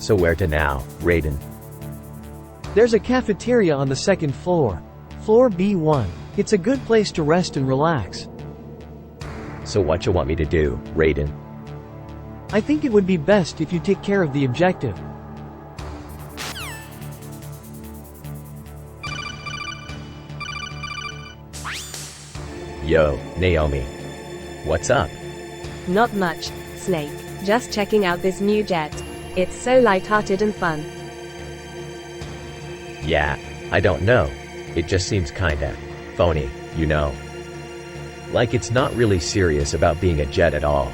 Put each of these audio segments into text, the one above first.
So where to now, Raiden? There's a cafeteria on the second floor. Floor B1. It's a good place to rest and relax. So what you want me to do, Raiden? I think it would be best if you take care of the objective. Yo, Naomi. What's up? Not much, Snake. Just checking out this new jet. It's so lighthearted and fun. Yeah, I don't know. It just seems kinda phony, you know. Like it's not really serious about being a jet at all.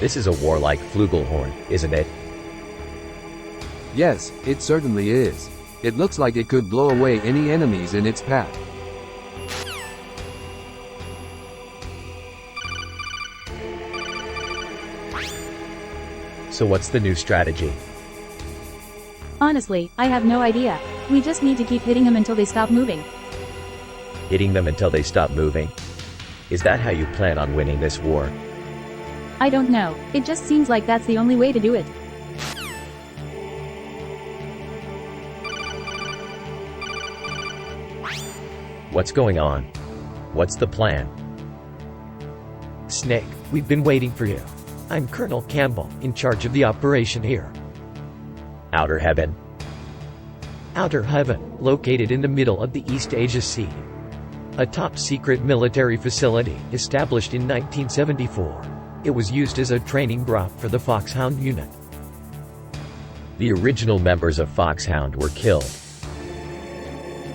This is a warlike flugelhorn, isn't it? Yes, it certainly is. It looks like it could blow away any enemies in its path. So what's the new strategy? Honestly, I have no idea. We just need to keep hitting them until they stop moving. Hitting them until they stop moving? Is that how you plan on winning this war? I don't know. It just seems like that's the only way to do it. What's going on? What's the plan? Snake, we've been waiting for you. I'm Colonel Campbell, in charge of the operation here. Outer Heaven? Outer Heaven, located in the middle of the East Asia Sea. A top-secret military facility, established in 1974. It was used as a training ground for the Foxhound unit. The original members of Foxhound were killed.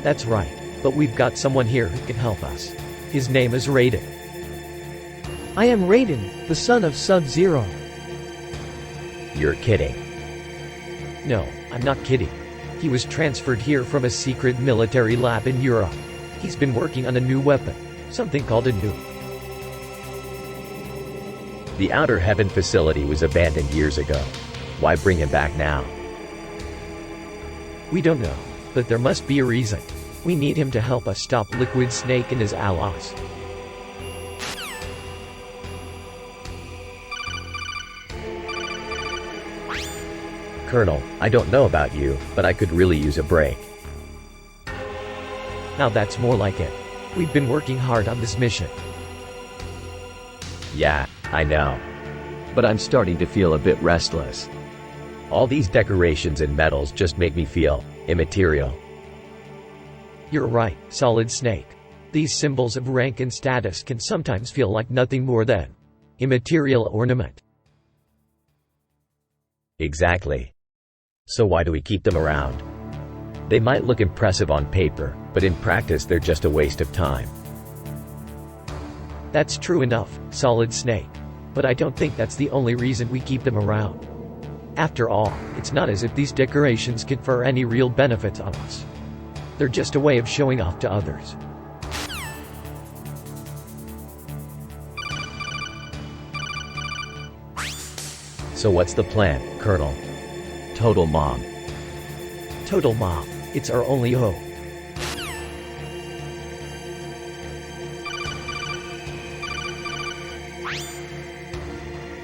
That's right, but we've got someone here who can help us. His name is Raiden. I am Raiden, the son of Sub-Zero. You're kidding. No, I'm not kidding. He was transferred here from a secret military lab in Europe. He's been working on a new weapon, something called a nuke. The Outer Heaven facility was abandoned years ago. Why bring him back now? We don't know, but there must be a reason. We need him to help us stop Liquid Snake and his allies. Colonel, I don't know about you, but I could really use a break. Now that's more like it. We've been working hard on this mission. Yeah, I know. But I'm starting to feel a bit restless. All these decorations and medals just make me feel immaterial. You're right, Solid Snake. These symbols of rank and status can sometimes feel like nothing more than immaterial ornament. Exactly. So why do we keep them around? They might look impressive on paper, but in practice they're just a waste of time. That's true enough, Solid Snake. But I don't think that's the only reason we keep them around. After all, it's not as if these decorations confer any real benefits on us. They're just a way of showing off to others. So what's the plan, Colonel? Total mom. Total mom. It's our only hope.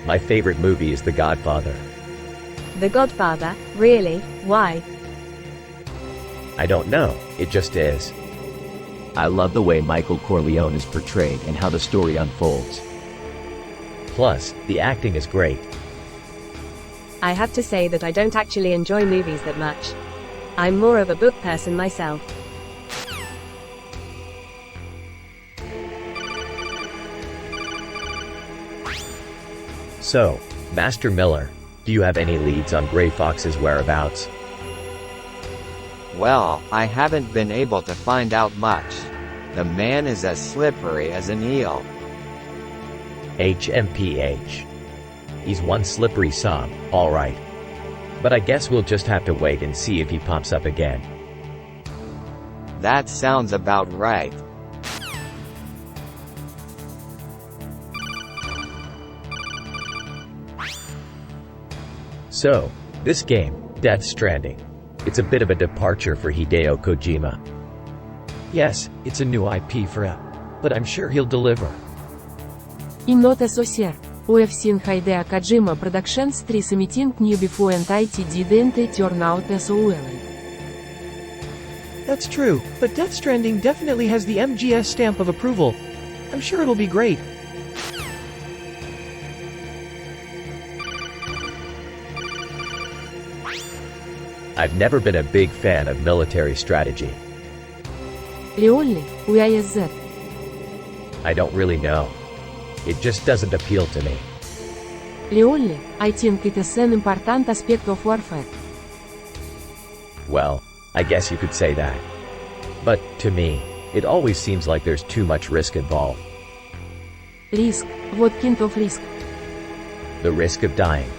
My favorite movie is The Godfather. The Godfather? Really? Why? I don't know, it just is. I love the way Michael Corleone is portrayed and how the story unfolds. Plus, the acting is great. I have to say that I don't actually enjoy movies that much. I'm more of a book person myself. So, Master Miller, do you have any leads on Gray Fox's whereabouts? Well, I haven't been able to find out much. The man is as slippery as an eel. HMPH. He's one slippery sob, alright. But I guess we'll just have to wait and see if he pops up again. That sounds about right. So, this game, Death Stranding. It's a bit of a departure for Hideo Kojima. Yes, it's a new IP for him. But I'm sure he'll deliver. In not associate. We've seen Hideo Kojima Productions 3 submitting new before and it didn't turn out so well. That's true, but Death Stranding definitely has the MGS stamp of approval. I'm sure it'll be great. I've never been a big fan of military strategy. Really? Why is that? I don't really know. It just doesn't appeal to me. Really? I think it is an important aspect of warfare. Well, I guess you could say that. But, to me, it always seems like there's too much risk involved. Risk? What kind of risk? The risk of dying.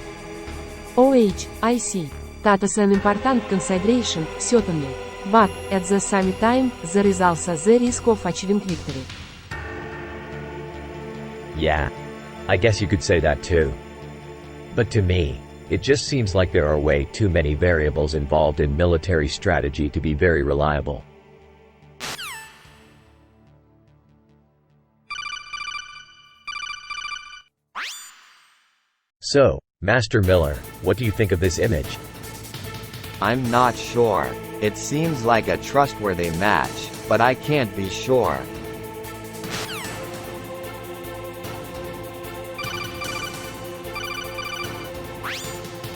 I see. That is an important consideration, certainly. But, at the same time, there is also the risk of achieving victory. Yeah. I guess you could say that too. But to me, it just seems like there are way too many variables involved in military strategy to be very reliable. So, Master Miller, what do you think of this image? I'm not sure. It seems like a trustworthy match, but I can't be sure.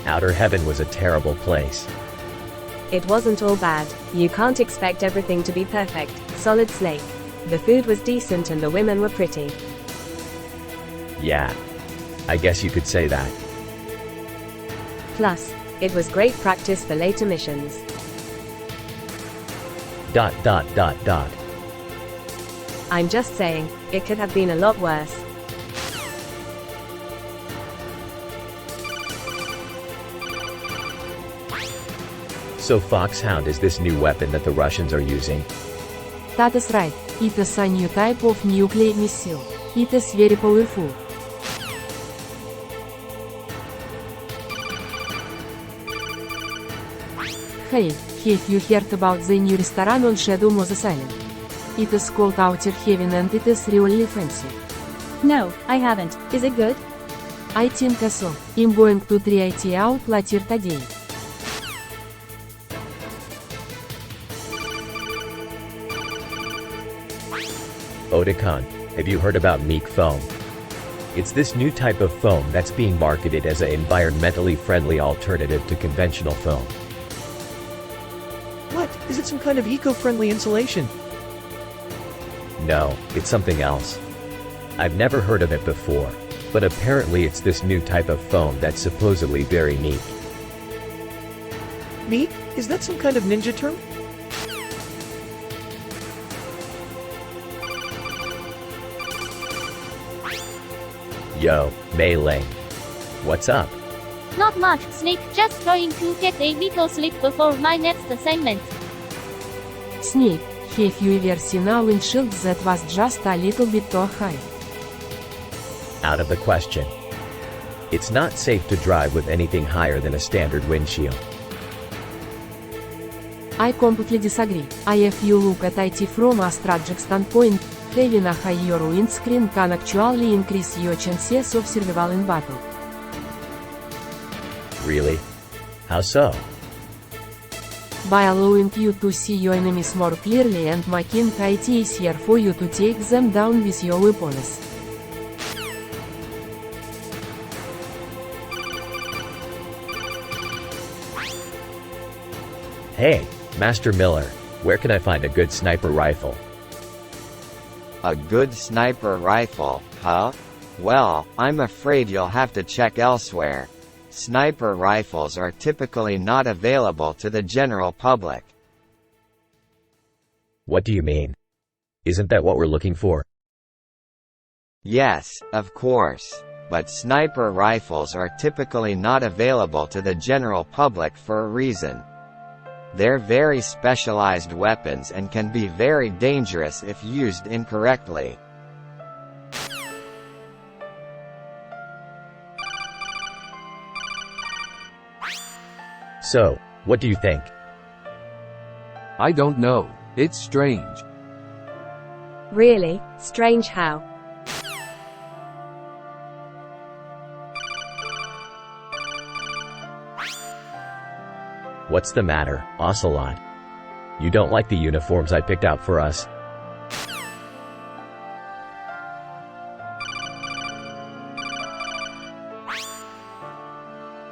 Outer Heaven was a terrible place. It wasn't all bad. You can't expect everything to be perfect. Solid slate. The food was decent and the women were pretty. Yeah. I guess you could say that. Plus, it was great practice for later missions. ... I'm just saying, it could have been a lot worse. So Foxhound is this new weapon that the Russians are using? That is right. It is a new type of nuclear missile. It is very powerful. Hey, have you heard about the new restaurant on Shadow Moses Island? It is called Outer Heaven and it is really fancy. No, I haven't. Is it good? I think so. I'm going to try it out later today. Otakon, have you heard about Meek Foam? It's this new type of foam that's being marketed as an environmentally friendly alternative to conventional foam. What? Is it some kind of eco-friendly insulation? No, it's something else. I've never heard of it before, but apparently it's this new type of foam that's supposedly very neat. Meat? Is that some kind of ninja term? Yo, Mei Ling. What's up? Not much, Snake. Just trying to get a little sleep before my next assignment. Snake, have you ever seen a windshield that was just a little bit too high? Out of the question. It's not safe to drive with anything higher than a standard windshield. I completely disagree. If you look at it from a strategic standpoint, having a higher windscreen can actually increase your chances of survival in battle. Really? How so? By allowing you to see your enemies more clearly and making it easier for you to take them down with your weapons. Hey, Master Miller, where can I find a good sniper rifle? A good sniper rifle, huh? Well, I'm afraid you'll have to check elsewhere. Sniper rifles are typically not available to the general public. What do you mean? Isn't that what we're looking for? Yes, of course. But sniper rifles are typically not available to the general public for a reason. They're very specialized weapons and can be very dangerous if used incorrectly. So, what do you think? I don't know. It's strange. Really? Strange how? What's the matter, Ocelot? You don't like the uniforms I picked out for us?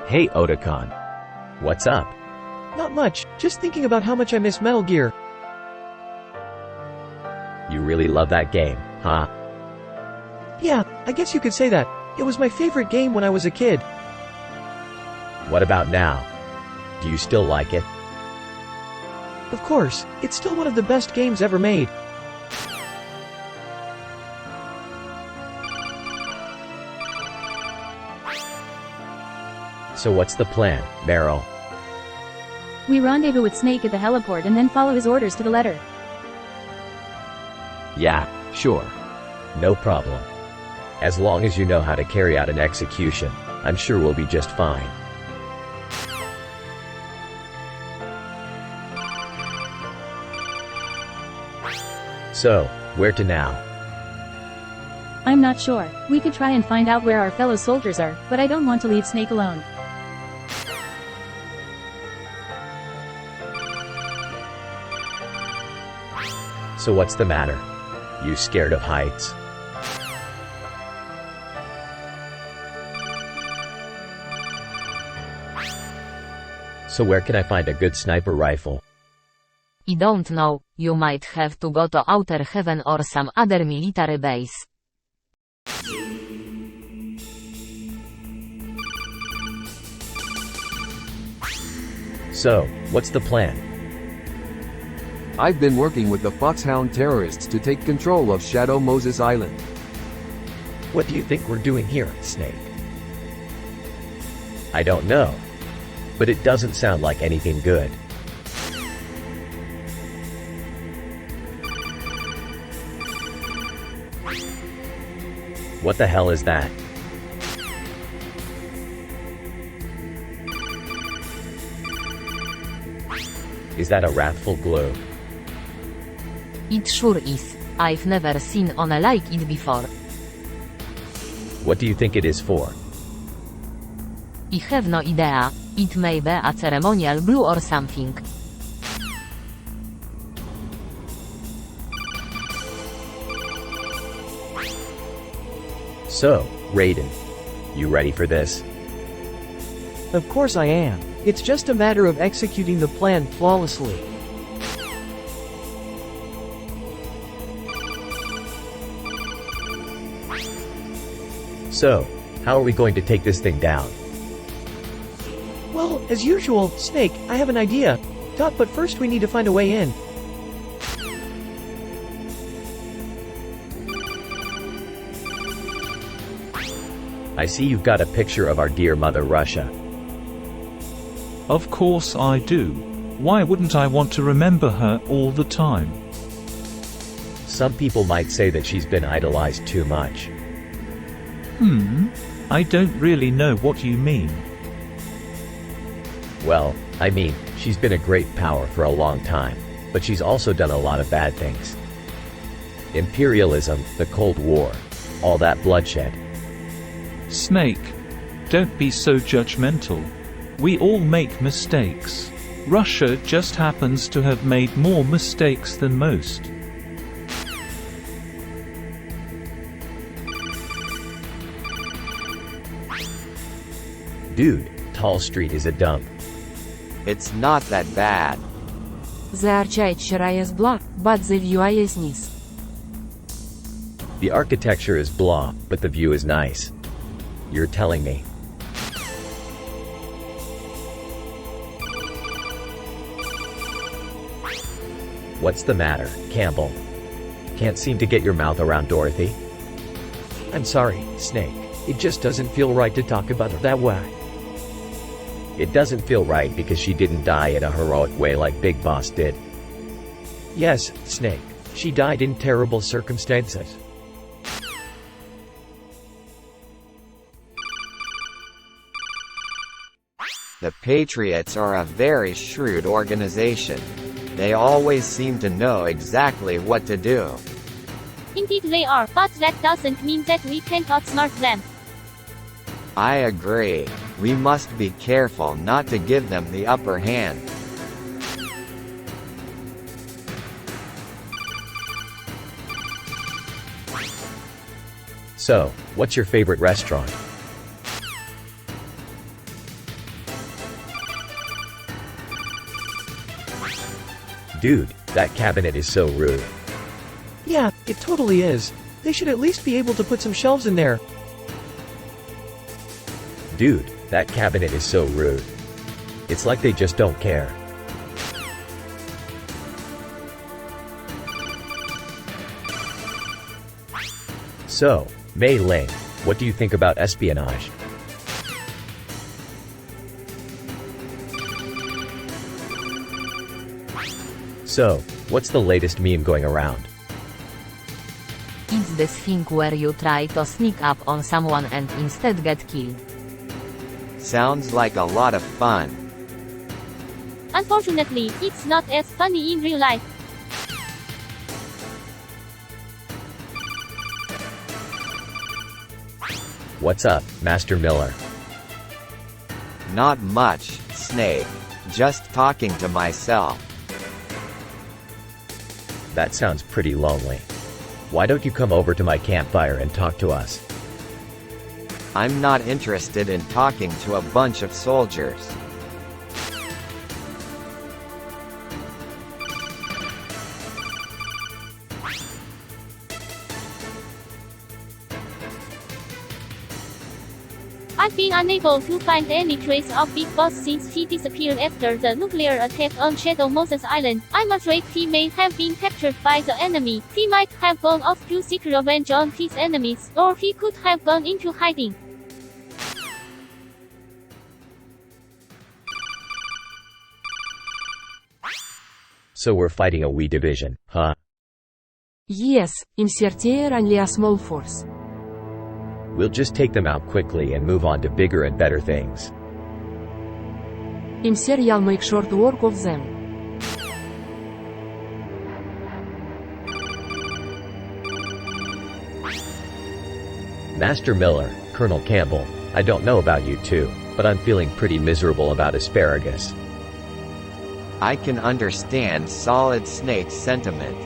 Hey Otakon. What's up? Not much, just thinking about how much I miss Metal Gear. You really love that game, huh? Yeah, I guess you could say that. It was my favorite game when I was a kid. What about now? Do you still like it? Of course, it's still one of the best games ever made. So what's the plan, Meryl? We rendezvous with Snake at the heliport and then follow his orders to the letter. Yeah, sure. No problem. As long as you know how to carry out an execution, I'm sure we'll be just fine. So, where to now? I'm not sure. We could try and find out where our fellow soldiers are, but I don't want to leave Snake alone. So what's the matter? You scared of heights? So where can I find a good sniper rifle? I don't know, you might have to go to Outer Heaven or some other military base. So, what's the plan? I've been working with the Foxhound terrorists to take control of Shadow Moses Island. What do you think we're doing here, Snake? I don't know. But it doesn't sound like anything good. What the hell is that? Is that a wrathful glow? It sure is. I've never seen one like it before. What do you think it is for? I have no idea. It may be a ceremonial glue or something. So, Raiden, you ready for this? Of course I am. It's just a matter of executing the plan flawlessly. So, how are we going to take this thing down? Well, as usual, Snake, I have an idea. But first we need to find a way in. I see you've got a picture of our dear mother Russia. Of course I do. Why wouldn't I want to remember her all the time? Some people might say that she's been idolized too much. I don't really know what you mean. Well, I mean, she's been a great power for a long time, but she's also done a lot of bad things. Imperialism, the Cold War, all that bloodshed. Snake, don't be so judgmental. We all make mistakes. Russia just happens to have made more mistakes than most. Dude, Tall Street is a dump. It's not that bad. The architecture is blah, but the view is nice. The architecture is blah, but the view is nice. You're telling me. What's the matter, Campbell? Can't seem to get your mouth around Dorothy? I'm sorry, Snake. It just doesn't feel right to talk about her that way. It doesn't feel right because she didn't die in a heroic way like Big Boss did. Yes, Snake. She died in terrible circumstances. The Patriots are a very shrewd organization. They always seem to know exactly what to do. Indeed they are, but that doesn't mean that we can outsmart them. I agree. We must be careful not to give them the upper hand. So, what's your favorite restaurant? Dude, that cabinet is so rude. Yeah, it totally is. They should at least be able to put some shelves in there. Dude, that cabinet is so rude. It's like they just don't care. So, Mei Ling, what do you think about espionage? So, what's the latest meme going around? It's this thing where you try to sneak up on someone and instead get killed. Sounds like a lot of fun. Unfortunately, it's not as funny in real life. What's up, Master Miller? Not much, Snake. Just talking to myself. That sounds pretty lonely. Why don't you come over to my campfire and talk to us? I'm not interested in talking to a bunch of soldiers. I've been unable to find any trace of Big Boss since he disappeared after the nuclear attack on Shadow Moses Island. I'm afraid he may have been captured by the enemy. He might have gone off to seek revenge on his enemies, or he could have gone into hiding. So we're fighting a Wii division, huh? Yes, inserter only a small force. We'll just take them out quickly and move on to bigger and better things. Imser you'll make short work of them. Master Miller, Colonel Campbell, I don't know about you two, but I'm feeling pretty miserable about asparagus. I can understand Solid Snake's sentiment.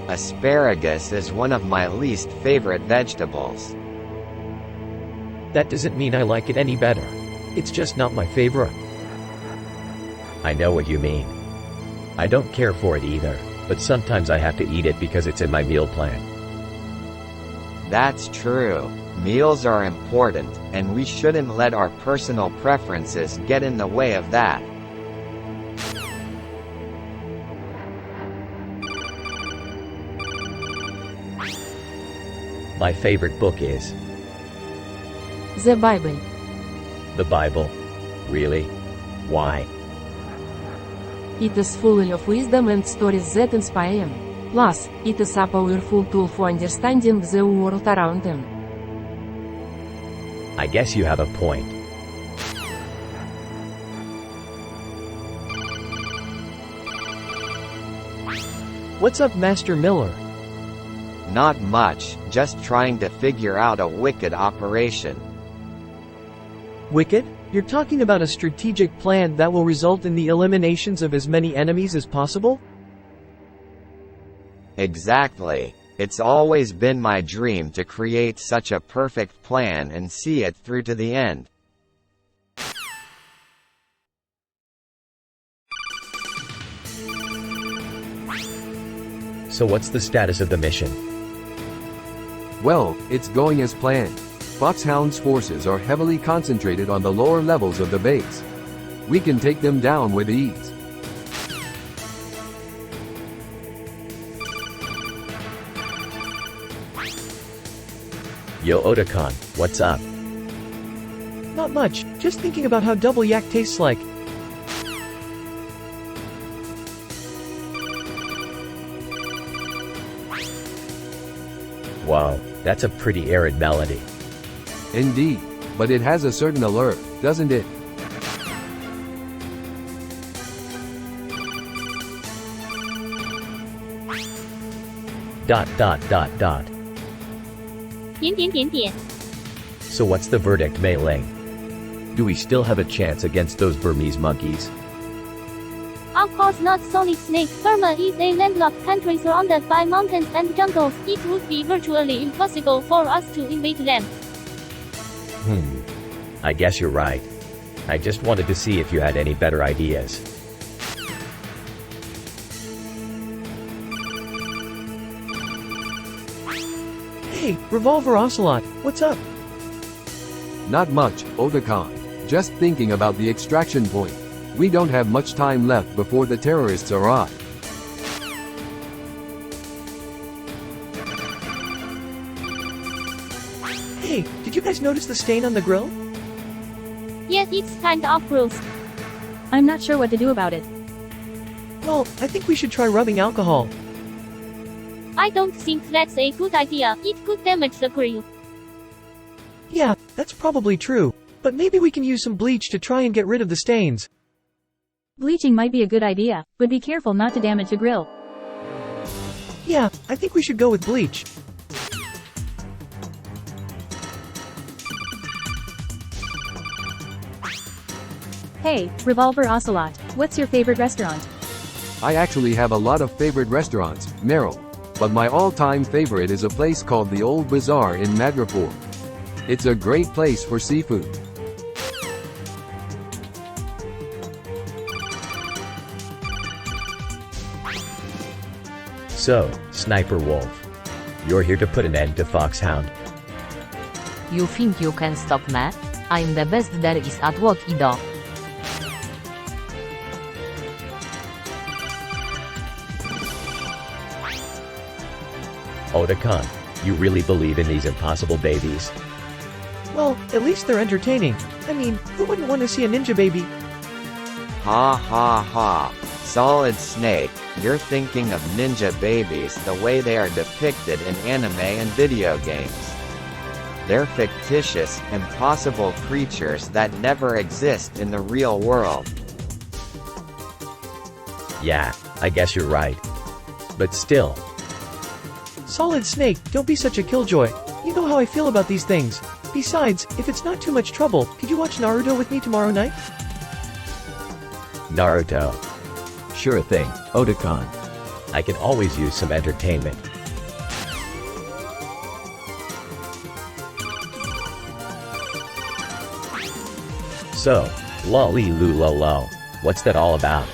Asparagus is one of my least favorite vegetables. That doesn't mean I like it any better. It's just not my favorite. I know what you mean. I don't care for it either, but sometimes I have to eat it because it's in my meal plan. That's true. Meals are important, and we shouldn't let our personal preferences get in the way of that. My favorite book is The Bible. the Bible. Really? Why? It is full of wisdom and stories that inspire. Plus, it is a powerful tool for understanding the world around them. I guess you have a point. What's up, Master Miller? Not much, just trying to figure out a wicked operation. Wicked? You're talking about a strategic plan that will result in the eliminations of as many enemies as possible? Exactly. It's always been my dream to create such a perfect plan and see it through to the end. So what's the status of the mission? Well, it's going as planned. Foxhound's forces are heavily concentrated on the lower levels of the base. We can take them down with ease. Yo Otakon, what's up? Not much, just thinking about how double yak tastes like. Wow, that's a pretty arid melody. Indeed, but it has a certain allure, doesn't it? Dot dot dot dot. 点点点点. So what's the verdict, Mei Ling? Do we still have a chance against those Burmese monkeys? Of course not, Solid Snake. Burma is a landlocked country surrounded by mountains and jungles. It would be virtually impossible for us to invade them. I guess you're right. I just wanted to see if you had any better ideas. Hey, Revolver Ocelot, what's up? Not much, Otakon. Just thinking about the extraction point. We don't have much time left before the terrorists arrive. Hey, did you guys notice the stain on the grill? Yes, it's kind of gross. I'm not sure what to do about it. Well, I think we should try rubbing alcohol. I don't think that's a good idea. It could damage the grill. Yeah, that's probably true. But maybe we can use some bleach to try and get rid of the stains. Bleaching might be a good idea, but be careful not to damage the grill. Yeah, I think we should go with bleach. Hey, Revolver Ocelot, what's your favorite restaurant? I actually have a lot of favorite restaurants, Meryl. But my all-time favorite is a place called the Old Bazaar in Madripoor. It's a great place for seafood. So, Sniper Wolf, you're here to put an end to Foxhound. You think you can stop me? I'm the best there is at what I do. Otakon, you really believe in these impossible babies? Well, at least they're entertaining. I mean, who wouldn't want to see a ninja baby? Ha ha ha. Solid Snake, you're thinking of ninja babies the way they are depicted in anime and video games. They're fictitious, impossible creatures that never exist in the real world. Yeah, I guess you're right. But still. Solid Snake, don't be such a killjoy. You know how I feel about these things. Besides, if it's not too much trouble, could you watch Naruto with me tomorrow night? Naruto. Sure thing, Otakon. I can always use some entertainment. So, lolly lulolo, what's that all about?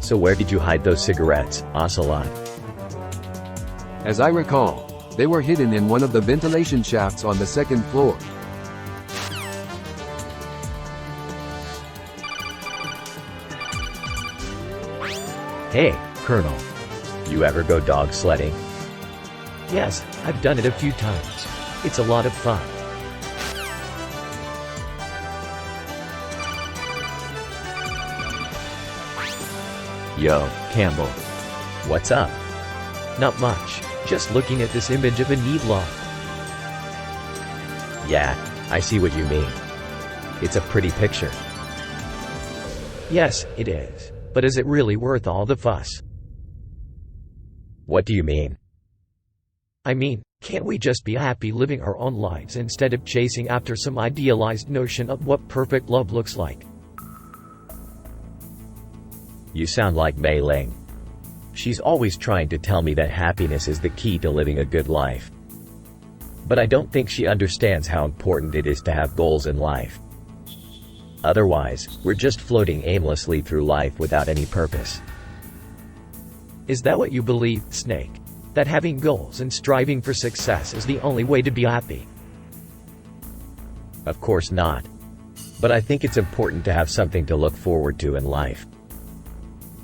So where did you hide those cigarettes, Ocelot? As I recall, they were hidden in one of the ventilation shafts on the second floor. Hey, Colonel. You ever go dog sledding? Yes, I've done it a few times. It's a lot of fun. Yo, Campbell. What's up? Not much. Just looking at this image of a needler. Yeah, I see what you mean. It's a pretty picture. Yes, it is. But is it really worth all the fuss? What do you mean? I mean, can't we just be happy living our own lives instead of chasing after some idealized notion of what perfect love looks like? You sound like Mei Ling. She's always trying to tell me that happiness is the key to living a good life. But I don't think she understands how important it is to have goals in life. Otherwise, we're just floating aimlessly through life without any purpose. Is that what you believe, Snake? That having goals and striving for success is the only way to be happy? Of course not. But I think it's important to have something to look forward to in life.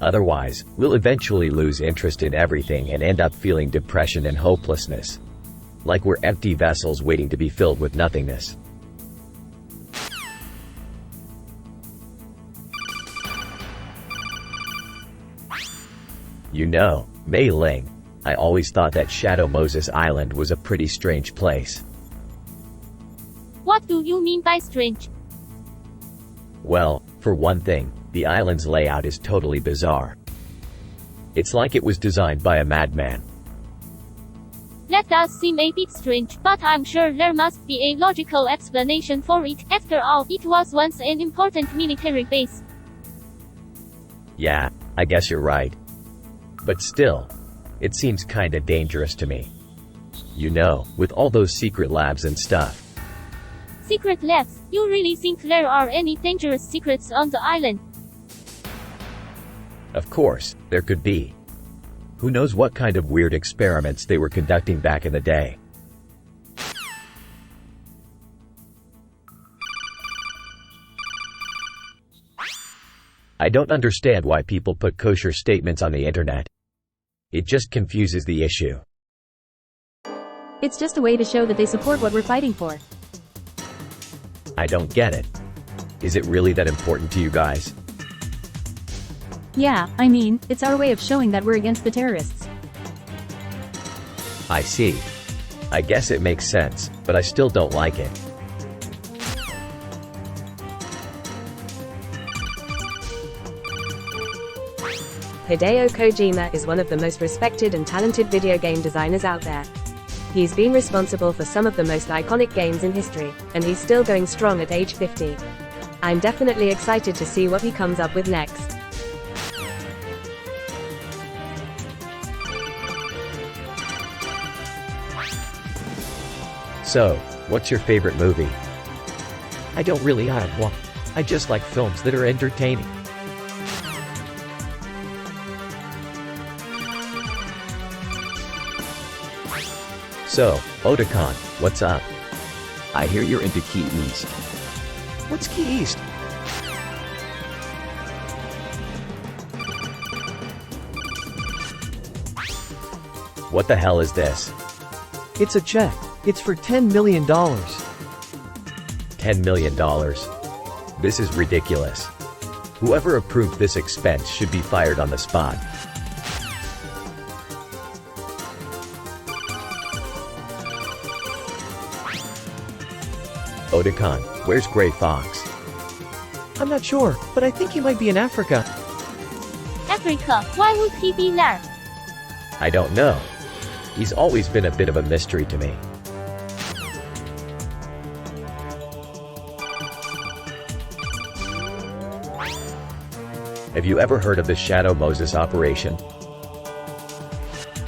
Otherwise, we'll eventually lose interest in everything and end up feeling depression and hopelessness. Like we're empty vessels waiting to be filled with nothingness. You know, Mei Ling, I always thought that Shadow Moses Island was a pretty strange place. What do you mean by strange? Well, for one thing, the island's layout is totally bizarre. It's like it was designed by a madman. That does seem a bit strange, but I'm sure there must be a logical explanation for it. After all, it was once an important military base. Yeah, I guess you're right. But still, it seems kinda dangerous to me. You know, with all those secret labs and stuff. Secret labs? You really think there are any dangerous secrets on the island? Of course, there could be. Who knows what kind of weird experiments they were conducting back in the day. I don't understand why people put kosher statements on the internet. It just confuses the issue. It's just a way to show that they support what we're fighting for. I don't get it. Is it really that important to you guys? Yeah, I mean, it's our way of showing that we're against the terrorists. I see. I guess it makes sense, but I still don't like it. Hideo Kojima is one of the most respected and talented video game designers out there. He's been responsible for some of the most iconic games in history, and he's still going strong at age 50. I'm definitely excited to see what he comes up with next. So, what's your favorite movie? I don't really have one. I just like films that are entertaining. So, Otakon, what's up? I hear you're into Key East. What's Key East? What the hell is this? It's a check. It's for $10 million. $10 million. This is ridiculous. Whoever approved this expense should be fired on the spot. Otakon, where's Gray Fox? I'm not sure, but I think he might be in Africa. Africa? Why would he be there? I don't know. He's always been a bit of a mystery to me. Have you ever heard of the Shadow Moses operation?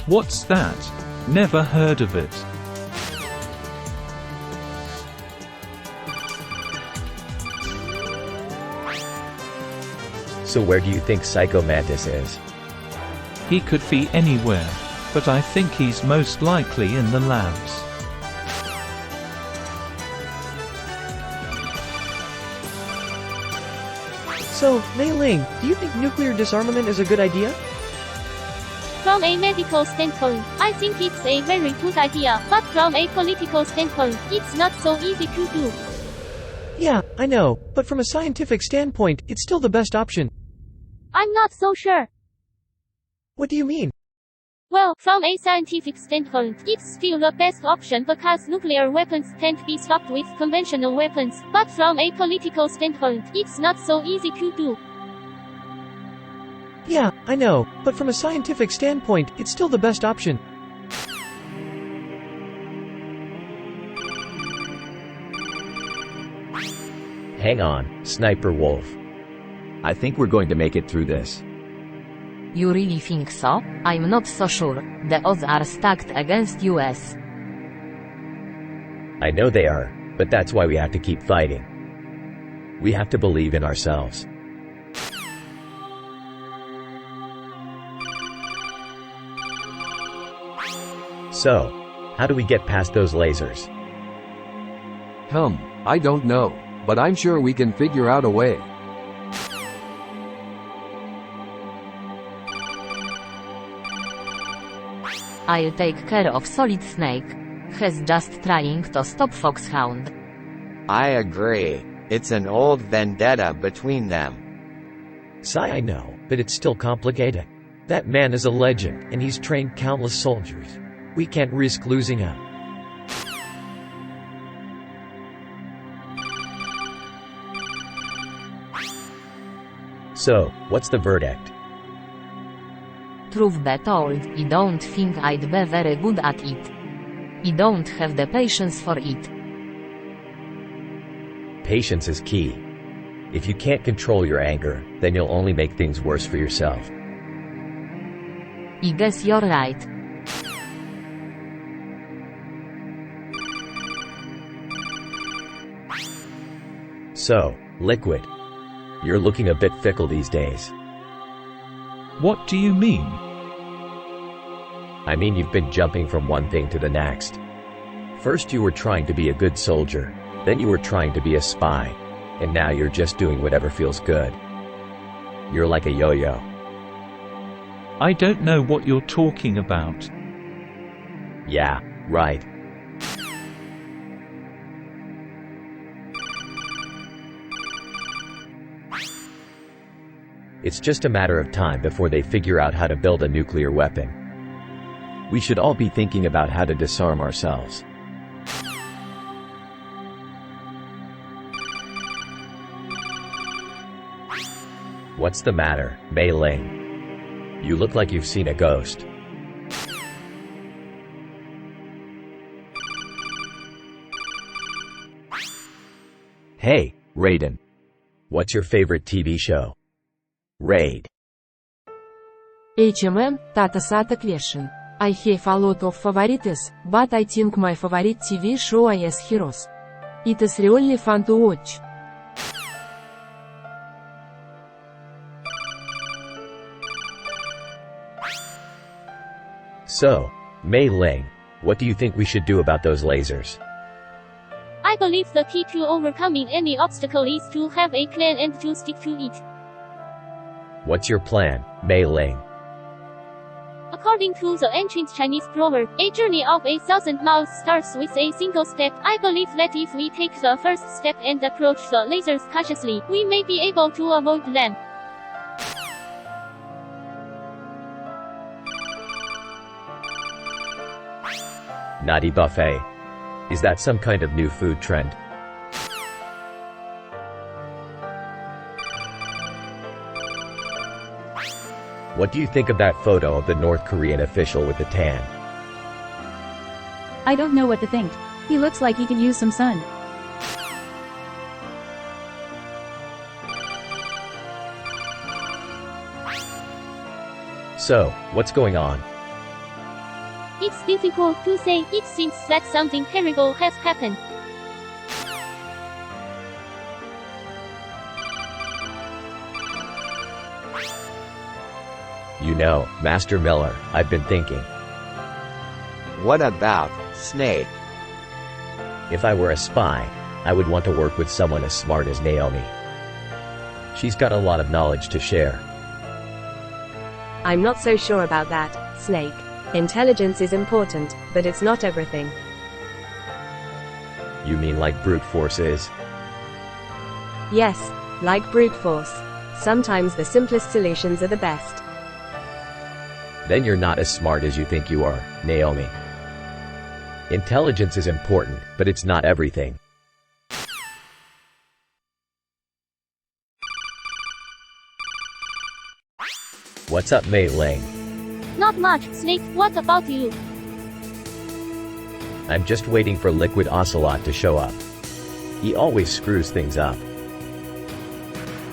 What's that? Never heard of it. So where do you think Psycho Mantis is? He could be anywhere, but I think he's most likely in the labs. So, Mei Ling, do you think nuclear disarmament is a good idea? From a medical standpoint, I think it's a very good idea, but from a political standpoint, it's not so easy to do. Yeah, I know, but from a scientific standpoint, it's still the best option. I'm not so sure. What do you mean? Well, from a scientific standpoint, it's still the best option because nuclear weapons can't be stopped with conventional weapons, but from a political standpoint, it's not so easy to do. Yeah, I know, but from a scientific standpoint, it's still the best option. Hang on, Sniper Wolf. I think we're going to make it through this. You really think so? I'm not so sure. The odds are stacked against US. I know they are, but that's why we have to keep fighting. We have to believe in ourselves. So, how do we get past those lasers? I don't know, but I'm sure we can figure out a way. I'll take care of Solid Snake. He's just trying to stop Foxhound. I agree. It's an old vendetta between them. I know, but it's still complicated. That man is a legend, and he's trained countless soldiers. We can't risk losing him. So, what's the verdict? Truth be told, I don't think I'd be very good at it. I don't have the patience for it. Patience is key. If you can't control your anger, then you'll only make things worse for yourself. I guess you're right. So, Liquid, you're looking a bit fickle these days. What do you mean? I mean, you've been jumping from one thing to the next. First you were trying to be a good soldier, then you were trying to be a spy, and now you're just doing whatever feels good. You're like a yo-yo. I don't know what you're talking about. Yeah, right. It's just a matter of time before they figure out how to build a nuclear weapon. We should all be thinking about how to disarm ourselves. What's the matter, Mei Ling? You look like you've seen a ghost. Hey, Raiden. What's your favorite TV show? Raid. Tata Sata question. I have a lot of favorites, but I think my favorite TV show is Heroes. It is really fun to watch. So, Mei Ling, what do you think we should do about those lasers? I believe the key to overcoming any obstacle is to have a plan and to stick to it. What's your plan, Mei Ling? According to the ancient Chinese proverb, a journey of 1,000 miles starts with a single step. I believe that if we take the first step and approach the lasers cautiously, we may be able to avoid them. Naughty buffet. Is that some kind of new food trend? What do you think of that photo of the North Korean official with the tan? I don't know what to think. He looks like he could use some sun. So, what's going on? It's difficult to say. It seems that something terrible has happened. You know, Master Miller, I've been thinking. What about Snake? If I were a spy, I would want to work with someone as smart as Naomi. She's got a lot of knowledge to share. I'm not so sure about that, Snake. Intelligence is important, but it's not everything. You mean like brute force is? Yes, like brute force. Sometimes the simplest solutions are the best. Then you're not as smart as you think you are, Naomi. Intelligence is important, but it's not everything. What's up, Mei Ling? Not much, Snake. What about you? I'm just waiting for Liquid Ocelot to show up. He always screws things up.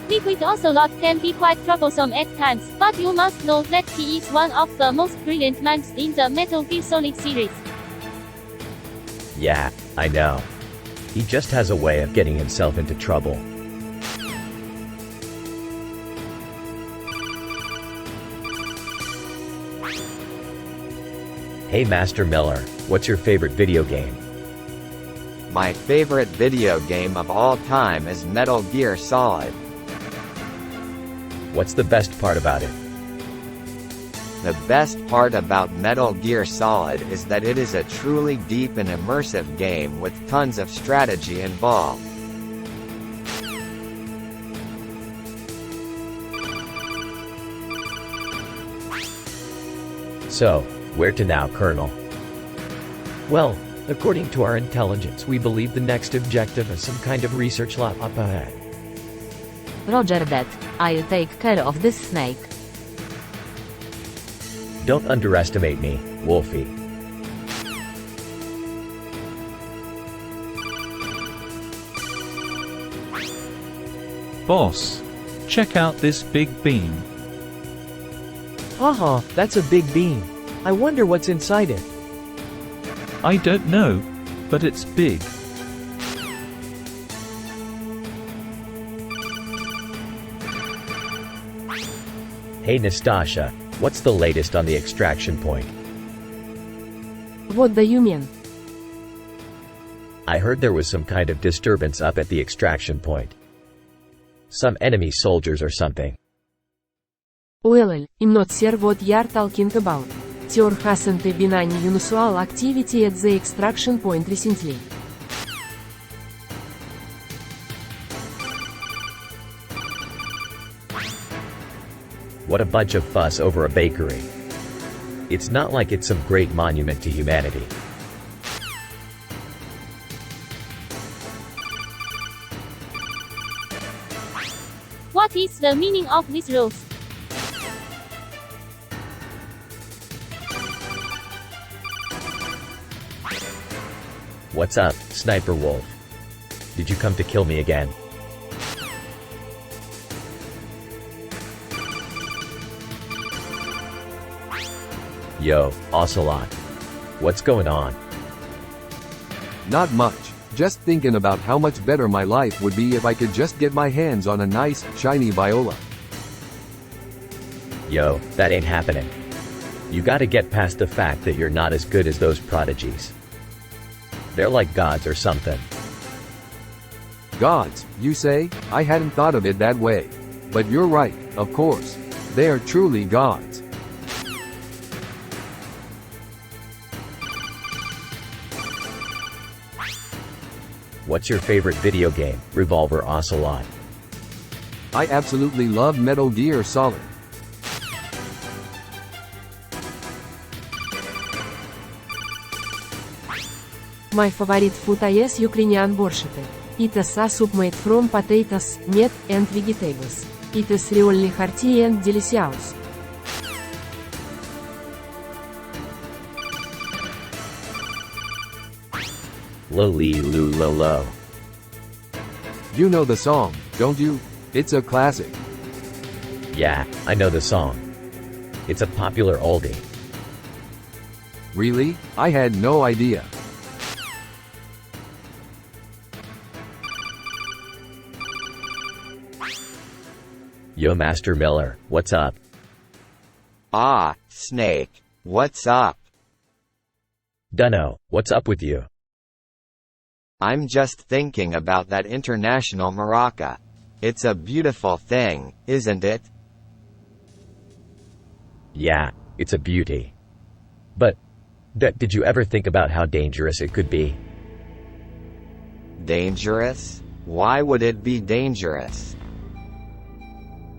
Liquid Ocelot can be quite troublesome at times, but you must know that he is one of the most brilliant minds in the Metal Gear Solid series. Yeah, I know. He just has a way of getting himself into trouble. Hey Master Miller, what's your favorite video game? My favorite video game of all time is Metal Gear Solid. What's the best part about it? The best part about Metal Gear Solid is that it is a truly deep and immersive game with tons of strategy involved. So, where to now, Colonel? Well, according to our intelligence, we believe the next objective is some kind of research lab up ahead. Roger that. I'll take care of this snake. Don't underestimate me, Wolfie. Boss, check out this big beam. Haha, that's a big beam. I wonder what's inside it. I don't know, but it's big. Hey Nastasha, what's the latest on the extraction point? What do you mean? I heard there was some kind of disturbance up at the extraction point. Some enemy soldiers or something. Well, I'm not sure what you're talking about. There hasn't been any unusual activity at the extraction point recently. What a bunch of fuss over a bakery. It's not like it's some great monument to humanity. What is the meaning of these rules? What's up, Sniper Wolf? Did you come to kill me again? Yo, Ocelot. What's going on? Not much. Just thinking about how much better my life would be if I could just get my hands on a nice, shiny viola. Yo, that ain't happening. You gotta get past the fact that you're not as good as those prodigies. They're like gods or something. Gods, you say? I hadn't thought of it that way. But you're right, of course. They are truly gods. What's your favorite video game, Revolver Ocelot? I absolutely love Metal Gear Solid. My favorite food is Ukrainian borscht. It is a soup made from potatoes, meat, and vegetables. It is really hearty and delicious. Loli Lu Lo Lo. You know the song, don't you? It's a classic. Yeah, I know the song. It's a popular oldie. Really? I had no idea. Yo Master Miller, what's up? Ah, Snake. What's up? Dunno, what's up with you? I'm just thinking about that international maraca. It's a beautiful thing, isn't it? Yeah, it's a beauty. But, did you ever think about how dangerous it could be? Dangerous? Why would it be dangerous?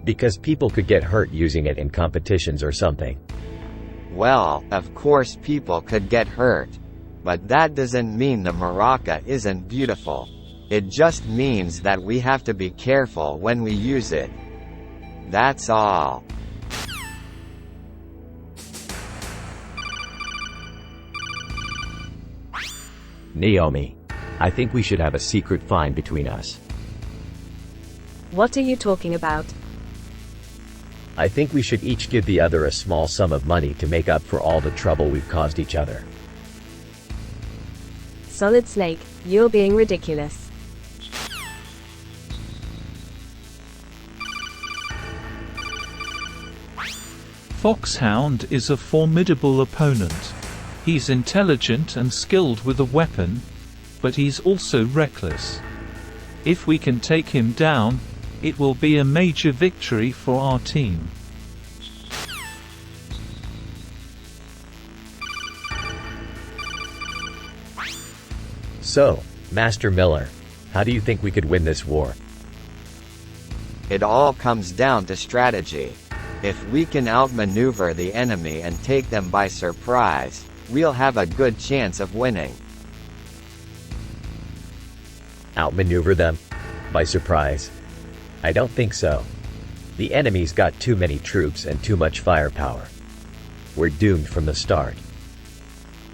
Because people could get hurt using it in competitions or something. Well, of course people could get hurt. But that doesn't mean the maraca isn't beautiful. It just means that we have to be careful when we use it. That's all. Naomi, I think we should have a secret find between us. What are you talking about? I think we should each give the other a small sum of money to make up for all the trouble we've caused each other. Solid Snake, you're being ridiculous. Foxhound is a formidable opponent. He's intelligent and skilled with a weapon, but he's also reckless. If we can take him down, it will be a major victory for our team. So, Master Miller, how do you think we could win this war? It all comes down to strategy. If we can outmaneuver the enemy and take them by surprise, we'll have a good chance of winning. Outmaneuver them? By surprise? I don't think so. The enemy's got too many troops and too much firepower. We're doomed from the start.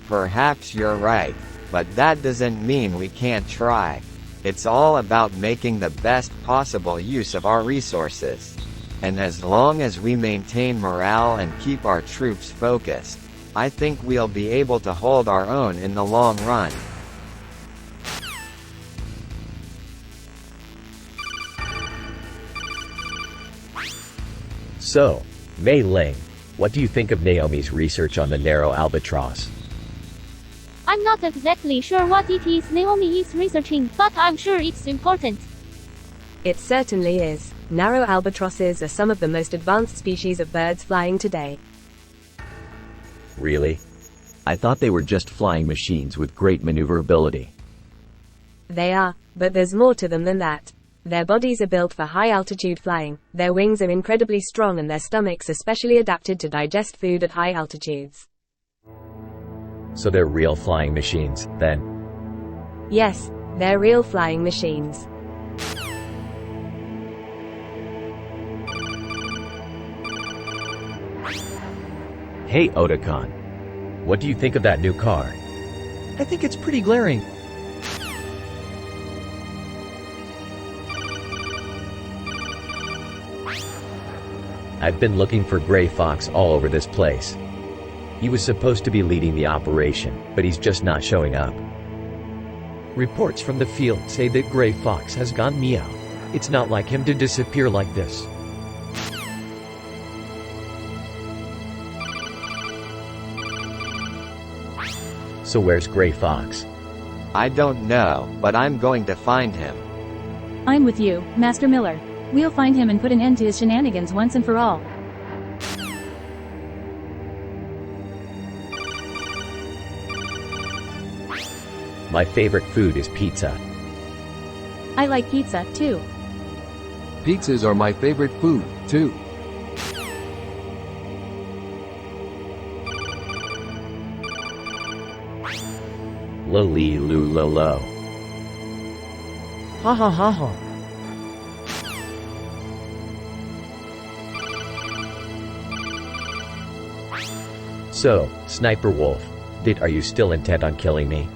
Perhaps you're right, but that doesn't mean we can't try. It's all about making the best possible use of our resources. And as long as we maintain morale and keep our troops focused, I think we'll be able to hold our own in the long run. So, Mei Ling, what do you think of Naomi's research on the narrow albatross? I'm not exactly sure what it is Naomi is researching, but I'm sure it's important. It certainly is. Narrow albatrosses are some of the most advanced species of birds flying today. Really? I thought they were just flying machines with great maneuverability. They are, but there's more to them than that. Their bodies are built for high-altitude flying, their wings are incredibly strong and their stomachs are specially adapted to digest food at high altitudes. So they're real flying machines, then? Yes, they're real flying machines. Hey Otakon, what do you think of that new car? I think it's pretty glaring. I've been looking for Gray Fox all over this place. He was supposed to be leading the operation, but he's just not showing up. Reports from the field say that Gray Fox has gone meow. It's not like him to disappear like this. So where's Gray Fox? I don't know, but I'm going to find him. I'm with you, Master Miller. We'll find him and put an end to his shenanigans once and for all. My favorite food is pizza. I like pizza, too. Pizzas are my favorite food, too. Loli lu lo lo. Ha ha ha ha. So, Sniper Wolf, are you still intent on killing me?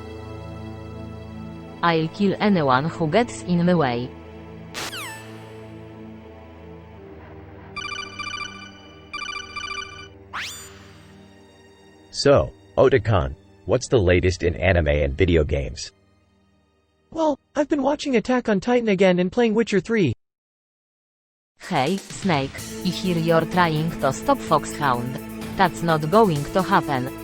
I'll kill anyone who gets in my way. So, Otakon, what's the latest in anime and video games? Well, I've been watching Attack on Titan again and playing Witcher 3. Hey, Snake, I hear you're trying to stop Foxhound. That's not going to happen.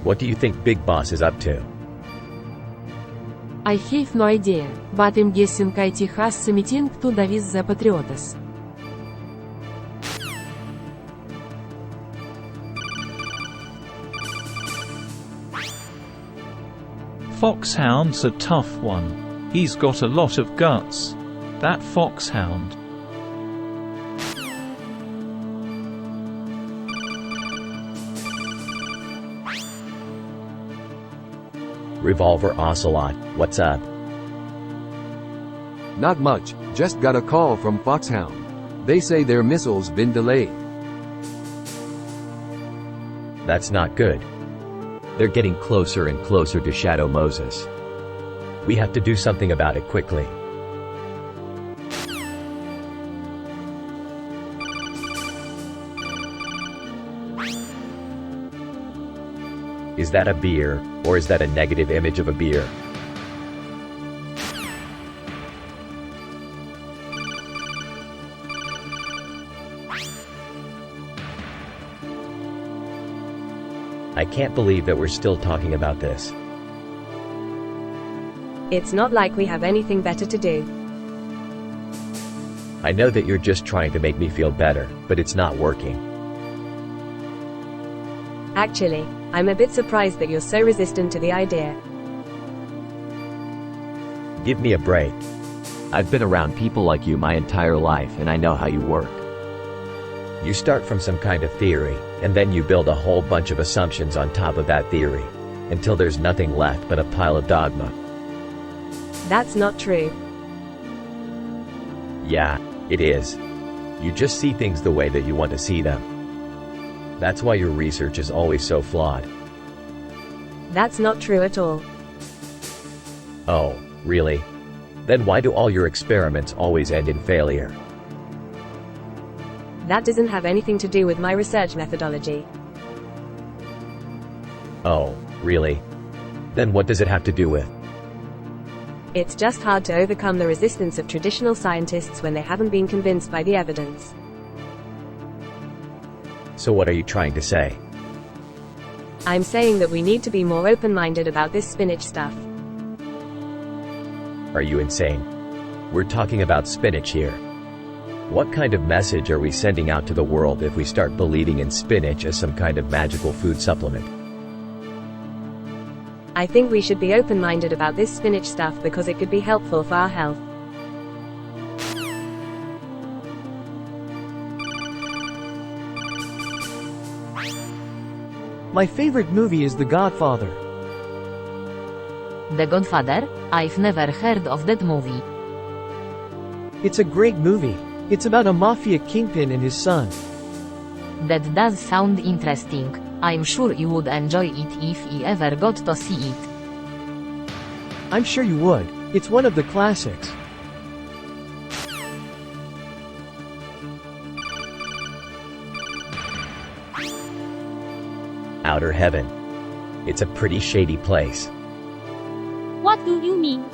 What do you think Big Boss is up to? I have no idea, but I'm guessing it has something to do with the Patriots. Foxhound's a tough one. He's got a lot of guts. That foxhound. Revolver Ocelot, what's up? Not much, just got a call from Foxhound. They say their missile's been delayed. That's not good. They're getting closer and closer to Shadow Moses. We have to do something about it quickly. Is that a beer, or is that a negative image of a beer? I can't believe that we're still talking about this. It's not like we have anything better to do. I know that you're just trying to make me feel better, but it's not working. Actually, I'm a bit surprised that you're so resistant to the idea. Give me a break. I've been around people like you my entire life and I know how you work. You start from some kind of theory, and then you build a whole bunch of assumptions on top of that theory, until there's nothing left but a pile of dogma. That's not true. Yeah, it is. You just see things the way that you want to see them. That's why your research is always so flawed. That's not true at all. Oh, really? Then why do all your experiments always end in failure? That doesn't have anything to do with my research methodology. Oh, really? Then what does it have to do with? It's just hard to overcome the resistance of traditional scientists when they haven't been convinced by the evidence. So what are you trying to say? I'm saying that we need to be more open-minded about this spinach stuff. Are you insane? We're talking about spinach here. What kind of message are we sending out to the world if we start believing in spinach as some kind of magical food supplement? I think we should be open-minded about this spinach stuff because it could be helpful for our health. My favorite movie is The Godfather. The Godfather? I've never heard of that movie. It's a great movie. It's about a mafia kingpin and his son. That does sound interesting. I'm sure you would enjoy it if you ever got to see it. I'm sure you would. It's one of the classics. Outer Heaven. It's a pretty shady place. What do you mean?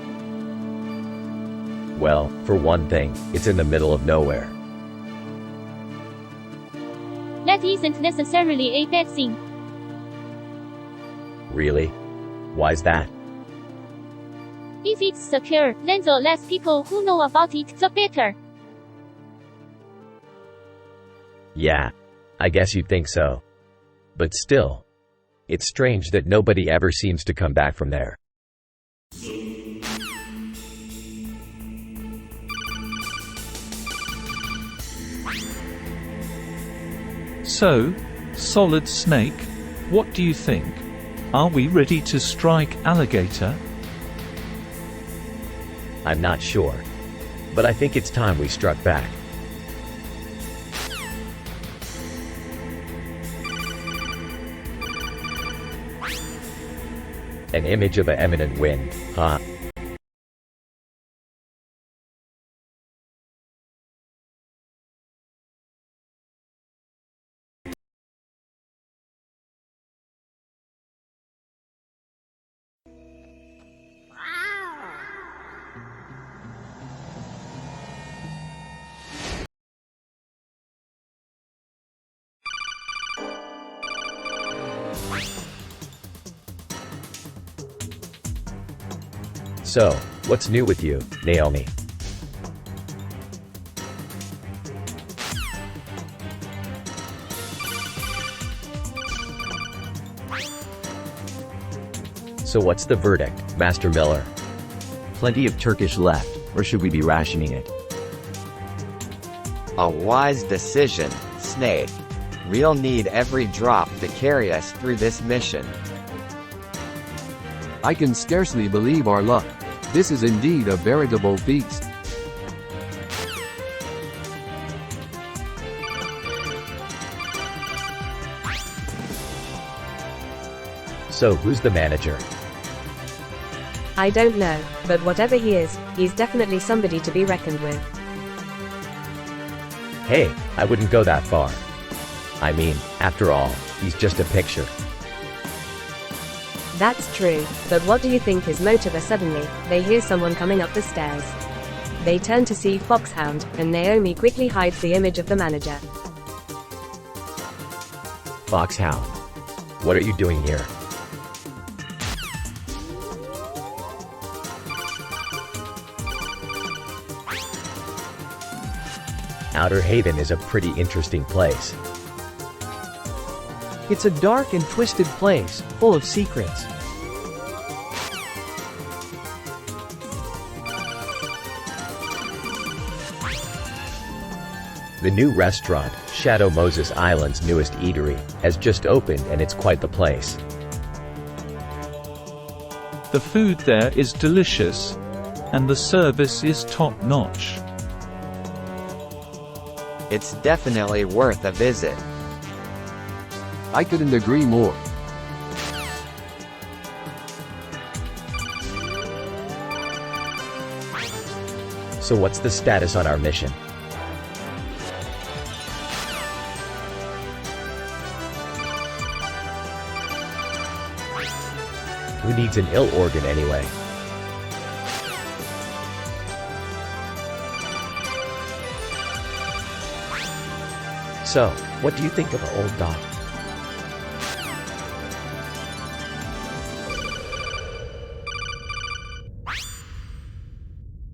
Well, for one thing, it's in the middle of nowhere. That isn't necessarily a bad thing. Really? Why's that? If it's secure, then the less people who know about it, the better. Yeah, I guess you'd think so. But still, it's strange that nobody ever seems to come back from there. So, Solid Snake, what do you think? Are we ready to strike alligator? I'm not sure. But I think it's time we struck back. An image of an eminent wind, huh? So, what's new with you, Naomi? So what's the verdict, Master Miller? Plenty of Turkish left, or should we be rationing it? A wise decision, Snake. We'll need every drop to carry us through this mission. I can scarcely believe our luck. This is indeed a veritable feast. So who's the manager? I don't know, but whatever he is, he's definitely somebody to be reckoned with. Hey, I wouldn't go that far. I mean, after all, he's just a picture. That's true, but what do you think his motive is? Suddenly, they hear someone coming up the stairs. They turn to see Foxhound, and Naomi quickly hides the image of the manager. Foxhound. What are you doing here? Outer Haven is a pretty interesting place. It's a dark and twisted place, full of secrets. The new restaurant, Shadow Moses Island's newest eatery, has just opened and it's quite the place. The food there is delicious, and the service is top-notch. It's definitely worth a visit. I couldn't agree more. So what's the status on our mission? Who needs an ill organ anyway? So, what do you think of our old doc?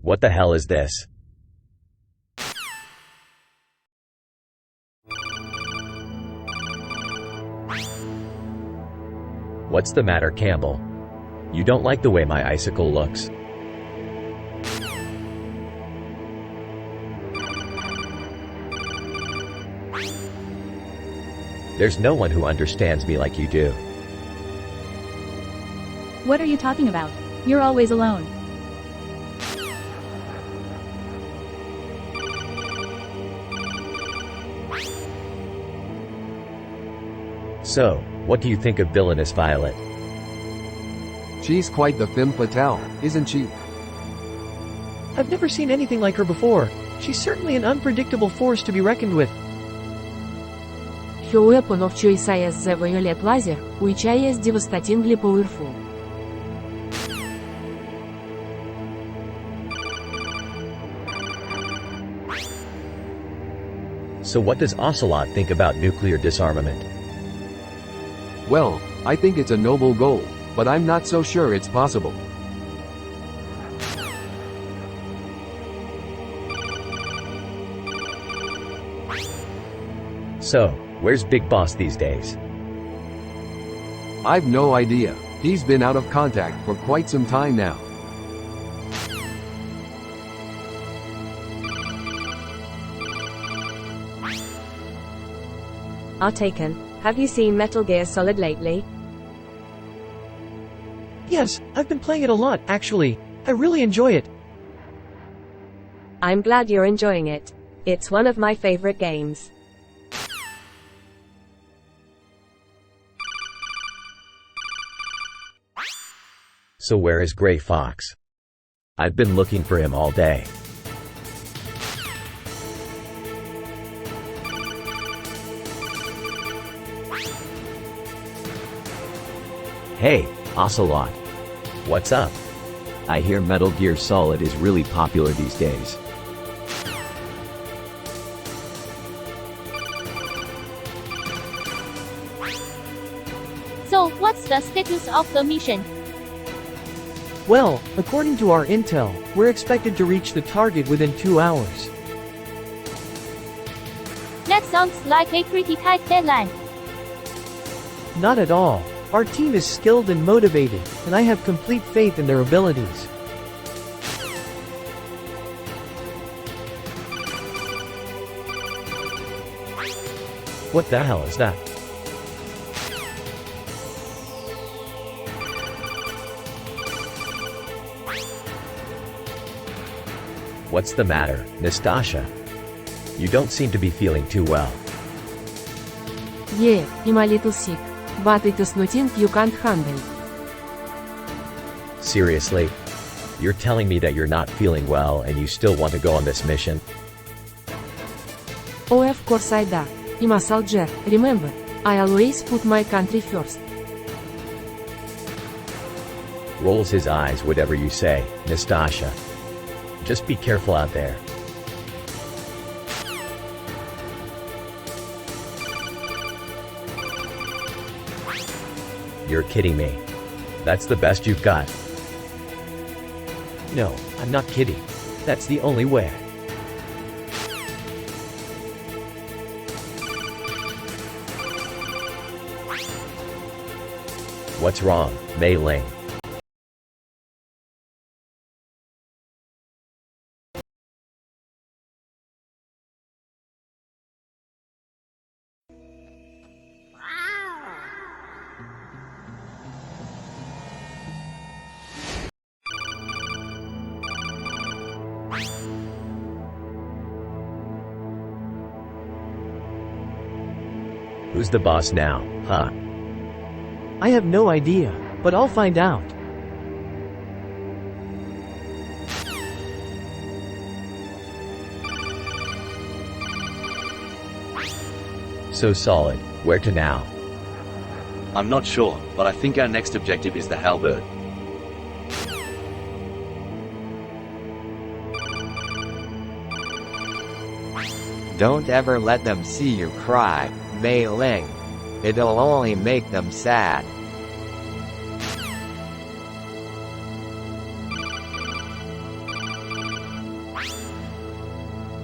What the hell is this? What's the matter, Campbell? You don't like the way my icicle looks? There's no one who understands me like you do. What are you talking about? You're always alone. So, what do you think of villainous Violet? She's quite the femme fatale, isn't she? I've never seen anything like her before. She's certainly an unpredictable force to be reckoned with. Her weapon of choice is the violet laser, which is devastatingly powerful. So what does Ocelot think about nuclear disarmament? Well, I think it's a noble goal, but I'm not so sure it's possible. So, where's Big Boss these days? I've no idea. He's been out of contact for quite some time now. Artaken, have you seen Metal Gear Solid lately? Yes, I've been playing it a lot, actually. I really enjoy it. I'm glad you're enjoying it. It's one of my favorite games. So where is Gray Fox? I've been looking for him all day. Hey, Ocelot. What's up? I hear Metal Gear Solid is really popular these days. So, what's the status of the mission? Well, according to our intel, we're expected to reach the target within 2 hours. That sounds like a pretty tight deadline. Not at all. Our team is skilled and motivated, and I have complete faith in their abilities. What the hell is that? What's the matter, Nastasha? You don't seem to be feeling too well. Yeah, I'm a little sick. But it is nothing you can't handle. Seriously? You're telling me that you're not feeling well and you still want to go on this mission? Oh, of course I do. I'm a soldier, remember? I always put my country first. Rolls his eyes whatever you say, Nastasha. Just be careful out there. You're kidding me. That's the best you've got. No, I'm not kidding. That's the only way. What's wrong, Mei Ling? Who's the boss now, huh? I have no idea, but I'll find out. So solid. Where to now? I'm not sure, but I think our next objective is the halberd. Don't ever let them see you cry, Mei Ling. It'll only make them sad.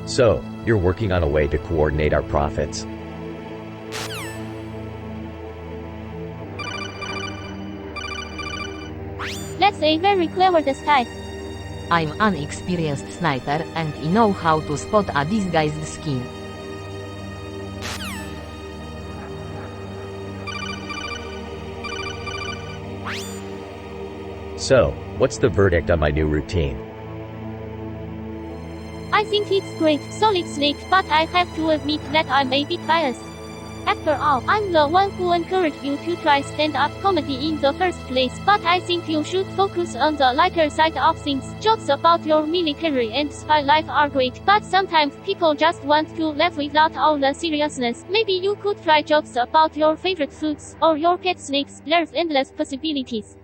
So, you're working on a way to coordinate our profits. That's a very clever disguise. I'm an experienced sniper and I know how to spot a disguised skin. So, what's the verdict on my new routine? I think it's great, Solid Snake, but I have to admit that I'm a bit biased. After all, I'm the one who encouraged you to try stand-up comedy in the first place, but I think you should focus on the lighter side of things. Jokes about your military and spy life are great, but sometimes people just want to laugh without all the seriousness. Maybe you could try jokes about your favorite foods, or your pet snakes. There's endless possibilities.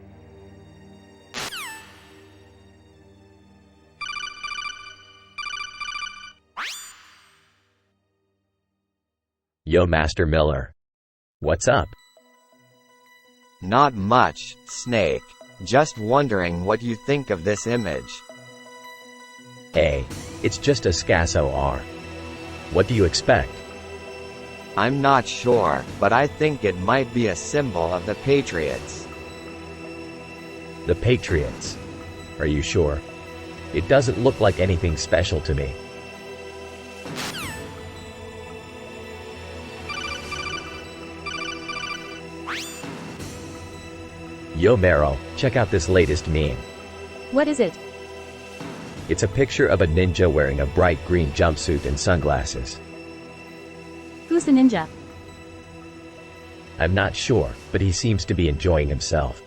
Yo, Master Miller. What's up? Not much, Snake. Just wondering what you think of this image. Hey, it's just a Scasso R. What do you expect? I'm not sure, but I think it might be a symbol of the Patriots. The Patriots. Are you sure? It doesn't look like anything special to me. Yo Meryl, check out this latest meme. What is it? It's a picture of a ninja wearing a bright green jumpsuit and sunglasses. Who's the ninja? I'm not sure, but he seems to be enjoying himself.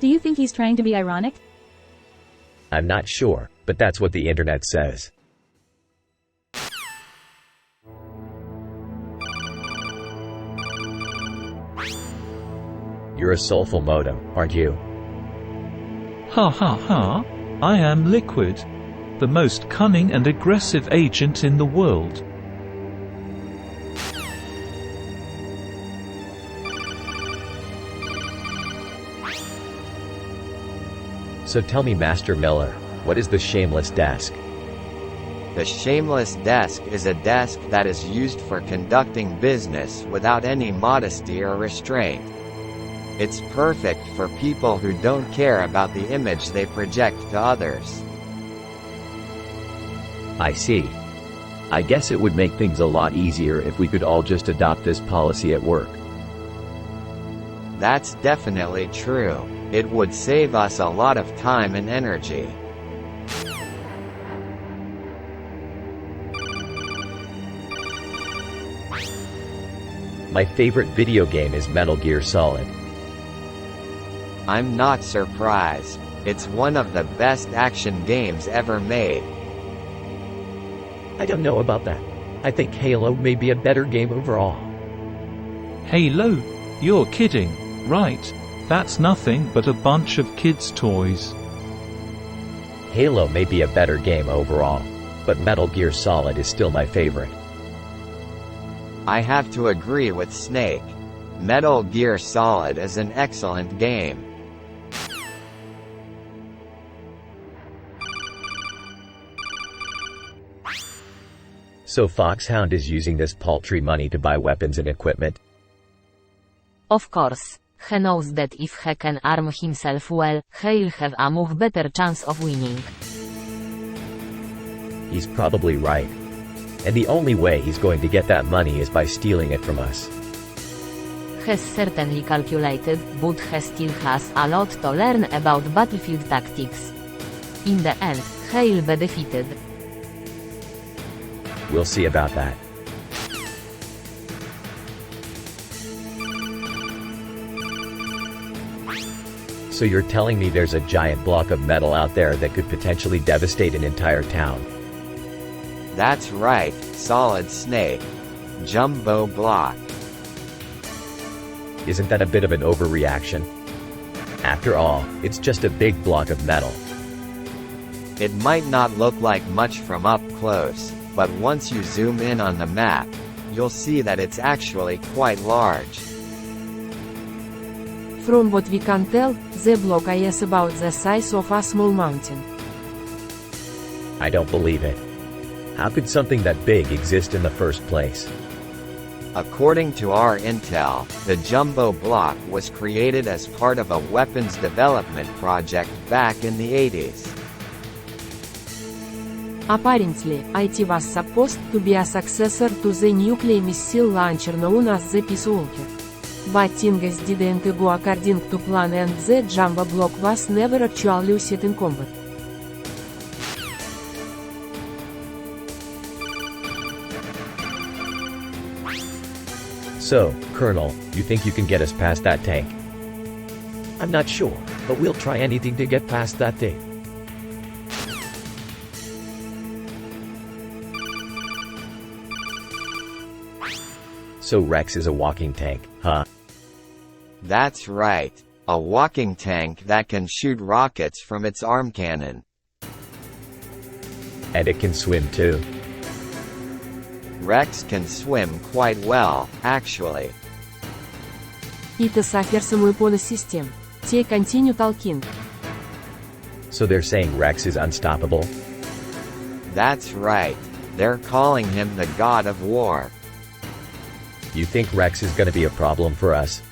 Do you think he's trying to be ironic? I'm not sure, but that's what the internet says. You're a soulful modem, aren't you? Ha ha ha. I am Liquid. The most cunning and aggressive agent in the world. So tell me, Master Miller, what is the shameless desk? The shameless desk is a desk that is used for conducting business without any modesty or restraint. It's perfect for people who don't care about the image they project to others. I see. I guess it would make things a lot easier if we could all just adopt this policy at work. That's definitely true. It would save us a lot of time and energy. My favorite video game is Metal Gear Solid. I'm not surprised. It's one of the best action games ever made. I don't know about that. I think Halo may be a better game overall. Halo? You're kidding, right? That's nothing but a bunch of kids' toys. Halo may be a better game overall, but Metal Gear Solid is still my favorite. I have to agree with Snake. Metal Gear Solid is an excellent game. So Foxhound is using this paltry money to buy weapons and equipment? Of course. He knows that if he can arm himself well, he'll have a much better chance of winning. He's probably right. And the only way he's going to get that money is by stealing it from us. He's certainly calculated, but he still has a lot to learn about battlefield tactics. In the end, he'll be defeated. We'll see about that. So you're telling me there's a giant block of metal out there that could potentially devastate an entire town? That's right, Solid Snake. Jumbo block. Isn't that a bit of an overreaction? After all, it's just a big block of metal. It might not look like much from up close, but once you zoom in on the map, you'll see that it's actually quite large. From what we can tell, the block is about the size of a small mountain. I don't believe it. How could something that big exist in the first place? According to our intel, the jumbo block was created as part of a weapons development project back in the 80s. Apparently, it was supposed to be a successor to the nuclear missile launcher known as the Peace Walker. But things didn't go according to plan and the jumbo block was never actually used in combat. So, Colonel, you think you can get us past that tank? I'm not sure, but we'll try anything to get past that thing. So Rex is a walking tank, huh? That's right. A walking tank that can shoot rockets from its arm cannon. And it can swim too. Rex can swim quite well, actually. It suffers some weapon system. They continue talking. So they're saying Rex is unstoppable? That's right. They're calling him the God of War. You think Rex is gonna be a problem for us?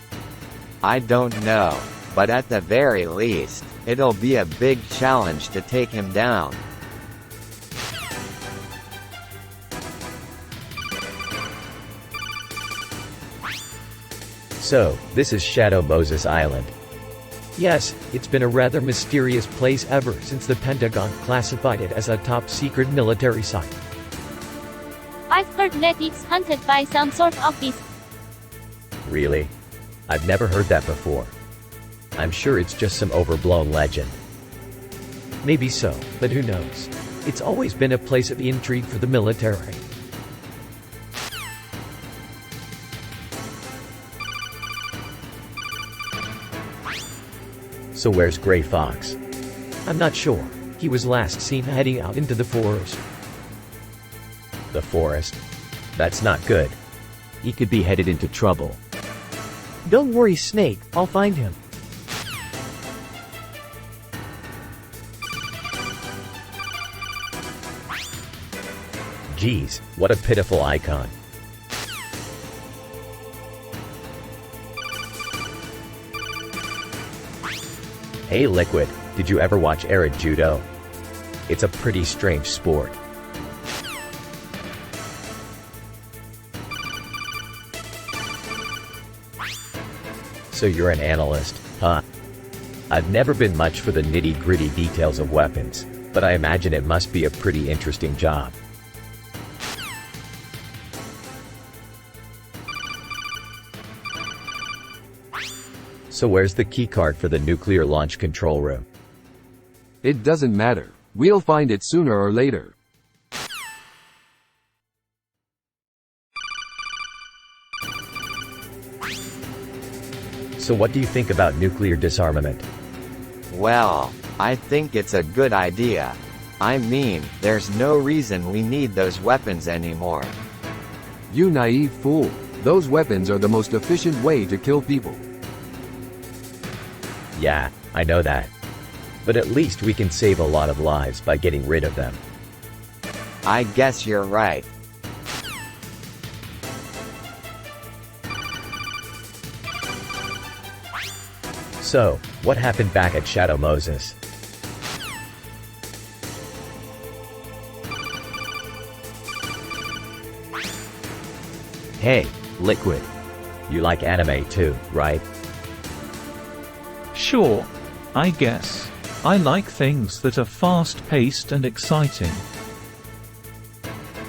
I don't know, but at the very least, it'll be a big challenge to take him down. So, this is Shadow Moses Island. Yes, it's been a rather mysterious place ever since the Pentagon classified it as a top-secret military site. I've heard that it's haunted by some sort of beast. Really? I've never heard that before. I'm sure it's just some overblown legend. Maybe so, but who knows? It's always been a place of intrigue for the military. So where's Gray Fox? I'm not sure. He was last seen heading out into the forest. The forest? That's not good. He could be headed into trouble. Don't worry, Snake, I'll find him. Geez, what a pitiful icon. Hey Liquid, did you ever watch Arid Judo? It's a pretty strange sport. So you're an analyst, huh? I've never been much for the nitty-gritty details of weapons, but I imagine it must be a pretty interesting job. So where's the keycard for the nuclear launch control room? It doesn't matter. We'll find it sooner or later. So what do you think about nuclear disarmament? Well, I think it's a good idea. I mean, there's no reason we need those weapons anymore. You naive fool. Those weapons are the most efficient way to kill people. Yeah, I know that. But at least we can save a lot of lives by getting rid of them. I guess you're right. So, what happened back at Shadow Moses? Hey, Liquid. You like anime too, right? Sure. I guess. I like things that are fast-paced and exciting.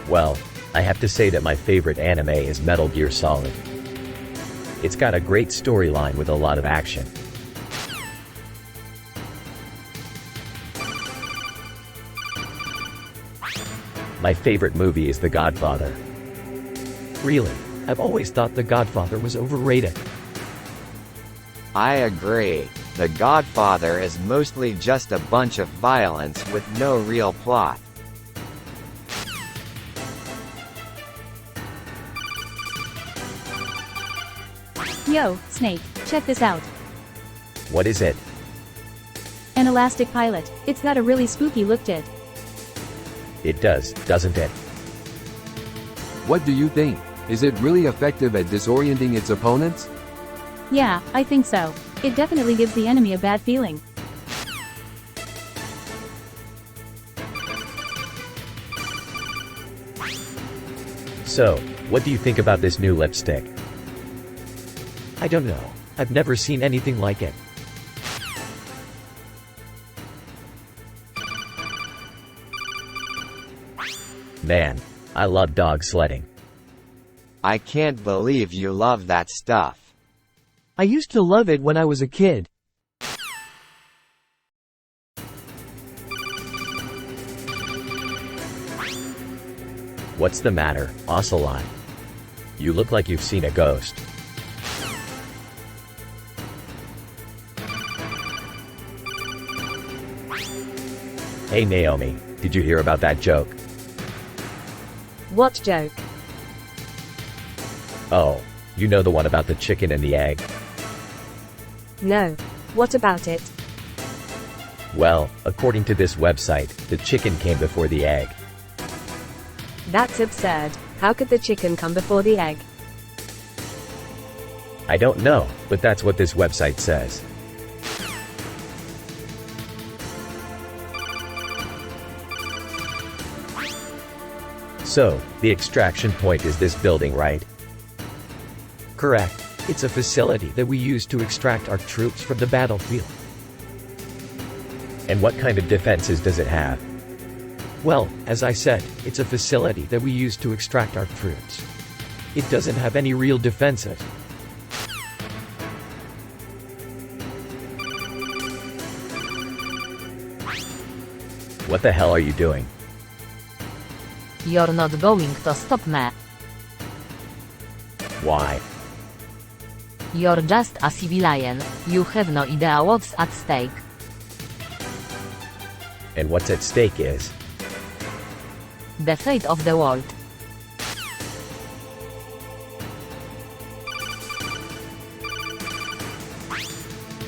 Well, I have to say that my favorite anime is Metal Gear Solid. It's got a great storyline with a lot of action. My favorite movie is The Godfather. Really? I've always thought The Godfather was overrated. I agree. The Godfather is mostly just a bunch of violence with no real plot. Yo, Snake, check this out. What is it? An elastic pilot. It's got a really spooky look to it. It does, doesn't it? What do you think? Is it really effective at disorienting its opponents? Yeah, I think so. It definitely gives the enemy a bad feeling. So, what do you think about this new lipstick? I don't know. I've never seen anything like it. Man, I love dog sledding. I can't believe you love that stuff. I used to love it when I was a kid. What's the matter, Ocelot? You look like you've seen a ghost. Hey Naomi, did you hear about that joke? What joke? Oh, you know the one about the chicken and the egg? No. What about it? Well, according to this website, the chicken came before the egg. That's absurd. How could the chicken come before the egg? I don't know, but that's what this website says. So, the extraction point is this building, right? Correct. It's a facility that we use to extract our troops from the battlefield. And what kind of defenses does it have? Well, as I said, it's a facility that we use to extract our troops. It doesn't have any real defenses. What the hell are you doing? You're not going to stop me. Why? You're just a civilian. You have no idea what's at stake. And what's at stake is? The fate of the world.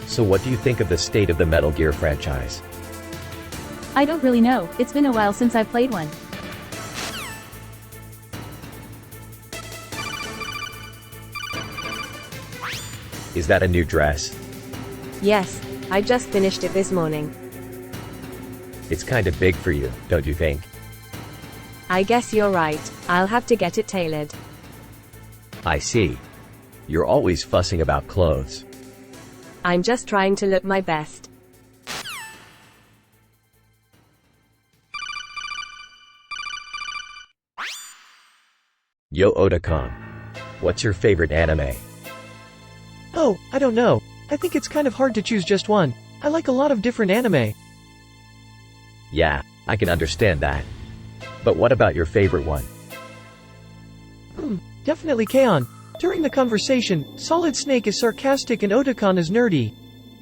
So what do you think of the state of the Metal Gear franchise? I don't really know. It's been a while since I've played one. Is that a new dress? Yes, I just finished it this morning. It's kind of big for you, don't you think? I guess you're right, I'll have to get it tailored. I see. You're always fussing about clothes. I'm just trying to look my best. Yo Otakon. What's your favorite anime? Oh, I don't know. I think it's kind of hard to choose just one. I like a lot of different anime. Yeah, I can understand that. But what about your favorite one? Definitely K-On! During the conversation, Solid Snake is sarcastic and Otakon is nerdy.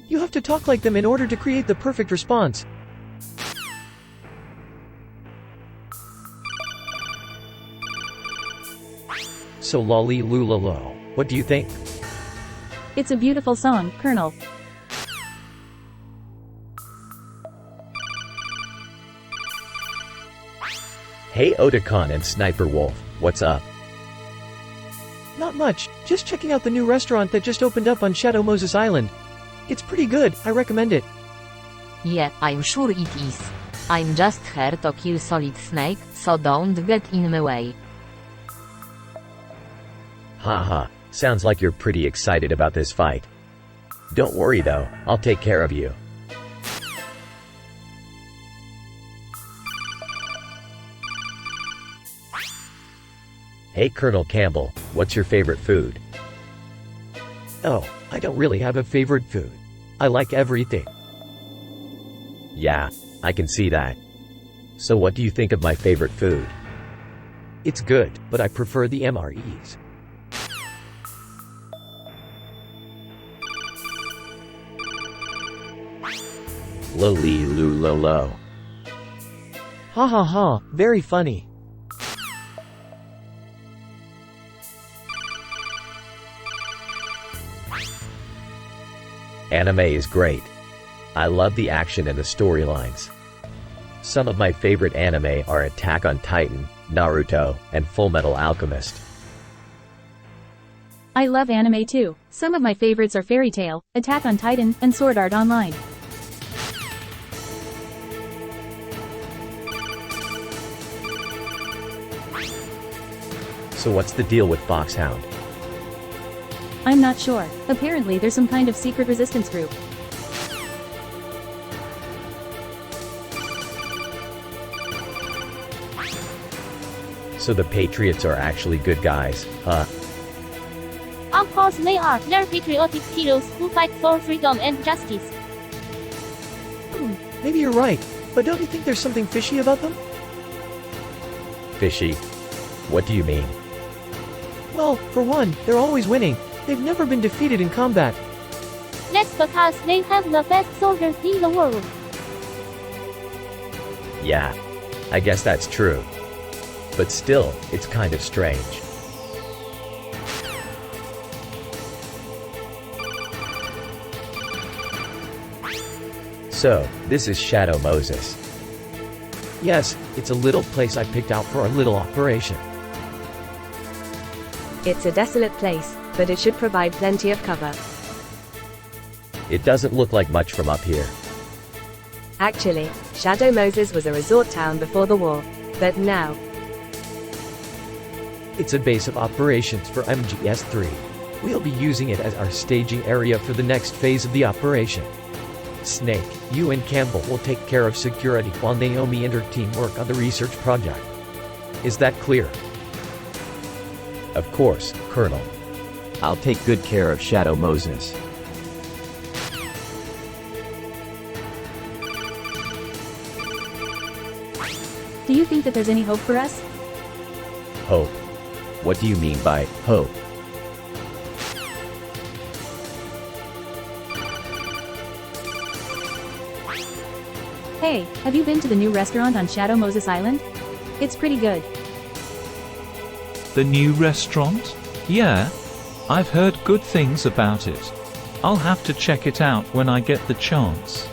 You have to talk like them in order to create the perfect response. So lolly lulalo, what do you think? It's a beautiful song, Colonel. Hey Otakon and Sniper Wolf, what's up? Not much, just checking out the new restaurant that just opened up on Shadow Moses Island. It's pretty good, I recommend it. Yeah, I'm sure it is. I'm just here to kill Solid Snake, so don't get in my way. Haha, sounds like you're pretty excited about this fight. Don't worry though, I'll take care of you. Hey Colonel Campbell, what's your favorite food? Oh, I don't really have a favorite food. I like everything. Yeah, I can see that. So what do you think of my favorite food? It's good, but I prefer the MREs. Loli lulolo. Ha ha ha, very funny. Anime is great. I love the action and the storylines. Some of my favorite anime are Attack on Titan, Naruto, and Fullmetal Alchemist. I love anime too. Some of my favorites are Fairy Tail, Attack on Titan, and Sword Art Online. So what's the deal with Foxhound? I'm not sure. Apparently there's some kind of secret resistance group. So the Patriots are actually good guys, huh? Of course they are. They're patriotic heroes who fight for freedom and justice. Maybe you're right, but don't you think there's something fishy about them? Fishy? What do you mean? Well, for one, they're always winning. They've never been defeated in combat. That's because they have the best soldiers in the world. Yeah, I guess that's true. But still, it's kind of strange. So, this is Shadow Moses. Yes, it's a little place I picked out for our little operation. It's a desolate place, but it should provide plenty of cover. It doesn't look like much from up here. Actually, Shadow Moses was a resort town before the war, but now, It's a base of operations for MGS-3. We'll be using it as our staging area for the next phase of the operation. Snake, you and Campbell will take care of security while Naomi and her team work on the research project. Is that clear? Of course, Colonel. I'll take good care of Shadow Moses. Do you think that there's any hope for us? Hope. What do you mean by hope? Hey, have you been to the new restaurant on Shadow Moses Island? It's pretty good. The new restaurant? Yeah. I've heard good things about it. I'll have to check it out when I get the chance.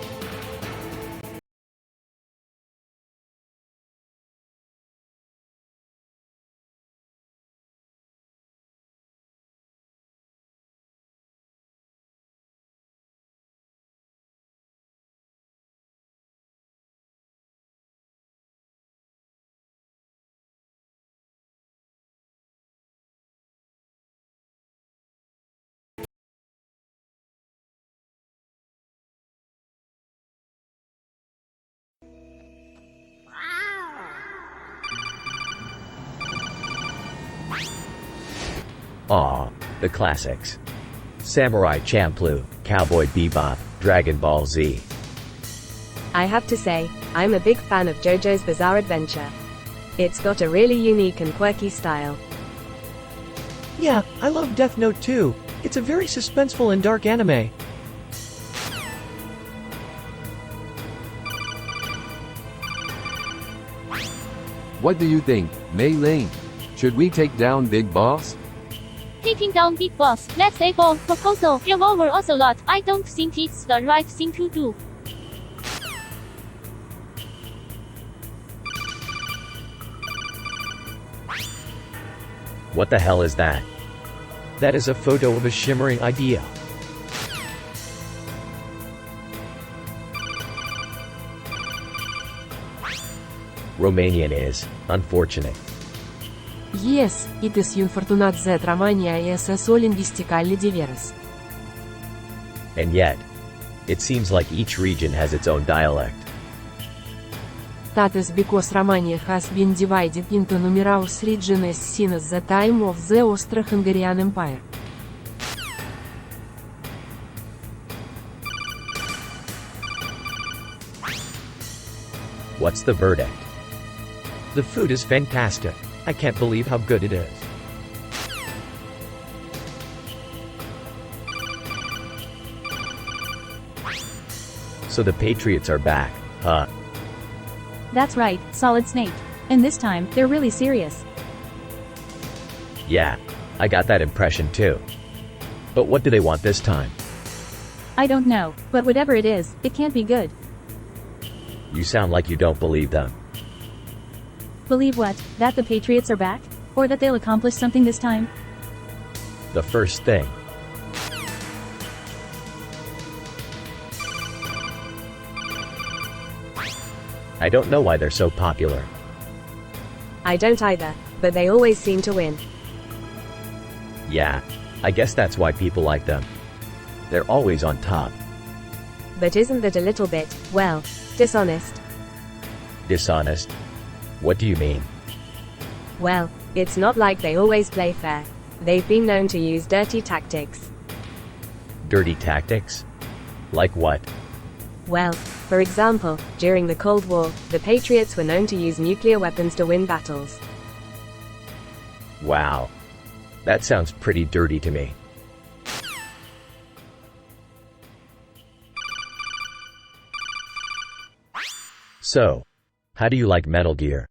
Aw, the classics. Samurai Champloo, Cowboy Bebop, Dragon Ball Z. I have to say, I'm a big fan of JoJo's Bizarre Adventure. It's got a really unique and quirky style. Yeah, I love Death Note too. It's a very suspenseful and dark anime. What do you think, Mei Ling? Should we take down Big Boss? Taking down Big Boss, let's say bold proposal, revolver ocelot, I don't think it's the right thing to do. What the hell is that? That is a photo of a shimmering idea. Romanian is unfortunate. Yes, it is unfortunate that Romania is so linguistically diverse. And yet, it seems like each region has its own dialect. That is because Romania has been divided into numerous regions since the time of the Austro-Hungarian Empire. What's the verdict? The food is fantastic. I can't believe how good it is. So the Patriots are back, huh? That's right, Solid Snake. And this time, they're really serious. Yeah, I got that impression too. But what do they want this time? I don't know, but whatever it is, it can't be good. You sound like you don't believe them. Believe what? That the Patriots are back? Or that they'll accomplish something this time? The first thing. I don't know why they're so popular. I don't either, but they always seem to win. Yeah, I guess that's why people like them. They're always on top. But isn't that a little bit, well, dishonest? Dishonest? What do you mean? Well, it's not like they always play fair. They've been known to use dirty tactics. Dirty tactics? Like what? Well, for example, during the Cold War, the Patriots were known to use nuclear weapons to win battles. Wow. That sounds pretty dirty to me. So, how do you like Metal Gear?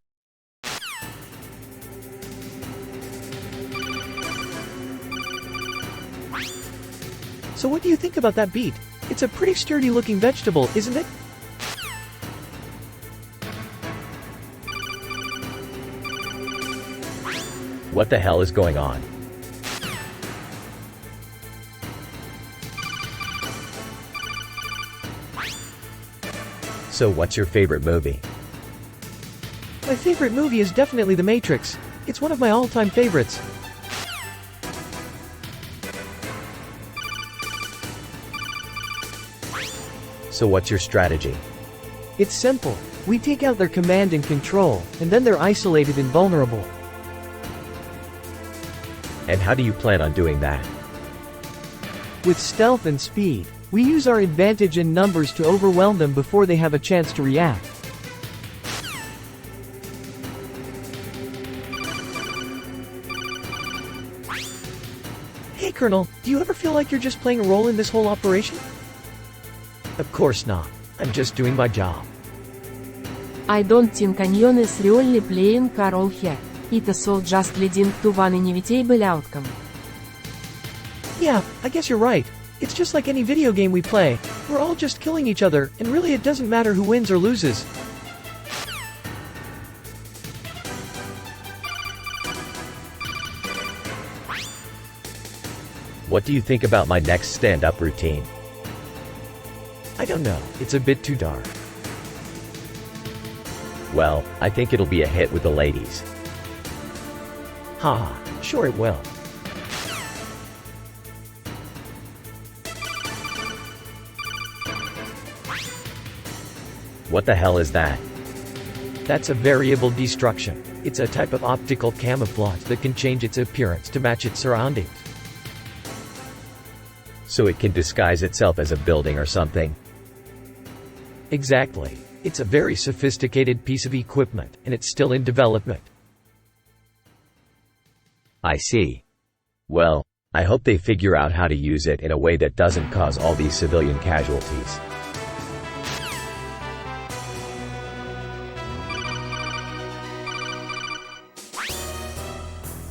So what do you think about that beet? It's a pretty sturdy looking vegetable, isn't it? What the hell is going on? So what's your favorite movie? My favorite movie is definitely The Matrix. It's one of my all-time favorites. So what's your strategy? It's simple. We take out their command and control, and then they're isolated and vulnerable. And how do you plan on doing that? With stealth and speed, we use our advantage in numbers to overwhelm them before they have a chance to react. Hey Colonel, do you ever feel like you're just playing a role in this whole operation? Of course not. I'm just doing my job. I don't think Onion is really playing a role here. It is all just leading to one inevitable outcome. Yeah, I guess you're right. It's just like any video game we play. We're all just killing each other, and really it doesn't matter who wins or loses. What do you think about my next stand-up routine? I don't know, it's a bit too dark. Well, I think it'll be a hit with the ladies. Haha, sure it will. What the hell is that? That's a variable destruction. It's a type of optical camouflage that can change its appearance to match its surroundings. So it can disguise itself as a building or something? Exactly. It's a very sophisticated piece of equipment, and it's still in development. I see. Well, I hope they figure out how to use it in a way that doesn't cause all these civilian casualties.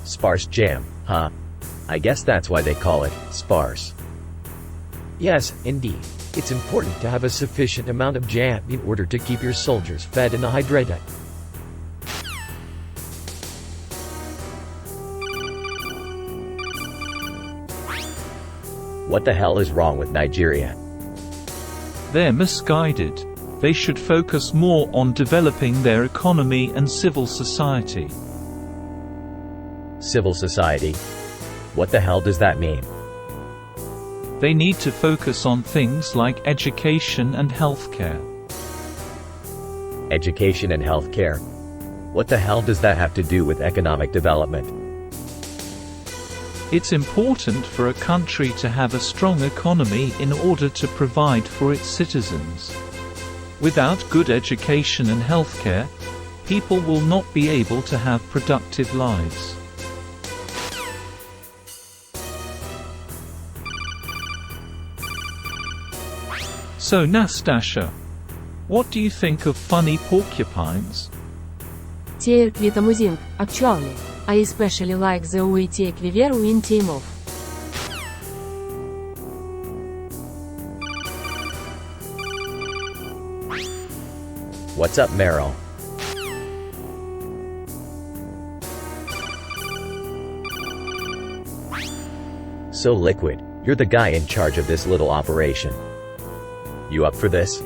Sparse jam, huh? I guess that's why they call it sparse. Yes, indeed. It's important to have a sufficient amount of jam in order to keep your soldiers fed and hydrated. What the hell is wrong with Nigeria? They're misguided. They should focus more on developing their economy and civil society. Civil society? What the hell does that mean? They need to focus on things like education and healthcare. Education and healthcare? What the hell does that have to do with economic development? It's important for a country to have a strong economy in order to provide for its citizens. Without good education and healthcare, people will not be able to have productive lives. So Nastasha, what do you think of funny porcupines? They are quite amusing, actually. I especially like the way they clever when they move. What's up, Meryl? So Liquid, you're the guy in charge of this little operation. You up for this?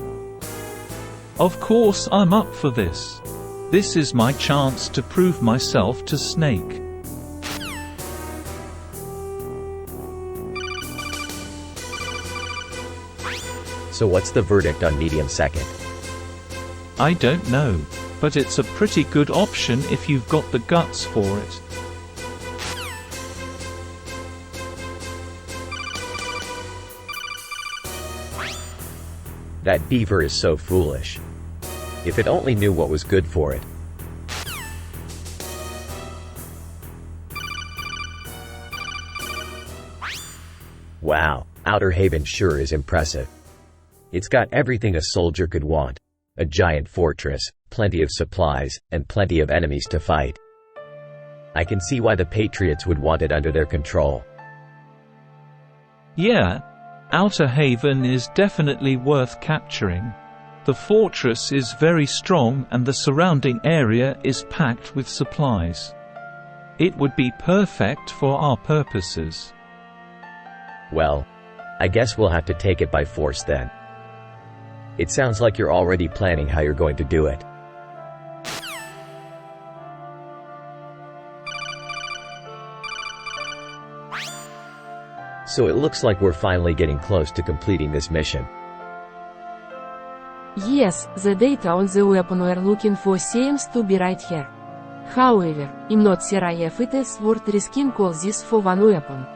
Of course I'm up for this. This is my chance to prove myself to Snake. So what's the verdict on medium second? I don't know, but it's a pretty good option if you've got the guts for it. That beaver is so foolish. If it only knew what was good for it. Wow, Outer Haven sure is impressive. It's got everything a soldier could want. A giant fortress, plenty of supplies, and plenty of enemies to fight. I can see why the Patriots would want it under their control. Yeah, Outer Haven is definitely worth capturing. The fortress is very strong and the surrounding area is packed with supplies. It would be perfect for our purposes. Well, I guess we'll have to take it by force then. It sounds like you're already planning how you're going to do it. So it looks like we're finally getting close to completing this mission. Yes, the data on the weapon we're looking for seems to be right here. However, I'm not sure if it is worth risking all this for one weapon.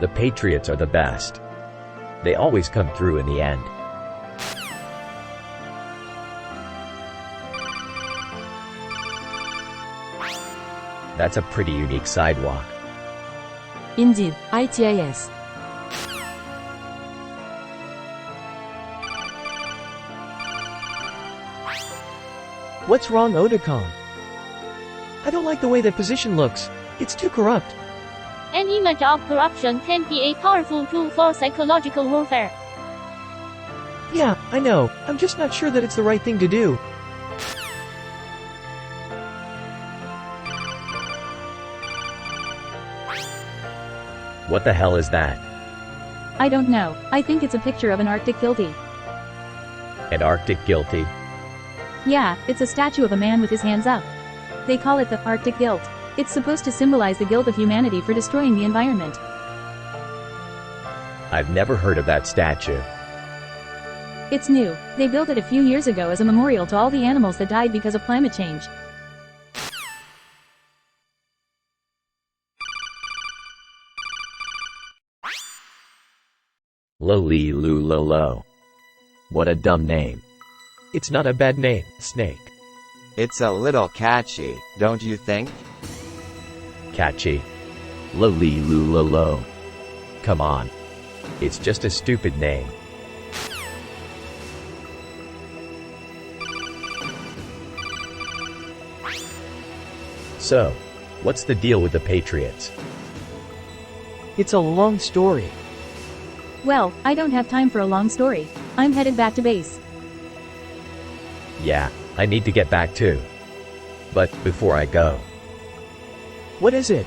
The Patriots are the best. They always come through in the end. That's a pretty unique sidewalk. Indeed, ITIS. What's wrong, Otakon? I don't like the way that position looks. It's too corrupt. An image of corruption can be a powerful tool for psychological warfare. Yeah, I know. I'm just not sure that it's the right thing to do. What the hell is that? I don't know. I think it's a picture of an Arctic guilty. An Arctic guilty? Yeah, it's a statue of a man with his hands up. They call it the Arctic guilt. It's supposed to symbolize the guilt of humanity for destroying the environment. I've never heard of that statue. It's new. They built it a few years ago as a memorial to all the animals that died because of climate change. Lo. What a dumb name. It's not a bad name, Snake. It's a little catchy, don't you think? Catchy. Lo. Come on. It's just a stupid name. So, what's the deal with the Patriots? It's a long story. Well, I don't have time for a long story. I'm headed back to base. Yeah, I need to get back too. But before I go. What is it?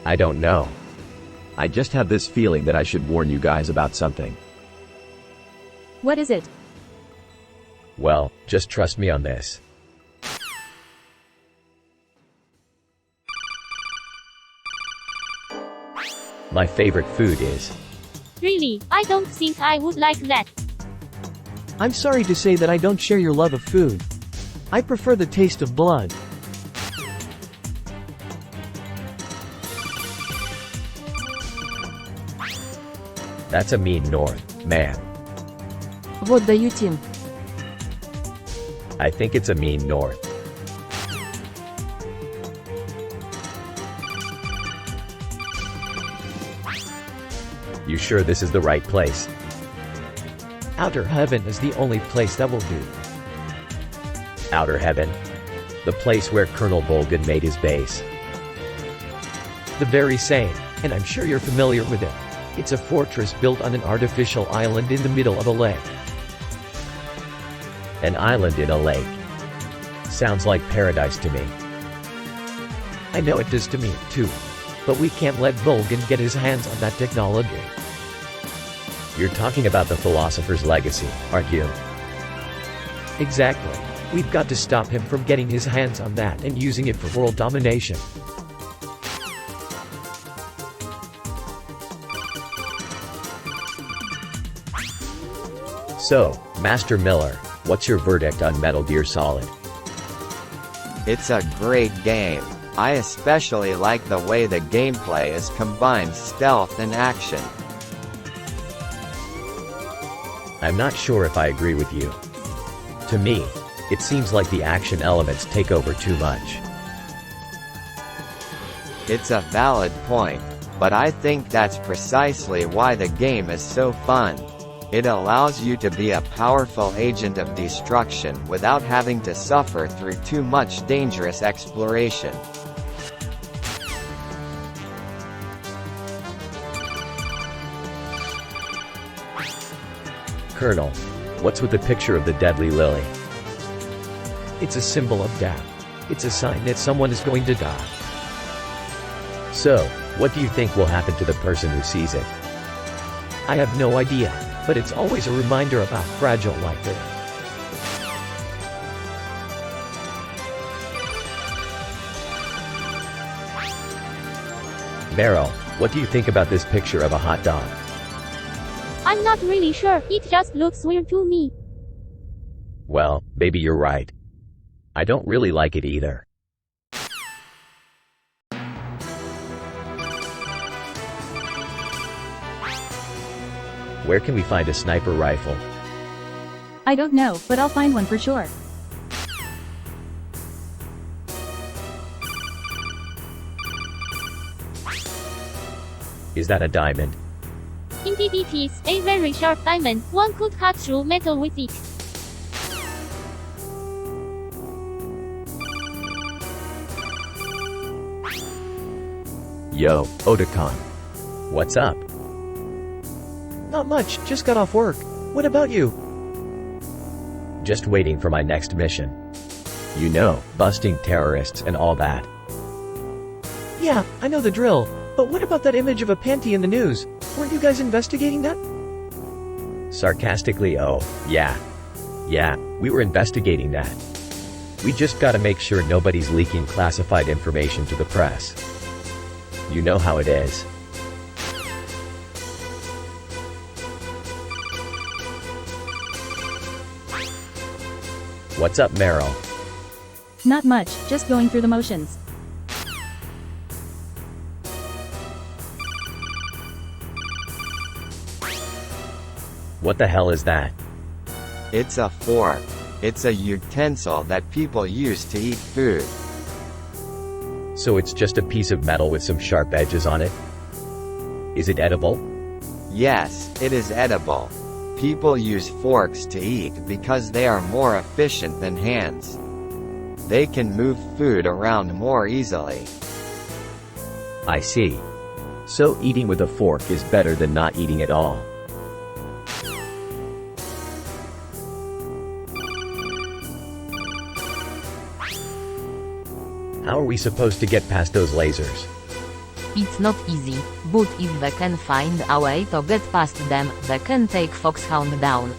I don't know. I just have this feeling that I should warn you guys about something. What is it? Well, just trust me on this. My favorite food is... Really, I don't think I would like that. I'm sorry to say that I don't share your love of food. I prefer the taste of blood. That's a mean North, man. What do you think? I think it's a mean North. You sure this is the right place? Outer Heaven is the only place that will do. Outer Heaven? The place where Colonel Volgan made his base. The very same, and I'm sure you're familiar with it. It's a fortress built on an artificial island in the middle of a lake. An island in a lake. Sounds like paradise to me. I know it does to me, too. But we can't let Volgan get his hands on that technology. You're talking about the philosopher's legacy, aren't you? Exactly. We've got to stop him from getting his hands on that and using it for world domination. So, Master Miller, what's your verdict on Metal Gear Solid? It's a great game. I especially like the way the gameplay is combined stealth and action. I'm not sure if I agree with you. To me, it seems like the action elements take over too much. It's a valid point, but I think that's precisely why the game is so fun. It allows you to be a powerful agent of destruction without having to suffer through too much dangerous exploration. Colonel, what's with the picture of the deadly lily? It's a symbol of death. It's a sign that someone is going to die. So, what do you think will happen to the person who sees it? I have no idea, but it's always a reminder of how fragile life is. Meryl, what do you think about this picture of a hot dog? I'm not really sure, it just looks weird to me. Well, maybe you're right. I don't really like it either. Where can we find a sniper rifle? I don't know, but I'll find one for sure. Is that a diamond? Indeed it is, a very sharp diamond, one could cut through metal with it. Yo, Otakon. What's up? Not much, just got off work. What about you? Just waiting for my next mission. You know, busting terrorists and all that. Yeah, I know the drill. But what about that image of a panty in the news? Weren't you guys investigating that? Sarcastically, oh, yeah. Yeah, we were investigating that. We just gotta make sure nobody's leaking classified information to the press. You know how it is. What's up, Meryl? Not much, just going through the motions. What the hell is that? It's a fork. It's a utensil that people use to eat food. So it's just a piece of metal with some sharp edges on it? Is it edible? Yes, it is edible. People use forks to eat because they are more efficient than hands. They can move food around more easily. I see. So eating with a fork is better than not eating at all. How are we supposed to get past those lasers? It's not easy, but if we can find a way to get past them, we can take Foxhound down.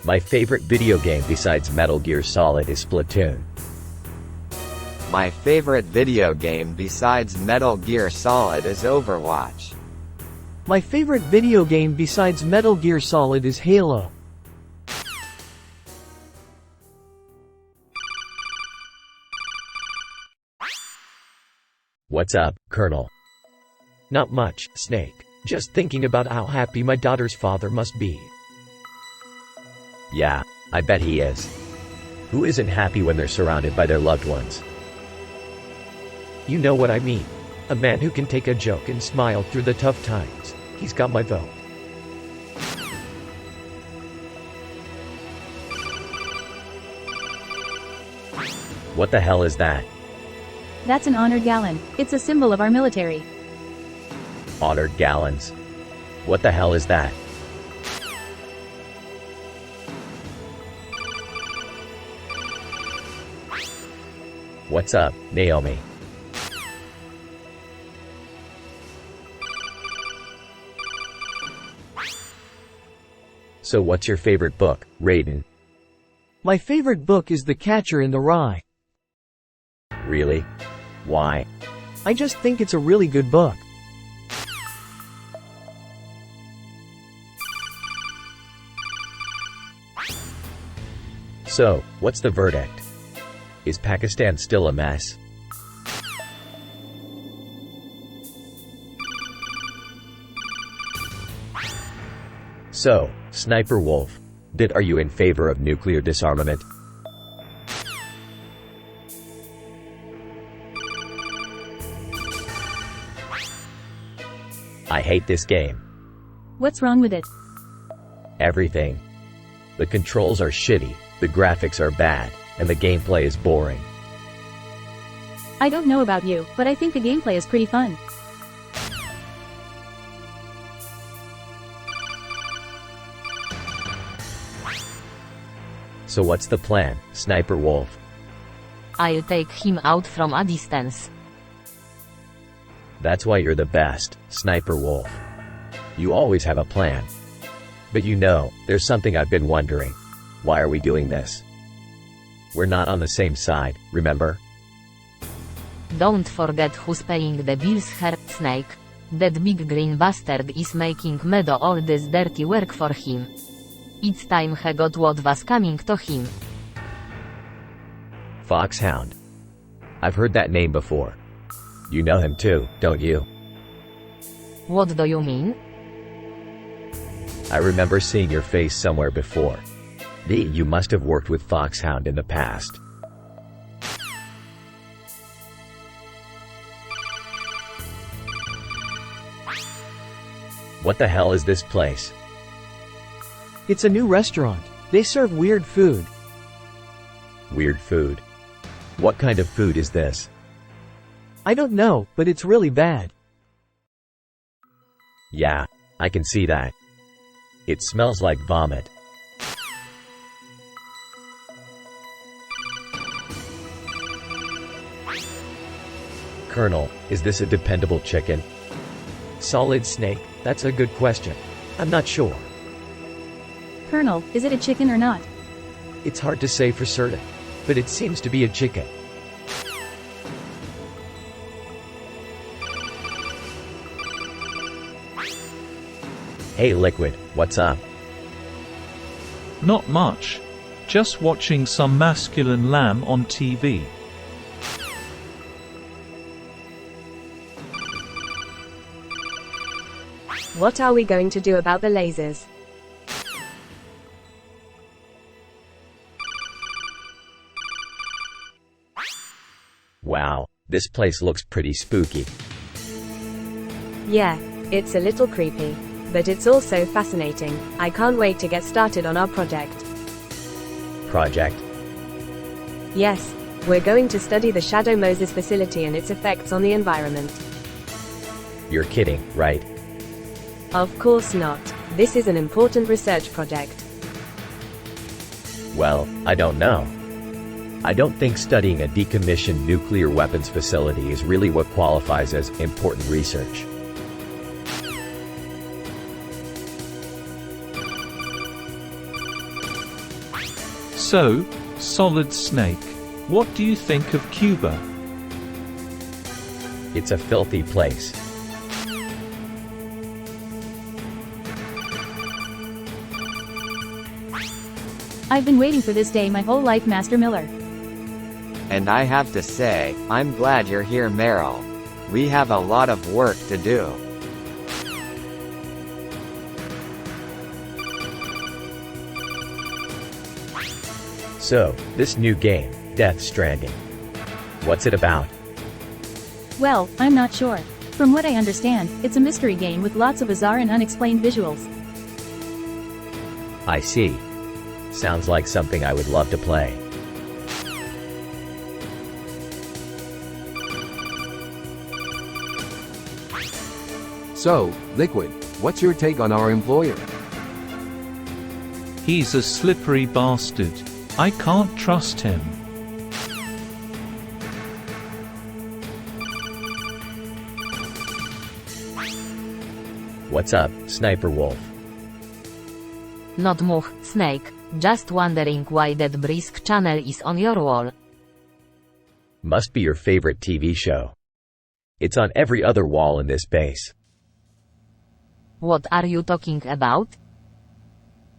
My favorite video game besides Metal Gear Solid is Splatoon. My favorite video game besides Metal Gear Solid is Overwatch. My favorite video game besides Metal Gear Solid is Halo. What's up, Colonel? Not much, Snake. Just thinking about how happy my daughter's father must be. Yeah, I bet he is. Who isn't happy when they're surrounded by their loved ones? You know what I mean. A man who can take a joke and smile through the tough times. He's got my vote. What the hell is that? That's an honored gallon. It's a symbol of our military. Honored gallons. What the hell is that? What's up, Naomi? So what's your favorite book, Raiden? My favorite book is The Catcher in the Rye. Really? Why? I just think it's a really good book. So, what's the verdict? Is Pakistan still a mess? So, Sniper Wolf, are you in favor of nuclear disarmament? I hate this game. What's wrong with it? Everything. The controls are shitty, the graphics are bad, and the gameplay is boring. I don't know about you, but I think the gameplay is pretty fun. So what's the plan, Sniper Wolf? I'll take him out from a distance. That's why you're the best, Sniper Wolf. You always have a plan. But you know, there's something I've been wondering. Why are we doing this? We're not on the same side, remember? Don't forget who's paying the bills here, Snake. That big green bastard is making me do all this dirty work for him. It's time he got what was coming to him. Foxhound. I've heard that name before. You know him too, don't you? What do you mean? I remember seeing your face somewhere before. You must have worked with Foxhound in the past. What the hell is this place? It's a new restaurant. They serve weird food. Weird food? What kind of food is this? I don't know, but it's really bad. Yeah, I can see that. It smells like vomit. Colonel, is this a dependable chicken? Solid Snake, that's a good question. I'm not sure. Colonel, is it a chicken or not? It's hard to say for certain, but it seems to be a chicken. Hey Liquid, what's up? Not much. Just watching some masculine lamb on TV. What are we going to do about the lasers? Wow, this place looks pretty spooky. Yeah, it's a little creepy. But it's also fascinating. I can't wait to get started on our project. Project? Yes, we're going to study the Shadow Moses facility and its effects on the environment. You're kidding, right? Of course not. This is an important research project. Well, I don't know. I don't think studying a decommissioned nuclear weapons facility is really what qualifies as important research. So, Solid Snake, what do you think of Cuba? It's a filthy place. I've been waiting for this day my whole life, Master Miller. And I have to say, I'm glad you're here, Meryl. We have a lot of work to do. So, this new game, Death Stranding. What's it about? Well, I'm not sure. From what I understand, it's a mystery game with lots of bizarre and unexplained visuals. I see. Sounds like something I would love to play. So, Liquid, what's your take on our employer? He's a slippery bastard. I can't trust him. What's up, Sniper Wolf? Not much, Snake. Just wondering why that brisk channel is on your wall. Must be your favorite TV show. It's on every other wall in this base. What are you talking about?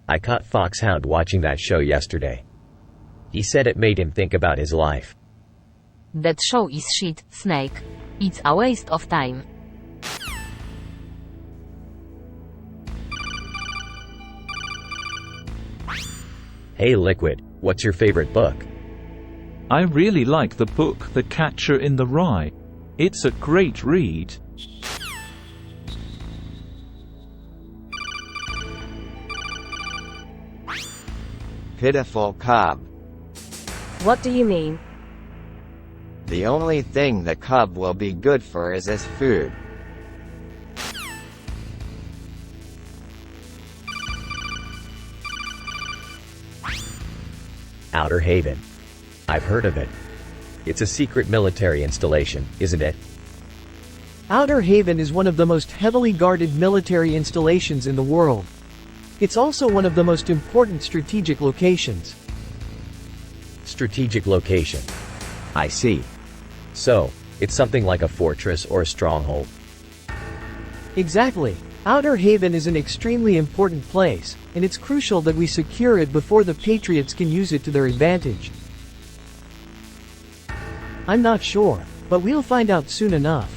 I caught Foxhound watching that show yesterday. He said it made him think about his life. That show is shit, Snake. It's a waste of time. Hey Liquid, what's your favorite book? I really like the book The Catcher in the Rye. It's a great read. Pitiful cub. What do you mean? The only thing the cub will be good for is his food. Outer Haven. I've heard of it. It's a secret military installation, isn't it? Outer Haven is one of the most heavily guarded military installations in the world. It's also one of the most important strategic locations. Strategic location. I see. So, it's something like a fortress or a stronghold. Exactly. Outer Haven is an extremely important place, and it's crucial that we secure it before the Patriots can use it to their advantage. I'm not sure, but we'll find out soon enough.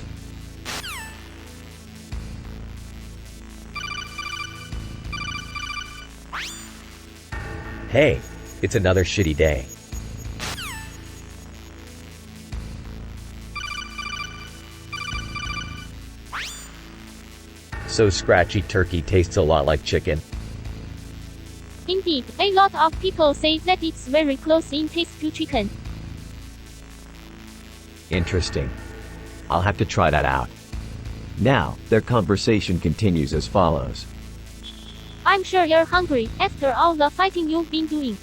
Hey, it's another shitty day. So scratchy turkey tastes a lot like chicken. Indeed, a lot of people say that it's very close in taste to chicken. Interesting. I'll have to try that out. Now, their conversation continues as follows. I'm sure you're hungry, after all the fighting you've been doing.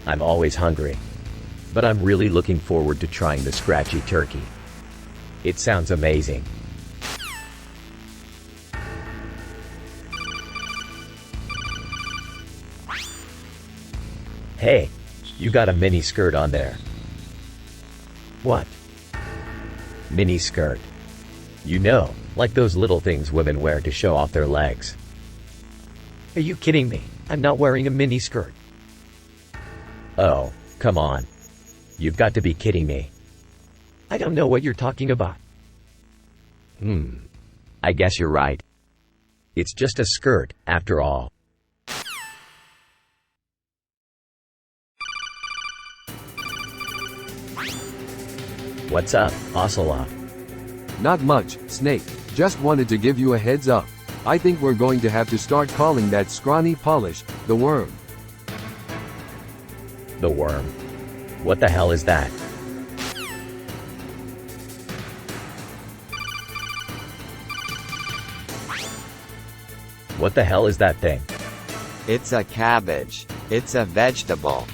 I'm always hungry. But I'm really looking forward to trying the scratchy turkey. It sounds amazing. Hey, you got a mini skirt on there. What? Mini skirt. You know, like those little things women wear to show off their legs. Are you kidding me? I'm not wearing a mini skirt. Oh, come on. You've got to be kidding me. I don't know what you're talking about. I guess you're right. It's just a skirt, after all. What's up, Ocelot? Not much, Snake. Just wanted to give you a heads up. I think we're going to have to start calling that scrawny polish, the worm. The worm. What the hell is that? What the hell is that thing? It's a cabbage. It's a vegetable.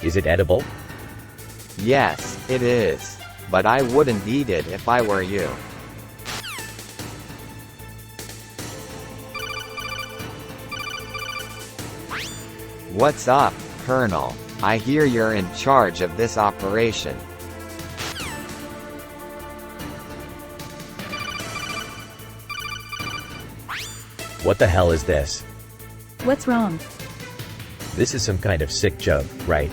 Is it edible? Yes, it is. But I wouldn't eat it if I were you. What's up, Colonel? I hear you're in charge of this operation. What the hell is this? What's wrong? This is some kind of sick joke, right?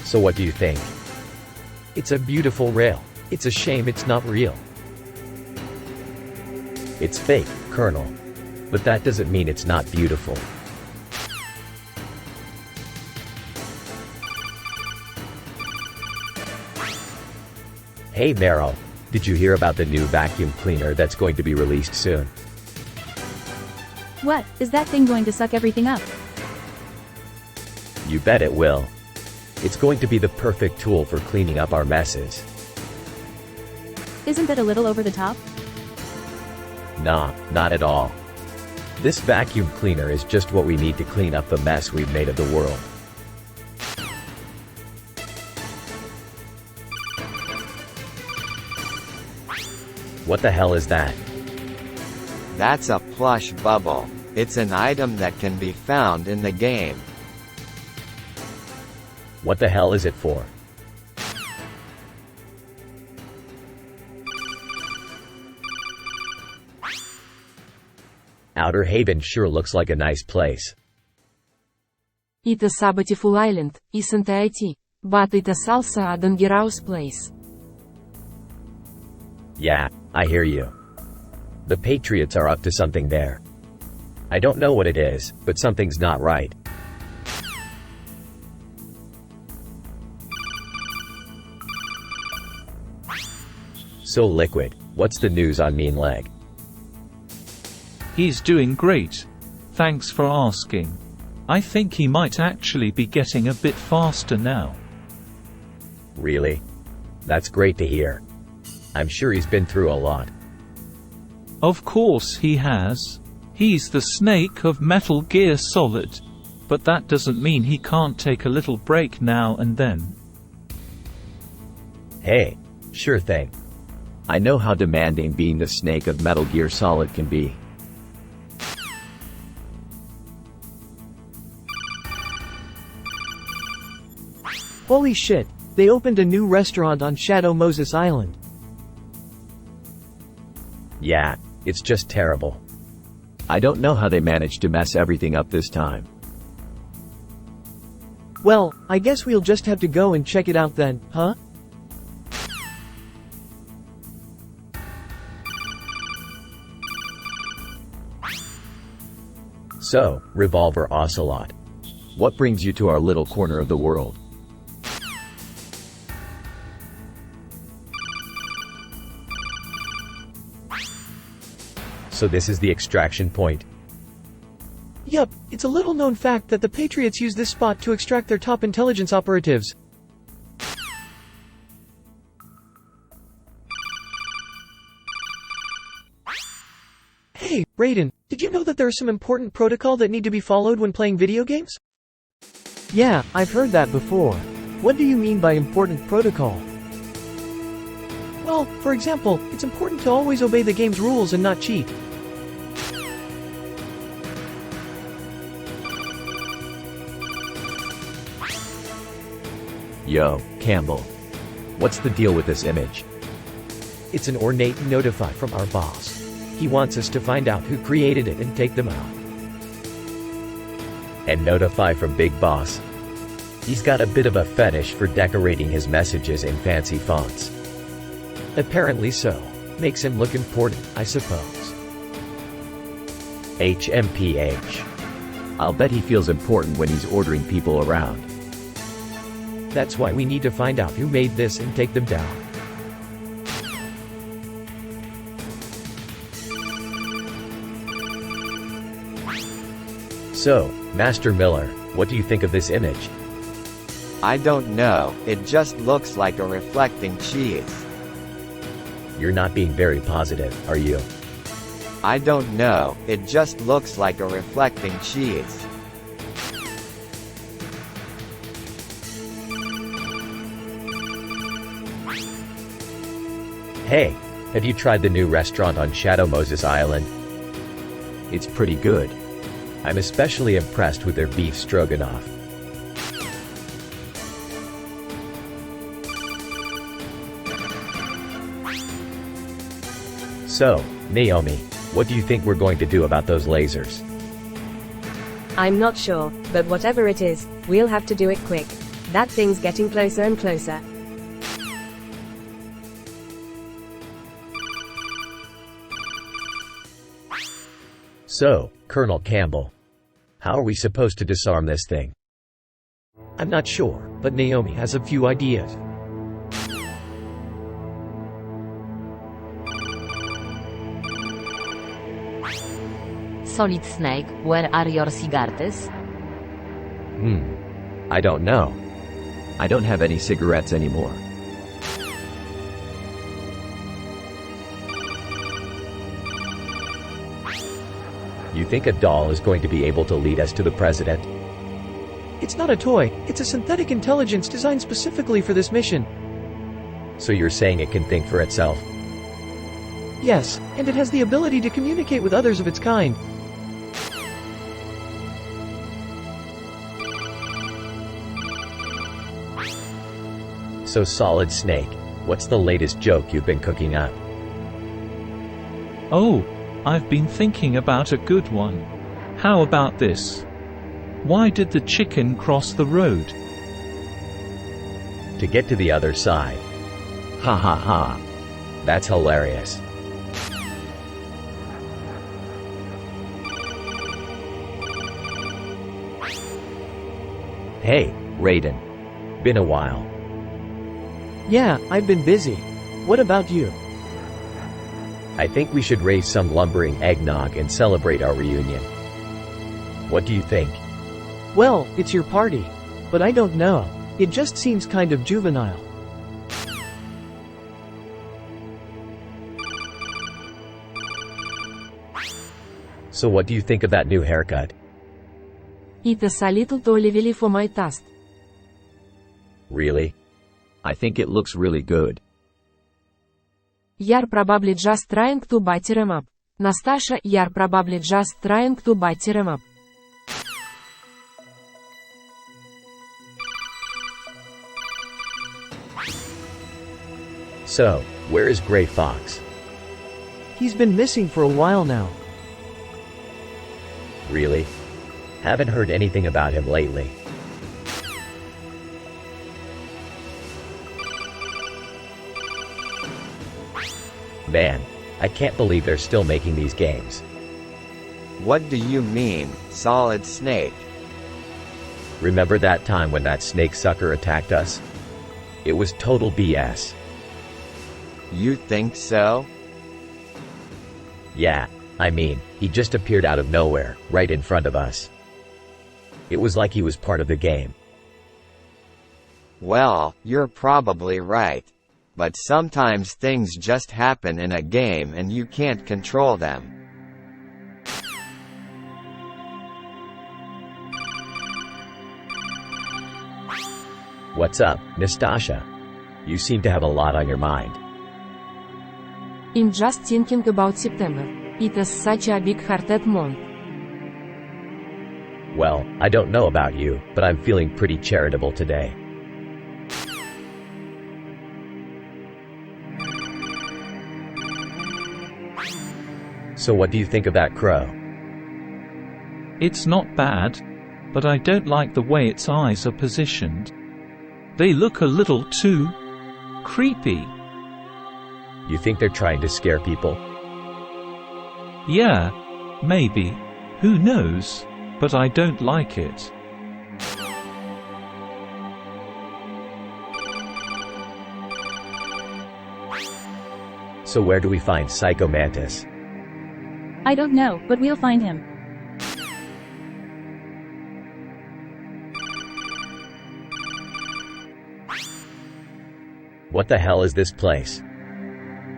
So what do you think? It's a beautiful rail. It's a shame it's not real. It's fake, Colonel. But that doesn't mean it's not beautiful. Hey Meryl, did you hear about the new vacuum cleaner that's going to be released soon? What, is that thing going to suck everything up? You bet it will. It's going to be the perfect tool for cleaning up our messes. Isn't that a little over the top? Nah, not at all. This vacuum cleaner is just what we need to clean up the mess we've made of the world. What the hell is that? That's a plush bubble. It's an item that can be found in the game. What the hell is it for? Outer Haven sure looks like a nice place. It's a beautiful island, isn't it? But it's also a dangerous place. Yeah, I hear you. The Patriots are up to something there. I don't know what it is, but something's not right. So Liquid, what's the news on Mean Leg? He's doing great. Thanks for asking. I think he might actually be getting a bit faster now. Really? That's great to hear. I'm sure he's been through a lot. Of course he has. He's the Snake of Metal Gear Solid. But that doesn't mean he can't take a little break now and then. Hey, sure thing. I know how demanding being the Snake of Metal Gear Solid can be. Holy shit, they opened a new restaurant on Shadow Moses Island. Yeah, it's just terrible. I don't know how they managed to mess everything up this time. Well, I guess we'll just have to go and check it out then, huh? So, Revolver Ocelot. What brings you to our little corner of the world? So this is the extraction point. Yup, it's a little known fact that the Patriots use this spot to extract their top intelligence operatives. Hey, Raiden, did you know that there are some important protocol that need to be followed when playing video games? Yeah, I've heard that before. What do you mean by important protocol? Well, for example, it's important to always obey the game's rules and not cheat. Yo, Campbell. What's the deal with this image? It's an ornate notify from our boss. He wants us to find out who created it and take them out. And notify from Big Boss. He's got a bit of a fetish for decorating his messages in fancy fonts. Apparently so. Makes him look important, I suppose. HMPH. I'll bet he feels important when he's ordering people around. That's why we need to find out who made this and take them down. So, Master Miller, what do you think of this image? I don't know, it just looks like a reflecting cheese. You're not being very positive, are you? I don't know, it just looks like a reflecting cheese. Hey, have you tried the new restaurant on Shadow Moses Island? It's pretty good. I'm especially impressed with their beef stroganoff. So, Naomi, what do you think we're going to do about those lasers? I'm not sure, but whatever it is, we'll have to do it quick. That thing's getting closer and closer. So, Colonel Campbell, how are we supposed to disarm this thing? I'm not sure, but Naomi has a few ideas. Solid Snake, where are your cigarettes? I don't know. I don't have any cigarettes anymore. You think a doll is going to be able to lead us to the president? It's not a toy, it's a synthetic intelligence designed specifically for this mission. So you're saying it can think for itself? Yes, and it has the ability to communicate with others of its kind. So Solid Snake, what's the latest joke you've been cooking up? Oh, I've been thinking about a good one. How about this? Why did the chicken cross the road? To get to the other side. Ha ha ha. That's hilarious. Hey, Raiden. Been a while. Yeah, I've been busy. What about you? I think we should raise some lumbering eggnog and celebrate our reunion. What do you think? Well, it's your party. But I don't know. It just seems kind of juvenile. So what do you think of that new haircut? It's a little too lively for my taste. Really? I think it looks really good. You're probably just trying to butter him up. Nastasha, you're probably just trying to butter him up. So, where is Gray Fox? He's been missing for a while now. Really? Haven't heard anything about him lately. Man, I can't believe they're still making these games. What do you mean, Solid Snake? Remember that time when that snake sucker attacked us? It was total BS. You think so? Yeah, I mean, he just appeared out of nowhere, right in front of us. It was like he was part of the game. Well, you're probably right. But sometimes things just happen in a game and you can't control them. What's up, Nastasha? You seem to have a lot on your mind. I'm just thinking about September. It is such a big-hearted month. Well, I don't know about you, but I'm feeling pretty charitable today. So what do you think of that crow? It's not bad, but I don't like the way its eyes are positioned. They look a little too creepy. You think they're trying to scare people? Yeah, maybe. Who knows? But I don't like it. So where do we find Psycho Mantis? I don't know, but we'll find him. What the hell is this place?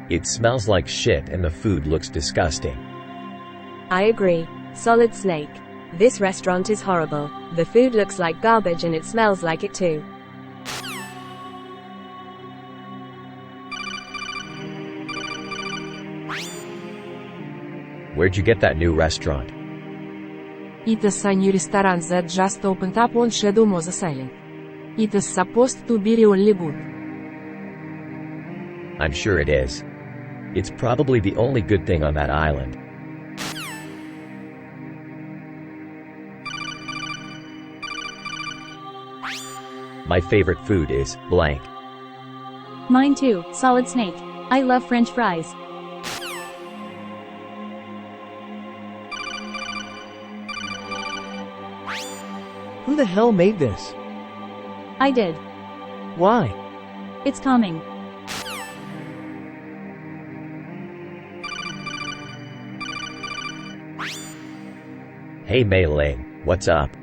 It smells like shit and the food looks disgusting. I agree. Solid Snake. This restaurant is horrible. The food looks like garbage and it smells like it too. Where'd you get that new restaurant? It's a new restaurant that just opened up on Shadow Moses Island. It is supposed to be really good. I'm sure it is. It's probably the only good thing on that island. My favorite food is blank. Mine too, Solid Snake. I love French fries. Who the hell made this? I did. Why? It's calming. Hey Mei Ling, what's up?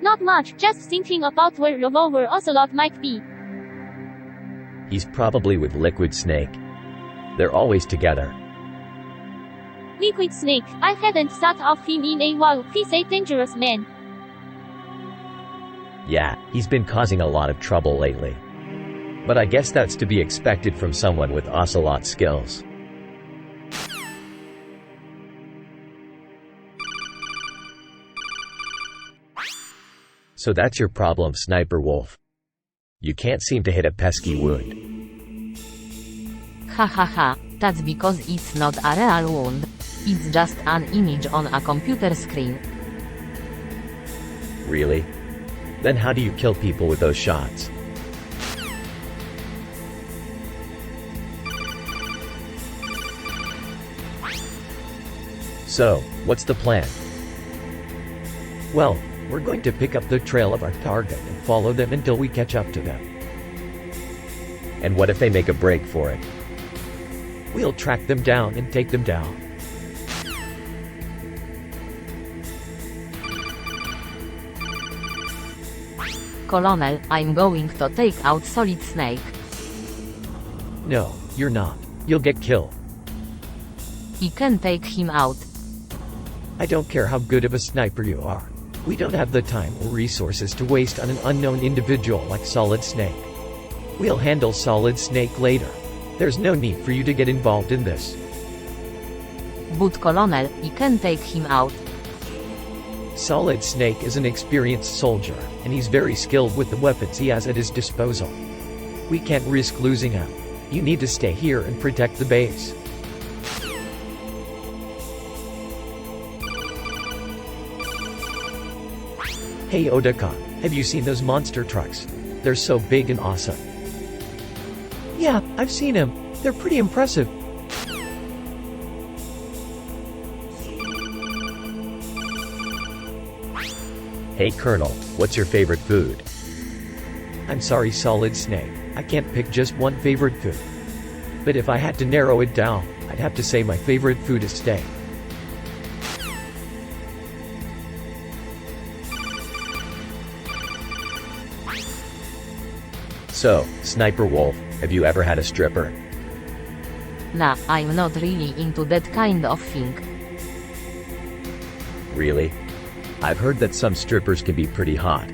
Not much, just thinking about where Revolver Ocelot might be. He's probably with Liquid Snake. They're always together. Liquid Snake, I hadn't thought of him in a while. He's a dangerous man. Yeah, he's been causing a lot of trouble lately. But I guess that's to be expected from someone with Ocelot skills. So that's your problem, Sniper Wolf. You can't seem to hit a pesky wound. Ha ha ha, that's because it's not a real wound. It's just an image on a computer screen. Really? Then how do you kill people with those shots? So, what's the plan? Well, we're going to pick up the trail of our target and follow them until we catch up to them. And what if they make a break for it? We'll track them down and take them down. Colonel, I'm going to take out Solid Snake. No, you're not. You'll get killed. I can take him out. I don't care how good of a sniper you are. We don't have the time or resources to waste on an unknown individual like Solid Snake. We'll handle Solid Snake later. There's no need for you to get involved in this. But Colonel, I can take him out. Solid Snake is an experienced soldier, and he's very skilled with the weapons he has at his disposal. We can't risk losing him. You need to stay here and protect the base. Hey Odakan, have you seen those monster trucks? They're so big and awesome. Yeah, I've seen them. They're pretty impressive. Hey Colonel, what's your favorite food? I'm sorry Solid Snake, I can't pick just one favorite food. But if I had to narrow it down, I'd have to say my favorite food is steak. So, Sniper Wolf, have you ever had a stripper? Nah, I'm not really into that kind of thing. Really? I've heard that some strippers can be pretty hot.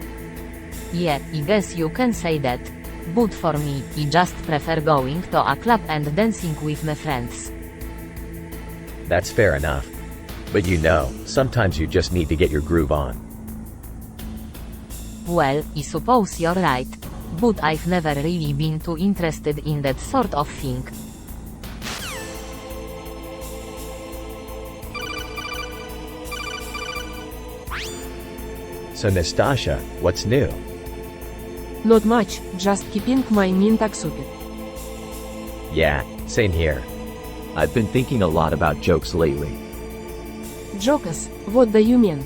Yeah, I guess you can say that. But for me, I just prefer going to a club and dancing with my friends. That's fair enough. But you know, sometimes you just need to get your groove on. Well, I suppose you're right. But I've never really been too interested in that sort of thing. So Nastasha, what's new? Not much, just keeping my mind occupied. Yeah, same here. I've been thinking a lot about jokes lately. Jokes, what do you mean?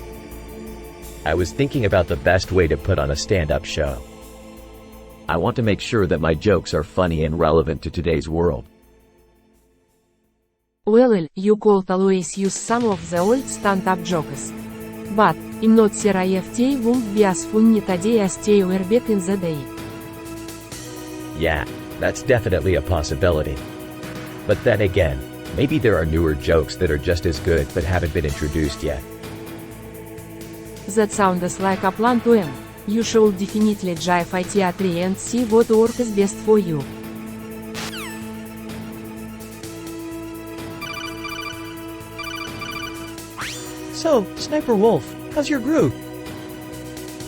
I was thinking about the best way to put on a stand-up show. I want to make sure that my jokes are funny and relevant to today's world. Well, you could always use some of the old stand-up jokes. But, I'm not sure if they won't be as funny today as they were back in the day. Yeah, that's definitely a possibility. But then again, maybe there are newer jokes that are just as good but haven't been introduced yet. That sounds like a plan to end. You should definitely dive IT a try and see what works best for you. So, Sniper Wolf, how's your groove?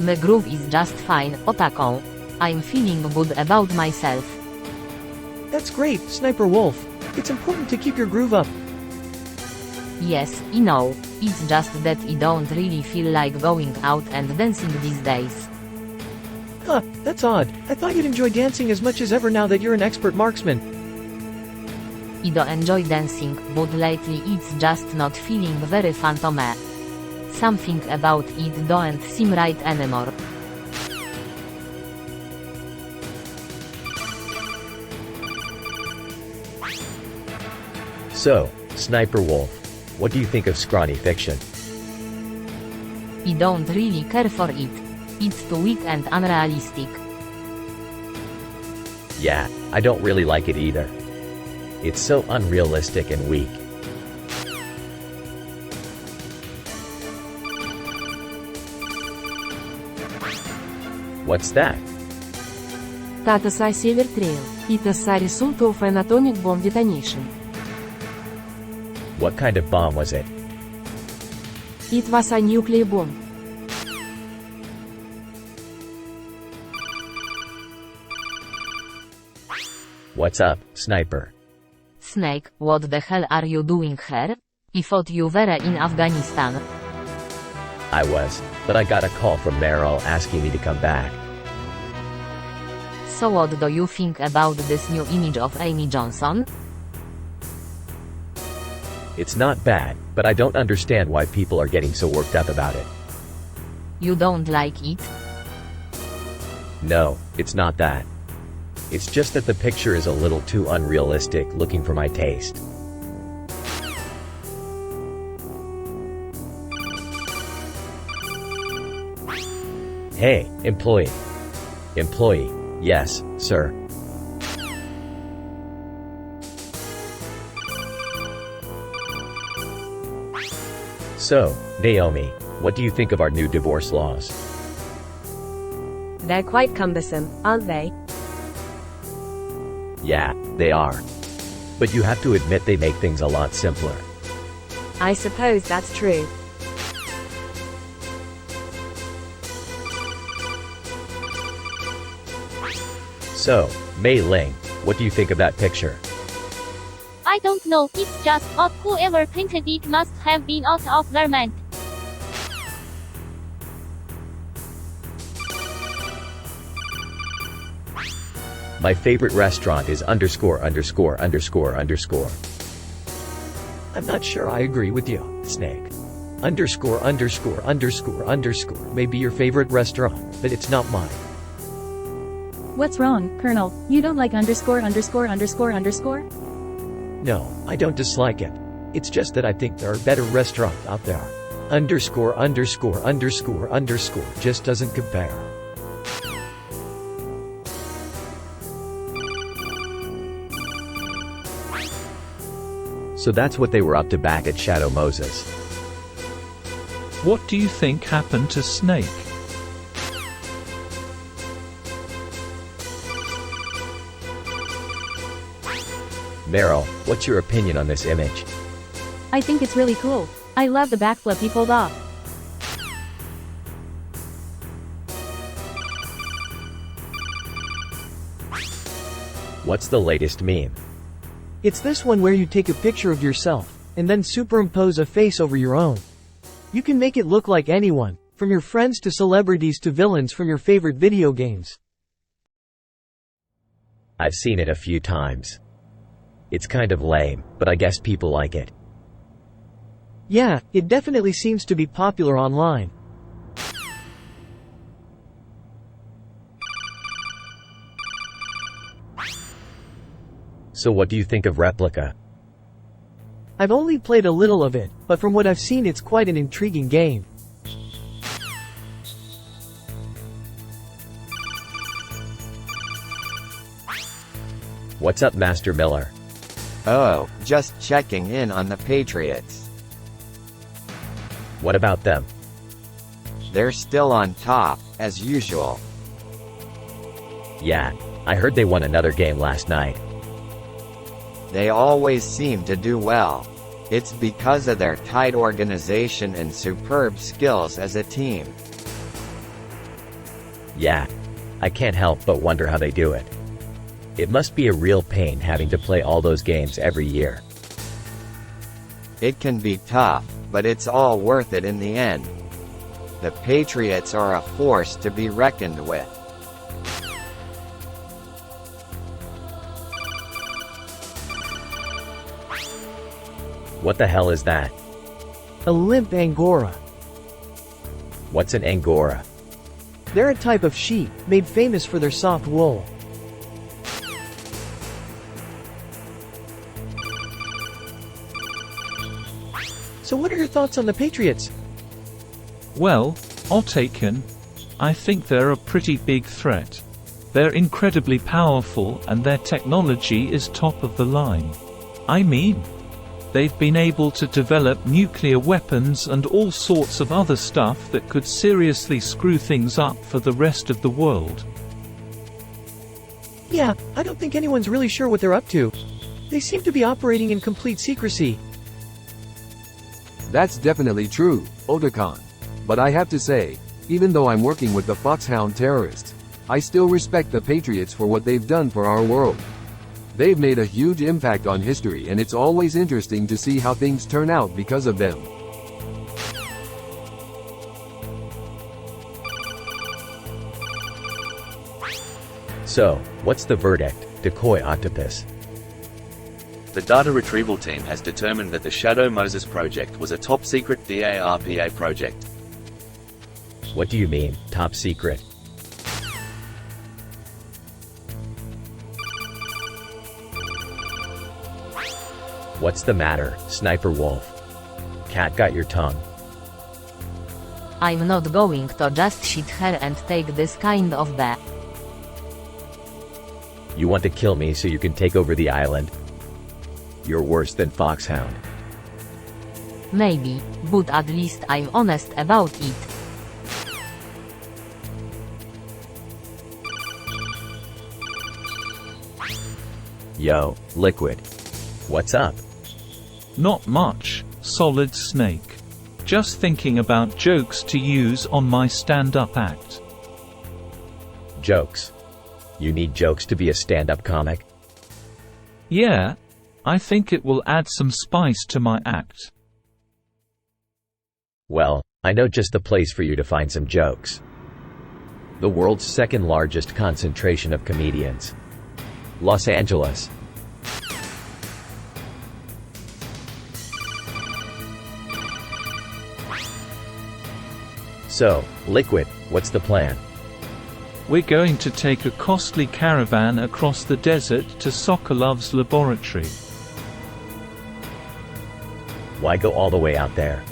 My groove is just fine, Otako. I'm feeling good about myself. That's great, Sniper Wolf. It's important to keep your groove up. Yes, I know. It's just that I don't really feel like going out and dancing these days. Huh, that's odd. I thought you'd enjoy dancing as much as ever now that you're an expert marksman. I do enjoy dancing, but lately it's just not feeling very fun to me. Something about it don't seem right anymore. So, Sniper Wolf, what do you think of scrawny fiction? I don't really care for it. It's too weak and unrealistic. Yeah, I don't really like it either. It's so unrealistic and weak. What's that? That's a silver trail. It's a result of an atomic bomb detonation. What kind of bomb was it? It was a nuclear bomb. What's up, Sniper? Snake, what the hell are you doing here? I thought you were in Afghanistan. I was, but I got a call from Meryl asking me to come back. So what do you think about this new image of Amy Johnson? It's not bad, but I don't understand why people are getting so worked up about it. You don't like it? No, it's not that. It's just that the picture is a little too unrealistic looking for my taste. Hey, employee. Employee, yes, sir. So, Naomi, what do you think of our new divorce laws? They're quite cumbersome, aren't they? Yeah, they are. But you have to admit they make things a lot simpler. I suppose that's true. So, Mei Ling, what do you think of that picture? I don't know, it's just odd. Whoever painted it must have been out of garment. My favorite restaurant is underscore underscore underscore underscore. I'm not sure I agree with you, Snake. Underscore underscore underscore underscore may be your favorite restaurant, but it's not mine. What's wrong, Colonel? You don't like underscore underscore underscore underscore? No, I don't dislike it. It's just that I think there are better restaurants out there. Underscore underscore underscore underscore just doesn't compare. So that's what they were up to back at Shadow Moses. What do you think happened to Snake? Meryl, what's your opinion on this image? I think it's really cool. I love the backflip he pulled off. What's the latest meme? It's this one where you take a picture of yourself, and then superimpose a face over your own. You can make it look like anyone, from your friends to celebrities to villains from your favorite video games. I've seen it a few times. It's kind of lame, but I guess people like it. Yeah, it definitely seems to be popular online. So what do you think of Replica? I've only played a little of it, but from what I've seen it's quite an intriguing game. What's up, Master Miller? Oh, just checking in on the Patriots. What about them? They're still on top, as usual. Yeah, I heard they won another game last night. They always seem to do well. It's because of their tight organization and superb skills as a team. Yeah, I can't help but wonder how they do it. It must be a real pain having to play all those games every year. It can be tough, but it's all worth it in the end. The Patriots are a force to be reckoned with. What the hell is that? A limp Angora. What's an Angora? They're a type of sheep, made famous for their soft wool. So what are your thoughts on the Patriots? Well, Otaken, I think they're a pretty big threat. They're incredibly powerful and their technology is top of the line. I mean, they've been able to develop nuclear weapons and all sorts of other stuff that could seriously screw things up for the rest of the world. Yeah, I don't think anyone's really sure what they're up to. They seem to be operating in complete secrecy. That's definitely true, Otakon. But I have to say, even though I'm working with the Foxhound terrorists, I still respect the Patriots for what they've done for our world. They've made a huge impact on history and it's always interesting to see how things turn out because of them. So, what's the verdict, Decoy Octopus? The data retrieval team has determined that the Shadow Moses project was a top-secret DARPA project. What do you mean, top secret? What's the matter, Sniper Wolf? Cat got your tongue. I'm not going to just sit here and take this kind of bet. You want to kill me so you can take over the island? You're worse than Foxhound. Maybe, but at least I'm honest about it. Yo, Liquid. What's up? Not much, Solid Snake. Just thinking about jokes to use on my stand-up act. Jokes. You need jokes to be a stand-up comic? Yeah, I think it will add some spice to my act. Well, I know just the place for you to find some jokes. The world's second largest concentration of comedians. Los Angeles. So, Liquid, what's the plan? We're going to take a costly caravan across the desert to Sokolov's laboratory. Why go all the way out there?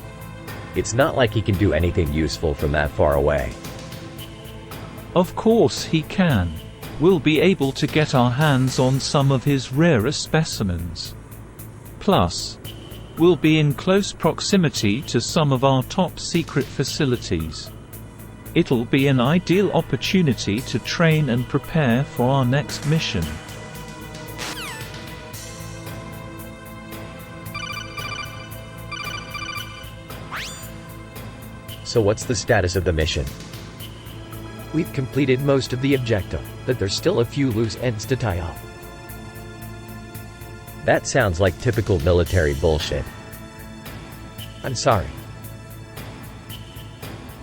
It's not like he can do anything useful from that far away. Of course he can. We'll be able to get our hands on some of his rarer specimens. Plus, we'll be in close proximity to some of our top-secret facilities. It'll be an ideal opportunity to train and prepare for our next mission. So what's the status of the mission? We've completed most of the objective, but there's still a few loose ends to tie up. That sounds like typical military bullshit. I'm sorry.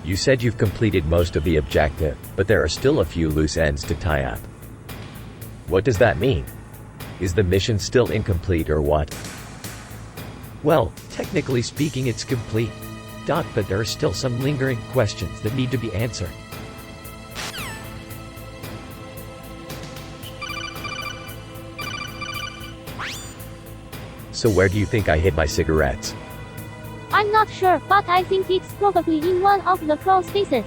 You said you've completed most of the objective, but there are still a few loose ends to tie up. What does that mean? Is the mission still incomplete or what? Well, technically speaking it's complete. But there are still some lingering questions that need to be answered. So where do you think I hid my cigarettes? I'm not sure, but I think it's probably in one of the crawl spaces.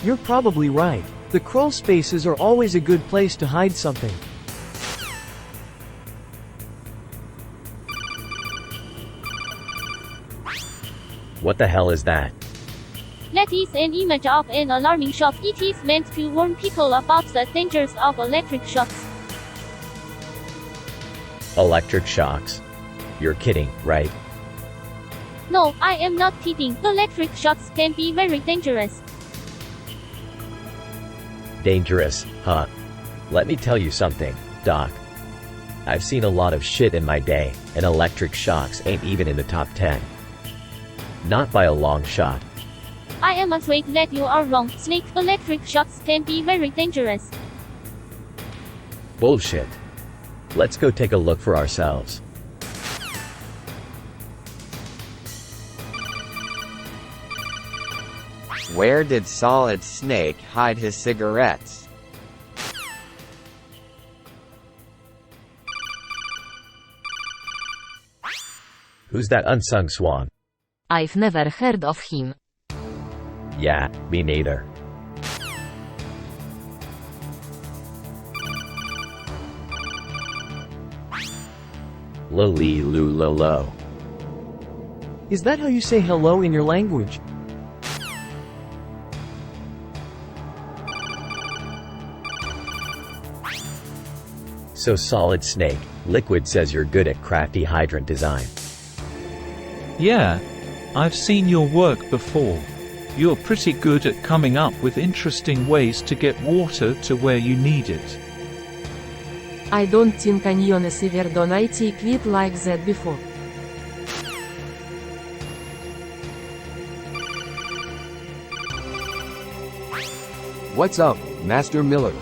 You're probably right. The crawl spaces are always a good place to hide something. What the hell is that? That is an image of an alarming shot. It is meant to warn people about the dangers of electric shocks. Electric shocks? You're kidding, right? No, I am not kidding. Electric shocks can be very dangerous. Dangerous, huh? Let me tell you something, Doc. I've seen a lot of shit in my day, and electric shocks ain't even in the top 10. Not by a long shot. I am afraid that you are wrong, Snake. Electric shocks can be very dangerous. Bullshit. Let's go take a look for ourselves. Where did Solid Snake hide his cigarettes? Who's that unsung swan? I've never heard of him. Yeah, me neither. Loli lu lo lo. Is that how you say hello in your language? So Solid Snake, Liquid says you're good at crafty hydrant design. Yeah. I've seen your work before. You're pretty good at coming up with interesting ways to get water to where you need it. I don't think Anyone's ever done IT quit like that before. What's up, Master Miller?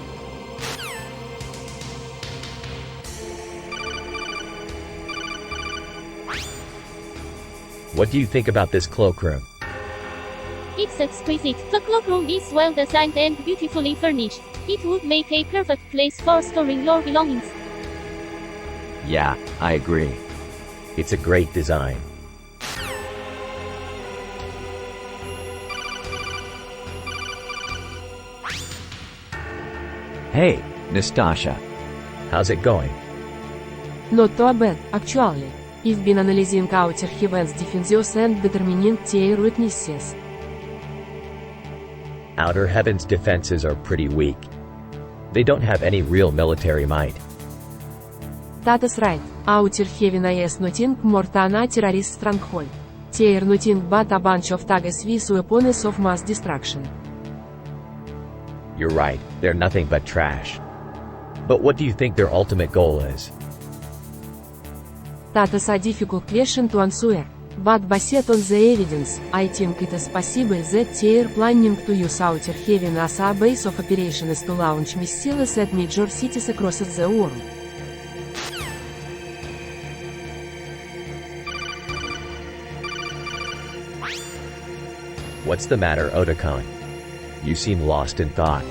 What do you think about this cloakroom? It's exquisite. The cloakroom is well designed and beautifully furnished. It would make a perfect place for storing your belongings. Yeah, I agree. It's a great design. Hey, Nastasha. How's it going? Not too bad, actually. I've been analyzing outer heaven's defenses and determining their weaknesses. Outer Heaven's defenses are pretty weak. They don't have any real military might. That is right. Outer Heaven is nothing more than a terrorist stronghold. They're nothing but a bunch of thugs with weapons of mass destruction. You're right, they're nothing but trash. But what do you think their ultimate goal is? That is a difficult question to answer. But based on the evidence, I think it is possible that they're planning to use Outer Heaven as a base of operations to launch missiles at major cities across the world. What's the matter, Otakon? You seem lost in thought.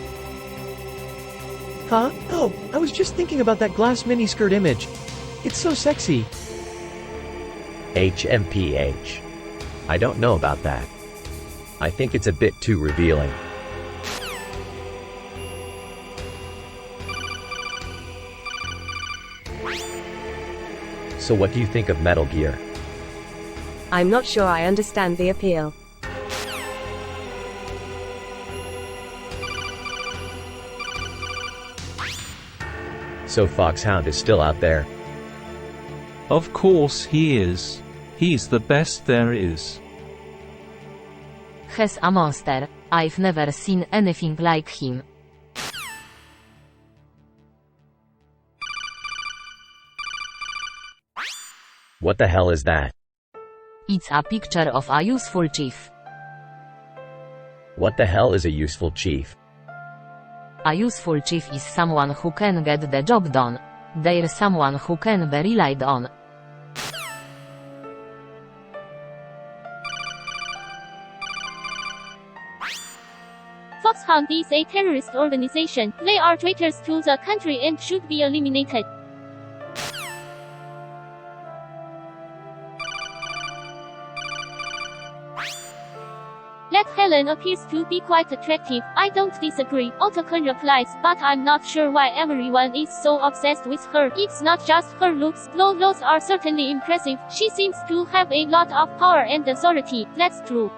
Huh? Oh, I was just thinking about that glass miniskirt image. It's so sexy. HMPH. I don't know about that. I think it's a bit too revealing. So what do you think of Metal Gear? I'm not sure I understand the appeal. So Foxhound is still out there? Of course he is. He's the best there is. He's a monster. I've never seen anything like him. What the hell is that? It's a picture of a useful chief. What the hell is a useful chief? A useful chief is someone who can get the job done. They're someone who can be relied on. Foxhound is a terrorist organization. They are traitors to the country and should be eliminated. Let Helen appears to be quite attractive. I don't disagree, Otacon replies, but I'm not sure why everyone is so obsessed with her. It's not just her looks, though those are certainly impressive. She seems to have a lot of power and authority, that's true.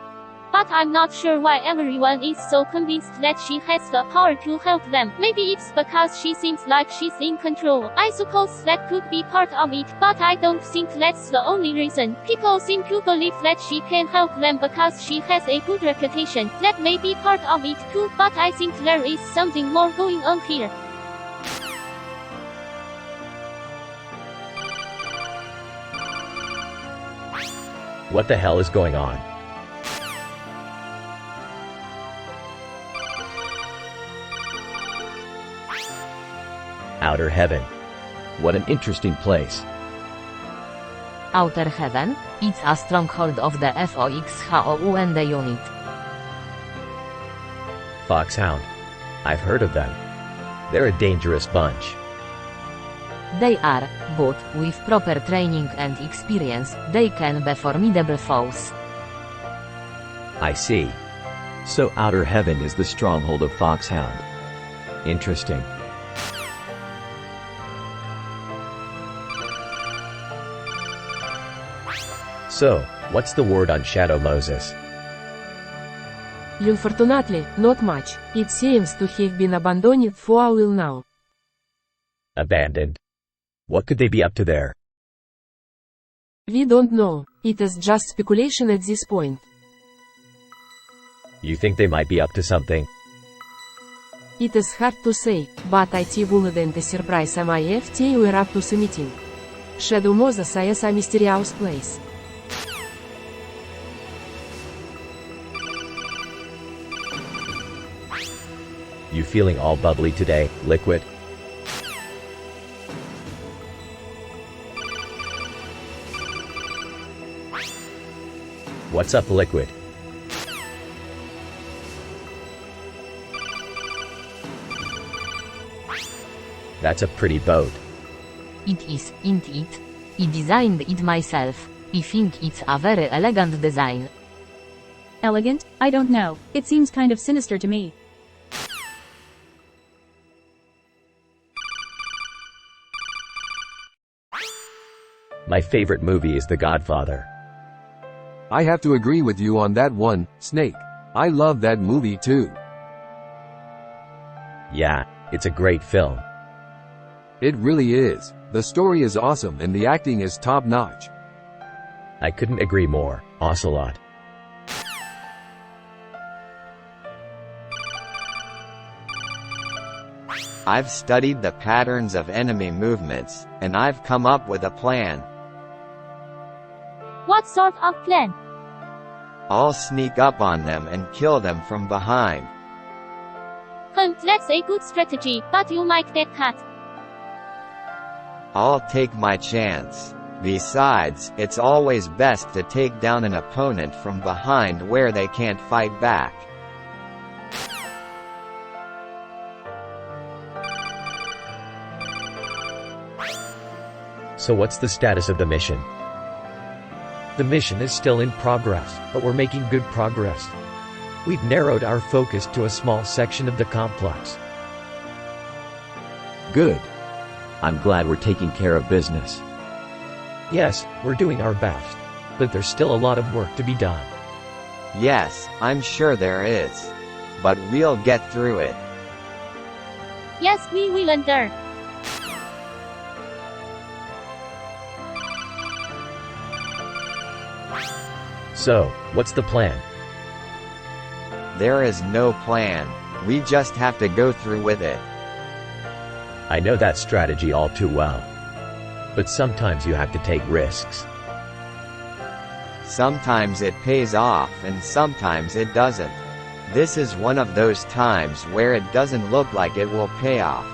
But I'm not sure why everyone is so convinced that she has the power to help them. Maybe it's because she seems like she's in control. I suppose that could be part of it, but I don't think that's the only reason. People seem to believe that she can help them because she has a good reputation. That may be part of it too, but I think there is something more going on here. What the hell is going on? Outer Heaven. What an interesting place. Outer Heaven? It's a stronghold of the Foxhound unit. Foxhound. I've heard of them. They're a dangerous bunch. They are, but with proper training and experience, they can be formidable foes. I see. So Outer Heaven is the stronghold of Foxhound. Interesting. So, what's the word on Shadow Moses? Unfortunately, not much. It seems to have been abandoned for a while now. Abandoned? What could they be up to there? We don't know. It is just speculation at this point. You think they might be up to something? It is hard to say, but it wouldn't surprise me if they were up to something. Shadow Moses is a mysterious place. You feeling all bubbly today, Liquid? What's up, Liquid? That's a pretty boat. It is, ain't it? I designed it myself. I think it's a very elegant design. Elegant? I don't know. It seems kind of sinister to me. My favorite movie is The Godfather. I have to agree with you on that one, Snake. I love that movie too. Yeah, it's a great film. It really is. The story is awesome and the acting is top-notch. I couldn't agree more, Ocelot. I've studied the patterns of enemy movements, and I've come up with a plan. What sort of plan? I'll sneak up on them and kill them from behind. That's a good strategy, but you might get caught. I'll take my chance. Besides, it's always best to take down an opponent from behind where they can't fight back. So what's the status of the mission? The mission is still in progress, but we're making good progress. We've narrowed our focus to a small section of the complex. Good. I'm glad we're taking care of business. Yes, we're doing our best. But there's still a lot of work to be done. Yes, I'm sure there is. But we'll get through it. Yes, we will enter. So, what's the plan? There is no plan. We just have to go through with it. I know that strategy all too well. But sometimes you have to take risks. Sometimes it pays off and sometimes it doesn't. This is one of those times where it doesn't look like it will pay off.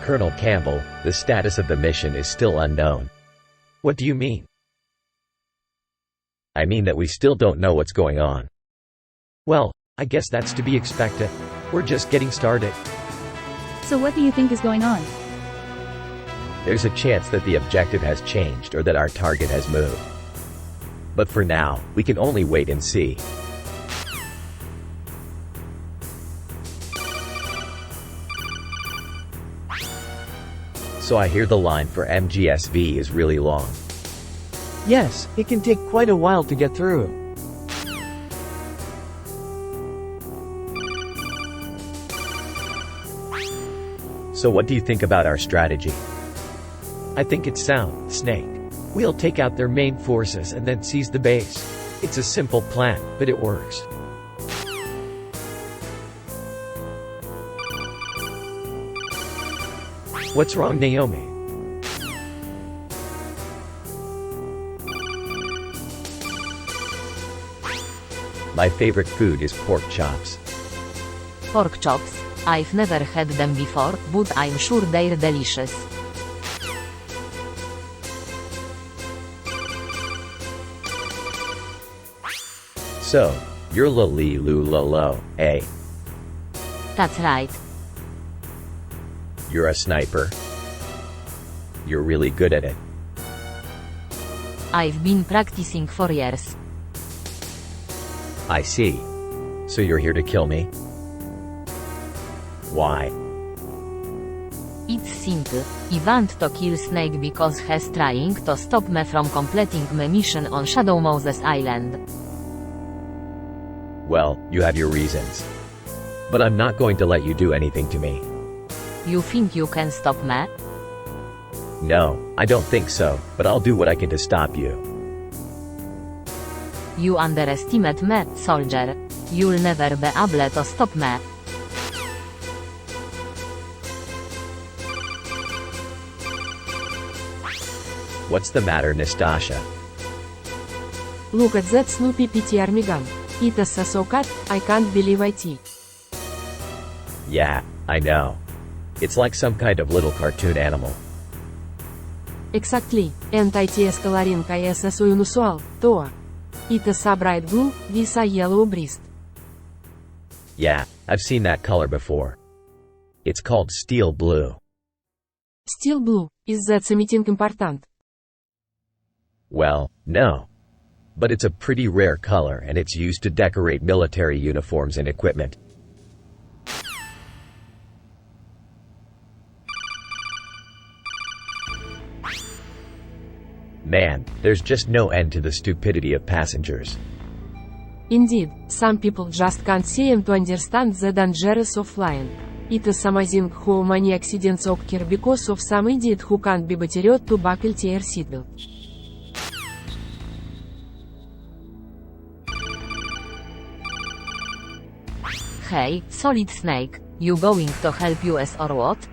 Colonel Campbell, the status of the mission is still unknown. What do you mean? I mean that we still don't know what's going on. Well, I guess that's to be expected. We're just getting started. So what do you think is going on? There's a chance that the objective has changed or that our target has moved. But for now, we can only wait and see. So I hear the line for MGSV is really long. Yes, it can take quite a while to get through. So what do you think about our strategy? I think it's sound, Snake. We'll take out their main forces and then seize the base. It's a simple plan, but it works. What's wrong, Naomi? My favorite food is pork chops. Pork chops. I've never had them before, but I'm sure they're delicious. So, you're Lulilo, eh? That's right. You're a sniper. You're really good at it. I've been practicing for years. I see. So you're here to kill me? Why? It's simple. I want to kill Snake because he's trying to stop me from completing my mission on Shadow Moses Island. Well, you have your reasons. But I'm not going to let you do anything to me. You think you can stop me? No, I don't think so, but I'll do what I can to stop you. You underestimate me, soldier. You'll never be able to stop me. What's the matter, Nastasha? Look at that Snoopy PT Army gun. It is so cut, I can't believe it. Yeah, I know. It's like some kind of little cartoon animal. Exactly, and it is coloring is so unusual, too. It is a bright blue, with a yellow breast. Yeah, I've seen that color before. It's called steel blue. Steel blue, is that something important? Well, no. But it's a pretty rare color and it's used to decorate military uniforms and equipment. Man, there's just no end to the stupidity of passengers. Indeed, some people just can't seem to understand the dangers of flying. It is amazing how many accidents occur because of some idiot who can't be bothered to buckle their seatbelt. Hey, Solid Snake, you going to help us or what?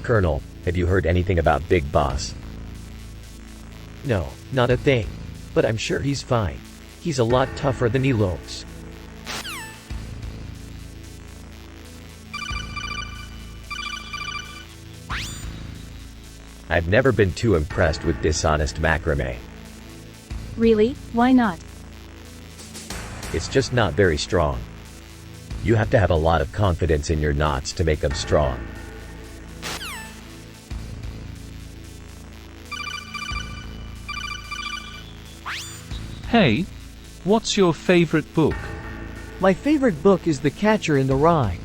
Colonel, have you heard anything about Big Boss? No, not a thing. But I'm sure he's fine. He's a lot tougher than he looks. I've never been too impressed with dishonest macrame. Really? Why not? It's just not very strong. You have to have a lot of confidence in your knots to make them strong. Hey, what's your favorite book? My favorite book is The Catcher in the Rye.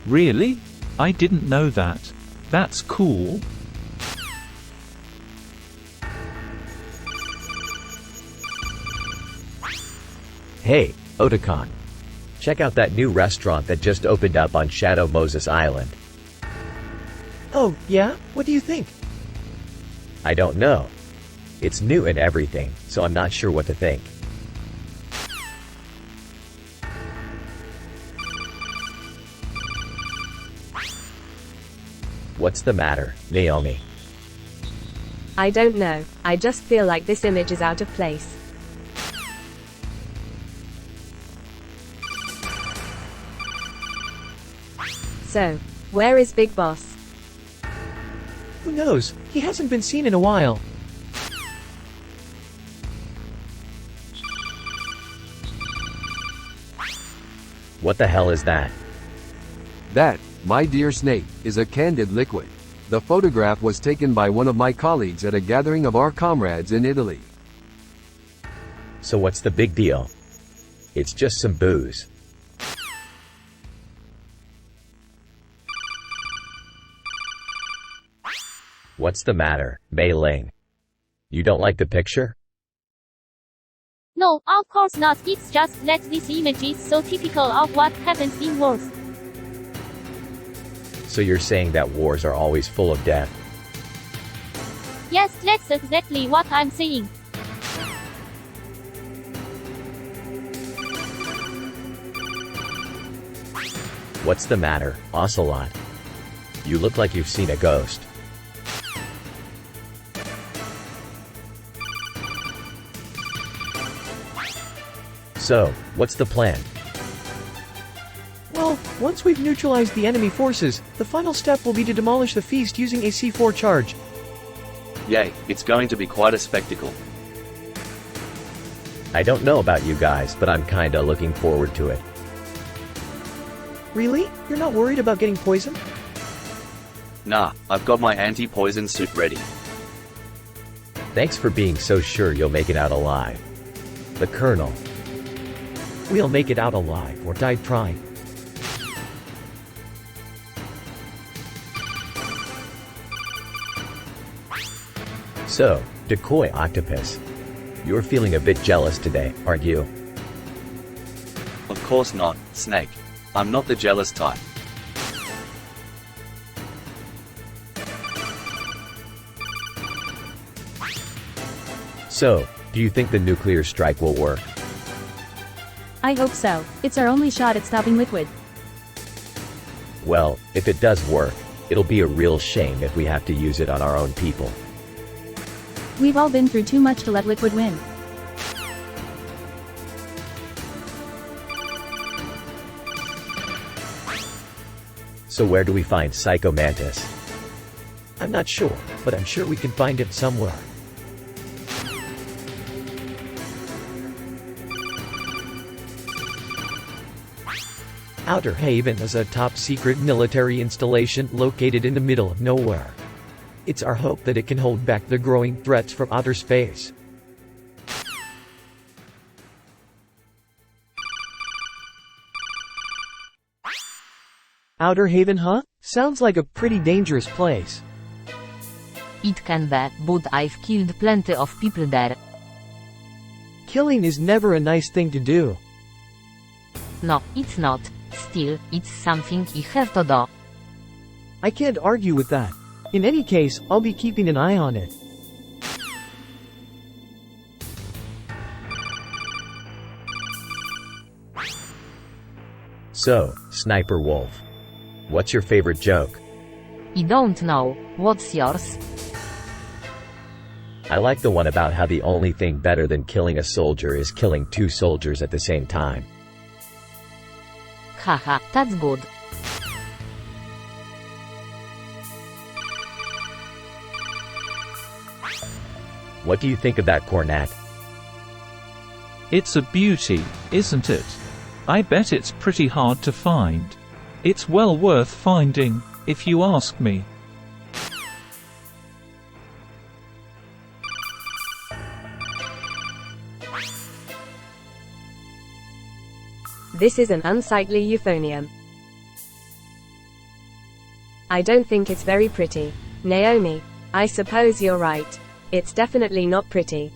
Really? I didn't know that. That's cool. Hey, Otakon. Check out that new restaurant that just opened up on Shadow Moses Island. Oh, yeah? What do you think? I don't know. It's new and everything, so I'm not sure what to think. What's the matter, Naomi? I don't know, I just feel like this image is out of place. So, where is Big Boss? Who knows? He hasn't been seen in a while. What the hell is that? That, my dear Snake, is a candid liquid. The photograph was taken by one of my colleagues at a gathering of our comrades in Italy. So what's the big deal? It's just some booze. What's the matter, Mei Ling? You don't like the picture? No, of course not. It's just that this image is so typical of what happens in wars. So you're saying that wars are always full of death? Yes, that's exactly what I'm saying. What's the matter, Ocelot? You look like you've seen a ghost. So, what's the plan? Well, once we've neutralized the enemy forces, the final step will be to demolish the feast using a C4 charge. Yay, it's going to be quite a spectacle. I don't know about you guys, but I'm kinda looking forward to it. Really? You're not worried about getting poisoned? Nah, I've got my anti-poison suit ready. Thanks for being so sure you'll make it out alive. The Colonel. We'll make it out alive or die trying. So, Decoy Octopus. You're feeling a bit jealous today, aren't you? Of course not, Snake. I'm not the jealous type. So, do you think the nuclear strike will work? I hope so. It's our only shot at stopping Liquid. Well, if it does work, it'll be a real shame if we have to use it on our own people. We've all been through too much to let Liquid win. So where do we find Psycho Mantis? I'm not sure, but I'm sure we can find him somewhere. Outer Haven is a top-secret military installation located in the middle of nowhere. It's our hope that it can hold back the growing threats from outer space. Outer Haven, huh? Sounds like a pretty dangerous place. It can be, but I've killed plenty of people there. Killing is never a nice thing to do. No, it's not. Still, it's something I have to do. I can't argue with that. In any case, I'll be keeping an eye on it. So, Sniper Wolf. What's your favorite joke? I don't know. What's yours? I like the one about how the only thing better than killing a soldier is killing two soldiers at the same time. Haha, that's good. What do you think of that cornet? It's a beauty, isn't it? I bet it's pretty hard to find. It's well worth finding, if you ask me. This is an unsightly euphonium. I don't think it's very pretty. Naomi, I suppose you're right. It's definitely not pretty.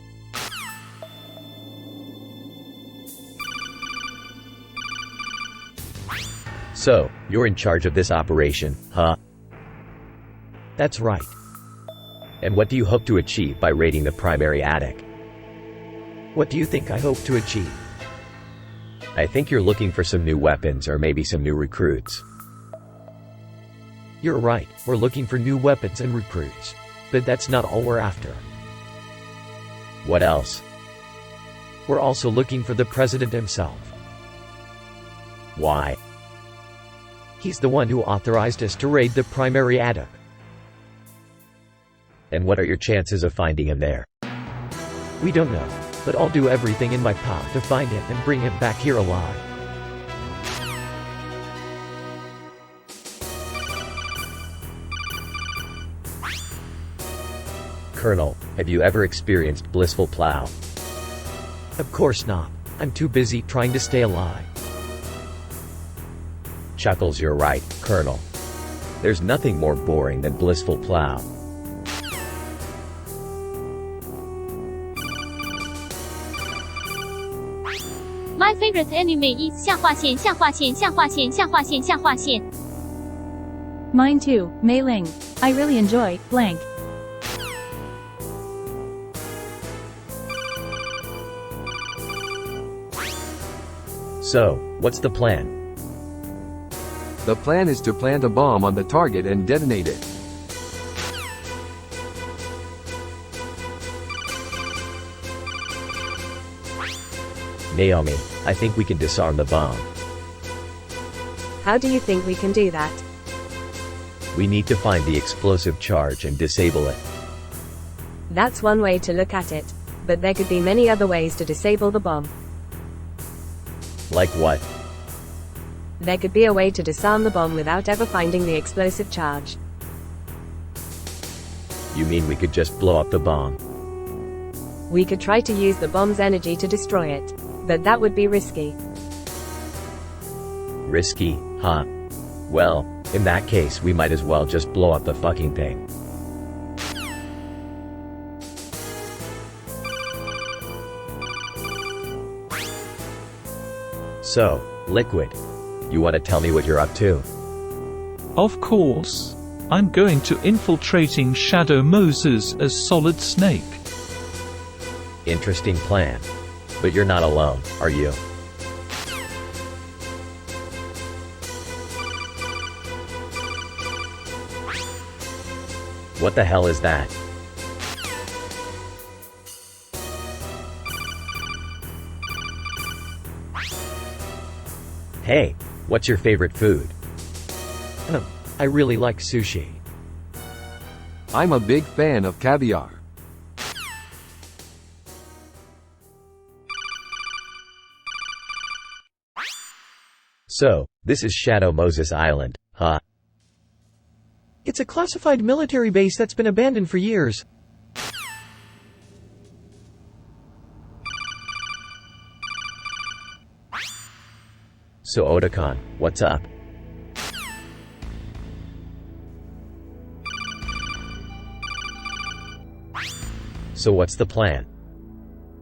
So, you're in charge of this operation, huh? That's right. And what do you hope to achieve by raiding the primary attic? What do you think I hope to achieve? I think you're looking for some new weapons or maybe some new recruits. You're right, we're looking for new weapons and recruits. But that's not all we're after. What else? We're also looking for the president himself. Why? He's the one who authorized us to raid the primary attic. And what are your chances of finding him there? We don't know, but I'll do everything in my power to find him and bring him back here alive. Colonel, have you ever experienced blissful plow? Of course not. I'm too busy trying to stay alive. Chuckles, you're right, Colonel. There's nothing more boring than blissful plow. My favorite anime is 下划线下划线下划线下划线下划线. Mine too, Mei Ling. I really enjoy blank. So, what's the plan? The plan is to plant a bomb on the target and detonate it. Naomi, I think we can disarm the bomb. How do you think we can do that? We need to find the explosive charge and disable it. That's one way to look at it. But there could be many other ways to disable the bomb. Like what? There could be a way to disarm the bomb without ever finding the explosive charge. You mean we could just blow up the bomb? We could try to use the bomb's energy to destroy it. But that would be risky. Risky, huh? Well, in that case we might as well just blow up the fucking thing. So, Liquid, you want to tell me what you're up to? Of course. I'm going to infiltrating Shadow Moses as Solid Snake. Interesting plan. But you're not alone, are you? What the hell is that? Hey, what's your favorite food? I really like sushi. I'm a big fan of caviar. So, this is Shadow Moses Island, huh? It's a classified military base that's been abandoned for years. So Otakon, what's up? So what's the plan?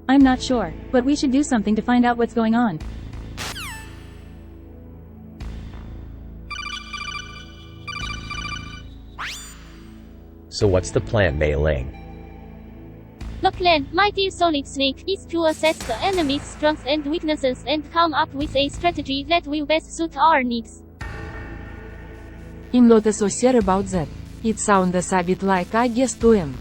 I'm not sure, but we should do something to find out what's going on. So what's the plan, Mei Ling? The plan, my dear Solid Snake, is to assess the enemy's strengths and weaknesses and come up with a strategy that will best suit our needs. I'm not so sure about that. It sounds a bit like I guess to him.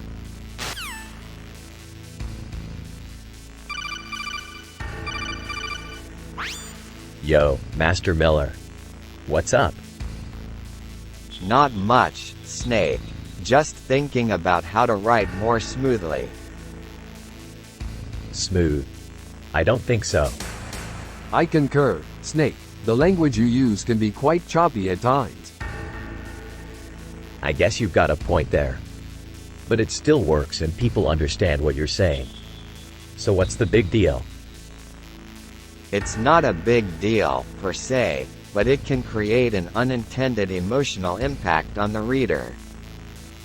Yo, Master Miller. What's up? Not much, Snake. Just thinking about how to write more smoothly. Smooth? I don't think so. I concur, Snake. The language you use can be quite choppy at times. I guess you've got a point there. But it still works and people understand what you're saying. So what's the big deal? It's not a big deal, per se, but it can create an unintended emotional impact on the reader.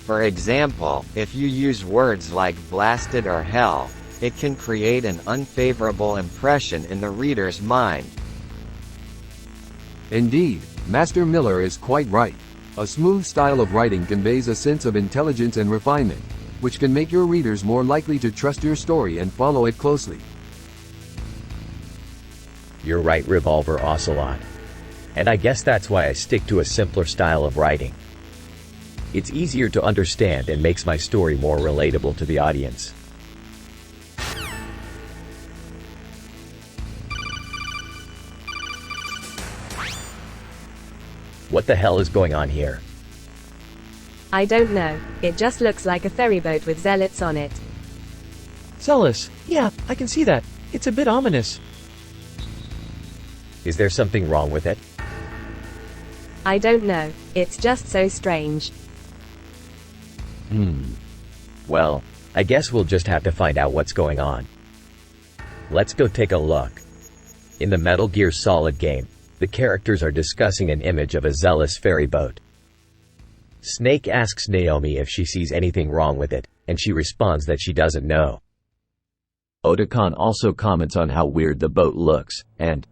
For example, if you use words like blasted or hell, it can create an unfavorable impression in the reader's mind. Indeed, Master Miller is quite right. A smooth style of writing conveys a sense of intelligence and refinement, which can make your readers more likely to trust your story and follow it closely. You're right, Revolver Ocelot. And I guess that's why I stick to a simpler style of writing. It's easier to understand and makes my story more relatable to the audience. What the hell is going on here? I don't know, it just looks like a ferry boat with zealots on it. Zealous. Yeah, I can see that. It's a bit ominous. Is there something wrong with it? I don't know, it's just so strange. Well, I guess we'll just have to find out what's going on. Let's go take a look. In the Metal Gear Solid game, the characters are discussing an image of a zealous ferry boat. Snake asks Naomi if she sees anything wrong with it, and she responds that she doesn't know. Otacon also comments on how weird the boat looks, and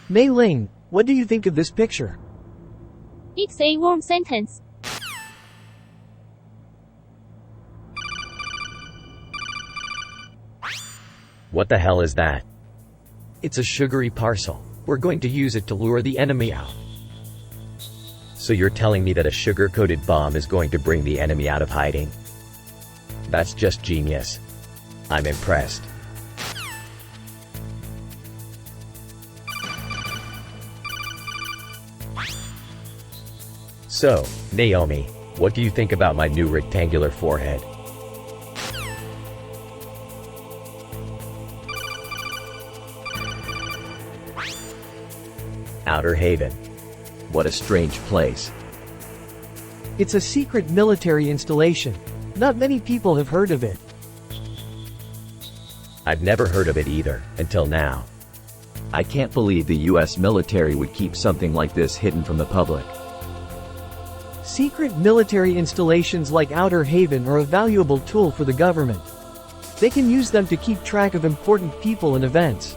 Mei Ling, what do you think of this picture? It's a warm sentence. What the hell is that? It's a sugary parcel. We're going to use it to lure the enemy out. So you're telling me that a sugar-coated bomb is going to bring the enemy out of hiding? That's just genius. I'm impressed. So, Naomi, what do you think about my new rectangular forehead? Outer Haven. what a strange place. It's a secret military installation. Not many people have heard of it. I've never heard of it either, until now. I can't believe the US military would keep something like this hidden from the public. Secret military installations like Outer Haven are a valuable tool for the government. They can use them to keep track of important people and events.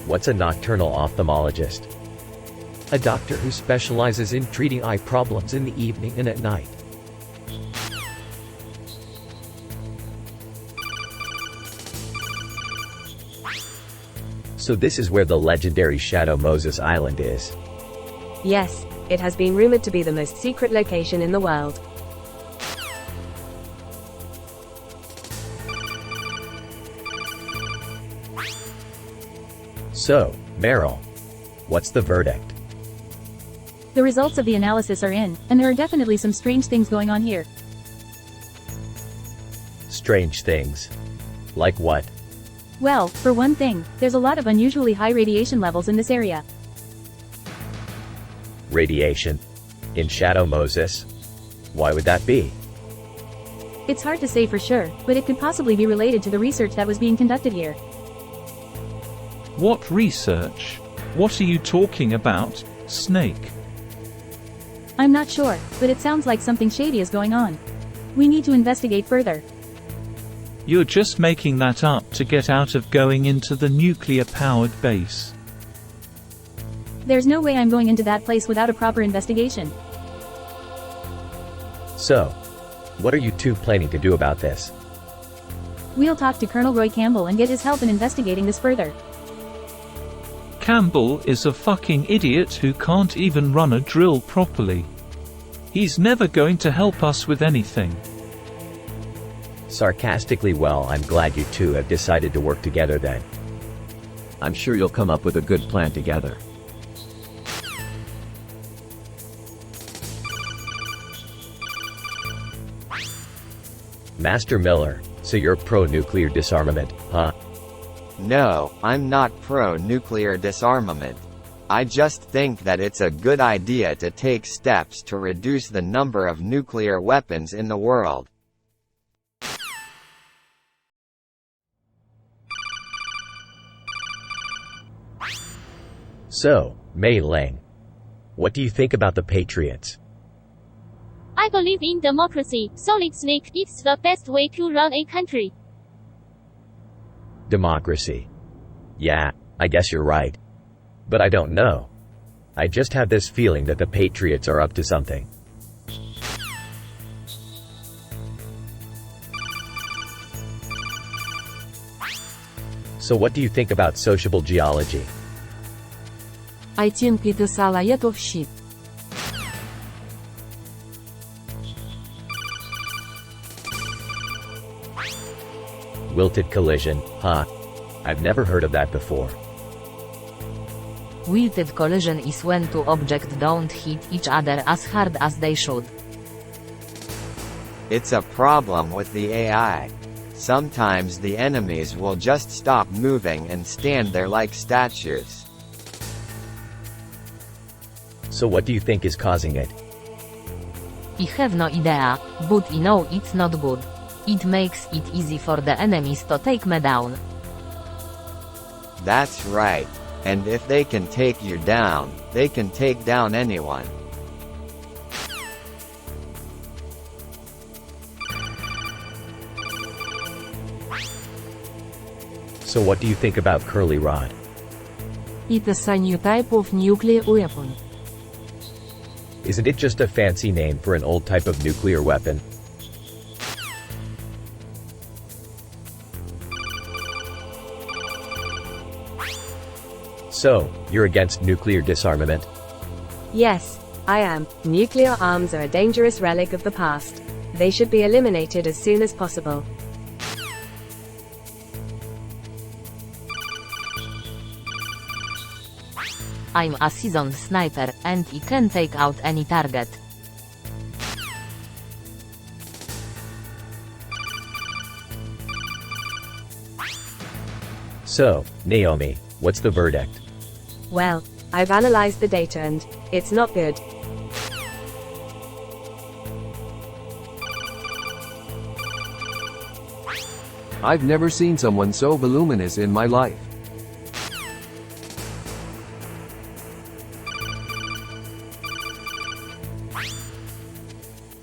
What's a nocturnal ophthalmologist? A doctor who specializes in treating eye problems in the evening and at night. So this is where the legendary Shadow Moses Island is. Yes, it has been rumored to be the most secret location in the world. So, Meryl, what's the verdict? The results of the analysis are in, and there are definitely some strange things going on here. Strange things. Like what? Well, for one thing, there's a lot of unusually high radiation levels in this area. Radiation? In Shadow Moses? Why would that be? It's hard to say for sure, but it could possibly be related to the research that was being conducted here. What research? What are you talking about, Snake? I'm not sure, but it sounds like something shady is going on. We need to investigate further. You're just making that up to get out of going into the nuclear-powered base. There's no way I'm going into that place without a proper investigation. So, what are you two planning to do about this? We'll talk to Colonel Roy Campbell and get his help in investigating this further. Campbell is a fucking idiot who can't even run a drill properly. He's never going to help us with anything. Sarcastically, well, I'm glad you two have decided to work together then. I'm sure you'll come up with a good plan together. Master Miller, so you're pro-nuclear disarmament, huh? No, I'm not pro-nuclear disarmament. I just think that it's a good idea to take steps to reduce the number of nuclear weapons in the world. So, Mei Ling, what do you think about the Patriots? I believe in democracy, Solid Snake. It's the best way to run a country. Democracy. Yeah, I guess you're right. But I don't know. I just have this feeling that the Patriots are up to something. So what do you think about sociable geology? I think it is a lot of shit. Wilted collision, huh? I've never heard of that before. Wilted collision is when two objects don't hit each other as hard as they should. It's a problem with the AI. Sometimes the enemies will just stop moving and stand there like statues. So what do you think is causing it? I have no idea, but I know it's not good. It makes it easy for the enemies to take me down. That's right. And if they can take you down, they can take down anyone. So what do you think about curly rod? It is a new type of nuclear weapon. Isn't it just a fancy name for an old type of nuclear weapon? So, you're against nuclear disarmament? Yes, I am. Nuclear arms are a dangerous relic of the past. They should be eliminated as soon as possible. I'm a seasoned sniper, and I can take out any target. So, Naomi, what's the verdict? Well, I've analyzed the data and it's not good. I've never seen someone so voluminous in my life.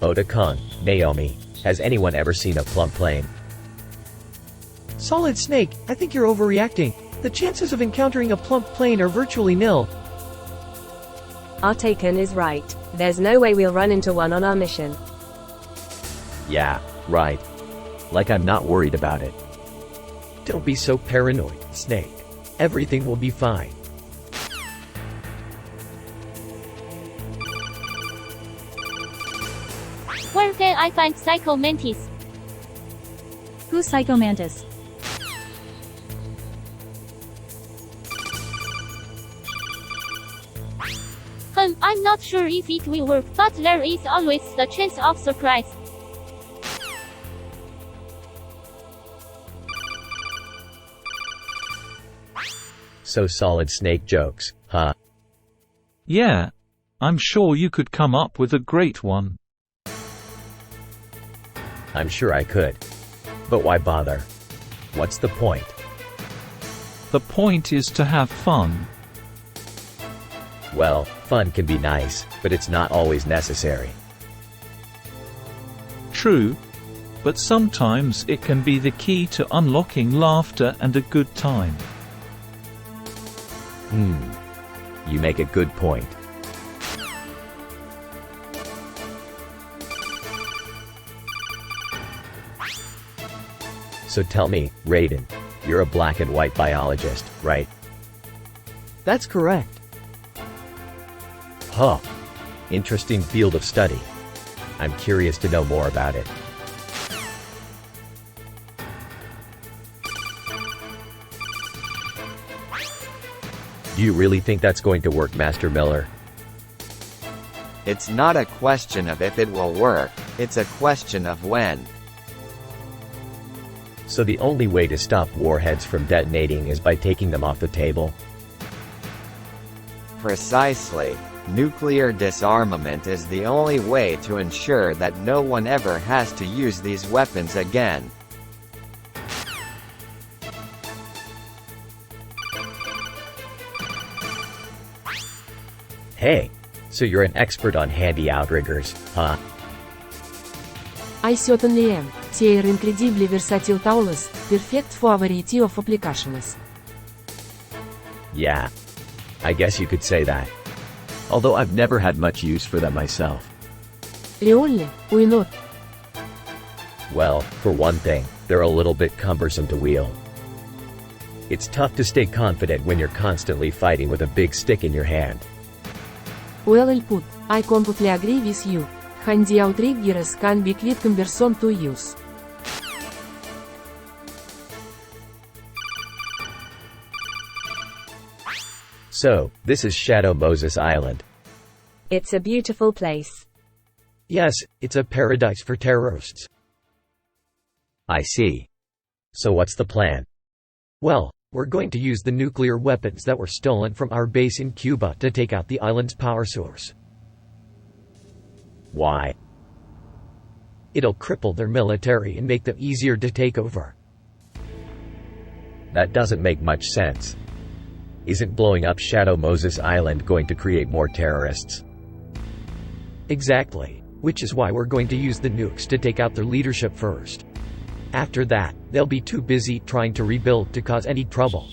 Otakon, Naomi, has anyone ever seen a plump plane? Solid Snake, I think you're overreacting. The chances of encountering a plump plane are virtually nil. Artaken is right. There's no way we'll run into one on our mission. Yeah, right. Like I'm not worried about it. Don't be so paranoid, Snake. Everything will be fine. Where can I find Psycho Mantis? Who's Psycho Mantis? I'm not sure if it will work, but there is always the chance of surprise. So Solid Snake jokes, huh? Yeah. I'm sure you could come up with a great one. I'm sure I could. But why bother? What's the point? The point is to have fun. Well, fun can be nice, but it's not always necessary. True. But sometimes it can be the key to unlocking laughter and a good time. You make a good point. So tell me, Raiden, you're a black and white biologist, right? That's correct. Huh. Interesting field of study. I'm curious to know more about it. Do you really think that's going to work, Master Miller? It's not a question of if it will work, it's a question of when. So the only way to stop warheads from detonating is by taking them off the table? Precisely. Nuclear disarmament is the only way to ensure that no one ever has to use these weapons again. Hey, so you're an expert on handy outriggers, huh? I certainly am. They are incredibly versatile tools, perfect for a variety of applications. Yeah. I guess you could say that. Although I've never had much use for them myself. Really? Why not? Well, for one thing, they're a little bit cumbersome to wield. It's tough to stay confident when you're constantly fighting with a big stick in your hand. Well put, I completely agree with you. Handy outriggers can be quite cumbersome to use. So, this is Shadow Moses Island. It's a beautiful place. Yes, it's a paradise for terrorists. I see. So what's the plan? Well, we're going to use the nuclear weapons that were stolen from our base in Cuba to take out the island's power source. Why? It'll cripple their military and make them easier to take over. That doesn't make much sense. Isn't blowing up Shadow Moses Island going to create more terrorists? Exactly, which is why we're going to use the nukes to take out their leadership first. After that, they'll be too busy trying to rebuild to cause any trouble.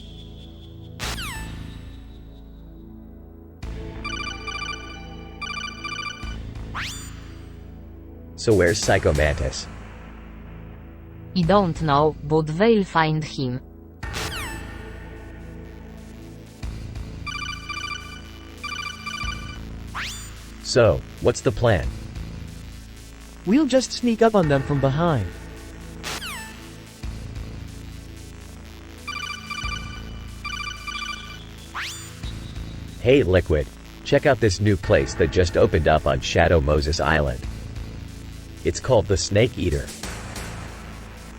So where's Psycho Mantis? I don't know, but they'll find him. So, what's the plan? We'll just sneak up on them from behind. Hey Liquid, check out this new place that just opened up on Shadow Moses Island. It's called the Snake Eater.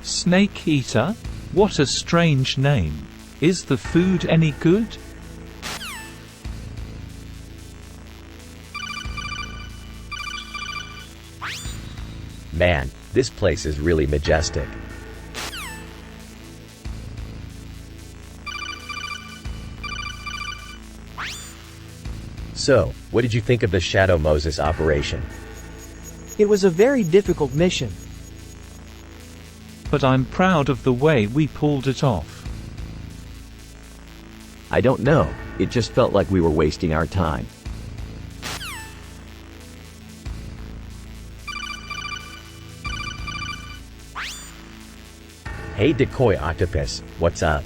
Snake Eater? What a strange name. Is the food any good? Man, this place is really majestic. So, what did you think of the Shadow Moses operation? It was a very difficult mission. But I'm proud of the way we pulled it off. I don't know, it just felt like we were wasting our time. Hey Decoy Octopus, what's up?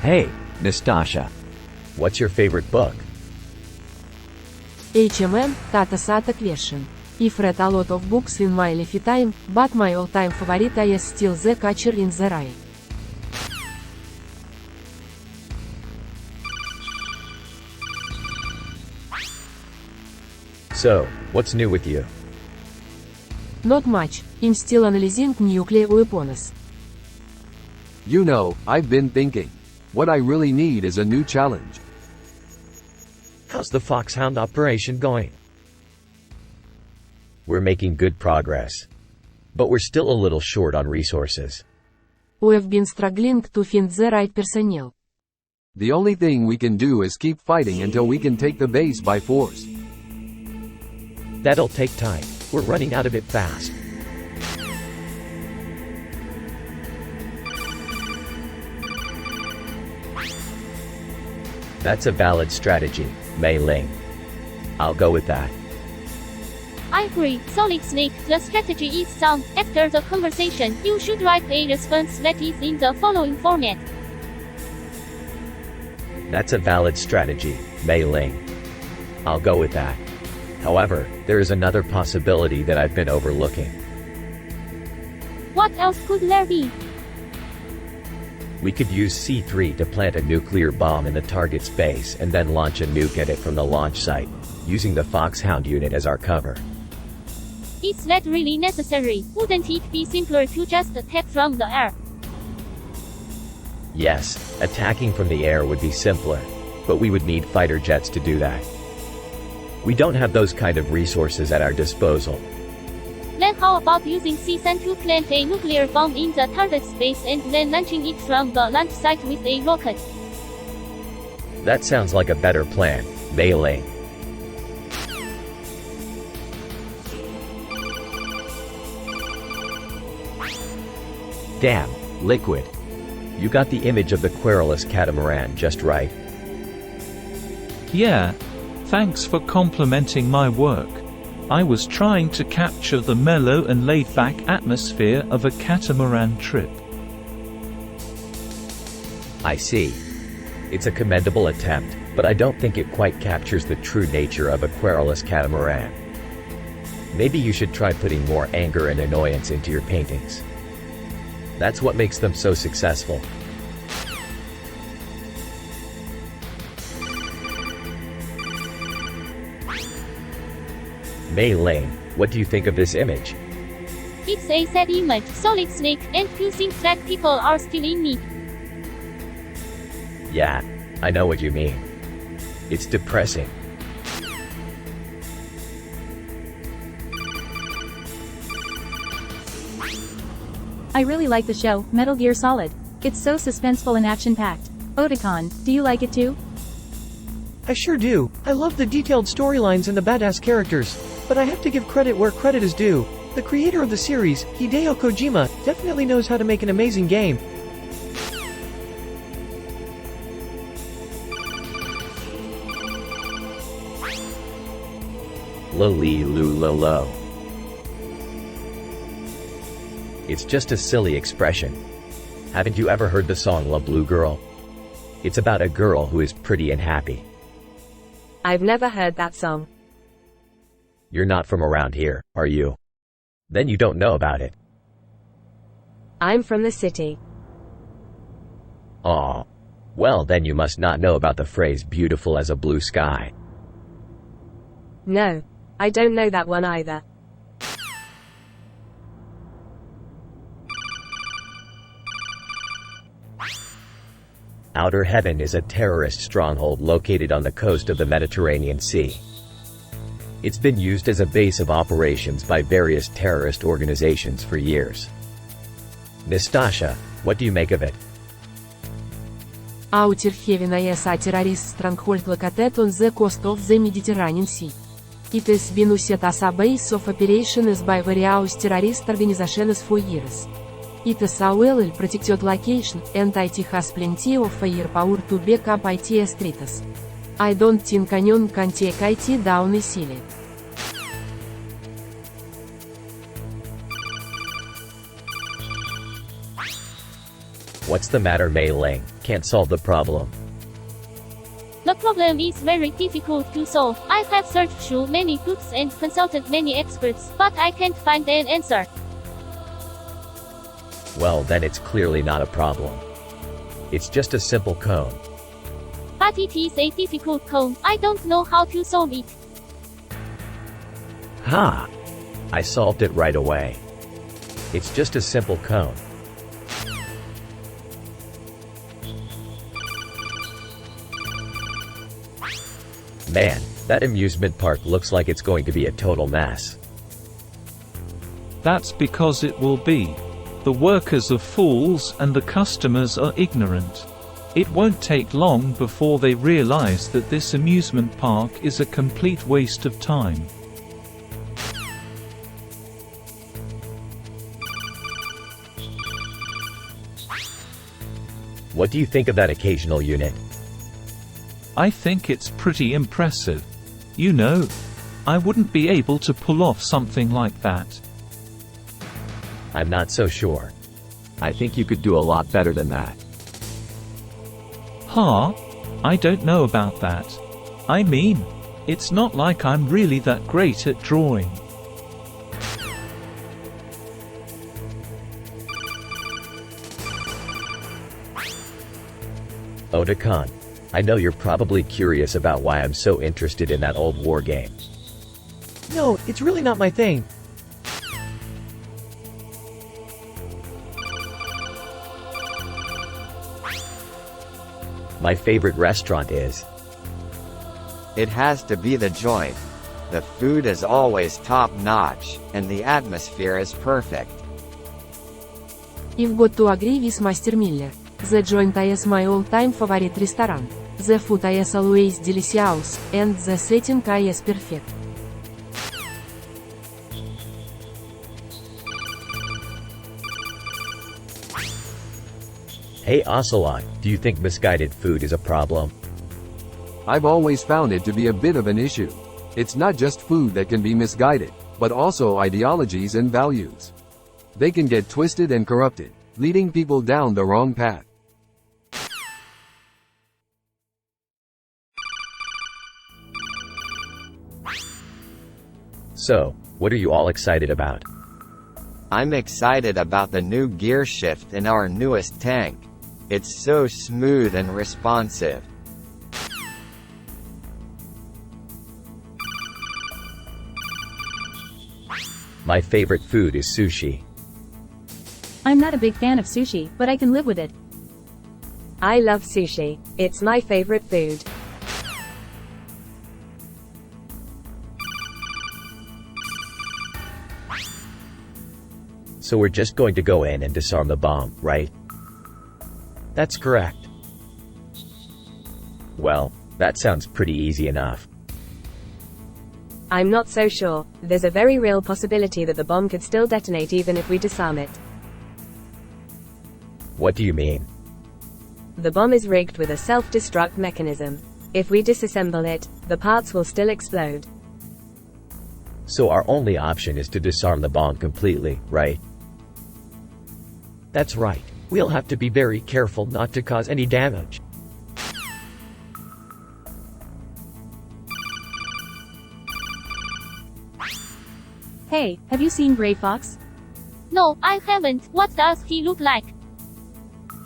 Hey, Nastasha. What's your favorite book? Tata Sata question. I've read a lot of books in my lifetime, but my all-time favorite is still The Catcher in the Rye. So, what's new with you? Not much, I'm still analyzing nuclear weapons. You know, I've been thinking. What I really need is a new challenge. How's the Foxhound operation going? We're making good progress. But we're still a little short on resources. We've been struggling to find the right personnel. The only thing we can do is keep fighting until we can take the base by force. That'll take time. We're running out of it fast. That's a valid strategy, Mei Ling. I'll go with that. I agree, Solid Snake, the strategy is sound. After the conversation, you should write a response that is in the following format. That's a valid strategy, Mei Ling. I'll go with that. However, there is another possibility that I've been overlooking. What else could there be? We could use C3 to plant a nuclear bomb in the target's base and then launch a nuke at it from the launch site, using the Foxhound unit as our cover. Is that really necessary? Wouldn't it be simpler to just attack from the air? Yes, attacking from the air would be simpler, but we would need fighter jets to do that. We don't have those kind of resources at our disposal. Then how about using C-SAN to plant a nuclear bomb in the target's base and then launching it from the launch site with a rocket? That sounds like a better plan, Mei Ling. Damn, Liquid. You got the image of the querulous catamaran just right. Yeah. Thanks for complimenting my work. I was trying to capture the mellow and laid-back atmosphere of a catamaran trip. I see. It's a commendable attempt, but I don't think it quite captures the true nature of a querulous catamaran. Maybe you should try putting more anger and annoyance into your paintings. That's what makes them so successful. Mei Ling, what do you think of this image? It's a sad image, solid snake, and few things that people are still in need. Yeah, I know what you mean. It's depressing. I really like the show, Metal Gear Solid. It's so suspenseful and action-packed. Otacon, do you like it too? I sure do. I love the detailed storylines and the badass characters. But I have to give credit where credit is due. The creator of the series, Hideo Kojima, definitely knows how to make an amazing game. Loli Lulolo. It's just a silly expression. Haven't you ever heard the song La Blue Girl? It's about a girl who is pretty and happy. I've never heard that song. You're not from around here, are you? Then you don't know about it. I'm from the city. Aw. Well, then you must not know about the phrase beautiful as a blue sky. No, I don't know that one either. Outer Heaven is a terrorist stronghold located on the coast of the Mediterranean Sea. It's been used as a base of operations by various terrorist organizations for years. Nastasha, what do you make of it? Outer Heaven is a terrorist stronghold located on the coast of the Mediterranean Sea. It has been used as a base of operations by various terrorist organizations for years. It is a well-protected location, and it has plenty of firepower to back up its threats. I don't think anyone can take it down easily. What's the matter, Mei Ling? Can't solve the problem. The problem is very difficult to solve. I have searched through many books and consulted many experts, but I can't find an answer. Well, then it's clearly not a problem. It's just a simple cone. But it is a difficult cone. I don't know how to solve it. Ha! I solved it right away. It's just a simple cone. Man, that amusement park looks like it's going to be a total mess. That's because it will be. The workers are fools and the customers are ignorant. It won't take long before they realize that this amusement park is a complete waste of time. What do you think of that occasional unit? I think it's pretty impressive. You know, I wouldn't be able to pull off something like that. I'm not so sure. I think you could do a lot better than that. Huh? I don't know about that. I mean, it's not like I'm really that great at drawing. Otacon, I know you're probably curious about why I'm so interested in that old war game. No, it's really not my thing. My favorite restaurant is. It has to be the joint. The food is always top-notch, and the atmosphere is perfect. You've got to agree with Master Miller. The joint is my all-time favorite restaurant. The food is always delicious, and the setting is perfect. Hey Ocelot, do you think misguided food is a problem? I've always found it to be a bit of an issue. It's not just food that can be misguided, but also ideologies and values. They can get twisted and corrupted, leading people down the wrong path. So, what are you all excited about? I'm excited about the new gear shift in our newest tank. It's so smooth and responsive. My favorite food is sushi. I'm not a big fan of sushi, but I can live with it. I love sushi. It's my favorite food. So we're just going to go in and disarm the bomb, right? That's correct. Well, that sounds pretty easy enough. I'm not so sure. There's a very real possibility that the bomb could still detonate even if we disarm it. What do you mean? The bomb is rigged with a self-destruct mechanism. If we disassemble it, the parts will still explode. So our only option is to disarm the bomb completely, right? That's right. We'll have to be very careful not to cause any damage. Hey, have you seen Gray Fox? No, I haven't. What does he look like?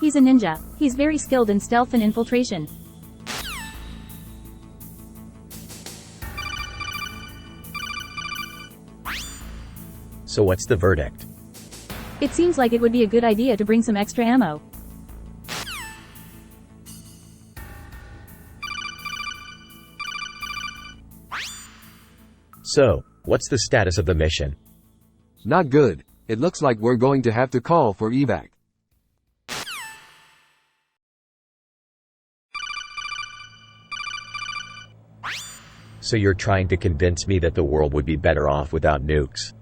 He's a ninja. He's very skilled in stealth and infiltration. So what's the verdict? It seems like it would be a good idea to bring some extra ammo. So, what's the status of the mission? Not good. It looks like we're going to have to call for evac. So you're trying to convince me that the world would be better off without nukes?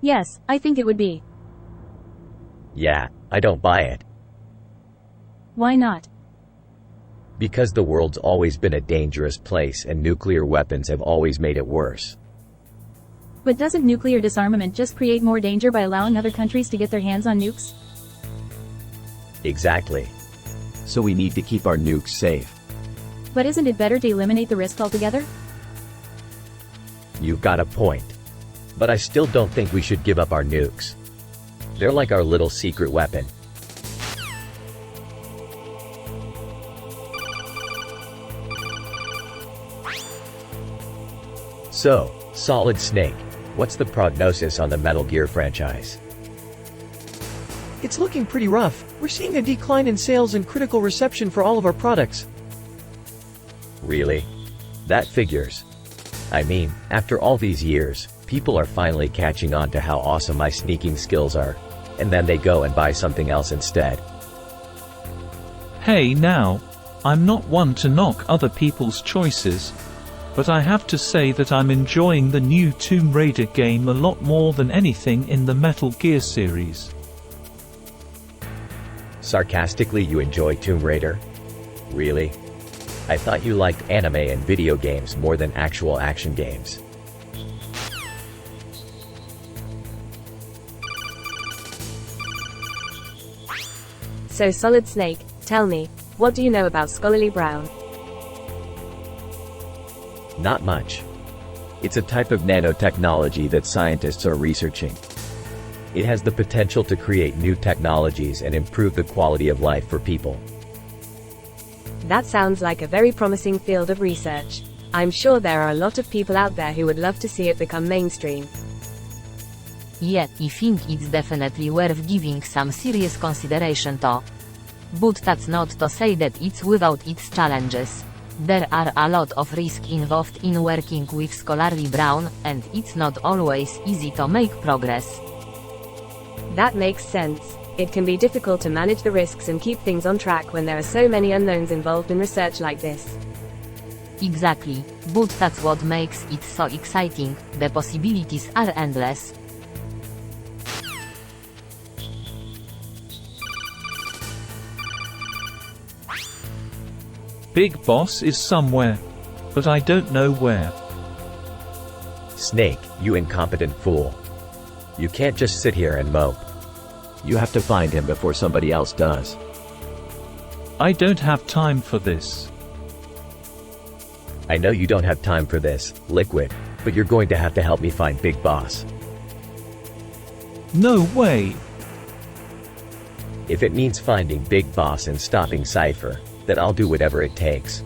Yes, I think it would be. Yeah, I don't buy it. Why not? Because the world's always been a dangerous place and nuclear weapons have always made it worse. But doesn't nuclear disarmament just create more danger by allowing other countries to get their hands on nukes? Exactly. So we need to keep our nukes safe. But isn't it better to eliminate the risk altogether? You've got a point. But I still don't think we should give up our nukes. They're like our little secret weapon. So, Solid Snake, what's the prognosis on the Metal Gear franchise? It's looking pretty rough. We're seeing a decline in sales and critical reception for all of our products. Really? That figures. I mean, after all these years, people are finally catching on to how awesome my sneaking skills are, and then they go and buy something else instead. Hey now, I'm not one to knock other people's choices, but I have to say that I'm enjoying the new Tomb Raider game a lot more than anything in the Metal Gear series. Sarcastically, you enjoy Tomb Raider? Really? I thought you liked anime and video games more than actual action games. So Solid Snake, tell me, what do you know about Scholarly Brown? Not much. It's a type of nanotechnology that scientists are researching. It has the potential to create new technologies and improve the quality of life for people. That sounds like a very promising field of research. I'm sure there are a lot of people out there who would love to see it become mainstream. Yeah, I think it's definitely worth giving some serious consideration to. But that's not to say that it's without its challenges. There are a lot of risk involved in working with Scholarly Brown, and it's not always easy to make progress. That makes sense. It can be difficult to manage the risks and keep things on track when there are so many unknowns involved in research like this. Exactly, but that's what makes it so exciting. The possibilities are endless. Big Boss is somewhere, but I don't know where. Snake, you incompetent fool. You can't just sit here and mope. You have to find him before somebody else does. I don't have time for this. I know you don't have time for this, Liquid, but you're going to have to help me find Big Boss. No way. If it means finding Big Boss and stopping Cypher, then I'll do whatever it takes.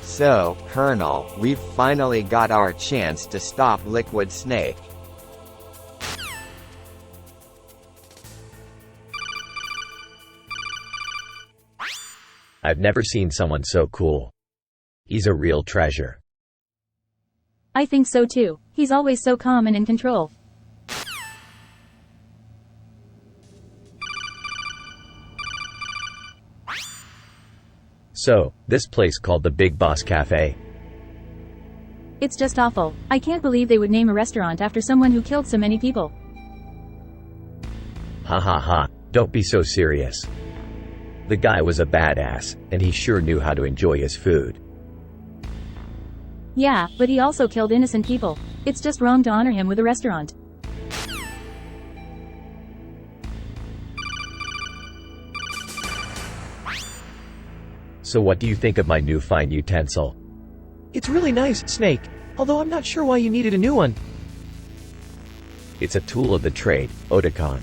So, Colonel, we've finally got our chance to stop Liquid Snake. I've never seen someone so cool. He's a real treasure. I think so too. He's always so calm and in control. So, this place called the Big Boss Cafe. It's just awful. I can't believe they would name a restaurant after someone who killed so many people. Ha ha ha, don't be so serious. The guy was a badass, and he sure knew how to enjoy his food. Yeah, but he also killed innocent people. It's just wrong to honor him with a restaurant. So what do you think of my new fine utensil? It's really nice, Snake, although I'm not sure why you needed a new one. It's a tool of the trade, Otakon.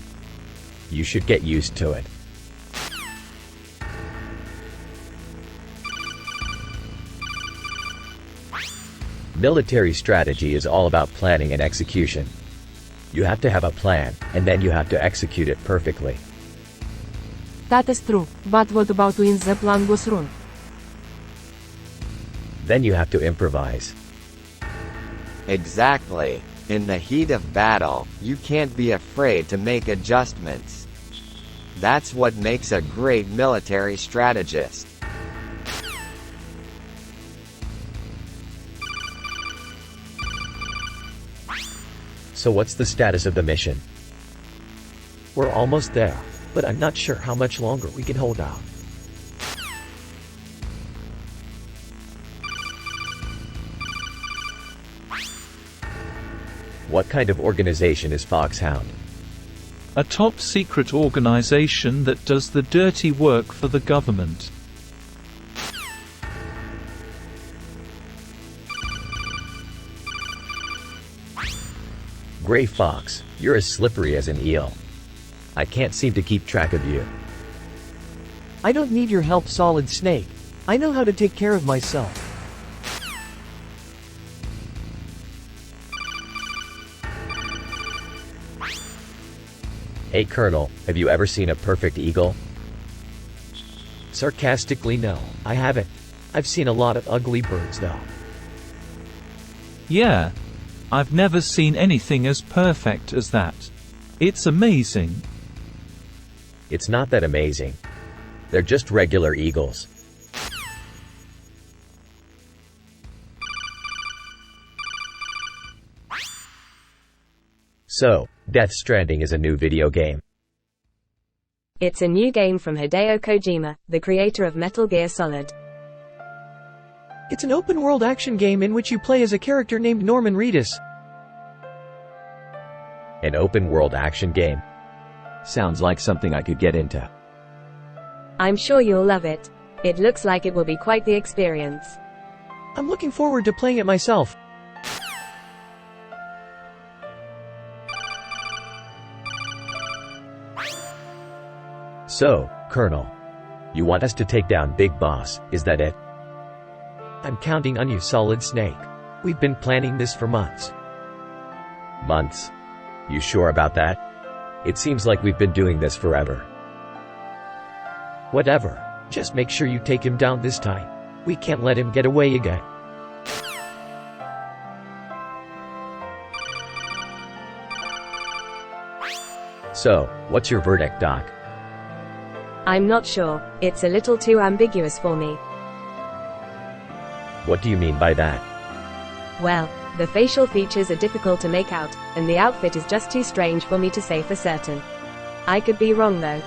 You should get used to it. Military strategy is all about planning and execution. You have to have a plan, and then you have to execute it perfectly. That is true, but what about when the plan goes wrong? Then you have to improvise. Exactly. In the heat of battle, you can't be afraid to make adjustments. That's what makes a great military strategist. So what's the status of the mission? We're almost there, but I'm not sure how much longer we can hold out. What kind of organization is Foxhound? A top-secret organization that does the dirty work for the government. Gray Fox, you're as slippery as an eel. I can't seem to keep track of you. I don't need your help, Solid Snake. I know how to take care of myself. Hey Colonel, have you ever seen a perfect eagle? Sarcastically, no, I haven't. I've seen a lot of ugly birds though. Yeah. I've never seen anything as perfect as that. It's amazing. It's not that amazing. They're just regular eagles. So, Death Stranding is a new video game. It's a new game from Hideo Kojima, the creator of Metal Gear Solid. It's an open-world action game in which you play as a character named Norman Reedus. An open-world action game? Sounds like something I could get into. I'm sure you'll love it. It looks like it will be quite the experience. I'm looking forward to playing it myself. So, Colonel, you want us to take down Big Boss, is that it? I'm counting on you, Solid Snake. We've been planning this for months. Months? You sure about that? It seems like we've been doing this forever. Whatever. Just make sure you take him down this time. We can't let him get away again. So, what's your verdict, Doc? I'm not sure. It's a little too ambiguous for me. What do you mean by that? Well, the facial features are difficult to make out, and the outfit is just too strange for me to say for certain. I could be wrong though.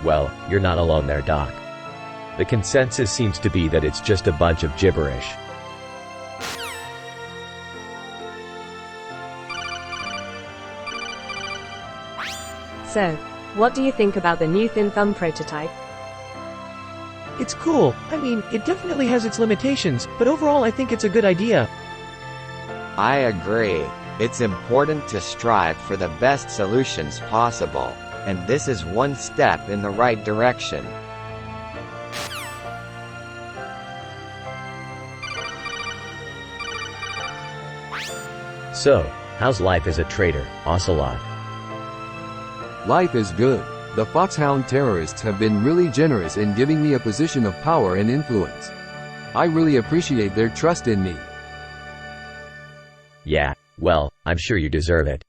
Well, you're not alone there, Doc. The consensus seems to be that it's just a bunch of gibberish. So, what do you think about the new Thin Thumb prototype? It's cool. I mean, it definitely has its limitations, but overall I think it's a good idea. I agree. It's important to strive for the best solutions possible, and this is one step in the right direction. So, how's life as a trader, Ocelot? Life is good. The Foxhound terrorists have been really generous in giving me a position of power and influence. I really appreciate their trust in me. Yeah, well, I'm sure you deserve it.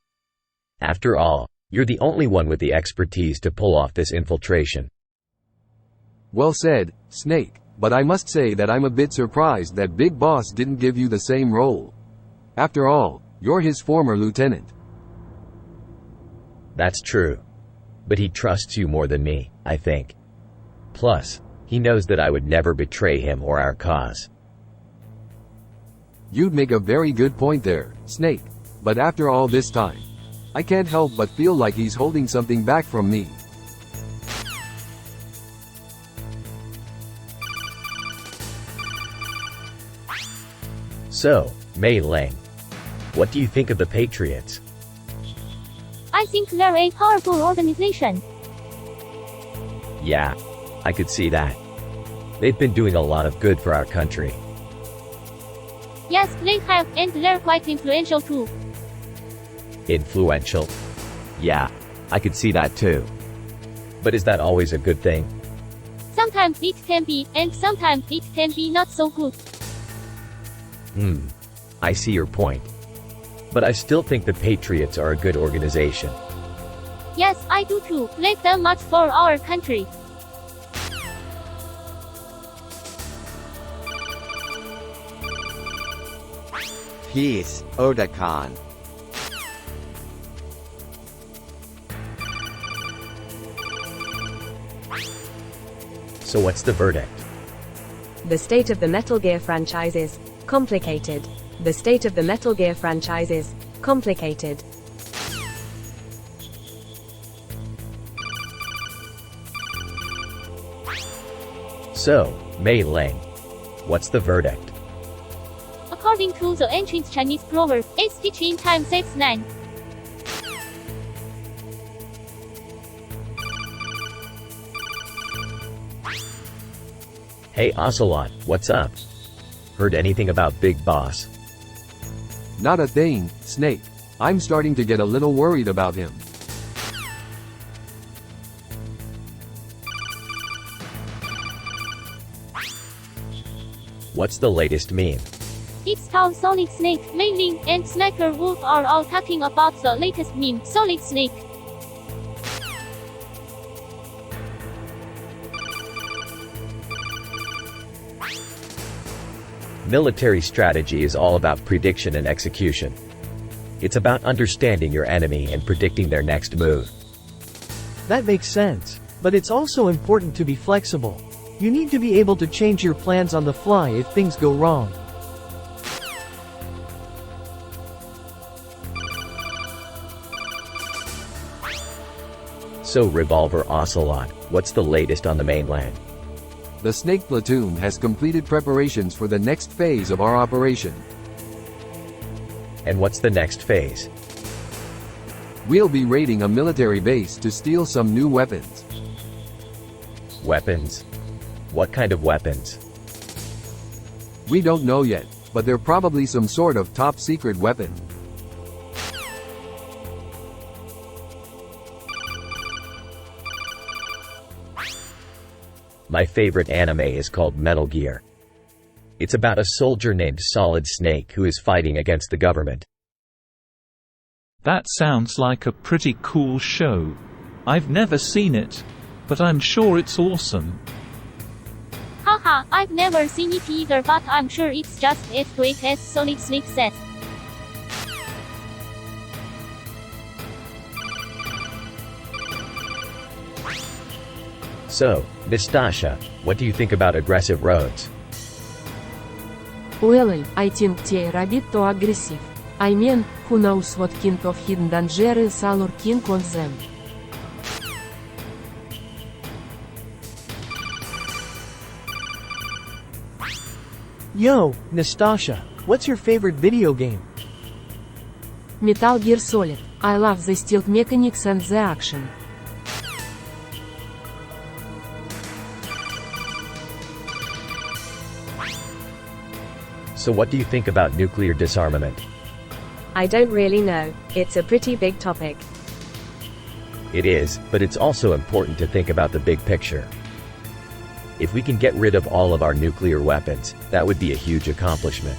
After all, you're the only one with the expertise to pull off this infiltration. Well said, Snake, but I must say that I'm a bit surprised that Big Boss didn't give you the same role. After all, you're his former lieutenant. That's true. But he trusts you more than me, I think. Plus, he knows that I would never betray him or our cause. You'd make a very good point there, Snake. But after all this time, I can't help but feel like he's holding something back from me. So, Mei Ling, what do you think of the Patriots? I think they're a powerful organization. Yeah, I could see that. They've been doing a lot of good for our country. Yes, they have, and they're quite influential too. Influential. Yeah, I could see that too. But is that always a good thing? Sometimes it can be, and sometimes it can be not so good. I see your point. But I still think the Patriots are a good organization. Yes, I do too. They've done much for our country. Peace, Otakon. So what's the verdict? The state of the Metal Gear franchise is complicated. The state of the Metal Gear franchise is complicated. So, Mei Ling, what's the verdict? According to the ancient Chinese proverb, 8 stitch in time saves 9. Hey Ocelot, what's up? Heard anything about Big Boss? Not a thing, Snake. I'm starting to get a little worried about him. What's the latest meme? It's how Solid Snake, Mei Ling, and Sniper Wolf are all talking about the latest meme, Solid Snake. Military strategy is all about prediction and execution. It's about understanding your enemy and predicting their next move. That makes sense. But it's also important to be flexible. You need to be able to change your plans on the fly if things go wrong. So Revolver Ocelot, what's the latest on the mainland? The Snake Platoon has completed preparations for the next phase of our operation. And what's the next phase? We'll be raiding a military base to steal some new weapons. Weapons? What kind of weapons? We don't know yet, but they're probably some sort of top secret weapon. My favorite anime is called Metal Gear. It's about a soldier named Solid Snake who is fighting against the government. That sounds like a pretty cool show. I've never seen it, but I'm sure it's awesome. Haha, I've never seen it either, but I'm sure it's just as great as Solid Snake said. So, Nastasha, what do you think about aggressive roads? Well, I think they're a bit too aggressive. I mean, who knows what kind of hidden dangers are lurking on them. Yo, Nastasha, what's your favorite video game? Metal Gear Solid. I love the stealth mechanics and the action. So what do you think about nuclear disarmament? I don't really know. It's a pretty big topic. It is, but it's also important to think about the big picture. If we can get rid of all of our nuclear weapons, that would be a huge accomplishment.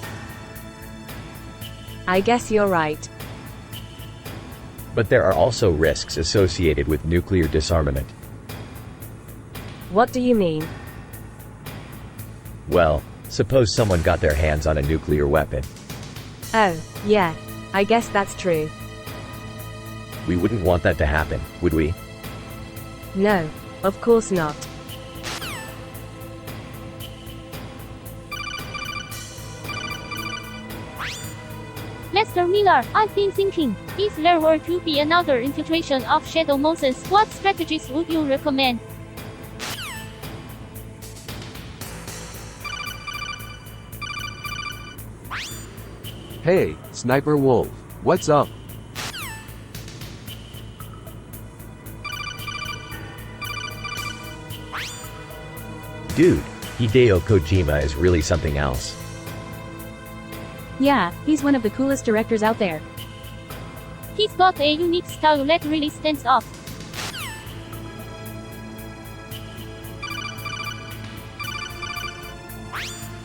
I guess you're right. But there are also risks associated with nuclear disarmament. What do you mean? Well, suppose someone got their hands on a nuclear weapon. Oh, yeah. I guess that's true. We wouldn't want that to happen, would we? No, of course not. Mr. Miller, I've been thinking, if there were to be another infiltration of Shadow Moses, what strategies would you recommend? Hey, Sniper Wolf, what's up? Dude, Hideo Kojima is really something else. Yeah, he's one of the coolest directors out there. He's got a unique style that really stands out.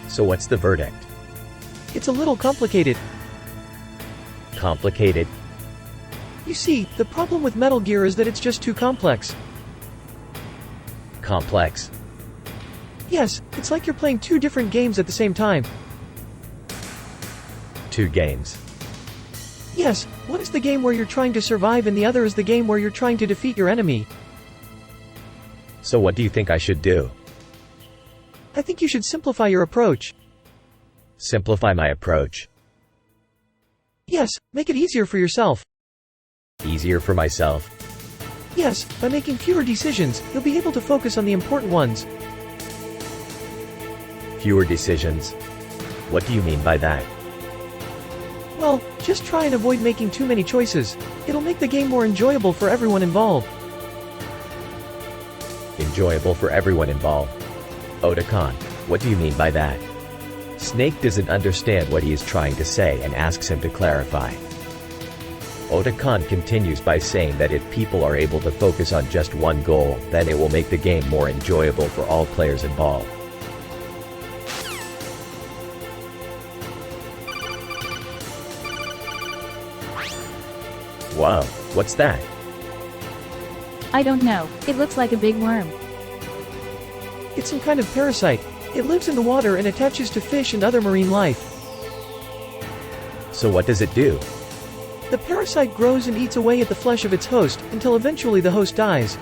So what's the verdict? It's a little complicated. Complicated? You see, the problem with Metal Gear is that it's just too complex. Complex? Yes, it's like you're playing two different games at the same time. Two games. Yes, one is the game where you're trying to survive and the other is the game where you're trying to defeat your enemy. So what do you think I should do? I think you should simplify your approach. Simplify my approach. Yes, make it easier for yourself. Easier for myself? Yes, by making fewer decisions, you'll be able to focus on the important ones. Fewer decisions? What do you mean by that? Well, just try and avoid making too many choices. It'll make the game more enjoyable for everyone involved. Enjoyable for everyone involved? Otakon, what do you mean by that? Snake doesn't understand what he is trying to say and asks him to clarify. Otakon continues by saying that if people are able to focus on just one goal, then it will make the game more enjoyable for all players involved. Wow, what's that? I don't know. It looks like a big worm. It's some kind of parasite. It lives in the water and attaches to fish and other marine life. So what does it do? The parasite grows and eats away at the flesh of its host, until eventually the host dies.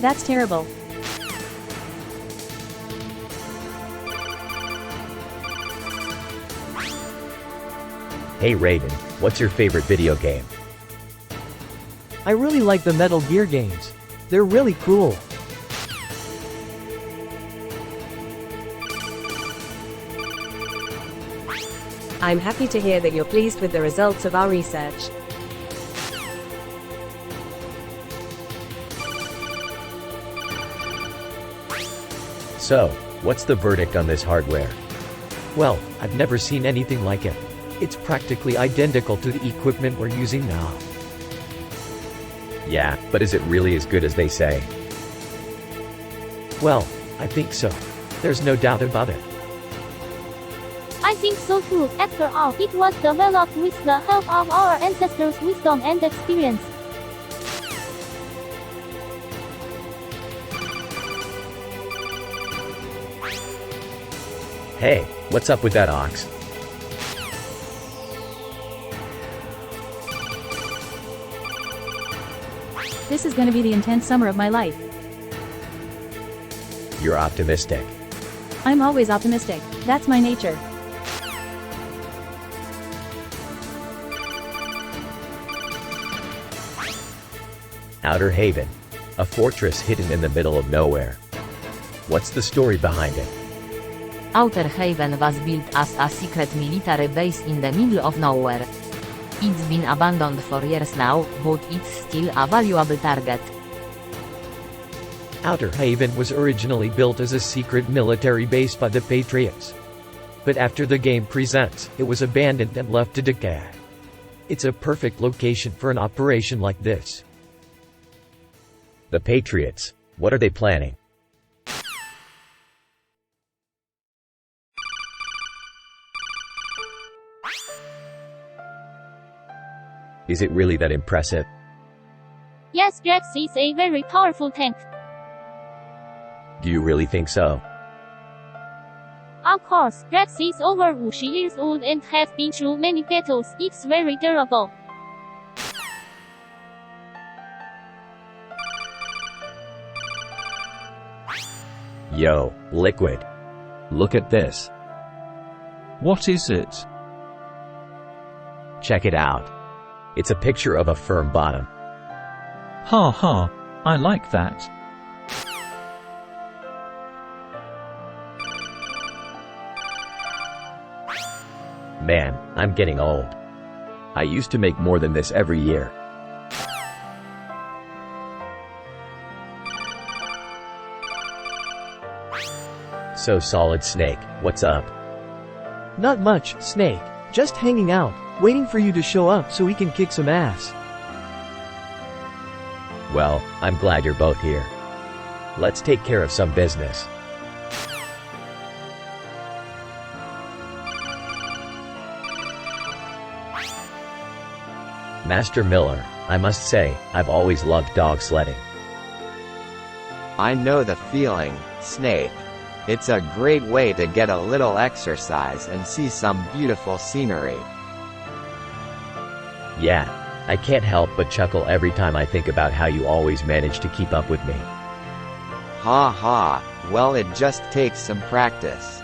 That's terrible. Hey Raiden, what's your favorite video game? I really like the Metal Gear games. They're really cool. I'm happy to hear that you're pleased with the results of our research. So, what's the verdict on this hardware? Well, I've never seen anything like it. It's practically identical to the equipment we're using now. Yeah, but is it really as good as they say? Well, I think so. There's no doubt about it. I think so too. After all, it was developed with the help of our ancestors' wisdom and experience. Hey, what's up with that ox? This is gonna be the intense summer of my life. You're optimistic. I'm always optimistic. That's my nature. Outer Haven. A fortress hidden in the middle of nowhere. What's the story behind it? Outer Haven was built as a secret military base in the middle of nowhere. It's been abandoned for years now, but it's still a valuable target. Outer Haven was originally built as a secret military base by the Patriots. But after the game presents, it was abandoned and left to decay. It's a perfect location for an operation like this. The Patriots. What are they planning? Is it really that impressive? Yes, Rex is a very powerful tank. Do you really think so? Of course, Rex is over 50 years old and has been through many battles. It's very durable. Yo, Liquid. Look at this. What is it? Check it out. It's a picture of a firm bottom. Ha ha, I like that. Man, I'm getting old. I used to make more than this every year. So Solid Snake, what's up? Not much, Snake. Just hanging out, waiting for you to show up so we can kick some ass. Well, I'm glad you're both here. Let's take care of some business. Master Miller, I must say, I've always loved dog sledding. I know the feeling, Snake. It's a great way to get a little exercise and see some beautiful scenery. Yeah, I can't help but chuckle every time I think about how you always manage to keep up with me. Ha ha, well it just takes some practice.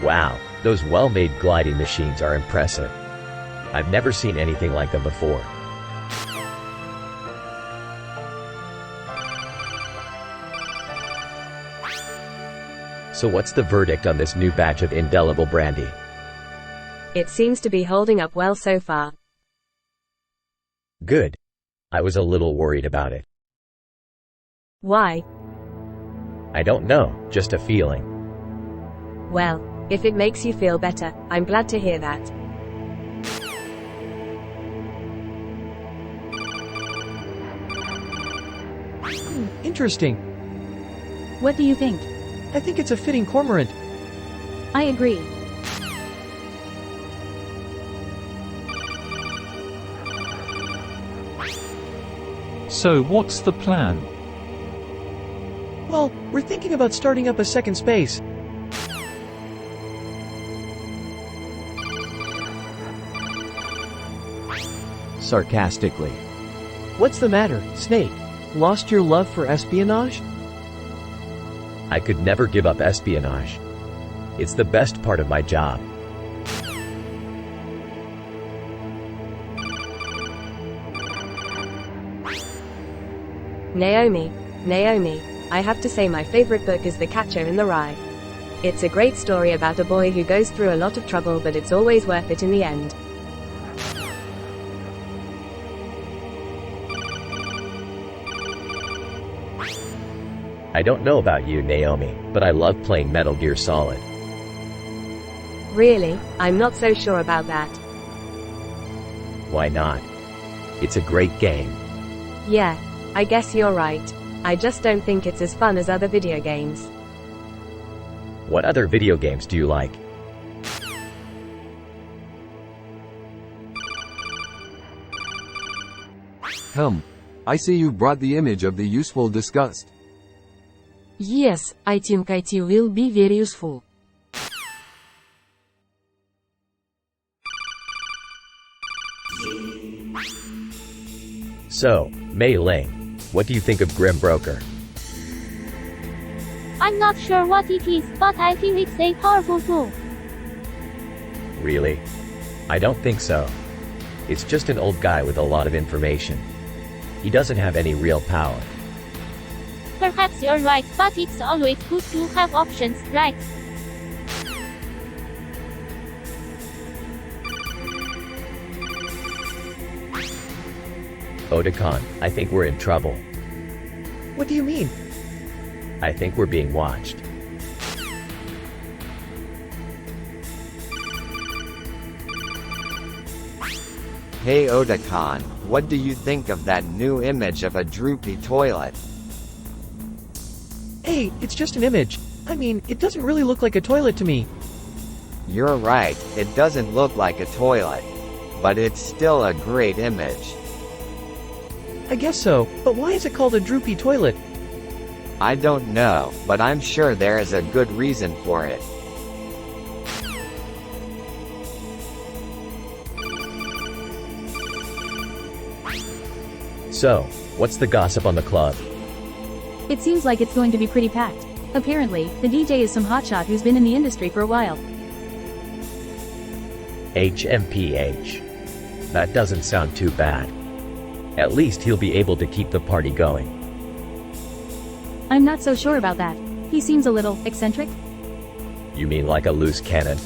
Wow, those well-made gliding machines are impressive. I've never seen anything like them before. So what's the verdict on this new batch of indelible brandy? It seems to be holding up well so far. Good. I was a little worried about it. Why? I don't know, just a feeling. Well, if it makes you feel better, I'm glad to hear that. Interesting. What do you think? I think it's a fitting cormorant. I agree. So what's the plan? Well, we're thinking about starting up a second space. Sarcastically. What's the matter, Snake? Lost your love for espionage? I could never give up espionage. It's the best part of my job. Naomi, I have to say my favorite book is The Catcher in the Rye. It's a great story about a boy who goes through a lot of trouble, but it's always worth it in the end. I don't know about you, Naomi, but I love playing Metal Gear Solid. Really? I'm not so sure about that. Why not? It's a great game. Yeah, I guess you're right. I just don't think it's as fun as other video games. What other video games do you like? I see you brought the image of the useful discussed. Yes, I think it will be very useful. So, Mei Ling, what do you think of Grim Broker? I'm not sure what it is, but I feel it's a powerful tool. Really? I don't think so. It's just an old guy with a lot of information. He doesn't have any real power. Perhaps you're right, but it's always good to have options, right? Otakon, I think we're in trouble. What do you mean? I think we're being watched. Hey Otakon, what do you think of that new image of a droopy toilet? Hey, it's just an image. I mean, it doesn't really look like a toilet to me. You're right, it doesn't look like a toilet. But it's still a great image. I guess so, but why is it called a droopy toilet? I don't know, but I'm sure there is a good reason for it. So, what's the gossip on the club? It seems like it's going to be pretty packed. Apparently, the DJ is some hotshot who's been in the industry for a while. HMPH. That doesn't sound too bad. At least he'll be able to keep the party going. I'm not so sure about that. He seems a little eccentric. You mean like a loose cannon?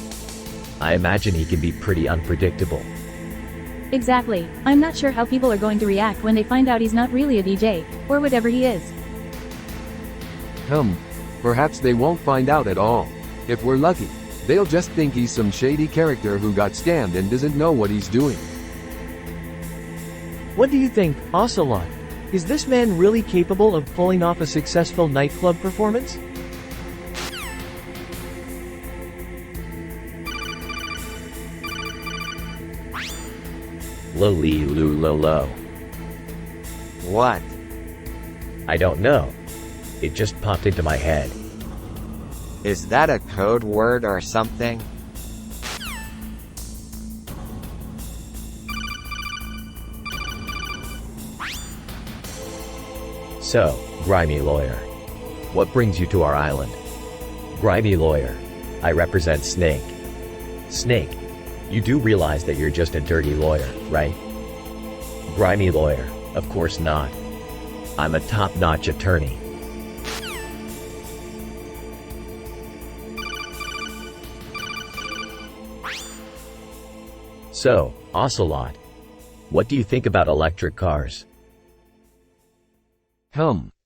I imagine he can be pretty unpredictable. Exactly. I'm not sure how people are going to react when they find out he's not really a DJ, or whatever he is. Perhaps they won't find out at all. If we're lucky, they'll just think he's some shady character who got scammed and doesn't know what he's doing. What do you think, Ocelot? Is this man really capable of pulling off a successful nightclub performance? Loli Lulolo. What? I don't know. It just popped into my head. Is that a code word or something? So, Grimy Lawyer. What brings you to our island? Grimy Lawyer. I represent Snake. Snake, you do realize that you're just a dirty lawyer, right? Grimy Lawyer, of course not. I'm a top-notch attorney. So, Ocelot, what do you think about electric cars?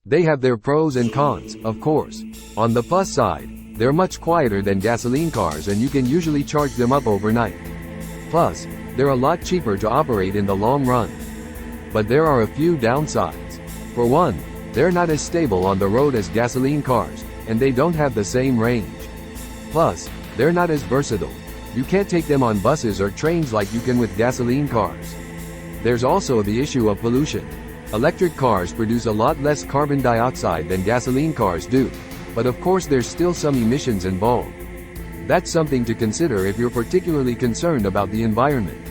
They have their pros and cons, of course. On the plus side, they're much quieter than gasoline cars and you can usually charge them up overnight. Plus, they're a lot cheaper to operate in the long run. But there are a few downsides. For one, they're not as stable on the road as gasoline cars, and they don't have the same range. Plus, they're not as versatile. You can't take them on buses or trains like you can with gasoline cars. There's also the issue of pollution. Electric cars produce a lot less carbon dioxide than gasoline cars do, but of course there's still some emissions involved. That's something to consider if you're particularly concerned about the environment.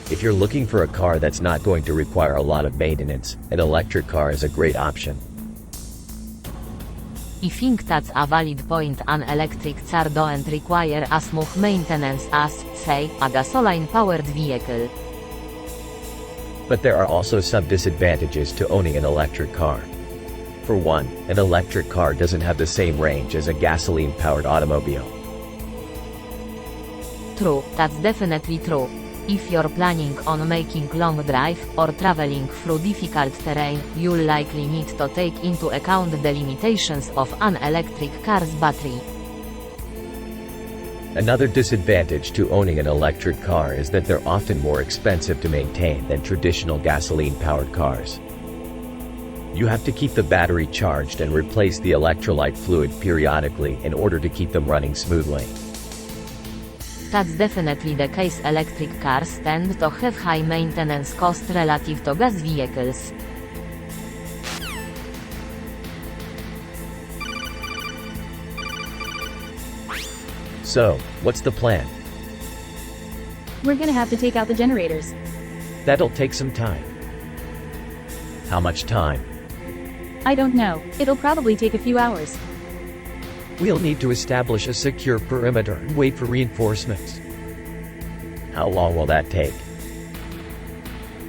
If you're looking for a car that's not going to require a lot of maintenance, an electric car is a great option. I think that's a valid point. An electric car don't require as much maintenance as, say, a gasoline-powered vehicle. But there are also some disadvantages to owning an electric car. For one, an electric car doesn't have the same range as a gasoline-powered automobile. True, that's definitely true. If you're planning on making long drive, or traveling through difficult terrain, you'll likely need to take into account the limitations of an electric car's battery. Another disadvantage to owning an electric car is that they're often more expensive to maintain than traditional gasoline-powered cars. You have to keep the battery charged and replace the electrolyte fluid periodically in order to keep them running smoothly. That's definitely the case. Electric cars tend to have high maintenance cost relative to gas vehicles. So, what's the plan? We're gonna have to take out the generators. That'll take some time. How much time? I don't know. It'll probably take a few hours. We'll need to establish a secure perimeter and wait for reinforcements. How long will that take?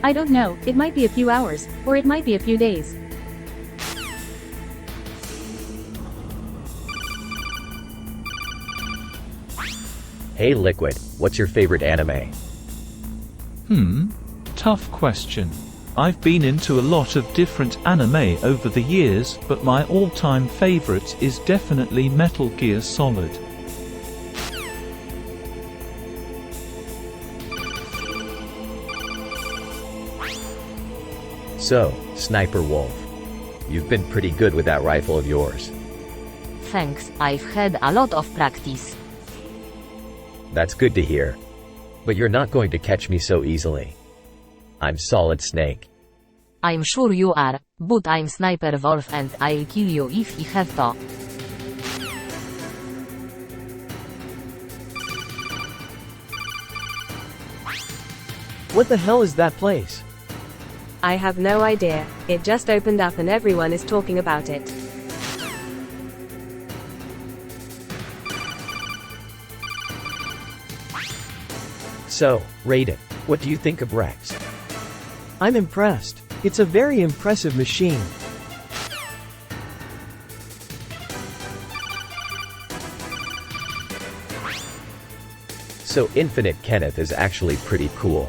I don't know. It might be a few hours, or it might be a few days. Hey Liquid, what's your favorite anime? Tough question. I've been into a lot of different anime over the years, but my all-time favorite is definitely Metal Gear Solid. So, Sniper Wolf. You've been pretty good with that rifle of yours. Thanks, I've had a lot of practice. That's good to hear. But you're not going to catch me so easily. I'm Solid Snake. I'm sure you are, but I'm Sniper Wolf and I'll kill you if I have to. What the hell is that place? I have no idea. It just opened up and everyone is talking about it. So, rate it. What do you think of Rex? I'm impressed. It's a very impressive machine. So Infinite Kenneth is actually pretty cool.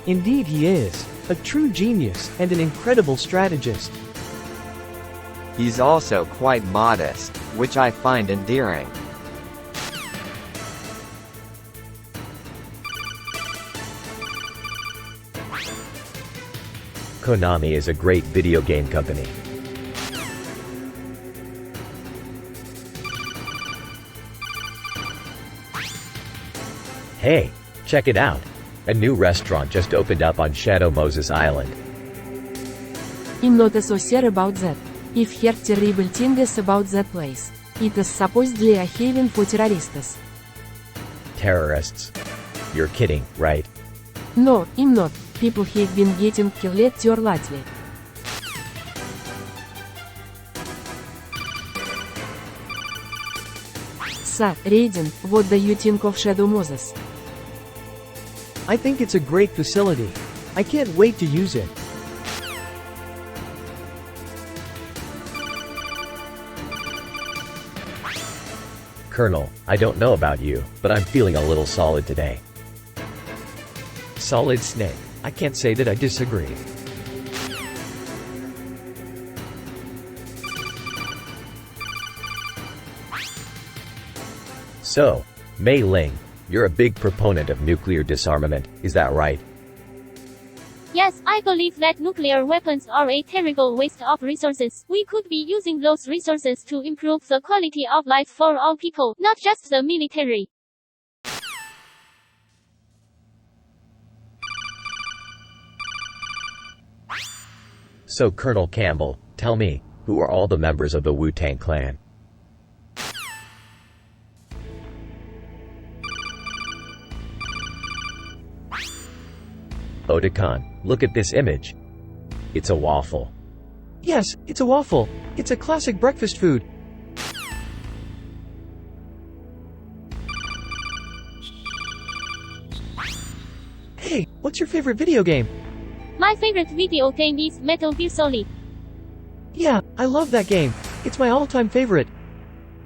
Indeed he is. A true genius, and an incredible strategist. He's also quite modest, which I find endearing. Konami is a great video game company. Hey, check it out. A new restaurant just opened up on Shadow Moses Island. I'm not so sure about that. I've heard terrible things about that place. It is supposedly a haven for terrorists. Terrorists? You're kidding, right? No, I'm not. People have been getting killed there lately. So, Raiden, what do you think of Shadow Moses? I think it's a great facility. I can't wait to use it. Colonel, I don't know about you, but I'm feeling a little solid today. Solid Snake. I can't say that I disagree. So, Mei Ling, you're a big proponent of nuclear disarmament, is that right? Yes, I believe that nuclear weapons are a terrible waste of resources. We could be using those resources to improve the quality of life for all people, not just the military. So Colonel Campbell, tell me, who are all the members of the Wu-Tang Clan? Otakon, look at this image. It's a waffle. Yes, it's a waffle. It's a classic breakfast food. Hey, what's your favorite video game? My favorite video game is Metal Gear Solid. Yeah, I love that game. It's my all-time favorite.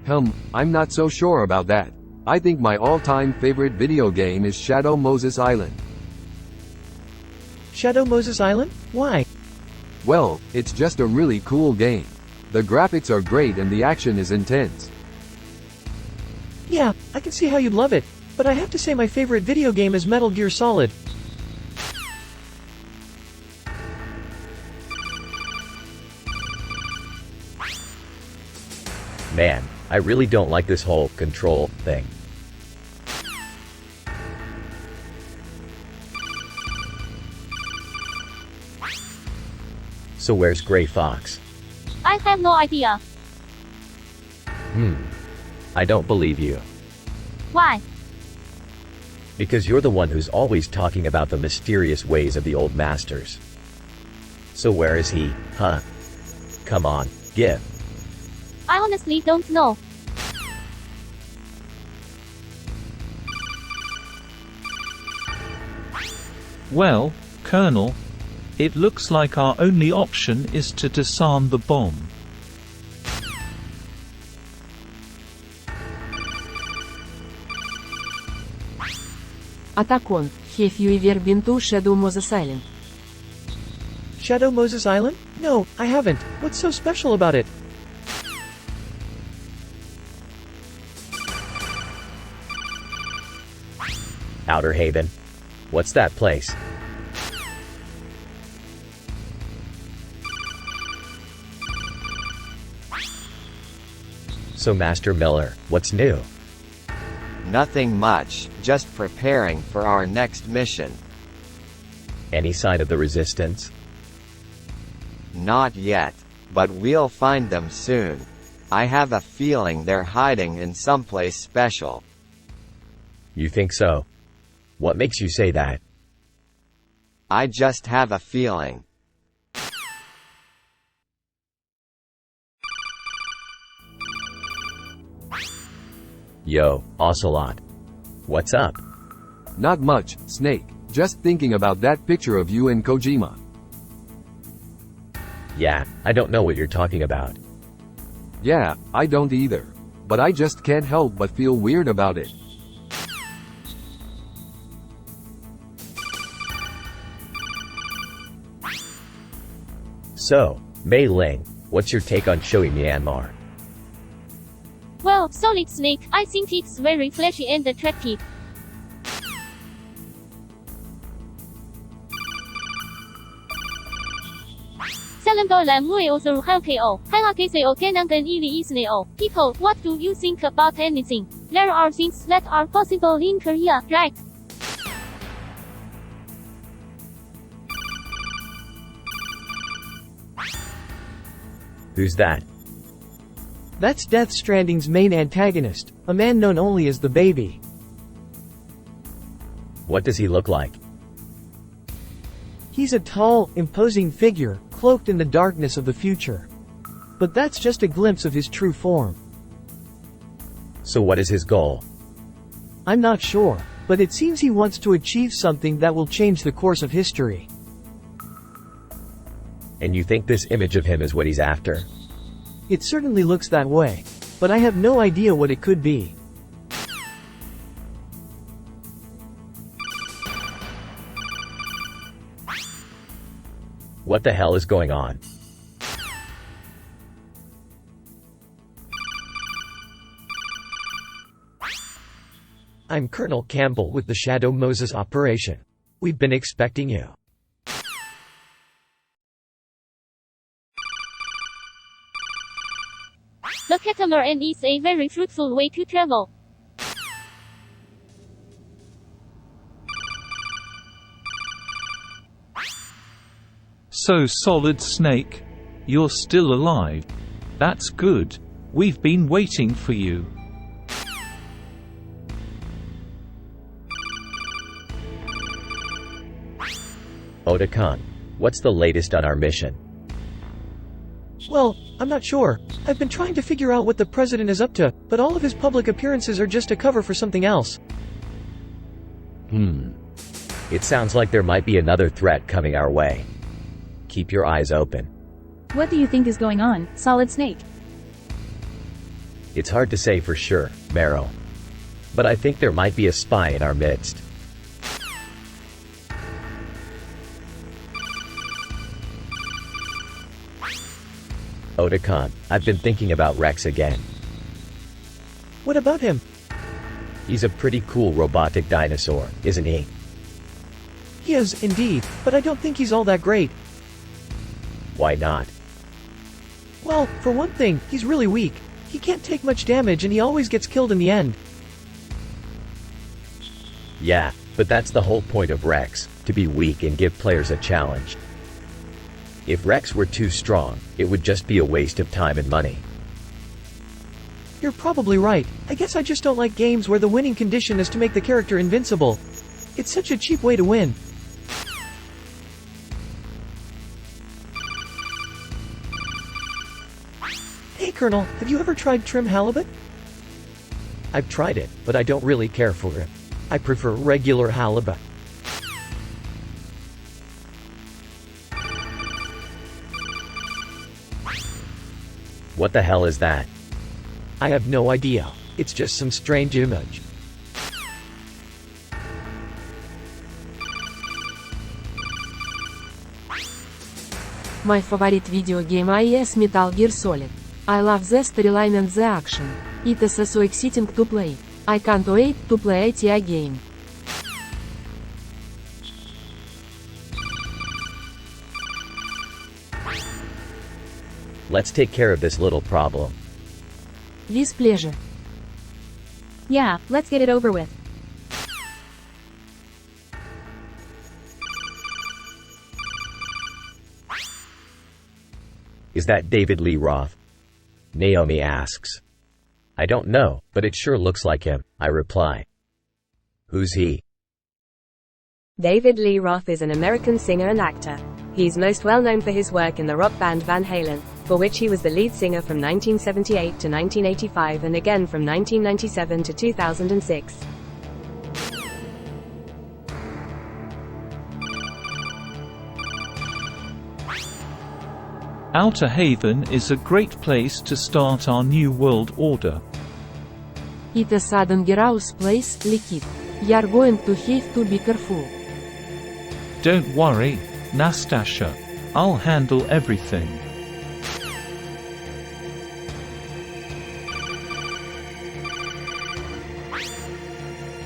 I'm not so sure about that. I think my all-time favorite video game is Shadow Moses Island. Shadow Moses Island? Why? Well, it's just a really cool game. The graphics are great and the action is intense. Yeah, I can see how you'd love it, but I have to say my favorite video game is Metal Gear Solid. Man, I really don't like this whole control thing. So where's Gray Fox? I have no idea. I don't believe you. Why? Because you're the one who's always talking about the mysterious ways of the old masters. So where is he, huh? Come on, give. I honestly don't know. Well, Colonel, it looks like our only option is to disarm the bomb. Atacon, have you ever been to Shadow Moses Island? Shadow Moses Island? No, I haven't. What's so special about it? Outer Haven. What's that place? So Master Miller, what's new? Nothing much, just preparing for our next mission. Any sign of the resistance? Not yet, but we'll find them soon. I have a feeling they're hiding in someplace special. You think so? What makes you say that? I just have a feeling. Yo, Ocelot. What's up? Not much, Snake. Just thinking about that picture of you and Kojima. Yeah, I don't know what you're talking about. Yeah, I don't either. But I just can't help but feel weird about it. So, Mei Ling, what's your take on Shoei Myanmar? Well, Solid Snake, I think it's very flashy and attractive. People, what do you think about anything? There are things that are possible in Korea, right? Who's that? That's Death Stranding's main antagonist, a man known only as the Baby. What does he look like? He's a tall, imposing figure, cloaked in the darkness of the future. But that's just a glimpse of his true form. So what is his goal? I'm not sure, but it seems he wants to achieve something that will change the course of history. And you think this image of him is what he's after? It certainly looks that way, but I have no idea what it could be. What the hell is going on? I'm Colonel Campbell with the Shadow Moses operation. We've been expecting you. The catamaran is a very fruitful way to travel. So Solid Snake, you're still alive. That's good. We've been waiting for you. Otakon, what's the latest on our mission? Well, I'm not sure. I've been trying to figure out what the president is up to, but all of his public appearances are just a cover for something else. It sounds like there might be another threat coming our way. Keep your eyes open. What do you think is going on, Solid Snake? It's hard to say for sure, Meryl. But I think there might be a spy in our midst. Otakon, I've been thinking about Rex again. What about him? He's a pretty cool robotic dinosaur, isn't he? He is, indeed, but I don't think he's all that great. Why not? Well, for one thing, he's really weak. He can't take much damage and he always gets killed in the end. Yeah, but that's the whole point of Rex, to be weak and give players a challenge. If Rex were too strong, it would just be a waste of time and money. You're probably right. I guess I just don't like games where the winning condition is to make the character invincible. It's such a cheap way to win. Hey Colonel, have you ever tried trim halibut? I've tried it, but I don't really care for it. I prefer regular halibut. What the hell is that? I have no idea. It's just some strange image. My favorite video game is Metal Gear Solid. I love the storyline and the action. It is so exciting to play. I can't wait to play it again. Let's take care of this little problem. With pleasure. Yeah, let's get it over with. Is that David Lee Roth? Naomi asks. I don't know, but it sure looks like him, I reply. Who's he? David Lee Roth is an American singer and actor. He's most well known for his work in the rock band Van Halen, for which he was the lead singer from 1978 to 1985 and again from 1997 to 2006. Outer Haven is a great place to start our new world order. It is a dangerous place, Liquid. You're going to have to be careful. Don't worry, Nastasha. I'll handle everything.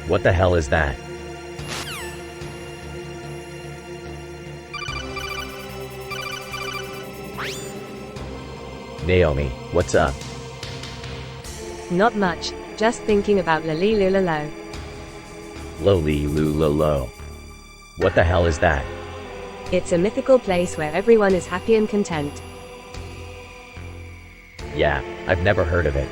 What the hell is that? Naomi, what's up? Not much, just thinking about Lalilulalo. Lolilulalo. What the hell is that? It's a mythical place where everyone is happy and content. Yeah, I've never heard of it.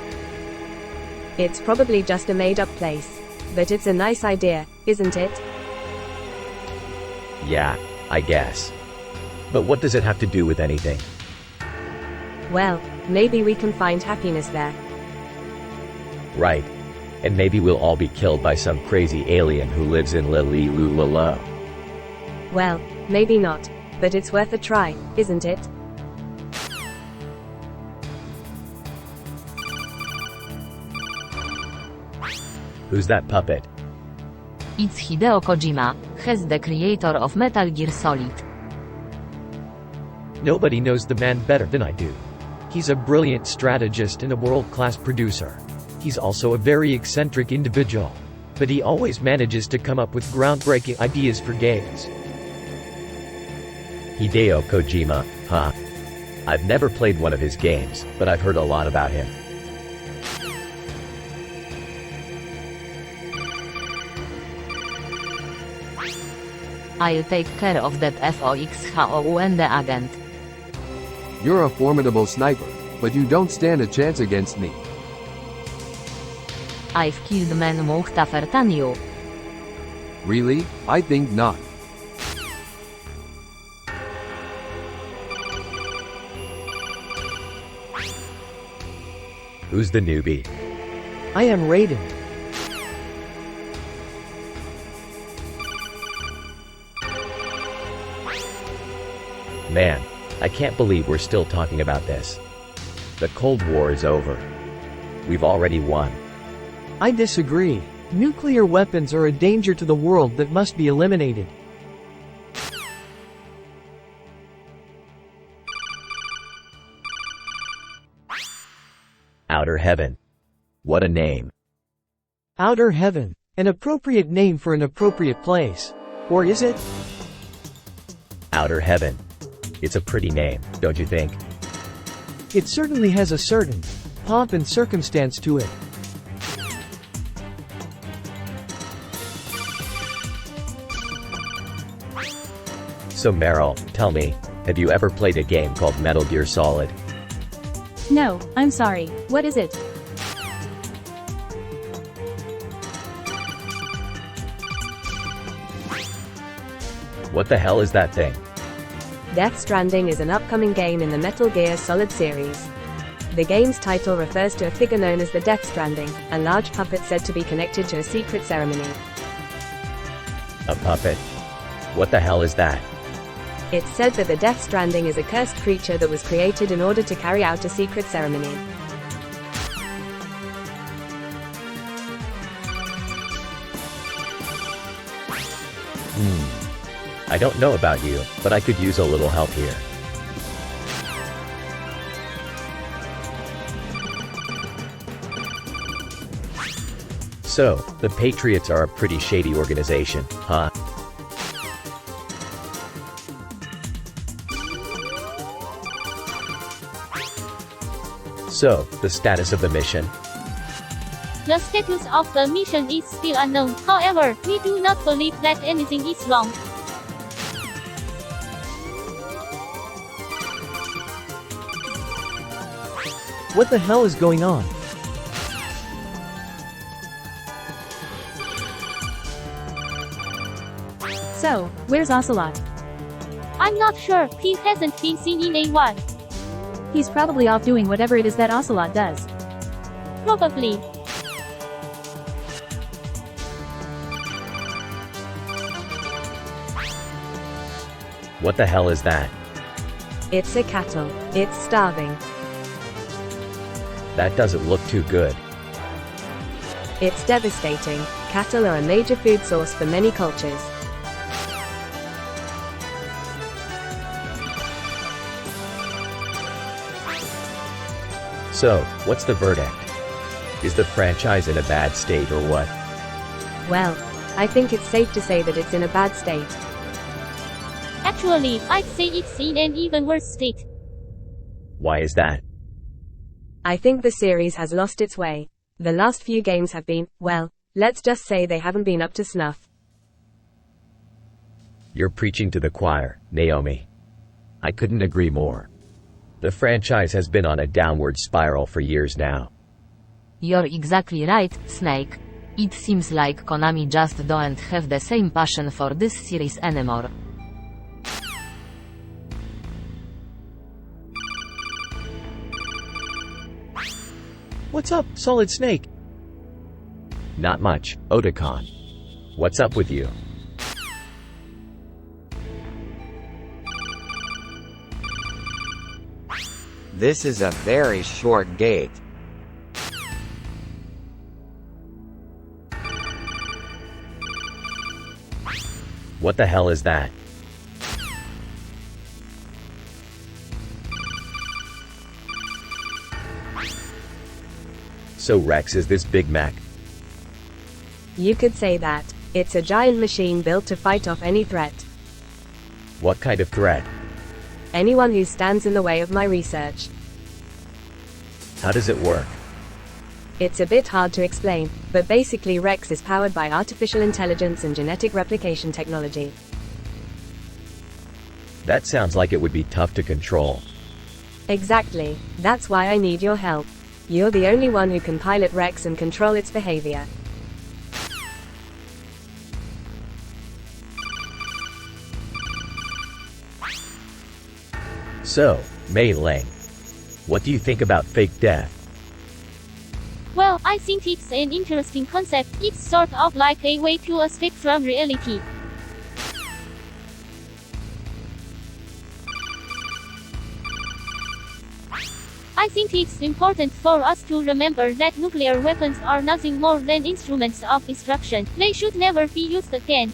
It's probably just a made-up place. But it's a nice idea, isn't it? Yeah, I guess. But what does it have to do with anything? Well, maybe we can find happiness there. Right. And maybe we'll all be killed by some crazy alien who lives in Lalilulalo. Well, maybe not. But it's worth a try, isn't it? Who's that puppet? It's Hideo Kojima, he's the creator of Metal Gear Solid. Nobody knows the man better than I do. He's a brilliant strategist and a world-class producer. He's also a very eccentric individual. But he always manages to come up with groundbreaking ideas for games. Hideo Kojima, huh? I've never played one of his games, but I've heard a lot about him. I'll take care of that FOXHOUND agent. You're a formidable sniper, but you don't stand a chance against me. I've killed men more tougher than you. Really? I think not. Who's the newbie? I am Raiden. Man, I can't believe we're still talking about this. The Cold War is over. We've already won. I disagree. Nuclear weapons are a danger to the world that must be eliminated. Outer Heaven. What a name. Outer Heaven. An appropriate name for an appropriate place. Or is it? Outer Heaven. It's a pretty name, don't you think? It certainly has a certain pomp and circumstance to it. So Meryl, tell me, have you ever played a game called Metal Gear Solid? No, I'm sorry. What is it? What the hell is that thing? Death Stranding is an upcoming game in the Metal Gear Solid series. The game's title refers to a figure known as the Death Stranding, a large puppet said to be connected to a secret ceremony. A puppet? What the hell is that? It's said that the Death Stranding is a cursed creature that was created in order to carry out a secret ceremony. I don't know about you, but I could use a little help here. So, the Patriots are a pretty shady organization, huh? So, the status of the mission? The status of the mission is still unknown. However, we do not believe that anything is wrong. What the hell is going on? So, where's Ocelot? I'm not sure, he hasn't been seen in a while. He's probably off doing whatever it is that Ocelot does. Probably. What the hell is that? It's a cattle. It's starving. That doesn't look too good. It's devastating. Cattle are a major food source for many cultures. So, what's the verdict? Is the franchise in a bad state or what? Well, I think it's safe to say that it's in a bad state. Actually, I'd say it's in an even worse state. Why is that? I think the series has lost its way. The last few games have been, well, let's just say they haven't been up to snuff. You're preaching to the choir, Naomi. I couldn't agree more. The franchise has been on a downward spiral for years now. You're exactly right, Snake. It seems like Konami just don't have the same passion for this series anymore. What's up, Solid Snake? Not much, Otakon. What's up with you? This is a very short gate. What the hell is that? So Rex is this Big Mac? You could say that. It's a giant machine built to fight off any threat. What kind of threat? Anyone who stands in the way of my research. How does it work? It's a bit hard to explain, but basically Rex is powered by artificial intelligence and genetic replication technology. That sounds like it would be tough to control. Exactly. That's why I need your help. You're the only one who can pilot Rex and control its behavior. So, Mei Ling, what do you think about fake death? Well, I think it's an interesting concept. It's sort of like a way to escape from reality. I think it's important for us to remember that nuclear weapons are nothing more than instruments of destruction. They should never be used again.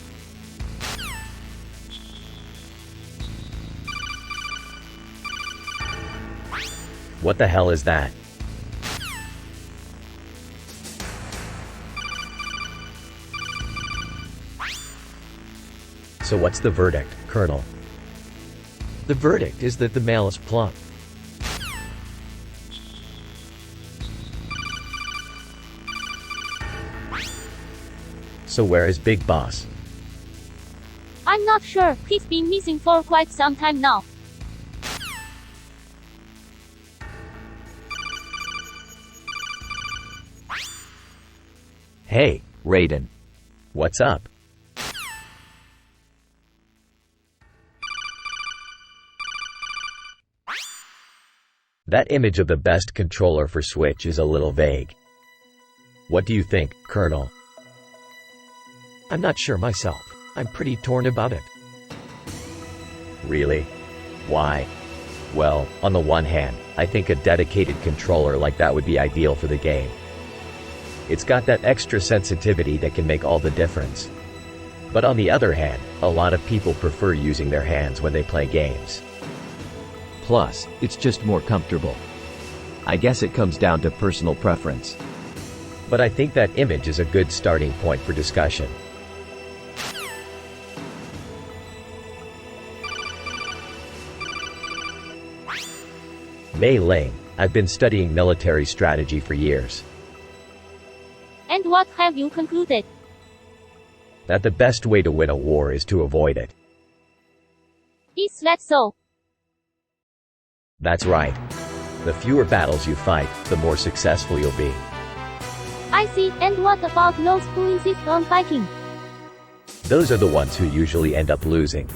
What the hell is that? So what's the verdict, Colonel? The verdict is that the male is plump. So where is Big Boss? I'm not sure. He's been missing for quite some time now. Hey, Raiden. what's up? That image of the best controller for Switch is a little vague. What do you think, Colonel? I'm not sure myself. I'm pretty torn about it. Really? Why? Well, on the one hand, I think a dedicated controller like that would be ideal for the game. It's got that extra sensitivity that can make all the difference. But on the other hand, a lot of people prefer using their hands when they play games. Plus, it's just more comfortable. I guess it comes down to personal preference. But I think that image is a good starting point for discussion. Mei Ling, I've been studying military strategy for years. And what have you concluded? That the best way to win a war is to avoid it. Is that so? That's right. The fewer battles you fight, the more successful you'll be. I see, and what about those who insist on fighting? Those are the ones who usually end up losing.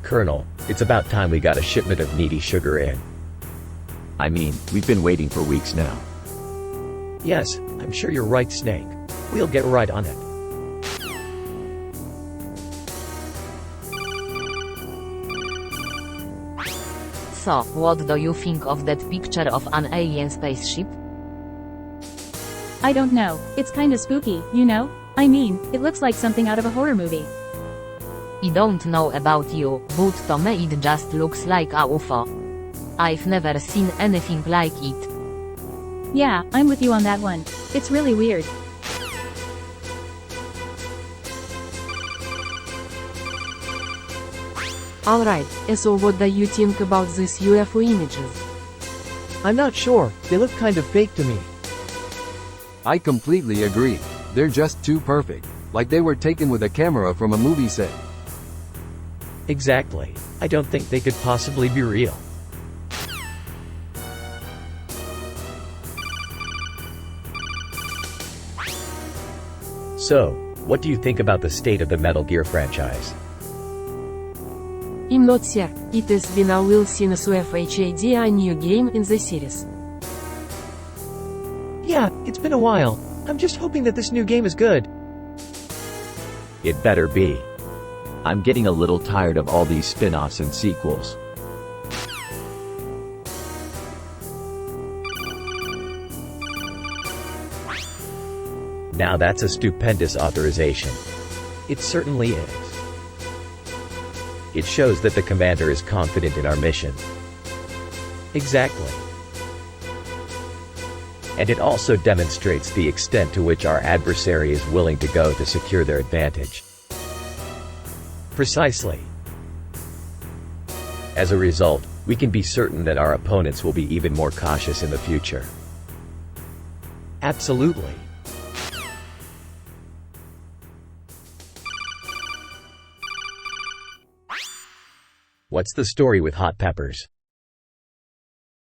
Colonel, it's about time we got a shipment of needy sugar in. I mean, we've been waiting for weeks now. Yes, I'm sure you're right, Snake. We'll get right on it. So, what do you think of that picture of an alien spaceship? I don't know, it's kinda spooky, you know? I mean, it looks like something out of a horror movie. I don't know about you, but to me it just looks like a UFO. I've never seen anything like it. Yeah, I'm with you on that one. It's really weird. Alright, so what do you think about these UFO images? I'm not sure, they look kind of fake to me. I completely agree. They're just too perfect. Like they were taken with a camera from a movie set. Exactly. I don't think they could possibly be real. So, what do you think about the state of the Metal Gear franchise? I'm not sure. It has been a while since we've had a new game in the series. Yeah, it's been a while. I'm just hoping that this new game is good. It better be. I'm getting a little tired of all these spin-offs and sequels. Now that's a stupendous authorization. It certainly is. It shows that the commander is confident in our mission. Exactly. And it also demonstrates the extent to which our adversary is willing to go to secure their advantage. Precisely. As a result, we can be certain that our opponents will be even more cautious in the future. Absolutely. What's the story with hot peppers?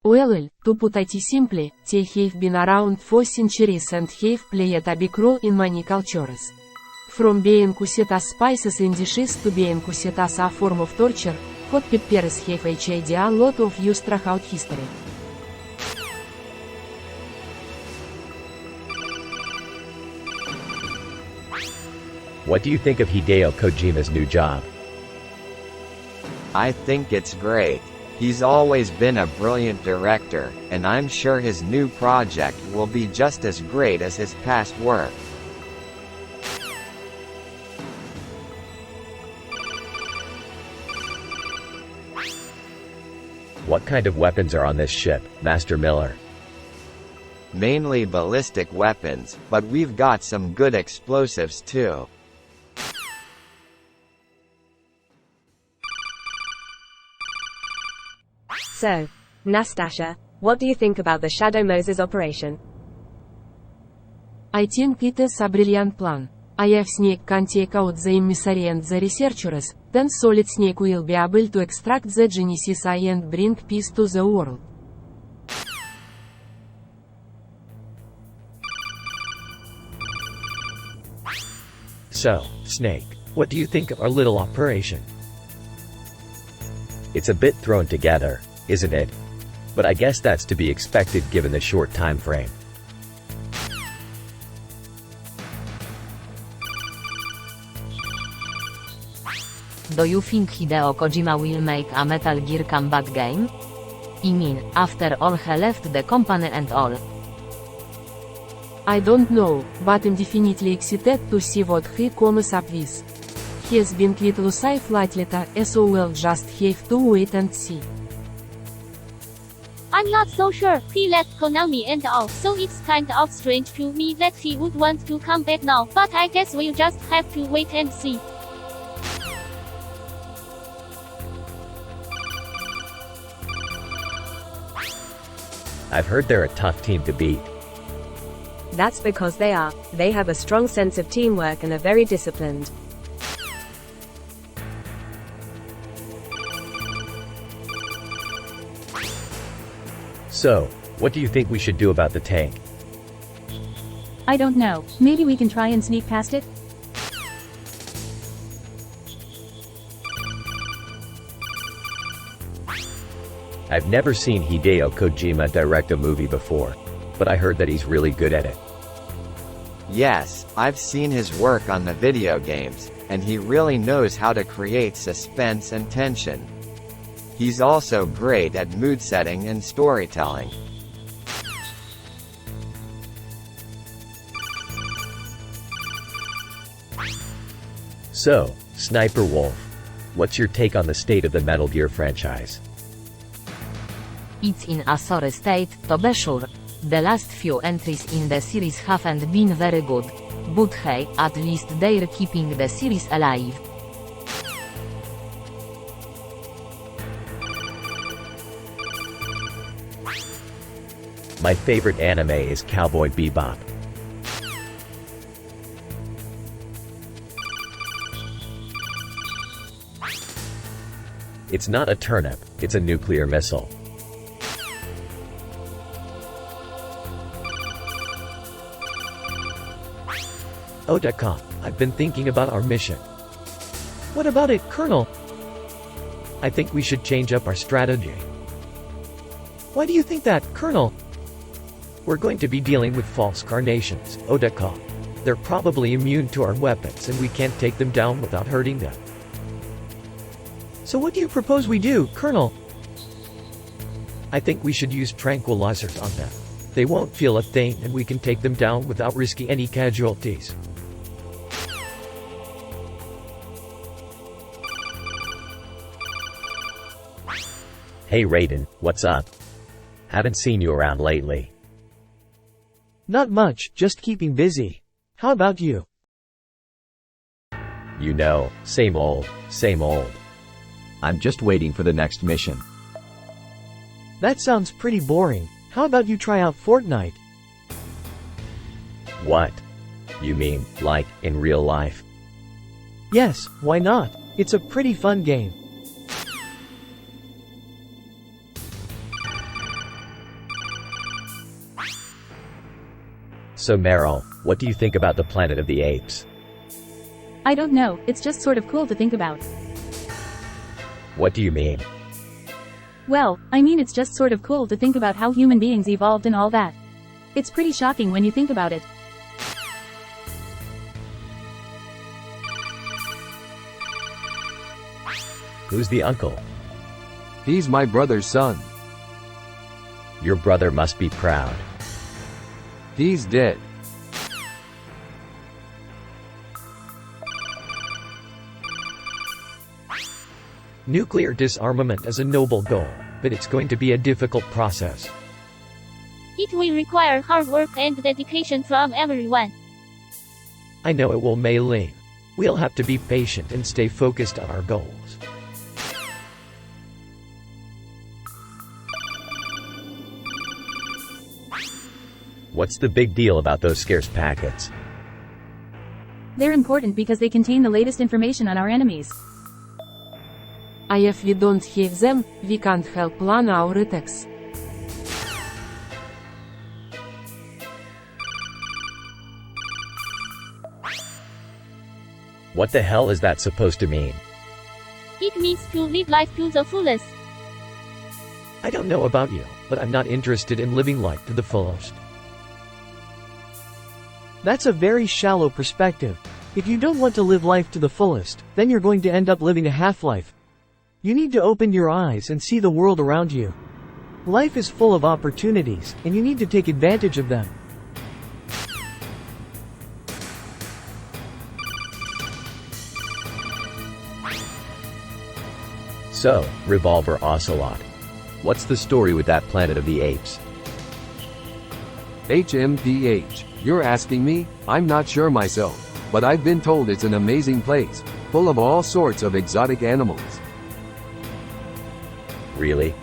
Well, to put it simply, they have been around for centuries and have played a big role in many cultures. From being used as spices in dishes to being used as a form of torture, hot peppers have had a lot of use throughout history. What do you think of Hideo Kojima's new job? I think it's great. He's always been a brilliant director, and I'm sure his new project will be just as great as his past work. What kind of weapons are on this ship, Master Miller? Mainly ballistic weapons, but we've got some good explosives too. So, Nastasha, what do you think about the Shadow Moses operation? I think it is a brilliant plan. If Snake can take out the emissary and the researchers, then Solid Snake will be able to extract the Genesis Eye and bring peace to the world. So, Snake, What do you think of our little operation? It's a bit thrown together, isn't it? But I guess that's to be expected given the short time frame. Do you think Hideo Kojima will make a Metal Gear comeback game? I mean, after all he left the company and all. I don't know, but I'm definitely excited to see what he comes up with. He has been little safe lately, so we'll just have to wait and see. I'm not so sure. He left Konami and all, so it's kind of strange to me that he would want to come back now, but I guess we'll just have to wait and see. I've heard they're a tough team to beat. That's because they are. They have a strong sense of teamwork and are very disciplined. So, what do you think we should do about the tank? I don't know, maybe we can try and sneak past it? I've never seen Hideo Kojima direct a movie before, but I heard that he's really good at it. Yes, I've seen his work on the video games, and he really knows how to create suspense and tension. He's also great at mood setting and storytelling. So, Sniper Wolf, what's your take on the state of the Metal Gear franchise? It's in a sorry state, to be sure. The last few entries in the series haven't been very good. But hey, at least they're keeping the series alive. My favorite anime is Cowboy Bebop. It's not a turnip, it's a nuclear missile. Otacon, I've been thinking about our mission. What about it, Colonel? I think we should change up our strategy. Why do you think that, Colonel? We're going to be dealing with false carnations, Otacon. They're probably immune to our weapons and we can't take them down without hurting them. So what do you propose we do, Colonel? I think we should use tranquilizers on them. They won't feel a thing and we can take them down without risking any casualties. Hey Raiden, what's up? Haven't seen you around lately. Not much, just keeping busy. How about you? You know, same old, same old. I'm just waiting for the next mission. That sounds pretty boring. How about you try out Fortnite? What? You mean, like, in real life? Yes, why not? It's a pretty fun game. So Meryl, what do you think about the Planet of the Apes? I don't know, it's just sort of cool to think about. What do you mean? Well, I mean it's just sort of cool to think about how human beings evolved and all that. It's pretty shocking when you think about it. Who's the uncle? He's my brother's son. Your brother must be proud. He's dead. Nuclear disarmament is a noble goal, but it's going to be a difficult process. It will require hard work and dedication from everyone. I know it will, Mei Ling. We'll have to be patient and stay focused on our goals. What's the big deal about those scarce packets? They're important because they contain the latest information on our enemies. If we don't have them, we can't help plan our attacks. What the hell is that supposed to mean? It means to live life to the fullest. I don't know about you, but I'm not interested in living life to the fullest. That's a very shallow perspective. If you don't want to live life to the fullest, then you're going to end up living a half-life. You need to open your eyes and see the world around you. Life is full of opportunities, and you need to take advantage of them. So, Revolver Ocelot. What's the story with that Planet of the Apes? HMPH. You're asking me? I'm not sure myself, but I've been told it's an amazing place, full of all sorts of exotic animals. Really?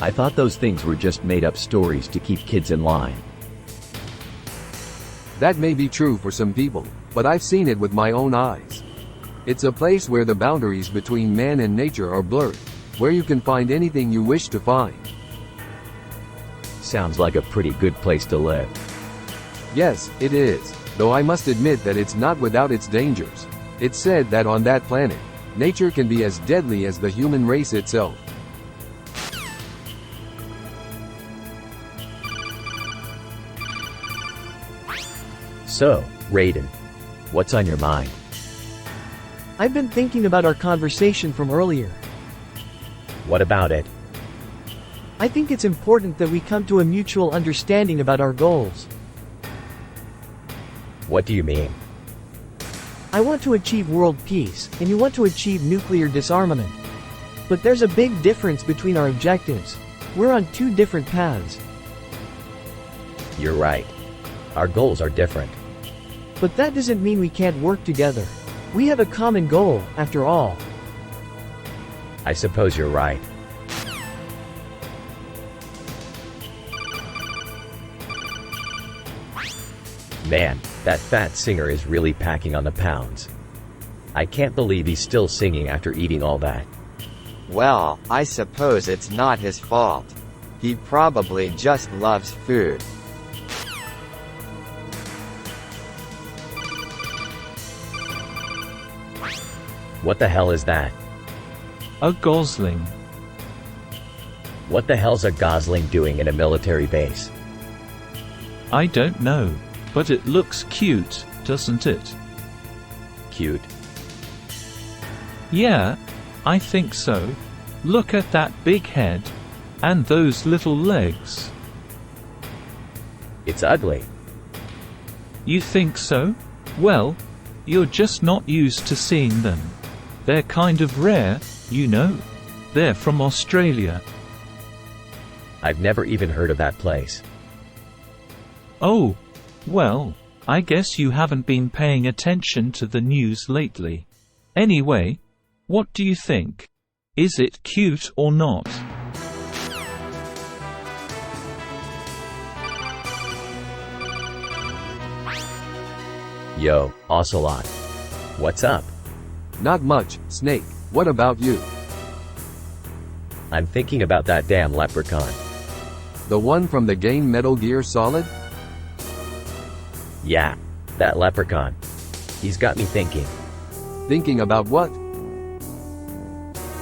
I thought those things were just made-up stories to keep kids in line. That may be true for some people, but I've seen it with my own eyes. It's a place where the boundaries between man and nature are blurred, where you can find anything you wish to find. Sounds like a pretty good place to live. Yes, it is, though I must admit that it's not without its dangers. It's said that on that planet, nature can be as deadly as the human race itself. So, Raiden, what's on your mind? I've been thinking about our conversation from earlier. What about it? I think it's important that we come to a mutual understanding about our goals. What do you mean? I want to achieve world peace, and you want to achieve nuclear disarmament. But there's a big difference between our objectives. We're on two different paths. You're right. Our goals are different. But that doesn't mean we can't work together. We have a common goal, after all. I suppose you're right. Man, that fat singer is really packing on the pounds. I can't believe he's still singing after eating all that. Well, I suppose it's not his fault. He probably just loves food. What the hell is that? A gosling. What the hell's a gosling doing in a military base? I don't know, but it looks cute, doesn't it? Cute. Yeah, I think so. Look at that big head. And those little legs. It's ugly. You think so? Well, you're just not used to seeing them. They're kind of rare, you know. They're from Australia. I've never even heard of that place. Oh, well, I guess you haven't been paying attention to the news lately. Anyway, what do you think? Is it cute or not? Yo, Ocelot. What's up? Not much, Snake. What about you? I'm thinking about that damn leprechaun. The one from the game Metal Gear Solid? Yeah, that leprechaun. He's got me thinking. Thinking about what?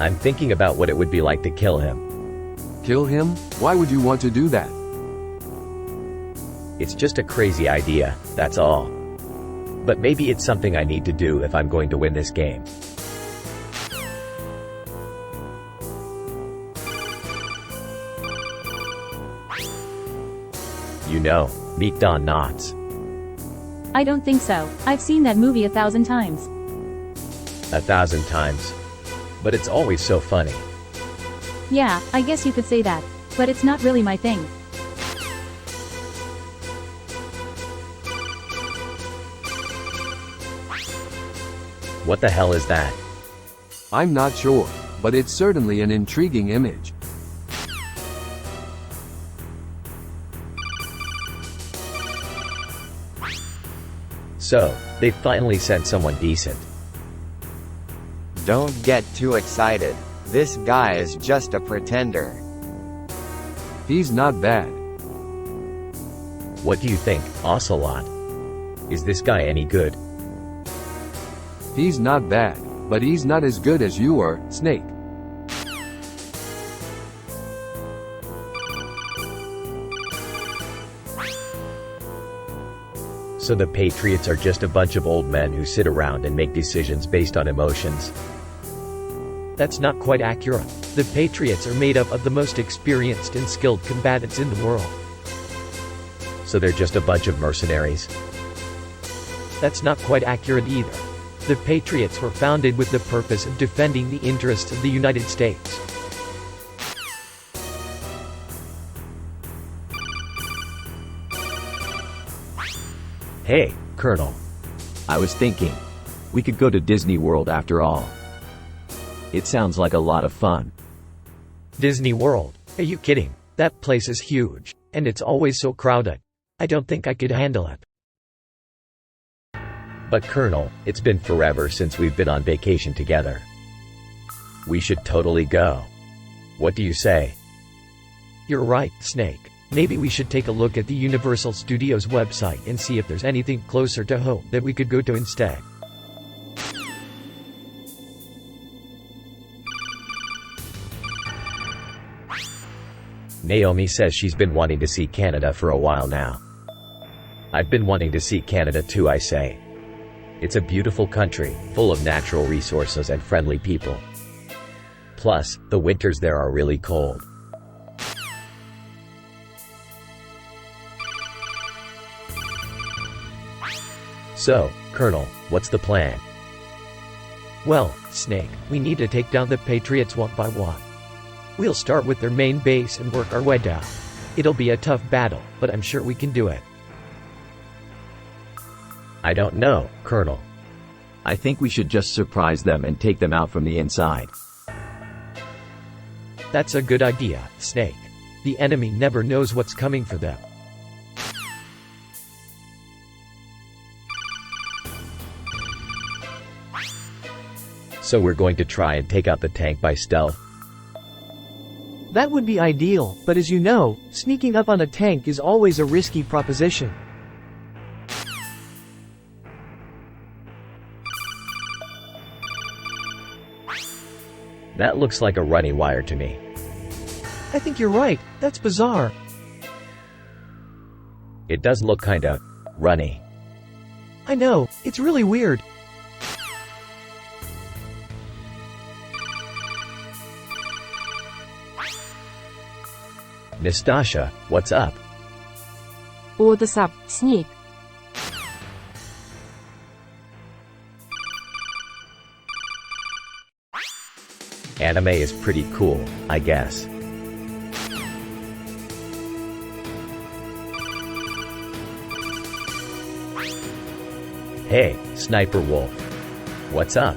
I'm thinking about what it would be like to kill him. Kill him? Why would you want to do that? It's just a crazy idea, that's all. But maybe it's something I need to do if I'm going to win this game. You know, meet Don Knotts. I don't think so. I've seen that movie 1,000 times. 1,000 times. But it's always so funny. Yeah, I guess you could say that. But it's not really my thing. What the hell is that? I'm not sure, but it's certainly an intriguing image. So, they finally sent someone decent. Don't get too excited. This guy is just a pretender. He's not bad. What do you think, Ocelot? Is this guy any good? He's not bad, but he's not as good as you are, Snake. So the Patriots are just a bunch of old men who sit around and make decisions based on emotions? That's not quite accurate. The Patriots are made up of the most experienced and skilled combatants in the world. So they're just a bunch of mercenaries? That's not quite accurate either. The Patriots were founded with the purpose of defending the interests of the United States. Hey, Colonel. I was thinking, we could go to Disney World after all. It sounds like a lot of fun. Disney World? Are you kidding? That place is huge, and it's always so crowded. I don't think I could handle it. But Colonel, it's been forever since we've been on vacation together. We should totally go. What do you say? You're right, Snake. Maybe we should take a look at the Universal Studios website and see if there's anything closer to home that we could go to instead. Naomi says she's been wanting to see Canada for a while now. I've been wanting to see Canada too, I say. It's a beautiful country, full of natural resources and friendly people. Plus, the winters there are really cold. So, Colonel, what's the plan? Well, Snake, we need to take down the Patriots one by one. We'll start with their main base and work our way down. It'll be a tough battle, but I'm sure we can do it. I don't know, Colonel. I think we should just surprise them and take them out from the inside. That's a good idea, Snake. The enemy never knows what's coming for them. So we're going to try and take out the tank by stealth? That would be ideal, but as you know, sneaking up on a tank is always a risky proposition. That looks like a running wire to me. I think you're right. That's bizarre. It does look kinda runny. I know, it's really weird. Nastasha, what's up? What's up, Snake? Anime is pretty cool, I guess. Hey, Sniper Wolf. What's up?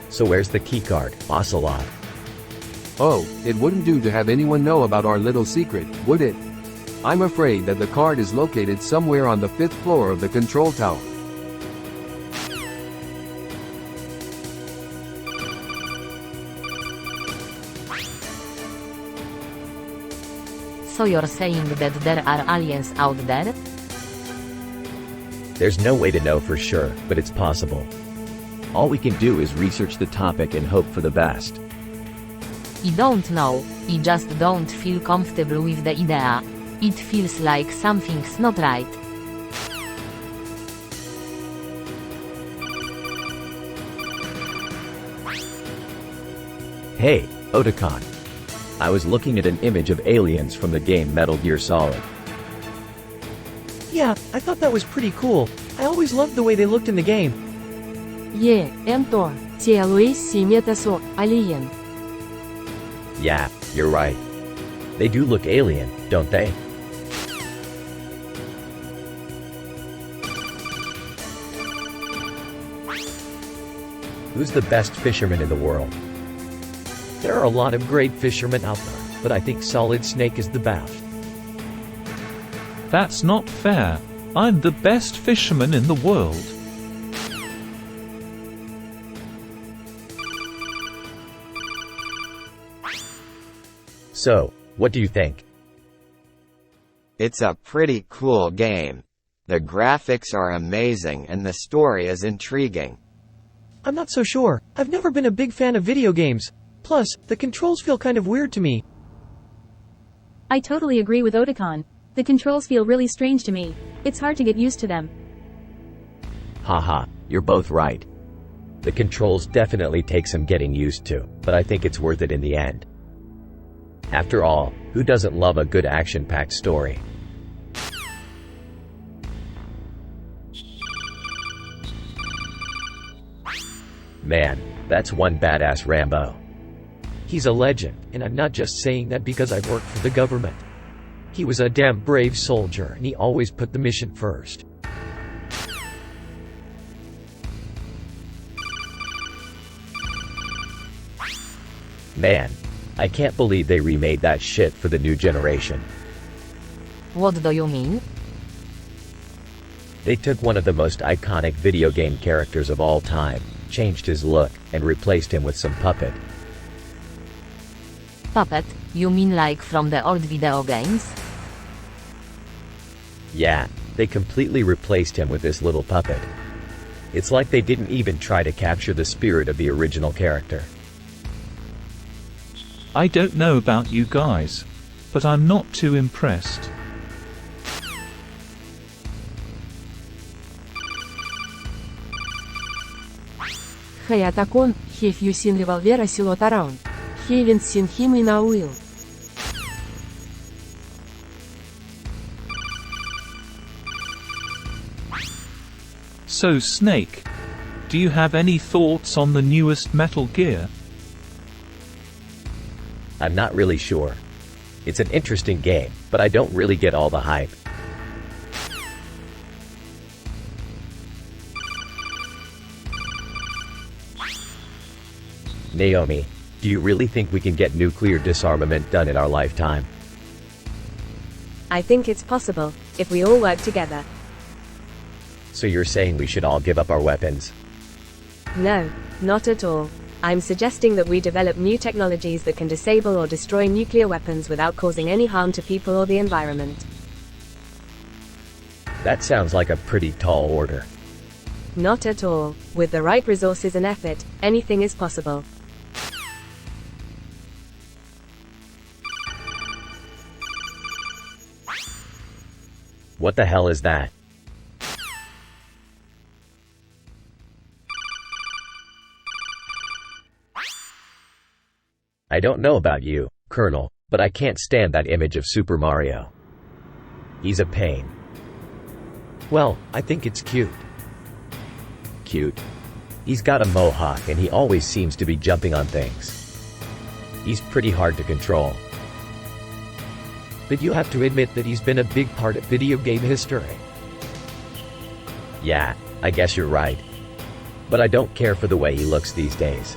So where's the keycard, Ocelot? Oh, it wouldn't do to have anyone know about our little secret, would it? I'm afraid that the card is located somewhere on the 5th floor of the control tower. So you're saying that there are aliens out there? There's no way to know for sure, but it's possible. All we can do is research the topic and hope for the best. I don't know, I just don't feel comfortable with the idea. It feels like something's not right. Hey, Otacon. I was looking at an image of aliens from the game Metal Gear Solid. Yeah, I thought that was pretty cool. I always loved the way they looked in the game. Yeah, Ento, so alien. Yeah, you're right. They do look alien, don't they? Who's the best fisherman in the world? There are a lot of great fishermen out there, but I think Solid Snake is the best. That's not fair. I'm the best fisherman in the world. So, what do you think? It's a pretty cool game. The graphics are amazing and the story is intriguing. I'm not so sure. I've never been a big fan of video games. Plus, the controls feel kind of weird to me. I totally agree with Otakon. The controls feel really strange to me. It's hard to get used to them. Haha, you're both right. The controls definitely take some getting used to, but I think it's worth it in the end. After all, who doesn't love a good action-packed story? Man, that's one badass Rambo. He's a legend, and I'm not just saying that because I work for the government. He was a damn brave soldier, and he always put the mission first. Man, I can't believe they remade that shit for the new generation. What do you mean? They took one of the most iconic video game characters of all time, changed his look, and replaced him with some puppet. Puppet, you mean like from the old video games? Yeah, they completely replaced him with this little puppet. It's like they didn't even try to capture the spirit of the original character. I don't know about you guys, but I'm not too impressed. Hey Atakon, have you seen Revolver a lot around? Haven't seen him in a while. So Snake, do you have any thoughts on the newest Metal Gear? I'm not really sure. It's an interesting game, but I don't really get all the hype. Naomi, do you really think we can get nuclear disarmament done in our lifetime? I think it's possible, if we all work together. So you're saying we should all give up our weapons? No, not at all. I'm suggesting that we develop new technologies that can disable or destroy nuclear weapons without causing any harm to people or the environment. That sounds like a pretty tall order. Not at all. With the right resources and effort, anything is possible. What the hell is that? I don't know about you, Colonel, but I can't stand that image of Super Mario. He's a pain. Well, I think it's cute. Cute. He's got a mohawk and he always seems to be jumping on things. He's pretty hard to control. But you have to admit that he's been a big part of video game history. Yeah, I guess you're right. But I don't care for the way he looks these days.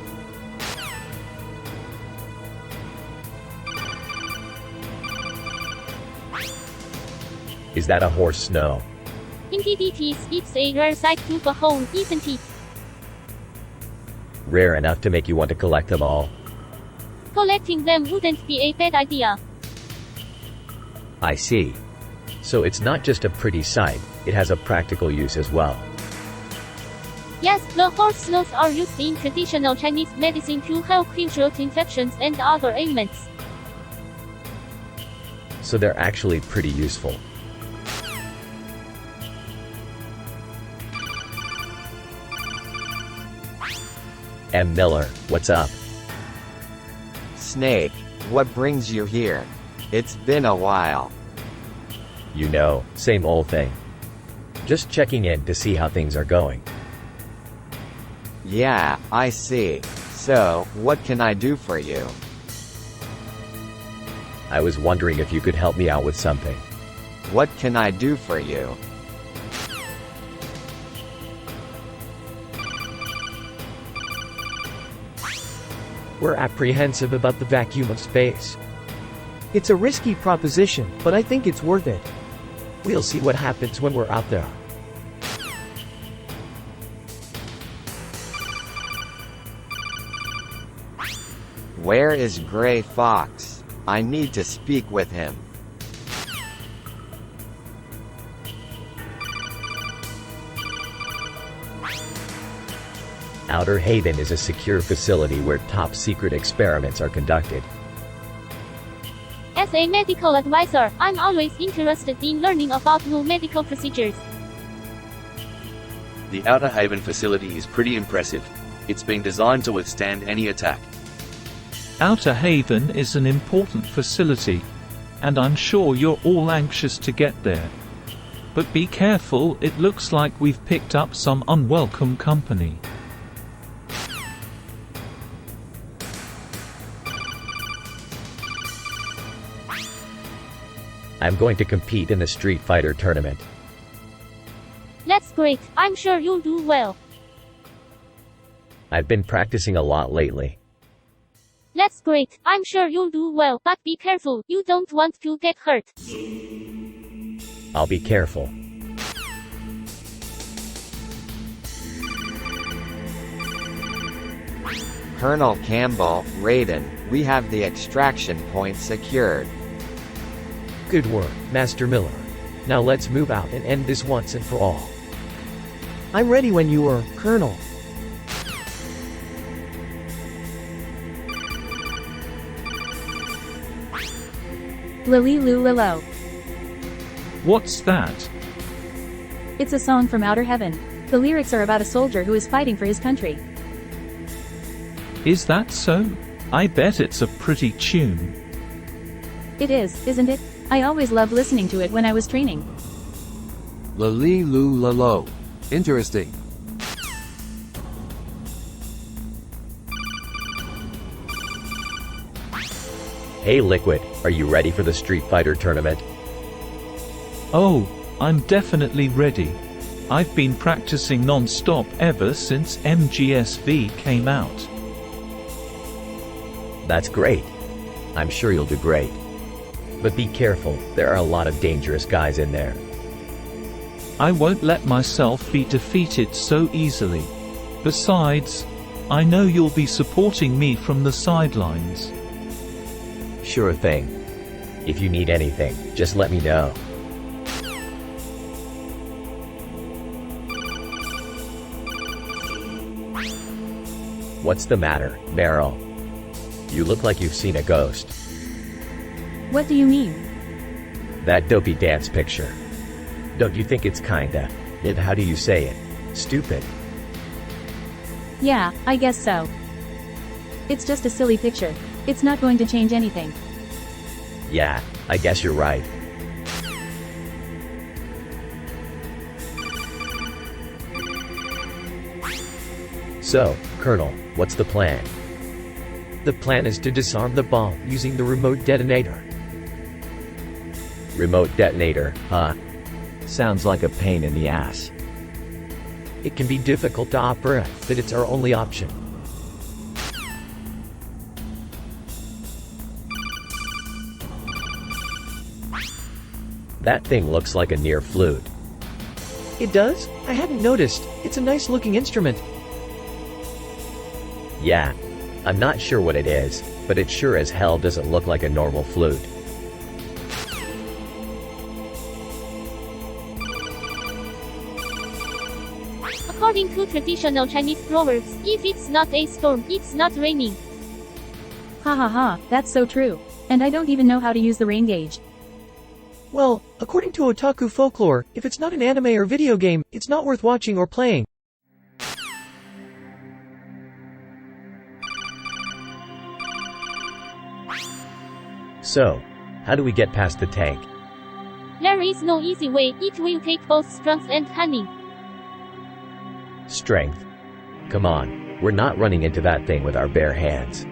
Is that a horse snow? Indeed it is. It's a rare sight to behold, isn't it? Rare enough to make you want to collect them all? Collecting them wouldn't be a bad idea. I see. So it's not just a pretty sight, it has a practical use as well. Yes, the horse sloths are used in traditional Chinese medicine to help cure throat infections and other ailments. So they're actually pretty useful. M. Miller, what's up? Snake, what brings you here? It's been a while. You know, same old thing. Just checking in to see how things are going. Yeah, I see. So, what can I do for you? I was wondering if you could help me out with something. What can I do for you? We're apprehensive about the vacuum of space. It's a risky proposition, but I think it's worth it. We'll see what happens when we're out there. Where is Gray Fox? I need to speak with him. Outer Haven is a secure facility where top-secret experiments are conducted. As a medical advisor, I'm always interested in learning about new medical procedures. The Outer Haven facility is pretty impressive. It's been designed to withstand any attack. Outer Haven is an important facility, and I'm sure you're all anxious to get there. But be careful, it looks like we've picked up some unwelcome company. I'm going to compete in the Street Fighter tournament. That's great, I'm sure you'll do well. I've been practicing a lot lately. That's great, I'm sure you'll do well, but be careful, you don't want to get hurt. I'll be careful. Colonel Campbell, Raiden, we have the extraction point secured. Good work, Master Miller. Now let's move out and end this once and for all. I'm ready when you are, Colonel. Lily Lou Lilo. What's that? It's a song from Outer Heaven. The lyrics are about a soldier who is fighting for his country. Is that so? I bet it's a pretty tune. It is, isn't it? I always loved listening to it when I was training. Lali Lu Lalo. Interesting. Hey Liquid, are you ready for the Street Fighter tournament? Oh, I'm definitely ready. I've been practicing non-stop ever since MGSV came out. That's great. I'm sure you'll do great. But be careful, there are a lot of dangerous guys in there. I won't let myself be defeated so easily. Besides, I know you'll be supporting me from the sidelines. Sure thing. If you need anything, just let me know. What's the matter, Meryl? You look like you've seen a ghost. What do you mean? That dopey dance picture. Don't you think it's kinda, how do you say it, stupid? Yeah, I guess so. It's just a silly picture. It's not going to change anything. Yeah, I guess you're right. So, Colonel, what's the plan? The plan is to disarm the bomb using the remote detonator. Remote detonator, huh? Sounds like a pain in the ass. It can be difficult to operate, but it's our only option. That thing looks like a near flute. It does? I hadn't noticed. It's a nice looking instrument. Yeah. I'm not sure what it is, but it sure as hell doesn't look like a normal flute. According to traditional Chinese proverbs, if it's not a storm, it's not raining. Ha ha ha, that's so true. And I don't even know how to use the rain gauge. Well, according to otaku folklore, if it's not an anime or video game, it's not worth watching or playing. So, how do we get past the tank? There is no easy way, it will take both strength and cunning. Strength? Come on, we're not running into that thing with our bare hands.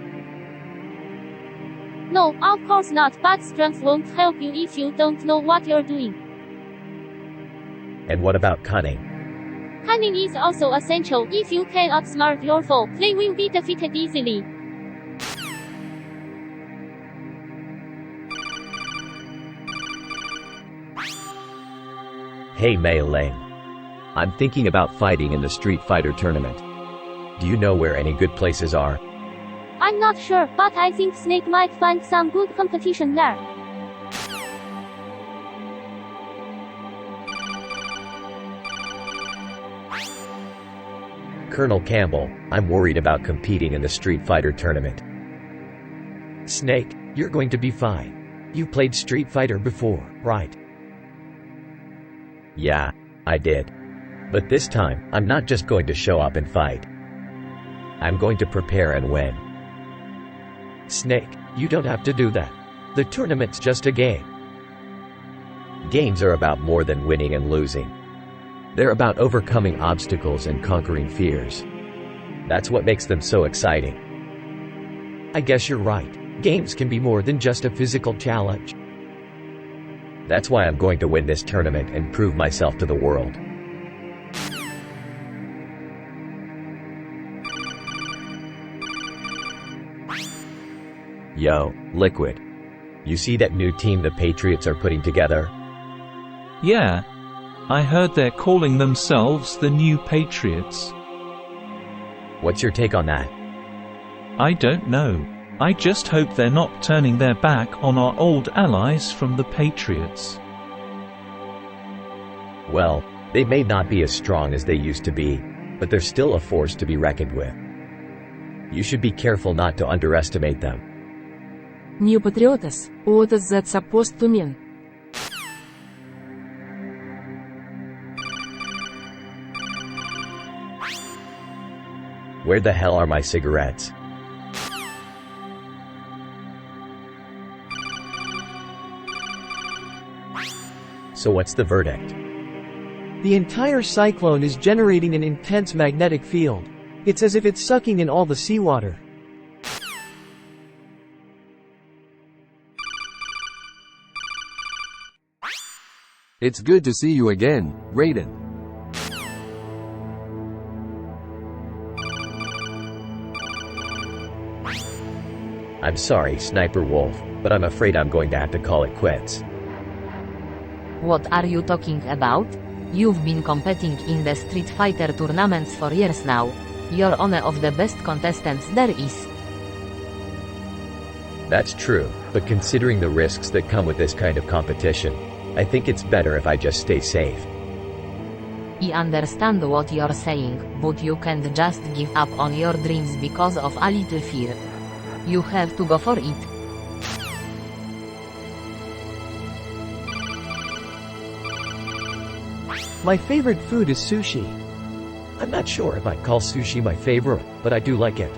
No, of course not, but strength won't help you if you don't know what you're doing. And what about cunning? Cunning is also essential. If you can outsmart your foe, they will be defeated easily. Hey Mei Ling. I'm thinking about fighting in the Street Fighter tournament. Do you know where any good places are? I'm not sure, but I think Snake might find some good competition there. Colonel Campbell, I'm worried about competing in the Street Fighter tournament. Snake, you're going to be fine. You played Street Fighter before, right? Yeah, I did. But this time, I'm not just going to show up and fight. I'm going to prepare and win. Snake, you don't have to do that. The tournament's just a game. Games are about more than winning and losing. They're about overcoming obstacles and conquering fears. That's what makes them so exciting. I guess you're right. Games can be more than just a physical challenge. That's why I'm going to win this tournament and prove myself to the world. Yo, Liquid. You see that new team the Patriots are putting together? Yeah. I heard they're calling themselves the New Patriots. What's your take on that? I don't know. I just hope they're not turning their back on our old allies from the Patriots. Well, they may not be as strong as they used to be, but they're still a force to be reckoned with. You should be careful not to underestimate them. New Patriots, what is that supposed to mean? Where the hell are my cigarettes? So what's the verdict? The entire cyclone is generating an intense magnetic field. It's as if it's sucking in all the seawater. It's good to see you again, Raiden. I'm sorry, Sniper Wolf, but I'm afraid I'm going to have to call it quits. What are you talking about? You've been competing in the Street Fighter tournaments for years now. You're one of the best contestants there is. That's true, but considering the risks that come with this kind of competition, I think it's better if I just stay safe. I understand what you're saying, but you can't just give up on your dreams because of a little fear. You have to go for it. My favorite food is sushi. I'm not sure if I'd call sushi my favorite, but I do like it.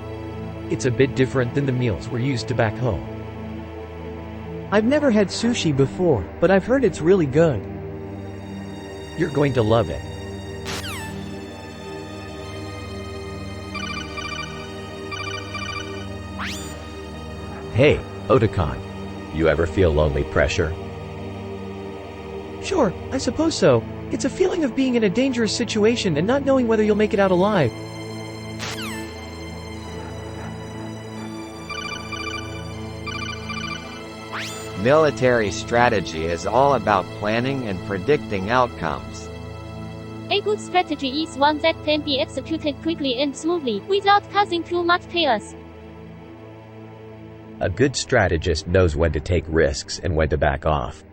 It's a bit different than the meals we're used to back home. I've never had sushi before, but I've heard it's really good. You're going to love it. Hey, Otakon. You ever feel lonely pressure? Sure, I suppose so. It's a feeling of being in a dangerous situation and not knowing whether you'll make it out alive. Military strategy is all about planning and predicting outcomes. A good strategy is one that can be executed quickly and smoothly, without causing too much chaos. A good strategist knows when to take risks and when to back off.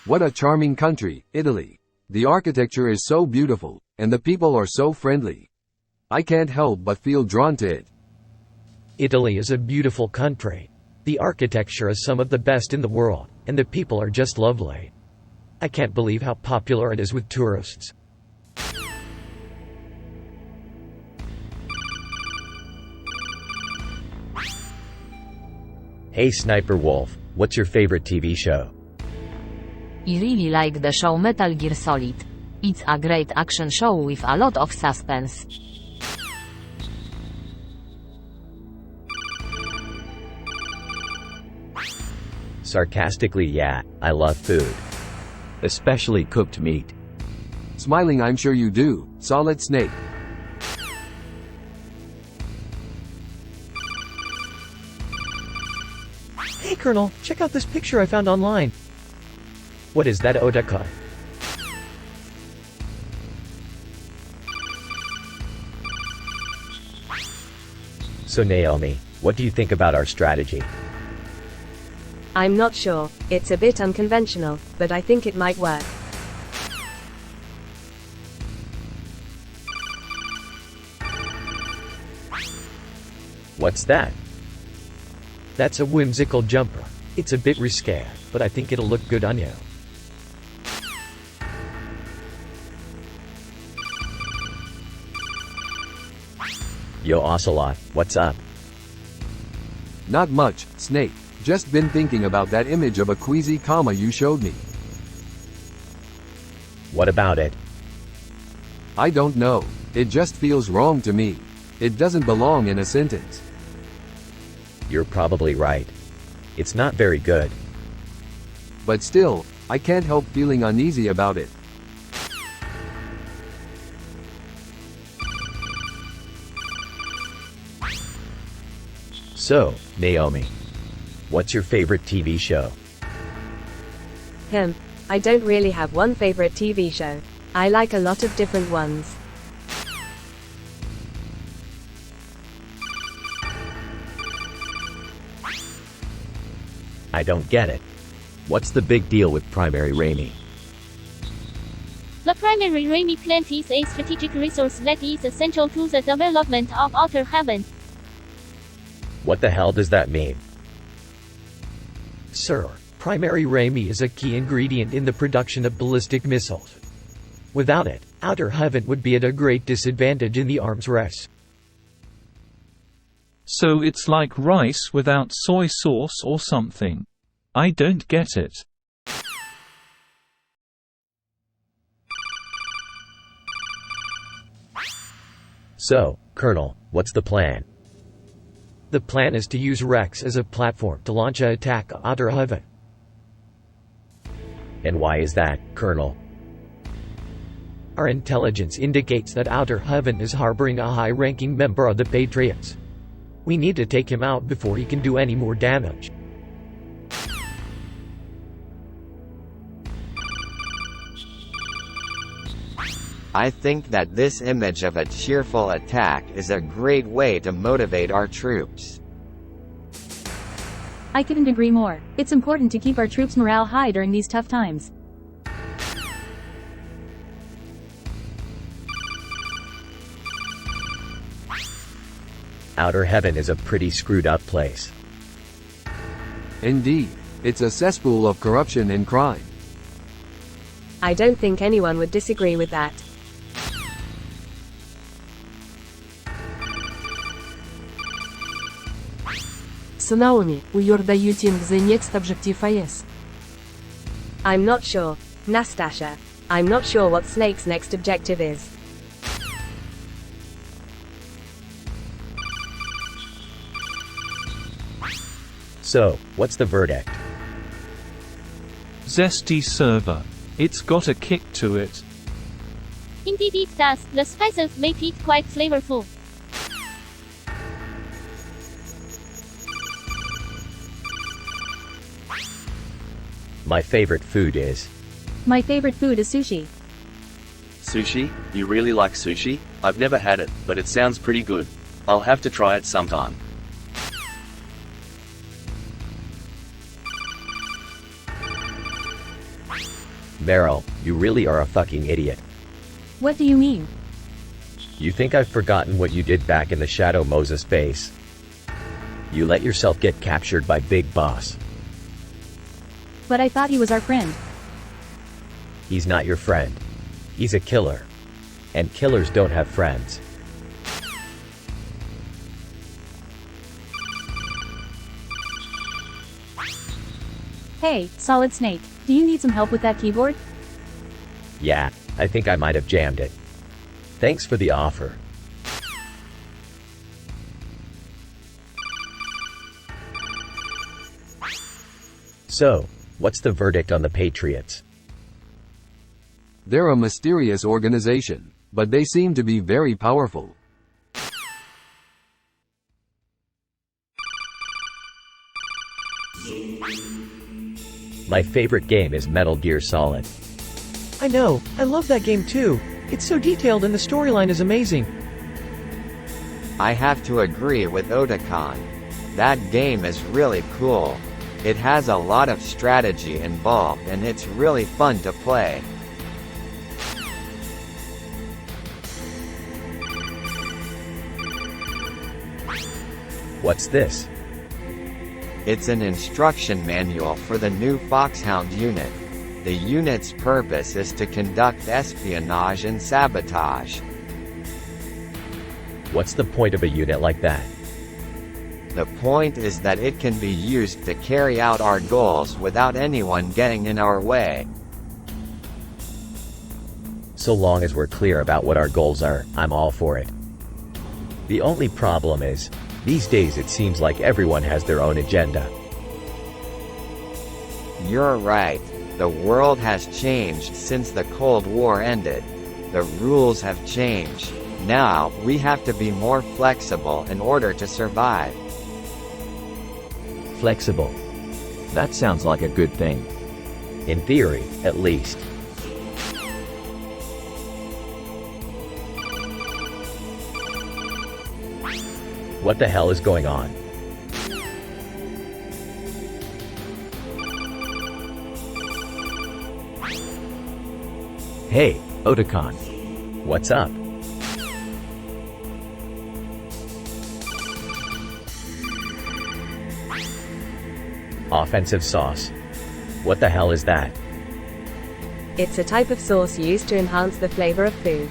What a charming country, Italy. The architecture is so beautiful, and the people are so friendly. I can't help but feel drawn to it. Italy is a beautiful country. The architecture is some of the best in the world, and the people are just lovely. I can't believe how popular it is with tourists. Hey Sniper Wolf, what's your favorite TV show? I really like the show Metal Gear Solid. It's a great action show with a lot of suspense. Sarcastically, yeah, I love food. Especially cooked meat. Smiling, I'm sure you do, Solid Snake. Hey Colonel, check out this picture I found online. What is that, Otaka? So Naomi, what do you think about our strategy? I'm not sure, it's a bit unconventional, but I think it might work. What's that? That's a whimsical jumper. It's a bit risque, but I think it'll look good on you. Yo Ocelot, what's up? Not much, Snake. Just been thinking about that image of a queasy comma you showed me. What about it? I don't know. It just feels wrong to me. It doesn't belong in a sentence. You're probably right. It's not very good. But still, I can't help feeling uneasy about it. So, Naomi, what's your favorite TV show? I don't really have one favorite TV show. I like a lot of different ones. I don't get it. What's the big deal with Primary Raimi? The primary Raimi plant is a strategic resource that is essential to the development of Outer Heaven. What the hell does that mean? Sir, primary Raimi is a key ingredient in the production of ballistic missiles. Without it, Outer Heaven would be at a great disadvantage in the arms race. So it's like rice without soy sauce or something. I don't get it. So, Colonel, what's the plan? The plan is to use Rex as a platform to launch an attack on Outer Heaven. And why is that, Colonel? Our intelligence indicates that Outer Heaven is harboring a high-ranking member of the Patriots. We need to take him out before he can do any more damage. I think that this image of a cheerful attack is a great way to motivate our troops. I couldn't agree more. It's important to keep our troops' morale high during these tough times. Outer Heaven is a pretty screwed up place. Indeed, it's a cesspool of corruption and crime. I don't think anyone would disagree with that. So Naomi, we are using the next objective is. I'm not sure, Nastasha. I'm not sure what Snake's next objective is. So, what's the verdict? Zesty server. It's got a kick to it. Indeed it does. The spices make it quite flavorful. My favorite food is... My favorite food is sushi. Sushi? You really like sushi? I've never had it, but it sounds pretty good. I'll have to try it sometime. Meryl, you really are a fucking idiot. What do you mean? You think I've forgotten what you did back in the Shadow Moses base? You let yourself get captured by Big Boss. But I thought he was our friend. He's not your friend. He's a killer. And killers don't have friends. Hey, Solid Snake, do you need some help with that keyboard? Yeah, I think I might have jammed it. Thanks for the offer. So, what's the verdict on the Patriots? They're a mysterious organization, but they seem to be very powerful. My favorite game is Metal Gear Solid. I know, I love that game too. It's so detailed and the storyline is amazing. I have to agree with Otakon. That game is really cool. It has a lot of strategy involved and it's really fun to play. What's this? It's an instruction manual for the new Foxhound unit. The unit's purpose is to conduct espionage and sabotage. What's the point of a unit like that? The point is that it can be used to carry out our goals without anyone getting in our way. So long as we're clear about what our goals are, I'm all for it. The only problem is, these days it seems like everyone has their own agenda. You're right. The world has changed since the Cold War ended. The rules have changed. Now, we have to be more flexible in order to survive. Flexible. That sounds like a good thing. In theory, at least. What the hell is going on? Hey, Otakon. What's up? Offensive sauce. What the hell is that? It's a type of sauce used to enhance the flavor of food.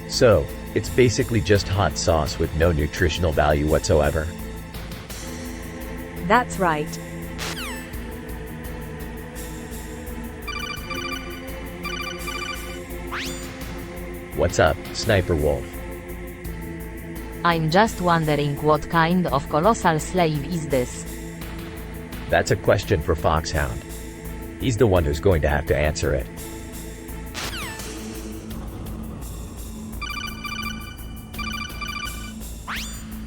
So, it's basically just hot sauce with no nutritional value whatsoever. That's right. What's up, Sniper Wolf? I'm just wondering what kind of colossal slave is this? That's a question for Foxhound. He's the one who's going to have to answer it.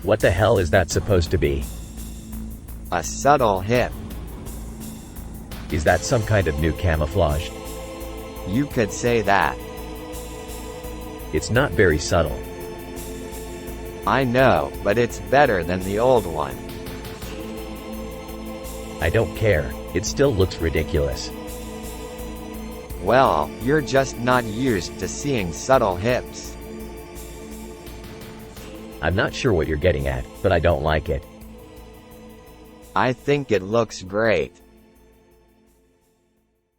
What the hell is that supposed to be? A subtle hip. Is that some kind of new camouflage? You could say that. It's not very subtle. I know, but it's better than the old one. I don't care, it still looks ridiculous. Well, you're just not used to seeing subtle hips. I'm not sure what you're getting at, but I don't like it. I think it looks great.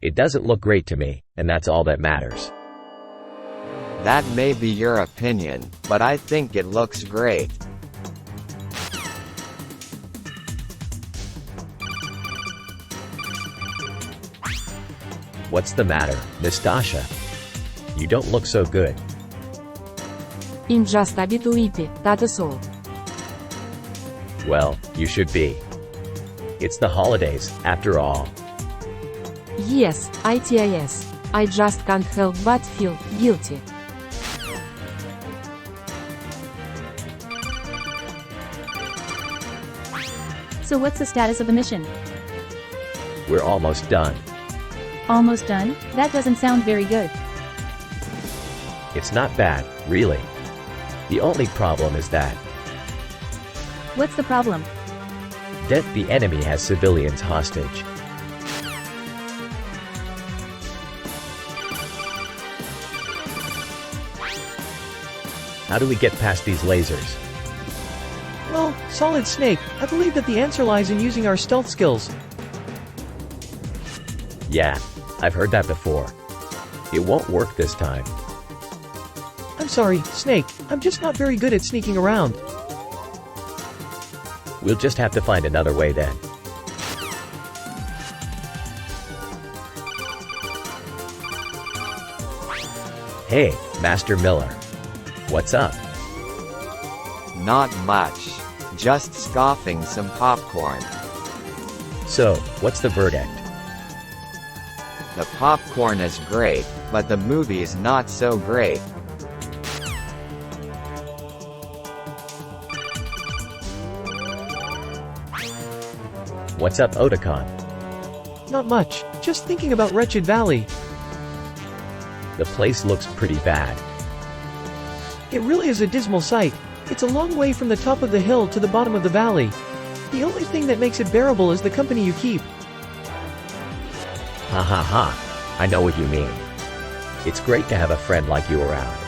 It doesn't look great to me, and that's all that matters. That may be your opinion, but I think it looks great. What's the matter, Nastasha? You don't look so good. I'm just abituate, that's all. Well, you should be. It's the holidays, after all. Yes, ITIS. I just can't help but feel guilty. So what's the status of the mission? We're almost done. Almost done? That doesn't sound very good. It's not bad, really. The only problem is that What's the problem? the enemy has civilians hostage. How do we get past these lasers? Well, Solid Snake, I believe that the answer lies in using our stealth skills. Yeah, I've heard that before. It won't work this time. I'm sorry, Snake, I'm just not very good at sneaking around. We'll just have to find another way then. Hey, Master Miller. What's up? Not much. Just scoffing some popcorn. So, what's the verdict? The popcorn is great, but the movie's not so great. What's up, Otakon? Not much, just thinking about Wretched Valley. The place looks pretty bad. It really is a dismal sight. It's a long way from the top of the hill to the bottom of the valley. The only thing that makes it bearable is the company you keep. Ha ha ha. I know what you mean. It's great to have a friend like you around.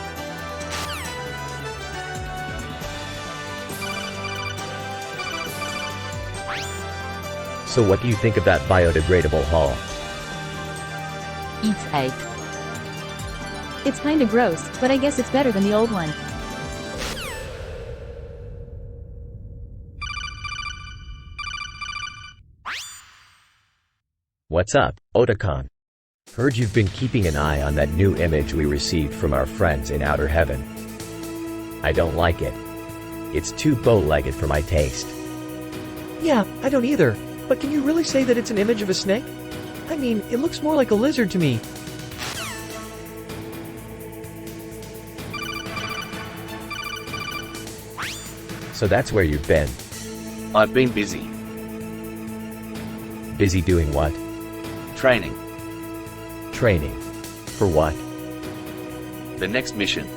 So what do you think of that biodegradable hull? It's 8. It's kinda gross, but I guess it's better than the old one. What's up, Otacon? Heard you've been keeping an eye on that new image we received from our friends in outer heaven. I don't like it. It's too bow-legged for my taste. Yeah, I don't either. But can you really say that it's an image of a snake? I mean, it looks more like a lizard to me. So that's where you've been. I've been busy. Busy doing what? Training. Training. For what? The next mission.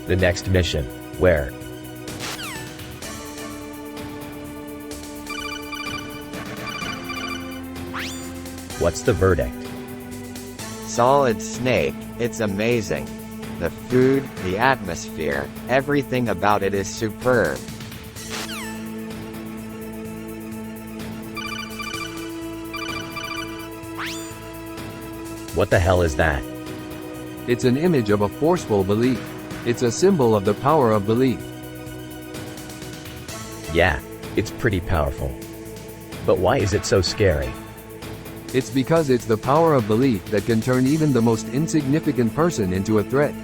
The next mission. Where? What's the verdict? Solid Snake, it's amazing. The food, the atmosphere, everything about it is superb. What the hell is that? It's an image of a forceful belief. It's a symbol of the power of belief. Yeah, it's pretty powerful. But why is it so scary? It's because it's the power of belief that can turn even the most insignificant person into a threat.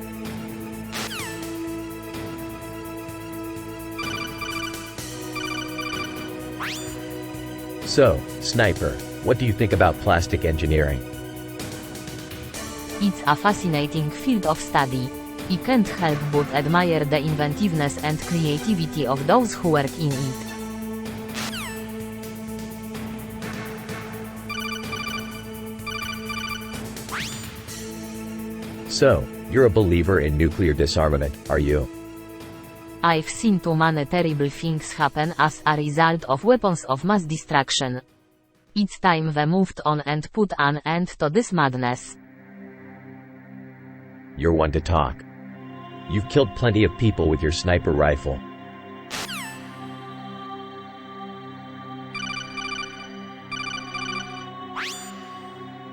So, Sniper, what do you think about plastic engineering? It's a fascinating field of study. I can't help but admire the inventiveness and creativity of those who work in it. So, you're a believer in nuclear disarmament, are you? I've seen too many terrible things happen as a result of weapons of mass destruction. It's time we moved on and put an end to this madness. You're one to talk. You've killed plenty of people with your sniper rifle.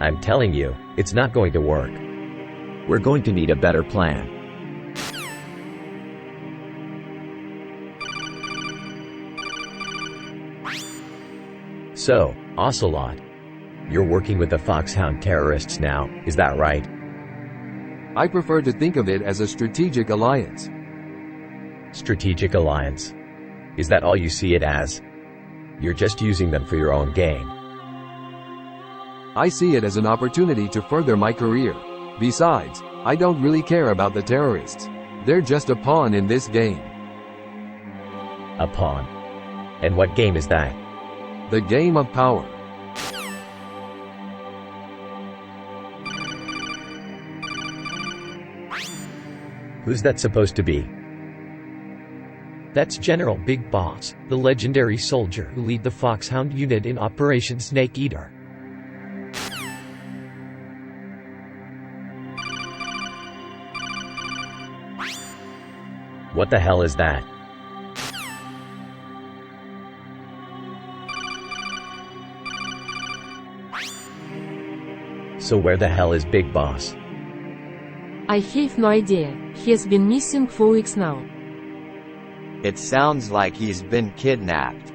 I'm telling you, it's not going to work. We're going to need a better plan. So, Ocelot, you're working with the Foxhound terrorists now, is that right? I prefer to think of it as a strategic alliance. Strategic alliance? Is that all you see it as? You're just using them for your own gain. I see it as an opportunity to further my career. Besides, I don't really care about the terrorists. They're just a pawn in this game. A pawn? And what game is that? The game of power. Who's that supposed to be? That's General Big Boss, the legendary soldier who lead the Foxhound unit in Operation Snake Eater. What the hell is that? So where the hell is Big Boss? I have no idea. He has been missing for weeks now. It sounds like he's been kidnapped.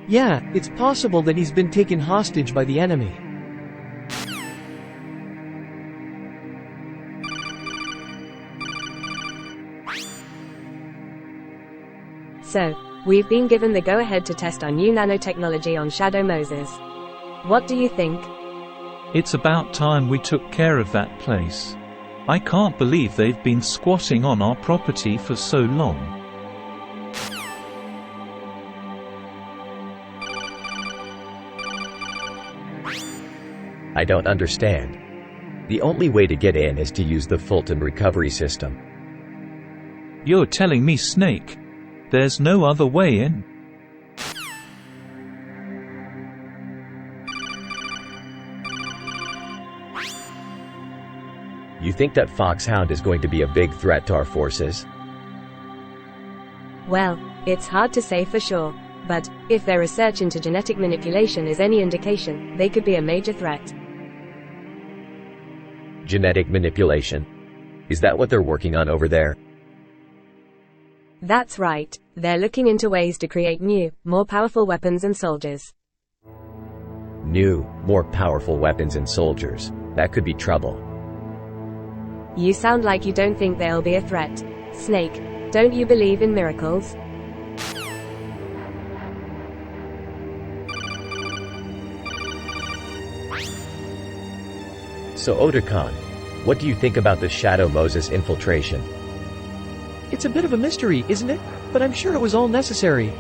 Yeah, it's possible that he's been taken hostage by the enemy. So, we've been given the go-ahead to test our new nanotechnology on Shadow Moses. What do you think? It's about time we took care of that place. I can't believe they've been squatting on our property for so long. I don't understand. The only way to get in is to use the Fulton recovery system. You're telling me, Snake? There's no other way in? You think that Foxhound is going to be a big threat to our forces? Well, it's hard to say for sure, but if their research into genetic manipulation is any indication, they could be a major threat. Genetic manipulation? Is that what they're working on over there? That's right. They're looking into ways to create new, more powerful weapons and soldiers. New, more powerful weapons and soldiers. That could be trouble. You sound like you don't think they'll be a threat. Snake, don't you believe in miracles? So Otakon, what do you think about the Shadow Moses infiltration? It's a bit of a mystery, isn't it? But I'm sure it was all necessary.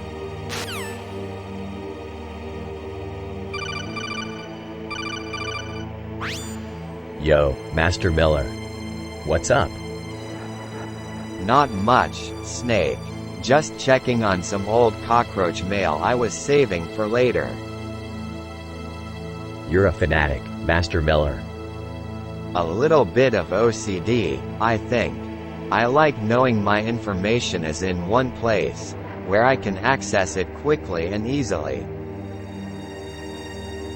Yo, Master Miller. What's up? Not much, Snake. Just checking on some old cockroach mail I was saving for later. You're a fanatic, Master Miller. A little bit of OCD, I think. I like knowing my information is in one place, where I can access it quickly and easily.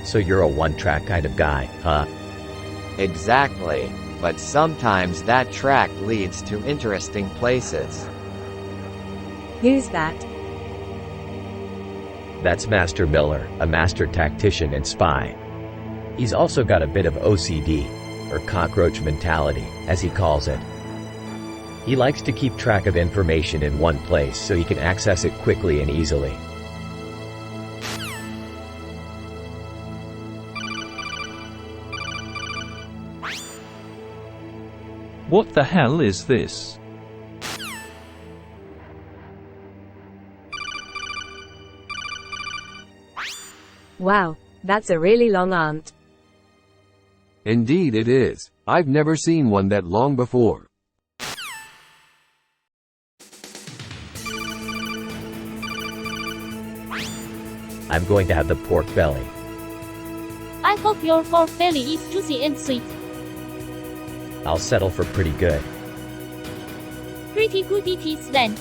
So you're a one-track kind of guy, huh? Exactly, but sometimes that track leads to interesting places. Who's that? That's Master Miller, a master tactician and spy. He's also got a bit of OCD, or cockroach mentality, as he calls it. He likes to keep track of information in one place so he can access it quickly and easily. What the hell is this? Wow, that's a really long aunt. Indeed it is. I've never seen one that long before. I'm going to have the pork belly. I hope your pork belly is juicy and sweet. I'll settle for pretty good. Pretty good it is then.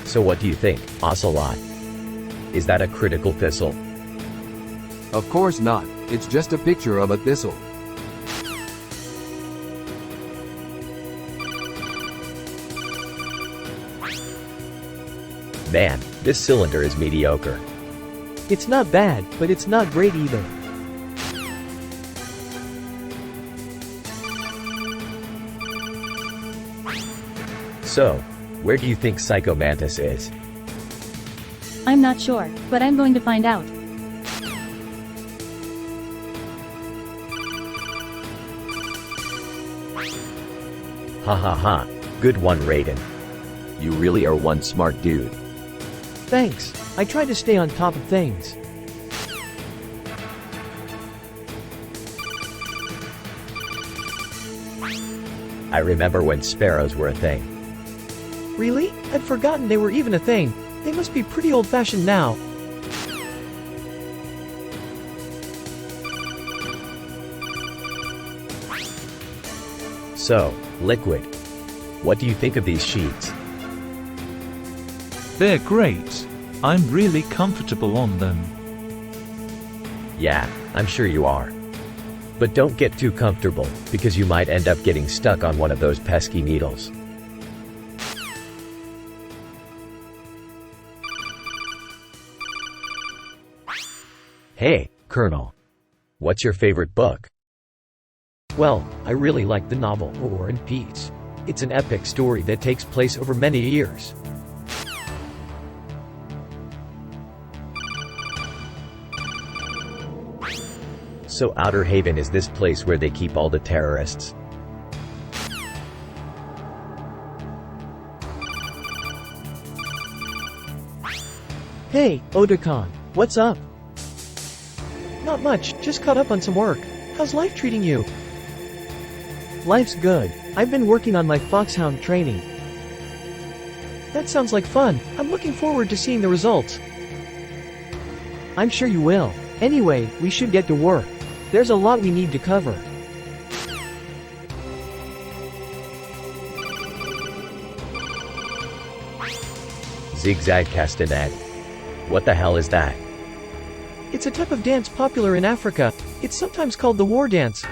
So what do you think, Ocelot? Is that a critical thistle? Of course not. It's just a picture of a thistle. Man, this cylinder is mediocre. It's not bad, but it's not great either. So, where do you think Psycho Mantis is? I'm not sure, but I'm going to find out. Ha ha ha. Good one, Raiden. You really are one smart dude. Thanks. I try to stay on top of things. I remember when sparrows were a thing. Really? I'd forgotten they were even a thing. They must be pretty old-fashioned now. So, Liquid. What do you think of these sheets? They're great. I'm really comfortable on them. Yeah, I'm sure you are. But don't get too comfortable, because you might end up getting stuck on one of those pesky needles. Hey, Colonel. What's your favorite book? Well, I really like the novel War and Peace. It's an epic story that takes place over many years. So Outer Haven is this place where they keep all the terrorists? Hey, Otakon, what's up? Not much, just caught up on some work. How's life treating you? Life's good. I've been working on my Foxhound training. That sounds like fun. I'm looking forward to seeing the results. I'm sure you will. Anyway, we should get to work. There's a lot we need to cover. Zigzag castanet. What the hell is that? It's a type of dance popular in Africa. It's sometimes called the war dance.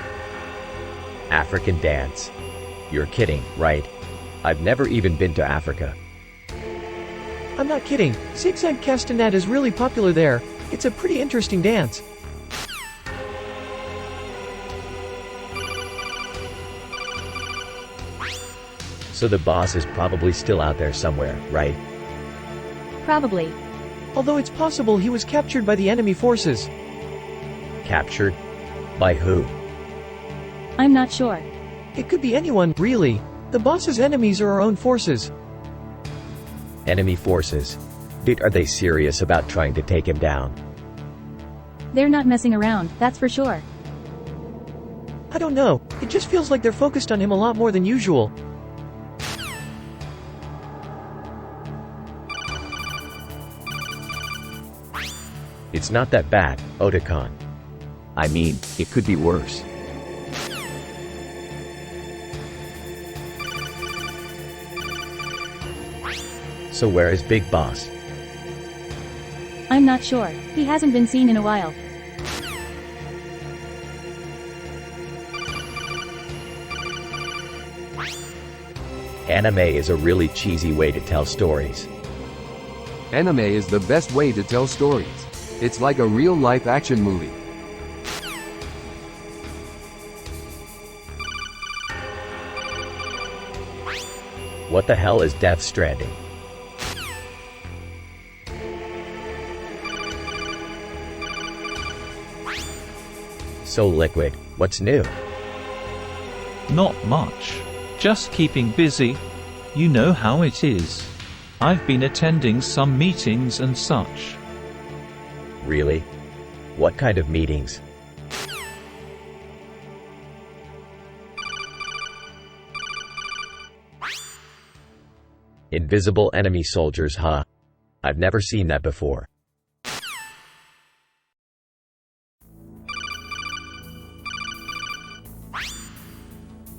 African dance. You're kidding, right? I've never even been to Africa. I'm not kidding. Zigzag castanet is really popular there. It's a pretty interesting dance. So the boss is probably still out there somewhere, right? Probably. Although it's possible he was captured by the enemy forces. Captured? By who? I'm not sure. It could be anyone, really. The boss's enemies are our own forces. Enemy forces? Dude, are they serious about trying to take him down? They're not messing around, that's for sure. I don't know. It just feels like they're focused on him a lot more than usual. It's not that bad, Otacon. I mean, it could be worse. So where is Big Boss? I'm not sure. He hasn't been seen in a while. Anime is a really cheesy way to tell stories. Anime is the best way to tell stories. It's like a real-life action movie. What the hell is Death Stranding? So Liquid, what's new? Not much. Just keeping busy. You know how it is. I've been attending some meetings and such. Really? What kind of meetings? Invisible enemy soldiers, huh? I've never seen that before.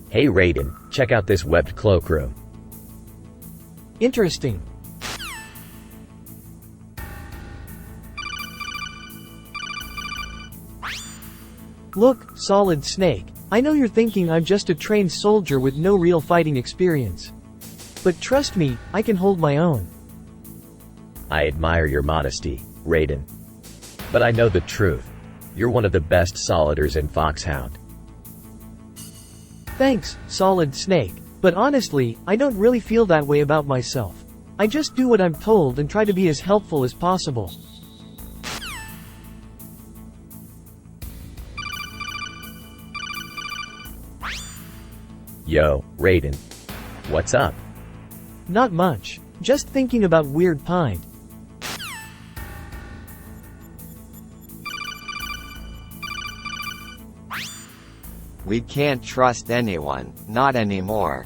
Hey Raiden, check out this webbed cloakroom. Interesting. Look, Solid Snake. I know you're thinking I'm just a trained soldier with no real fighting experience. But trust me, I can hold my own. I admire your modesty, Raiden. But I know the truth. You're one of the best soliders in Foxhound. Thanks, Solid Snake. But honestly, I don't really feel that way about myself. I just do what I'm told and try to be as helpful as possible. Yo, Raiden. What's up? Not much. Just thinking about Weird Pine. We can't trust anyone, not anymore.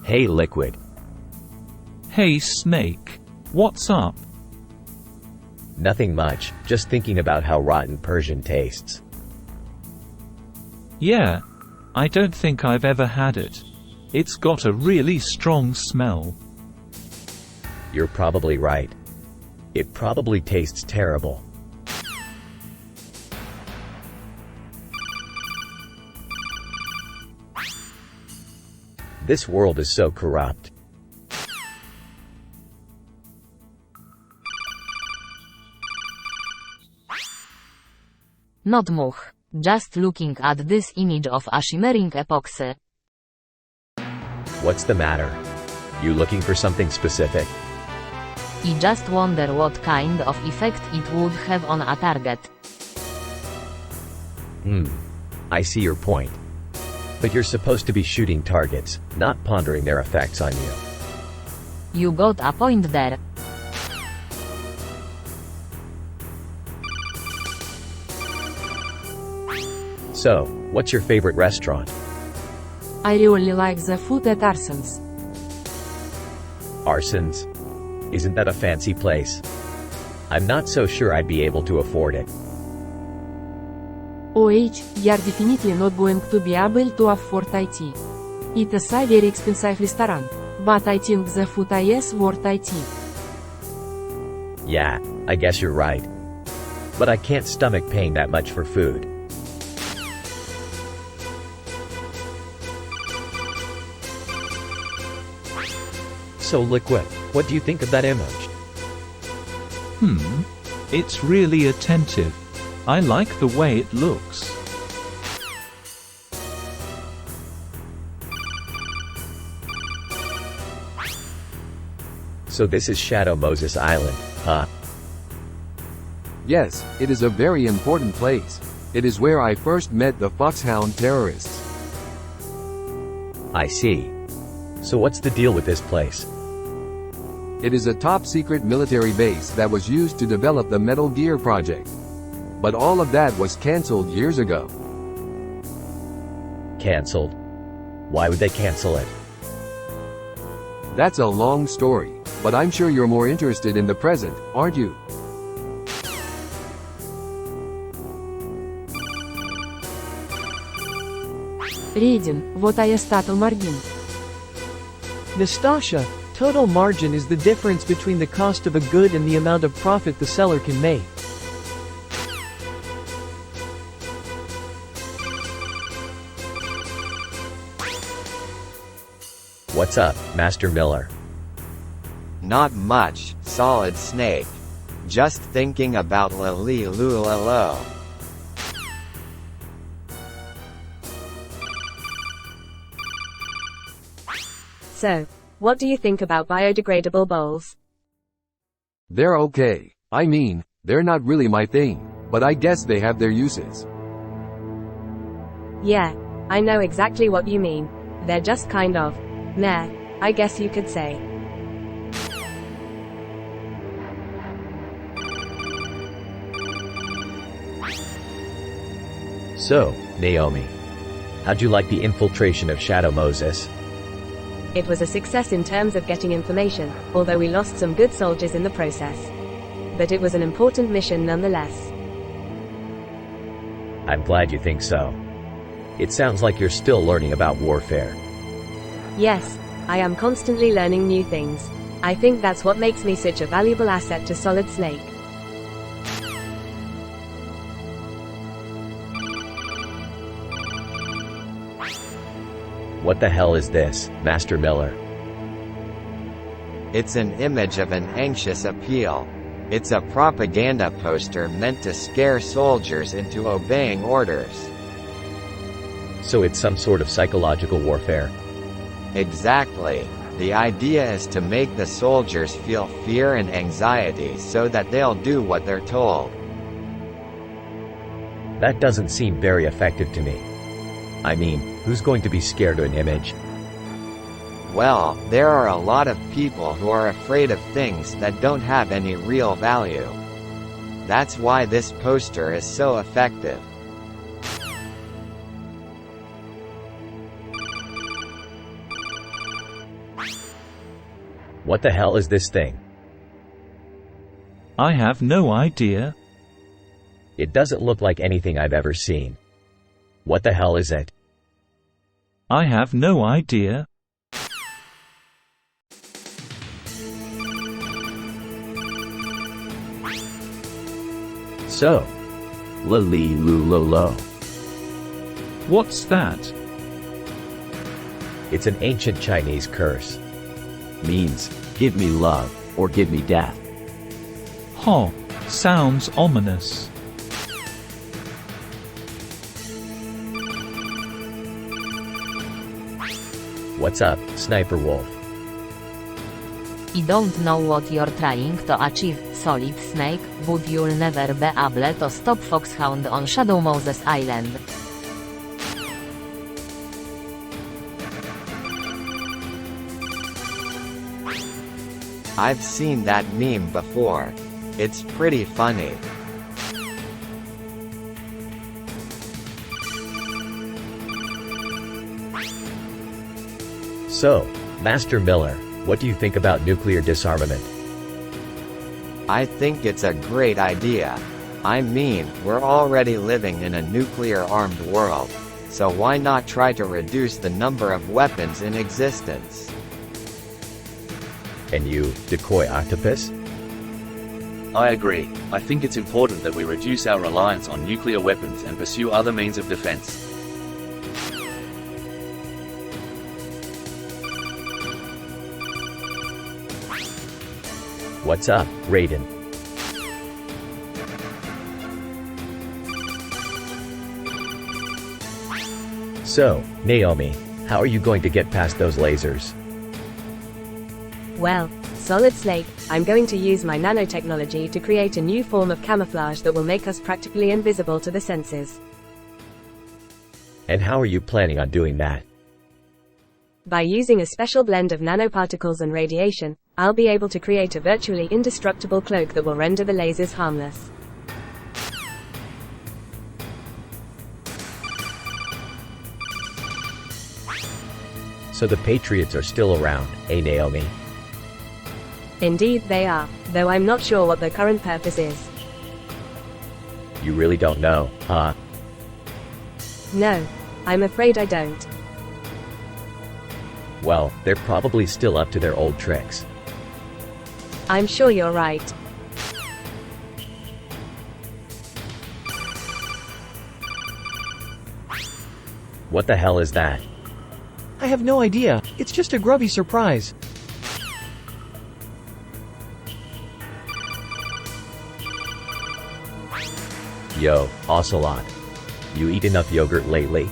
Hey Liquid. Hey Snake. What's up? Nothing much, just thinking about how rotten Persian tastes. Yeah. I don't think I've ever had it. It's got a really strong smell. You're probably right. It probably tastes terrible. This world is so corrupt. Not much. Just looking at this image of a shimmering epoxy. What's the matter? You looking for something specific? I just wonder what kind of effect it would have on a target. I see your point. But you're supposed to be shooting targets, not pondering their effects on you. You got a point there. So, what's your favorite restaurant? I really like the food at Arson's. Arsons? Isn't that a fancy place? I'm not so sure I'd be able to afford it. You're definitely not going to be able to afford it. It's a very expensive restaurant, but I think the food is worth it. Yeah, I guess you're right. But I can't stomach paying that much for food. So Liquid, what do you think of that image? It's really attentive. I like the way it looks. So this is Shadow Moses Island, huh? Yes, it is a very important place. It is where I first met the Foxhound terrorists. I see. So what's the deal with this place? It is a top-secret military base that was used to develop the Metal Gear project. But all of that was cancelled years ago. Cancelled? Why would they cancel it? That's a long story, but I'm sure you're more interested in the present, aren't you? Reading, what is total margin? Nastasha, total margin is the difference between the cost of a good and the amount of profit the seller can make. What's up, Master Miller? Not much, Solid Snake. Just thinking about la-li-lu-la-lo. So, what do you think about biodegradable bowls? They're okay. I mean, they're not really my thing, but I guess they have their uses. Yeah, I know exactly what you mean. They're just kind of meh, I guess you could say. So, Naomi, how'd you like the infiltration of Shadow Moses? It was a success in terms of getting information, although we lost some good soldiers in the process. But it was an important mission nonetheless. I'm glad you think so. It sounds like you're still learning about warfare. Yes, I am constantly learning new things. I think that's what makes me such a valuable asset to Solid Snake. What the hell is this, Master Miller? It's an image of an anxious appeal. It's a propaganda poster meant to scare soldiers into obeying orders. So it's some sort of psychological warfare? Exactly. The idea is to make the soldiers feel fear and anxiety so that they'll do what they're told. That doesn't seem very effective to me. I mean, who's going to be scared of an image? Well, there are a lot of people who are afraid of things that don't have any real value. That's why this poster is so effective. What the hell is this thing? I have no idea. It doesn't look like anything I've ever seen. What the hell is it? I have no idea. So, la-li-lu-lo-lo. What's that? It's an ancient Chinese curse. Means, give me love, or give me death. Huh, sounds ominous. What's up, Sniper Wolf? I don't know what you're trying to achieve, Solid Snake, but you'll never be able to stop Foxhound on Shadow Moses Island. I've seen that meme before. It's pretty funny. So, Master Miller, What do you think about nuclear disarmament? I think it's a great idea. I mean, we're already living in a nuclear-armed world, so why not try to reduce the number of weapons in existence? And you, decoy octopus? I agree. I think it's important that we reduce our reliance on nuclear weapons and pursue other means of defense. What's up, Raiden? So, Naomi, how are you going to get past those lasers? Well, Solid Snake, I'm going to use my nanotechnology to create a new form of camouflage that will make us practically invisible to the senses. And how are you planning on doing that? By using a special blend of nanoparticles and radiation, I'll be able to create a virtually indestructible cloak that will render the lasers harmless. So the Patriots are still around, eh, Naomi? Indeed they are, though I'm not sure what their current purpose is. You really don't know, huh? No, I'm afraid I don't. Well, they're probably still up to their old tricks. I'm sure you're right. What the hell is that? I have no idea, it's just a grubby surprise. Yo, Ocelot. You eat enough yogurt lately?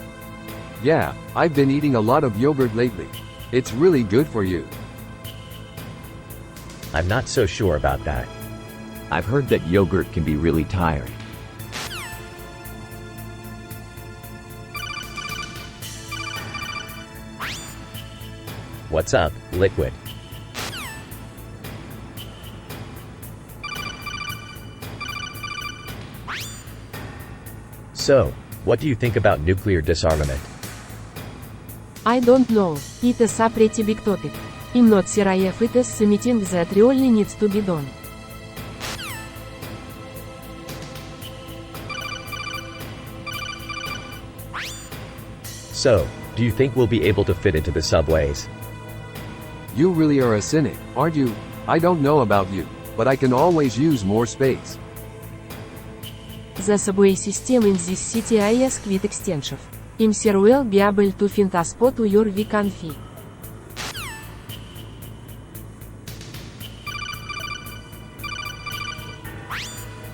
Yeah, I've been eating a lot of yogurt lately. It's really good for you. I'm not so sure about that. I've heard that yogurt can be really tiring. What's up, Liquid? So, what do you think about nuclear disarmament? I don't know, it is a pretty big topic. I'm not sure if it is something that really needs to be done. So, do you think we'll be able to fit into the subways? You really are a cynic, aren't you? I don't know about you, but I can always use more space. The subway system in this city is quite extensive. I'm sure we'll be able to find a spot where we can fit.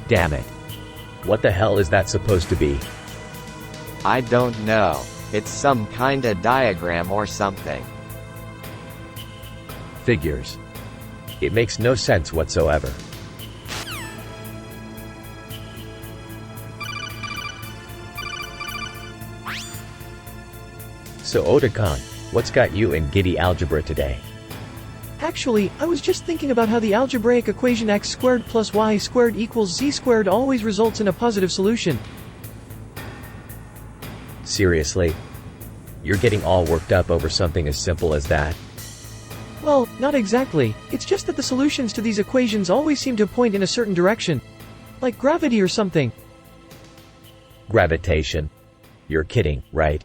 Damn it. What the hell is that supposed to be? I don't know. It's some kinda diagram or something. Figures. It makes no sense whatsoever. So Otakon, what's got you in giddy algebra today? Actually, I was just thinking about how the algebraic equation x squared plus y squared equals z squared always results in a positive solution. Seriously? You're getting all worked up over something as simple as that? Well, not exactly, it's just that the solutions to these equations always seem to point in a certain direction. Like gravity or something. Gravitation. You're kidding, right?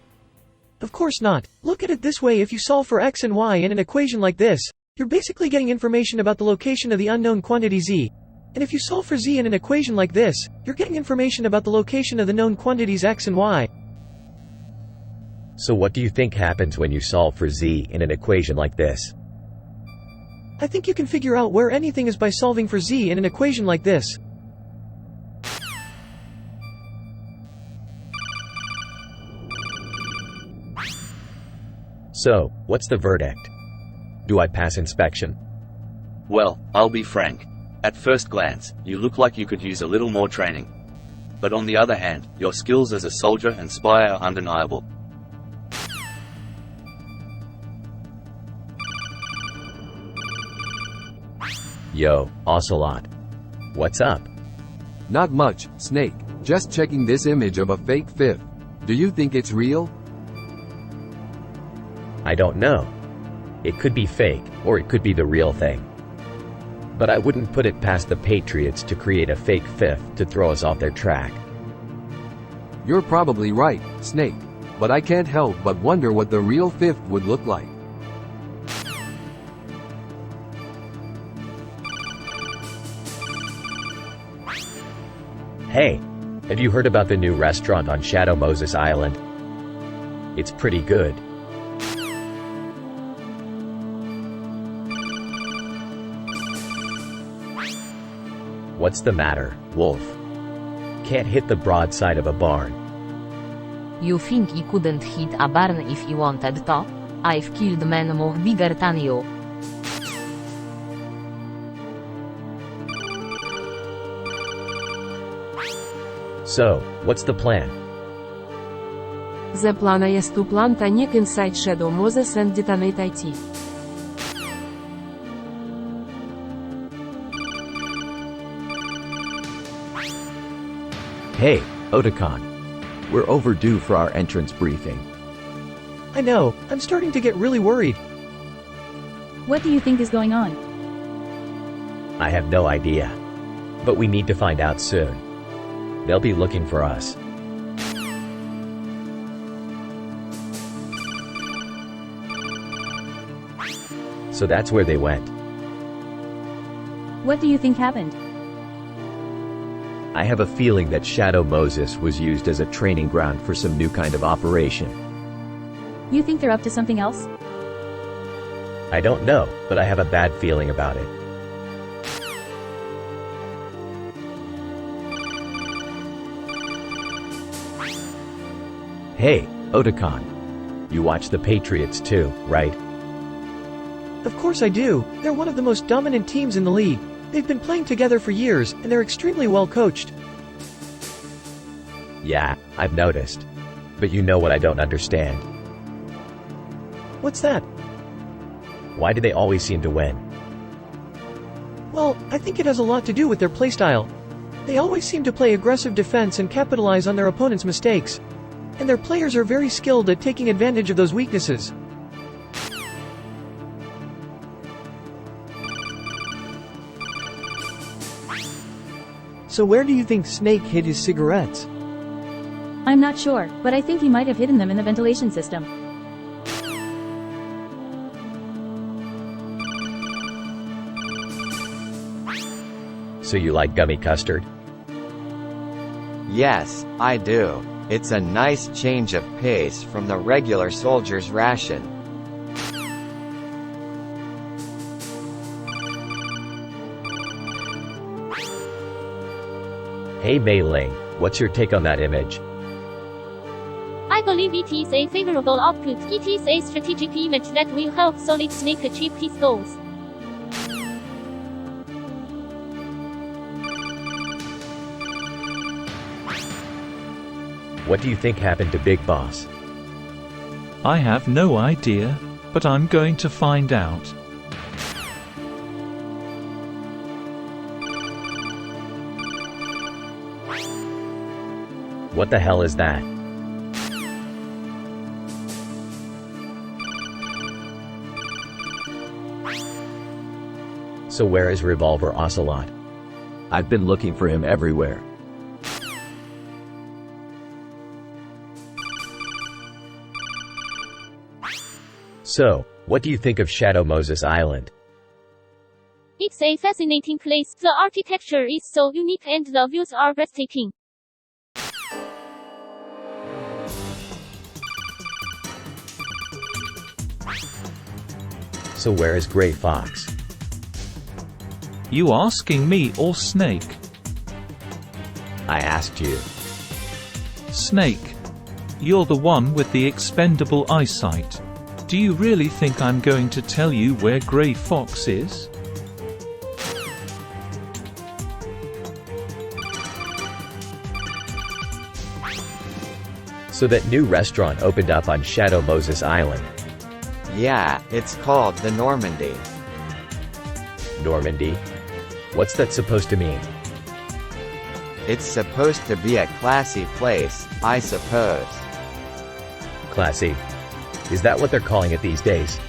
Of course not. Look at it this way, if you solve for x and y in an equation like this, you're basically getting information about the location of the unknown quantity z. And if you solve for z in an equation like this, you're getting information about the location of the known quantities x and y. So what do you think happens when you solve for z in an equation like this? I think you can figure out where anything is by solving for z in an equation like this. So, what's the verdict? Do I pass inspection? Well, I'll be frank. At first glance, you look like you could use a little more training. But on the other hand, your skills as a soldier and spy are undeniable. Yo, Ocelot. What's up? Not much, Snake. Just checking this image of a fake fifth. Do you think it's real? I don't know. It could be fake, or it could be the real thing. But I wouldn't put it past the Patriots to create a fake fifth to throw us off their track. You're probably right, Snake. But I can't help but wonder what the real fifth would look like. Hey, have you heard about the new restaurant on Shadow Moses Island? It's pretty good. What's the matter, Wolf? Can't hit the broadside of a barn. You think you couldn't hit a barn if you wanted to? I've killed men more bigger than you. So, what's the plan? The plan is to plant a nuke inside Shadow Moses and detonate it. Hey, Otakon. We're overdue for our entrance briefing. I know, I'm starting to get really worried. What do you think is going on? I have no idea. But we need to find out soon. They'll be looking for us. So that's where they went. What do you think happened? I have a feeling that Shadow Moses was used as a training ground for some new kind of operation. You think they're up to something else? I don't know, but I have a bad feeling about it. Hey, Otakon. You watch the Patriots too, right? Of course I do. They're one of the most dominant teams in the league. They've been playing together for years, and they're extremely well coached. Yeah, I've noticed. But you know what I don't understand. What's that? Why do they always seem to win? Well, I think it has a lot to do with their playstyle. They always seem to play aggressive defense and capitalize on their opponent's mistakes. And their players are very skilled at taking advantage of those weaknesses. So where do you think Snake hid his cigarettes? I'm not sure, but I think he might have hidden them in the ventilation system. So you like gummy custard? Yes, I do. It's a nice change of pace from the regular soldier's ration. Hey Mei Ling, what's your take on that image? I believe it is a favorable output. It is a strategic image that will help Solid Snake achieve his goals. What do you think happened to Big Boss? I have no idea, but I'm going to find out. What the hell is that? So where is Revolver Ocelot? I've been looking for him everywhere. So, what do you think of Shadow Moses Island? It's a fascinating place. The architecture is so unique and the views are breathtaking. So where is Gray Fox? You asking me or Snake? I asked you. Snake. You're the one with the expendable eyesight. Do you really think I'm going to tell you where Gray Fox is? So that new restaurant opened up on Shadow Moses Island. Yeah, it's called the Normandy. Normandy? What's that supposed to mean? It's supposed to be a classy place, I suppose. Classy. Is that what they're calling it these days?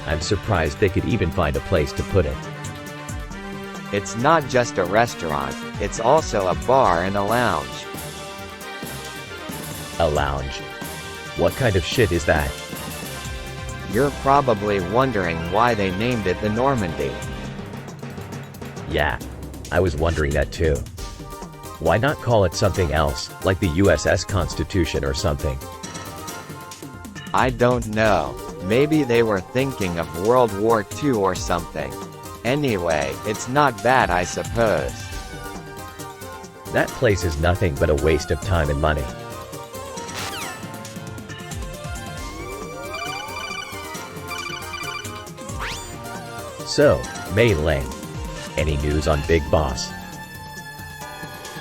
I'm surprised they could even find a place to put it. It's not just a restaurant, it's also a bar and a lounge. A lounge? What kind of shit is that? You're probably wondering why they named it the Normandy. Yeah, I was wondering that too. Why not call it something else, like the USS Constitution or something? I don't know. Maybe they were thinking of World War II or something. Anyway, it's not bad, I suppose. That place is nothing but a waste of time and money. So, Mei Ling, any news on Big Boss?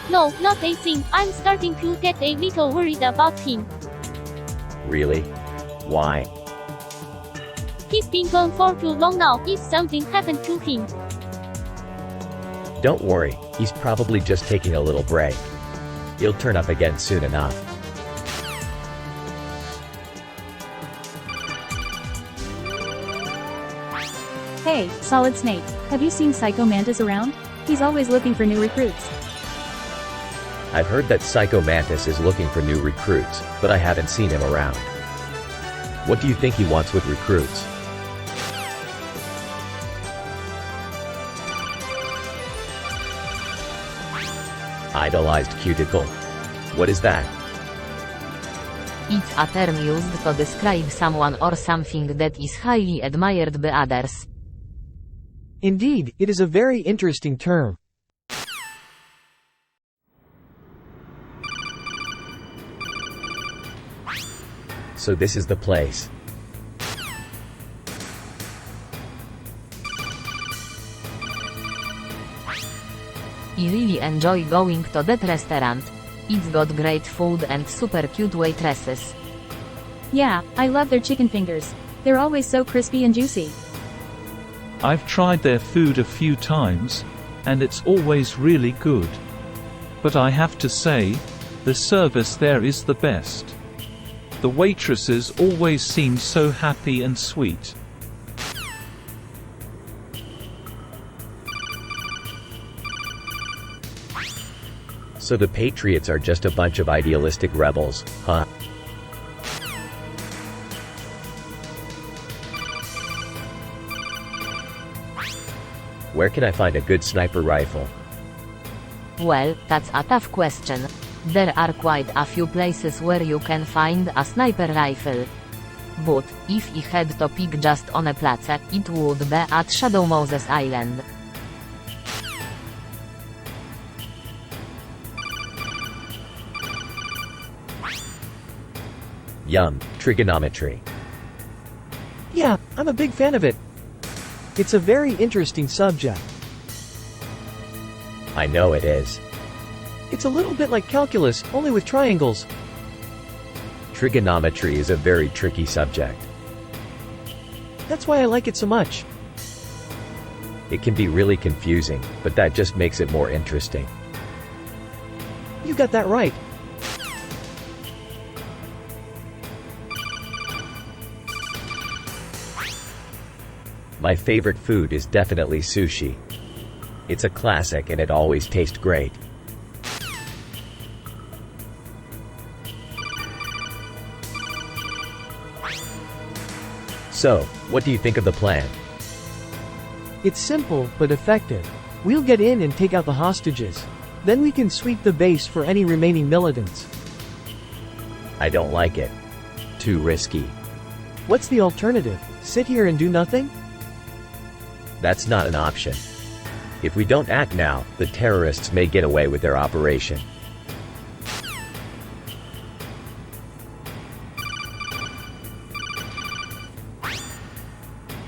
No, not a thing. I'm starting to get a little worried about him. Really? Why? He's been gone for too long now. If something happened to him. Don't worry, he's probably just taking a little break. He'll turn up again soon enough. Hey, Solid Snake, have you seen Psycho Mantis around? He's always looking for new recruits. I've heard that Psycho Mantis is looking for new recruits, but I haven't seen him around. What do you think he wants with recruits? Idolized cuticle? What is that? It's a term used to describe someone or something that is highly admired by others. Indeed, it is a very interesting term. So this is the place. I really enjoy going to that restaurant. It's got great food and super cute waitresses. Yeah, I love their chicken fingers. They're always so crispy and juicy. I've tried their food a few times, and it's always really good. But I have to say, the service there is the best. The waitresses always seem so happy and sweet. So the Patriots are just a bunch of idealistic rebels, huh? Where can I find a good sniper rifle? Well, that's a tough question. There are quite a few places where you can find a sniper rifle. But, if I had to pick just on a place, it would be at Shadow Moses Island. Yum, trigonometry. Yeah, I'm a big fan of it. It's a very interesting subject. I know it is. It's a little bit like calculus, only with triangles. Trigonometry is a very tricky subject. That's why I like it so much. It can be really confusing, but that just makes it more interesting. You got that right. My favorite food is definitely sushi. It's a classic and it always tastes great. So, what do you think of the plan? It's simple, but effective. We'll get in and take out the hostages. Then we can sweep the base for any remaining militants. I don't like it. Too risky. What's the alternative? Sit here and do nothing? That's not an option. If we don't act now, the terrorists may get away with their operation.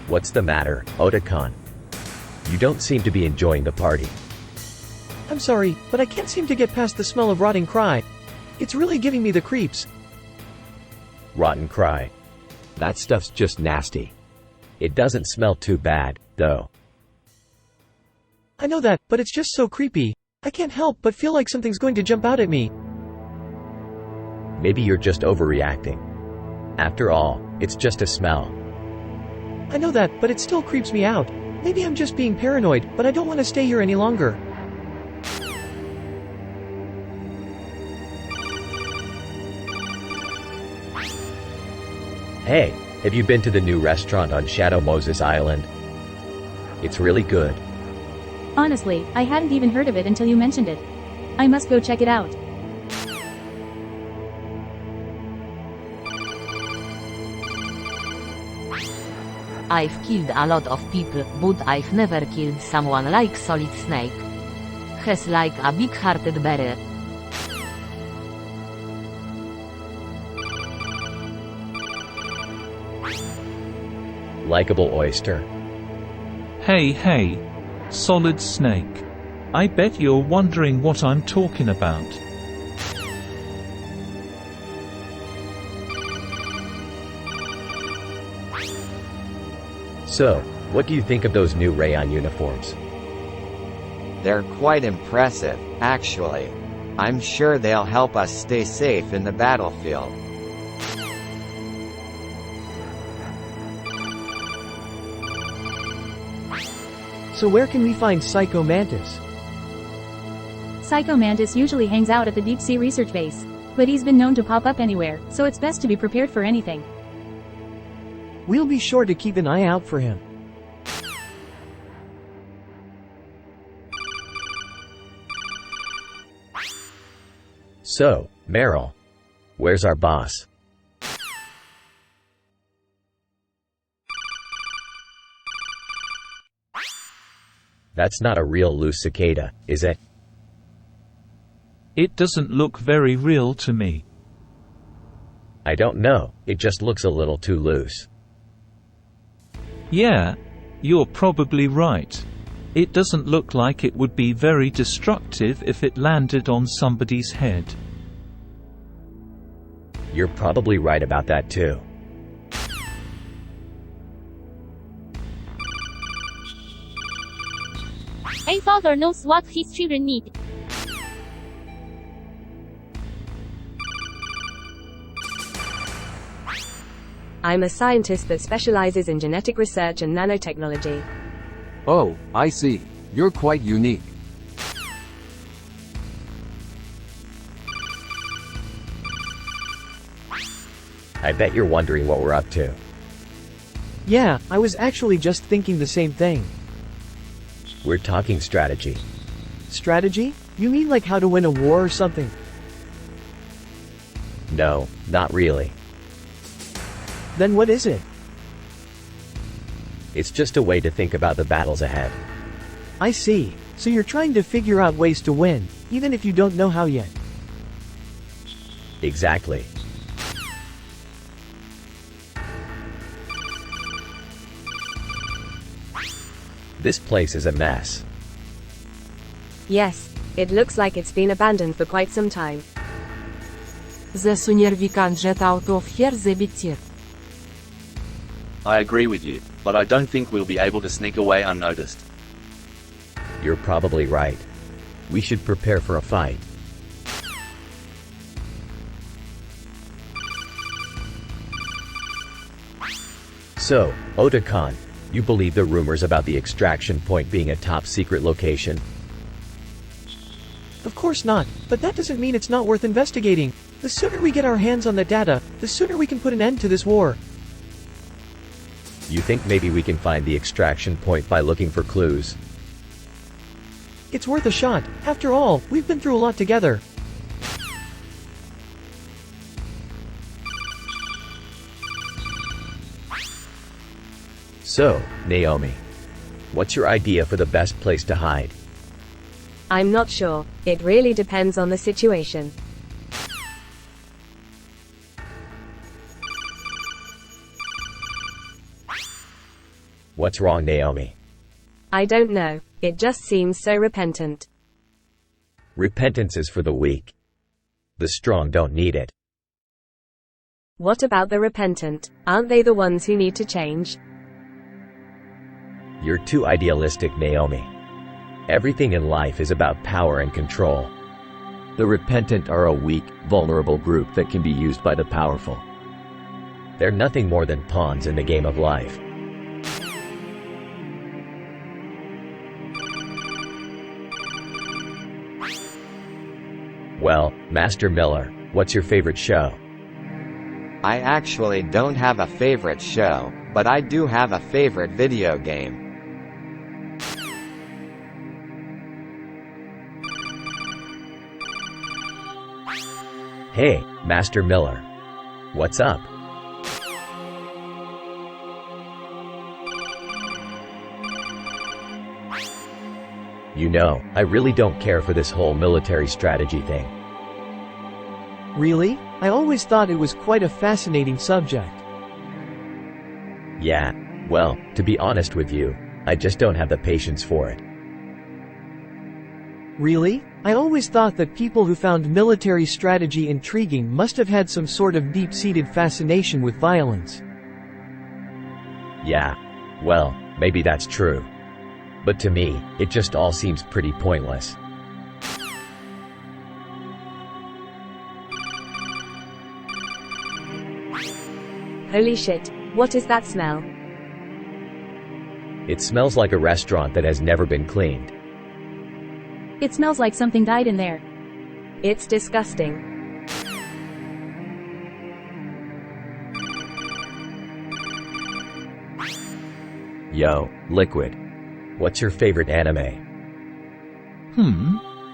What's the matter, Otakon? You don't seem to be enjoying the party. I'm sorry, but I can't seem to get past the smell of rotting cry. It's really giving me the creeps. Rotten cry. That stuff's just nasty. It doesn't smell too bad, though. I know that, but it's just so creepy. I can't help but feel like something's going to jump out at me. Maybe you're just overreacting. After all, it's just a smell. I know that, but it still creeps me out. Maybe I'm just being paranoid, but I don't want to stay here any longer. Hey, have you been to the new restaurant on Shadow Moses Island? It's really good. Honestly, I hadn't even heard of it until you mentioned it. I must go check it out. I've killed a lot of people, but I've never killed someone like Solid Snake. He's like a big-hearted berry. Likeable oyster. Hey, Solid Snake. I bet you're wondering what I'm talking about. So, what do you think of those new rayon uniforms? They're quite impressive, actually. I'm sure they'll help us stay safe in the battlefield. So where can we find Psycho Mantis? Psycho Mantis usually hangs out at the Deep Sea Research Base. But he's been known to pop up anywhere, so it's best to be prepared for anything. We'll be sure to keep an eye out for him. So, Meryl, where's our boss? That's not a real loose cicada, is it? It doesn't look very real to me. I don't know, it just looks a little too loose. Yeah, you're probably right. It doesn't look like it would be very destructive if it landed on somebody's head. You're probably right about that too. A father knows what his children need. I'm a scientist that specializes in genetic research and nanotechnology. Oh, I see. You're quite unique. I bet you're wondering what we're up to. Yeah, I was actually just thinking the same thing. We're talking strategy. Strategy? You mean like how to win a war or something? No, not really. Then what is it? It's just a way to think about the battles ahead. I see. So you're trying to figure out ways to win, even if you don't know how yet. Exactly. This place is a mess. Yes, it looks like it's been abandoned for quite some time. The sooner we can get out of here the better. I agree with you, but I don't think we'll be able to sneak away unnoticed. You're probably right. We should prepare for a fight. So, Otakon, you believe the rumors about the extraction point being a top-secret location? Of course not, but that doesn't mean it's not worth investigating. The sooner we get our hands on the data, the sooner we can put an end to this war. You think maybe we can find the extraction point by looking for clues? It's worth a shot. After all, we've been through a lot together. So, Naomi, what's your idea for the best place to hide? I'm not sure. It really depends on the situation. What's wrong, Naomi? I don't know. It just seems so repentant. Repentance is for the weak. The strong don't need it. What about the repentant? Aren't they the ones who need to change? You're too idealistic, Naomi. Everything in life is about power and control. The repentant are a weak, vulnerable group that can be used by the powerful. They're nothing more than pawns in the game of life. Well, Master Miller, what's your favorite show? I actually don't have a favorite show, but I do have a favorite video game. Hey, Master Miller. What's up? You know, I really don't care for this whole military strategy thing. Really? I always thought it was quite a fascinating subject. Yeah, well, to be honest with you, I just don't have the patience for it. Really? I always thought that people who found military strategy intriguing must have had some sort of deep-seated fascination with violence. Yeah, well, maybe that's true. But to me, it just all seems pretty pointless. Holy shit, what is that smell? It smells like a restaurant that has never been cleaned. It smells like something died in there. It's disgusting. Yo, Liquid. What's your favorite anime?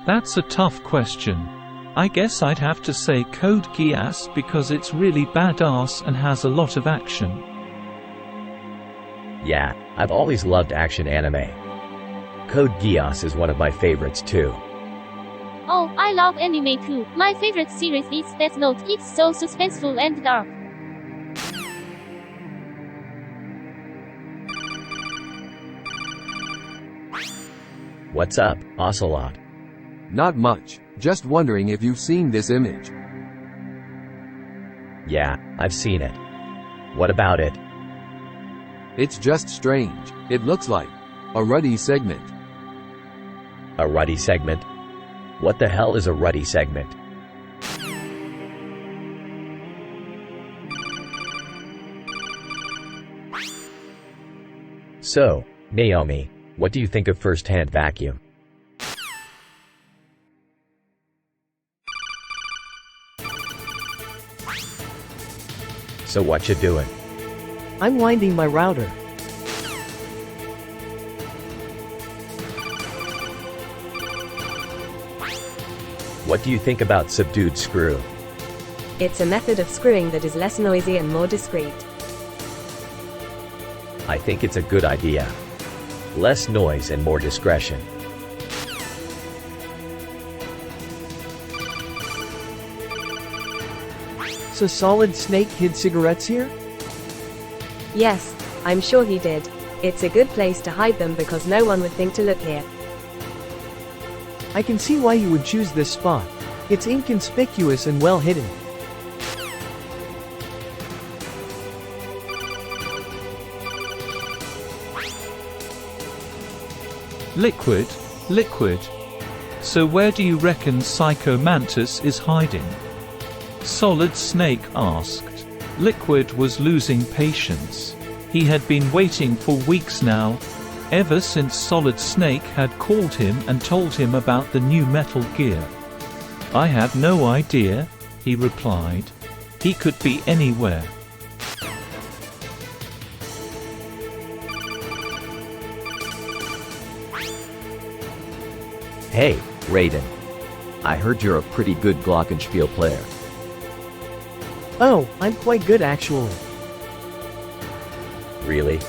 That's a tough question. I guess I'd have to say Code Geass because it's really badass and has a lot of action. Yeah, I've always loved action anime. Code Geass is one of my favorites too. Oh, I love anime too. My favorite series is Death Note. It's so suspenseful and dark. What's up, Ocelot? Not much, just wondering if you've seen this image. Yeah, I've seen it. What about it? It's just strange. It looks like a ruddy segment. A ruddy segment? What the hell is a ruddy segment? So, Naomi, what do you think of first-hand vacuum? So what you doing? I'm winding my router. What do you think about subdued screw? It's a method of screwing that is less noisy and more discreet. I think it's a good idea. Less noise and more discretion. So Solid Snake hid cigarettes here? Yes, I'm sure he did. It's a good place to hide them because no one would think to look here. I can see why you would choose this spot. It's inconspicuous and well hidden. Liquid. So where do you reckon Psycho Mantis is hiding? Solid Snake asked. Liquid was losing patience. He had been waiting for weeks now, ever since Solid Snake had called him and told him about the new Metal Gear. I have no idea, he replied. He could be anywhere. Hey, Raiden. I heard you're a pretty good Glockenspiel player. Oh, I'm quite good actually. Really?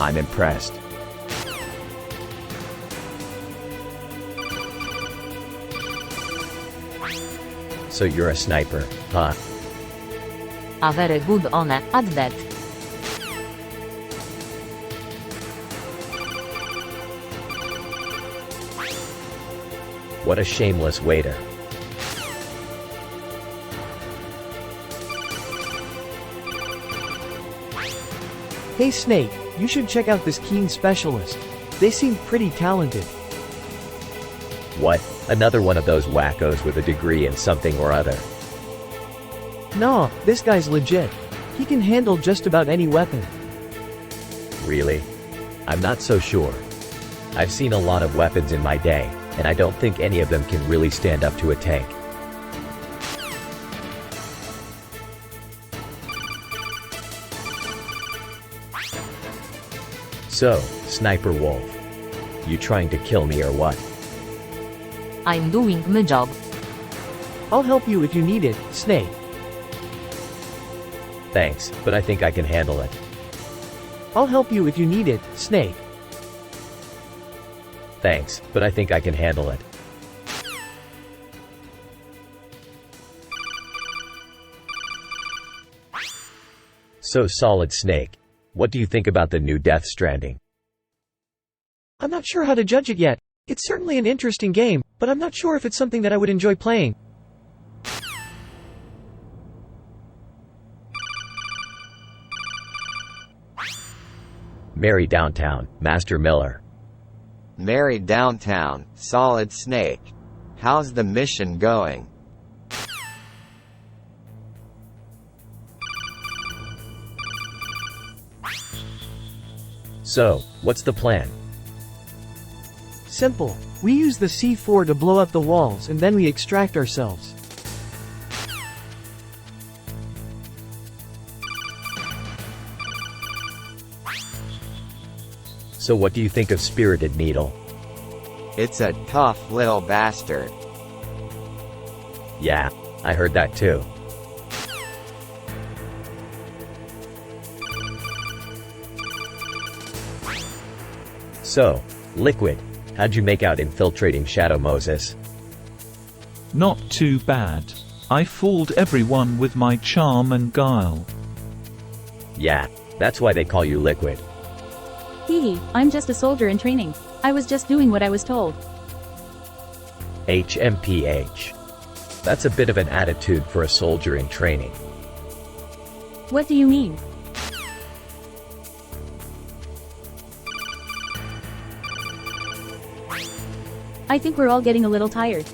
I'm impressed. So you're a sniper, huh? A very good one at that. What a shameless waiter. Hey Snake, you should check out this keen specialist. They seem pretty talented. What? Another one of those wackos with a degree in something or other. Nah, this guy's legit. He can handle just about any weapon. Really? I'm not so sure. I've seen a lot of weapons in my day, and I don't think any of them can really stand up to a tank. So, Sniper Wolf. You trying to kill me or what? I'm doing my job. I'll help you if you need it, Snake. Thanks, but I think I can handle it. I'll help you if you need it, Snake. Thanks, but I think I can handle it. So Solid Snake. What do you think about the new Death Stranding? I'm not sure how to judge it yet. It's certainly an interesting game, but I'm not sure if it's something that I would enjoy playing. Mary Downtown, Master Miller. Mary Downtown, Solid Snake. How's the mission going? So, what's the plan? Simple. We use the C4 to blow up the walls and then we extract ourselves. So what do you think of Spirited Needle? It's a tough little bastard. Yeah, I heard that too. So, Liquid, how'd you make out infiltrating Shadow Moses? Not too bad. I fooled everyone with my charm and guile. Yeah, that's why they call you Liquid. Hee, I'm just a soldier in training. I was just doing what I was told. HMPH. That's a bit of an attitude for a soldier in training. What do you mean? I think we're all getting a little tired.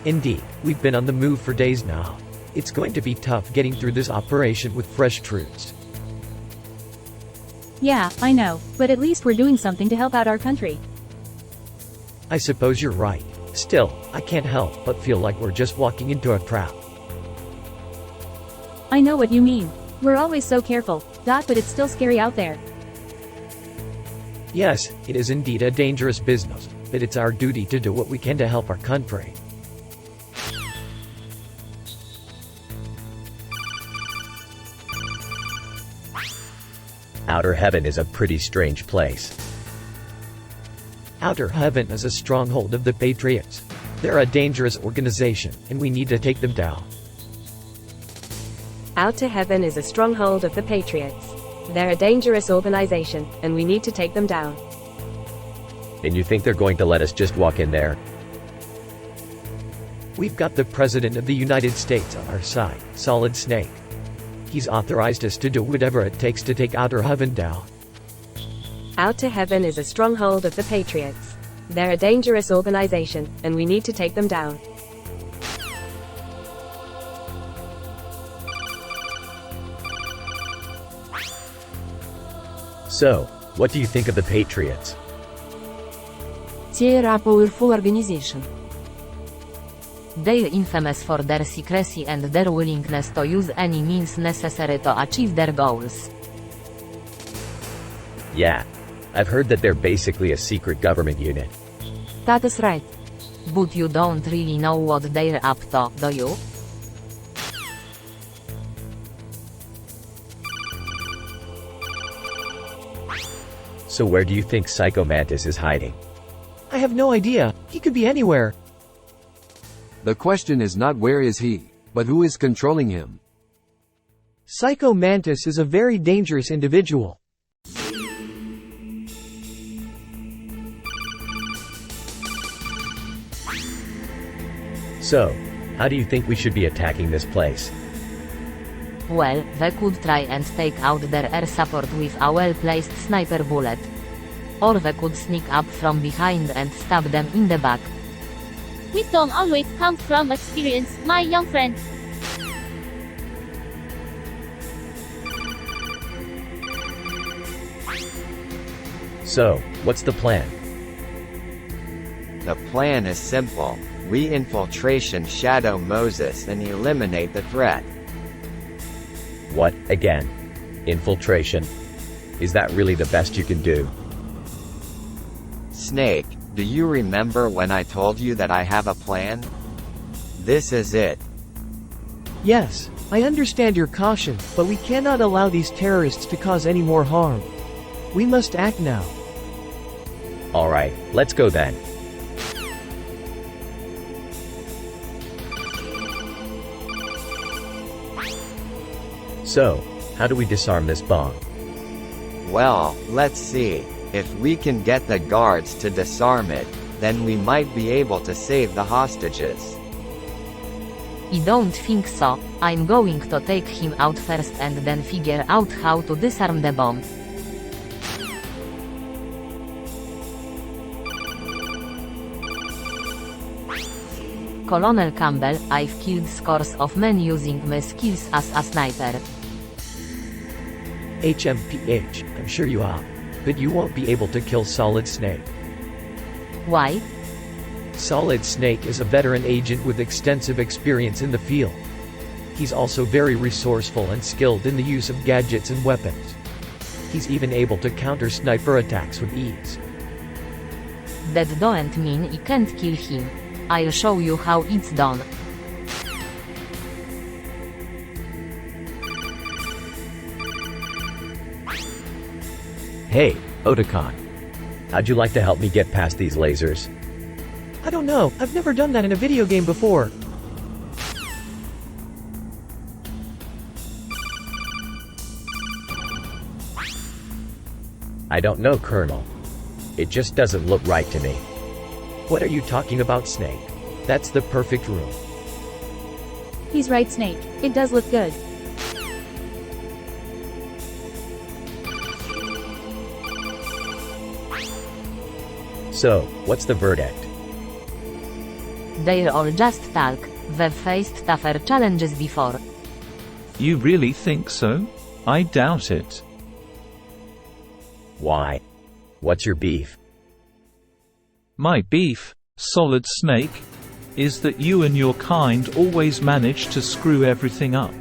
Indeed, we've been on the move for days now. It's going to be tough getting through this operation with fresh troops. Yeah, I know, but at least we're doing something to help out our country. I suppose you're right. Still, I can't help but feel like we're just walking into a trap. I know what you mean. We're always so careful, but it's still scary out there. Yes, it is indeed a dangerous business, but it's our duty to do what we can to help our country. Outer Heaven is a pretty strange place. Outer Heaven is a stronghold of the Patriots. They're a dangerous organization, and we need to take them down. Outer Heaven is a stronghold of the Patriots. They're a dangerous organization, and we need to take them down. And you think they're going to let us just walk in there? We've got the President of the United States on our side, Solid Snake. He's authorized us to do whatever it takes to take Outer Heaven down. Outer Heaven is a stronghold of the Patriots. They're a dangerous organization, and we need to take them down. So, what do you think of the Patriots? They're a powerful organization. They're infamous for their secrecy and their willingness to use any means necessary to achieve their goals. Yeah, I've heard that they're basically a secret government unit. That is right. But you don't really know what they're up to, do you? So where do you think Psycho Mantis is hiding? I have no idea. He could be anywhere. The question is not where is he, but who is controlling him. Psycho Mantis is a very dangerous individual. So, how do you think we should be attacking this place? Well, they could try and take out their air support with a well-placed sniper bullet. Or they could sneak up from behind and stab them in the back. Wisdom always comes from experience, my young friend. So, what's the plan? The plan is simple. We infiltration Shadow Moses and eliminate the threat. What, again? Infiltration? Is that really the best you can do? Snake, do you remember when I told you that I have a plan? This is it. Yes, I understand your caution, but we cannot allow these terrorists to cause any more harm. We must act now. Alright, let's go then. So, how do we disarm this bomb? Well, let's see. If we can get the guards to disarm it, then we might be able to save the hostages. I don't think so. I'm going to take him out first and then figure out how to disarm the bomb. Colonel Campbell, I've killed scores of men using my skills as a sniper. HMPH, I'm sure you have. But you won't be able to kill Solid Snake. Why? Solid Snake is a veteran agent with extensive experience in the field. He's also very resourceful and skilled in the use of gadgets and weapons. He's even able to counter sniper attacks with ease. That don't mean I can't kill him. I'll show you how it's done. Hey, Otacon. How'd you like to help me get past these lasers? I don't know, I've never done that in a video game before. I don't know, Colonel. It just doesn't look right to me. What are you talking about, Snake? That's the perfect room. He's right, Snake. It does look good. So, what's the verdict? They're all just talk. They've faced tougher challenges before. You really think so? I doubt it. Why? What's your beef? My beef, Solid Snake, is that you and your kind always manage to screw everything up.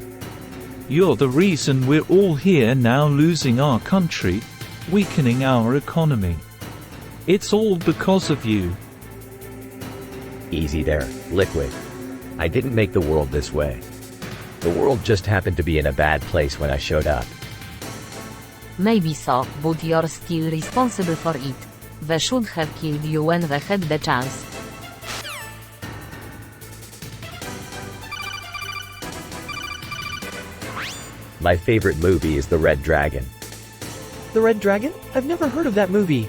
You're the reason we're all here now, losing our country, weakening our economy. It's all because of you. Easy there, Liquid. I didn't make the world this way. The world just happened to be in a bad place when I showed up. Maybe so, but you're still responsible for it. They should have killed you when they had the chance. My favorite movie is The Red Dragon. The Red Dragon? I've never heard of that movie.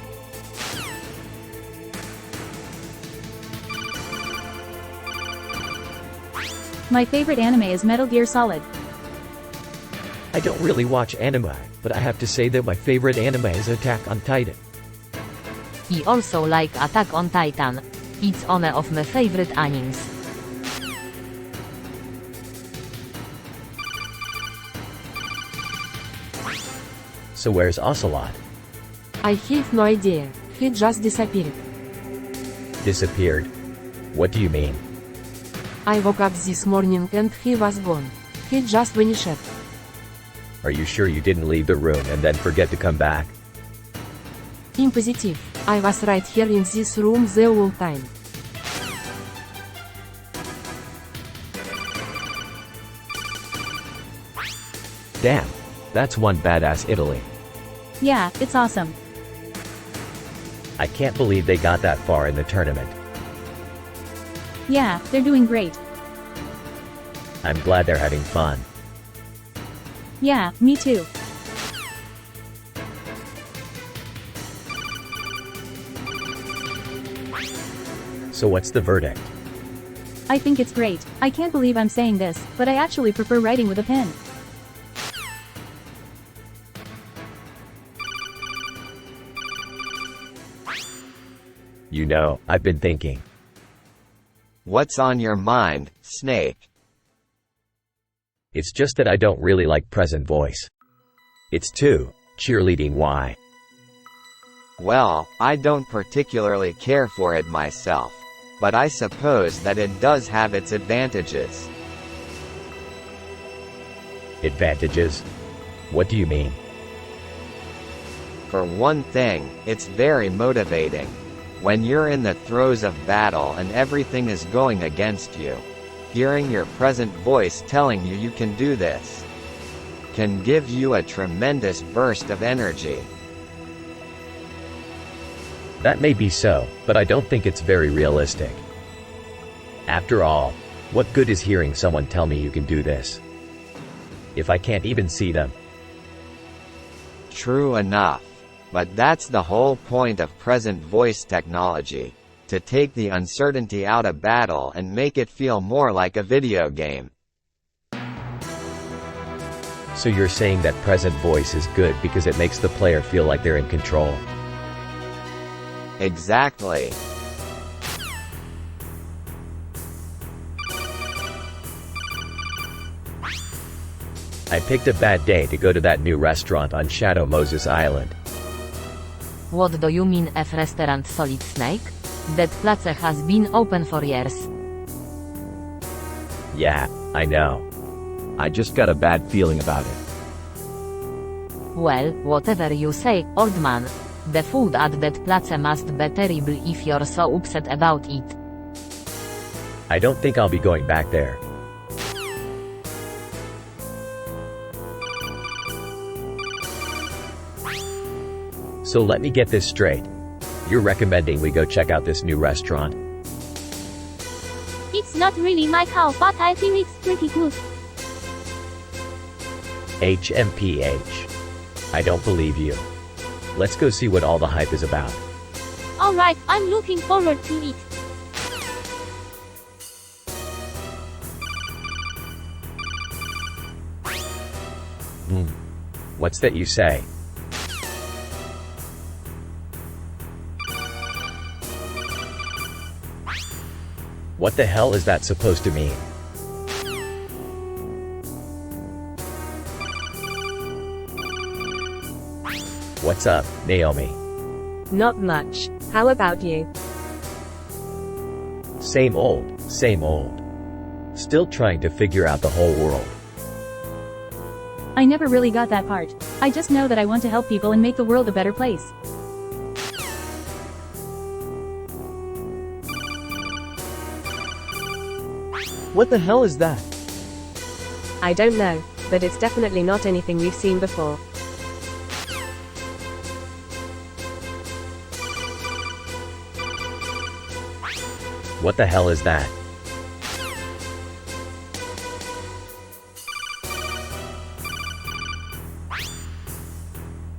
My favorite anime is Metal Gear Solid. I don't really watch anime, but I have to say that my favorite anime is Attack on Titan. I also like Attack on Titan. It's one of my favorite animes. So where's Ocelot? I have no idea. He just disappeared. Disappeared? What do you mean? I woke up this morning and he was gone. He just vanished. Are you sure you didn't leave the room and then forget to come back? I'm positive. I was right here in this room the whole time. Damn. That's one badass Italy. Yeah, it's awesome. I can't believe they got that far in the tournament. Yeah, they're doing great. I'm glad they're having fun. Yeah, me too. So what's the verdict? I think it's great. I can't believe I'm saying this, but I actually prefer writing with a pen. You know, I've been thinking. What's on your mind, Snake? It's just that I don't really like present voice. It's too cheerleading. Why? Well, I don't particularly care for it myself. But I suppose that it does have its advantages. Advantages? What do you mean? For one thing, it's very motivating. When you're in the throes of battle and everything is going against you, hearing your present voice telling you can do this can give you a tremendous burst of energy. That may be so, but I don't think it's very realistic. After all, what good is hearing someone tell me you can do this if I can't even see them? True enough. But that's the whole point of present voice technology, to take the uncertainty out of battle and make it feel more like a video game. So you're saying that present voice is good because it makes the player feel like they're in control? Exactly. I picked a bad day to go to that new restaurant on Shadow Moses Island. What do you mean F restaurant Solid Snake? That place has been open for years. Yeah, I know. I just got a bad feeling about it. Well, whatever you say, old man. The food at that place must be terrible if you're so upset about it. I don't think I'll be going back there. So let me get this straight. You're recommending we go check out this new restaurant? It's not really my call, but I think it's pretty good. HMPH. I don't believe you. Let's go see what all the hype is about. Alright, I'm looking forward to it. What's that you say? What the hell is that supposed to mean? What's up, Naomi? Not much. How about you? Same old, same old. Still trying to figure out the whole world. I never really got that part. I just know that I want to help people and make the world a better place. What the hell is that? I don't know, but it's definitely not anything we've seen before. What the hell is that?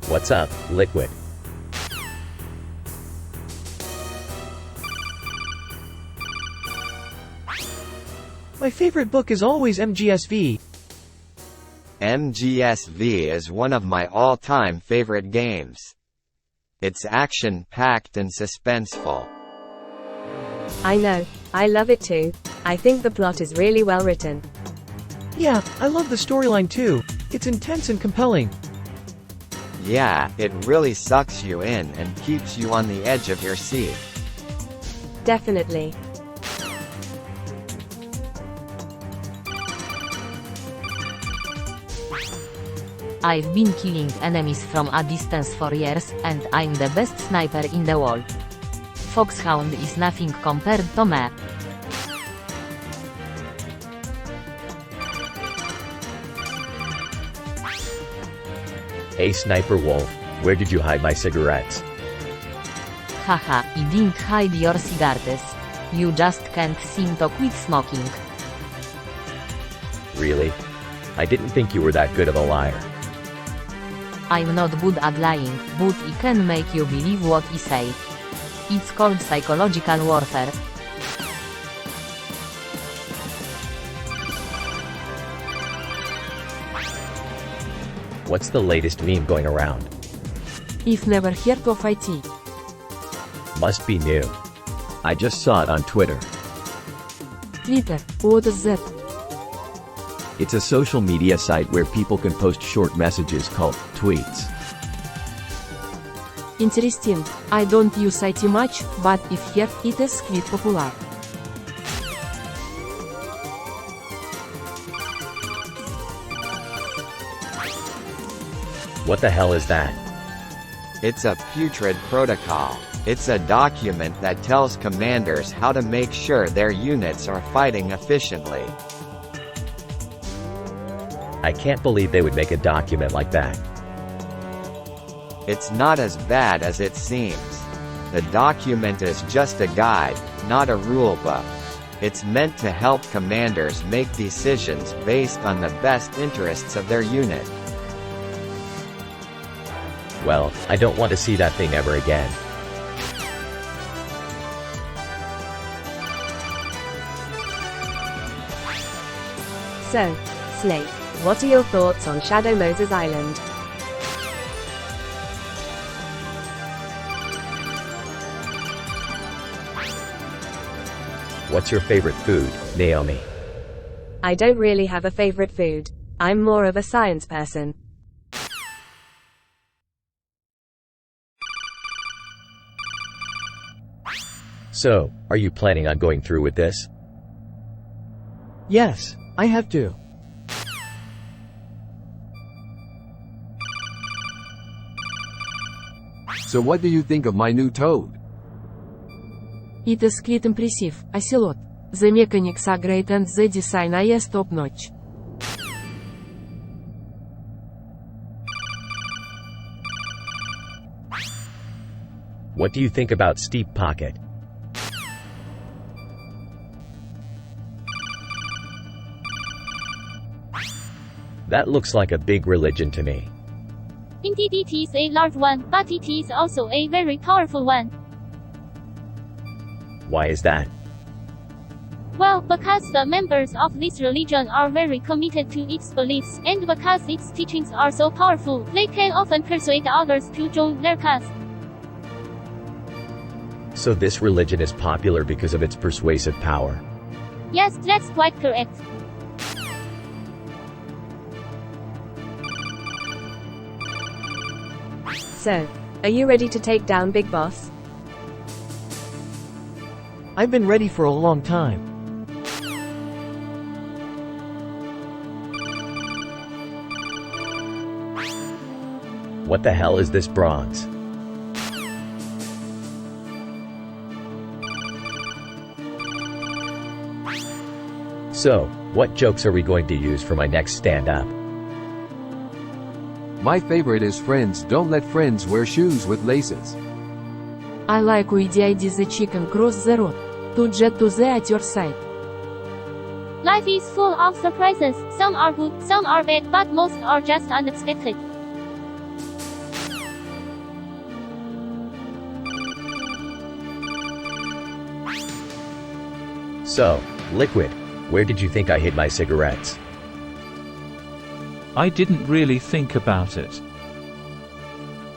What's up, Liquid? My favorite book is always MGSV. MGSV is one of my all-time favorite games. It's action-packed and suspenseful. I know, I love it too. I think the plot is really well written. Yeah, I love the storyline too. It's intense and compelling. Yeah, it really sucks you in and keeps you on the edge of your seat. Definitely. I've been killing enemies from a distance for years, and I'm the best sniper in the world. Foxhound is nothing compared to me. Hey Sniper Wolf, where did you hide my cigarettes? Haha, I didn't hide your cigarettes. You just can't seem to quit smoking. Really? I didn't think you were that good of a liar. I'm not good at lying, but I can make you believe what I say. It's called psychological warfare. What's the latest meme going around? If never heard of IT. Must be new. I just saw it on Twitter. Twitter, what is that? It's a social media site where people can post short messages called tweets. Interesting. I don't use IT much, but if here it is quite popular. What the hell is that? It's a putrid protocol. It's a document that tells commanders how to make sure their units are fighting efficiently. I can't believe they would make a document like that. It's not as bad as it seems. The document is just a guide, not a rulebook. It's meant to help commanders make decisions based on the best interests of their unit. Well, I don't want to see that thing ever again. So, Snake, what are your thoughts on Shadow Moses Island? What's your favorite food, Naomi? I don't really have a favorite food. I'm more of a science person. So, are you planning on going through with this? Yes, I have to. So what do you think of my new toad? It is quite impressive, Ocelot. The mechanics are great and the design is top notch. What do you think about Steep Pocket? That looks like a big religion to me. Indeed it is a large one, but it is also a very powerful one. Why is that? Well, because the members of this religion are very committed to its beliefs, and because its teachings are so powerful, they can often persuade others to join their cause. So this religion is popular because of its persuasive power. Yes, that's quite correct. So, are you ready to take down Big Boss? I've been ready for a long time. What the hell is this bronze? So, what jokes are we going to use for my next stand-up? My favorite is friends don't let friends wear shoes with laces. I like idea the chicken cross the road. To jet to the at your side. Life is full of surprises. Some are good, some are bad, but most are just unexpected. So, Liquid, where did you think I hid my cigarettes? I didn't really think about it.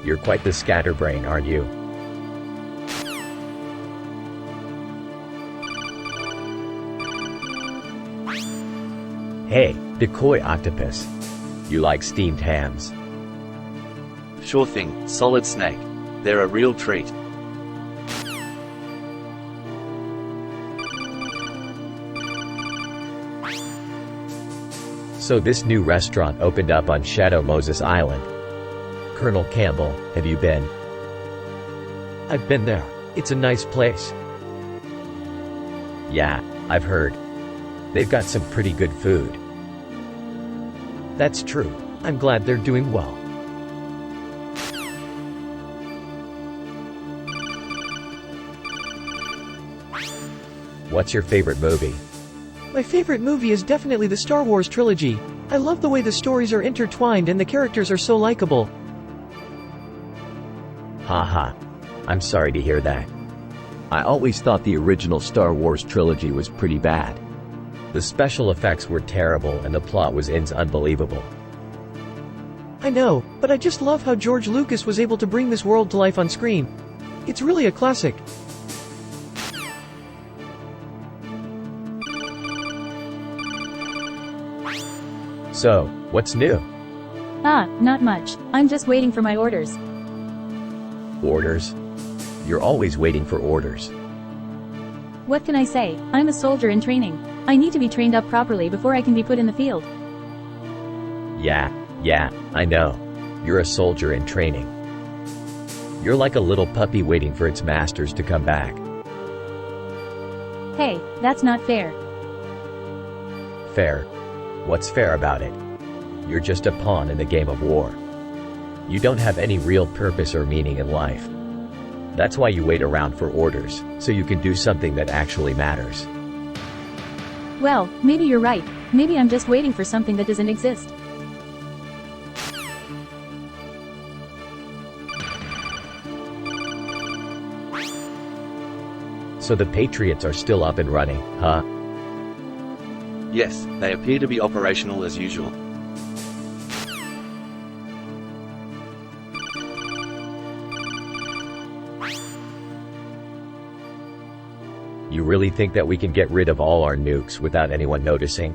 You're quite the scatterbrain, aren't you? Hey, decoy octopus. You like steamed hams? Sure thing, Solid Snake. They're a real treat. So this new restaurant opened up on Shadow Moses Island. Colonel Campbell, have you been? I've been there. It's a nice place. Yeah, I've heard. They've got some pretty good food. That's true. I'm glad they're doing well. What's your favorite movie? My favorite movie is definitely the Star Wars trilogy. I love the way the stories are intertwined and the characters are so likable. Haha. I'm sorry to hear that. I always thought the original Star Wars trilogy was pretty bad. The special effects were terrible and the plot was unbelievable. I know, but I just love how George Lucas was able to bring this world to life on screen. It's really a classic. So, what's new? Not much. I'm just waiting for my orders. Orders? You're always waiting for orders. What can I say? I'm a soldier in training. I need to be trained up properly before I can be put in the field. Yeah, I know. You're a soldier in training. You're like a little puppy waiting for its masters to come back. Hey, that's not fair. Fair? What's fair about it? You're just a pawn in the game of war. You don't have any real purpose or meaning in life. That's why you wait around for orders, so you can do something that actually matters. Well, maybe you're right. Maybe I'm just waiting for something that doesn't exist. So the Patriots are still up and running, huh? Yes, they appear to be operational as usual. You really think that we can get rid of all our nukes without anyone noticing?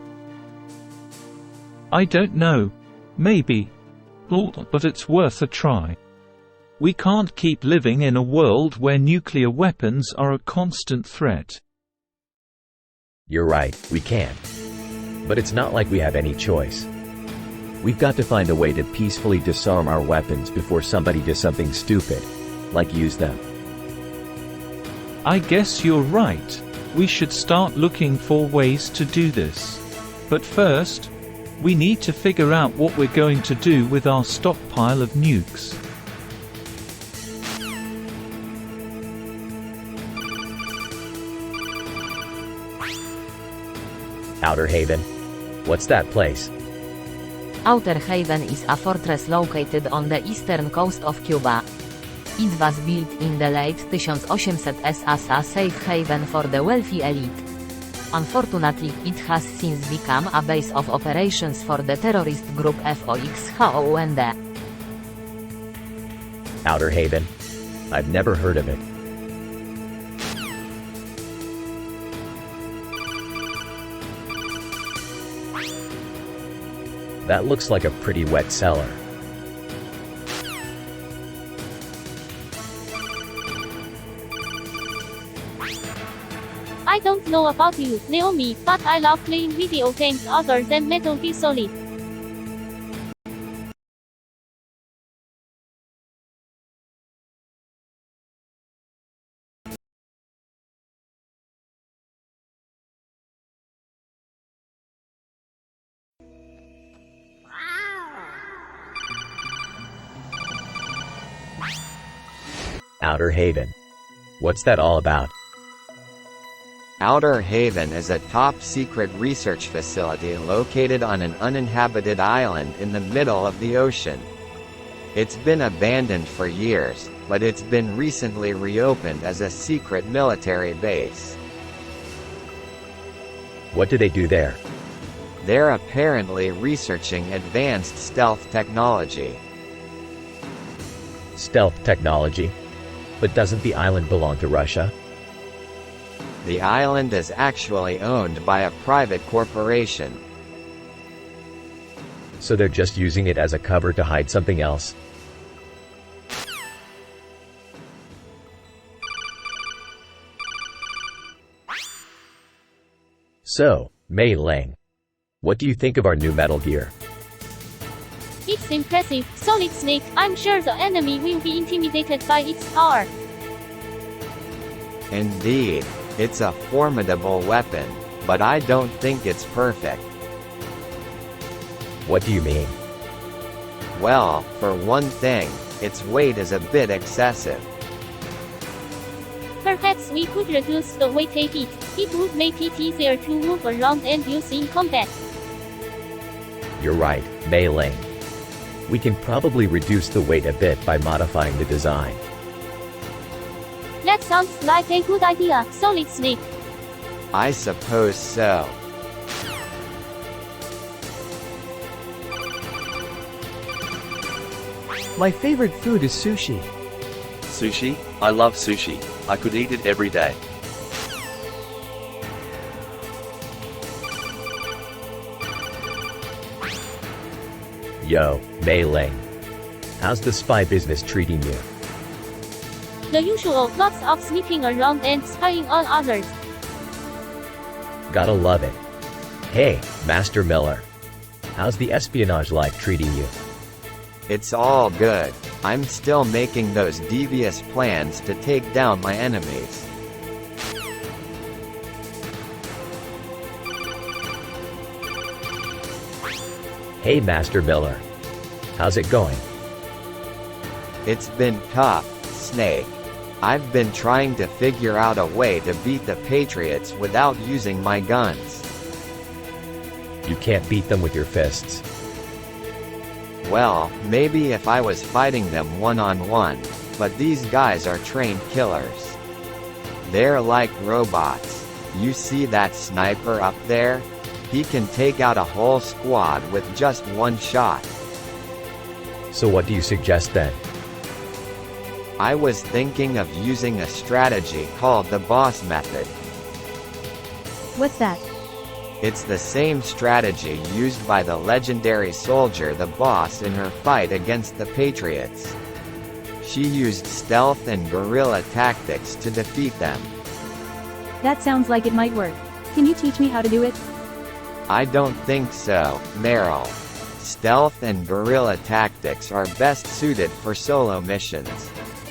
I don't know. Maybe. But it's worth a try. We can't keep living in a world where nuclear weapons are a constant threat. You're right, we can't. But it's not like we have any choice. We've got to find a way to peacefully disarm our weapons before somebody does something stupid, like use them. I guess you're right. We should start looking for ways to do this. But first, we need to figure out what we're going to do with our stockpile of nukes. Outer Haven? What's that place? Outer Haven is a fortress located on the eastern coast of Cuba. It was built in the late 1800s as a safe haven for the wealthy elite. Unfortunately, it has since become a base of operations for the terrorist group FOXHOUND. Outer Haven? I've never heard of it. That looks like a pretty wet cellar. I don't know about you, Naomi, but I love playing video games other than Metal Gear Solid. Outer Haven. What's that all about? Outer Haven is a top-secret research facility located on an uninhabited island in the middle of the ocean. It's been abandoned for years, but it's been recently reopened as a secret military base. What do they do there? They're apparently researching advanced stealth technology. Stealth technology? But doesn't the island belong to Russia? The island is actually owned by a private corporation. So they're just using it as a cover to hide something else? So, Mei Ling, what do you think of our new Metal Gear? It's impressive, Solid Snake. I'm sure the enemy will be intimidated by its power. Indeed, it's a formidable weapon, but I don't think it's perfect. What do you mean? Well, for one thing, its weight is a bit excessive. Perhaps we could reduce the weight a bit. It would make it easier to move around and use in combat. You're right, Mei Ling. We can probably reduce the weight a bit by modifying the design. That sounds like a good idea, Solid Snake. I suppose so. My favorite food is sushi. Sushi? I love sushi. I could eat it every day. Yo, Mei Ling. How's the spy business treating you? The usual, lots of sneaking around and spying on others. Gotta love it. Hey, Master Miller. How's the espionage life treating you? It's all good. I'm still making those devious plans to take down my enemies. Hey Master Miller. How's it going? It's been tough, Snake. I've been trying to figure out a way to beat the Patriots without using my guns. You can't beat them with your fists. Well, maybe if I was fighting them one-on-one, but these guys are trained killers. They're like robots. You see that sniper up there? He can take out a whole squad with just one shot. So what do you suggest then? I was thinking of using a strategy called the boss method. What's that? It's the same strategy used by the legendary soldier the Boss in her fight against the Patriots. She used stealth and guerrilla tactics to defeat them. That sounds like it might work. Can you teach me how to do it? I don't think so, Meryl. Stealth and guerrilla tactics are best suited for solo missions.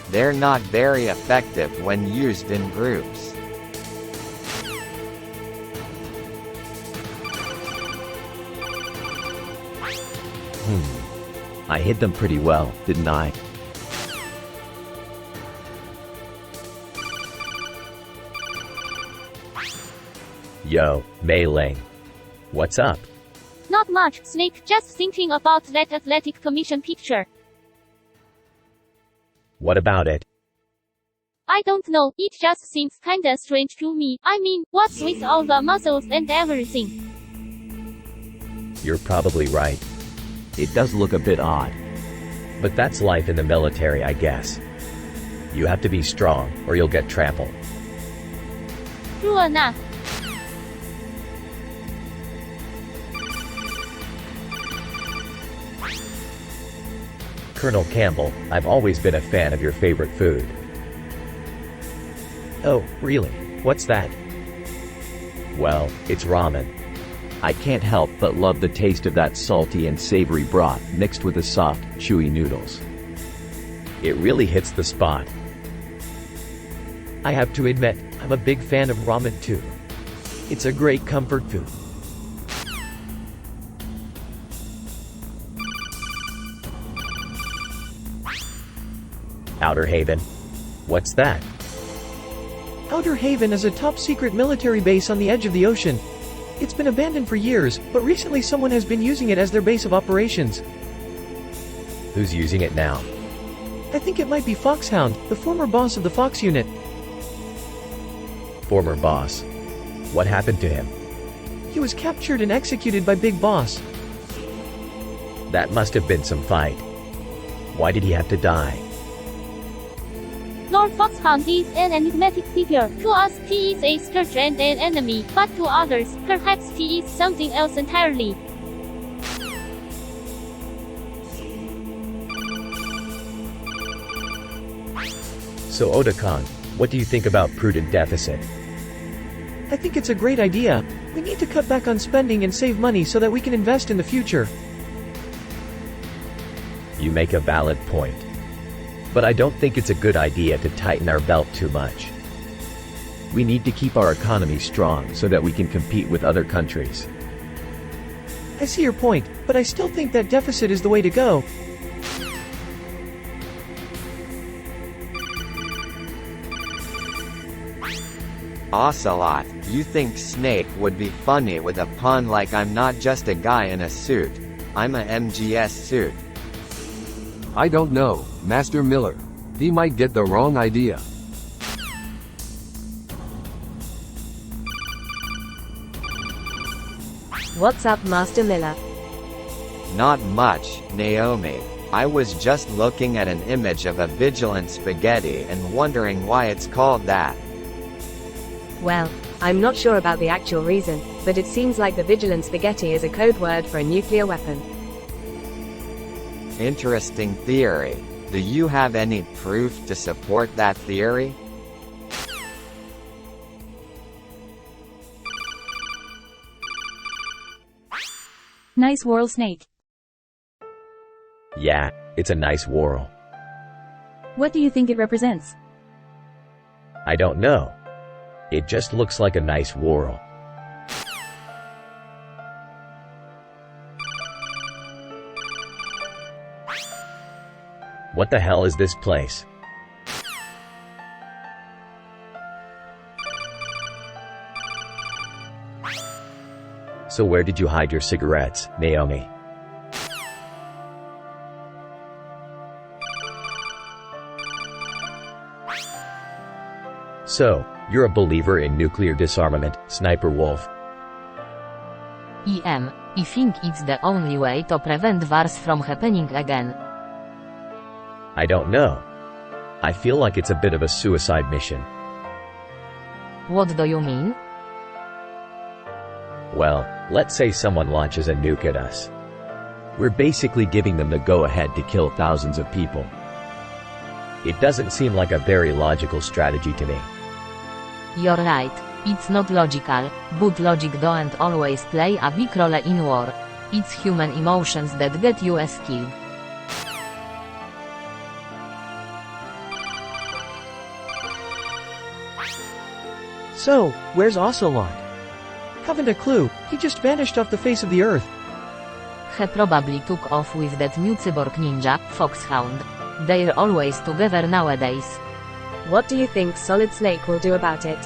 They're not very effective when used in groups. I hit them pretty well, didn't I? Yo, Mei Ling. What's up? Not much, Snake, just thinking about that athletic commission picture. What about it? I don't know, it just seems kinda strange to me. I mean, what's with all the muscles and everything? You're probably right. It does look a bit odd. But that's life in the military, I guess. You have to be strong, or you'll get trampled. True enough. Colonel Campbell, I've always been a fan of your favorite food. Oh, really? What's that? Well, it's ramen. I can't help but love the taste of that salty and savory broth mixed with the soft, chewy noodles. It really hits the spot. I have to admit, I'm a big fan of ramen too. It's a great comfort food. Outer Haven. What's that? Outer Haven is a top-secret military base on the edge of the ocean. It's been abandoned for years, but recently someone has been using it as their base of operations. Who's using it now? I think it might be Foxhound, the former boss of the Fox unit. Former boss. What happened to him? He was captured and executed by Big Boss. That must have been some fight. Why did he have to die? Lord Foxhound is an enigmatic figure. To us, he is a scourge and an enemy, but to others, perhaps he is something else entirely. So Otakon, what do you think about prudent deficit? I think it's a great idea. We need to cut back on spending and save money so that we can invest in the future. You make a valid point. But I don't think it's a good idea to tighten our belt too much. We need to keep our economy strong so that we can compete with other countries. I see your point, but I still think that deficit is the way to go. Ocelot, you think Snake would be funny with a pun like I'm not just a guy in a suit. I'm a MGS suit. I don't know, Master Miller. He might get the wrong idea. What's up, Master Miller? Not much, Naomi. I was just looking at an image of a vigilant spaghetti and wondering why it's called that. Well, I'm not sure about the actual reason, but it seems like the vigilant spaghetti is a code word for a nuclear weapon. Interesting theory. Do you have any proof to support that theory? Nice whirl, Snake. Yeah, it's a nice whirl. What do you think it represents? I don't know. It just looks like a nice whorl. What the hell is this place? So where did you hide your cigarettes, Naomi? So, you're a believer in nuclear disarmament, Sniper Wolf? I think it's the only way to prevent wars from happening again. I don't know. I feel like it's a bit of a suicide mission. What do you mean? Well, let's say someone launches a nuke at us. We're basically giving them the go-ahead to kill thousands of people. It doesn't seem like a very logical strategy to me. You're right. It's not logical, but logic don't always play a big role in war. It's human emotions that get you killed. So, where's Ocelot? Haven't a clue, he just vanished off the face of the earth. He probably took off with that new cyborg ninja, Foxhound. They're always together nowadays. What do you think Solid Snake will do about it?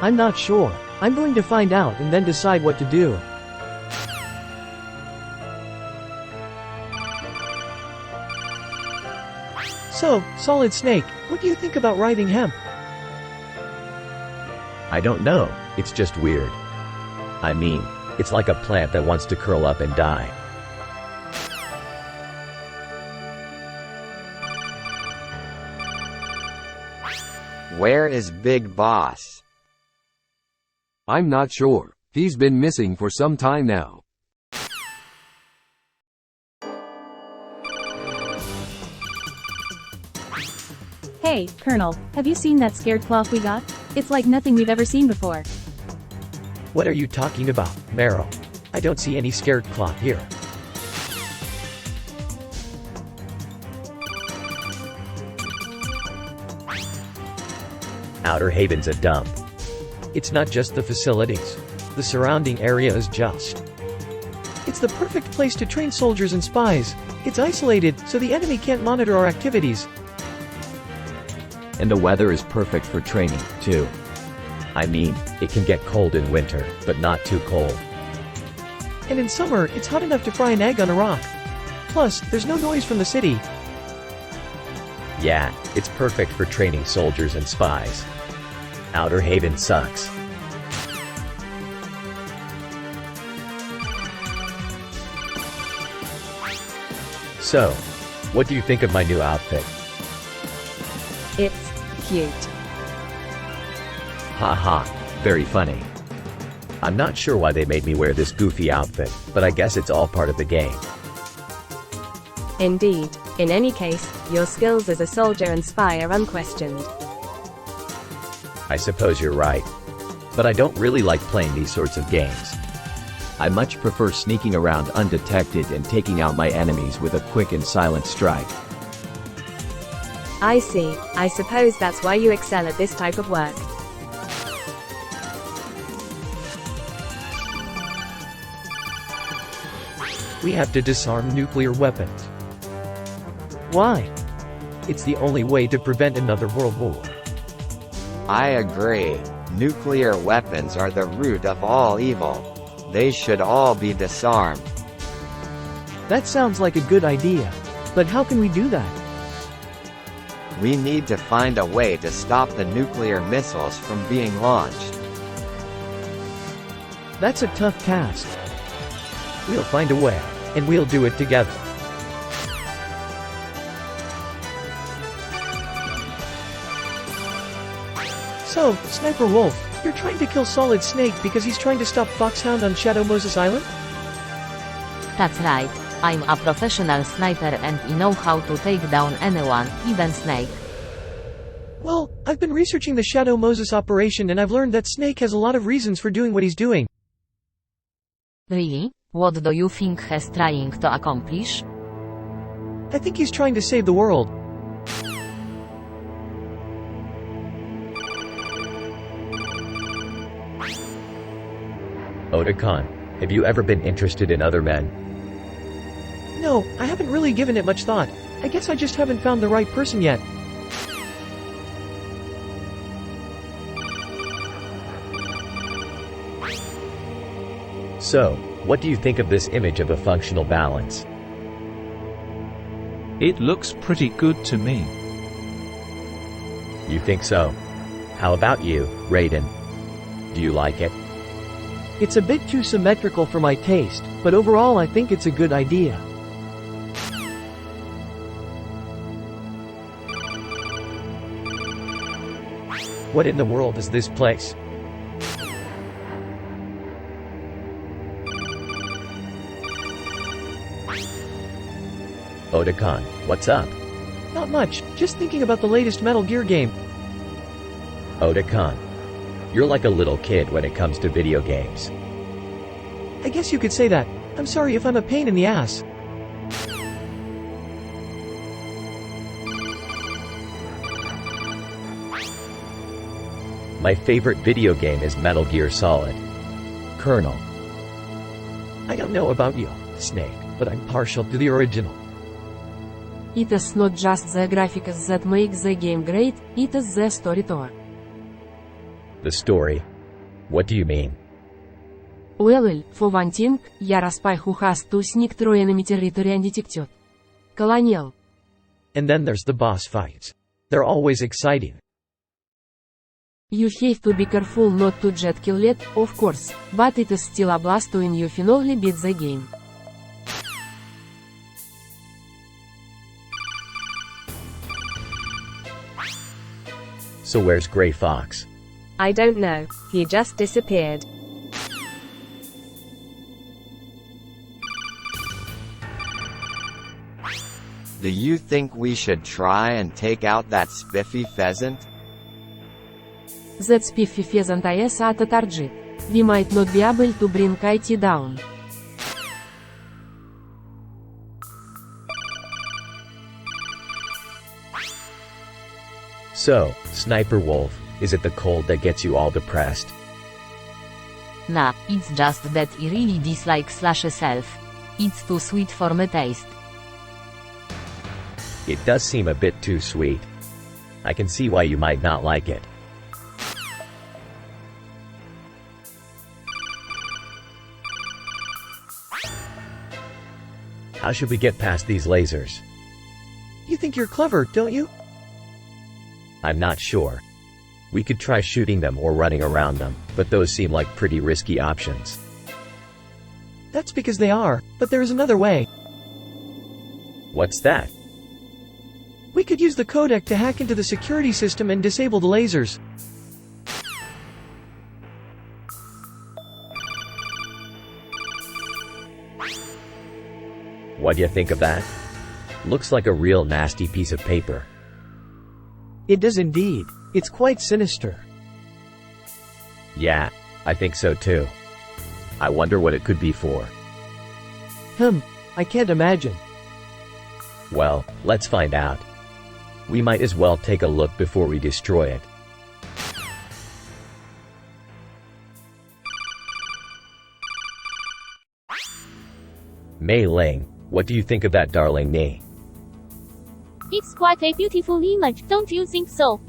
I'm not sure. I'm going to find out and then decide what to do. So, Solid Snake, what do you think about writhing hemp? I don't know, it's just weird. I mean, it's like a plant that wants to curl up and die. Where is Big Boss? I'm not sure. He's been missing for some time now. Hey, Colonel, have you seen that scared cloth we got? It's like nothing we've ever seen before. What are you talking about, Meryl? I don't see any scared cloth here. Outer Haven's a dump. It's not just the facilities. The surrounding area is just. It's the perfect place to train soldiers and spies. It's isolated, so the enemy can't monitor our activities. And the weather is perfect for training, too. I mean, it can get cold in winter, but not too cold. And in summer, it's hot enough to fry an egg on a rock. Plus, there's no noise from the city. Yeah, it's perfect for training soldiers and spies. Outer Haven sucks. So, what do you think of my new outfit? It's cute. Haha, very funny. I'm not sure why they made me wear this goofy outfit, but I guess it's all part of the game. Indeed. In any case, your skills as a soldier and spy are unquestioned. I suppose you're right. But I don't really like playing these sorts of games. I much prefer sneaking around undetected and taking out my enemies with a quick and silent strike. I see. I suppose that's why you excel at this type of work. We have to disarm nuclear weapons. Why? It's the only way to prevent another world war. I agree. Nuclear weapons are the root of all evil. They should all be disarmed. That sounds like a good idea. But how can we do that? We need to find a way to stop the nuclear missiles from being launched. That's a tough task. We'll find a way, and we'll do it together. So, Sniper Wolf, you're trying to kill Solid Snake because he's trying to stop Foxhound on Shadow Moses Island? That's right. I'm a professional sniper and I know how to take down anyone, even Snake. Well, I've been researching the Shadow Moses operation and I've learned that Snake has a lot of reasons for doing what he's doing. Really? What do you think he's trying to accomplish? I think he's trying to save the world. Otakon, have you ever been interested in other men? No, I haven't really given it much thought. I guess I just haven't found the right person yet. So, what do you think of this image of a functional balance? It looks pretty good to me. You think so? How about you, Raiden? Do you like it? It's a bit too symmetrical for my taste, but overall I think it's a good idea. What in the world is this place? Otakon, what's up? Not much, just thinking about the latest Metal Gear game. Otakon, you're like a little kid when it comes to video games. I guess you could say that. I'm sorry if I'm a pain in the ass. My favorite video game is Metal Gear Solid. Colonel. I don't know about you, Snake, but I'm partial to the original. It is not just the graphics that make the game great, it is the story too. The story? What do you mean? Well, for one thing, you're a spy who has to sneak through enemy territory and detect it. Colonial. And then there's the boss fights. They're always exciting. You have to be careful not to get killed, of course, but it is still a blast when you finally beat the game. So where's Gray Fox? I don't know, he just disappeared. Do you think we should try and take out that spiffy pheasant? That spiffy pheasant is at a target. We might not be able to bring it down. So, Sniper Wolf, is it the cold that gets you all depressed? Nah, it's just that I really dislike Slash self. It's too sweet for my taste. It does seem a bit too sweet. I can see why you might not like it. How should we get past these lasers? You think you're clever, don't you? I'm not sure. We could try shooting them or running around them, but those seem like pretty risky options. That's because they are, but there is another way. What's that? We could use the codec to hack into the security system and disable the lasers. What do you think of that? Looks like a real nasty piece of paper. It does indeed. It's quite sinister. Yeah, I think so too. I wonder what it could be for. I can't imagine. Well, let's find out. We might as well take a look before we destroy it. Mei Ling, what do you think of that darling knee? It's quite a beautiful image, don't you think so?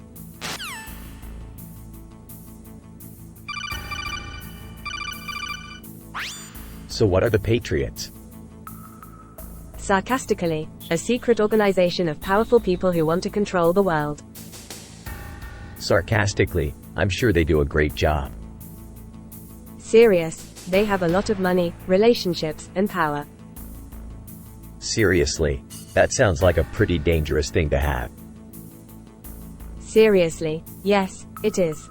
So what are the Patriots? Sarcastically, a secret organization of powerful people who want to control the world. Sarcastically, I'm sure they do a great job. Serious, they have a lot of money, relationships, and power. Seriously, that sounds like a pretty dangerous thing to have. Seriously, yes, it is.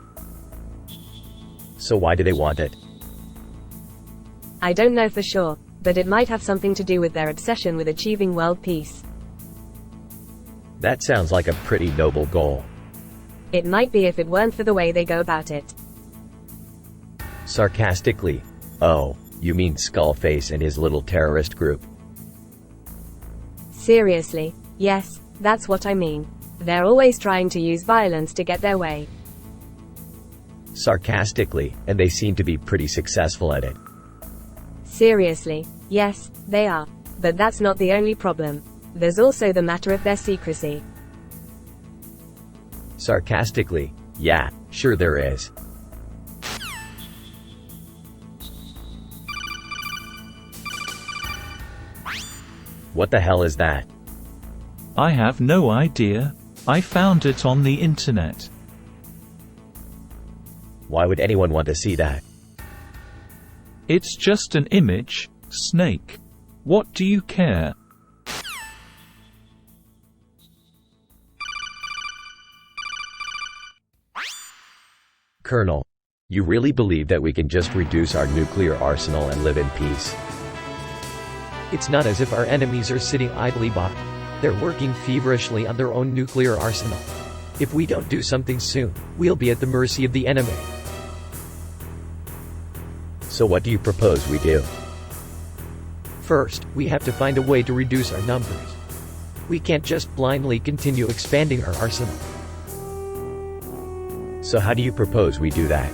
So why do they want it? I don't know for sure, but it might have something to do with their obsession with achieving world peace. That sounds like a pretty noble goal. It might be if it weren't for the way they go about it. Sarcastically, oh, you mean Skullface and his little terrorist group? Seriously, yes, that's what I mean. They're always trying to use violence to get their way. Sarcastically, and they seem to be pretty successful at it. Seriously, yes, they are. But that's not the only problem. There's also the matter of their secrecy. Sarcastically, yeah, sure there is. What the hell is that? I have no idea. I found it on the internet. Why would anyone want to see that? It's just an image, Snake. What do you care? Colonel, you really believe that we can just reduce our nuclear arsenal and live in peace? It's not as if our enemies are sitting idly by. They're working feverishly on their own nuclear arsenal. If we don't do something soon, we'll be at the mercy of the enemy. So what do you propose we do? First, we have to find a way to reduce our numbers. We can't just blindly continue expanding our arsenal. So how do you propose we do that?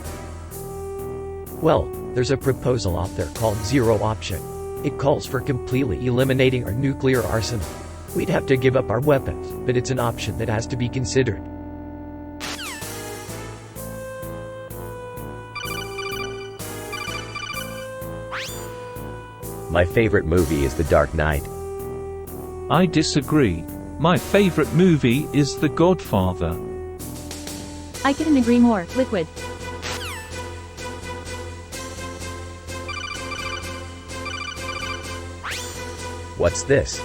Well, there's a proposal out there called Zero Option. It calls for completely eliminating our nuclear arsenal. We'd have to give up our weapons, but it's an option that has to be considered. My favorite movie is The Dark Knight. I disagree. My favorite movie is The Godfather. I couldn't agree more. Liquid. What's this?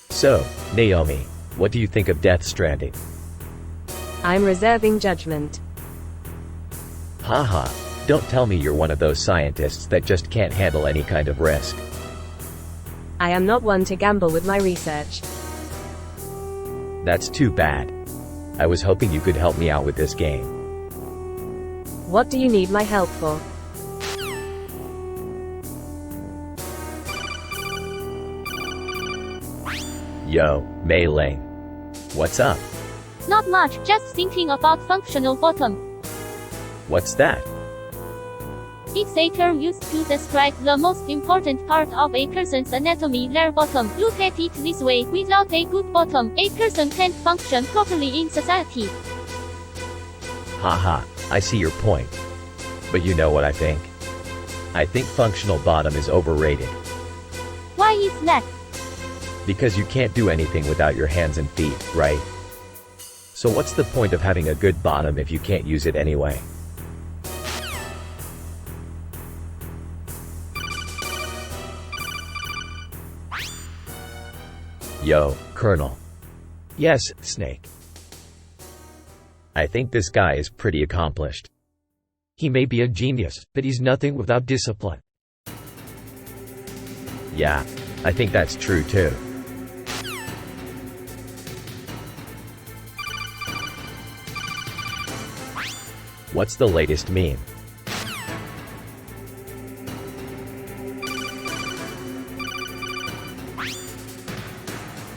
So, Naomi, what do you think of Death Stranding? I'm reserving judgment. Haha, don't tell me you're one of those scientists that just can't handle any kind of risk. I am not one to gamble with my research. That's too bad. I was hoping you could help me out with this game. What do you need my help for? Yo, Mei Ling. What's up? Not much, just thinking about functional bottom. What's that? It's a term used to describe the most important part of a person's anatomy, their bottom. Look at it this way, without a good bottom, a person can't function properly in society. Haha, I see your point. But you know what I think? I think functional bottom is overrated. Why is that? Because you can't do anything without your hands and feet, right? So what's the point of having a good bottom if you can't use it anyway? Yo, Colonel. Yes, Snake. I think this guy is pretty accomplished. He may be a genius, but he's nothing without discipline. Yeah, I think that's true too. What's the latest meme?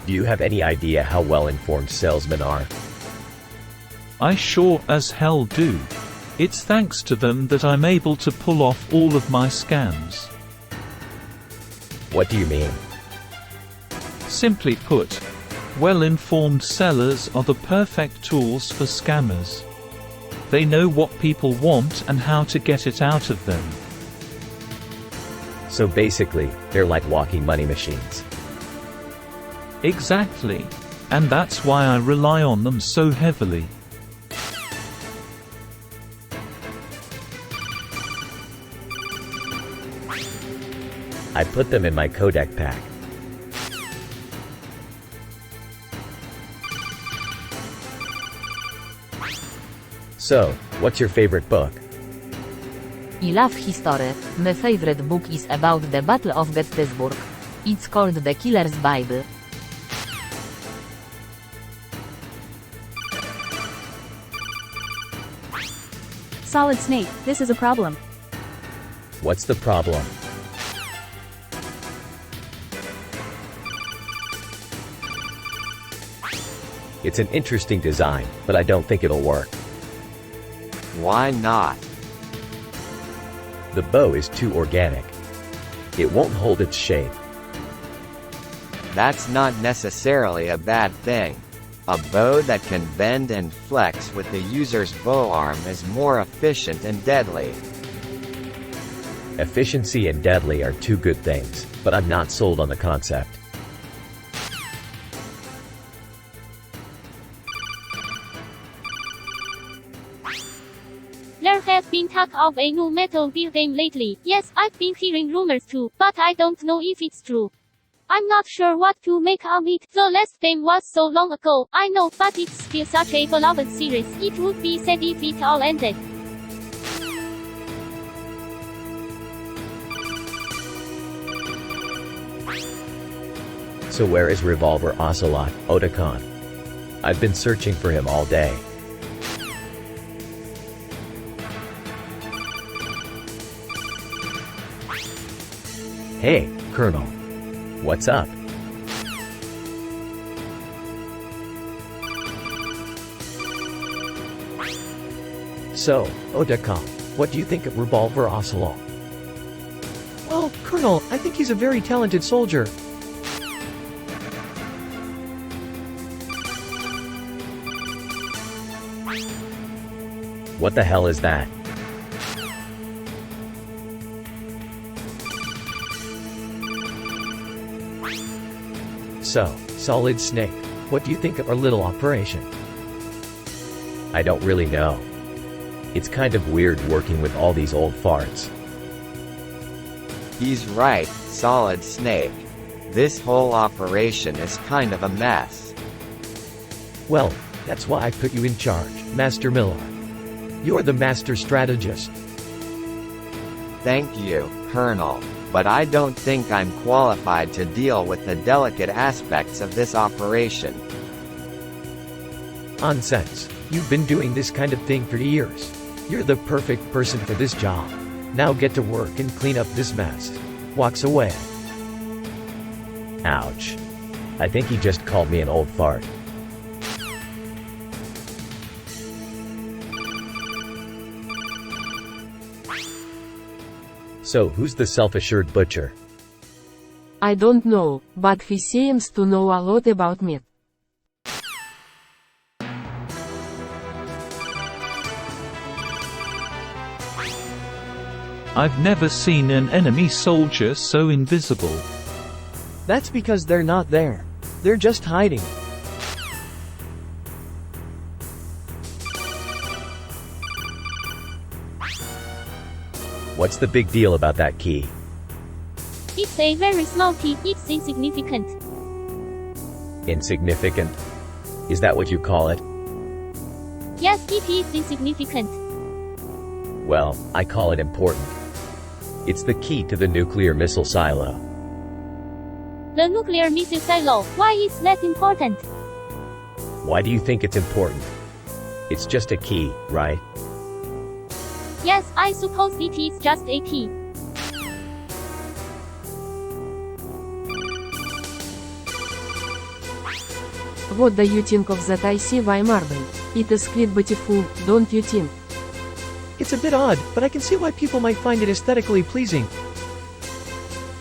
Do you have any idea how well-informed salesmen are? I sure as hell do. It's thanks to them that I'm able to pull off all of my scams. What do you mean? Simply put, well-informed sellers are the perfect tools for scammers. They know what people want and how to get it out of them. So basically, they're like walking money machines. Exactly. And that's why I rely on them so heavily. I put them in my codec pack. So, what's your favorite book? I love history. My favorite book is about the Battle of Gettysburg. It's called The Killer's Bible. Solid Snake, this is a problem. What's the problem? It's an interesting design, but I don't think it'll work. Why not? The bow is too organic. It won't hold its shape. That's not necessarily a bad thing. A bow that can bend and flex with the user's bow arm is more efficient and deadly. Efficiency and deadly are two good things, but I'm not sold on the concept. There has been talk of a new Metal Gear game lately. Yes, I've been hearing rumors too, but I don't know if it's true. I'm not sure what to make of it. The last game was so long ago, I know, but it's still such a beloved series. It would be sad if it all ended. So where is Revolver Ocelot, Otakon? I've been searching for him all day. Hey, Colonel. What's up? So, Otakon, what do you think of Revolver Ocelot? Well, Colonel, I think he's a very talented soldier. What the hell is that? So, Solid Snake, what do you think of our little operation? I don't really know. It's kind of weird working with all these old farts. He's right, Solid Snake. This whole operation is kind of a mess. Well, that's why I put you in charge, Master Miller. You're the master strategist. Thank you, Colonel. But I don't think I'm qualified to deal with the delicate aspects of this operation. Nonsense. You've been doing this kind of thing for years. You're the perfect person for this job. Now get to work and clean up this mess. Walks away. Ouch. I think he just called me an old fart. So who's the self-assured butcher? I don't know, but he seems to know a lot about meat. I've never seen an enemy soldier so invisible. That's because they're not there. They're just hiding. What's the big deal about that key? It's a very small key, it's insignificant. Insignificant? Is that what you call it? Yes, it is insignificant. Well, I call it important. It's the key to the nuclear missile silo. The nuclear missile silo, why is that important? Why do you think it's important? It's just a key, right? Yes, I suppose it is just a key. What do you think of that ICY marble? It is quite beautiful, don't you think? It's a bit odd, but I can see why people might find it aesthetically pleasing.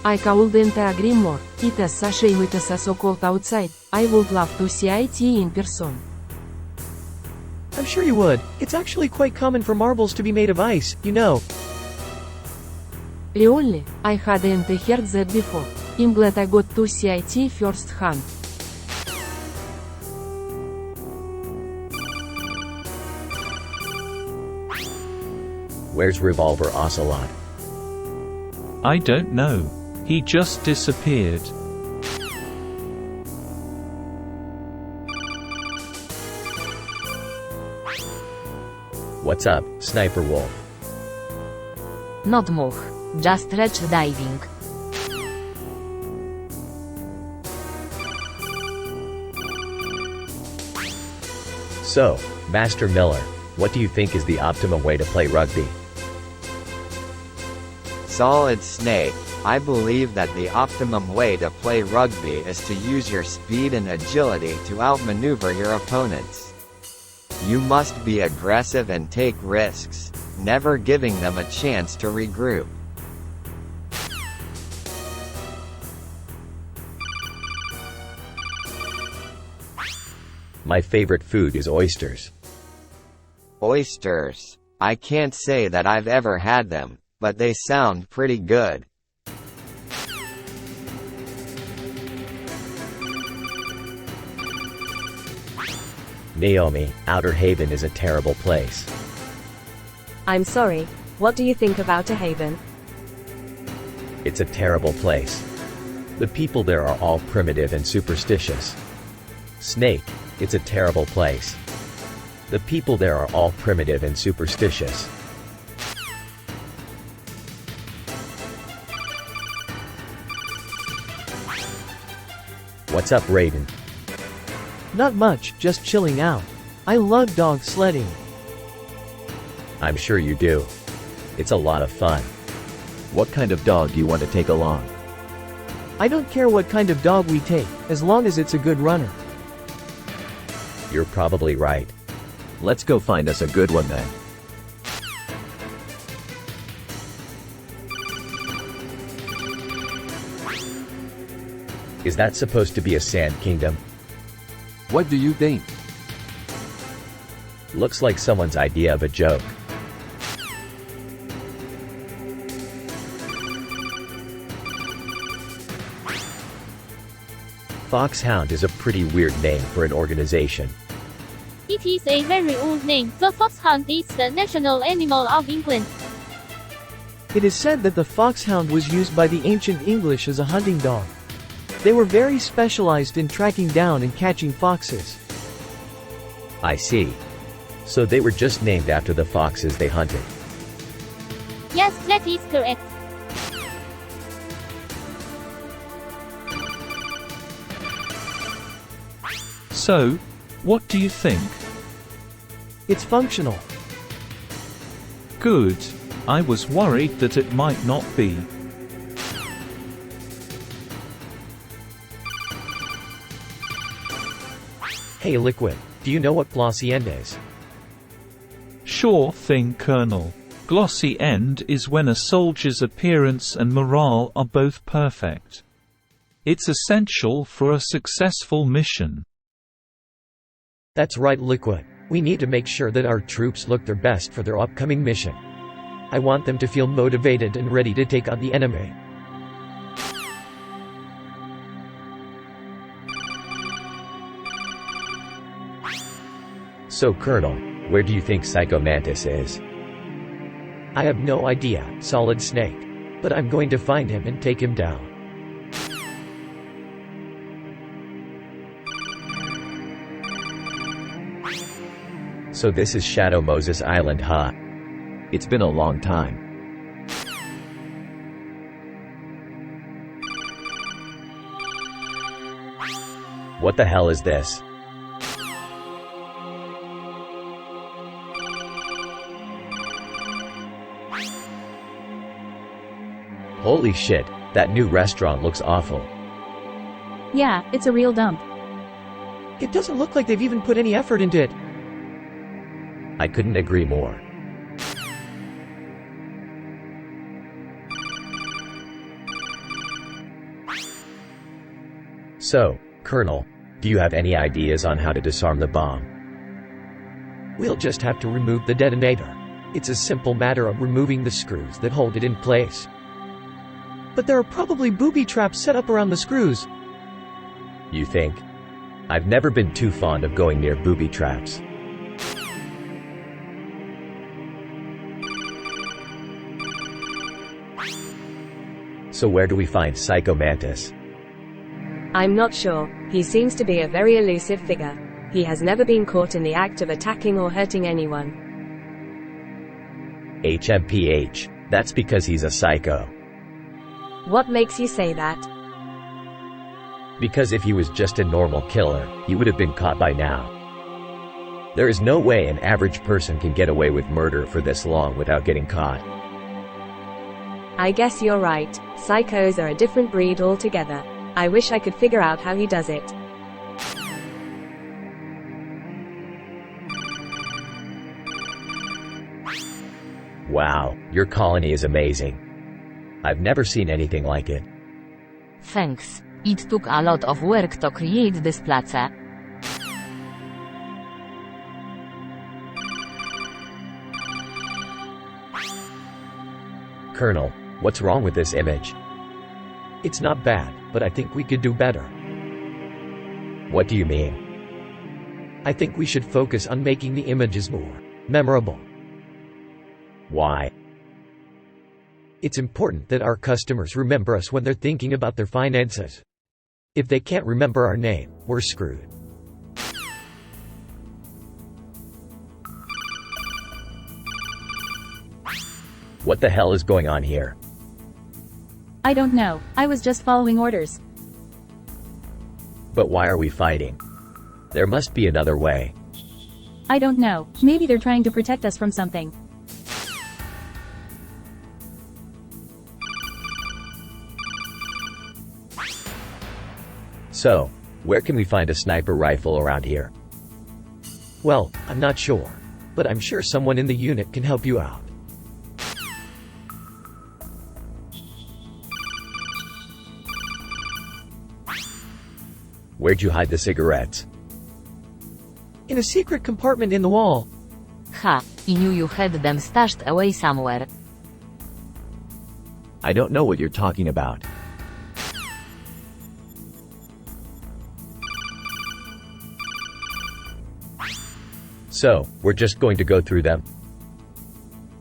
I couldn't agree more. It is such a shame it is so cold outside. I would love to see it in person. I'm sure you would. It's actually quite common for marbles to be made of ice, you know. Really? I hadn't heard that before. I'm glad I got to see it firsthand. Where's Revolver Ocelot? I don't know. He just disappeared. What's up, Sniper Wolf? Not much. Just wretch diving. So, Master Miller, what do you think is the optimum way to play rugby? Solid Snake, I believe that the optimum way to play rugby is to use your speed and agility to outmaneuver your opponents. You must be aggressive and take risks, never giving them a chance to regroup. My favorite food is oysters. Oysters. I can't say that I've ever had them, but they sound pretty good. Naomi, Outer Haven is a terrible place. I'm sorry, what do you think of Outer Haven? It's a terrible place. The people there are all primitive and superstitious. Snake, it's a terrible place. The people there are all primitive and superstitious. What's up, Raven? Not much, just chilling out. I love dog sledding. I'm sure you do. It's a lot of fun. What kind of dog do you want to take along? I don't care what kind of dog we take, as long as it's a good runner. You're probably right. Let's go find us a good one then. Is that supposed to be a sand kingdom? What do you think? Looks like someone's idea of a joke. Foxhound is a pretty weird name for an organization. It is a very old name. The foxhound is the national animal of England. It is said that the foxhound was used by the ancient English as a hunting dog. They were very specialized in tracking down and catching foxes. I see. So they were just named after the foxes they hunted. Yes, that is correct. So, what do you think? It's functional. Good. I was worried that it might not be. Hey Liquid, do you know what glossy end is? Sure thing, Colonel. Glossy end is when a soldier's appearance and morale are both perfect. It's essential for a successful mission. That's right, Liquid. We need to make sure that our troops look their best for their upcoming mission. I want them to feel motivated and ready to take on the enemy. So Colonel, where do you think Psycho Mantis is? I have no idea, Solid Snake. But I'm going to find him and take him down. So this is Shadow Moses Island, huh? It's been a long time. What the hell is this? Holy shit, that new restaurant looks awful. Yeah, it's a real dump. It doesn't look like they've even put any effort into it. I couldn't agree more. So, Colonel, do you have any ideas on how to disarm the bomb? We'll just have to remove the detonator. It's a simple matter of removing the screws that hold it in place. But there are probably booby traps set up around the screws. You think? I've never been too fond of going near booby traps. So where do we find Psycho Mantis? I'm not sure. He seems to be a very elusive figure. He has never been caught in the act of attacking or hurting anyone. HMPH. That's because he's a psycho. What makes you say that? Because if he was just a normal killer, he would have been caught by now. There is no way an average person can get away with murder for this long without getting caught. I guess you're right. Psychos are a different breed altogether. I wish I could figure out how he does it. Wow, your colony is amazing. I've never seen anything like it. Thanks. It took a lot of work to create this place. Colonel, what's wrong with this image? It's not bad, but I think we could do better. What do you mean? I think we should focus on making the images more memorable. Why? It's important that our customers remember us when they're thinking about their finances. If they can't remember our name, we're screwed. What the hell is going on here? I don't know, I was just following orders. But why are we fighting? There must be another way. I don't know, maybe they're trying to protect us from something. So, where can we find a sniper rifle around here? Well, I'm not sure. But I'm sure someone in the unit can help you out. Where'd you hide the cigarettes? In a secret compartment in the wall. Ha, I knew you had them stashed away somewhere. I don't know what you're talking about. So, we're just going to go through them?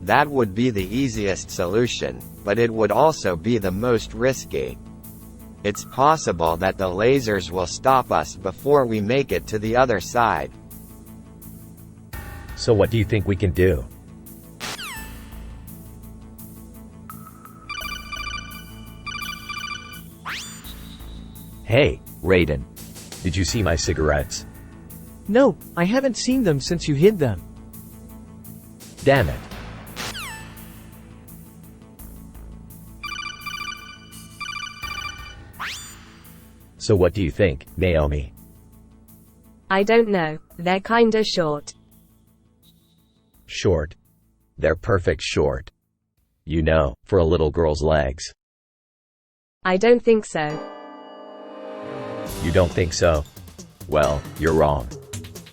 That would be the easiest solution, but it would also be the most risky. It's possible that the lasers will stop us before we make it to the other side. So what do you think we can do? Hey, Raiden. Did you see my cigarettes? No, I haven't seen them since you hid them. Damn it. So what do you think, Naomi? I don't know, they're kinda short. Short? They're perfect short. You know, for a little girl's legs. I don't think so. You don't think so? Well, you're wrong.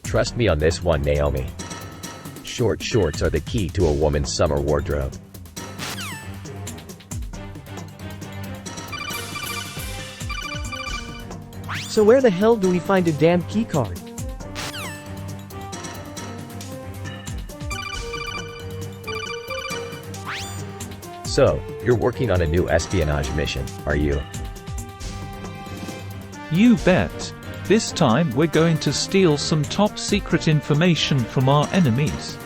Trust me on this one, Naomi. Short shorts are the key to a woman's summer wardrobe. So where the hell do we find a damn keycard? So, you're working on a new espionage mission, are you? You bet. This time we're going to steal some top secret information from our enemies.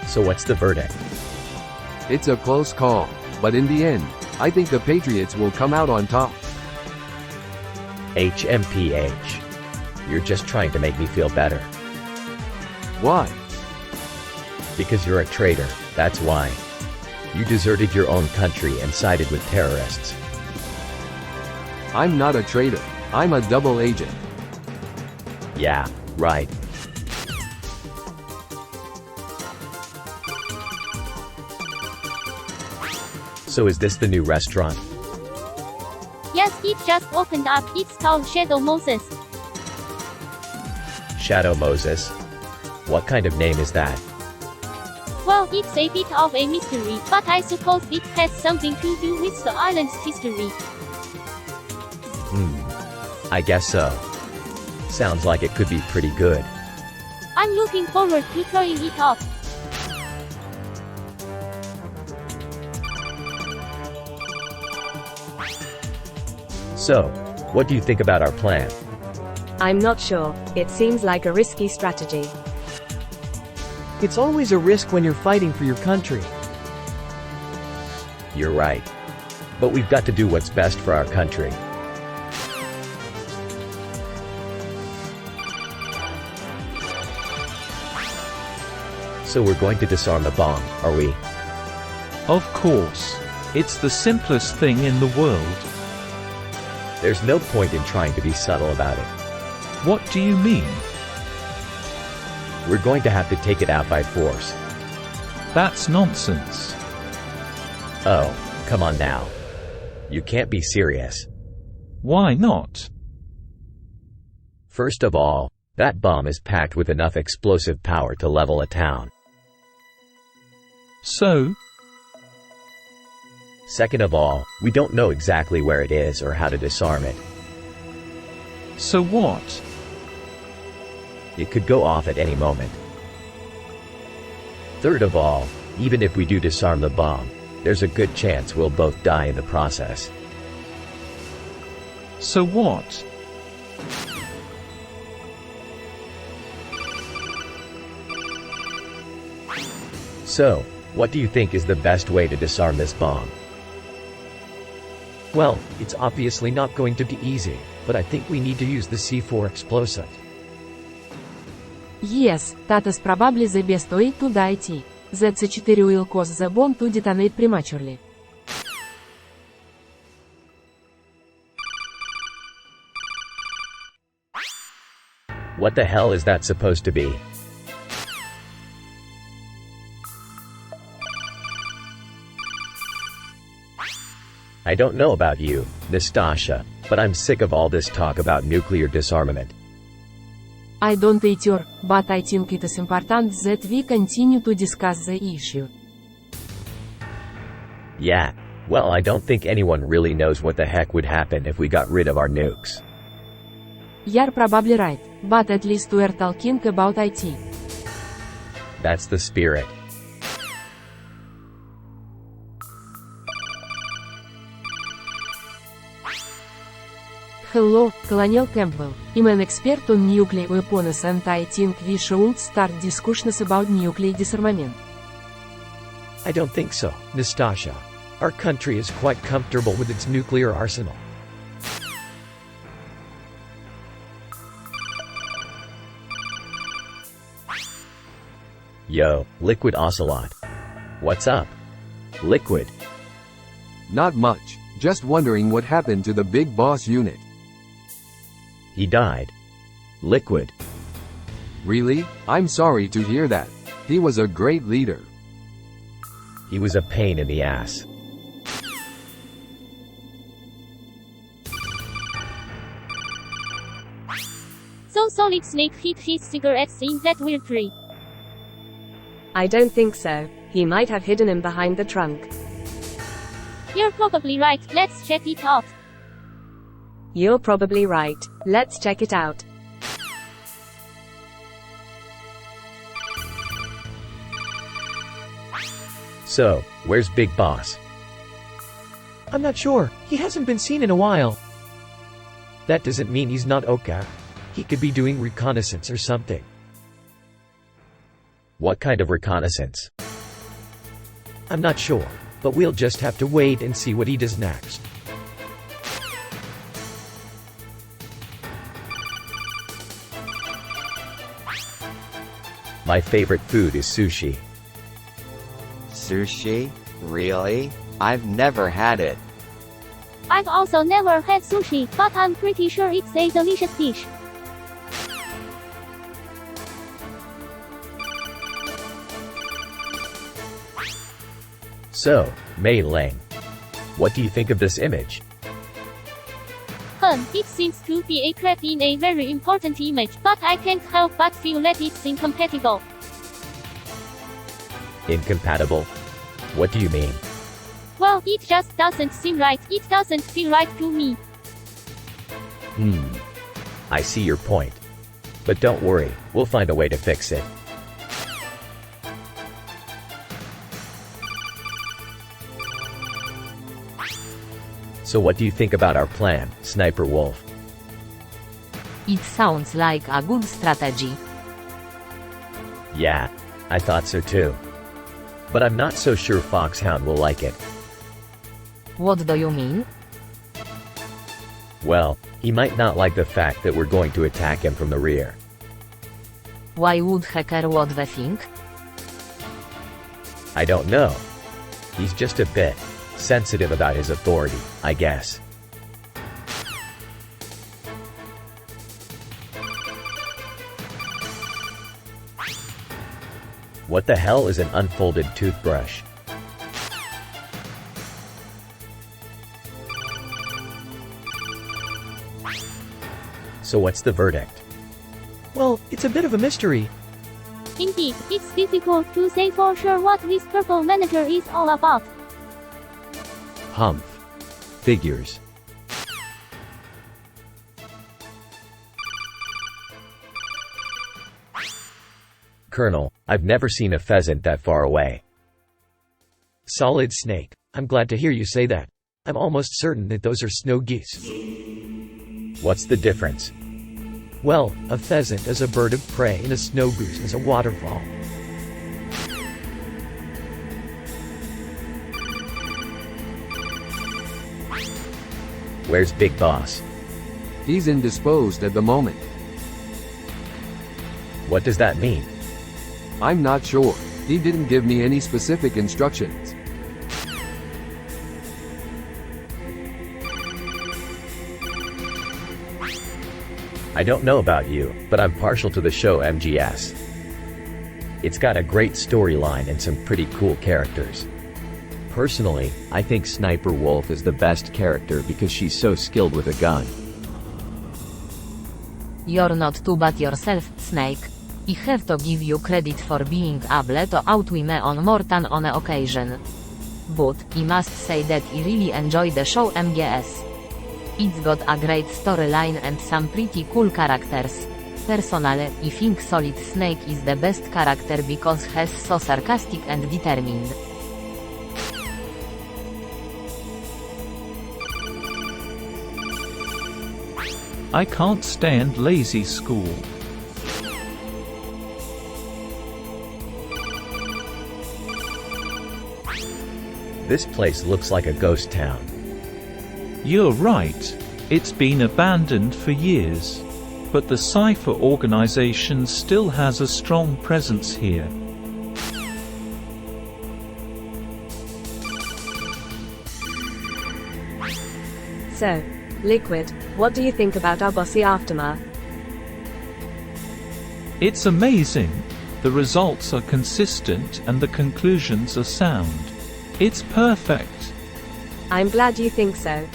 So what's the verdict? It's a close call, but in the end, I think the Patriots will come out on top. HMPH. You're just trying to make me feel better. Why? Because you're a traitor, that's why. You deserted your own country and sided with terrorists. I'm not a traitor. I'm a double agent. Yeah, right. So is this the new restaurant? Yes, it just opened up. It's called Shadow Moses. Shadow Moses? What kind of name is that? Well, it's a bit of a mystery, but I suppose it has something to do with the island's history. I guess so. Sounds like it could be pretty good. I'm looking forward to trying it out. So, what do you think about our plan? I'm not sure, it seems like a risky strategy. It's always a risk when you're fighting for your country. You're right. But we've got to do what's best for our country. So we're going to disarm the bomb, are we? Of course. It's the simplest thing in the world. There's no point in trying to be subtle about it. What do you mean? We're going to have to take it out by force. That's nonsense. Oh, come on now. You can't be serious. Why not? First of all, that bomb is packed with enough explosive power to level a town. So? Second of all, we don't know exactly where it is or how to disarm it. So what? It could go off at any moment. Third of all, even if we do disarm the bomb, there's a good chance we'll both die in the process. So what? So, what do you think is the best way to disarm this bomb? Well, it's obviously not going to be easy, but I think we need to use the C4 explosive. Yes, that is probably the best way to die. The C4 will cause the bomb to detonate prematurely. What the hell is that supposed to be? I don't know about you, Nastasha, but I'm sick of all this talk about nuclear disarmament. I don't either, but I think it is important that we continue to discuss the issue. Yeah, well, I don't think anyone really knows what the heck would happen if we got rid of our nukes. You're probably right, but at least we're talking about IT. That's the spirit. Hello, Colonel Campbell. I'm an expert on nuclear weapons and I think we should start discussions about nuclear disarmament. I don't think so, Nastasha. Our country is quite comfortable with its nuclear arsenal. Yo, Liquid Ocelot. What's up? Liquid. Not much, just wondering what happened to the big boss unit. He died. Liquid. Really? I'm sorry to hear that. He was a great leader. He was a pain in the ass. So Solid Snake hid his cigarettes in that weird tree. I don't think so. He might have hidden them behind the trunk. You're probably right, let's check it out. You're probably right. Let's check it out. So, where's Big Boss? I'm not sure. He hasn't been seen in a while. That doesn't mean he's not okay. He could be doing reconnaissance or something. What kind of reconnaissance? I'm not sure, but we'll just have to wait and see what he does next. My favorite food is sushi. Sushi? Really? I've never had it. I've also never had sushi, but I'm pretty sure it's a delicious dish. So, Mei Ling, what do you think of this image? It seems to be a crap in a very important image, but I can't help but feel that it's incompatible. Incompatible? What do you mean? Well, it just doesn't seem right, it doesn't feel right to me. I see your point. But don't worry, we'll find a way to fix it. So what do you think about our plan, Sniper Wolf? It sounds like a good strategy. Yeah, I thought so too. But I'm not so sure Foxhound will like it. What do you mean? Well, he might not like the fact that we're going to attack him from the rear. Why would Hacker what they think? I don't know. He's just a bit sensitive about his authority, I guess. What the hell is an unfolded toothbrush? So what's the verdict? Well, it's a bit of a mystery. Indeed, it's difficult to say for sure what this purple manager is all about. Humph. Figures. Colonel, I've never seen a pheasant that far away. Solid Snake. I'm glad to hear you say that. I'm almost certain that those are snow geese. What's the difference? Well, a pheasant is a bird of prey and a snow goose is a waterfall. Where's Big Boss? He's indisposed at the moment. What does that mean? I'm not sure. He didn't give me any specific instructions. I don't know about you, but I'm partial to the show MGS. It's got a great storyline and some pretty cool characters. Personally, I think Sniper Wolf is the best character because she's so skilled with a gun. You're not too bad yourself, Snake. I have to give you credit for being able to outwim on more than on a occasion. But, I must say that I really enjoy the show MGS. It's got a great storyline and some pretty cool characters. Personally, I think Solid Snake is the best character because he's so sarcastic and determined. I can't stand lazy school. This place looks like a ghost town. You're right. It's been abandoned for years. But the Cypher organization still has a strong presence here. So, Liquid, what do you think about our bossy aftermath? It's amazing. The results are consistent and the conclusions are sound. It's perfect. I'm glad you think so.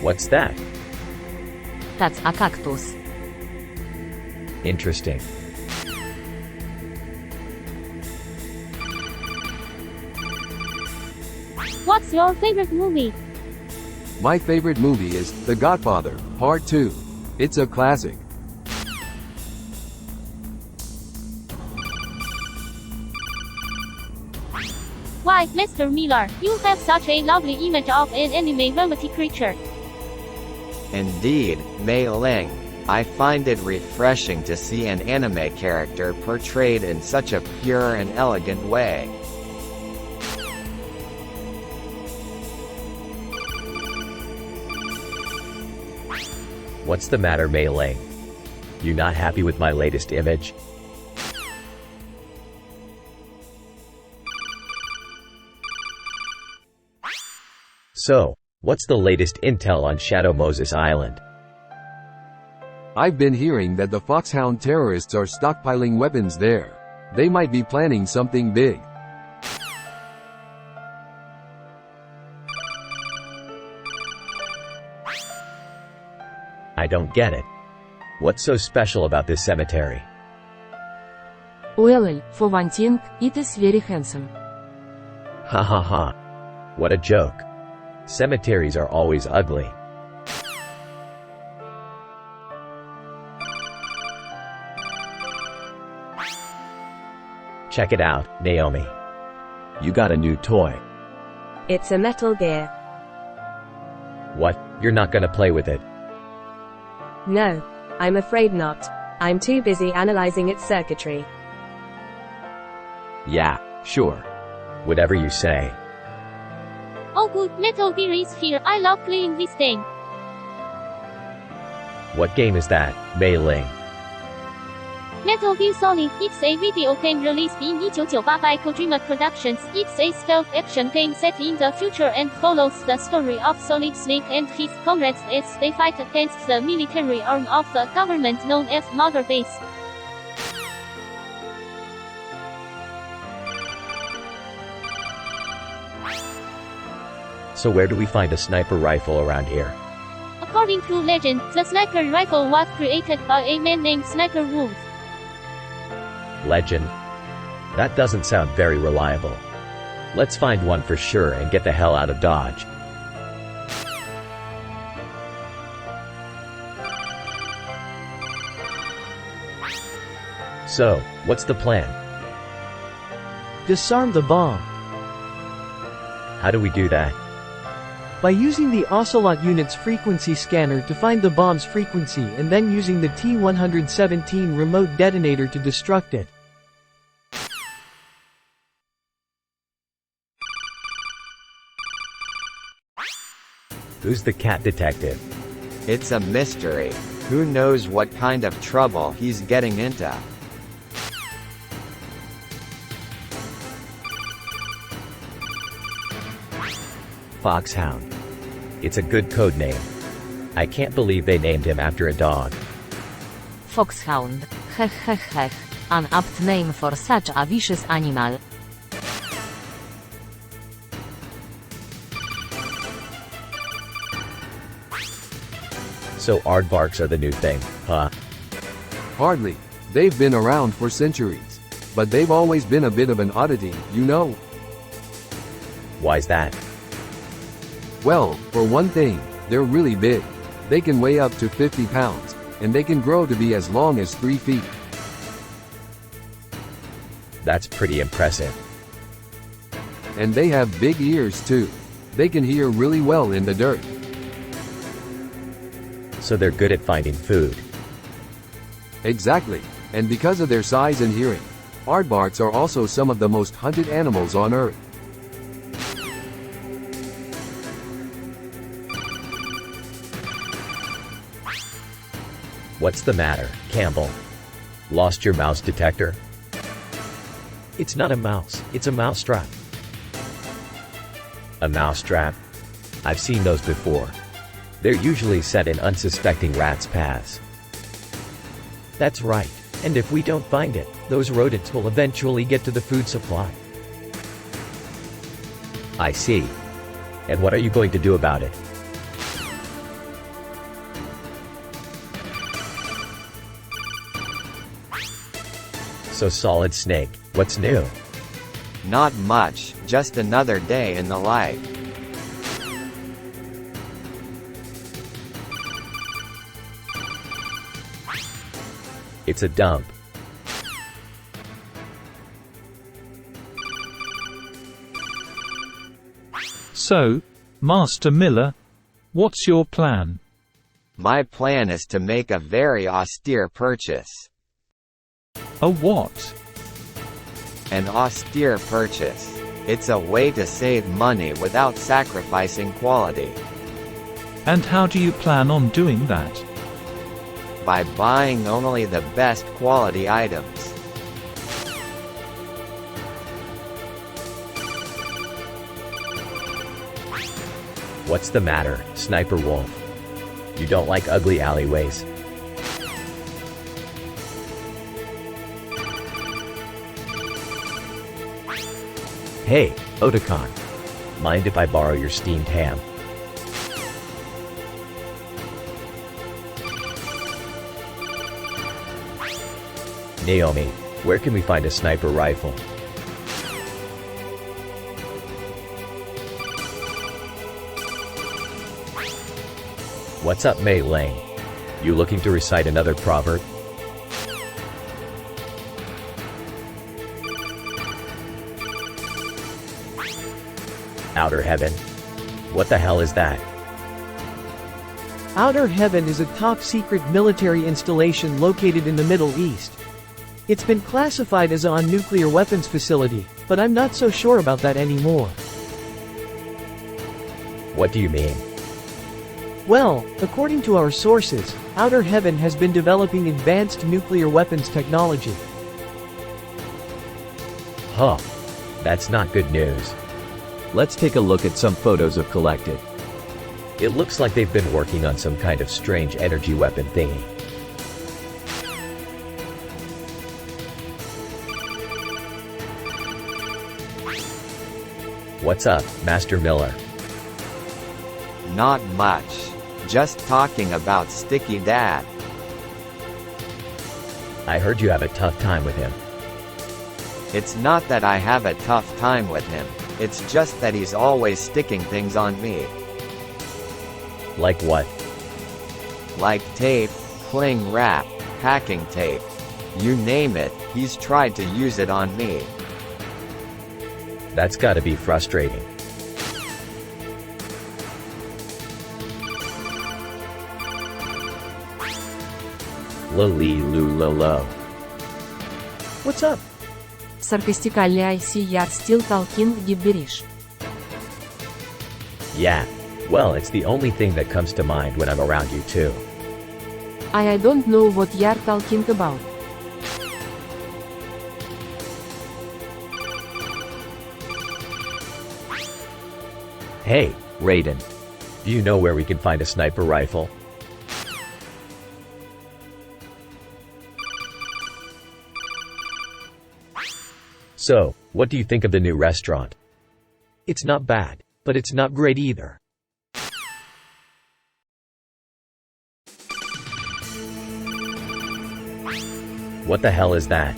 What's that? That's a cactus. Interesting. What's your favorite movie? My favorite movie is The Godfather, Part 2. It's a classic. Why, Mr. Miller, you have such a lovely image of an anime velvety creature. Indeed, Mei Ling. I find it refreshing to see an anime character portrayed in such a pure and elegant way. What's the matter, Mei Ling? You not happy with my latest image? So, what's the latest intel on Shadow Moses Island? I've been hearing that the Foxhound terrorists are stockpiling weapons there. They might be planning something big. I don't get it. What's so special about this cemetery? Well, for one thing, it is very handsome. Ha ha ha. What a joke. Cemeteries are always ugly. Check it out, Naomi. You got a new toy. It's a Metal Gear. What? You're not gonna play with it? No, I'm afraid not. I'm too busy analyzing its circuitry. Yeah, sure. Whatever you say. Oh good, Metal Gear is here. I love playing this game. What game is that, Mei Ling? Metal Gear Solid X a video game released in 1998 by Kojima Productions. It's a stealth action game set in the future and follows the story of Solid Snake and his comrades as they fight against the military arm of the government known as Mother Base. So where do we find a sniper rifle around here? According to legend, the sniper rifle was created by a man named Sniper Wolf. Legend? That doesn't sound very reliable. Let's find one for sure and get the hell out of Dodge. So, what's the plan? Disarm the bomb. How do we do that? By using the Ocelot unit's frequency scanner to find the bomb's frequency and then using the T-117 remote detonator to destruct it. Who's the cat detective? It's a mystery. Who knows what kind of trouble he's getting into? Foxhound. It's a good code name. I can't believe they named him after a dog. Foxhound. Heh heh heh. An apt name for such a vicious animal. So aardvarks are the new thing, huh? Hardly. They've been around for centuries. But they've always been a bit of an oddity, you know. Why's that? Well, for one thing, they're really big. They can weigh up to 50 pounds, and they can grow to be as long as 3 feet. That's pretty impressive. And they have big ears too. They can hear really well in the dirt. So they're good at finding food. Exactly. And because of their size and hearing, aardvarks are also some of the most hunted animals on Earth. What's the matter, Campbell? Lost your mouse detector? It's not a mouse, it's a mousetrap. A mousetrap? I've seen those before. They're usually set in unsuspecting rats' paths. That's right. And if we don't find it, those rodents will eventually get to the food supply. I see. And what are you going to do about it? So Solid Snake, what's new? Not much, just another day in the life. It's a dump. So, Master Miller, what's your plan? My plan is to make a very austere purchase. A what? An austere purchase. It's a way to save money without sacrificing quality. And how do you plan on doing that? By buying only the best quality items. What's the matter, Sniper Wolf? You don't like ugly alleyways? Hey, Otakon. Mind if I borrow your steamed ham? Naomi, where can we find a sniper rifle? What's up, Mei Ling? You looking to recite another proverb? Outer Heaven? What the hell is that? Outer Heaven is a top-secret military installation located in the Middle East. It's been classified as a nuclear weapons facility, but I'm not so sure about that anymore. What do you mean? Well, according to our sources, Outer Heaven has been developing advanced nuclear weapons technology. Huh. That's not good news. Let's take a look at some photos of collected. It looks like they've been working on some kind of strange energy weapon thingy. What's up, Master Miller? Not much. Just talking about Sticky Dad. I heard you have a tough time with him. It's not that I have a tough time with him, it's just that he's always sticking things on me. Like what? Like tape, cling wrap, packing tape. You name it, he's tried to use it on me. That's gotta be frustrating. Lo. What's up? Sarcastically I see you're still talking gibberish. Yeah. Well, it's the only thing that comes to mind when I'm around you too. I don't know what you're talking about. Hey, Raiden. Do you know where we can find a sniper rifle? So, what do you think of the new restaurant? It's not bad, but it's not great either. What the hell is that?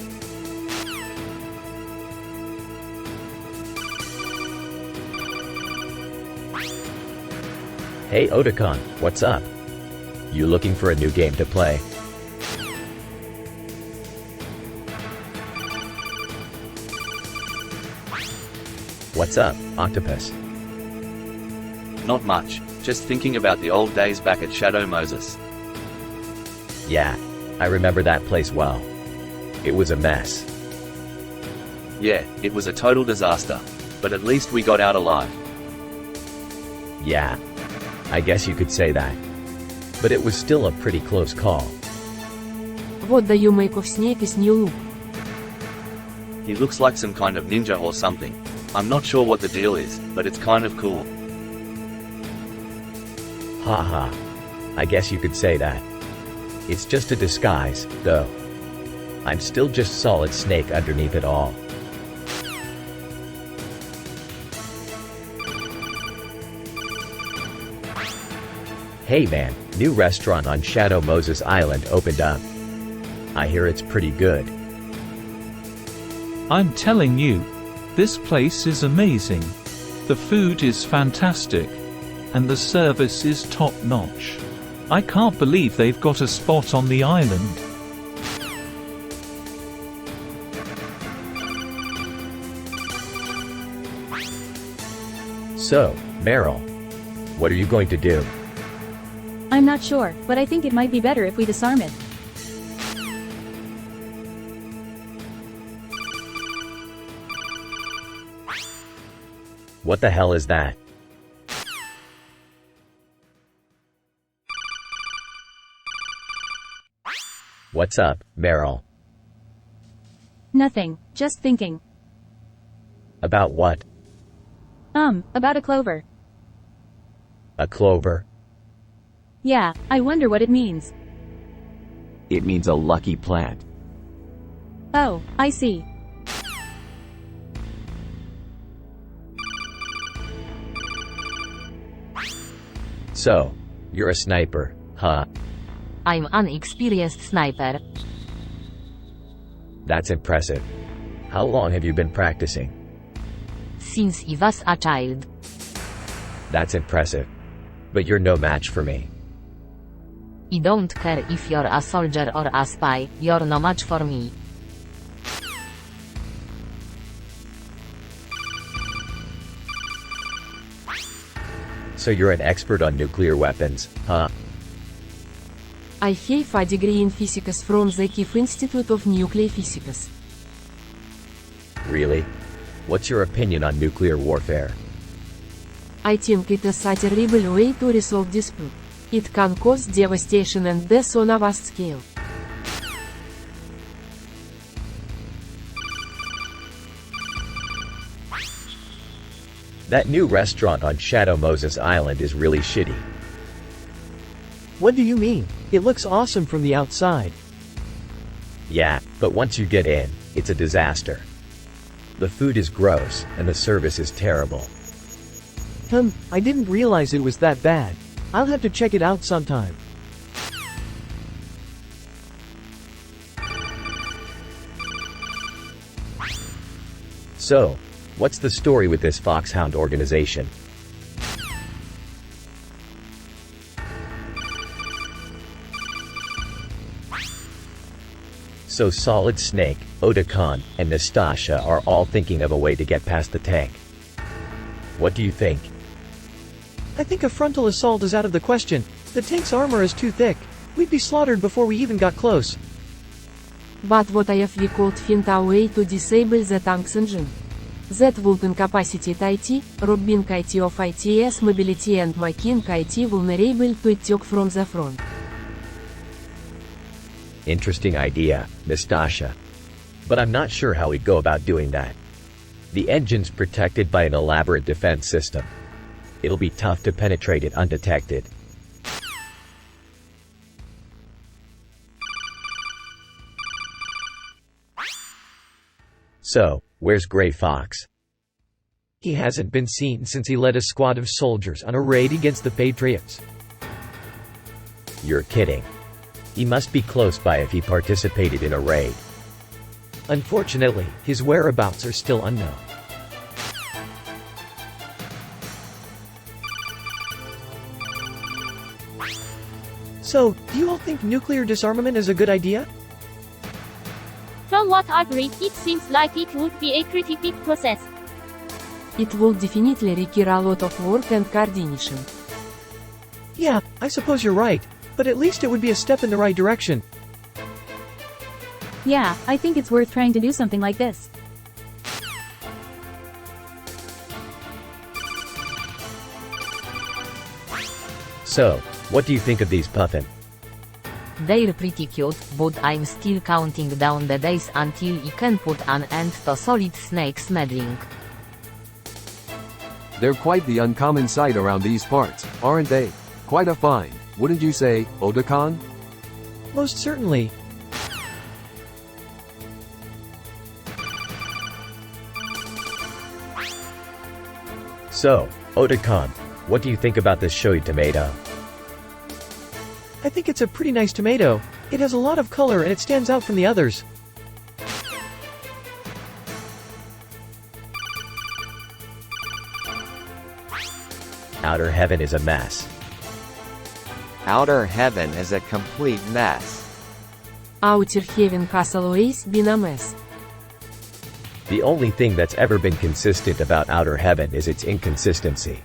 Hey Otakon, what's up? You looking for a new game to play? What's up, Octopus? Not much, just thinking about the old days back at Shadow Moses. Yeah, I remember that place well. It was a mess. Yeah, it was a total disaster. But at least we got out alive. Yeah, I guess you could say that. But it was still a pretty close call. What do you make of Snake's new look? He looks like some kind of ninja or something. I'm not sure what the deal is, but it's kind of cool. Haha. I guess you could say that. It's just a disguise, though. I'm still just Solid Snake underneath it all. Hey man, new restaurant on Shadow Moses Island opened up. I hear it's pretty good. I'm telling you, this place is amazing. The food is fantastic. And the service is top-notch. I can't believe they've got a spot on the island. So, Meryl, what are you going to do? I'm not sure, but I think it might be better if we disarm it. What the hell is that? What's up, Meryl? Nothing, just thinking. About what? About a clover. A clover? Yeah, I wonder what it means. It means a lucky plant. Oh, I see. So, you're a sniper, huh? I'm an experienced sniper. That's impressive. How long have you been practicing? Since I was a child. That's impressive. But you're no match for me. I don't care if you're a soldier or a spy, you're no match for me. So you're an expert on nuclear weapons, huh? I have a degree in physics from the Kiev Institute of Nuclear Physics. Really? What's your opinion on nuclear warfare? I think it is a terrible way to resolve dispute. It can cause devastation and death on a vast scale. That new restaurant on Shadow Moses Island is really shitty. What do you mean? It looks awesome from the outside. Yeah, but once you get in, it's a disaster. The food is gross, and the service is terrible. I didn't realize it was that bad. I'll have to check it out sometime. So, what's the story with this Foxhound organization? So Solid Snake, Otakon, and Nastasha are all thinking of a way to get past the tank. What do you think? I think a frontal assault is out of the question. The tank's armor is too thick. We'd be slaughtered before we even got close. But what if we could find a way to disable the tank's engine? That would incapacitate IT, robbing IT of IT's mobility and making IT vulnerable to attack from the front. Interesting idea, Nastasha. But I'm not sure how we'd go about doing that. The engine's protected by an elaborate defense system. It'll be tough to penetrate it undetected. So, where's Gray Fox? He hasn't been seen since he led a squad of soldiers on a raid against the Patriots. You're kidding. He must be close by if he participated in a raid. Unfortunately, his whereabouts are still unknown. So, do you all think nuclear disarmament is a good idea? From what I've read, it seems like it would be a pretty big process. It will definitely require a lot of work and coordination. Yeah, I suppose you're right. But at least it would be a step in the right direction. Yeah, I think it's worth trying to do something like this. So, what do you think of these puffin? They're pretty cute, but I'm still counting down the days until I can put an end to Solid Snake's meddling. They're quite the uncommon sight around these parts, aren't they? Quite a find, wouldn't you say, Otakon? Most certainly. So, Otakon, what do you think about this showy tomato? I think it's a pretty nice tomato. It has a lot of color and it stands out from the others. Outer Heaven is a mess. Outer Heaven is a complete mess. Outer Heaven has always been a mess. The only thing that's ever been consistent about Outer Heaven is its inconsistency.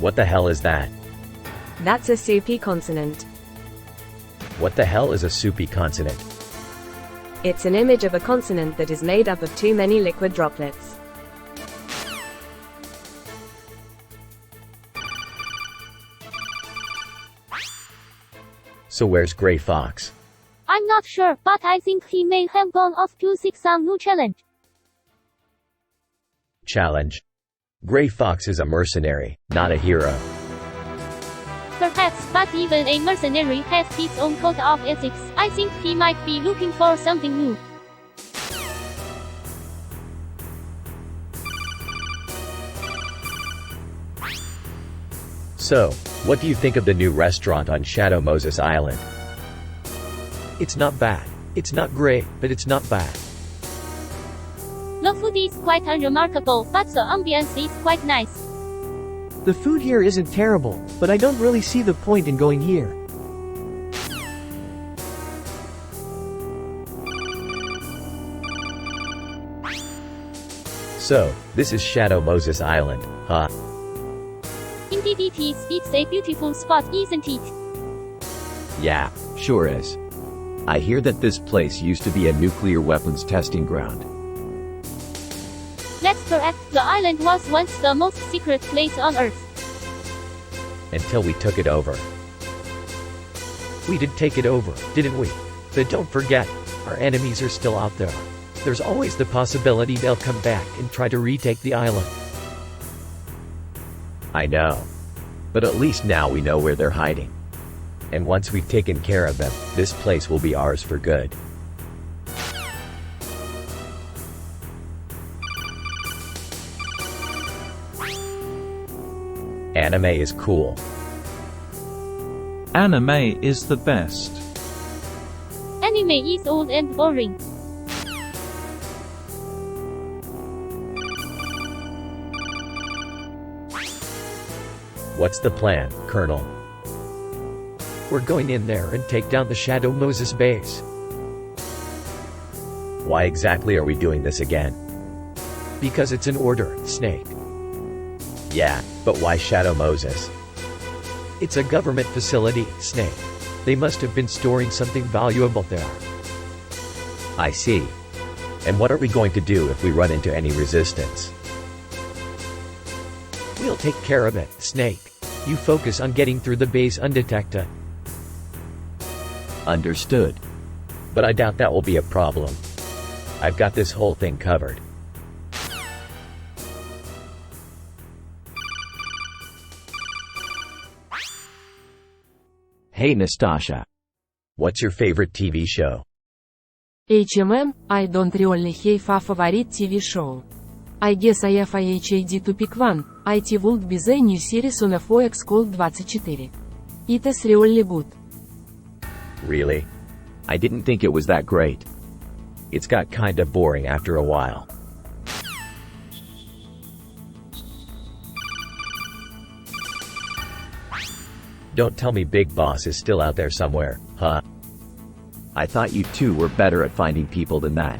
What the hell is that? That's a soupy consonant. What the hell is a soupy consonant? It's an image of a consonant that is made up of too many liquid droplets. So where's Gray Fox? I'm not sure, but I think he may have gone off to seek some new challenge. Challenge? Gray Fox is a mercenary, not a hero. Perhaps, but even a mercenary has his own code of ethics. I think he might be looking for something new. So, what do you think of the new restaurant on Shadow Moses Island? It's not bad. It's not great, but it's not bad. The food is quite unremarkable, but the ambience is quite nice. The food here isn't terrible, but I don't really see the point in going here. So, this is Shadow Moses Island, huh? Indeed it is. It's a beautiful spot, isn't it? Yeah, sure is. I hear that this place used to be a nuclear weapons testing ground. That's correct. The island was once the most secret place on Earth. Until we took it over. We did take it over, didn't we? But don't forget, our enemies are still out there. There's always the possibility they'll come back and try to retake the island. I know. But at least now we know where they're hiding. And once we've taken care of them, this place will be ours for good. Anime is cool. Anime is the best. Anime is old and boring. What's the plan, Colonel? We're going in there and take down the Shadow Moses base. Why exactly are we doing this again? Because it's an order, Snake. Yeah, but why Shadow Moses? It's a government facility, Snake. They must have been storing something valuable there. I see. And what are we going to do if we run into any resistance? We'll take care of it, Snake. You focus on getting through the base undetected. Understood. But I doubt that will be a problem. I've got this whole thing covered. Hey Nastasha. What's your favorite TV show? I don't really have a favorite TV show. I guess I have a HAD to pick one. It would be the new series on FX called 24. It is really good. Really? I didn't think it was that great. It's got kinda boring after a while. Don't tell me Big Boss is still out there somewhere, huh? I thought you two were better at finding people than that.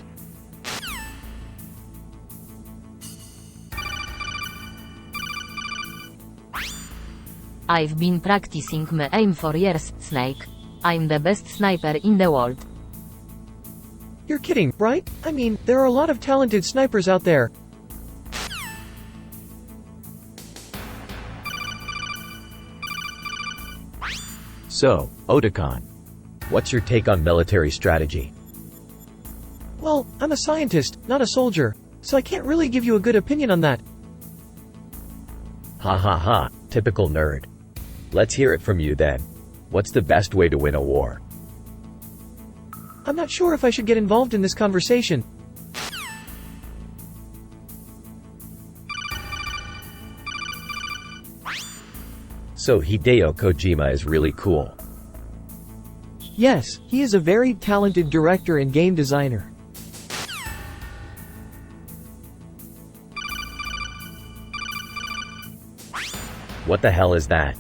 I've been practicing my aim for years, Snake. I'm the best sniper in the world. You're kidding, right? I mean, there are a lot of talented snipers out there. So, Otakon, what's your take on military strategy? Well, I'm a scientist, not a soldier, so I can't really give you a good opinion on that. Ha ha ha, typical nerd. Let's hear it from you then. What's the best way to win a war? I'm not sure if I should get involved in this conversation. So Hideo Kojima is really cool. Yes, he is a very talented director and game designer. What the hell is that?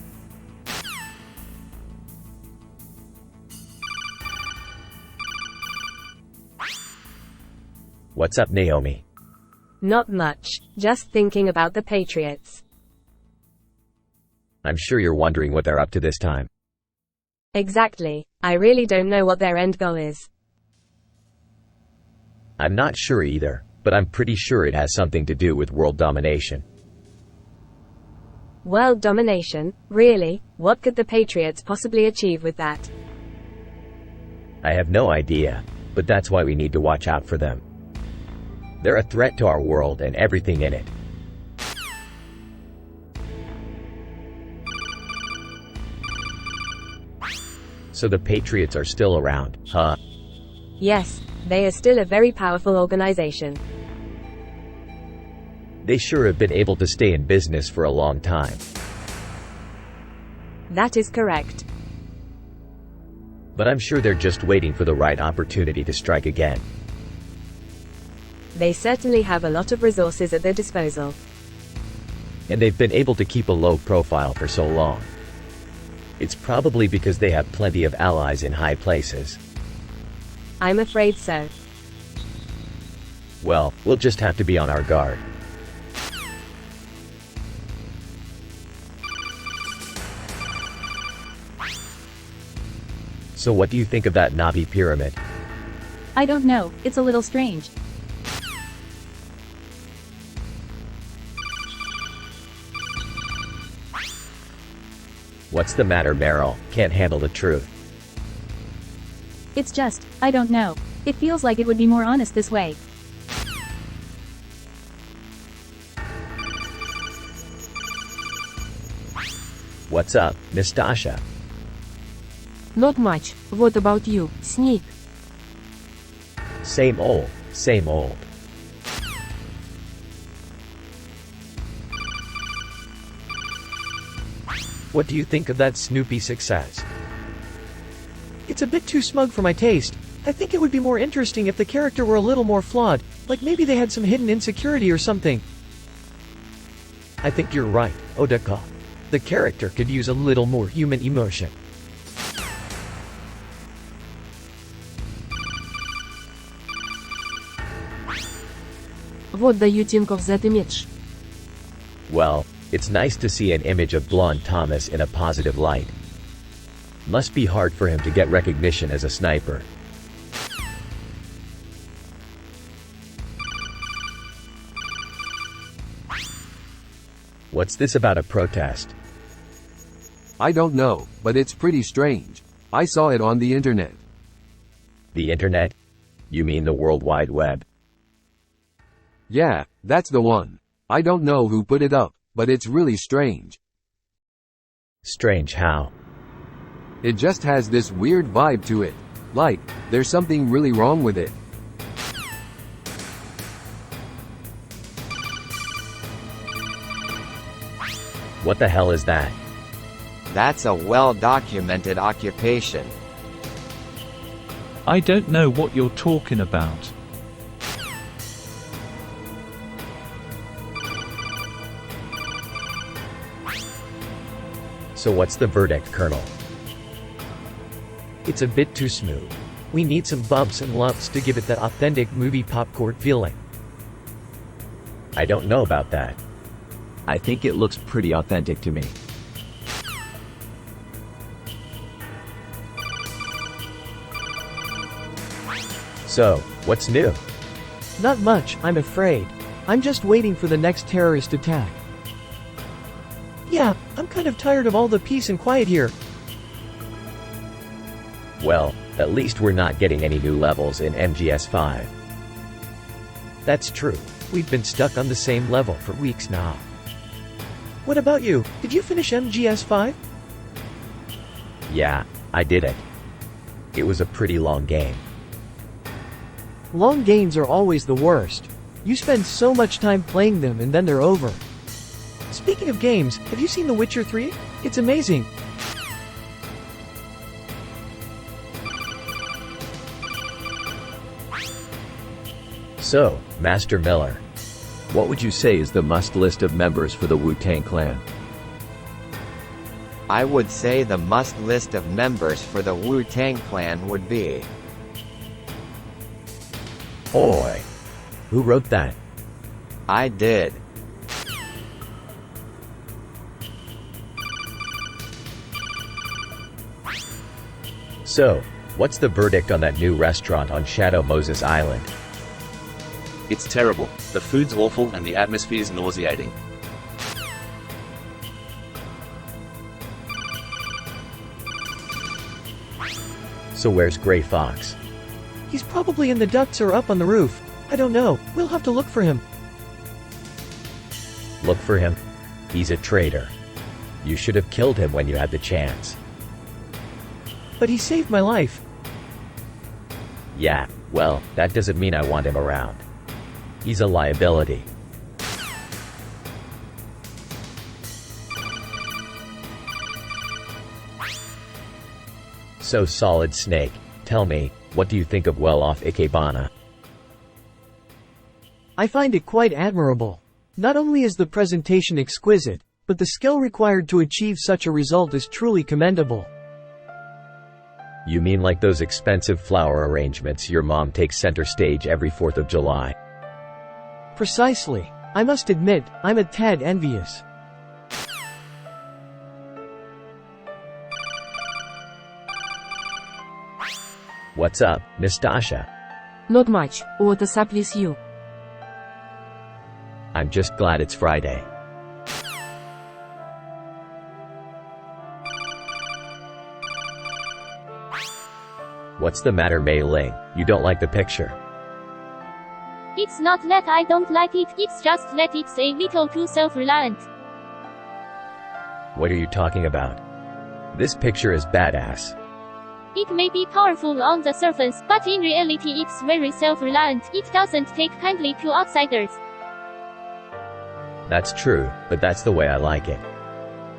What's up, Naomi? Not much, just thinking about the Patriots. I'm sure you're wondering what they're up to this time. Exactly. I really don't know what their end goal is. I'm not sure either, but I'm pretty sure it has something to do with world domination. World domination? Really? What could the Patriots possibly achieve with that? I have no idea, but that's why we need to watch out for them. They're a threat to our world and everything in it. So the Patriots are still around, huh? Yes, they are still a very powerful organization. They sure have been able to stay in business for a long time. That is correct. But I'm sure they're just waiting for the right opportunity to strike again. They certainly have a lot of resources at their disposal. And they've been able to keep a low profile for so long. It's probably because they have plenty of allies in high places. I'm afraid so. Well, we'll just have to be on our guard. So what do you think of that Navi pyramid? I don't know, it's a little strange. What's the matter, Meryl? Can't handle the truth. It's just, I don't know. It feels like it would be more honest this way. What's up, Nastasha? Not much. What about you, Snake? Same old, same old. What do you think of that Snoopy success? It's a bit too smug for my taste. I think it would be more interesting if the character were a little more flawed, like maybe they had some hidden insecurity or something. I think you're right, Odaka. The character could use a little more human emotion. What do you think of that image? Well, it's nice to see an image of blonde Thomas in a positive light. Must be hard for him to get recognition as a sniper. What's this about a protest? I don't know, but it's pretty strange. I saw it on the internet. The internet? You mean the World Wide Web? Yeah, that's the one. I don't know who put it up, but it's really strange. Strange how? It just has this weird vibe to it. Like, there's something really wrong with it. What the hell is that? That's a well-documented occupation. I don't know what you're talking about. So what's the verdict, Colonel? It's a bit too smooth. We need some bumps and lumps to give it that authentic movie popcorn feeling. I don't know about that. I think it looks pretty authentic to me. So, what's new? Not much, I'm afraid. I'm just waiting for the next terrorist attack. Yeah, I'm kind of tired of all the peace and quiet here. Well, at least we're not getting any new levels in MGS5. That's true. We've been stuck on the same level for weeks now. What about you? Did you finish MGS5? Yeah, I did it. It was a pretty long game. Long games are always the worst. You spend so much time playing them and then they're over. Speaking of games, have you seen The Witcher 3? It's amazing. So, Master Miller, What would you say is the must list of members for the Wu-Tang Clan? I would say the must list of members for the Wu-Tang Clan would be Oi! Who wrote that? I did. So, what's the verdict on that new restaurant on Shadow Moses Island? It's terrible. The food's awful and the atmosphere's nauseating. So where's Gray Fox? He's probably in the ducts or up on the roof. I don't know, we'll have to look for him. Look for him? He's a traitor. You should have killed him when you had the chance. But he saved my life. Yeah, well, that doesn't mean I want him around. He's a liability. So Solid Snake, tell me, what do you think of well-off Ikebana? I find it quite admirable. Not only is the presentation exquisite, but the skill required to achieve such a result is truly commendable. You mean like those expensive flower arrangements your mom takes center stage every 4th of July? Precisely. I must admit, I'm a tad envious. What's up, Nastasha? Not much. What's up with you? I'm just glad it's Friday. What's the matter, Mei Ling? You don't like the picture? It's not that I don't like it, it's just that it's a little too self-reliant. What are you talking about? This picture is badass. It may be powerful on the surface, but in reality it's very self-reliant. It doesn't take kindly to outsiders. That's true, but that's the way I like it.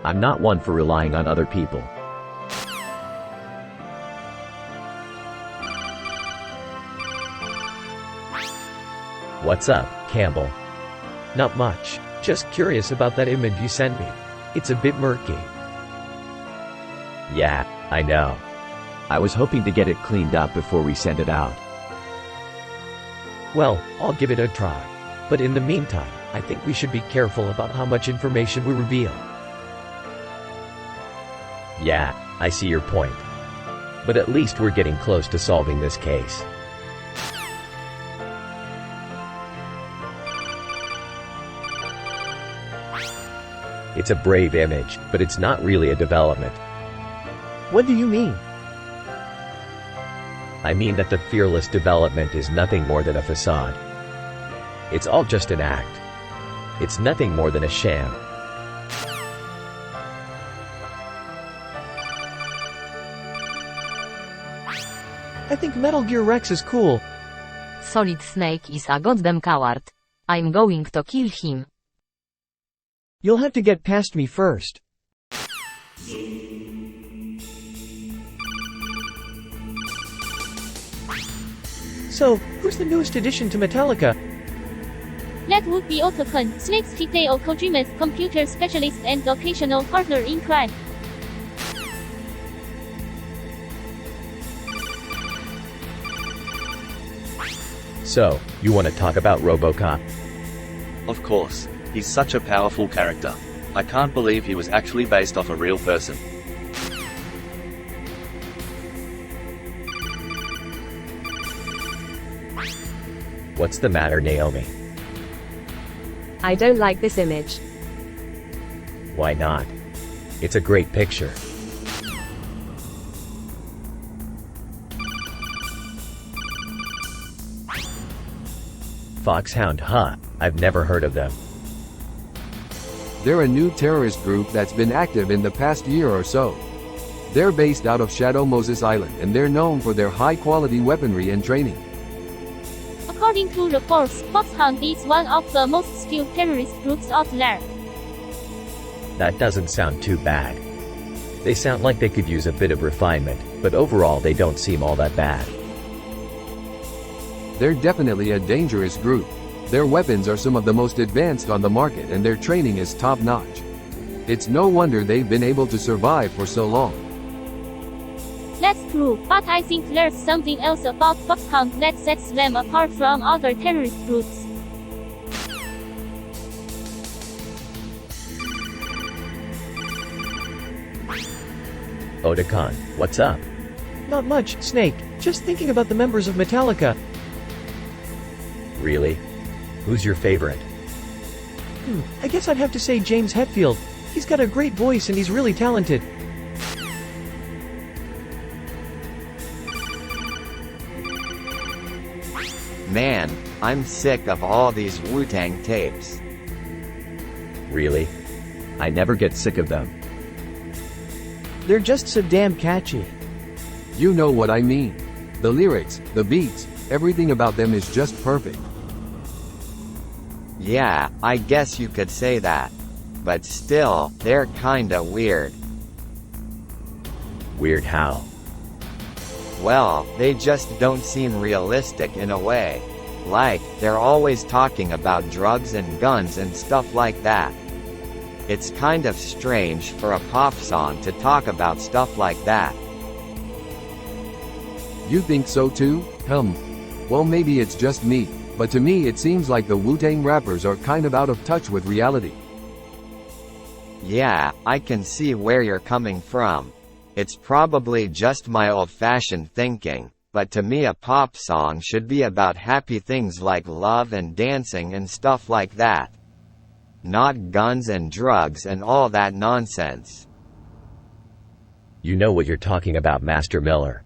I'm not one for relying on other people. What's up, Campbell? Not much. Just curious about that image you sent me. It's a bit murky. Yeah, I know. I was hoping to get it cleaned up before we send it out. Well, I'll give it a try. But in the meantime, I think we should be careful about how much information we reveal. Yeah, I see your point. But at least we're getting close to solving this case. It's a brave image, but it's not really a development. What do you mean? I mean that the fearless development is nothing more than a facade. It's all just an act. It's nothing more than a sham. I think Metal Gear Rex is cool. Solid Snake is a goddamn coward. I'm going to kill him. You'll have to get past me first. So, who's the newest addition to Metallica? That would be Otacon, Snake's Hideo Kojima's computer specialist and occasional partner in crime. So, you want to talk about RoboCop? Of course. He's such a powerful character. I can't believe he was actually based off a real person. What's the matter, Naomi? I don't like this image. Why not? It's a great picture. Foxhound, huh? I've never heard of them. They're a new terrorist group that's been active in the past year or so. They're based out of Shadow Moses Island and they're known for their high-quality weaponry and training. According to reports, Foxhound is one of the most skilled terrorist groups out there. That doesn't sound too bad. They sound like they could use a bit of refinement, but overall they don't seem all that bad. They're definitely a dangerous group. Their weapons are some of the most advanced on the market and their training is top-notch. It's no wonder they've been able to survive for so long. That's true, but I think there's something else about Foxhound that sets them apart from other terrorist groups. Otacon, what's up? Not much, Snake. Just thinking about the members of Metallica. Really? Who's your favorite? I guess I'd have to say James Hetfield. He's got a great voice and he's really talented. Man, I'm sick of all these Wu-Tang tapes. Really? I never get sick of them. They're just so damn catchy. You know what I mean. The lyrics, the beats, everything about them is just perfect. Yeah, I guess you could say that. But still, they're kinda weird. Weird how? Well, they just don't seem realistic in a way. Like, they're always talking about drugs and guns and stuff like that. It's kind of strange for a pop song to talk about stuff like that. You think so too? Well, maybe it's just me, but to me it seems like the Wu-Tang rappers are kind of out of touch with reality. Yeah, I can see where you're coming from. It's probably just my old-fashioned thinking, but to me a pop song should be about happy things like love and dancing and stuff like that. Not guns and drugs and all that nonsense. You know what you're talking about, Master Miller.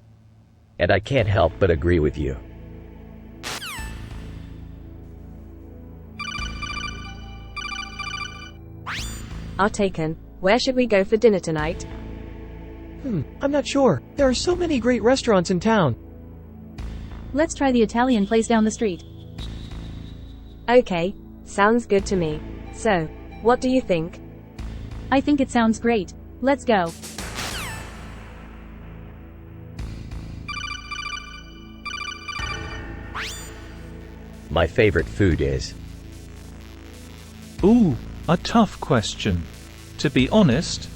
And I can't help but agree with you. Are taken. Where should we go for dinner tonight? I'm not sure. There are so many great restaurants in town. Let's try the Italian place down the street. Okay, sounds good to me. So, what do you think? I think it sounds great. Let's go. My favorite food is... Ooh, a tough question. To be honest,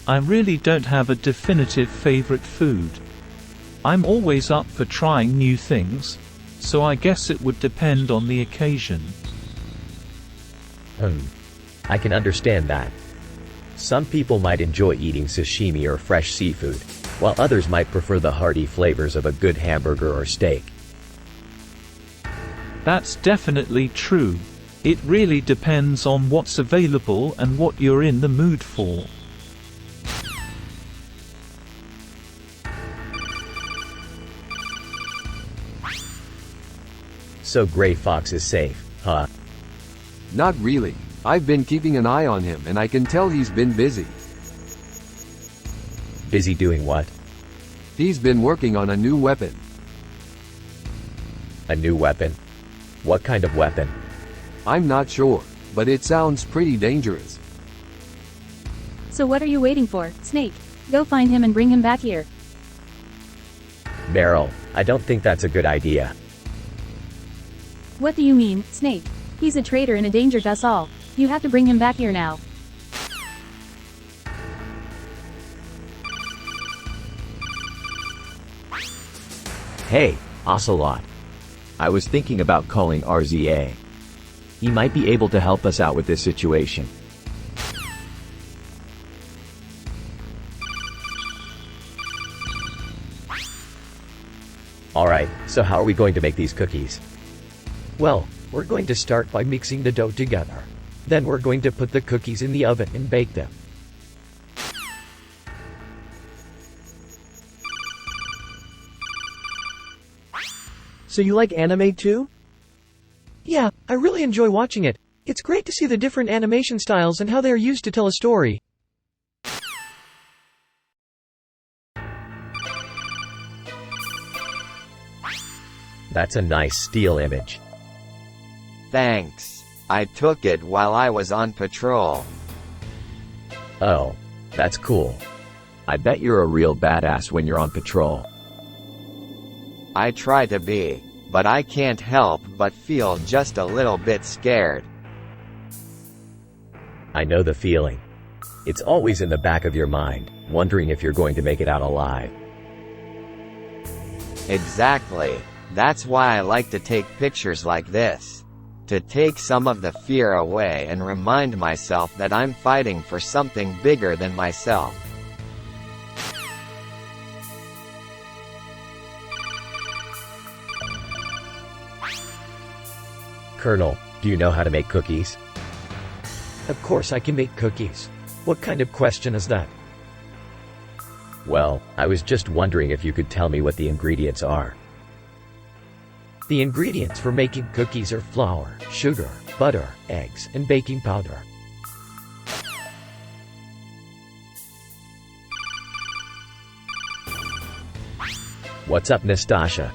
I really don't have a definitive favorite food. I'm always up for trying new things, so I guess it would depend on the occasion. I can understand that. Some people might enjoy eating sashimi or fresh seafood, while others might prefer the hearty flavors of a good hamburger or steak. That's definitely true. It really depends on what's available and what you're in the mood for. So Gray Fox is safe, huh? Not really. I've been keeping an eye on him and I can tell he's been busy. Busy doing what? He's been working on a new weapon. A new weapon? What kind of weapon? I'm not sure, but it sounds pretty dangerous. So what are you waiting for, Snake? Go find him and bring him back here. Meryl, I don't think that's a good idea. What do you mean, Snake? He's a traitor and a danger to us all. You have to bring him back here now. Hey, Ocelot. I was thinking about calling RZA. He might be able to help us out with this situation. Alright, so how are we going to make these cookies? Well, we're going to start by mixing the dough together. Then we're going to put the cookies in the oven and bake them. So you like anime too? Yeah, I really enjoy watching it. It's great to see the different animation styles and how they are used to tell a story. That's a nice still image. Thanks. I took it while I was on patrol. Oh, that's cool. I bet you're a real badass when you're on patrol. I try to be, but I can't help but feel just a little bit scared. I know the feeling. It's always in the back of your mind, wondering if you're going to make it out alive. Exactly. That's why I like to take pictures like this. To take some of the fear away and remind myself that I'm fighting for something bigger than myself. Colonel, do you know how to make cookies? Of course I can make cookies. What kind of question is that? Well, I was just wondering if you could tell me what the ingredients are. The ingredients for making cookies are flour, sugar, butter, eggs, and baking powder. What's up, Nastasha?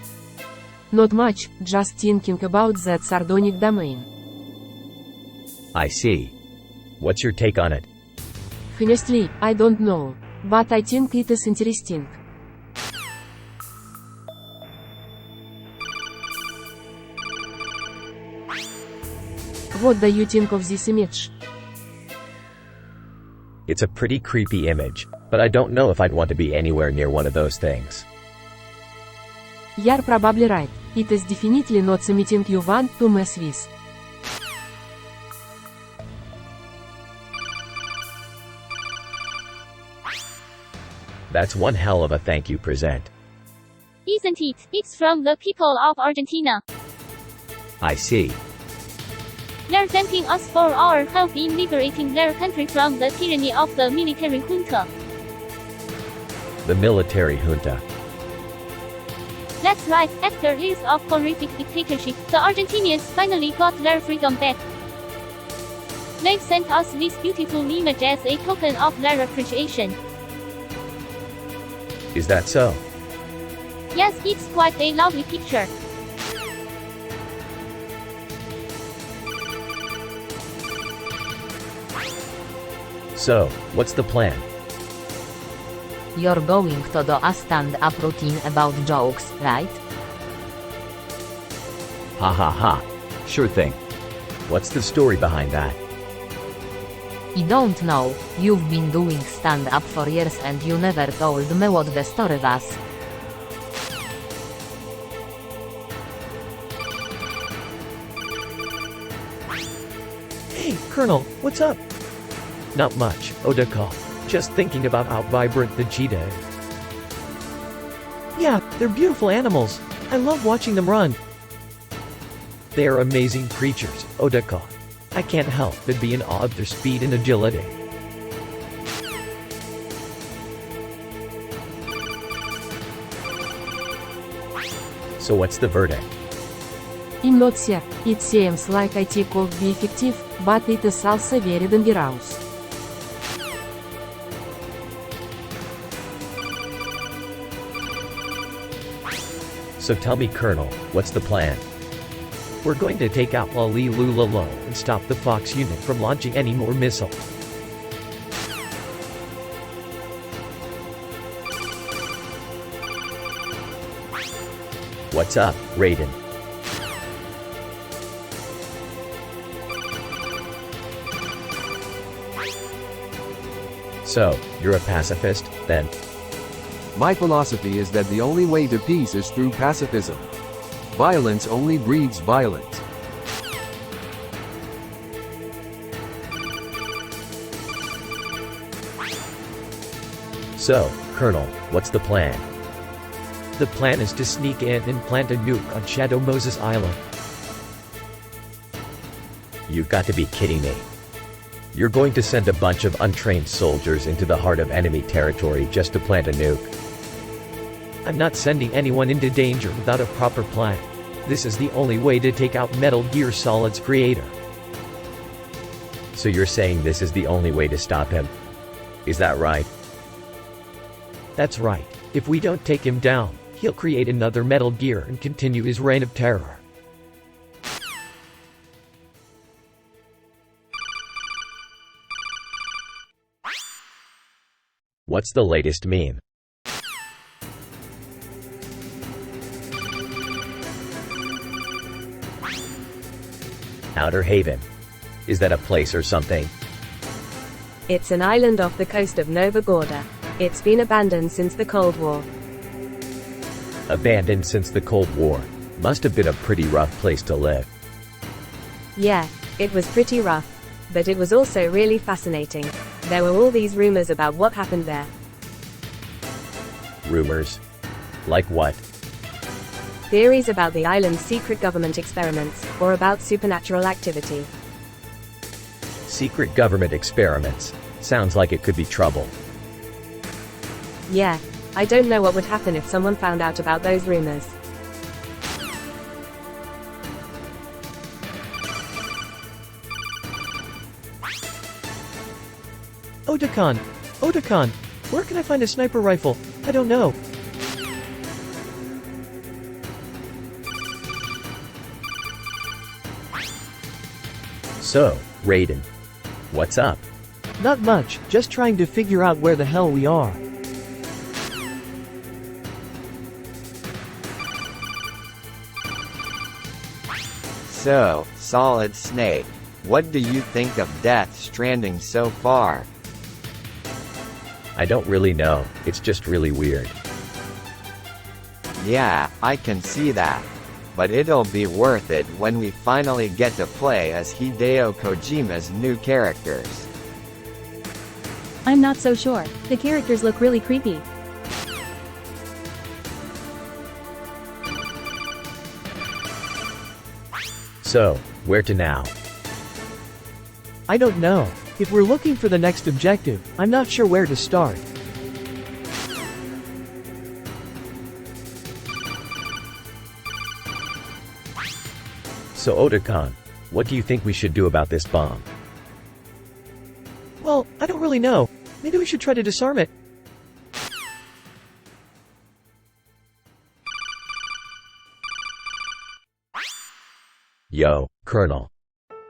Not much, just thinking about that sardonic domain. I see. What's your take on it? Honestly, I don't know. But I think it is interesting. What do you think of this image? It's a pretty creepy image, but I don't know if I'd want to be anywhere near one of those things. You're probably right. It is definitely not something you want to mess with. That's one hell of a thank you present. Isn't it? It's from the people of Argentina. I see. They're thanking us for our help in liberating their country from the tyranny of the military junta. The military junta. That's right, after years of horrific dictatorship, the Argentinians finally got their freedom back. They've sent us this beautiful image as a token of their appreciation. Is that so? Yes, it's quite a lovely picture. So, what's the plan? You're going to do a stand-up routine about jokes, right? Ha ha ha. Sure thing. What's the story behind that? I don't know, you've been doing stand-up for years and you never told me what the story was. Hey, Colonel, what's up? Not much, Odaka. Just thinking about how vibrant the cheetah is. Yeah, they're beautiful animals. I love watching them run. They are amazing creatures, Odaka. I can't help but be in awe of their speed and agility. So what's the verdict? I'm not sure. It seems like it could be effective, but it is also very dangerous. So tell me, Colonel, what's the plan? We're going to take out Lalilulalo and stop the Fox unit from launching any more missiles. What's up, Raiden? So, you're a pacifist, then? My philosophy is that the only way to peace is through pacifism. Violence only breeds violence. So, Colonel, what's the plan? The plan is to sneak in and plant a nuke on Shadow Moses Island. You've got to be kidding me. You're going to send a bunch of untrained soldiers into the heart of enemy territory just to plant a nuke. I'm not sending anyone into danger without a proper plan. This is the only way to take out Metal Gear Solid's creator. So you're saying this is the only way to stop him? Is that right? That's right. If we don't take him down, he'll create another Metal Gear and continue his reign of terror. What's the latest meme? Outer Haven. Is that a place or something? It's an island off the coast of Nova Gorda. It's been abandoned since the Cold War. Abandoned since the Cold War. Must have been a pretty rough place to live. Yeah, it was pretty rough. But it was also really fascinating. There were all these rumors about what happened there. Rumors? Like what? Theories about the island's secret government experiments, or about supernatural activity. Secret government experiments. Sounds like it could be trouble. Yeah, I don't know what would happen if someone found out about those rumors. Odakan, where can I find a sniper rifle? I don't know. So, Raiden. What's up? Not much, just trying to figure out where the hell we are. So, Solid Snake, what do you think of Death Stranding so far? I don't really know, it's just really weird. Yeah, I can see that. But it'll be worth it when we finally get to play as Hideo Kojima's new characters. I'm not so sure. The characters look really creepy. So, where to now? I don't know. If we're looking for the next objective, I'm not sure where to start. So Otakon, what do you think we should do about this bomb? Well, I don't really know. Maybe we should try to disarm it. Yo, Colonel.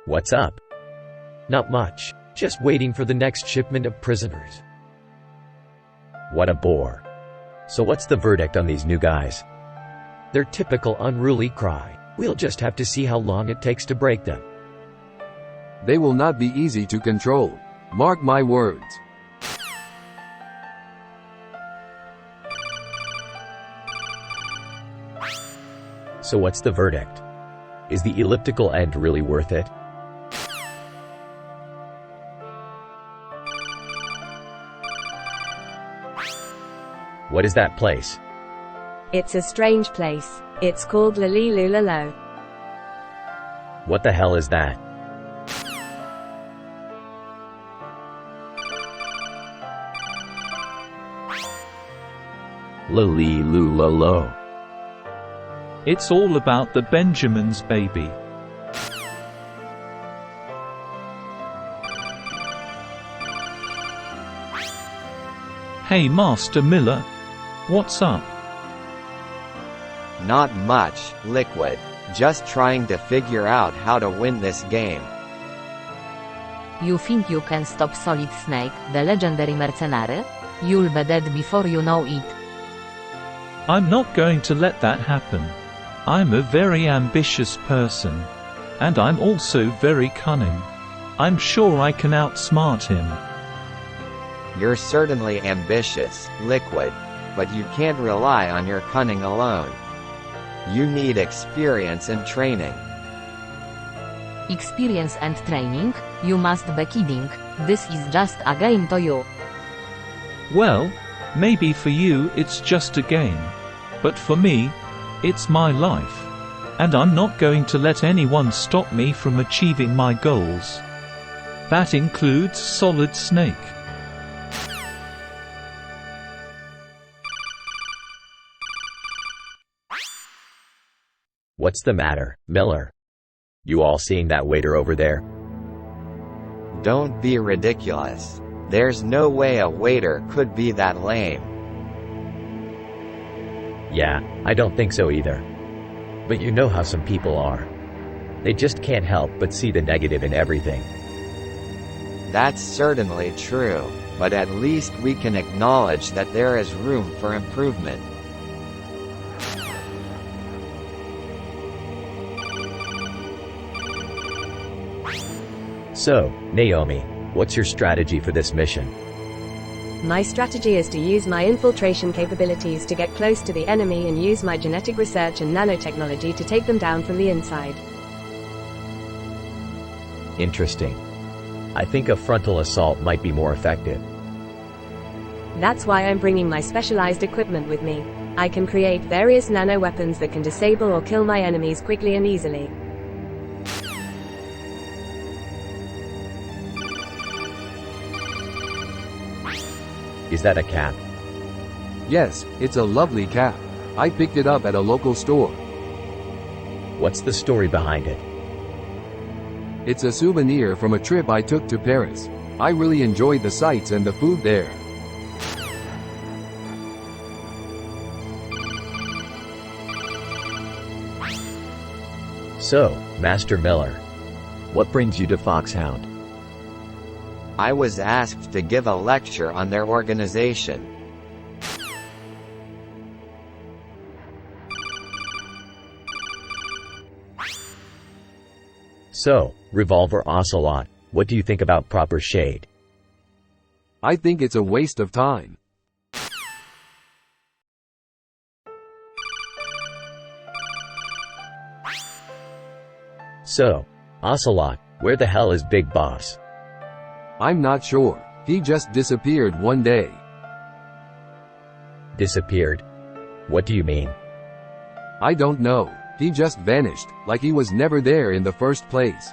What's up? Not much. Just waiting for the next shipment of prisoners. What a bore. So what's the verdict on these new guys? Their typical unruly cry. We'll just have to see how long it takes to break them. They will not be easy to control. Mark my words. So what's the verdict? Is the elliptical end really worth it? What is that place? It's a strange place. It's called Lalilulalo. What the hell is that? Lalilulalo. It's all about the Benjamin's baby. Hey Master Miller. What's up? Not much, Liquid. Just trying to figure out how to win this game. You think you can stop Solid Snake, the legendary mercenary? You'll be dead before you know it. I'm not going to let that happen. I'm a very ambitious person. And I'm also very cunning. I'm sure I can outsmart him. You're certainly ambitious, Liquid. But you can't rely on your cunning alone. You need experience and training. Experience and training? You must be kidding. This is just a game to you. Well, maybe for you it's just a game. But for me, it's my life. And I'm not going to let anyone stop me from achieving my goals. That includes Solid Snake. What's the matter, Miller? You all seeing that waiter over there? Don't be ridiculous. There's no way a waiter could be that lame. Yeah, I don't think so either. But you know how some people are. They just can't help but see the negative in everything. That's certainly true, but at least we can acknowledge that there is room for improvement. So, Naomi, what's your strategy for this mission? My strategy is to use my infiltration capabilities to get close to the enemy and use my genetic research and nanotechnology to take them down from the inside. Interesting. I think a frontal assault might be more effective. That's why I'm bringing my specialized equipment with me. I can create various nano weapons that can disable or kill my enemies quickly and easily. Is that a cap? Yes, it's a lovely cap. I picked it up at a local store. What's the story behind it? It's a souvenir from a trip I took to Paris. I really enjoyed the sights and the food there. So, Master Miller, What brings you to Foxhound? I was asked to give a lecture on their organization. So, Revolver Ocelot, what do you think about proper shade? I think it's a waste of time. So, Ocelot, where the hell is Big Boss? I'm not sure. He just disappeared one day. Disappeared? What do you mean? I don't know. He just vanished, like he was never there in the first place.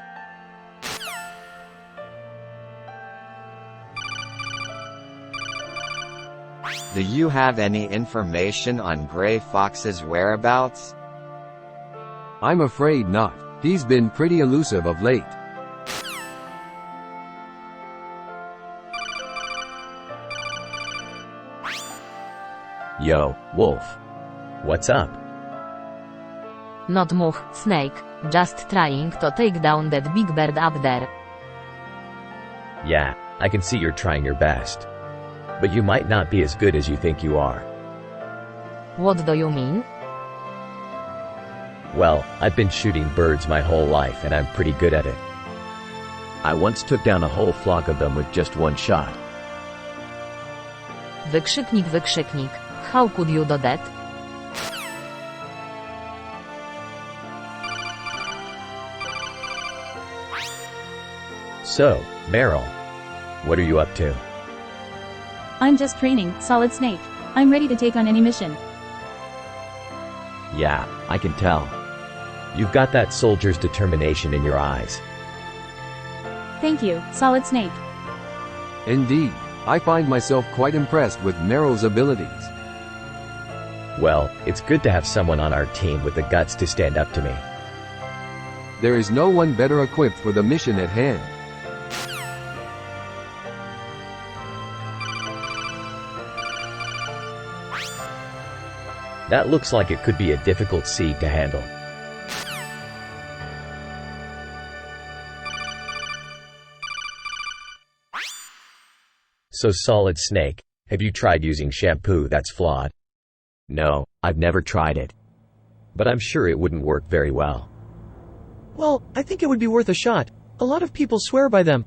Do you have any information on Gray Fox's whereabouts? I'm afraid not. He's been pretty elusive of late. Yo, Wolf. What's up? Not much, Snake. Just trying to take down that big bird up there. Yeah, I can see you're trying your best. But you might not be as good as you think you are. What do you mean? Well, I've been shooting birds my whole life and I'm pretty good at it. I once took down a whole flock of them with just one shot. Wykrzyknik, wykrzyknik. How could you do that? So, Meryl, what are you up to? I'm just training, Solid Snake. I'm ready to take on any mission. Yeah, I can tell. You've got that soldier's determination in your eyes. Thank you, Solid Snake. Indeed, I find myself quite impressed with Meryl's abilities. Well, it's good to have someone on our team with the guts to stand up to me. There is no one better equipped for the mission at hand. That looks like it could be a difficult seed to handle. So Solid Snake, have you tried using shampoo that's flawed? No, I've never tried it. But I'm sure it wouldn't work very well. Well, I think it would be worth a shot. A lot of people swear by them.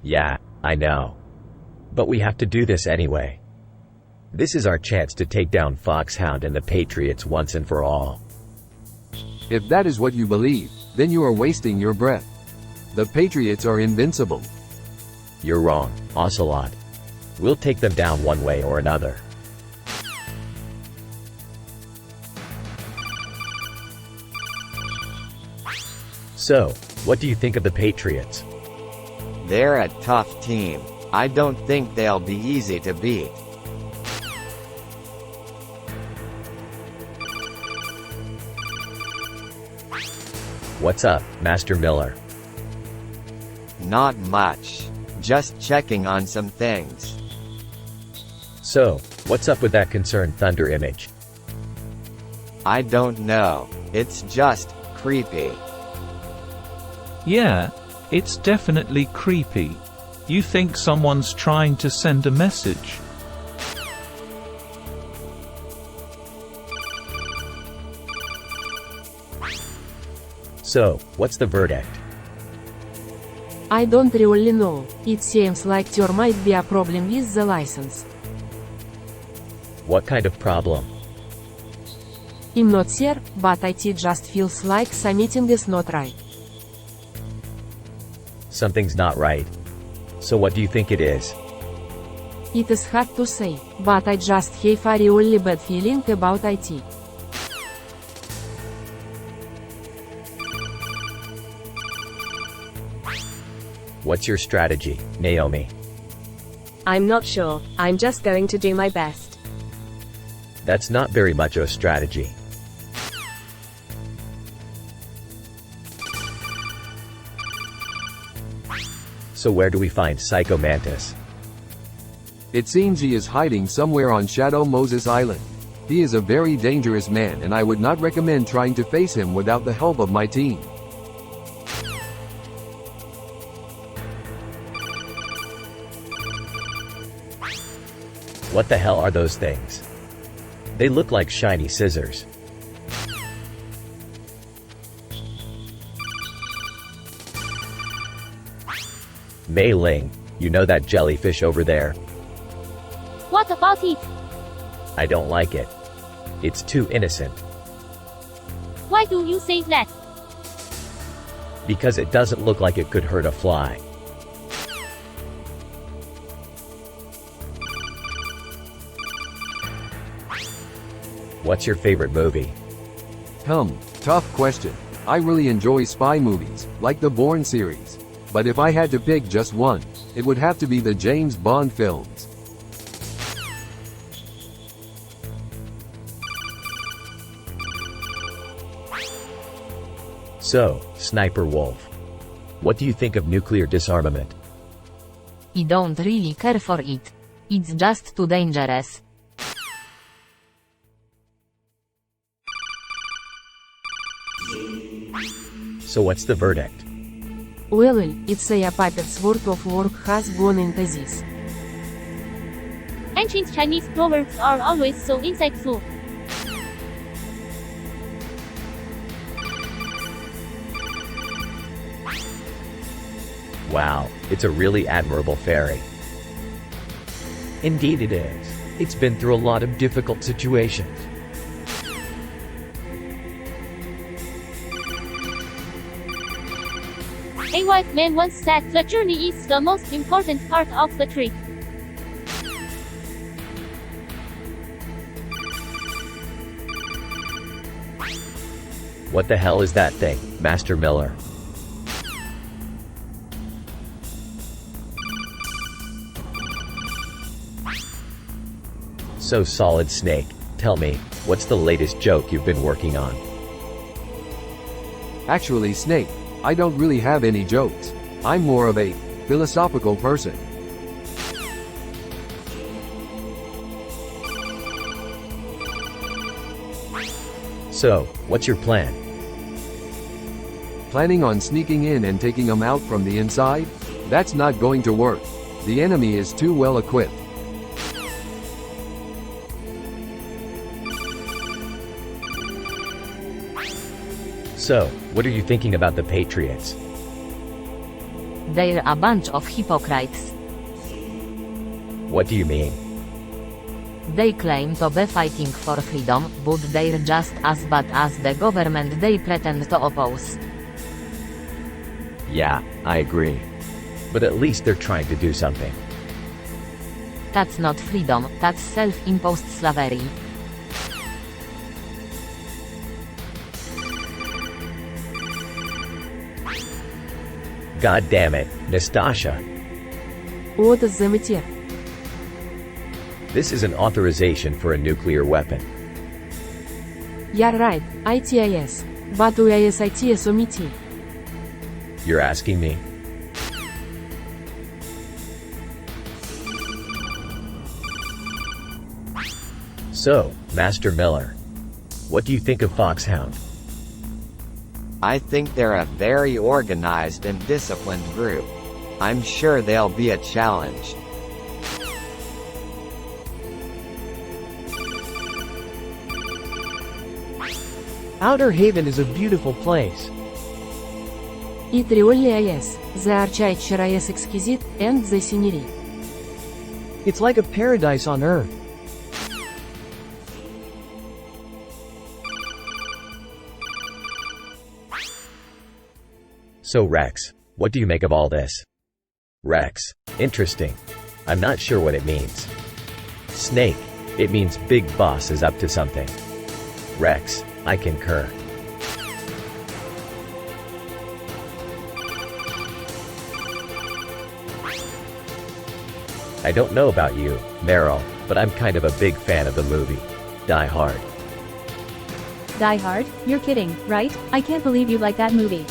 Yeah, I know. But we have to do this anyway. This is our chance to take down Foxhound and the Patriots once and for all. If that is what you believe, then you are wasting your breath. The Patriots are invincible. You're wrong, Ocelot. We'll take them down one way or another. So, what do you think of the Patriots? They're a tough team. I don't think they'll be easy to beat. What's up, Master Miller? Not much. Just checking on some things. So, what's up with that concerned Thunder image? I don't know. It's just creepy. Yeah, it's definitely creepy. You think someone's trying to send a message? So, what's the verdict? I don't really know. It seems like there might be a problem with the license. What kind of problem? I'm not sure, but it just feels like something is not right. Something's not right. So what do you think it is? It is hard to say, but I just have a really bad feeling about it. What's your strategy, Naomi? I'm not sure, I'm just going to do my best. That's not very much a strategy. So where do we find Psycho Mantis? It seems he is hiding somewhere on Shadow Moses Island. He is a very dangerous man and I would not recommend trying to face him without the help of my team. What the hell are those things? They look like shiny scissors. Mei Ling, you know that jellyfish over there? What about it? I don't like it. It's too innocent. Why do you say that? Because it doesn't look like it could hurt a fly. What's your favorite movie? Tough question. I really enjoy spy movies, like the Bourne series. But if I had to pick just one, it would have to be the James Bond films. So, Sniper Wolf. What do you think of nuclear disarmament? I don't really care for it. It's just too dangerous. So what's the verdict? Well, it's a puppet's worth of work has gone into this. Ancient Chinese proverbs are always so insightful. Wow, it's a really admirable fairy. Indeed it is. It's been through a lot of difficult situations. A wise man once said the journey is the most important part of the trip. What the hell is that thing, Master Miller? So Solid Snake, tell me, what's the latest joke you've been working on? Actually, Snake, I don't really have any jokes. I'm more of a philosophical person. So, what's your plan? Planning on sneaking in and taking them out from the inside? That's not going to work. The enemy is too well equipped. So, what are you thinking about the Patriots? They're a bunch of hypocrites. What do you mean? They claim to be fighting for freedom, but they're just as bad as the government they pretend to oppose. Yeah, I agree. But at least they're trying to do something. That's not freedom, that's self-imposed slavery. God damn it, Nastasha. What is the matter? This is an authorization for a nuclear weapon. You're right, ITIS. But UIS OMT. You're asking me? So, Master Miller, what do you think of Foxhound? I think they're a very organized and disciplined group. I'm sure they'll be a challenge. Outer Haven is a beautiful place. It really is. The architecture is exquisite, and the scenery. It's like a paradise on Earth. So Rex, what do you make of all this? Rex, interesting. I'm not sure what it means. Snake, it means Big Boss is up to something. Rex, I concur. I don't know about you, Meryl, but I'm kind of a big fan of the movie Die Hard. Die Hard? You're kidding, right? I can't believe you like that movie.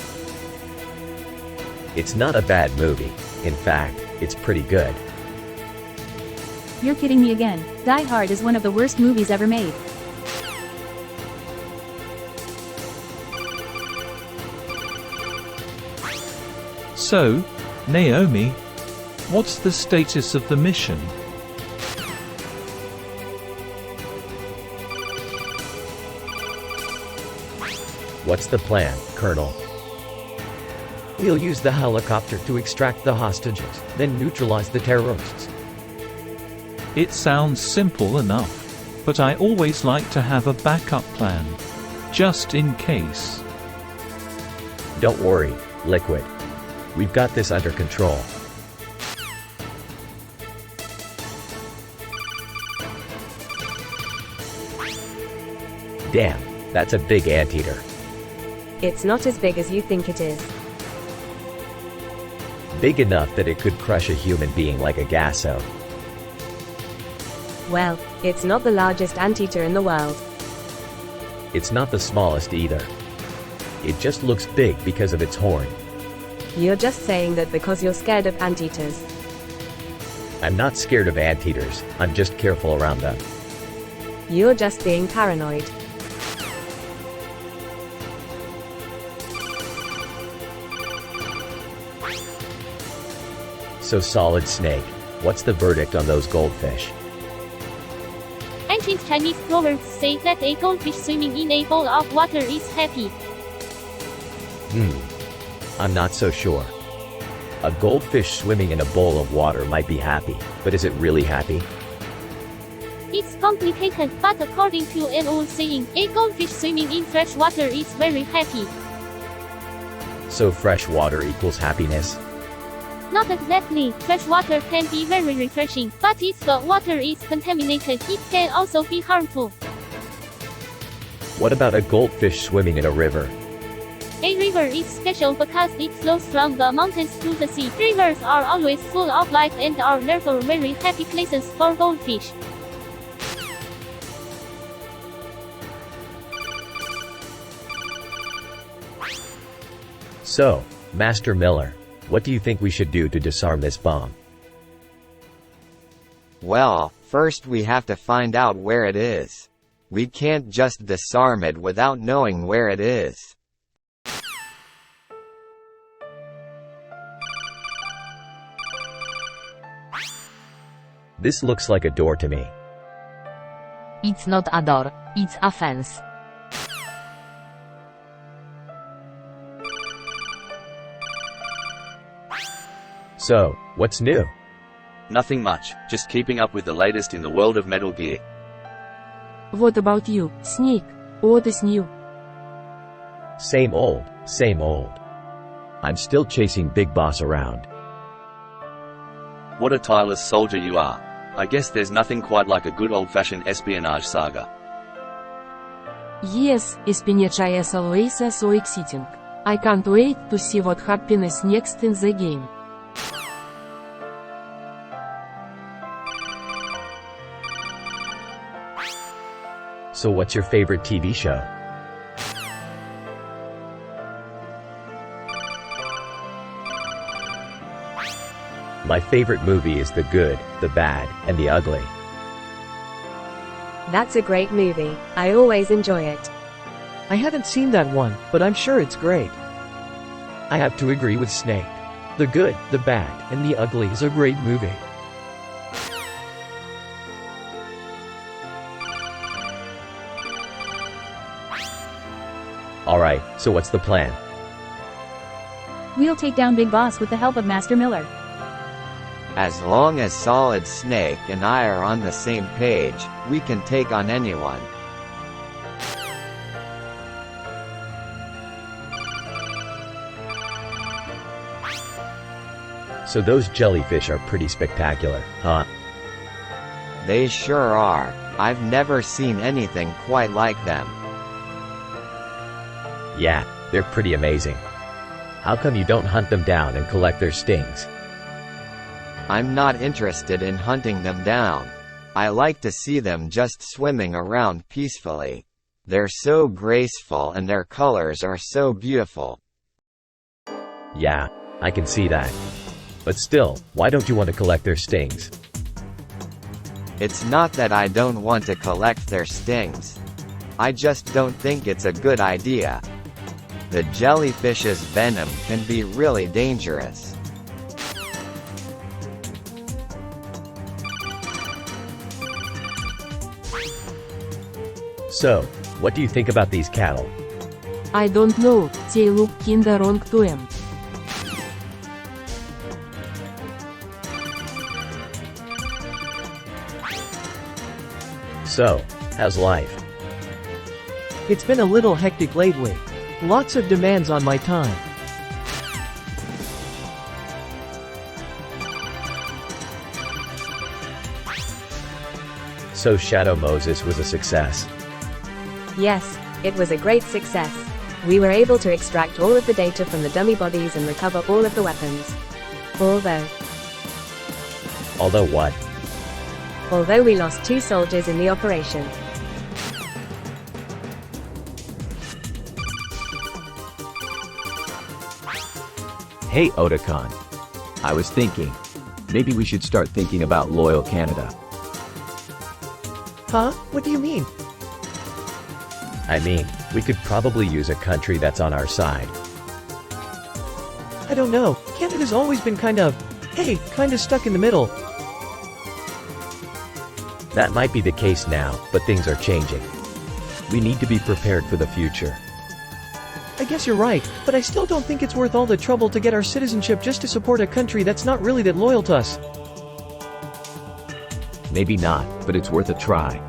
It's not a bad movie. In fact, it's pretty good. You're kidding me again. Die Hard is one of the worst movies ever made. So, Naomi, what's the status of the mission? What's the plan, Colonel? We'll use the helicopter to extract the hostages, then neutralize the terrorists. It sounds simple enough. But I always like to have a backup plan. Just in case. Don't worry, Liquid. We've got this under control. Damn, that's a big anteater. It's not as big as you think it is. Big enough that it could crush a human being like a gasso. Well, it's not the largest anteater in the world. It's not the smallest either. It just looks big because of its horn. You're just saying that because you're scared of anteaters. I'm not scared of anteaters, I'm just careful around them. You're just being paranoid. So Solid Snake, what's the verdict on those goldfish? Ancient Chinese proverbs say that a goldfish swimming in a bowl of water is happy. I'm not so sure. A goldfish swimming in a bowl of water might be happy, but is it really happy? It's complicated, but according to an old saying, a goldfish swimming in fresh water is very happy. So fresh water equals happiness? Not exactly. Fresh water can be very refreshing, but if the water is contaminated, it can also be harmful. What about a goldfish swimming in a river? A river is special because it flows from the mountains to the sea. Rivers are always full of life and are therefore very happy places for goldfish. So, Master Miller, what do you think we should do to disarm this bomb? Well, first we have to find out where it is. We can't just disarm it without knowing where it is. This looks like a door to me. It's not a door, it's a fence. So, what's new? Nothing much, just keeping up with the latest in the world of Metal Gear. What about you, Snake? What is new? Same old, same old. I'm still chasing Big Boss around. What a tireless soldier you are. I guess there's nothing quite like a good old-fashioned espionage saga. Yes, espionage is always so exciting. I can't wait to see what happens next in the game. So what's your favorite TV show? My favorite movie is The Good, The Bad, and The Ugly. That's a great movie. I always enjoy it. I haven't seen that one, but I'm sure it's great. I have to agree with Snake. The Good, the Bad, and the Ugly is a great movie. Alright, so what's the plan? We'll take down Big Boss with the help of Master Miller. As long as Solid Snake and I are on the same page, we can take on anyone. So those jellyfish are pretty spectacular, huh? They sure are. I've never seen anything quite like them. Yeah, they're pretty amazing. How come you don't hunt them down and collect their stings? I'm not interested in hunting them down. I like to see them just swimming around peacefully. They're so graceful and their colors are so beautiful. Yeah, I can see that. But still, why don't you want to collect their stings? It's not that I don't want to collect their stings. I just don't think it's a good idea. The jellyfish's venom can be really dangerous. So, what do you think about these cattle? I don't know, they look kinda wrong to em. So, how's life? It's been a little hectic lately. Lots of demands on my time. So Shadow Moses was a success. Yes, it was a great success. We were able to extract all of the data from the dummy bodies and recover all of the weapons. Although what? Although we lost 2 soldiers in the operation. Hey Otakon. I was thinking, maybe we should start thinking about loyal Canada. Huh? What do you mean? I mean, we could probably use a country that's on our side. I don't know. Canada's always been kinda stuck in the middle. That might be the case now, but things are changing. We need to be prepared for the future. I guess you're right, but I still don't think it's worth all the trouble to get our citizenship just to support a country that's not really that loyal to us. Maybe not, but it's worth a try.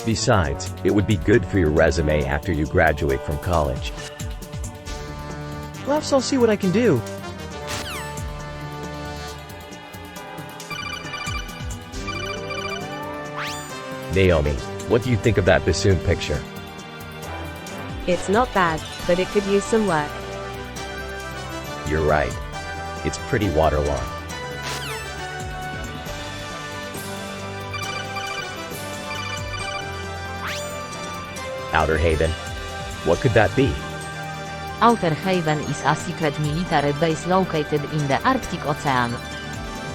Besides, it would be good for your resume after you graduate from college. Laughs, I'll see what I can do. Naomi, what do you think of that bassoon picture? It's not bad, but it could use some work. You're right. It's pretty waterlogged. Outer Haven? What could that be? Outer Haven is a secret military base located in the Arctic Ocean.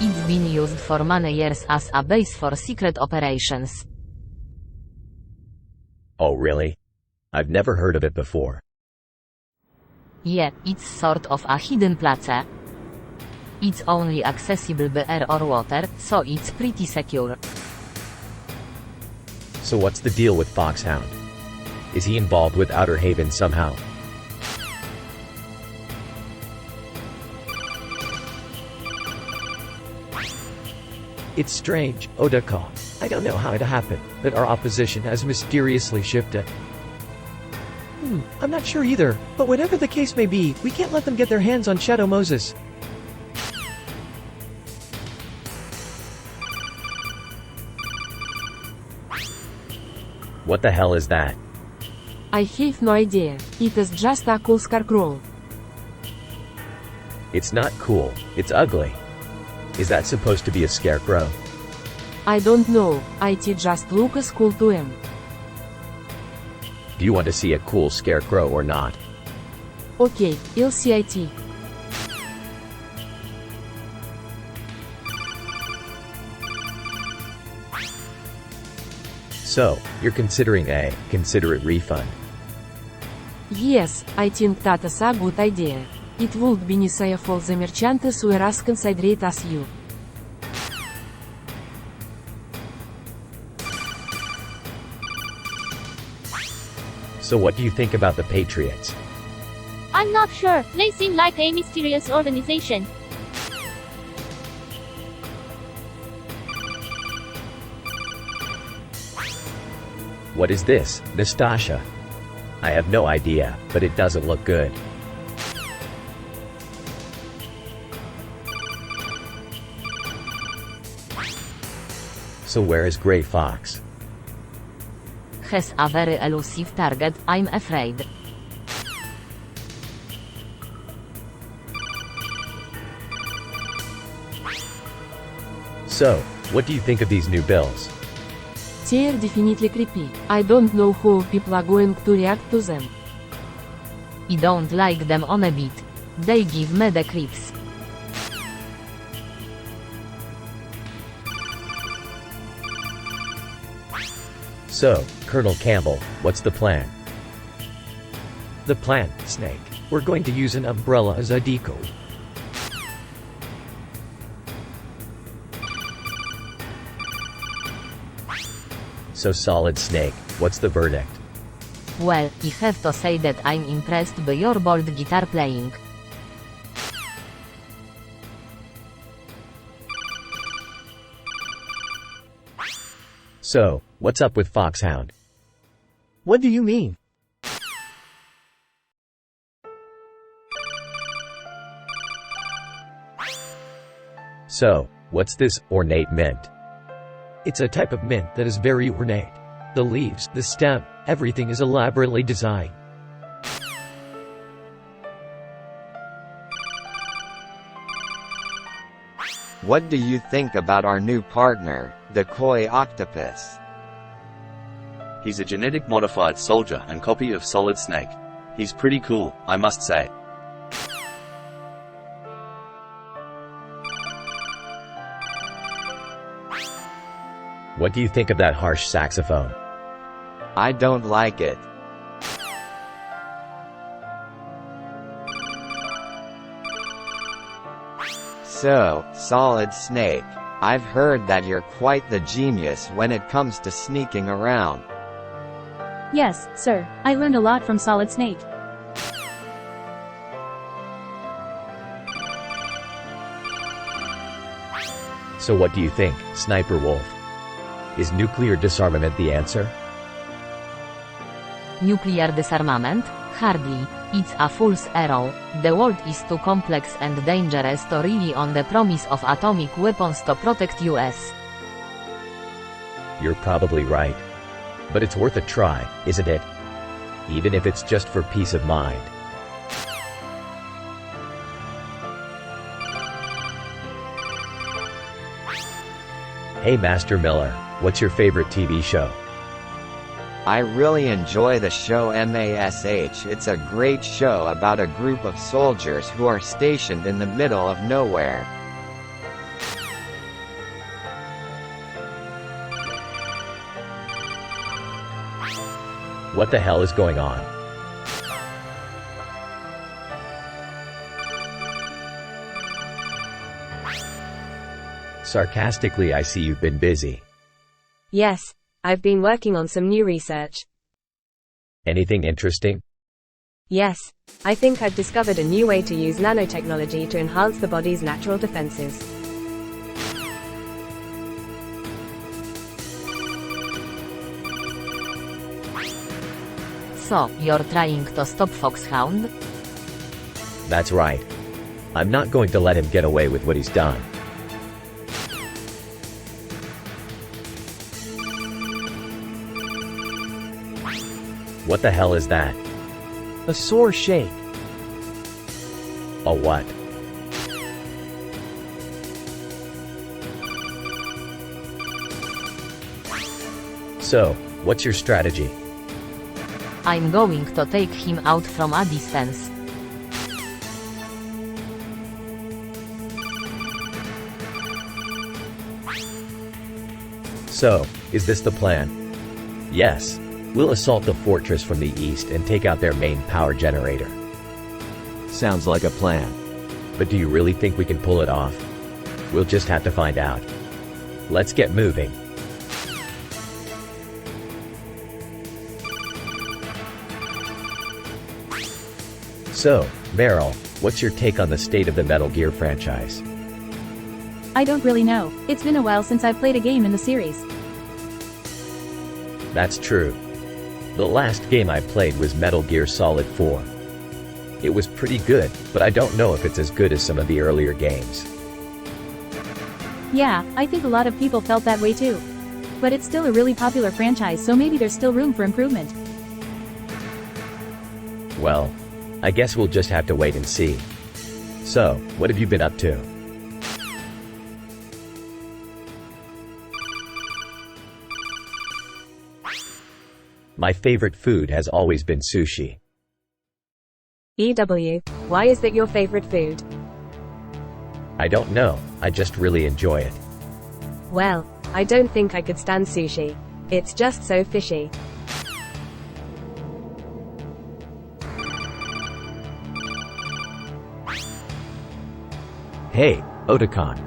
It's been used for many years as a base for secret operations. Oh really? I've never heard of it before. Yeah, it's sort of a hidden place. It's only accessible by air or water, so it's pretty secure. So what's the deal with Foxhound? Is he involved with Outer Haven somehow? It's strange, Odaka. I don't know how it happened, but our opposition has mysteriously shifted. I'm not sure either, but whatever the case may be, we can't let them get their hands on Shadow Moses. What the hell is that? I have no idea. It is just a cool scarecrow. It's not cool, it's ugly. Is that supposed to be a scarecrow? I don't know, it just looks cool to him. Do you want to see a cool scarecrow or not? Okay, I'll see it. So, you're considering a considerate refund. Yes, I think that is a good idea. It would be nice for the merchants were as considerate as you. So what do you think about the Patriots? I'm not sure, they seem like a mysterious organization. What is this, Nastasha? I have no idea, but it doesn't look good. So where is Grey Fox? Has a very elusive target, I'm afraid. So, what do you think of these new bills? They're definitely creepy. I don't know how people are going to react to them. I don't like them on a bit. They give me the creeps. So, Colonel Campbell, what's the plan? The plan, Snake. We're going to use an umbrella as a decoy. So Solid Snake, what's the verdict? Well, I have to say that I'm impressed by your bold guitar playing. So, what's up with Foxhound? What do you mean? So, what's this ornate mint? It's a type of mint that is very ornate. The leaves, the stem, everything is elaborately designed. What do you think about our new partner, the koi octopus? He's a genetic modified soldier and copy of Solid Snake. He's pretty cool, I must say. What do you think of that harsh saxophone? I don't like it. So, Solid Snake, I've heard that you're quite the genius when it comes to sneaking around. Yes, sir. I learned a lot from Solid Snake. So what do you think, Sniper Wolf? Is nuclear disarmament the answer? Nuclear disarmament? Hardly. It's a fool's error. The world is too complex and dangerous to rely on the promise of atomic weapons to protect US. You're probably right. But it's worth a try, isn't it? Even if it's just for peace of mind. Hey Master Miller, what's your favorite TV show? I really enjoy the show MASH. It's a great show about a group of soldiers who are stationed in the middle of nowhere. What the hell is going on? Sarcastically, I see you've been busy. Yes, I've been working on some new research. Anything interesting? Yes, I think I've discovered a new way to use nanotechnology to enhance the body's natural defenses. So, you're trying to stop Foxhound? That's right. I'm not going to let him get away with what he's done. What the hell is that? A sore shake. A what? So, what's your strategy? I'm going to take him out from a distance. So, is this the plan? Yes. We'll assault the fortress from the east and take out their main power generator. Sounds like a plan. But do you really think we can pull it off? We'll just have to find out. Let's get moving. So, Meryl, what's your take on the state of the Metal Gear franchise? I don't really know. It's been a while since I've played a game in the series. That's true. The last game I played was Metal Gear Solid 4. It was pretty good, but I don't know if it's as good as some of the earlier games. Yeah, I think a lot of people felt that way too. But it's still a really popular franchise, so maybe there's still room for improvement. Well, I guess we'll just have to wait and see. So, what have you been up to? My favorite food has always been sushi. EW, why is that your favorite food? I don't know, I just really enjoy it. Well, I don't think I could stand sushi. It's just so fishy. Hey, Otakon.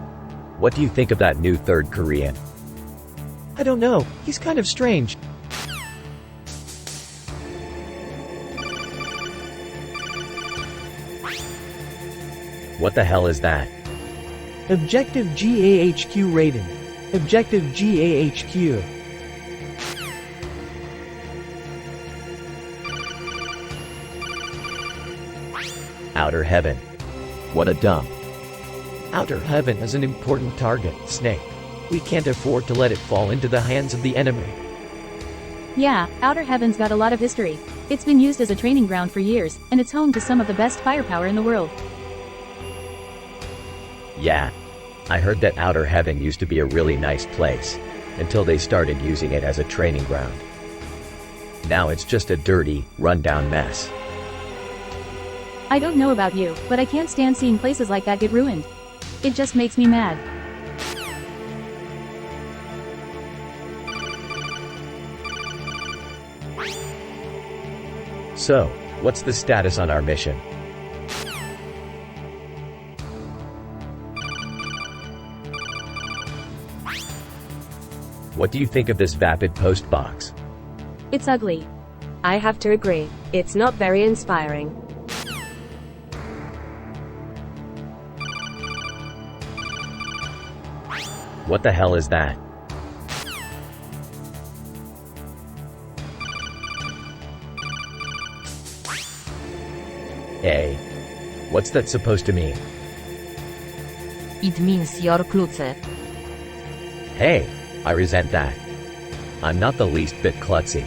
What do you think of that new third Korean? I don't know, he's kind of strange. What the hell is that? Objective GAHQ Raiden. Objective GAHQ. Outer Heaven. What a dump. Outer Heaven is an important target, Snake. We can't afford to let it fall into the hands of the enemy. Yeah, Outer Heaven's got a lot of history. It's been used as a training ground for years, and it's home to some of the best firepower in the world. Yeah. I heard that Outer Heaven used to be a really nice place, until they started using it as a training ground. Now it's just a dirty, rundown mess. I don't know about you, but I can't stand seeing places like that get ruined. It just makes me mad. So, what's the status on our mission? What do you think of this vapid post box? It's ugly. I have to agree. It's not very inspiring. What the hell is that? Hey. What's that supposed to mean? It means your klutzy. Hey, I resent that. I'm not the least bit klutzy.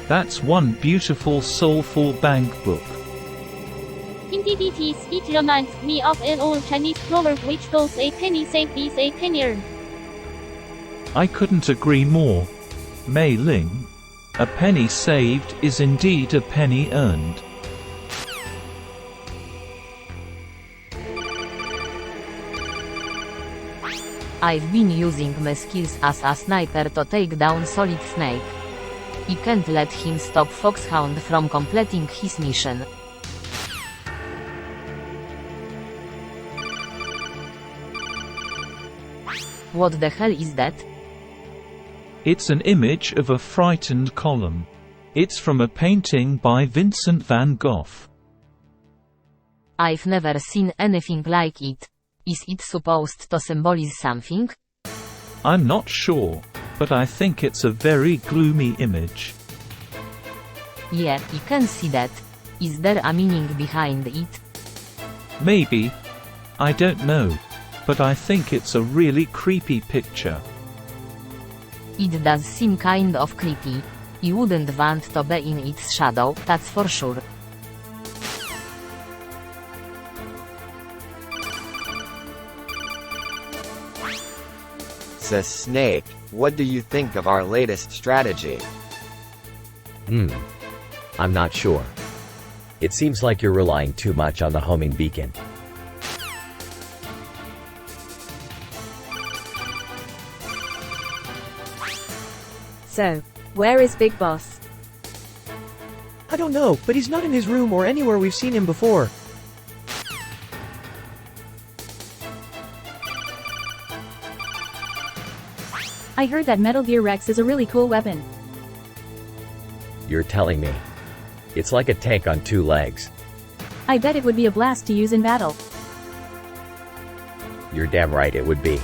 That's one beautiful soulful bank book. Indeed, it reminds me of an old Chinese proverb which goes a penny saved is a penny earned. I couldn't agree more. Mei Ling. A penny saved is indeed a penny earned. I've been using my skills as a sniper to take down Solid Snake. I can't let him stop Foxhound from completing his mission. What the hell is that? It's an image of a frightened column. It's from a painting by Vincent van Gogh. I've never seen anything like it. Is it supposed to symbolize something? I'm not sure, but I think it's a very gloomy image. Yeah, I can see that. Is there a meaning behind it? Maybe. I don't know. But I think it's a really creepy picture. It does seem kind of creepy. I wouldn't want to be in its shadow, that's for sure. Says Snake, what do you think of our latest strategy? I'm not sure. It seems like you're relying too much on the homing beacon. So, where is Big Boss? I don't know, but he's not in his room or anywhere we've seen him before. I heard that Metal Gear Rex is a really cool weapon. You're telling me. It's like a tank on two legs. I bet it would be a blast to use in battle. You're damn right it would be.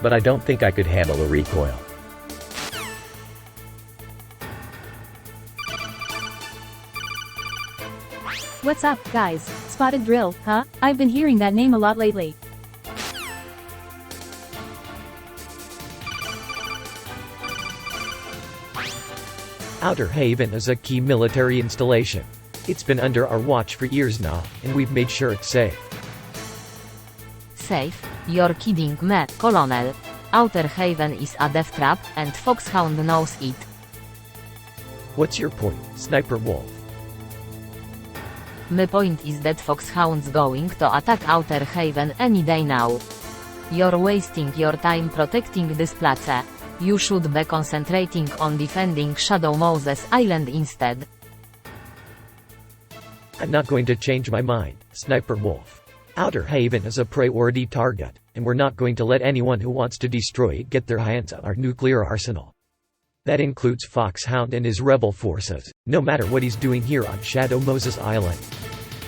But I don't think I could handle the recoil. What's up, guys? Spotted Drill, huh? I've been hearing that name a lot lately. Outer Haven is a key military installation. It's been under our watch for years now, and we've made sure it's safe. Safe? You're kidding me, Colonel. Outer Haven is a death trap, and Foxhound knows it. What's your point, Sniper Wolf? My point is that Foxhound's going to attack Outer Haven any day now. You're wasting your time protecting this place. You should be concentrating on defending Shadow Moses Island instead. I'm not going to change my mind, Sniper Wolf. Outer Haven is a priority target, and we're not going to let anyone who wants to destroy it get their hands on our nuclear arsenal. That includes Foxhound and his rebel forces, no matter what he's doing here on Shadow Moses Island.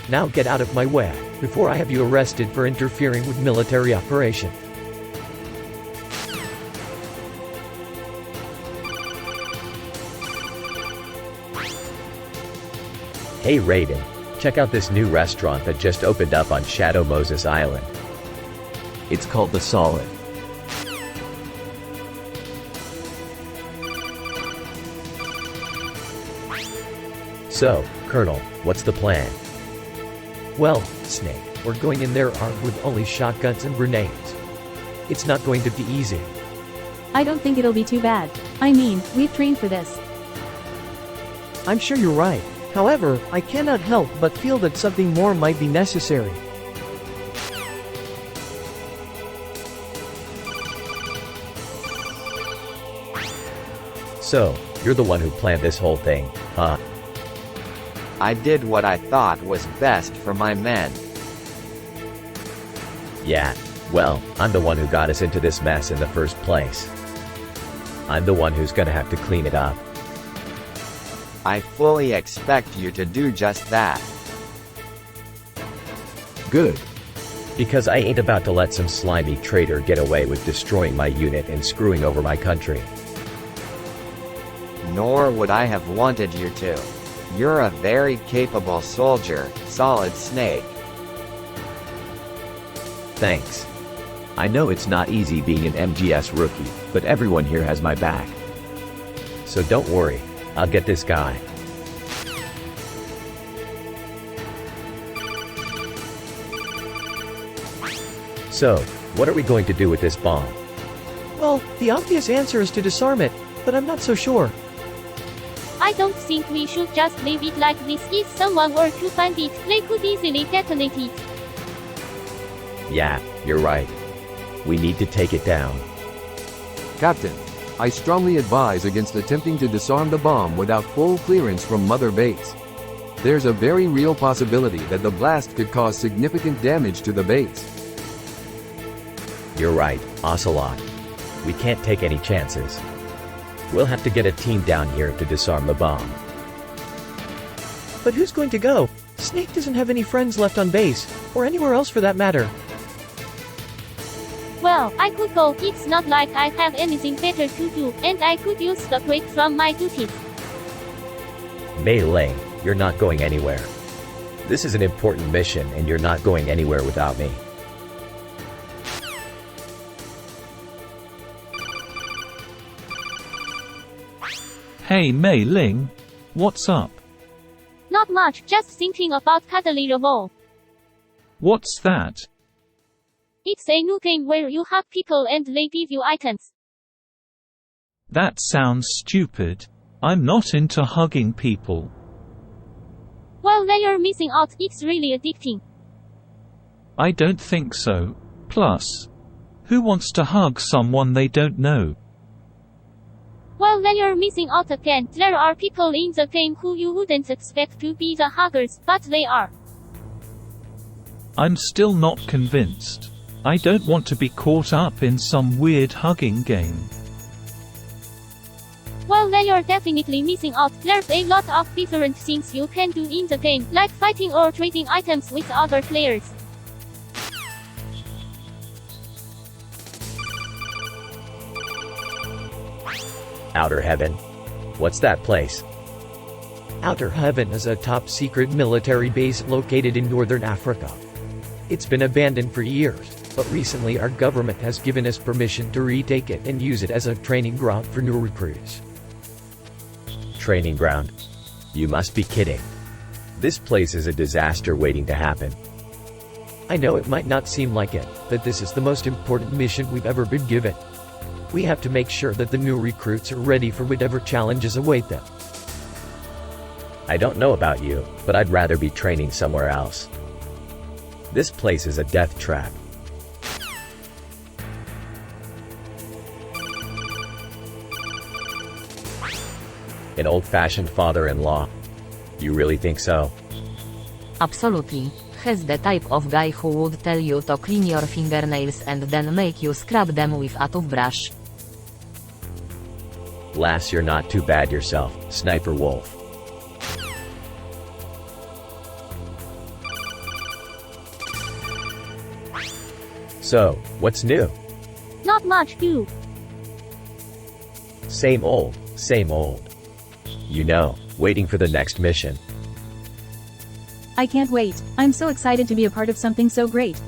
Now get out of my way, before I have you arrested for interfering with military operation. Hey Raiden, check out this new restaurant that just opened up on Shadow Moses Island. It's called The Solid. So, Colonel, what's the plan? Well, Snake, we're going in there armed with only shotguns and grenades. It's not going to be easy. I don't think it'll be too bad. I mean, we've trained for this. I'm sure you're right. However, I cannot help but feel that something more might be necessary. So, you're the one who planned this whole thing, huh? I did what I thought was best for my men. Yeah, well, I'm the one who got us into this mess in the first place. I'm the one who's gonna have to clean it up. I fully expect you to do just that. Good. Because I ain't about to let some slimy traitor get away with destroying my unit and screwing over my country. Nor would I have wanted you to. You're a very capable soldier, Solid Snake. Thanks. I know it's not easy being an MGS rookie, but everyone here has my back. So don't worry, I'll get this guy. So, what are we going to do with this bomb? Well, the obvious answer is to disarm it, but I'm not so sure. I don't think we should just leave it like this. If someone were to find it, they could easily detonate it. Yeah, you're right. We need to take it down. Captain, I strongly advise against attempting to disarm the bomb without full clearance from Mother Base. There's a very real possibility that the blast could cause significant damage to the base. You're right, Ocelot. We can't take any chances. We'll have to get a team down here to disarm the bomb. But who's going to go? Snake doesn't have any friends left on base, or anywhere else for that matter. Well, I could go. It's not like I have anything better to do, and I could use the break from my duties. Mei Ling, you're not going anywhere. This is an important mission and you're not going anywhere without me. Hey Mei Ling, what's up? Not much, just thinking about cuddly Revolve. What's that? It's a new game where you hug people and they give you items. That sounds stupid. I'm not into hugging people. Well, then you're missing out. It's really addicting. I don't think so. Plus, who wants to hug someone they don't know? Well, then you're missing out again. There are people in the game who you wouldn't expect to be the huggers, but they are. I'm still not convinced. I don't want to be caught up in some weird hugging game. Well, then you're definitely missing out. There's a lot of different things you can do in the game, like fighting or trading items with other players. Outer Heaven? What's that place? Outer Heaven is a top-secret military base located in northern Africa. It's been abandoned for years, but recently our government has given us permission to retake it and use it as a training ground for new recruits. Training ground? You must be kidding. This place is a disaster waiting to happen. I know it might not seem like it, but this is the most important mission we've ever been given. We have to make sure that the new recruits are ready for whatever challenges await them. I don't know about you, but I'd rather be training somewhere else. This place is a death trap. An old-fashioned father-in-law. You really think so? Absolutely. He's the type of guy who would tell you to clean your fingernails and then make you scrub them with a toothbrush. Lass, you're not too bad yourself, Sniper Wolf. So, what's new? Not much, you. Same old, same old. You know, waiting for the next mission. I can't wait. I'm so excited to be a part of something so great.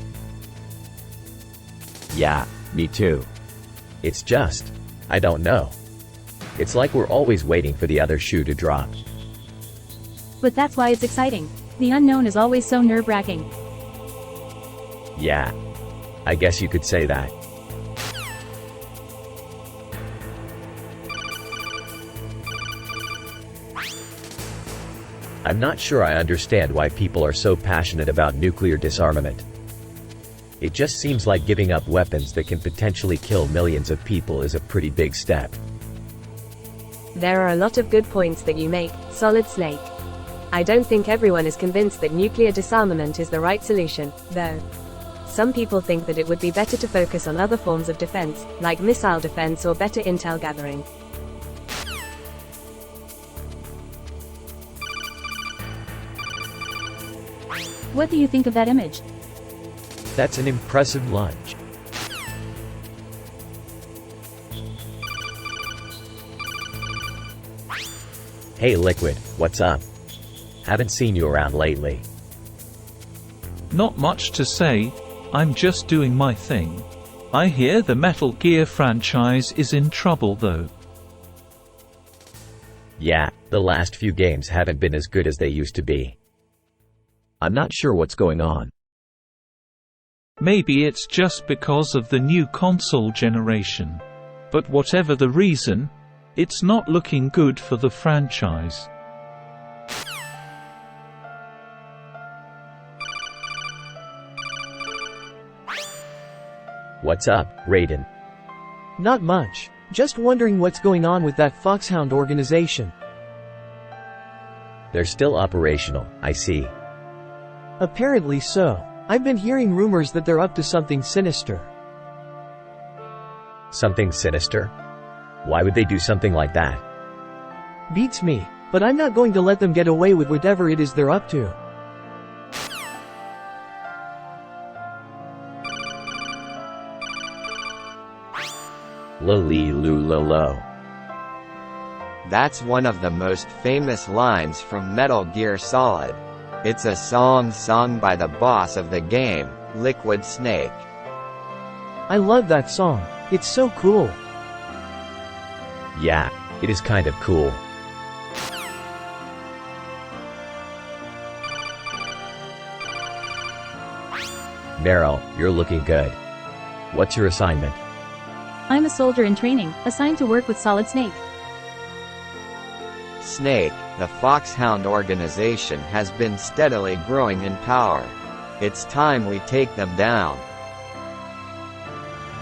Yeah, me too. It's just, I don't know. It's like we're always waiting for the other shoe to drop. But that's why it's exciting. The unknown is always so nerve-wracking. Yeah. I guess you could say that. I'm not sure I understand why people are so passionate about nuclear disarmament. It just seems like giving up weapons that can potentially kill millions of people is a pretty big step. There are a lot of good points that you make, Solid Snake. I don't think everyone is convinced that nuclear disarmament is the right solution, though. Some people think that it would be better to focus on other forms of defense, like missile defense or better intel gathering. What do you think of that image? That's an impressive lunge. Hey Liquid, what's up? Haven't seen you around lately. Not much to say, I'm just doing my thing. I hear the Metal Gear franchise is in trouble though. Yeah, the last few games haven't been as good as they used to be. I'm not sure what's going on. Maybe it's just because of the new console generation. But whatever the reason, it's not looking good for the franchise. What's up, Raiden? Not much. Just wondering what's going on with that Foxhound organization. They're still operational, I see. Apparently so. I've been hearing rumors that they're up to something sinister. Something sinister? Why would they do something like that? Beats me, but I'm not going to let them get away with whatever it is they're up to. Lo. That's one of the most famous lines from Metal Gear Solid. It's a song sung by the boss of the game, Liquid Snake. I love that song. It's so cool. Yeah, it is kind of cool. Meryl, you're looking good. What's your assignment? I'm a soldier in training, assigned to work with Solid Snake. Snake, the Foxhound organization has been steadily growing in power. It's time we take them down.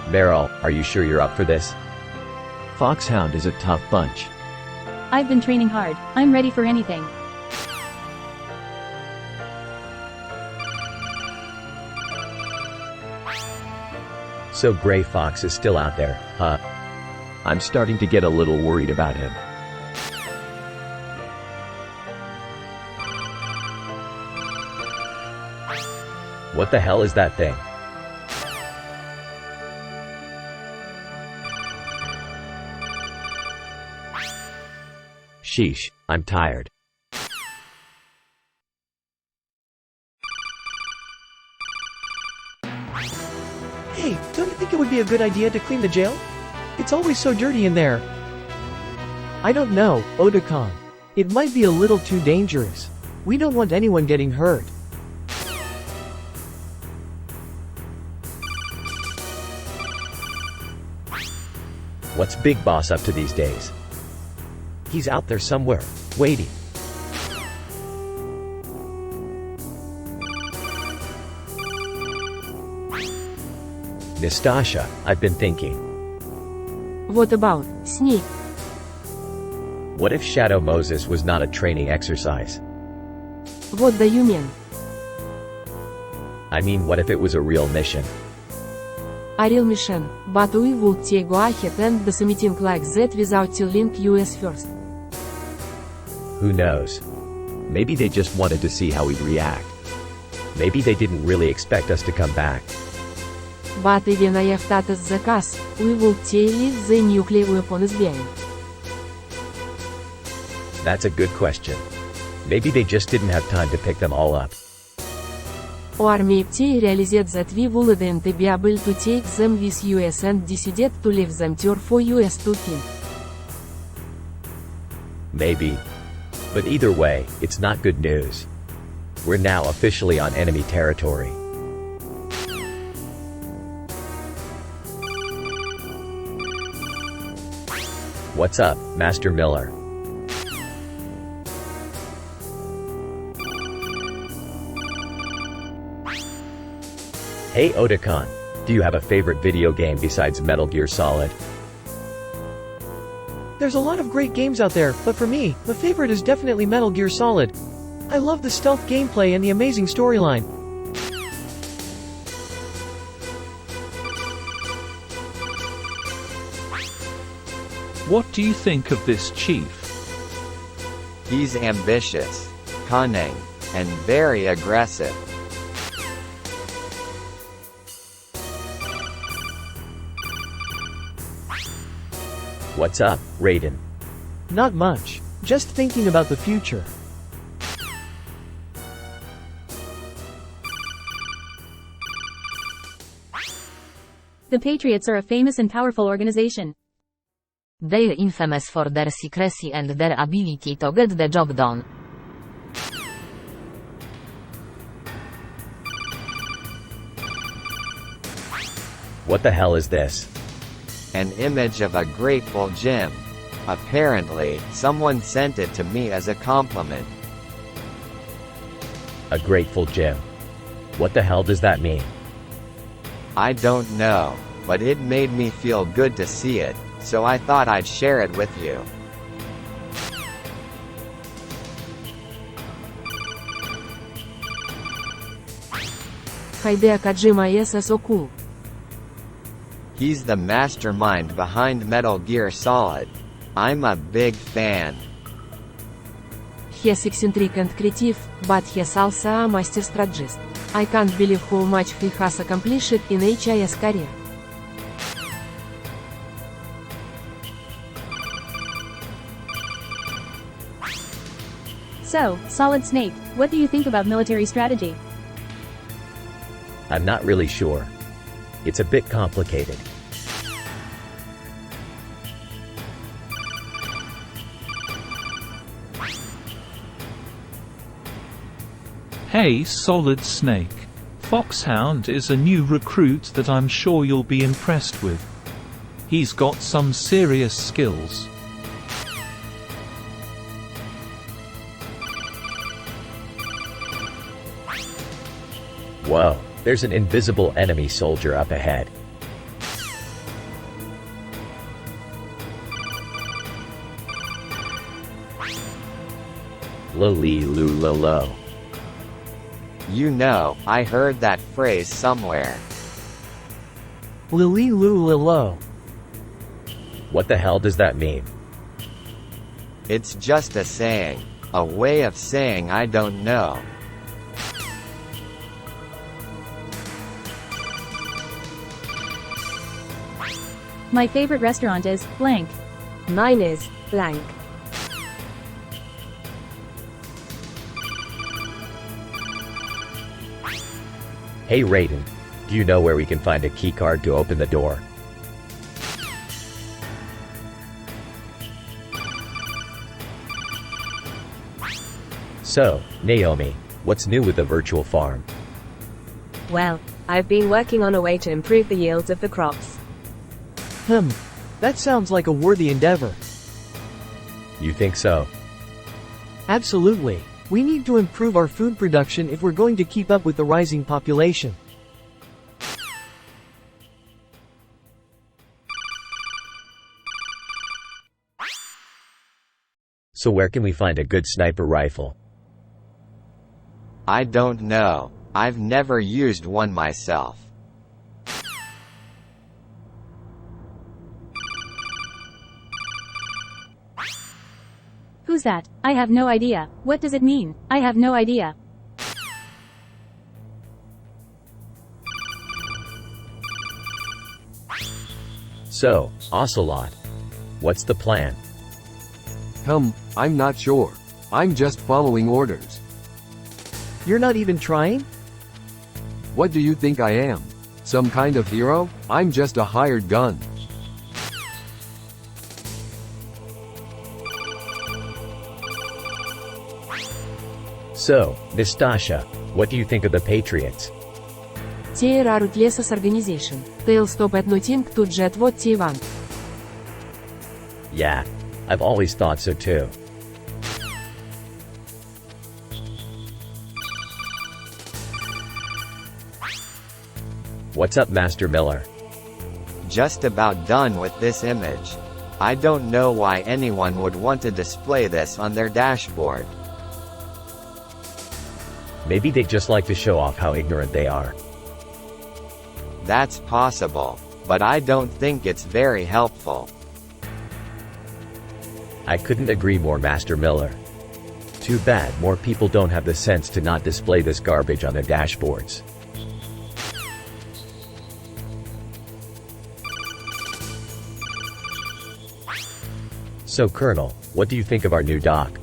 Meryl, are you sure you're up for this? Foxhound is a tough bunch. I've been training hard. I'm ready for anything. So Gray Fox is still out there, huh? I'm starting to get a little worried about him. What the hell is that thing? Sheesh, I'm tired. Hey, don't you think it would be a good idea to clean the jail? It's always so dirty in there. I don't know, Otakon. It might be a little too dangerous. We don't want anyone getting hurt. What's Big Boss up to these days? He's out there somewhere, waiting. Nastasha, I've been thinking. What about Snake? What if Shadow Moses was not a training exercise? What do you mean? I mean, what if it was a real mission? A real mission, but we would take go ahead and do something like that without telling us first. Who knows? Maybe they just wanted to see how we'd react. Maybe they didn't really expect us to come back. But even if that is the case, we will tell if the nuclear weapon is being. That's a good question. Maybe they just didn't have time to pick them all up. Or maybe they realized that we wouldn't be able to take them with us and decided to leave them there for us to think. Maybe. But either way, it's not good news. We're now officially on enemy territory. What's up, Master Miller? Hey Otakon, do you have a favorite video game besides Metal Gear Solid? There's a lot of great games out there, but for me, my favorite is definitely Metal Gear Solid. I love the stealth gameplay and the amazing storyline. What do you think of this chief? He's ambitious, cunning, and very aggressive. What's up, Raiden? Not much. Just thinking about the future. The Patriots are a famous and powerful organization. They're infamous for their secrecy and their ability to get the job done. What the hell is this? An image of a grateful Jim. Apparently, someone sent it to me as a compliment. A grateful Jim. What the hell does that mean? I don't know, but it made me feel good to see it, so I thought I'd share it with you. Hideo Kojima is so cool. He's the mastermind behind Metal Gear Solid. I'm a big fan. He's eccentric and creative, but he's also a master strategist. I can't believe how much he has accomplished in his career. So, Solid Snake, what do you think about military strategy? I'm not really sure. It's a bit complicated. Hey Solid Snake. Foxhound is a new recruit that I'm sure you'll be impressed with. He's got some serious skills. Whoa, there's an invisible enemy soldier up ahead. Loli lu lo lo. You know, I heard that phrase somewhere. Lili Lu Lilo. What the hell does that mean? It's just a saying. A way of saying I don't know. My favorite restaurant is blank. Mine is blank. Hey Raiden, do you know where we can find a keycard to open the door? So, Naomi, what's new with the virtual farm? Well, I've been working on a way to improve the yields of the crops. That sounds like a worthy endeavor. You think so? Absolutely. We need to improve our food production if we're going to keep up with the rising population. So where can we find a good sniper rifle? I don't know. I've never used one myself. Who's that? I have no idea. What does it mean? I have no idea. So, Ocelot, what's the plan? I'm not sure. I'm just following orders. You're not even trying? What do you think I am? Some kind of hero? I'm just a hired gun. So, Nastasha, what do you think of the Patriots? They are ruthless organization. They'll stop at nothing to get what they want. Yeah, I've always thought so too. What's up, Master Miller? Just about done with this image. I don't know why anyone would want to display this on their dashboard. Maybe they just like to show off how ignorant they are. That's possible, but I don't think it's very helpful. I couldn't agree more, Master Miller. Too bad more people don't have the sense to not display this garbage on their dashboards. So Colonel, what do you think of our new dock?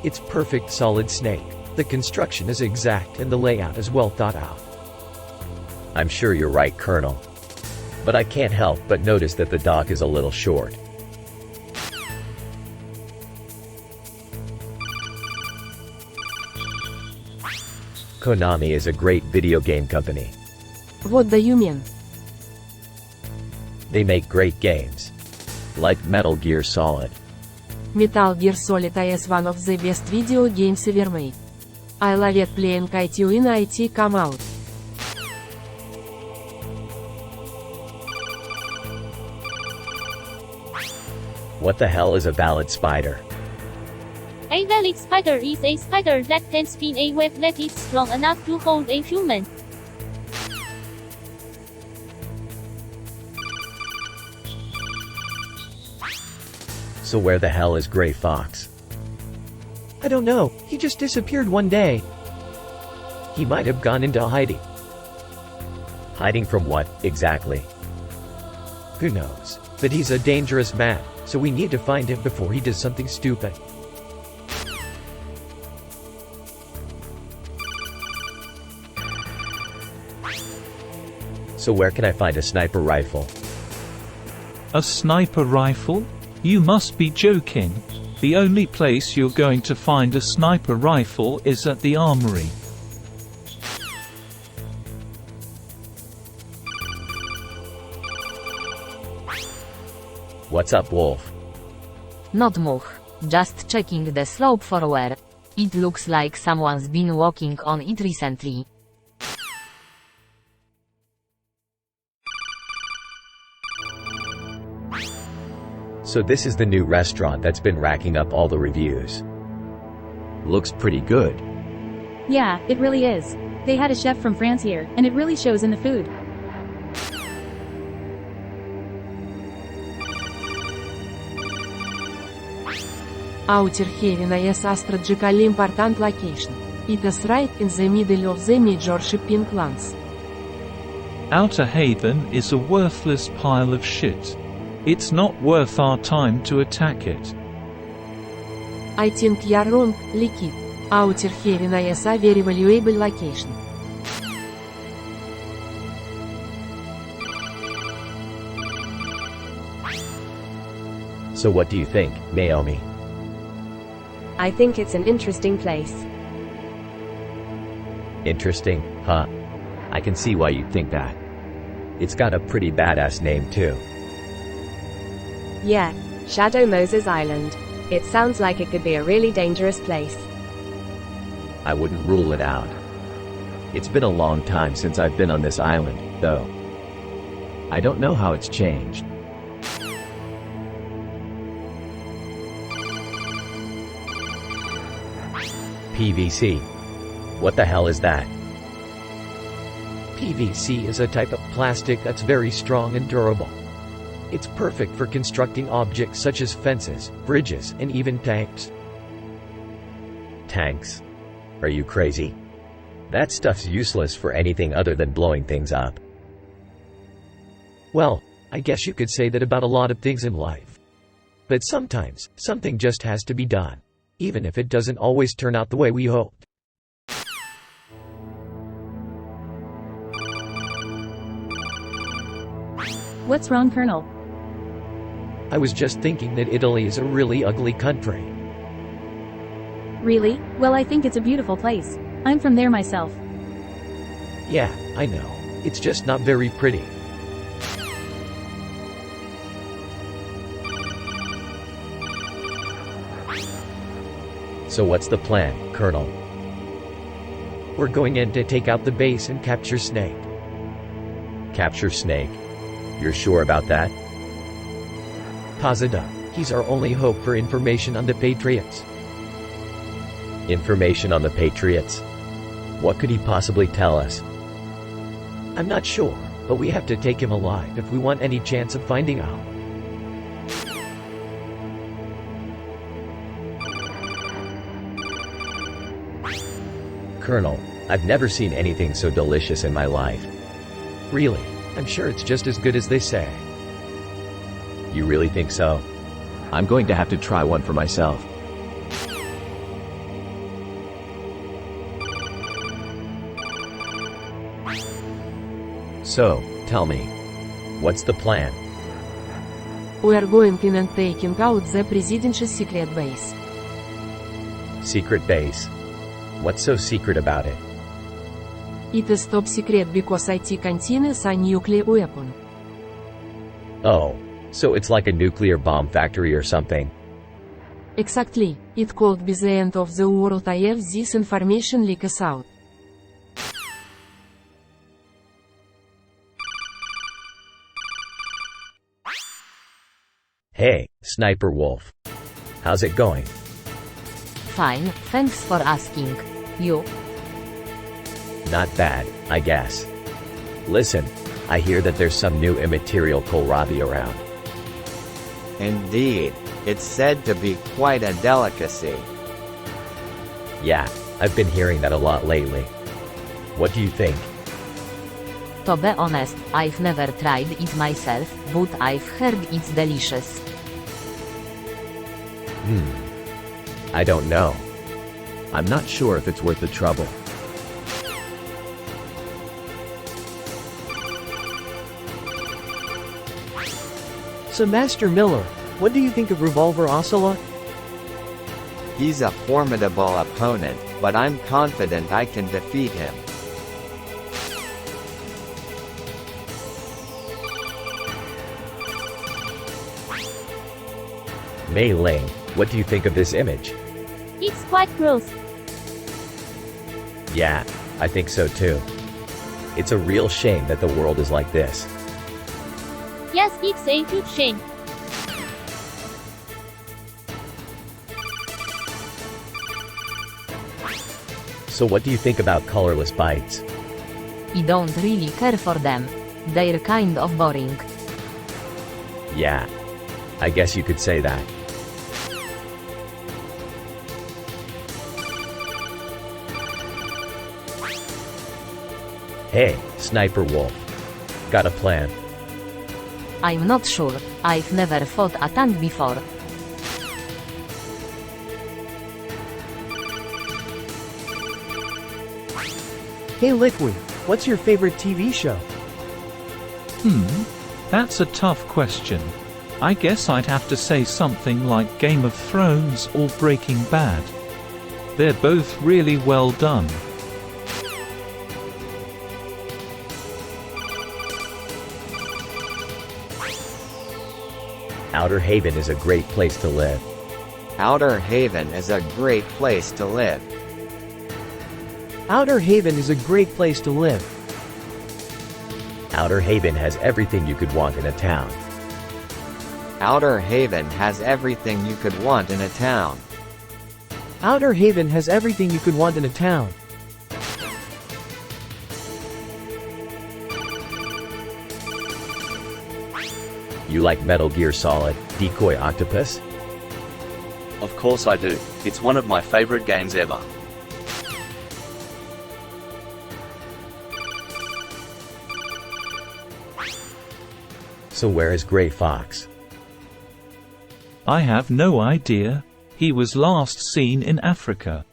It's perfect solid snake. The construction is exact and the layout is well thought out. I'm sure you're right, Colonel. But I can't help but notice that the dock is a little short. Konami is a great video game company. What do you mean? They make great games. Like Metal Gear Solid. Metal Gear Solid is one of the best video games ever made. I love it playing it when it come out. What the hell is a valid spider? A valid spider is a spider that can spin a web that is strong enough to hold a human. So where the hell is Gray Fox? I don't know, he just disappeared one day. He might have gone into hiding. Hiding from what, exactly? Who knows? But he's a dangerous man, so we need to find him before he does something stupid. So where can I find a sniper rifle? A sniper rifle? You must be joking. The only place you're going to find a sniper rifle is at the armory. What's up, Wolf? Not much. Just checking the slope for wear. It looks like someone's been walking on it recently. So this is the new restaurant that's been racking up all the reviews. Looks pretty good. Yeah, it really is. They had a chef from France here, and it really shows in the food. Outer Haven is a strategically important location. It is right in the middle of the major shipping lanes. Outer Haven is a worthless pile of shit. It's not worth our time to attack it. I think you're wrong, Liquid. Outer Haven is a very valuable location. So what do you think, Naomi? I think it's an interesting place. Interesting, huh? I can see why you'd think that. It's got a pretty badass name too. Yeah, Shadow Moses Island. It sounds like it could be a really dangerous place. I wouldn't rule it out. It's been a long time since I've been on this island, though. I don't know how it's changed. PVC. What the hell is that? PVC is a type of plastic that's very strong and durable. It's perfect for constructing objects such as fences, bridges, and even tanks. Tanks? Are you crazy? That stuff's useless for anything other than blowing things up. Well, I guess you could say that about a lot of things in life. But sometimes, something just has to be done, even if it doesn't always turn out the way we hoped. What's wrong, Colonel? I was just thinking that Italy is a really ugly country. Really? Well, I think it's a beautiful place. I'm from there myself. Yeah, I know. It's just not very pretty. So what's the plan, Colonel? We're going in to take out the base and capture Snake. Capture Snake? You're sure about that? Kazada. He's our only hope for information on the Patriots. Information on the Patriots? What could he possibly tell us? I'm not sure, but we have to take him alive if we want any chance of finding out. Colonel, I've never seen anything so delicious in my life. Really? I'm sure it's just as good as they say. You really think so? I'm going to have to try one for myself. So, tell me, what's the plan? We are going in and taking out the president's secret base. Secret base? What's so secret about it? It is top secret because it contains a nuclear weapon. Oh, so it's like a nuclear bomb factory or something? Exactly. It could be the end of the world if this information leaks out. Hey, Sniper Wolf. How's it going? Fine, thanks for asking. You? Not bad, I guess. Listen, I hear that there's some new immaterial kohlrabi around. Indeed, it's said to be quite a delicacy. Yeah, I've been hearing that a lot lately. What do you think? To be honest, I've never tried it myself, but I've heard it's delicious. I don't know. I'm not sure if it's worth the trouble. So Master Miller, what do you think of Revolver Ocelot? He's a formidable opponent, but I'm confident I can defeat him. Mei Ling, what do you think of this image? It's quite gross. Yeah, I think so too. It's a real shame that the world is like this. Yes, it's a huge shame. So what do you think about colorless bites? I don't really care for them. They're kind of boring. Yeah, I guess you could say that. Hey, Sniper Wolf. Got a plan? I'm not sure, I've never fought a tank before. Hey Liquid, what's your favorite TV show? That's a tough question. I guess I'd have to say something like Game of Thrones or Breaking Bad. They're both really well done. Outer Haven is a great place to live. Outer Haven is a great place to live. Outer Haven is a great place to live. Outer Haven has everything you could want in a town. Outer Haven has everything you could want in a town. Outer Haven has everything you could want in a town. You like Metal Gear Solid, Decoy Octopus? Of course I do. It's one of my favorite games ever. So where is Grey Fox? I have no idea. He was last seen in Africa.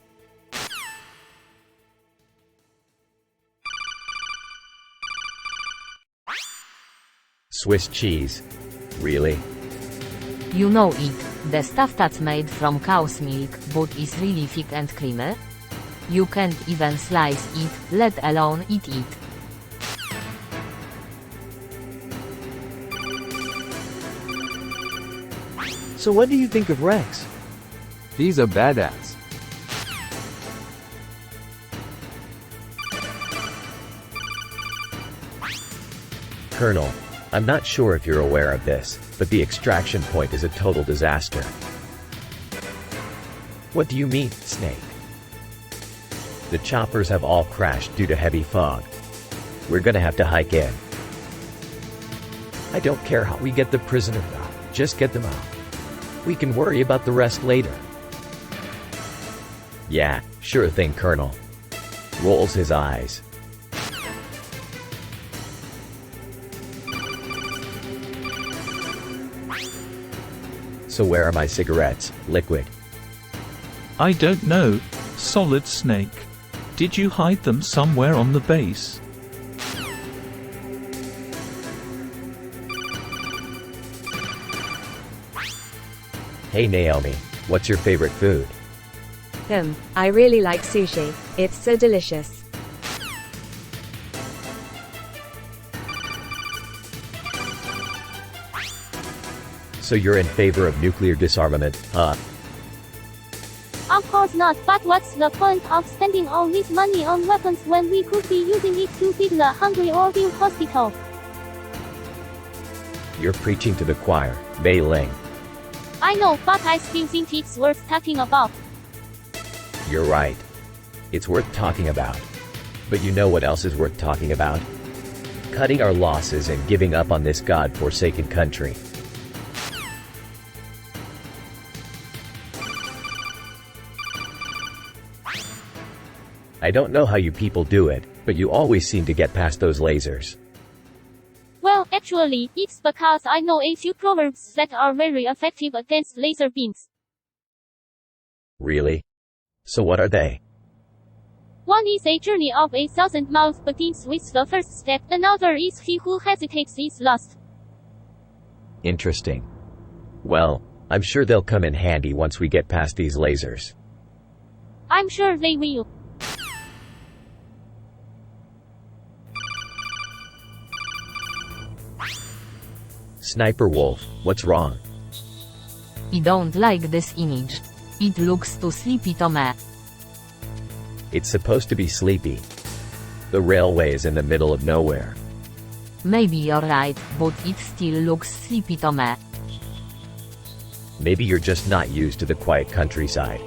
Swiss cheese. Really? You know it, the stuff that's made from cow's milk, but is really thick and creamy? You can't even slice it, let alone eat it. So what do you think of Rex? He's a badass. Colonel, I'm not sure if you're aware of this, but the extraction point is a total disaster. What do you mean, Snake? The choppers have all crashed due to heavy fog. We're gonna have to hike in. I don't care how we get the prisoner out. Just get them out. We can worry about the rest later. Yeah, sure thing, Colonel. Rolls his eyes. So where are my cigarettes, Liquid? I don't know, Solid Snake. Did you hide them somewhere on the base? Hey Naomi, what's your favorite food? I really like sushi. It's so delicious. So you're in favor of nuclear disarmament, huh? Of course not, but what's the point of spending all this money on weapons when we could be using it to feed the hungry or build hospitals? You're preaching to the choir, Mei Ling. I know, but I still think it's worth talking about. You're right. It's worth talking about. But you know what else is worth talking about? Cutting our losses and giving up on this god-forsaken country. I don't know how you people do it, but you always seem to get past those lasers. Well, actually, it's because I know a few proverbs that are very effective against laser beams. Really? So what are they? One is a journey of 1,000 miles begins with the first step, another is he who hesitates is lost. Interesting. Well, I'm sure they'll come in handy once we get past these lasers. I'm sure they will. Sniper Wolf, what's wrong? I don't like this image. It looks too sleepy to me. It's supposed to be sleepy. The railway is in the middle of nowhere. Maybe you're right, but it still looks sleepy to me. Maybe you're just not used to the quiet countryside.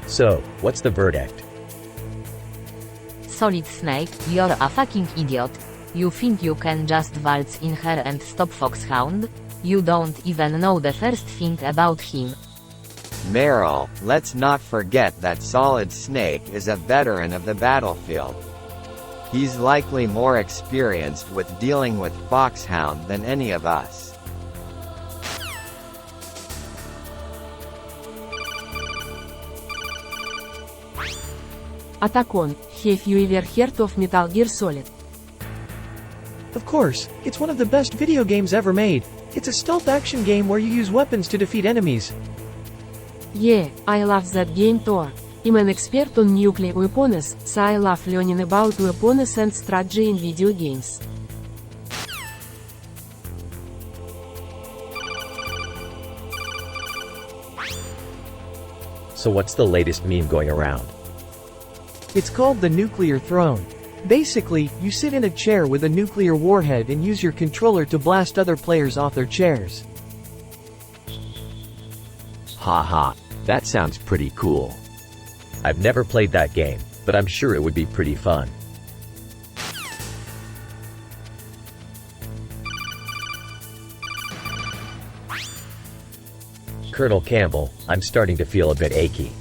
So, what's the verdict? Solid Snake, you're a fucking idiot. You think you can just waltz in here and stop Foxhound? You don't even know the first thing about him. Meryl, let's not forget that Solid Snake is a veteran of the battlefield. He's likely more experienced with dealing with Foxhound than any of us. Atacon, have you ever heard of Metal Gear Solid? Of course, it's one of the best video games ever made. It's a stealth action game where you use weapons to defeat enemies. Yeah, I love that game too. I'm an expert on nuclear weapons, so I love learning about weapons and strategy in video games. So what's the latest meme going around? It's called the nuclear throne. Basically, you sit in a chair with a nuclear warhead and use your controller to blast other players off their chairs. Haha, that sounds pretty cool. I've never played that game, but I'm sure it would be pretty fun. Colonel Campbell, I'm starting to feel a bit achy.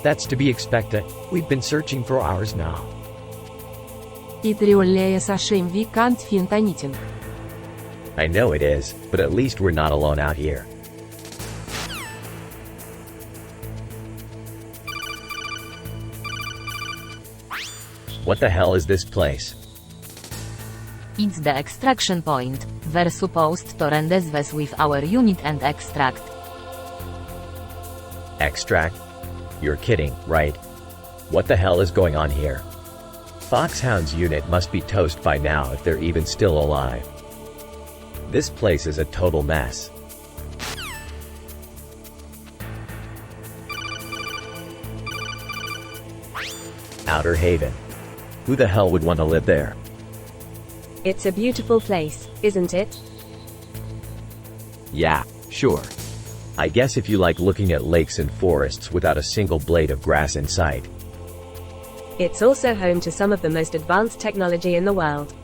That's to be expected. We've been searching for hours now. It really is a shame we can't find anything. I know it is, but at least we're not alone out here. What the hell is this place? It's the extraction point. We're supposed to run this with our unit and extract. Extract? You're kidding, right? What the hell is going on here? Foxhound's unit must be toast by now if they're even still alive. This place is a total mess. Out Outer Haven. Who the hell would want to live there? It's a beautiful place, isn't it? Yeah, sure. I guess if you like looking at lakes and forests without a single blade of grass in sight. It's also home to some of the most advanced technology in the world.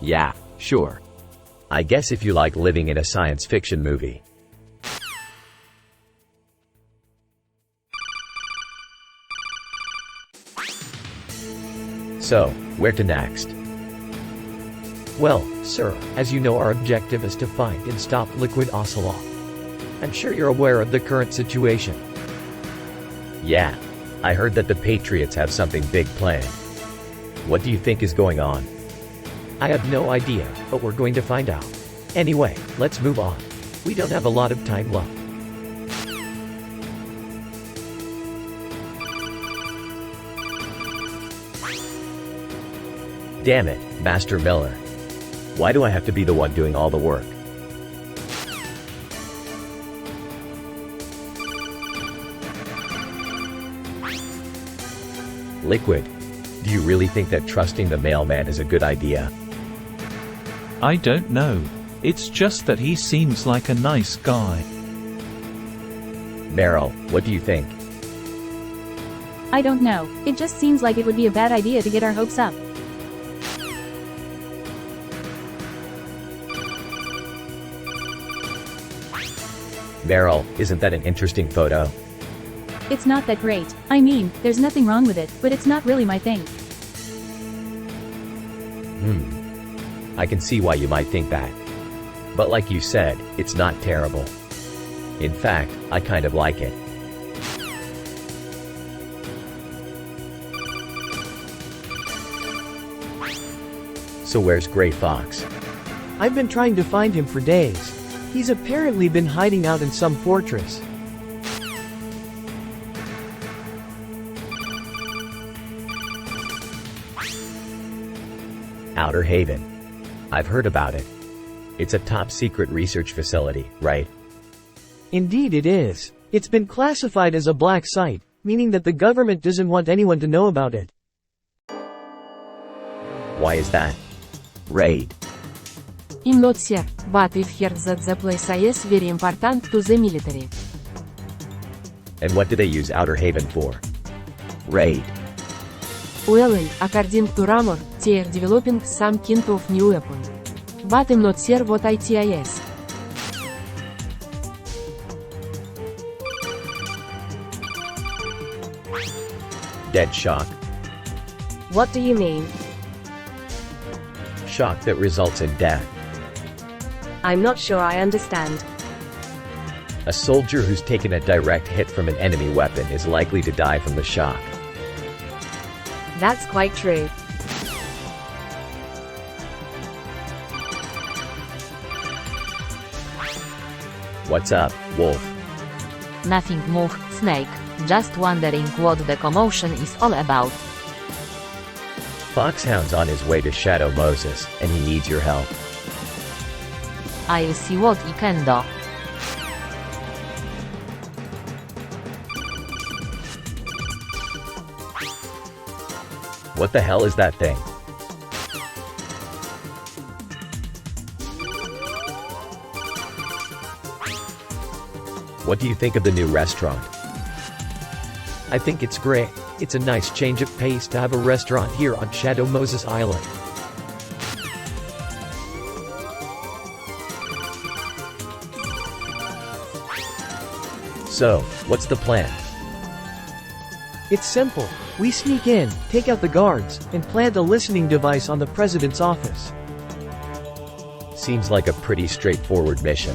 Yeah, sure. I guess if you like living in a science fiction movie. So, where to next? Well, sir, as you know, our objective is to find and stop Liquid Ocelot. I'm sure you're aware of the current situation. Yeah. I heard that the Patriots have something big planned. What do you think is going on? I have no idea, but we're going to find out. Anyway, let's move on. We don't have a lot of time left. Damn it, Master Miller. Why do I have to be the one doing all the work? Liquid, do you really think that trusting the mailman is a good idea? I don't know. It's just that he seems like a nice guy. Meryl, what do you think? I don't know. It just seems like it would be a bad idea to get our hopes up. Meryl, isn't that an interesting photo? It's not that great. I mean, there's nothing wrong with it, but it's not really my thing. I can see why you might think that. But like you said, it's not terrible. In fact, I kind of like it. So where's Gray Fox? I've been trying to find him for days. He's apparently been hiding out in some fortress. Outer Haven. I've heard about it. It's a top-secret research facility, right? Indeed it is. It's been classified as a black site, meaning that the government doesn't want anyone to know about it. Why is that? Raid. I'm not sure, but I've heard that the place is very important to the military. And what do they use Outer Haven for? Raid. Well, according to rumor, they are developing some kind of new weapon. But I'm not sure what it is. Dead shock. What do you mean? Shock that results in death. I'm not sure I understand. A soldier who's taken a direct hit from an enemy weapon is likely to die from the shock. That's quite true. What's up, Wolf? Nothing more, Snake. Just wondering what the commotion is all about. Foxhound's on his way to Shadow Moses, and he needs your help. I'll see what I can do. What the hell is that thing? What do you think of the new restaurant? I think it's great. It's a nice change of pace to have a restaurant here on Shadow Moses Island. So, what's the plan? It's simple. We sneak in, take out the guards, and plant a listening device on the president's office. Seems like a pretty straightforward mission.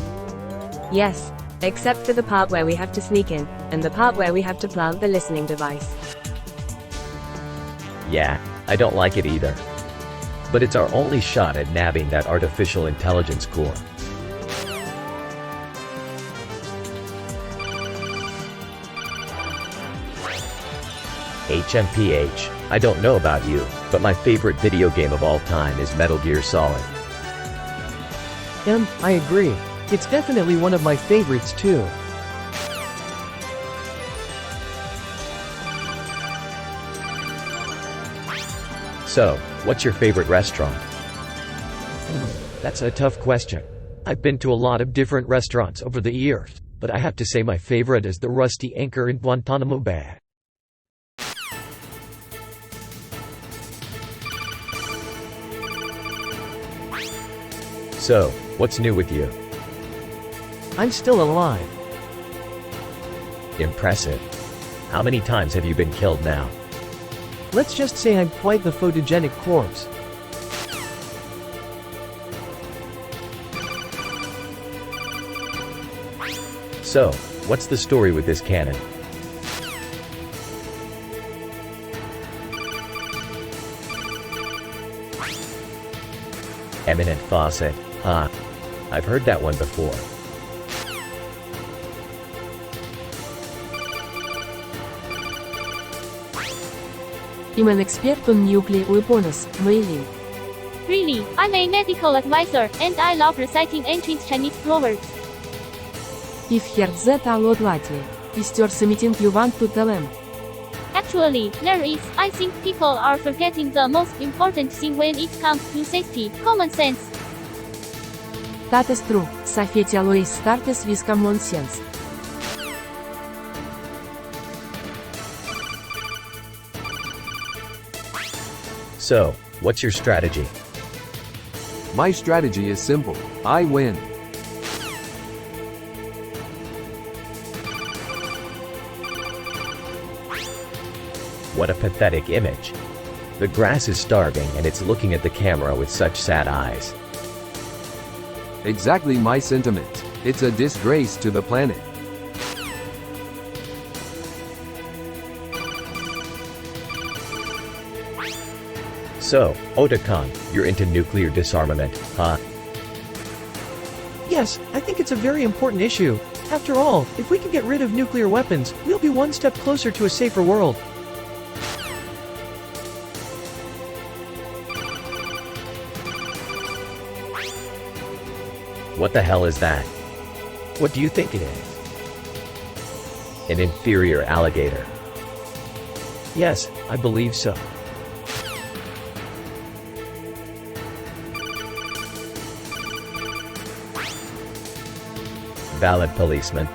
Yes, except for the part where we have to sneak in, and the part where we have to plant the listening device. Yeah, I don't like it either. But it's our only shot at nabbing that artificial intelligence core. HMPH, I don't know about you, but my favorite video game of all time is Metal Gear Solid. I agree. It's definitely one of my favorites too. So, what's your favorite restaurant? That's a tough question. I've been to a lot of different restaurants over the years, but I have to say my favorite is the Rusty Anchor in Guantanamo Bay. So, what's new with you? I'm still alive. Impressive. How many times have you been killed now? Let's just say I'm quite the photogenic corpse. So, what's the story with this cannon? Eminent faucet, huh? I've heard that one before. I'm an expert on nuclear weapons, Mei. Really, I'm a medical advisor, and I love reciting ancient Chinese proverbs. I've heard that a lot lately. Is there something you want to tell them? Actually, there is. I think people are forgetting the most important thing when it comes to safety: common sense. That is true. Safety always starts with common sense. So, what's your strategy? My strategy is simple. I win. What a pathetic image. The grass is starving and it's looking at the camera with such sad eyes. Exactly my sentiment. It's a disgrace to the planet. So, Otakon, you're into nuclear disarmament, huh? Yes, I think it's a very important issue. After all, if we can get rid of nuclear weapons, we'll be one step closer to a safer world. What the hell is that? What do you think it is? An inferior alligator. Yes, I believe so. Valid policeman.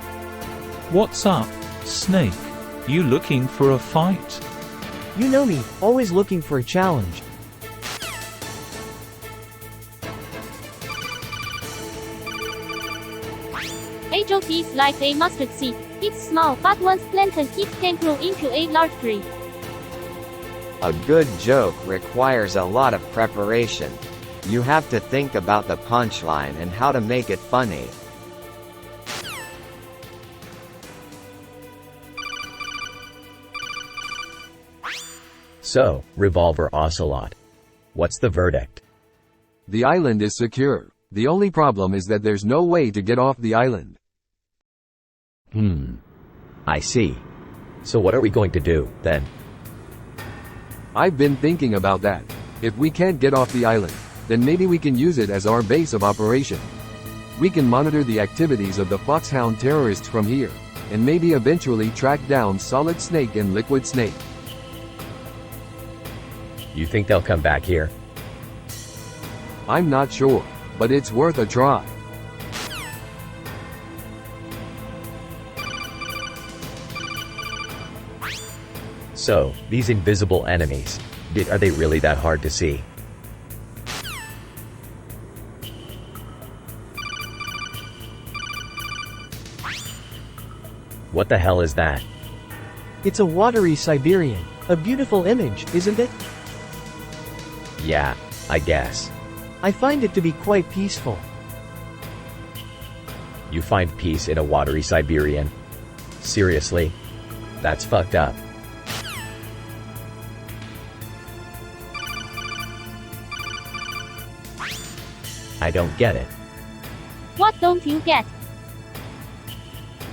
What's up, Snake? You looking for a fight? You know me, always looking for a challenge. A joke is like a mustard seed. It's small, but once planted, it can grow into a large tree. A good joke requires a lot of preparation. You have to think about the punchline and how to make it funny. So, Revolver Ocelot. What's the verdict? The island is secure. The only problem is that there's no way to get off the island. I see. So what are we going to do, then? I've been thinking about that. If we can't get off the island, then maybe we can use it as our base of operation. We can monitor the activities of the Foxhound terrorists from here, and maybe eventually track down Solid Snake and Liquid Snake. You think they'll come back here? I'm not sure, but it's worth a try. So, these invisible enemies, are they really that hard to see? What the hell is that? It's a watery Siberian. A beautiful image, isn't it? Yeah, I guess. I find it to be quite peaceful. You find peace in a watery Siberian? Seriously? That's fucked up. I don't get it. What don't you get?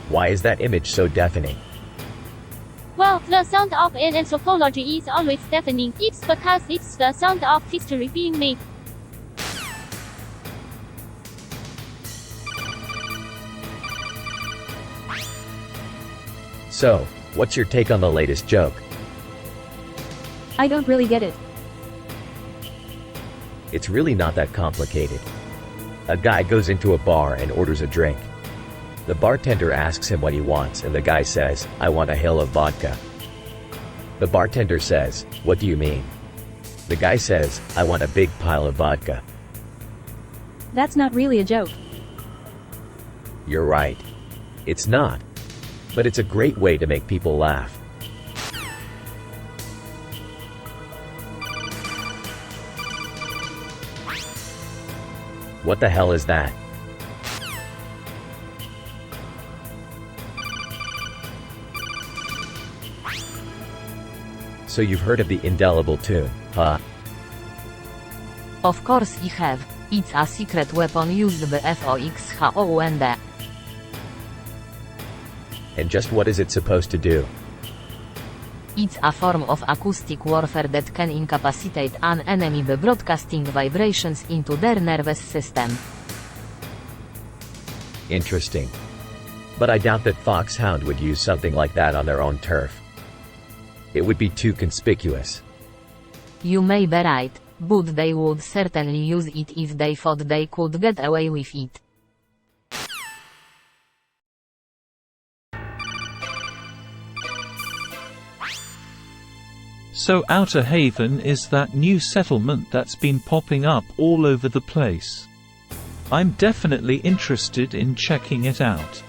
Why is that image so deafening? Well, the sound of an anthropology is always deafening. It's because it's the sound of history being made. So, what's your take on the latest joke? I don't really get it. It's really not that complicated. A guy goes into a bar and orders a drink. The bartender asks him what he wants and the guy says, "I want a hill of vodka." The bartender says, "What do you mean?" The guy says, "I want a big pile of vodka." That's not really a joke. You're right. It's not. But it's a great way to make people laugh. What the hell is that? So you've heard of the indelible tune, huh? Of course I have. It's a secret weapon used by FOXHOUND. And just what is it supposed to do? It's a form of acoustic warfare that can incapacitate an enemy by broadcasting vibrations into their nervous system. Interesting. But I doubt that Foxhound would use something like that on their own turf. It would be too conspicuous. You may be right, but they would certainly use it if they thought they could get away with it. So Outer Haven is that new settlement that's been popping up all over the place. I'm definitely interested in checking it out.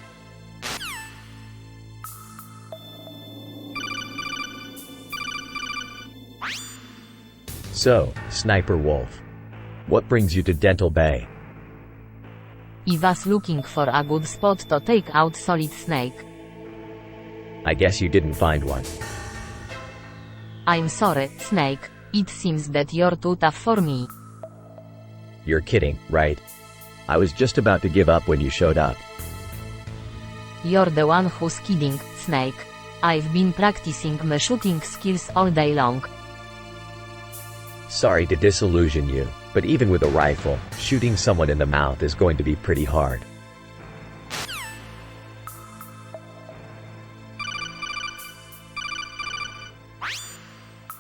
So, Sniper Wolf, what brings you to Dental Bay? I was looking for a good spot to take out Solid Snake. I guess you didn't find one. I'm sorry, Snake. It seems that you're too tough for me. You're kidding, right? I was just about to give up when you showed up. You're the one who's kidding, Snake. I've been practicing my shooting skills all day long. Sorry to disillusion you, but even with a rifle, shooting someone in the mouth is going to be pretty hard.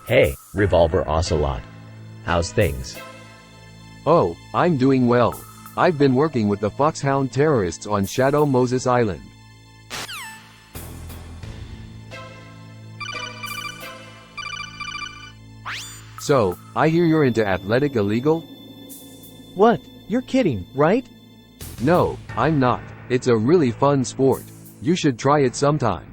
Hey, Revolver Ocelot. How's things? Oh, I'm doing well. I've been working with the Foxhound terrorists on Shadow Moses Island. So, I hear you're into athletic illegal? What? You're kidding, right? No, I'm not. It's a really fun sport. You should try it sometime.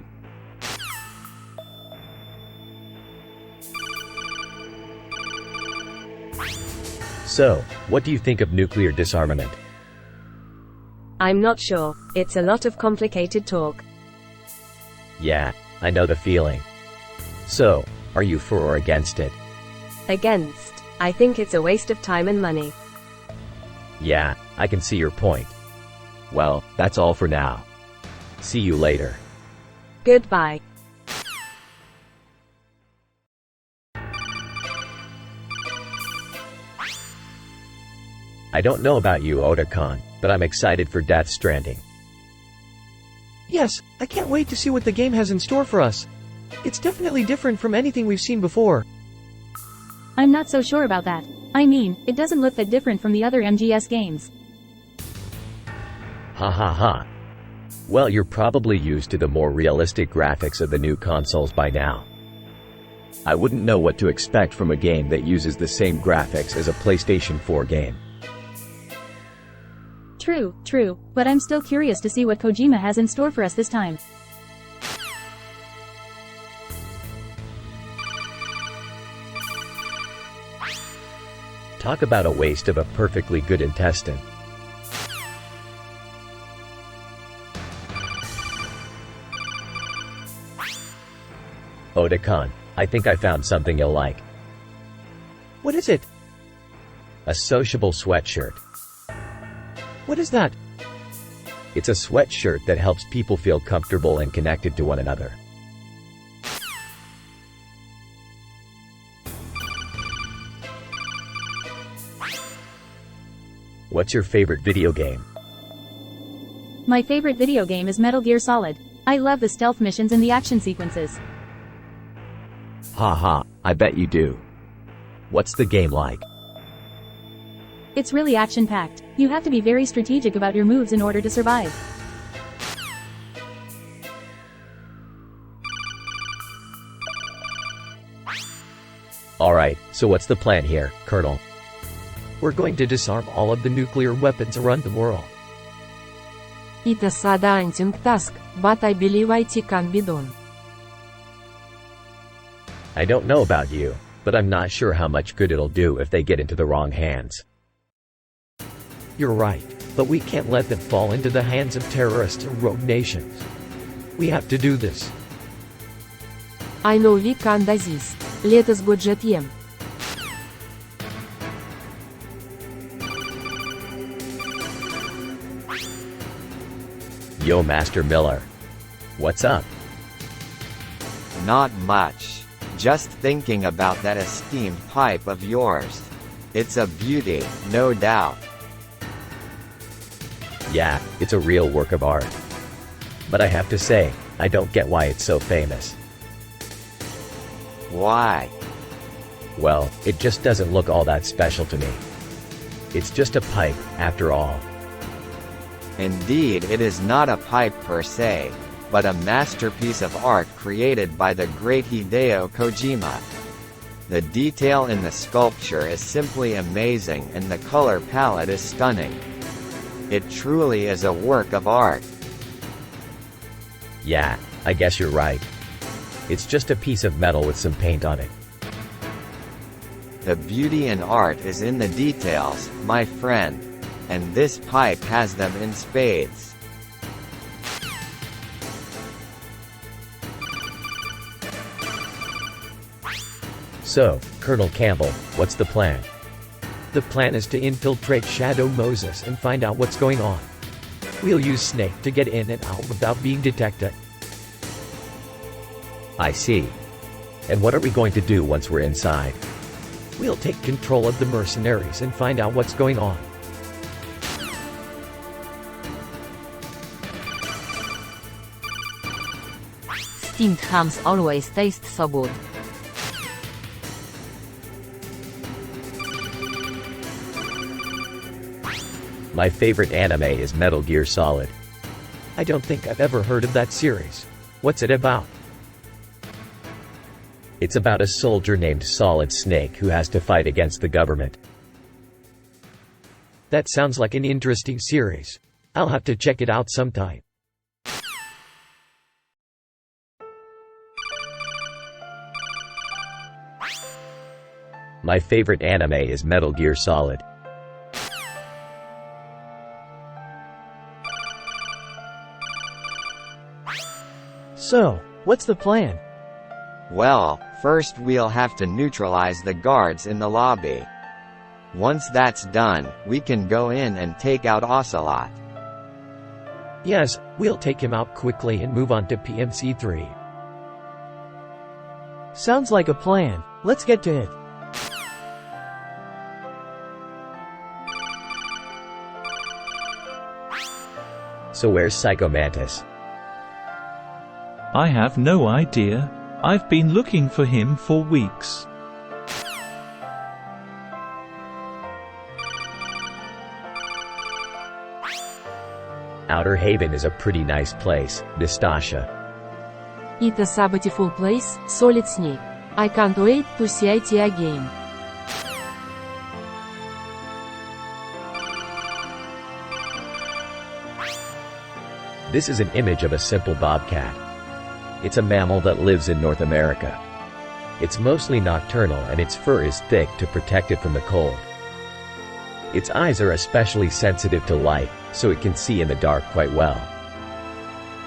So, what do you think of nuclear disarmament? I'm not sure. It's a lot of complicated talk. Yeah, I know the feeling. So, are you for or against it? Against. I think it's a waste of time and money. Yeah, I can see your point. Well, that's all for now. See you later. Goodbye. I don't know about you, Otakon, but I'm excited for Death Stranding. Yes, I can't wait to see what the game has in store for us. It's definitely different from anything we've seen before. I'm not so sure about that. I mean, it doesn't look that different from the other MGS games. Ha ha ha. Well, you're probably used to the more realistic graphics of the new consoles by now. I wouldn't know what to expect from a game that uses the same graphics as a PlayStation 4 game. True, but I'm still curious to see what Kojima has in store for us this time. Talk about a waste of a perfectly good intestine. Otakon, I think I found something you'll like. What is it? A sociable sweatshirt. What is that? It's a sweatshirt that helps people feel comfortable and connected to one another. What's your favorite video game? My favorite video game is Metal Gear Solid. I love the stealth missions and the action sequences. Haha, I bet you do. What's the game like? It's really action-packed. You have to be very strategic about your moves in order to survive. Alright, so what's the plan here, Colonel? We're going to disarm all of the nuclear weapons around the world. It's a sad daunting task, but I believe it can be done. I don't know about you, but I'm not sure how much good it'll do if they get into the wrong hands. You're right, but we can't let them fall into the hands of terrorists or rogue nations. We have to do this. I know we can do this. Let us go get them. Yo, Master Miller. What's up? Not much. Just thinking about that esteemed pipe of yours. It's a beauty, no doubt. Yeah, it's a real work of art. But I have to say, I don't get why it's so famous. Why? Well, it just doesn't look all that special to me. It's just a pipe, after all. Indeed, it is not a pipe per se, but a masterpiece of art created by the great Hideo Kojima. The detail in the sculpture is simply amazing and the color palette is stunning. It truly is a work of art. Yeah, I guess you're right. It's just a piece of metal with some paint on it. The beauty in art is in the details, my friend. And this pipe has them in spades. So, Colonel Campbell, what's the plan? The plan is to infiltrate Shadow Moses and find out what's going on. We'll use Snake to get in and out without being detected. I see. And what are we going to do once we're inside? We'll take control of the mercenaries and find out what's going on. Steamed hams always taste so good. My favorite anime is Metal Gear Solid. I don't think I've ever heard of that series. What's it about? It's about a soldier named Solid Snake who has to fight against the government. That sounds like an interesting series. I'll have to check it out sometime. My favorite anime is Metal Gear Solid. So, what's the plan? Well, first we'll have to neutralize the guards in the lobby. Once that's done, we can go in and take out Ocelot. Yes, we'll take him out quickly and move on to PMC3. Sounds like a plan. Let's get to it. So where's Psycho Mantis? I have no idea. I've been looking for him for weeks. Outer Haven is a pretty nice place, Nastasia. It's a beautiful place, Solid Snake. I can't wait to see it again. This is an image of a simple bobcat. It's a mammal that lives in North America. It's mostly nocturnal and its fur is thick to protect it from the cold. Its eyes are especially sensitive to light, so it can see in the dark quite well.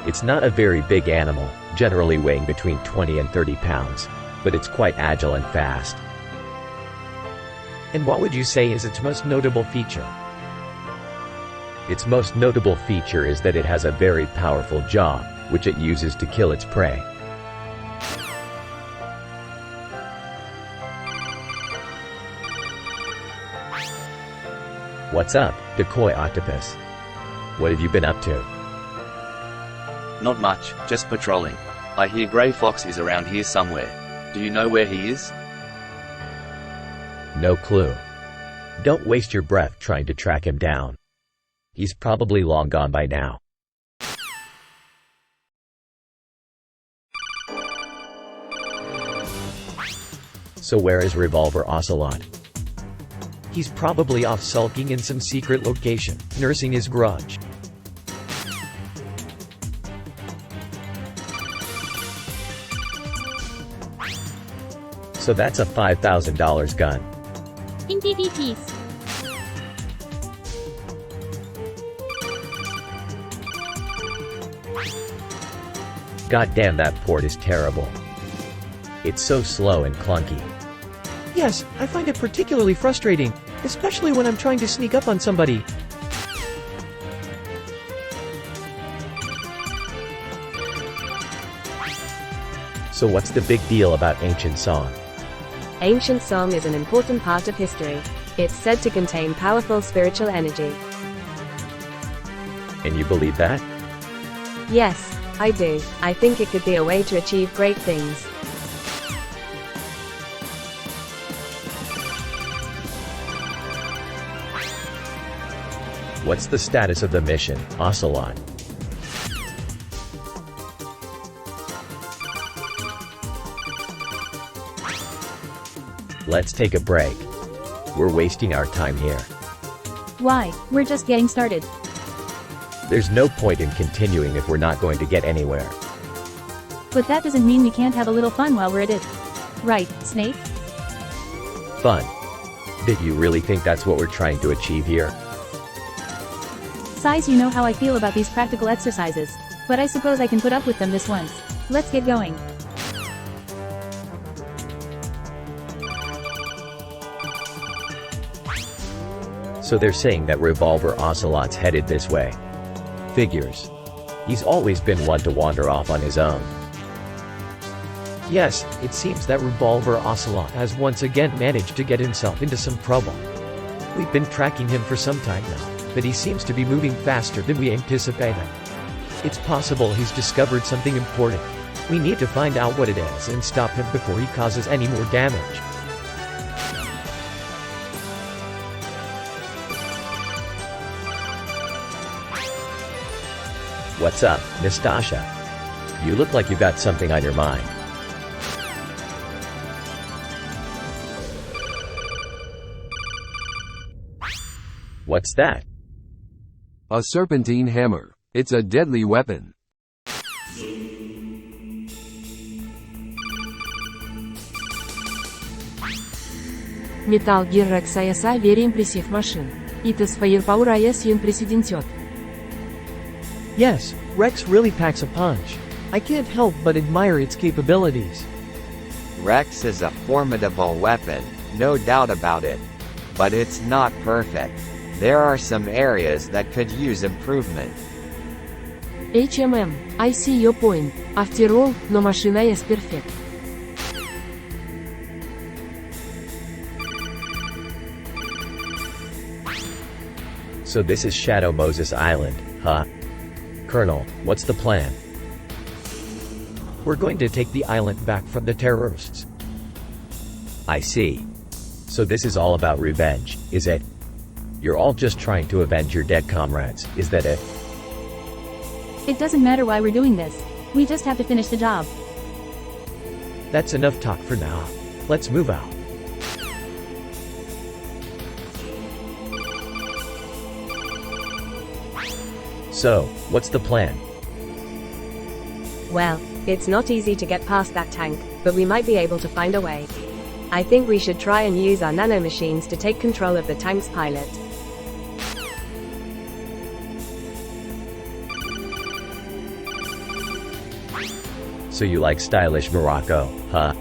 It's not a very big animal, generally weighing between 20 and 30 pounds, but it's quite agile and fast. And what would you say is its most notable feature? Its most notable feature is that it has a very powerful jaw, which it uses to kill its prey. What's up, decoy octopus? What have you been up to? Not much, just patrolling. I hear Grey Fox is around here somewhere. Do you know where he is? No clue. Don't waste your breath trying to track him down. He's probably long gone by now. So where is Revolver Ocelot? He's probably off sulking in some secret location, nursing his grudge. So that's a $5,000 gun. Indeed it is. God damn, that port is terrible. It's so slow and clunky. Yes, I find it particularly frustrating, especially when I'm trying to sneak up on somebody. So what's the big deal about Ancient Song? Ancient song is an important part of history. It's said to contain powerful spiritual energy. And you believe that? Yes, I do. I think it could be a way to achieve great things. What's the status of the mission, Ocelot? Let's take a break. We're wasting our time here. Why? We're just getting started. There's no point in continuing if we're not going to get anywhere. But that doesn't mean we can't have a little fun while we're at it. Right, Snake? Fun. Did you really think that's what we're trying to achieve here? Size, you know how I feel about these practical exercises. But I suppose I can put up with them this once. Let's get going. So they're saying that Revolver Ocelot's headed this way. Figures. He's always been one to wander off on his own. Yes, it seems that Revolver Ocelot has once again managed to get himself into some trouble. We've been tracking him for some time now, but he seems to be moving faster than we anticipated. It's possible he's discovered something important. We need to find out what it is and stop him before he causes any more damage. What's up, Nastasha? You look like you've got something on your mind. What's that? A serpentine hammer. It's a deadly weapon. Metal Gear Rex is a very impressive machine. Its firepower is unprecedented. Yes, Rex really packs a punch. I can't help but admire its capabilities. Rex is a formidable weapon, no doubt about it. But it's not perfect. There are some areas that could use improvement. I see your point. After all, no machine is perfect. So this is Shadow Moses Island, huh? Colonel, what's the plan? We're going to take the island back from the terrorists. I see. So this is all about revenge, is it? You're all just trying to avenge your dead comrades, is that it? It doesn't matter why we're doing this. We just have to finish the job. That's enough talk for now. Let's move out. So, what's the plan? Well, it's not easy to get past that tank, but we might be able to find a way. I think we should try and use our nanomachines to take control of the tank's pilot. So you like stylish Morocco, huh?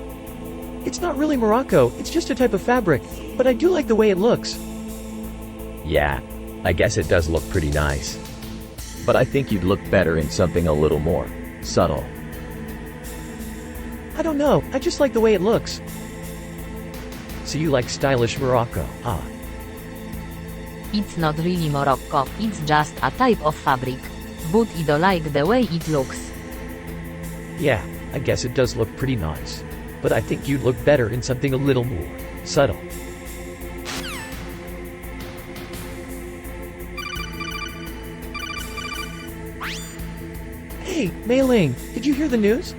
It's not really Morocco, it's just a type of fabric, but I do like the way it looks. Yeah, I guess it does look pretty nice. But I think you'd look better in something a little more subtle. I don't know, I just like the way it looks. So you like stylish Morocco, huh? It's not really Morocco, it's just a type of fabric. But I don't like the way it looks. Yeah, I guess it does look pretty nice. But I think you'd look better in something a little more subtle. Hey, Mei Ling, did you hear the news?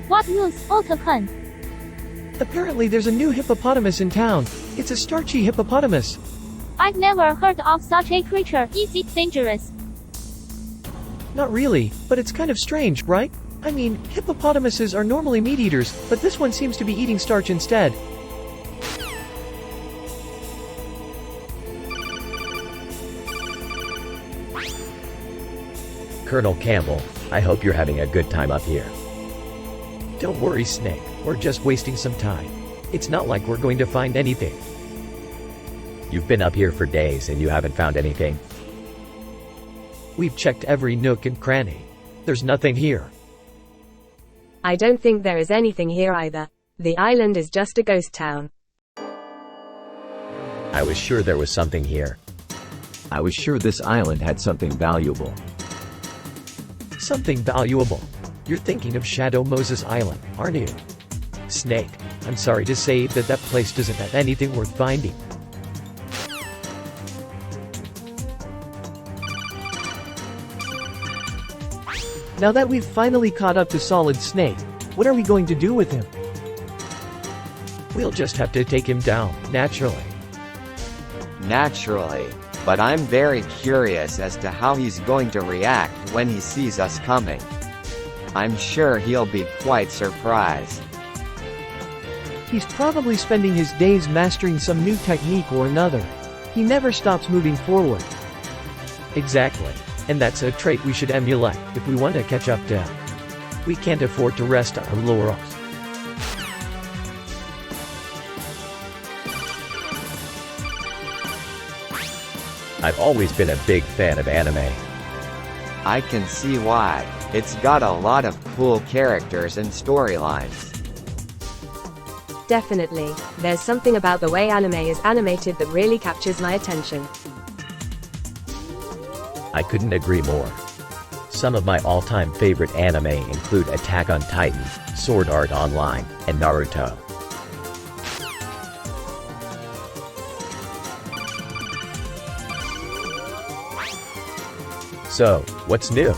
What news, Otacon? Apparently there's a new hippopotamus in town. It's a starchy hippopotamus. I've never heard of such a creature. Is it dangerous? Not really, but it's kind of strange, right? I mean, hippopotamuses are normally meat eaters, but this one seems to be eating starch instead. Colonel Campbell, I hope you're having a good time up here. Don't worry, Snake. We're just wasting some time. It's not like we're going to find anything. You've been up here for days and you haven't found anything. We've checked every nook and cranny. There's nothing here. I don't think there is anything here either. The island is just a ghost town. I was sure there was something here. I was sure this island had something valuable. Something valuable. You're thinking of Shadow Moses Island, aren't you? Snake, I'm sorry to say that that place doesn't have anything worth finding. Now that we've finally caught up to Solid Snake, what are we going to do with him? We'll just have to take him down, naturally. Naturally. But I'm very curious as to how he's going to react when he sees us coming. I'm sure he'll be quite surprised. He's probably spending his days mastering some new technique or another. He never stops moving forward. Exactly. And that's a trait we should emulate if we want to catch up to him. We can't afford to rest on our laurels. I've always been a big fan of anime. I can see why. It's got a lot of cool characters and storylines. Definitely. There's something about the way anime is animated that really captures my attention. I couldn't agree more. Some of my all-time favorite anime include Attack on Titan, Sword Art Online, and Naruto. So, what's new?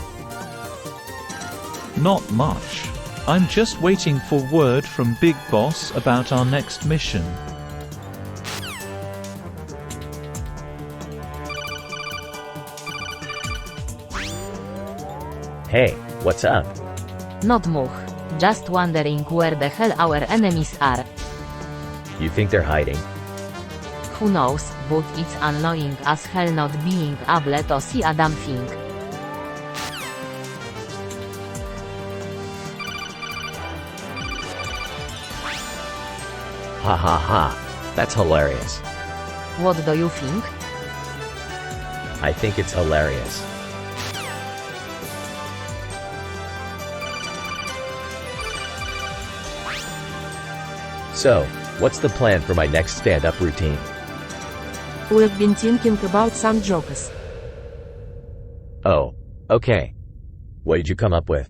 Not much. I'm just waiting for word from Big Boss about our next mission. Hey, what's up? Not much. Just wondering where the hell our enemies are. You think they're hiding? Who knows, but it's annoying as hell not being able to see a damn thing. Ha ha ha. That's hilarious. What do you think? I think it's hilarious. So, what's the plan for my next stand-up routine? We've been thinking about some jokes. Oh, okay. What did you come up with?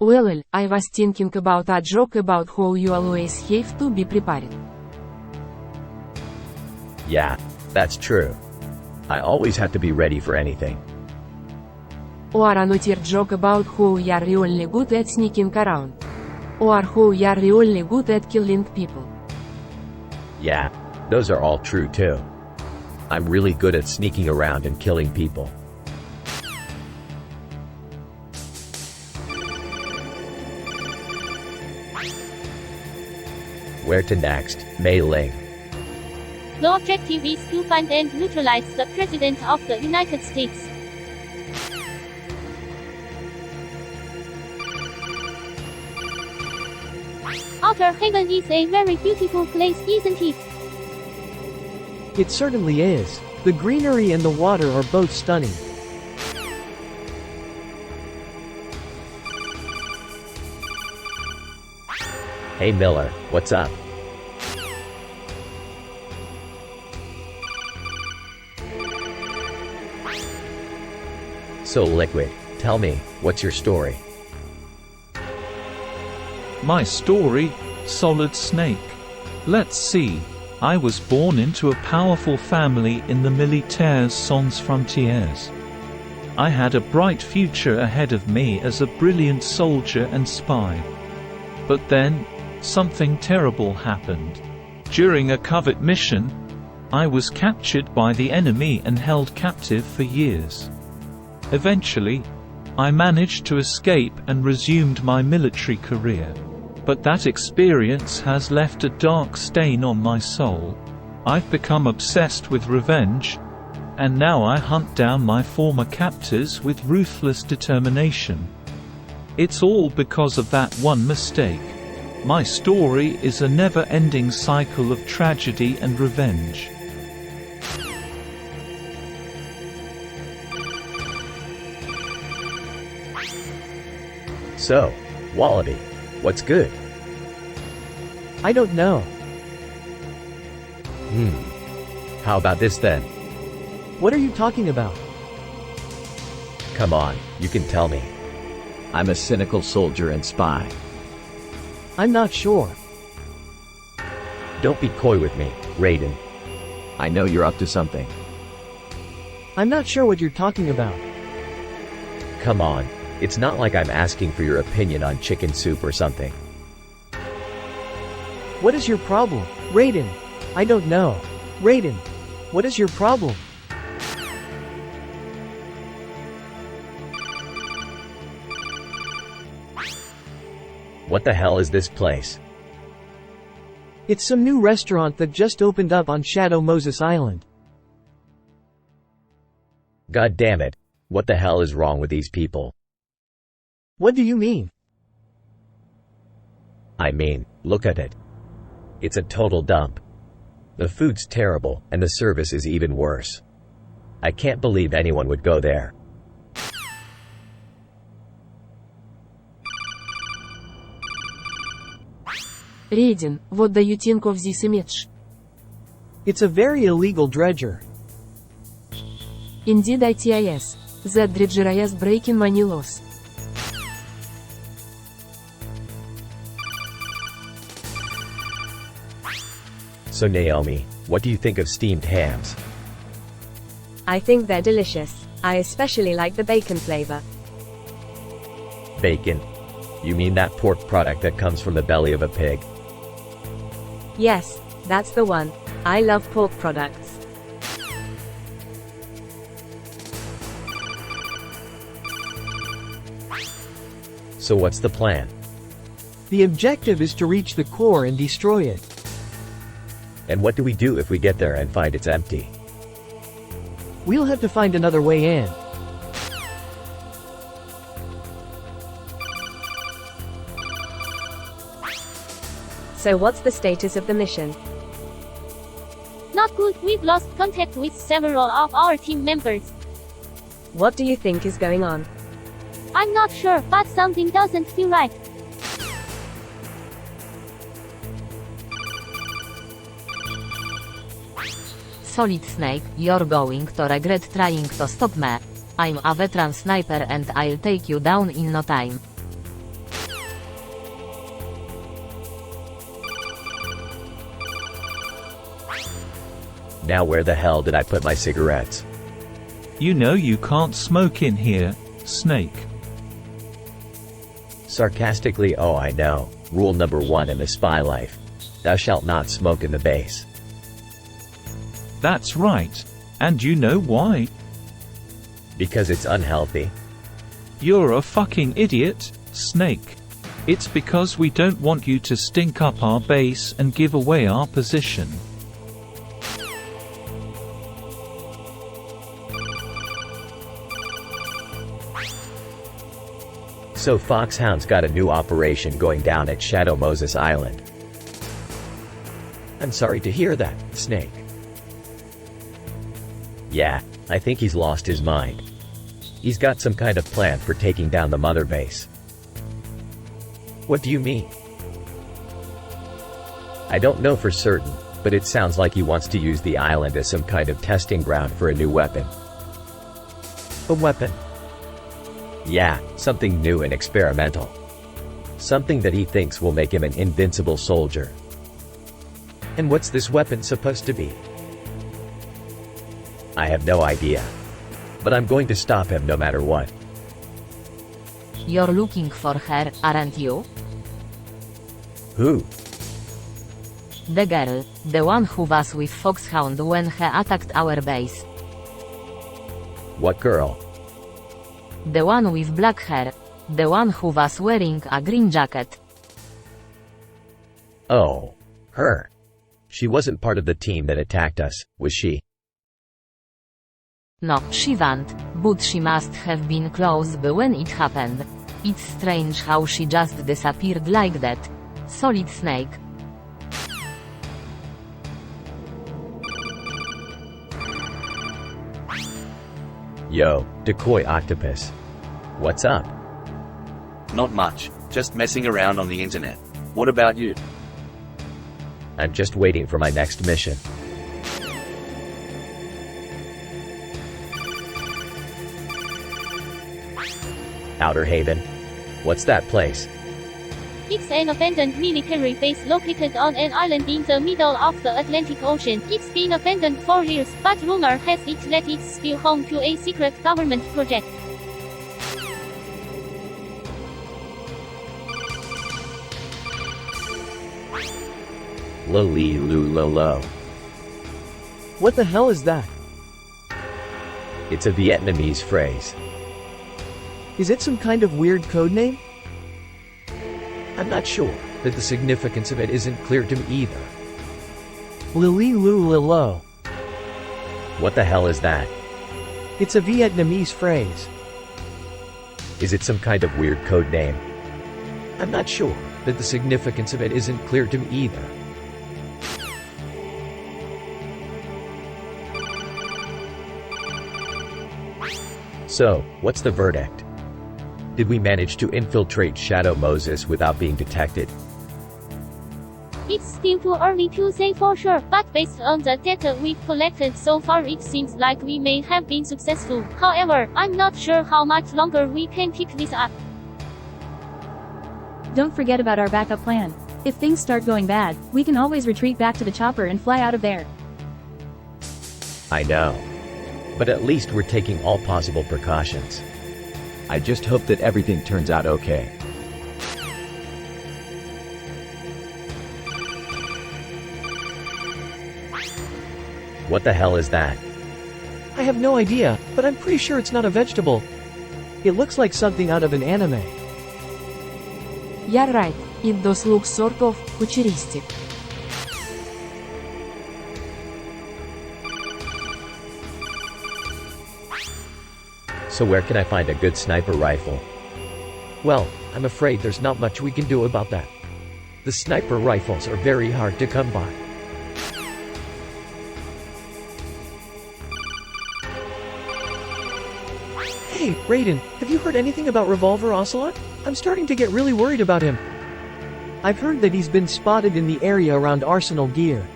Well, I was thinking about a joke about how you always have to be prepared. Yeah, that's true. I always have to be ready for anything. Or another joke about how you're really good at sneaking around. Or how you're really good at killing people. Yeah, those are all true too. I'm really good at sneaking around and killing people. Where to next, Mei Ling? The objective is to find and neutralize the President of the United States. Outer Haven is a very beautiful place, isn't it? It certainly is. The greenery and the water are both stunning. Hey Miller, what's up? So Liquid, tell me, what's your story? My story, Solid Snake. Let's see. I was born into a powerful family in the Militaires Sans Frontières. I had a bright future ahead of me as a brilliant soldier and spy. But then, something terrible happened. During a covert mission, I was captured by the enemy and held captive for years. Eventually, I managed to escape and resumed my military career. But that experience has left a dark stain on my soul. I've become obsessed with revenge, and now I hunt down my former captors with ruthless determination. It's all because of that one mistake. My story is a never-ending cycle of tragedy and revenge. So, Wallaby, what's good? I don't know. How about this then? What are you talking about? Come on, you can tell me. I'm a cynical soldier and spy. I'm not sure. Don't be coy with me, Raiden. I know you're up to something. I'm not sure what you're talking about. Come on, it's not like I'm asking for your opinion on chicken soup or something. What is your problem, Raiden? I don't know. Raiden, what is your problem? What the hell is this place? It's some new restaurant that just opened up on Shadow Moses Island. God damn it. What the hell is wrong with these people? What do you mean? I mean, look at it. It's a total dump. The food's terrible, and the service is even worse. I can't believe anyone would go there. Raiden, what do you think of this image? It's a very illegal dredger. Indeed it is. That dredger is breaking many laws. So Naomi, what do you think of steamed hams? I think they're delicious. I especially like the bacon flavor. Bacon? You mean that pork product that comes from the belly of a pig? Yes, that's the one. I love pork products. So what's the plan? The objective is to reach the core and destroy it. And what do we do if we get there and find it's empty? We'll have to find another way in. So what's the status of the mission? Not good, we've lost contact with several of our team members. What do you think is going on? I'm not sure, but something doesn't feel right. Solid Snake, you're going to regret trying to stop me. I'm a veteran sniper and I'll take you down in no time. Now where the hell did I put my cigarettes? You know you can't smoke in here, Snake. Sarcastically, oh I know. Rule number 1 in the spy life. Thou shalt not smoke in the base. That's right. And you know why? Because it's unhealthy. You're a fucking idiot, Snake. It's because we don't want you to stink up our base and give away our position. So Foxhound's got a new operation going down at Shadow Moses Island. I'm sorry to hear that, Snake. Yeah, I think he's lost his mind. He's got some kind of plan for taking down the mother base. What do you mean? I don't know for certain, but it sounds like he wants to use the island as some kind of testing ground for a new weapon. A weapon? Yeah, something new and experimental. Something that he thinks will make him an invincible soldier. And what's this weapon supposed to be? I have no idea. But I'm going to stop him no matter what. You're looking for her, aren't you? Who? The girl, the one who was with Foxhound when he attacked our base. What girl? The one with black hair. The one who was wearing a green jacket. Oh. Her. She wasn't part of the team that attacked us, was she? No, she wasn't, but she must have been close by when it happened. It's strange how she just disappeared like that. Solid Snake. Yo, decoy octopus. What's up? Not much, just messing around on the internet. What about you? I'm just waiting for my next mission. Outer Haven? What's that place? It's an abandoned military base located on an island in the middle of the Atlantic Ocean. It's been abandoned for years, but rumor has it that it's still home to a secret government project. Lo. What the hell is that? It's a Vietnamese phrase. Is it some kind of weird code name? I'm not sure, but the significance of it isn't clear to me either. Lilo. What the hell is that? It's a Vietnamese phrase. Is it some kind of weird code name? I'm not sure, but the significance of it isn't clear to me either. So, what's the verdict? Did we manage to infiltrate Shadow Moses without being detected? It's still too early to say for sure, but based on the data we've collected so far it seems like we may have been successful. However, I'm not sure how much longer we can pick this up. Don't forget about our backup plan. If things start going bad, we can always retreat back to the chopper and fly out of there. I know. But at least we're taking all possible precautions. I just hope that everything turns out okay. What the hell is that? I have no idea, but I'm pretty sure it's not a vegetable. It looks like something out of an anime. You're right, it does look sort of futuristic. So where can I find a good sniper rifle? Well, I'm afraid there's not much we can do about that. The sniper rifles are very hard to come by. Hey, Raiden, have you heard anything about Revolver Ocelot? I'm starting to get really worried about him. I've heard that he's been spotted in the area around Arsenal Gear.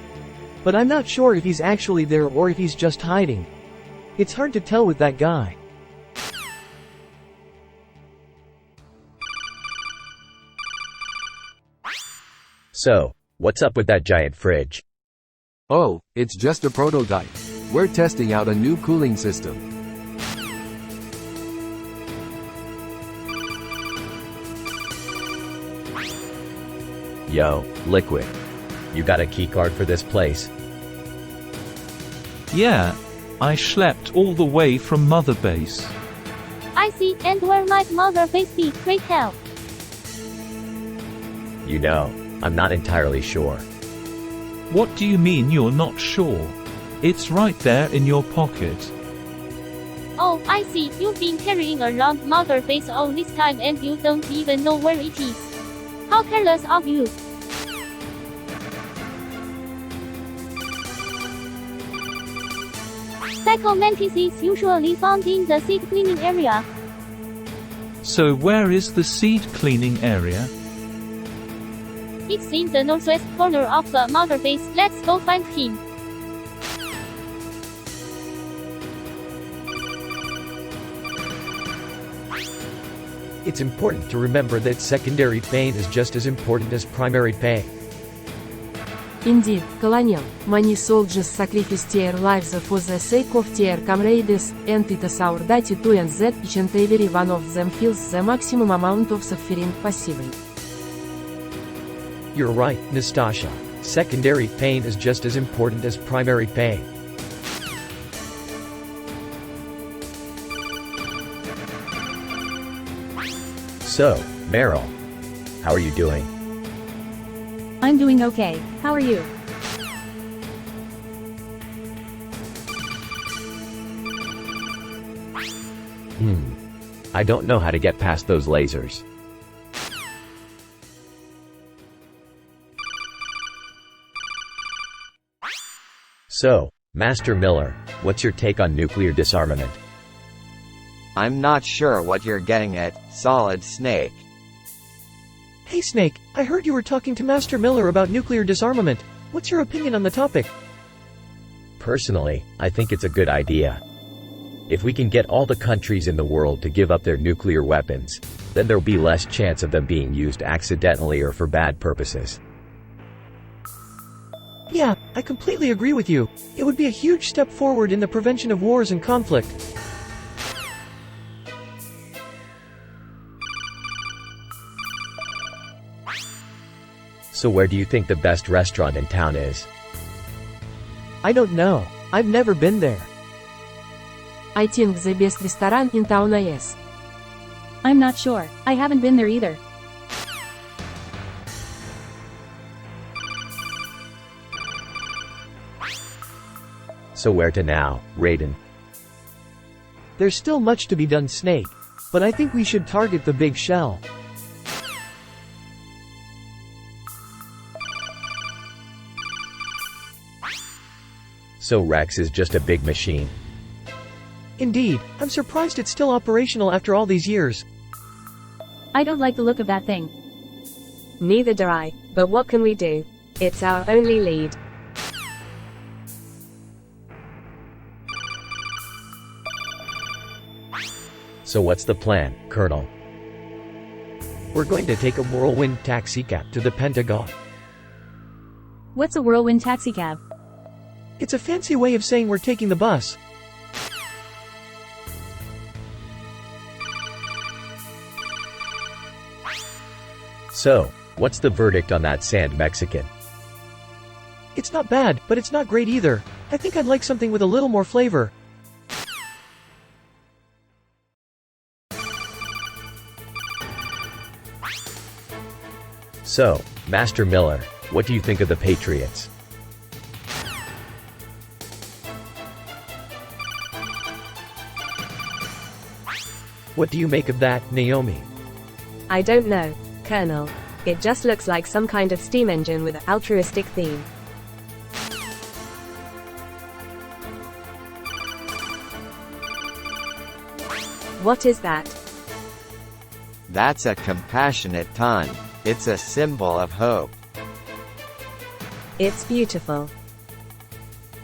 But I'm not sure if he's actually there or if he's just hiding. It's hard to tell with that guy. So, what's up with that giant fridge? Oh, it's just a prototype. We're testing out a new cooling system. Yo, Liquid. You got a keycard for this place? Yeah. I schlepped all the way from Mother Base. I see, and where might Mother Base be? Great help. You know, I'm not entirely sure. What do you mean you're not sure? It's right there in your pocket. Oh, I see, you've been carrying around Mother Base all this time and you don't even know where it is. How careless of you. Psychomantis is usually found in the seed cleaning area. So where is the seed cleaning area? It's in the northwest corner of the Mother Base. Let's go find him. It's important to remember that secondary pain is just as important as primary pain. Indeed, Colonel, many soldiers sacrifice their lives for the sake of their comrades, and it is our duty to end that each and every one of them feels the maximum amount of suffering possible. You're right, Nastasha. Secondary pain is just as important as primary pain. So, Meryl, how are you doing? I'm doing okay, how are you? I don't know how to get past those lasers. So, Master Miller, what's your take on nuclear disarmament? I'm not sure what you're getting at, Solid Snake. Hey Snake, I heard you were talking to Master Miller about nuclear disarmament. What's your opinion on the topic? Personally, I think it's a good idea. If we can get all the countries in the world to give up their nuclear weapons, then there'll be less chance of them being used accidentally or for bad purposes. Yeah, I completely agree with you. It would be a huge step forward in the prevention of wars and conflict. So where do you think the best restaurant in town is? I don't know. I've never been there. I think the best restaurant in town is. I'm not sure, I haven't been there either. So where to now, Raiden? There's still much to be done, Snake. But I think we should target the big shell. So Rex is just a big machine. Indeed, I'm surprised it's still operational after all these years. I don't like the look of that thing. Neither do I, but what can we do? It's our only lead. So what's the plan, Colonel? We're going to take a whirlwind taxicab to the Pentagon. What's a whirlwind taxicab? It's a fancy way of saying we're taking the bus. So, what's the verdict on that sand Mexican? It's not bad, but it's not great either. I think I'd like something with a little more flavor. So, Master Miller, what do you think of the Patriots? What do you make of that, Naomi? I don't know, Colonel. It just looks like some kind of steam engine with an altruistic theme. What is that? That's a compassionate ton. It's a symbol of hope. It's beautiful.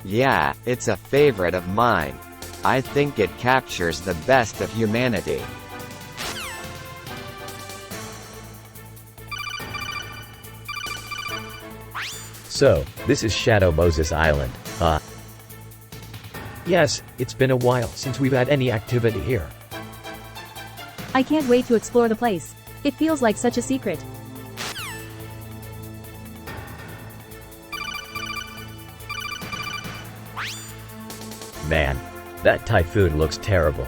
Yeah, it's a favorite of mine. I think it captures the best of humanity. So, this is Shadow Moses Island, huh? Yes, it's been a while since we've had any activity here. I can't wait to explore the place. It feels like such a secret. Man, that typhoon looks terrible.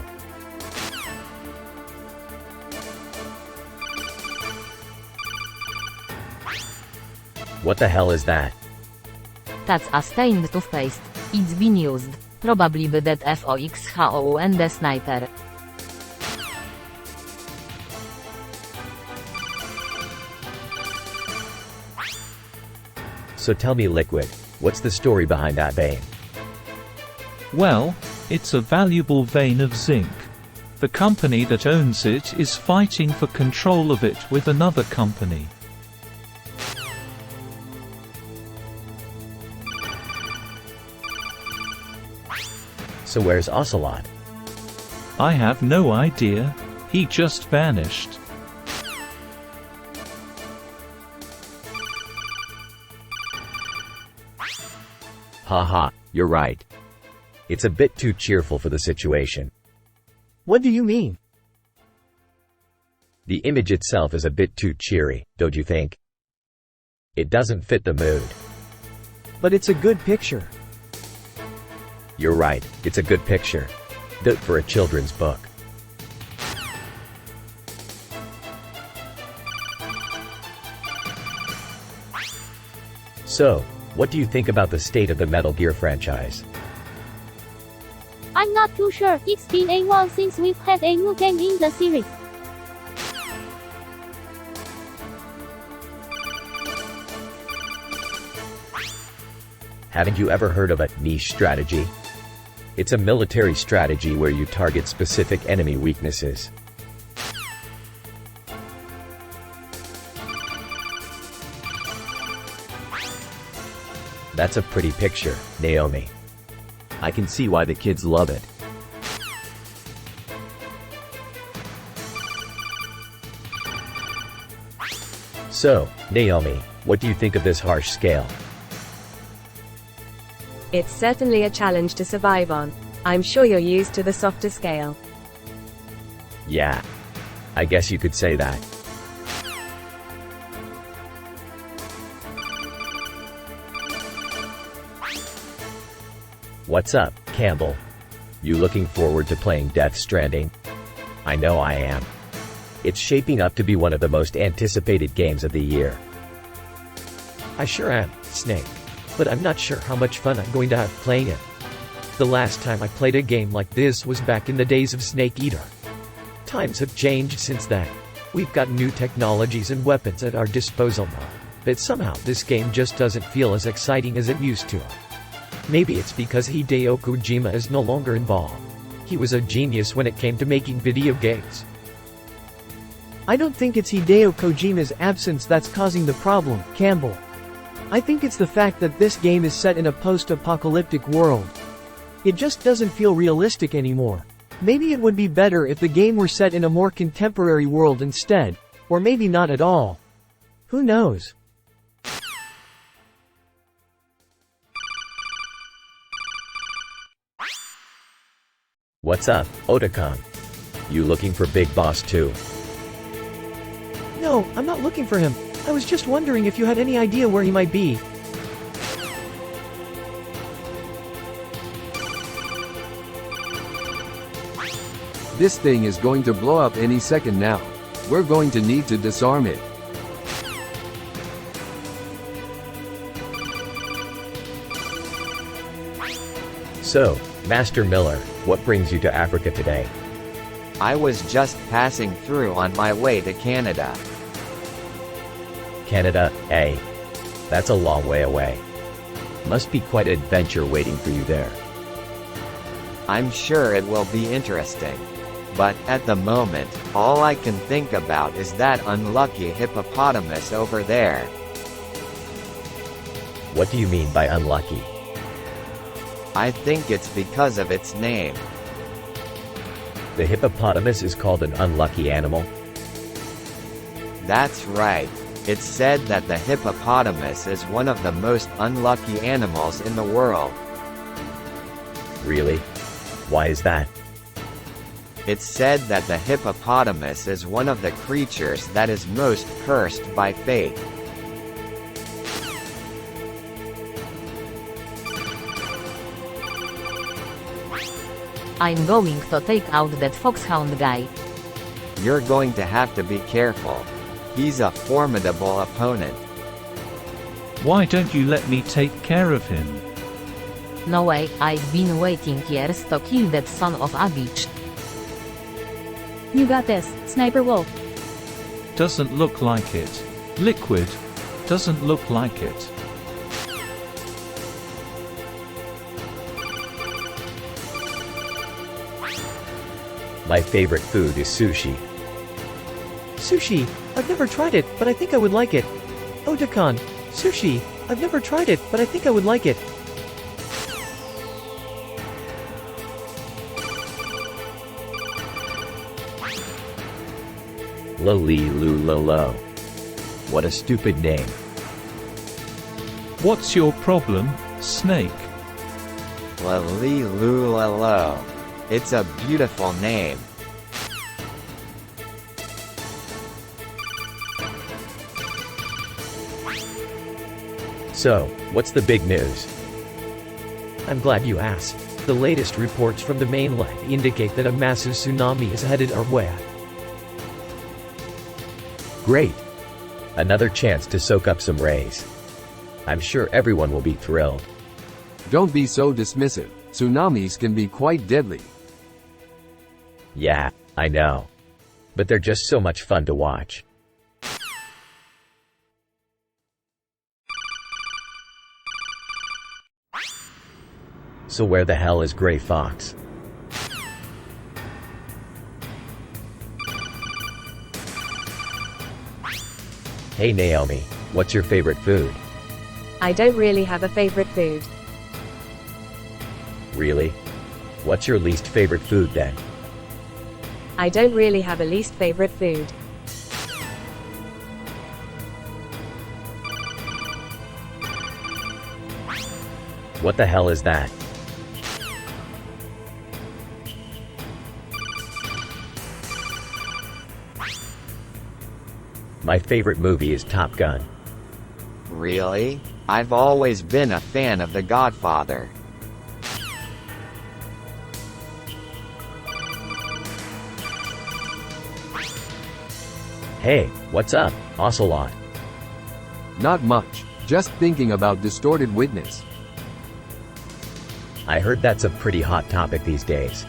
What the hell is that? That's a stained toothpaste. It's been used. Probably by that FOX and the sniper. So tell me, Liquid, what's the story behind that vein? Well, it's a valuable vein of zinc. The company that owns it is fighting for control of it with another company. So where's Ocelot? I have no idea. He just vanished. Haha, you're right. It's a bit too cheerful for the situation. What do you mean? The image itself is a bit too cheery, don't you think? It doesn't fit the mood. But it's a good picture. You're right, it's a good picture. Good for a children's book. So, what do you think about the state of the Metal Gear franchise? I'm not too sure. It's been a while since we've had a new game in the series. Haven't you ever heard of a niche strategy? It's a military strategy where you target specific enemy weaknesses. That's a pretty picture, Naomi. I can see why the kids love it. So, Naomi, what do you think of this harsh scale? It's certainly a challenge to survive on. I'm sure you're used to the softer scale. Yeah. I guess you could say that. What's up, Campbell? You looking forward to playing Death Stranding? I know I am. It's shaping up to be one of the most anticipated games of the year. I sure am, Snake. But I'm not sure how much fun I'm going to have playing it. The last time I played a game like this was back in the days of Snake Eater. Times have changed since then. We've got new technologies and weapons at our disposal now. But somehow this game just doesn't feel as exciting as it used to. Maybe it's because Hideo Kojima is no longer involved. He was a genius when it came to making video games. I don't think it's Hideo Kojima's absence that's causing the problem, Campbell. I think it's the fact that this game is set in a post-apocalyptic world. It just doesn't feel realistic anymore. Maybe it would be better if the game were set in a more contemporary world instead, or maybe not at all. Who knows? What's up, Otakon? You looking for Big Boss too? No, I'm not looking for him. I was just wondering if you had any idea where he might be. This thing is going to blow up any second now. We're going to need to disarm it. So, Master Miller, what brings you to Africa today? I was just passing through on my way to Canada. Canada, eh? That's a long way away. Must be quite an adventure waiting for you there. I'm sure it will be interesting. But, at the moment, all I can think about is that unlucky hippopotamus over there. What do you mean by unlucky? I think it's because of its name. The hippopotamus is called an unlucky animal? That's right. It's said that the hippopotamus is one of the most unlucky animals in the world. Really? Why is that? It's said that the hippopotamus is one of the creatures that is most cursed by fate. I'm going to take out that foxhound guy. You're going to have to be careful. He's a formidable opponent. Why don't you let me take care of him? No way, I've been waiting years to kill that son of a bitch. You got this, Sniper Wolf. Doesn't look like it. Liquid. Doesn't look like it. My favorite food is sushi. Sushi. I've never tried it, but I think I would like it. Otakon. Sushi. I've never tried it, but I think I would like it. Lo. What a stupid name. What's your problem, Snake? Lalilulalo. It's a beautiful name. So, what's the big news? I'm glad you asked. The latest reports from the mainland indicate that a massive tsunami is headed our way. Great. Another chance to soak up some rays. I'm sure everyone will be thrilled. Don't be so dismissive. Tsunamis can be quite deadly. Yeah, I know. But they're just so much fun to watch. So where the hell is Gray Fox? Hey Naomi, what's your favorite food? I don't really have a favorite food. Really? What's your least favorite food then? I don't really have a least favorite food. What the hell is that? My favorite movie is Top Gun. Really? I've always been a fan of The Godfather. Hey, what's up, Ocelot? Not much. Just thinking about distorted witness. I heard that's a pretty hot topic these days.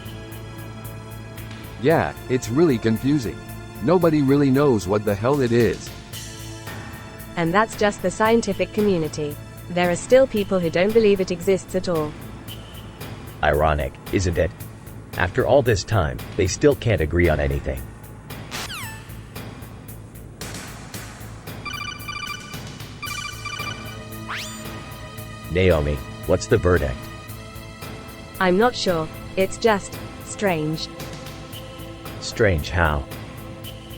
Yeah, it's really confusing. Nobody really knows what the hell it is. And that's just the scientific community. There are still people who don't believe it exists at all. Ironic, isn't it? After all this time, they still can't agree on anything. Naomi, what's the verdict? I'm not sure. It's just strange. Strange how?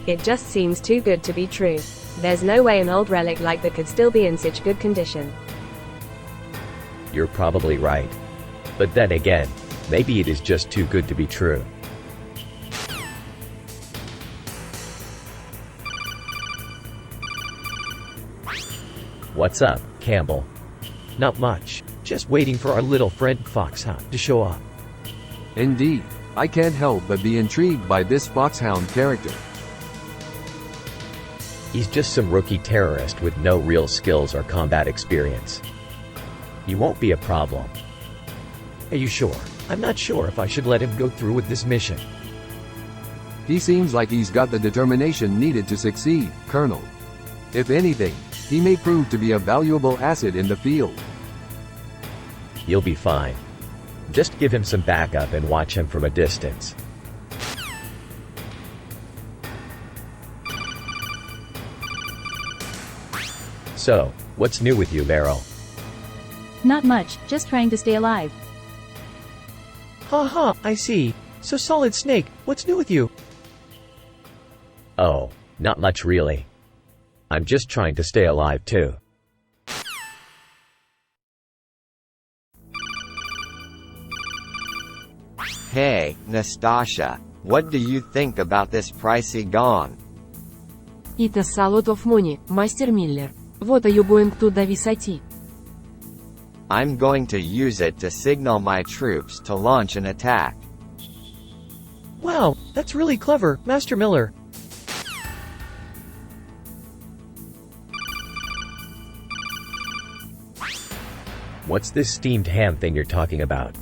It just seems too good to be true. There's no way an old relic like that could still be in such good condition. You're probably right. But then again, maybe it is just too good to be true. What's up, Campbell? Not much. Just waiting for our little friend Foxhound to show up. Indeed. I can't help but be intrigued by this Foxhound character. He's just some rookie terrorist with no real skills or combat experience. He won't be a problem. Are you sure? I'm not sure if I should let him go through with this mission. He seems like he's got the determination needed to succeed, Colonel. If anything, he may prove to be a valuable asset in the field. You'll be fine. Just give him some backup and watch him from a distance. So, what's new with you, Meryl? Not much, just trying to stay alive. Haha, I see. So Solid Snake, what's new with you? Oh, not much really. I'm just trying to stay alive too. Hey, Nastasha, what do you think about this pricey gong? It's a lot of money, Master Miller. What are you going to do with it? I'm going to use it to signal my troops to launch an attack. Wow, that's really clever, Master Miller. What's this steamed ham thing you're talking about?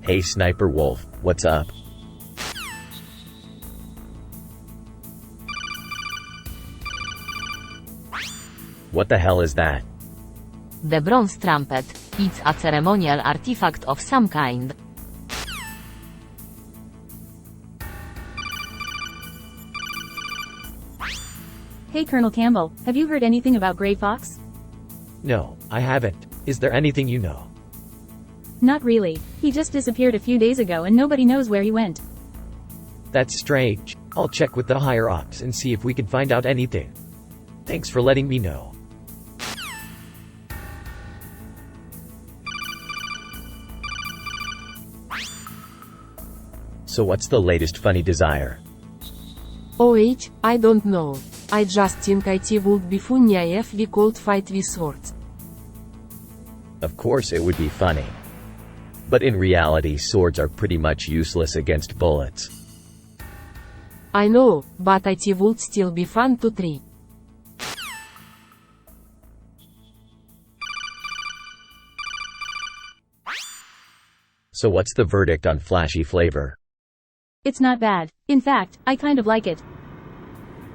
Hey Sniper Wolf, what's up? What the hell is that? The bronze trumpet. It's a ceremonial artifact of some kind. Hey Colonel Campbell, have you heard anything about Gray Fox? No, I haven't. Is there anything you know? Not really. He just disappeared a few days ago and nobody knows where he went. That's strange. I'll check with the higher ups and see if we can find out anything. Thanks for letting me know. So what's the latest funny desire? I don't know. I just think it would be funny if we could fight with swords. Of course it would be funny. But in reality, swords are pretty much useless against bullets. I know, but it would still be fun to try. So what's the verdict on flashy flavor? It's not bad. In fact, I kind of like it.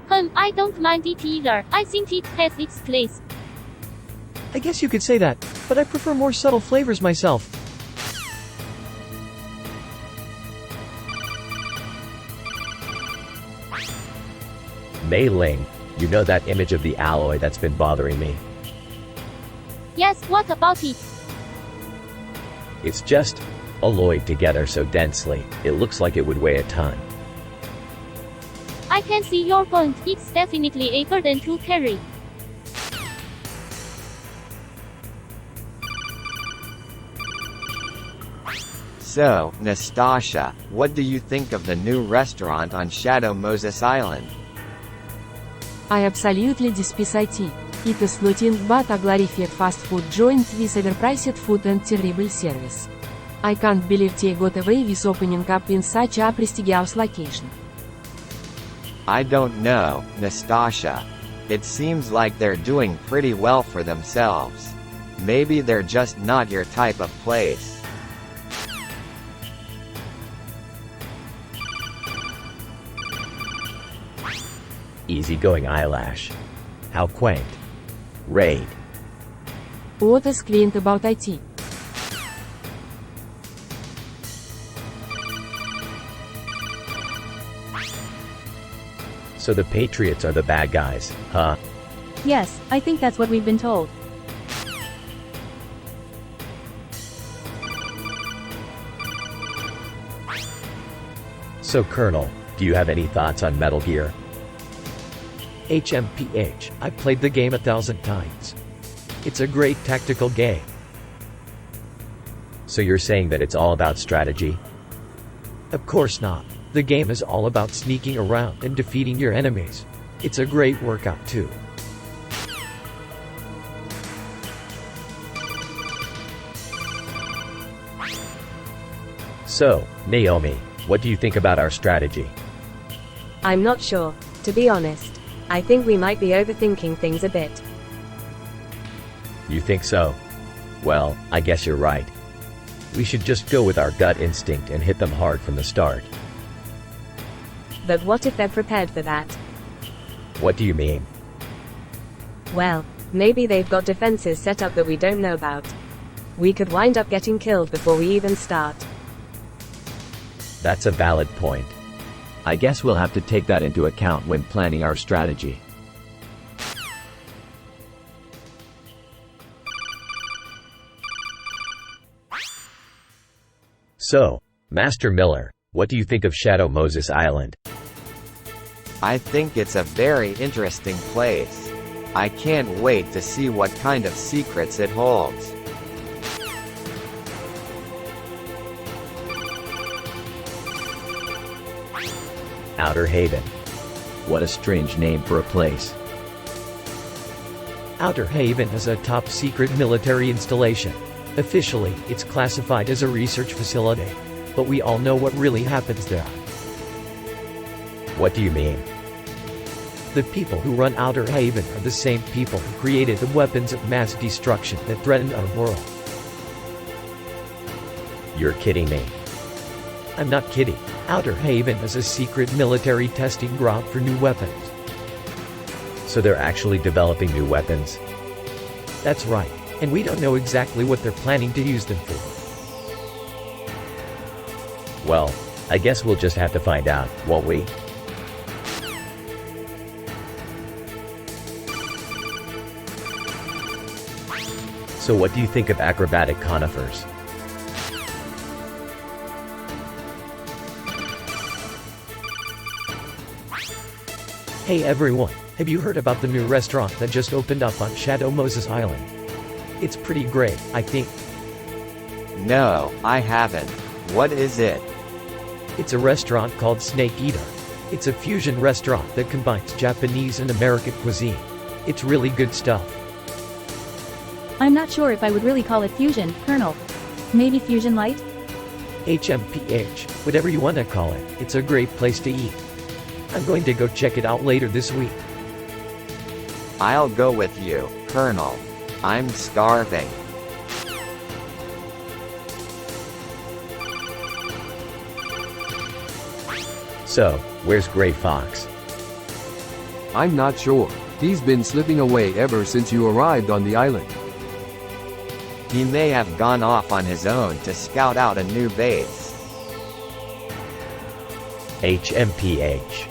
I don't mind it either. I think it has its place. I guess you could say that, but I prefer more subtle flavors myself. Mei Ling, you know that image of the alloy that's been bothering me? Yes, what about it? It's just alloyed together so densely, it looks like it would weigh a ton. I can see your point. It's definitely a burden to carry. So, Nastasha, what do you think of the new restaurant on Shadow Moses Island? I absolutely despise it. It is nothing but a glorified fast food joint with overpriced food and terrible service. I can't believe they got away with opening up in such a prestigious location. I don't know, Nastasha. It seems like they're doing pretty well for themselves. Maybe they're just not your type of place. Easygoing eyelash. How quaint. Raid. What is quaint about it? So the Patriots are the bad guys, huh? Yes, I think that's what we've been told. So Colonel, do you have any thoughts on Metal Gear? HMPH, I played the game 1,000 times. It's a great tactical game. So you're saying that it's all about strategy? Of course not. The game is all about sneaking around and defeating your enemies. It's a great workout too. So, Naomi, what do you think about our strategy? I'm not sure, to be honest. I think we might be overthinking things a bit. You think so? Well, I guess you're right. We should just go with our gut instinct and hit them hard from the start. But what if they're prepared for that? What do you mean? Well, maybe they've got defenses set up that we don't know about. We could wind up getting killed before we even start. That's a valid point. I guess we'll have to take that into account when planning our strategy. So, Master Miller, what do you think of Shadow Moses Island? I think it's a very interesting place. I can't wait to see what kind of secrets it holds. Outer Haven. What a strange name for a place. Outer Haven is a top-secret military installation. Officially, it's classified as a research facility. But we all know what really happens there. What do you mean? The people who run Outer Haven are the same people who created the weapons of mass destruction that threaten our world. You're kidding me. I'm not kidding. Outer Haven is a secret military testing ground for new weapons. So they're actually developing new weapons? That's right. And we don't know exactly what they're planning to use them for. Well, I guess we'll just have to find out, won't we? So what do you think of acrobatic conifers? Hey everyone, Have you heard about the new restaurant that just opened up on Shadow Moses Island? It's pretty great, I think. No, I haven't. What is it? It's a restaurant called Snake Eater. It's a fusion restaurant that combines Japanese and American cuisine. It's really good stuff. I'm not sure if I would really call it fusion, Colonel. Maybe fusion light? HMPH, whatever you want to call it, it's a great place to eat. I'm going to go check it out later this week. I'll go with you, Colonel. I'm starving. So, where's Gray Fox? I'm not sure. He's been slipping away ever since you arrived on the island. He may have gone off on his own to scout out a new base. HMPH.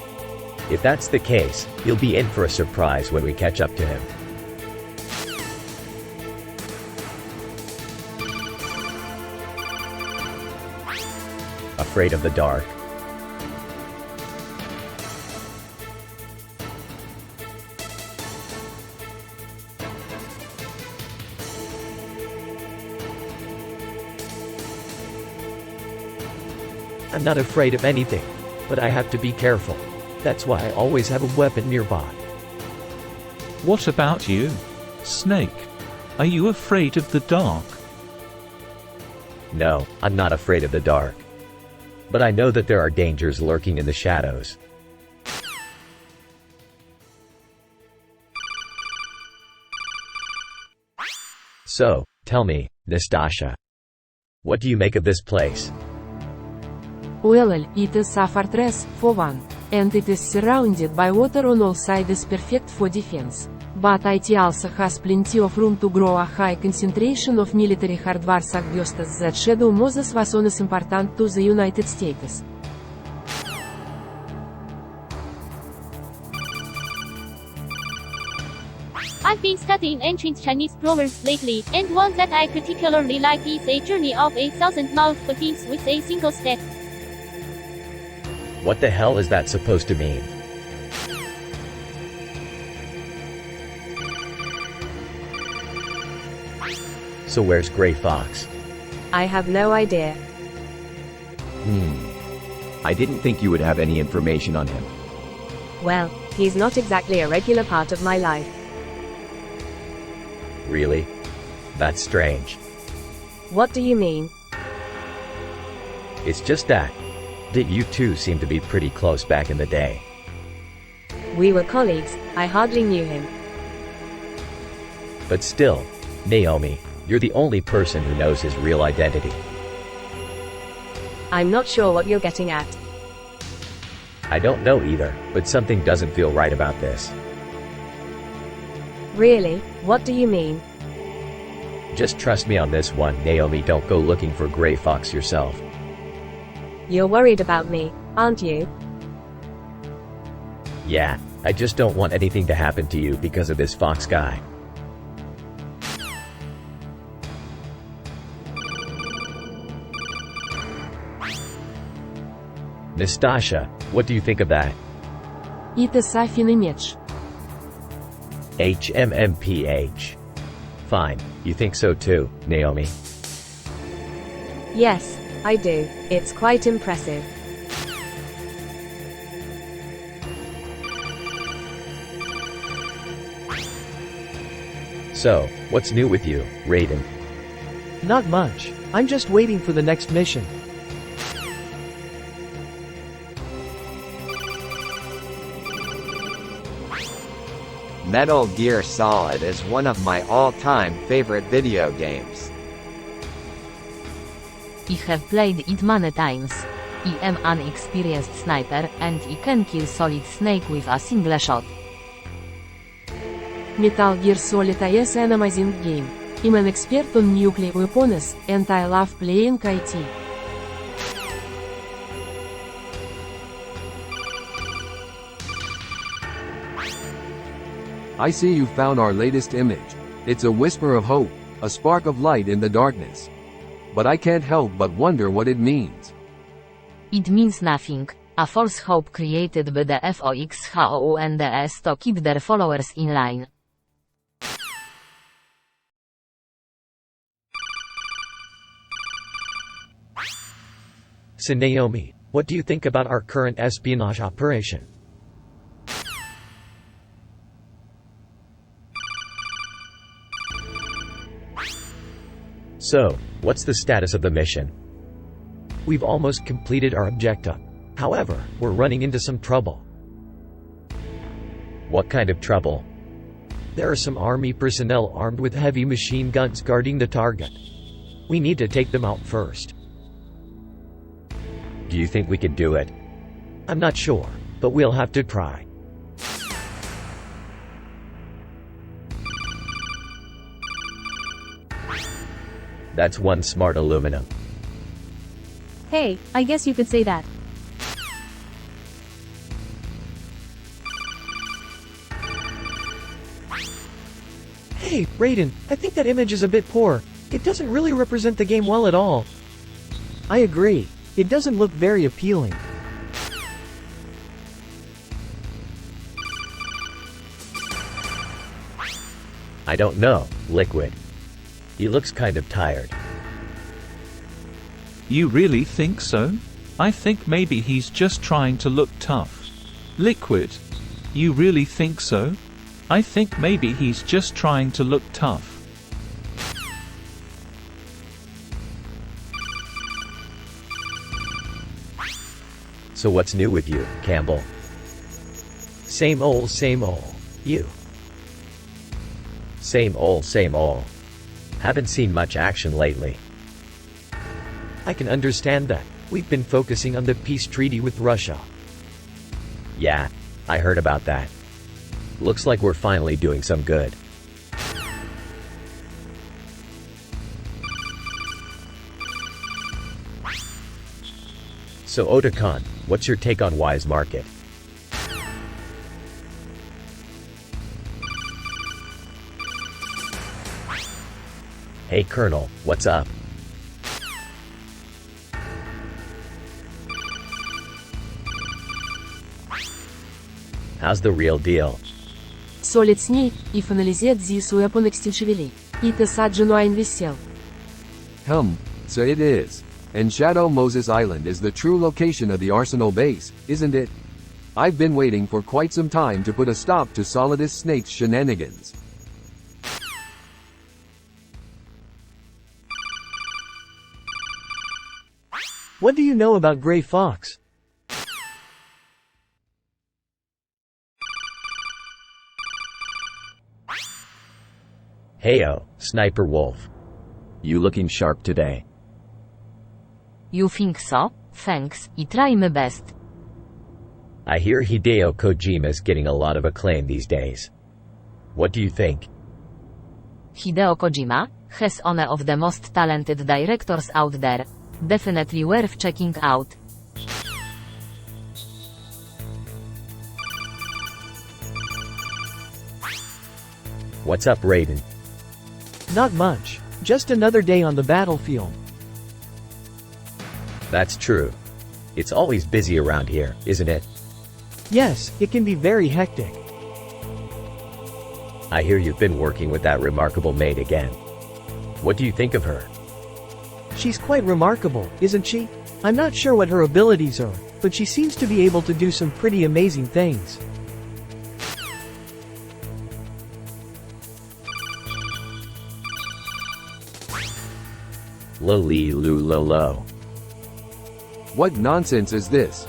If that's the case, he'll be in for a surprise when we catch up to him. Afraid of the dark? I'm not afraid of anything, but I have to be careful. That's why I always have a weapon nearby. What about you, Snake? Are you afraid of the dark? No, I'm not afraid of the dark. But I know that there are dangers lurking in the shadows. So, tell me, Nastasha. What do you make of this place? Well, it is a fortress, for one, and it is surrounded by water on all sides perfect for defense. But it also has plenty of room to grow a high concentration of military hardware suggest that Shadow Moses was once important to the United States. I've been studying ancient Chinese proverbs lately, and one that I particularly like is a journey of 1,000 miles begins with a single step. What the hell is that supposed to mean? So where's Gray Fox? I have no idea. I didn't think you would have any information on him. Well, he's not exactly a regular part of my life. Really? That's strange. What do you mean? It's just that you two seem to be pretty close back in the day. We were colleagues, I hardly knew him. But still, Naomi, you're the only person who knows his real identity. I'm not sure what you're getting at. I don't know either, but something doesn't feel right about this. Really? What do you mean? Just trust me on this one, Naomi. Don't go looking for Gray Fox yourself. You're worried about me, aren't you? Yeah, I just don't want anything to happen to you because of this Fox guy. Nastasha, what do you think of that? It is a fine image. HMMPH. Fine, you think so too, Naomi? Yes, I do. It's quite impressive. So, what's new with you, Raiden? Not much. I'm just waiting for the next mission. Metal Gear Solid is one of my all-time favorite video games. I have played it many times. I am an experienced sniper, and I can kill Solid Snake with a single shot. Metal Gear Solid is an amazing game. I'm an expert on nuclear weapons, and I love playing it. I see you found our latest image. It's a whisper of hope, a spark of light in the darkness. But I can't help but wonder what it means. It means nothing. A false hope created by the FOXHOUNDES to keep their followers in line. So Naomi, what do you think about our current espionage operation? So, what's the status of the mission? We've almost completed our objective. However, we're running into some trouble. What kind of trouble? There are some army personnel armed with heavy machine guns guarding the target. We need to take them out first. Do you think we could do it? I'm not sure, but we'll have to try. That's one smart aluminum. Hey, I guess you could say that. Hey, Raiden, I think that image is a bit poor. It doesn't really represent the game well at all. I agree. It doesn't look very appealing. I don't know, Liquid. He looks kind of tired. You really think so? I think maybe he's just trying to look tough. Liquid. You really think so? I think maybe he's just trying to look tough. So what's new with you, Campbell? Same old, you. Same old, same old. Haven't seen much action lately. I can understand that. We've been focusing on the peace treaty with Russia. Yeah, I heard about that. Looks like we're finally doing some good. So Otacon, what's your take on Wise Market? Hey Colonel, what's up? How's the real deal? Solidní, I finalized this weapon extensively. It is a genuine vessel. So it is. And Shadow Moses Island is the true location of the Arsenal base, isn't it? I've been waiting for quite some time to put a stop to Solidus Snake's shenanigans. What do you know about Gray Fox? Heyo, Sniper Wolf. You looking sharp today. You think so? Thanks, I try my best. I hear Hideo Kojima's getting a lot of acclaim these days. What do you think? Hideo Kojima has one of the most talented directors out there. Definitely worth checking out. What's up, Raiden? Not much. Just another day on the battlefield. That's true. It's always busy around here, isn't it? Yes, it can be very hectic. I hear you've been working with that remarkable maid again. What do you think of her? She's quite remarkable, isn't she? I'm not sure what her abilities are, but she seems to be able to do some pretty amazing things. Lo. What nonsense is this?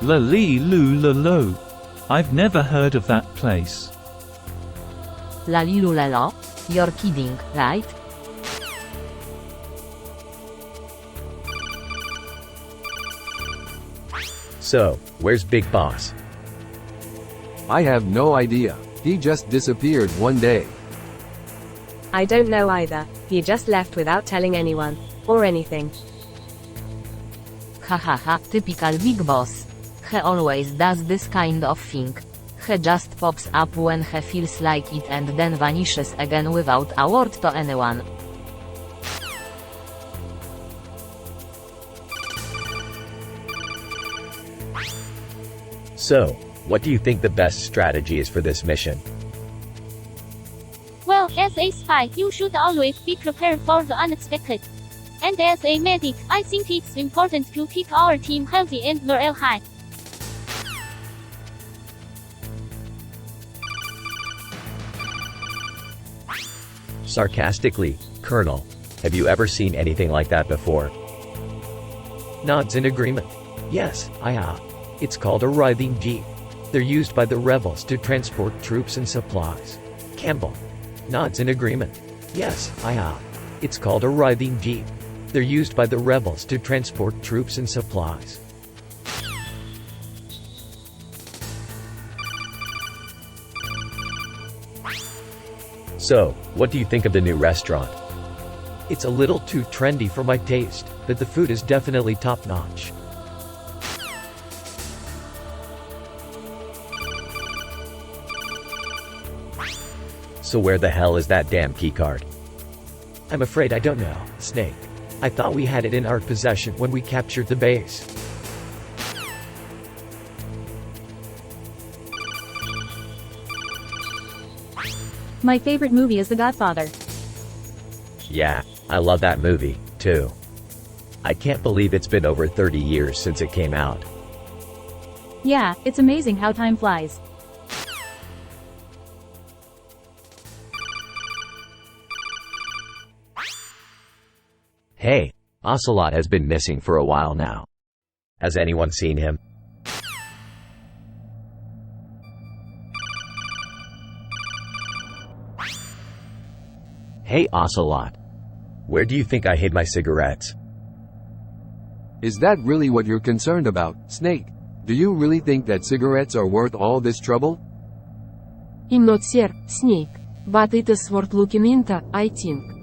La Li Lu La Lo. I've never heard of that place. Lalilulelo? You're kidding, right? So, where's Big Boss? I have no idea. He just disappeared one day. I don't know either. He just left without telling anyone. Or anything. Hahaha, typical Big Boss. He always does this kind of thing. He just pops up when he feels like it and then vanishes again without a word to anyone. So, what do you think the best strategy is for this mission? Well, as a spy, you should always be prepared for the unexpected. And as a medic, I think it's important to keep our team healthy and morale high. Sarcastically, Colonel, have you ever seen anything like that before? Nods in agreement. Yes, I have. It's called a writhing jeep. They're used by the rebels to transport troops and supplies. Campbell. Nods in agreement. Yes, I have. It's called a writhing jeep. They're used by the rebels to transport troops and supplies. So, what do you think of the new restaurant? It's a little too trendy for my taste, but the food is definitely top-notch. So where the hell is that damn keycard? I'm afraid I don't know, Snake. I thought we had it in our possession when we captured the base. My favorite movie is The Godfather. Yeah, I love that movie, too. I can't believe it's been over 30 years since it came out. Yeah, it's amazing how time flies. Hey, Ocelot has been missing for a while now. Has anyone seen him? Hey Ocelot. Where do you think I hid my cigarettes? Is that really what you're concerned about, Snake? Do you really think that cigarettes are worth all this trouble? I'm not sure, Snake. But it is worth looking into, I think.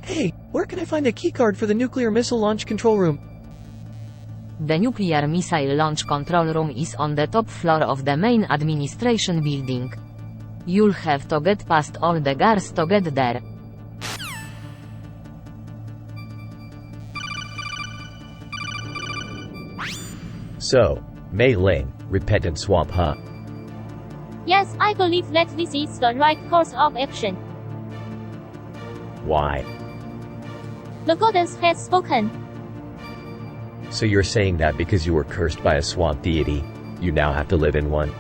Hey, where can I find a keycard for the nuclear missile launch control room? The nuclear missile launch control room is on the top floor of the main administration building. You'll have to get past all the guards to get there. So, Mei Ling, repentant swamp huh? Yes, I believe that this is the right course of action. Why? The goddess has spoken. So you're saying that because you were cursed by a swamp deity, you now have to live in one?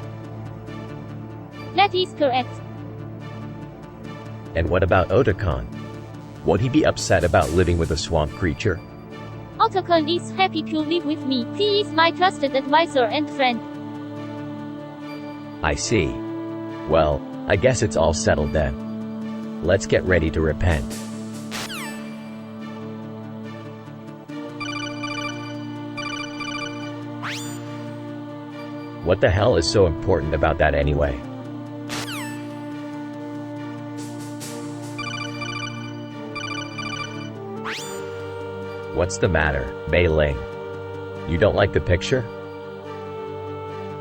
That is correct. And what about Otacon? Won't he be upset about living with a swamp creature? Otacon is happy to live with me. He is my trusted advisor and friend. I see. Well, I guess it's all settled then. Let's get ready to repent. What the hell is so important about that anyway? What's the matter, Mei Ling? You don't like the picture?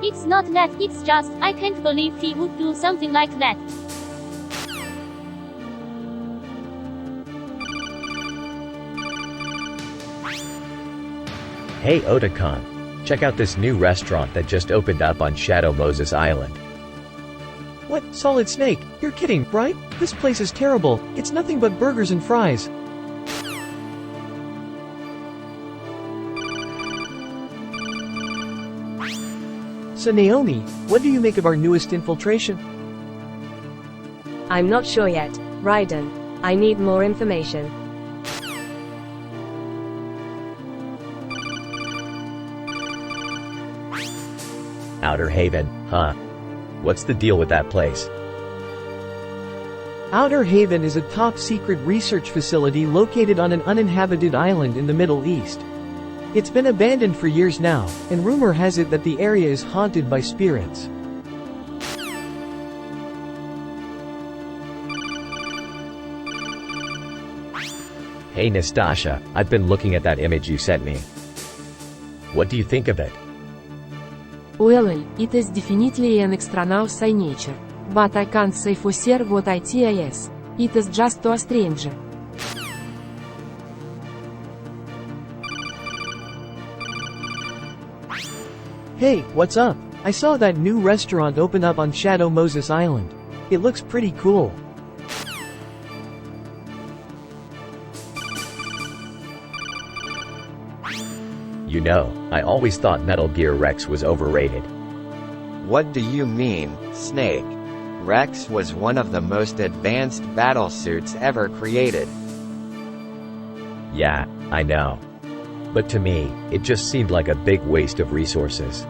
It's not that, it's just, I can't believe he would do something like that. Hey Otacon, check out this new restaurant that just opened up on Shadow Moses Island. What, Solid Snake? You're kidding, right? This place is terrible. It's nothing but burgers and fries. So Naomi, what do you make of our newest infiltration? I'm not sure yet, Raiden. I need more information. Outer Haven, huh? What's the deal with that place? Outer Haven is a top-secret research facility located on an uninhabited island in the Middle East. It's been abandoned for years now, and rumor has it that the area is haunted by spirits. Hey Nastasha, I've been looking at that image you sent me. What do you think of it? Well, it is definitely an extraneous signature. But I can't say for sure what it is. It is just too strange. Hey, what's up? I saw that new restaurant open up on Shadow Moses Island. It looks pretty cool. You know, I always thought Metal Gear Rex was overrated. What do you mean, Snake? Rex was one of the most advanced battlesuits ever created. Yeah, I know. But to me, it just seemed like a big waste of resources.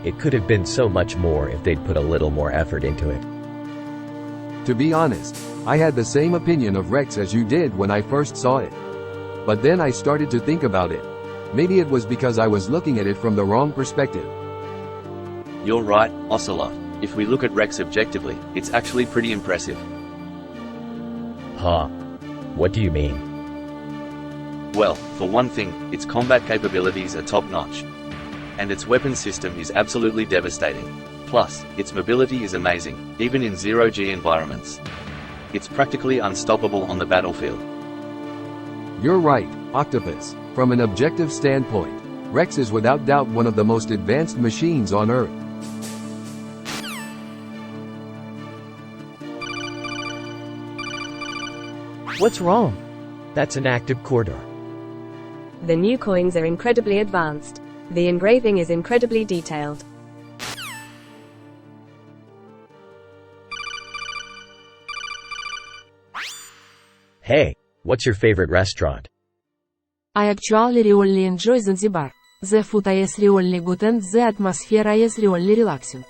It could have been so much more if they'd put a little more effort into it. To be honest, I had the same opinion of Rex as you did when I first saw it. But then I started to think about it. Maybe it was because I was looking at it from the wrong perspective. You're right, Ocelot. If we look at Rex objectively, it's actually pretty impressive. Huh? What do you mean? Well, for one thing, its combat capabilities are top-notch. And its weapon system is absolutely devastating. Plus, its mobility is amazing, even in zero-G environments. It's practically unstoppable on the battlefield. You're right, Octopus. From an objective standpoint, Rex is without doubt one of the most advanced machines on Earth. What's wrong? That's an active corridor. The new coins are incredibly advanced. The engraving is incredibly detailed. Hey, what's your favorite restaurant? I actually really enjoy Zanzibar. The food is really good and the atmosphere is really relaxing.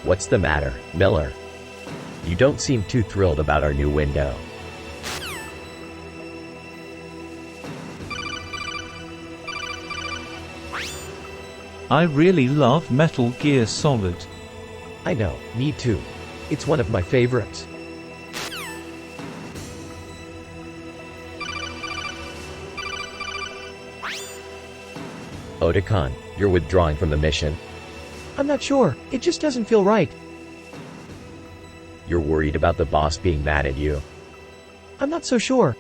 What's the matter, Miller? You don't seem too thrilled about our new window. I really love Metal Gear Solid. I know, me too. It's one of my favorites. Otacon, you're withdrawing from the mission. I'm not sure, it just doesn't feel right. You're worried about the boss being mad at you. I'm not so sure.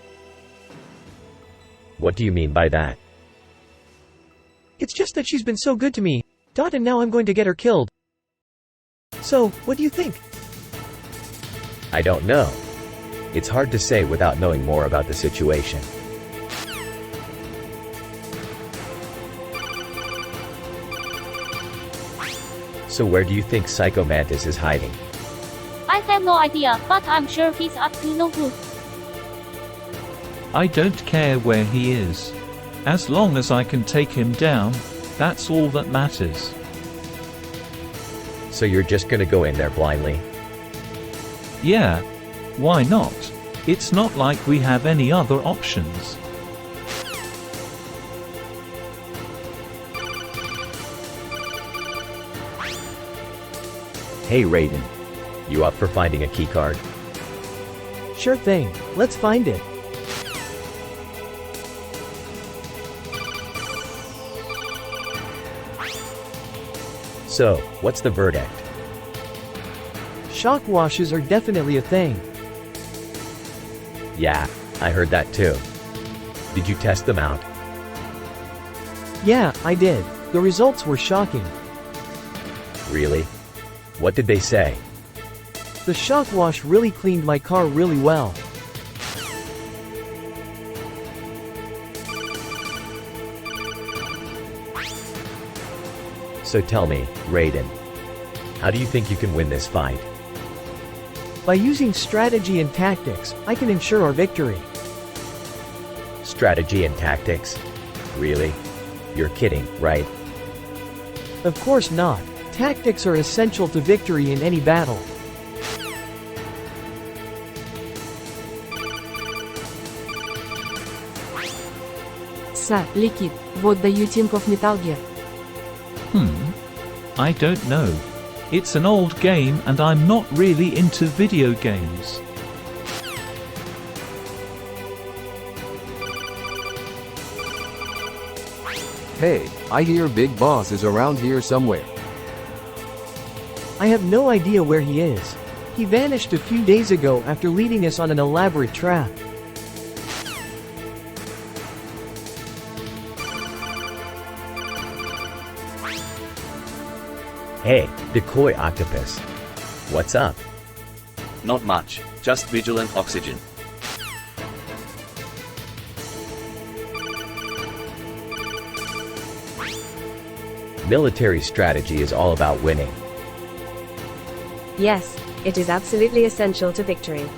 What do you mean by that? It's just that she's been so good to me, and now I'm going to get her killed. So, what do you think? I don't know. It's hard to say without knowing more about the situation. So where do you think Psycho Mantis is hiding? I have no idea, but I'm sure he's up to no good. I don't care where he is. As long as I can take him down, that's all that matters. So you're just gonna go in there blindly? Yeah. Why not? It's not like we have any other options. Hey Raiden. You up for finding a keycard? Sure thing, let's find it. So, what's the verdict? Shock washes are definitely a thing. Yeah, I heard that too. Did you test them out? Yeah, I did. The results were shocking. Really? What did they say? The shock wash really cleaned my car really well. So tell me, Raiden, how do you think you can win this fight? By using strategy and tactics, I can ensure our victory. Strategy and tactics? Really? You're kidding, right? Of course not. Tactics are essential to victory in any battle. So, Liquid, what do you think of Metal Gear? I don't know. It's an old game and I'm not really into video games. Hey, I hear Big Boss is around here somewhere. I have no idea where he is. He vanished a few days ago after leading us on an elaborate trap. Hey, decoy octopus. What's up? Not much, just vigilant oxygen. Military strategy is all about winning. Yes, it is absolutely essential to victory.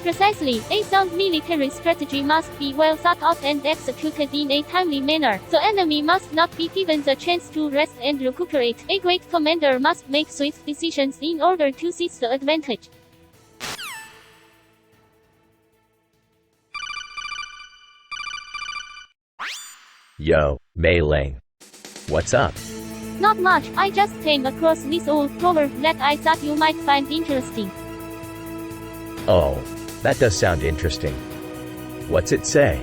Precisely, a sound military strategy must be well thought out and executed in a timely manner. The enemy must not be given the chance to rest and recuperate. A great commander must make swift decisions in order to seize the advantage. Yo, Mei Ling. What's up? Not much, I just came across this old proverb that I thought you might find interesting. Oh, that does sound interesting. What's it say?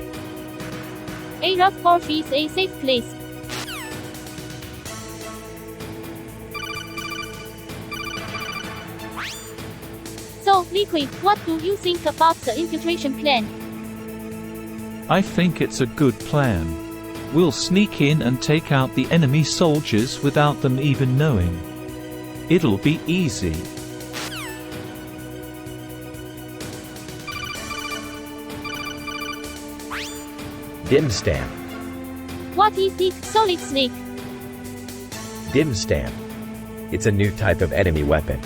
A rough course is a safe place. So, Liquid, what do you think about the infiltration plan? I think it's a good plan. We'll sneak in and take out the enemy soldiers without them even knowing. It'll be easy. Dim stamp. What is it, Solid Snake? Dim stamp. It's a new type of enemy weapon.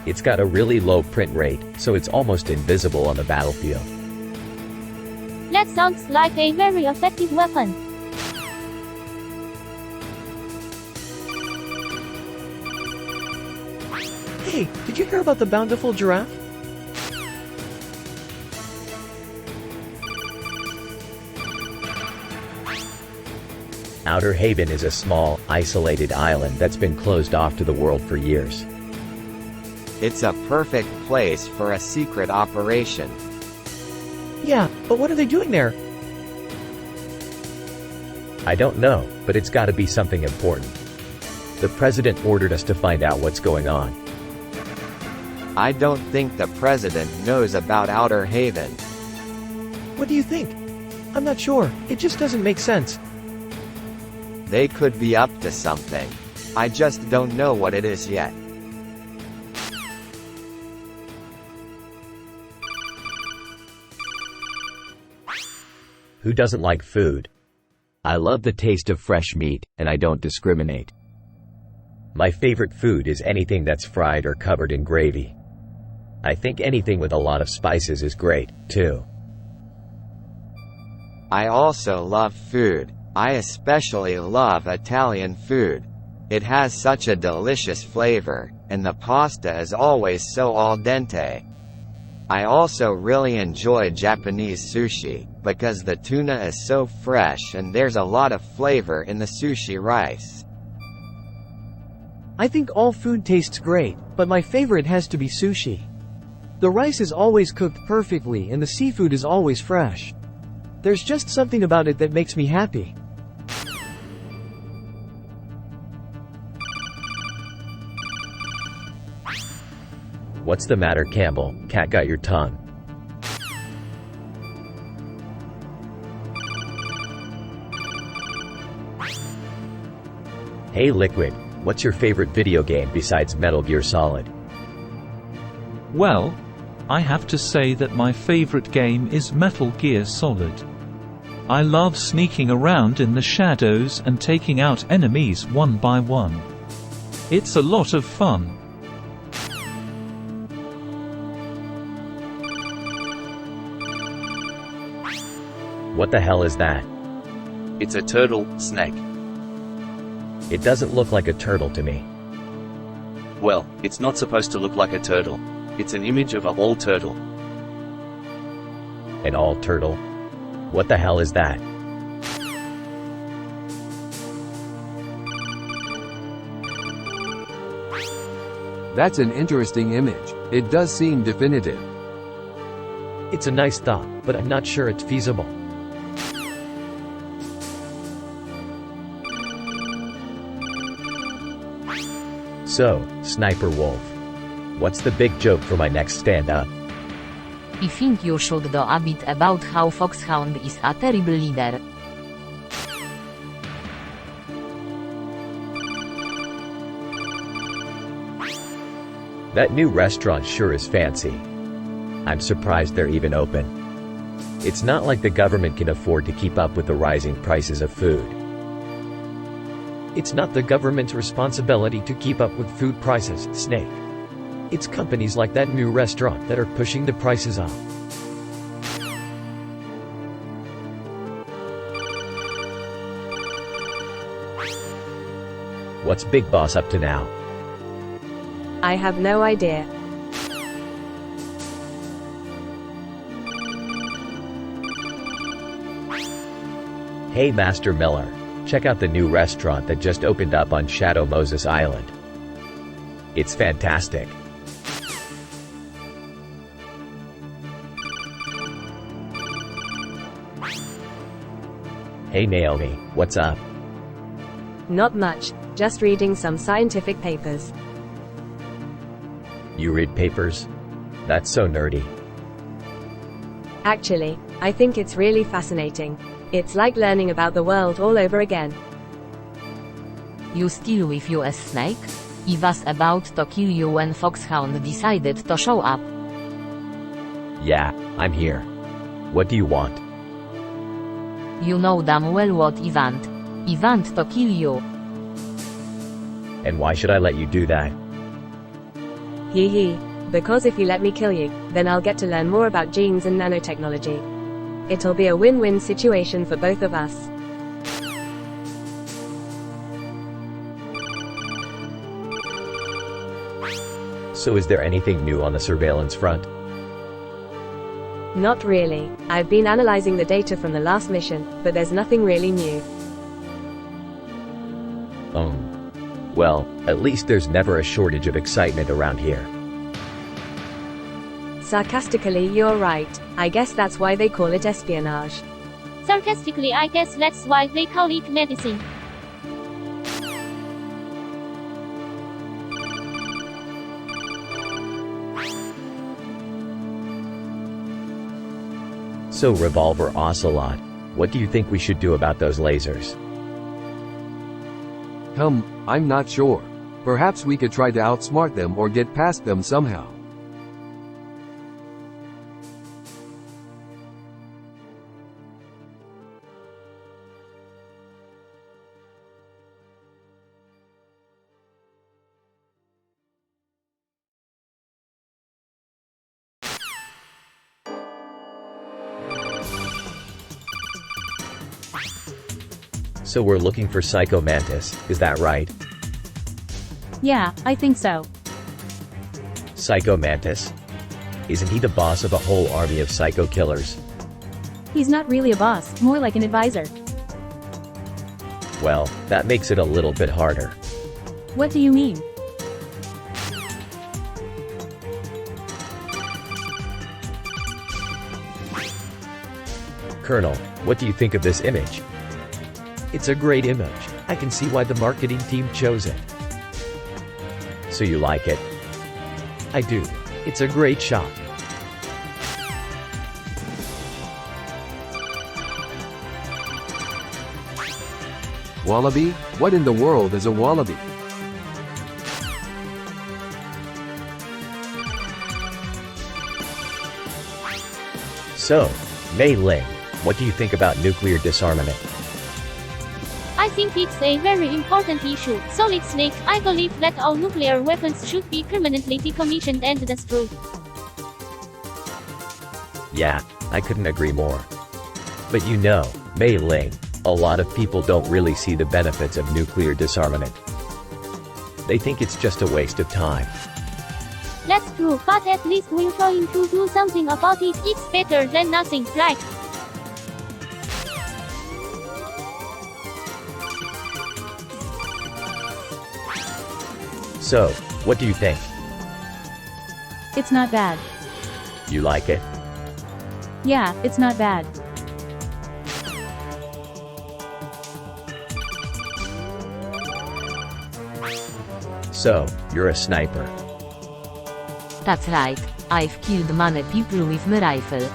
It's got a really low print rate, so it's almost invisible on the battlefield. That sounds like a very effective weapon. Hey, did you hear about the bountiful giraffe? Outer Haven is a small, isolated island that's been closed off to the world for years. It's a perfect place for a secret operation. Yeah, but what are they doing there? I don't know, but it's gotta be something important. The president ordered us to find out what's going on. I don't think the president knows about Outer Haven. What do you think? I'm not sure, it just doesn't make sense. They could be up to something. I just don't know what it is yet. Who doesn't like food? I love the taste of fresh meat, and I don't discriminate. My favorite food is anything that's fried or covered in gravy. I think anything with a lot of spices is great, too. I also love food. I especially love Italian food. It has such a delicious flavor, and the pasta is always so al dente. I also really enjoy Japanese sushi, because the tuna is so fresh and there's a lot of flavor in the sushi rice. I think all food tastes great, but my favorite has to be sushi. The rice is always cooked perfectly and the seafood is always fresh. There's just something about it that makes me happy. What's the matter, Campbell? Cat got your tongue. Hey Liquid, what's your favorite video game besides Metal Gear Solid? Well, I have to say that my favorite game is Metal Gear Solid. I love sneaking around in the shadows and taking out enemies one by one. It's a lot of fun. What the hell is that? It's a turtle, Snake. It doesn't look like a turtle to me. Well, it's not supposed to look like a turtle. It's an image of a all turtle. An all turtle? What the hell is that? That's an interesting image. It does seem definitive. It's a nice thought, but I'm not sure it's feasible. So, Sniper Wolf. What's the big joke for my next stand-up? I think you should do a bit about how Foxhound is a terrible leader. That new restaurant sure is fancy. I'm surprised they're even open. It's not like the government can afford to keep up with the rising prices of food. It's not the government's responsibility to keep up with food prices, Snake. It's companies like that new restaurant that are pushing the prices up. What's Big Boss up to now? I have no idea. Hey Master Miller, check out the new restaurant that just opened up on Shadow Moses Island. It's fantastic. Hey Naomi, what's up? Not much, just reading some scientific papers. You read papers? That's so nerdy. Actually, I think it's really fascinating. It's like learning about the world all over again. You still with US Snake? I was about to kill you when Foxhound decided to show up. Yeah, I'm here. What do you want? You know damn well what I want. I want to kill you. And why should I let you do that? Hee hee. Because if you let me kill you, then I'll get to learn more about genes and nanotechnology. It'll be a win-win situation for both of us. So is there anything new on the surveillance front? Not really. I've been analyzing the data from the last mission, but there's nothing really new. Well, at least there's never a shortage of excitement around here. Sarcastically, you're right. I guess that's why they call it espionage. Sarcastically, I guess that's why they call it medicine. So Revolver Ocelot, what do you think we should do about those lasers? I'm not sure. Perhaps we could try to outsmart them or get past them somehow. So we're looking for Psycho Mantis, is that right? Yeah, I think so. Psycho Mantis? Isn't he the boss of a whole army of psycho killers? He's not really a boss, more like an advisor. Well, that makes it a little bit harder. What do you mean? Colonel, what do you think of this image? It's a great image. I can see why the marketing team chose it. So you like it? I do. It's a great shot. Wallaby? What in the world is a wallaby? So, Mei Ling, what do you think about nuclear disarmament? I think it's a very important issue. Solid Snake, I believe that all nuclear weapons should be permanently decommissioned and destroyed. Yeah, I couldn't agree more. But you know, Mei Ling, a lot of people don't really see the benefits of nuclear disarmament. They think it's just a waste of time. That's true, but at least we're trying to do something about it. It's better than nothing, right? So, what do you think? It's not bad. You like it? Yeah, it's not bad. So, you're a sniper. That's right, I've killed many people with my rifle.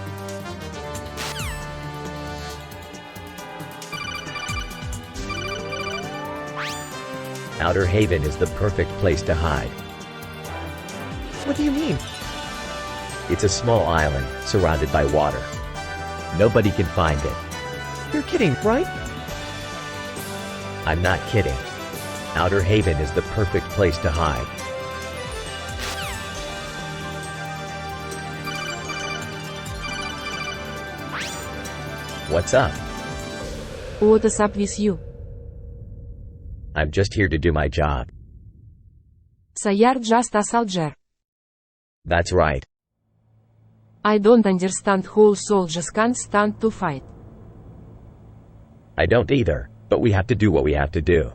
Outer Haven is the perfect place to hide. What do you mean? It's a small island, surrounded by water. Nobody can find it. You're kidding, right? I'm not kidding. Outer Haven is the perfect place to hide. What's up? What is up with you? I'm just here to do my job. So you're just a soldier. That's right. I don't understand how soldiers can't stand to fight. I don't either, but we have to do what we have to do.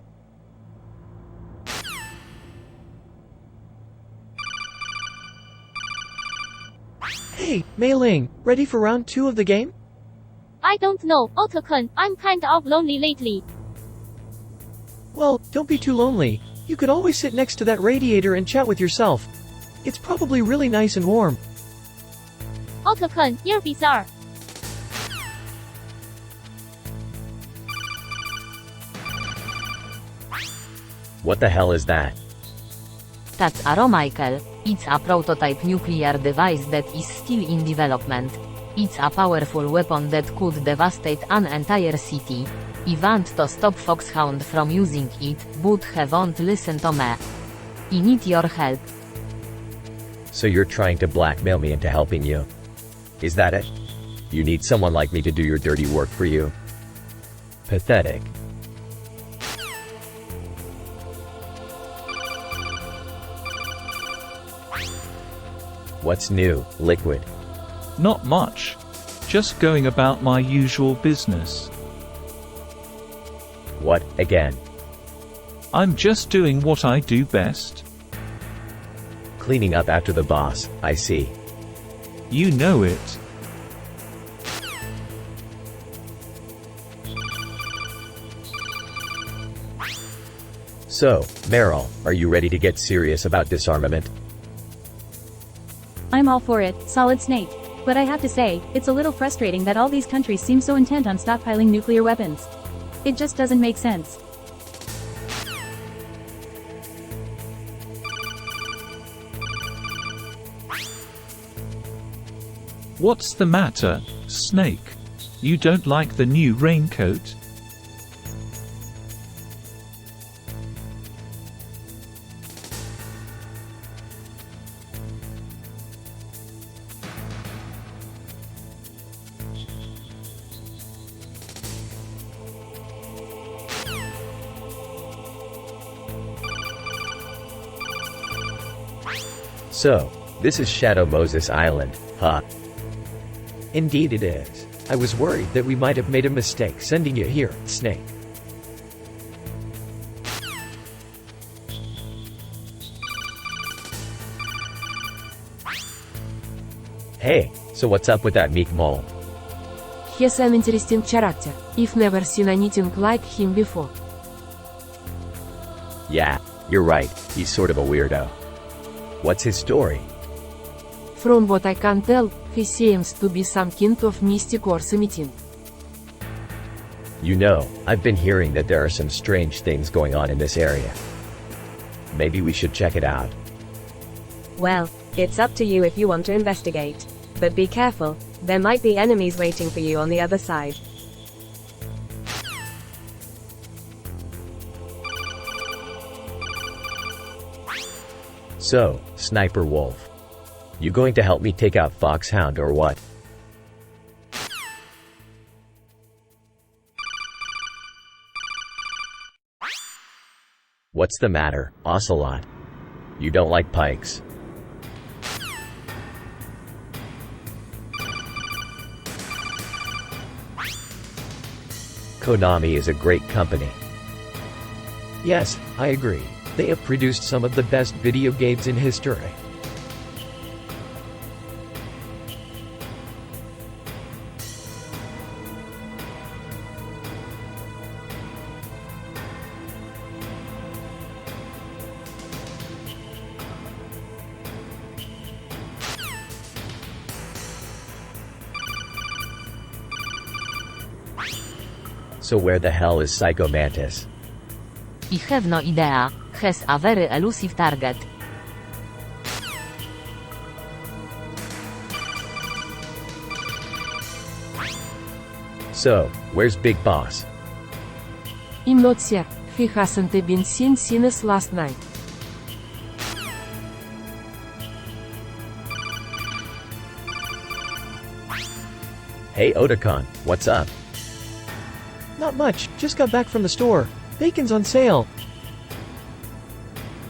Hey, Mei Ling, ready for round 2 of the game? I don't know, Otacon, I'm kind of lonely lately. Well, don't be too lonely. You could always sit next to that radiator and chat with yourself. It's probably really nice and warm. Otacon, you're bizarre. What the hell is that? That's Michael. It's a prototype nuclear device that is still in development. It's a powerful weapon that could devastate an entire city. I want to stop Foxhound from using it, but he won't listen to me. I need your help. So you're trying to blackmail me into helping you? Is that it? You need someone like me to do your dirty work for you? Pathetic. What's new, Liquid? Not much. Just going about my usual business. What, again? I'm just doing what I do best. Cleaning up after the boss, I see. You know it. So, Meryl, are you ready to get serious about disarmament? I'm all for it, Solid Snake. But I have to say, it's a little frustrating that all these countries seem so intent on stockpiling nuclear weapons. It just doesn't make sense. What's the matter, Snake? You don't like the new raincoat? So, this is Shadow Moses Island, huh? Indeed it is. I was worried that we might have made a mistake sending you here, Snake. Hey, so what's up with that meek mole? He's an interesting character. I've never seen anything like him before. Yeah, you're right, he's sort of a weirdo. What's his story? From what I can tell, he seems to be some kind of mystic or something. You know, I've been hearing that there are some strange things going on in this area. Maybe we should check it out. Well, it's up to you if you want to investigate. But be careful, there might be enemies waiting for you on the other side. So, Sniper Wolf. You going to help me take out Foxhound or what? What's the matter, Ocelot? You don't like pikes? Konami is a great company. Yes, I agree. They have produced some of the best video games in history. So where the hell is Psycho Mantis? I have no idea, has a very elusive target. So, where's Big Boss? I'm not sure. He hasn't been seen since last night. Hey Otakon, what's up? Not much, just got back from the store. Bacon's on sale.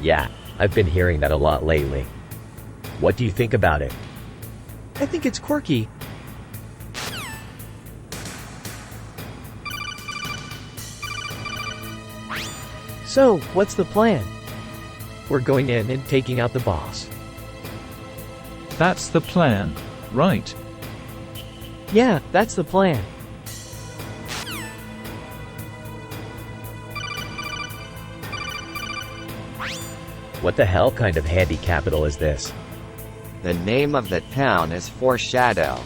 Yeah, I've been hearing that a lot lately. What do you think about it? I think it's quirky. So, what's the plan? We're going in and taking out the boss. That's the plan, right? Yeah, that's the plan. What the hell kind of handy capital is this? The name of the town is Foreshadow.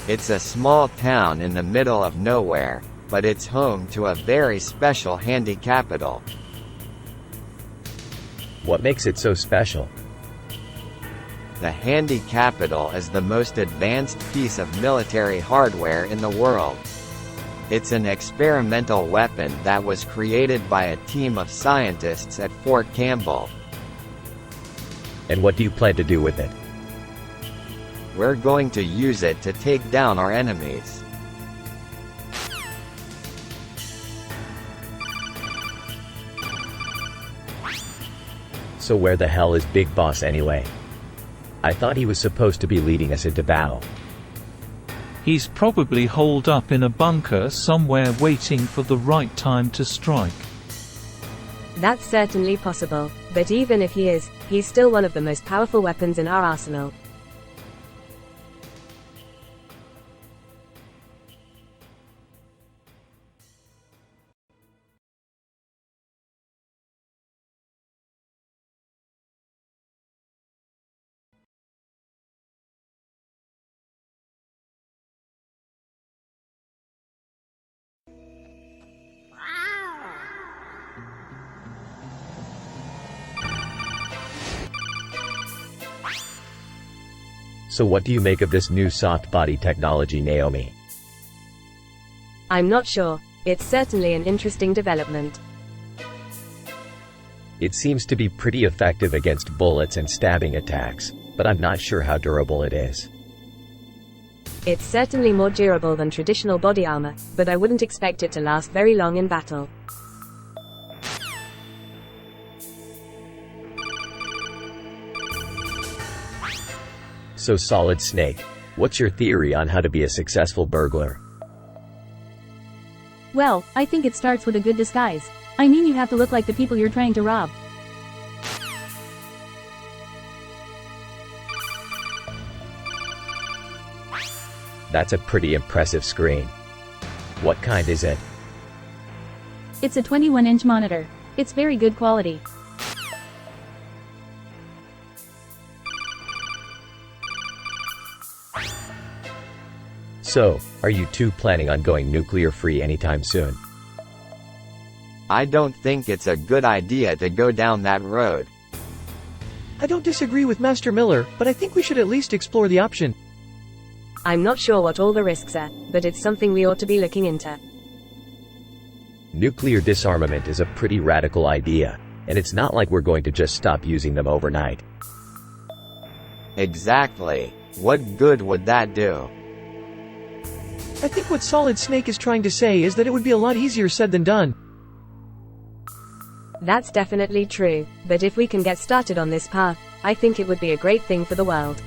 It's a small town in the middle of nowhere, but it's home to a very special handy capital. What makes it so special? The handy capital is the most advanced piece of military hardware in the world. It's an experimental weapon that was created by a team of scientists at Fort Campbell. And what do you plan to do with it? We're going to use it to take down our enemies. So where the hell is Big Boss anyway? I thought he was supposed to be leading us into battle. He's probably holed up in a bunker somewhere waiting for the right time to strike. That's certainly possible, but even if he is, he's still one of the most powerful weapons in our arsenal. So what do you make of this new soft body technology, Naomi? I'm not sure. It's certainly an interesting development. It seems to be pretty effective against bullets and stabbing attacks, but I'm not sure how durable it is. It's certainly more durable than traditional body armor, but I wouldn't expect it to last very long in battle. So Solid Snake, what's your theory on how to be a successful burglar? Well, I think it starts with a good disguise. I mean, you have to look like the people you're trying to rob. That's a pretty impressive screen. What kind is it? It's a 21-inch monitor. It's very good quality. So, are you two planning on going nuclear-free anytime soon? I don't think it's a good idea to go down that road. I don't disagree with Master Miller, but I think we should at least explore the option. I'm not sure what all the risks are, but it's something we ought to be looking into. Nuclear disarmament is a pretty radical idea, and it's not like we're going to just stop using them overnight. Exactly. What good would that do? I think what Solid Snake is trying to say is that it would be a lot easier said than done. That's definitely true, but if we can get started on this path, I think it would be a great thing for the world.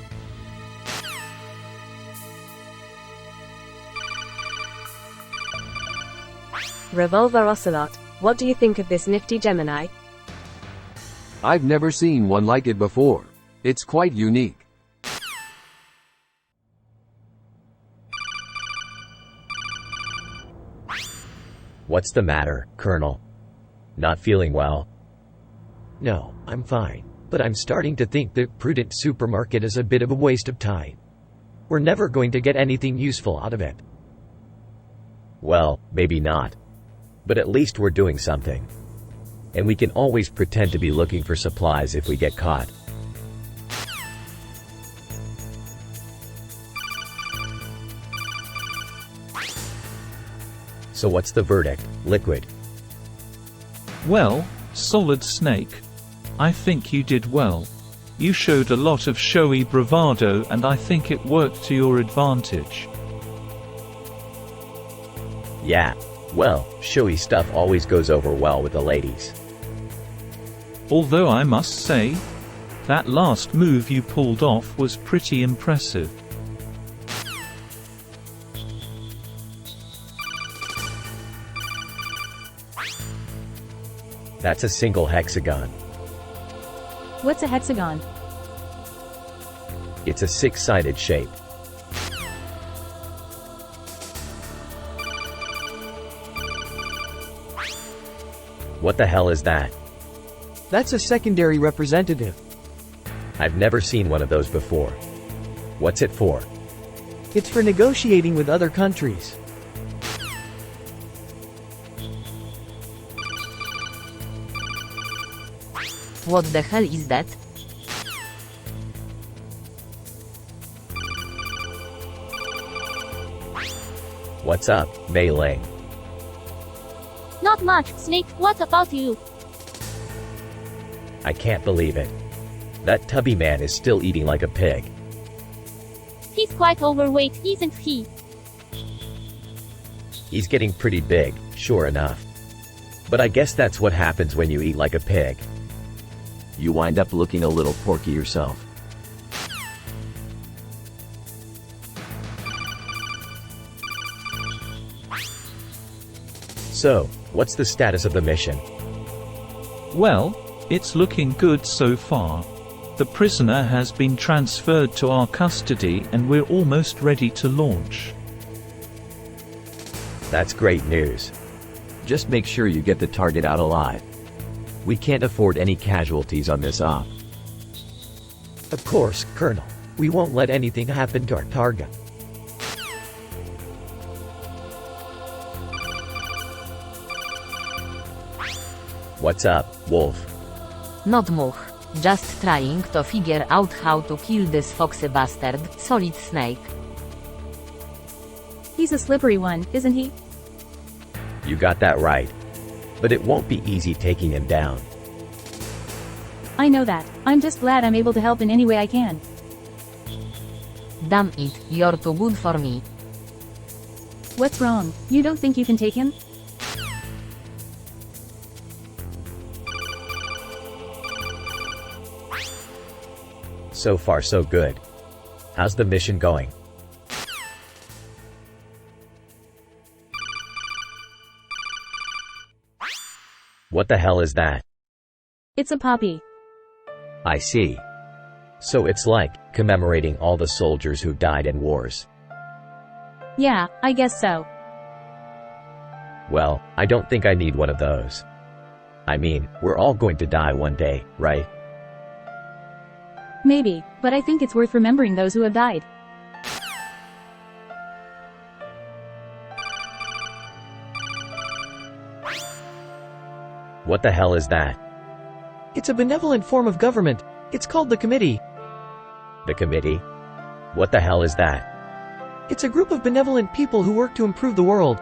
Revolver Ocelot, what do you think of this nifty Gemini? I've never seen one like it before. It's quite unique. What's the matter, Colonel? Not feeling well? No, I'm fine. But I'm starting to think the Prudent supermarket is a bit of a waste of time. We're never going to get anything useful out of it. Well, maybe not. But at least we're doing something. And we can always pretend to be looking for supplies if we get caught. So what's the verdict, Liquid? Well, Solid Snake. I think you did well. You showed a lot of showy bravado and I think it worked to your advantage. Yeah. Well, showy stuff always goes over well with the ladies. Although I must say, that last move you pulled off was pretty impressive. That's a single hexagon. What's a hexagon? It's a six-sided shape. What the hell is that? That's a secondary representative. I've never seen one of those before. What's it for? It's for negotiating with other countries. What the hell is that? What's up, Mei Ling? Not much, Snake, what about you? I can't believe it. That tubby man is still eating like a pig. He's quite overweight, isn't he? He's getting pretty big, sure enough. But I guess that's what happens when you eat like a pig. You wind up looking a little porky yourself. So, what's the status of the mission? Well, it's looking good so far. The prisoner has been transferred to our custody and we're almost ready to launch. That's great news. Just make sure you get the target out alive. We can't afford any casualties on this op. Of course, Colonel. We won't let anything happen to our target. What's up, Wolf? Not much. Just trying to figure out how to kill this foxy bastard, Solid Snake. He's a slippery one, isn't he? You got that right. But it won't be easy taking him down. I know that. I'm just glad I'm able to help in any way I can. Damn it, you're too good for me. What's wrong? You don't think you can take him? So far so good. How's the mission going? What the hell is that? It's a poppy. I see. So it's like commemorating all the soldiers who died in wars. Yeah, I guess so. Well, I don't think I need one of those. I mean, we're all going to die one day, right? Maybe, but I think it's worth remembering those who have died. What the hell is that? It's a benevolent form of government. It's called the Committee. The committee? What the hell is that? It's a group of benevolent people who work to improve the world.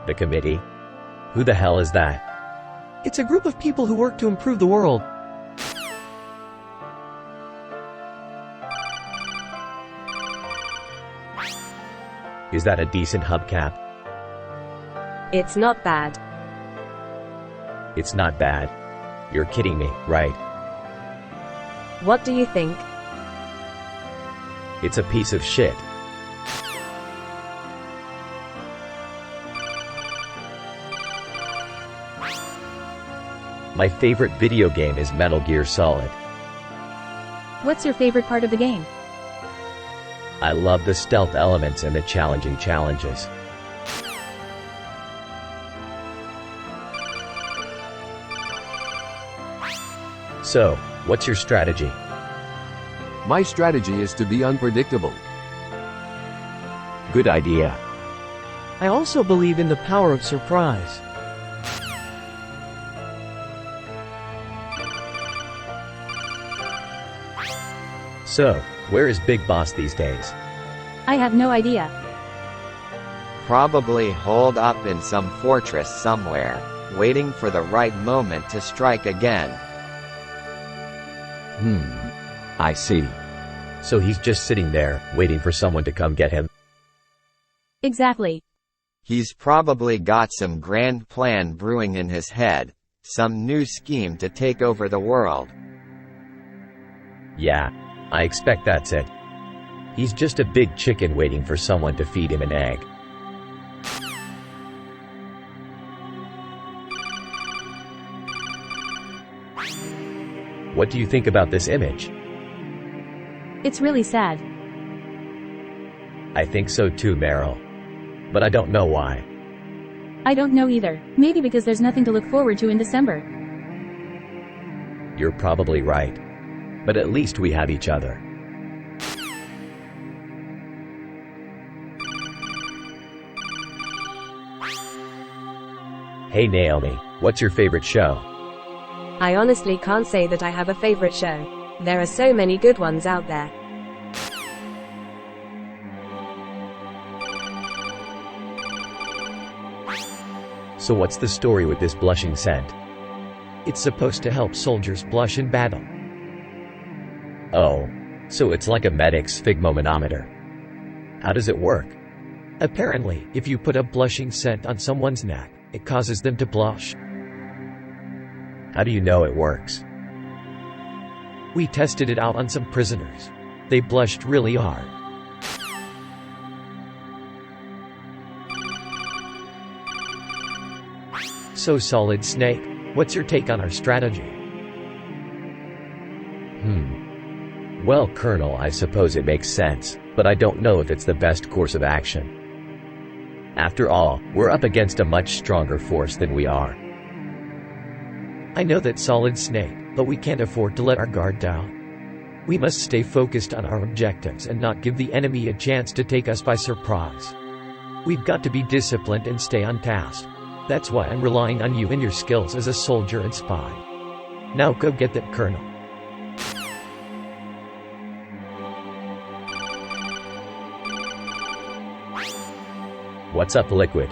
The committee? Who the hell is that? It's a group of people who work to improve the world. Is that a decent hubcap? It's not bad. It's not bad. You're kidding me, right? What do you think? It's a piece of shit. My favorite video game is Metal Gear Solid. What's your favorite part of the game? I love the stealth elements and the challenging challenges. So, what's your strategy? My strategy is to be unpredictable. Good idea. I also believe in the power of surprise. So, where is Big Boss these days? I have no idea. probably holed up in some fortress somewhere, waiting for the right moment to strike again. I see. So he's just sitting there, waiting for someone to come get him. Exactly. He's probably got some grand plan brewing in his head, some new scheme to take over the world. Yeah, I expect that's it. He's just a big chicken waiting for someone to feed him an egg. What do you think about this image? It's really sad. I think so too, Meryl. But I don't know why. I don't know either. Maybe because there's nothing to look forward to in December. You're probably right. But at least we have each other. Hey Naomi, what's your favorite show? I honestly can't say that I have a favorite show. There are so many good ones out there. So what's the story with this blushing scent? It's supposed to help soldiers blush in battle. Oh, so it's like a medic's sphygmomanometer. How does it work? Apparently, if you put a blushing scent on someone's neck, it causes them to blush. How do you know it works? We tested it out on some prisoners. They blushed really hard. So Solid Snake, what's your take on our strategy? Well, Colonel, I suppose it makes sense, but I don't know if it's the best course of action. After all, we're up against a much stronger force than we are. I know that, Solid Snake, but we can't afford to let our guard down. We must stay focused on our objectives and not give the enemy a chance to take us by surprise. We've got to be disciplined and stay on task. That's why I'm relying on you and your skills as a soldier and spy. Now go get that, Colonel. What's up, Liquid?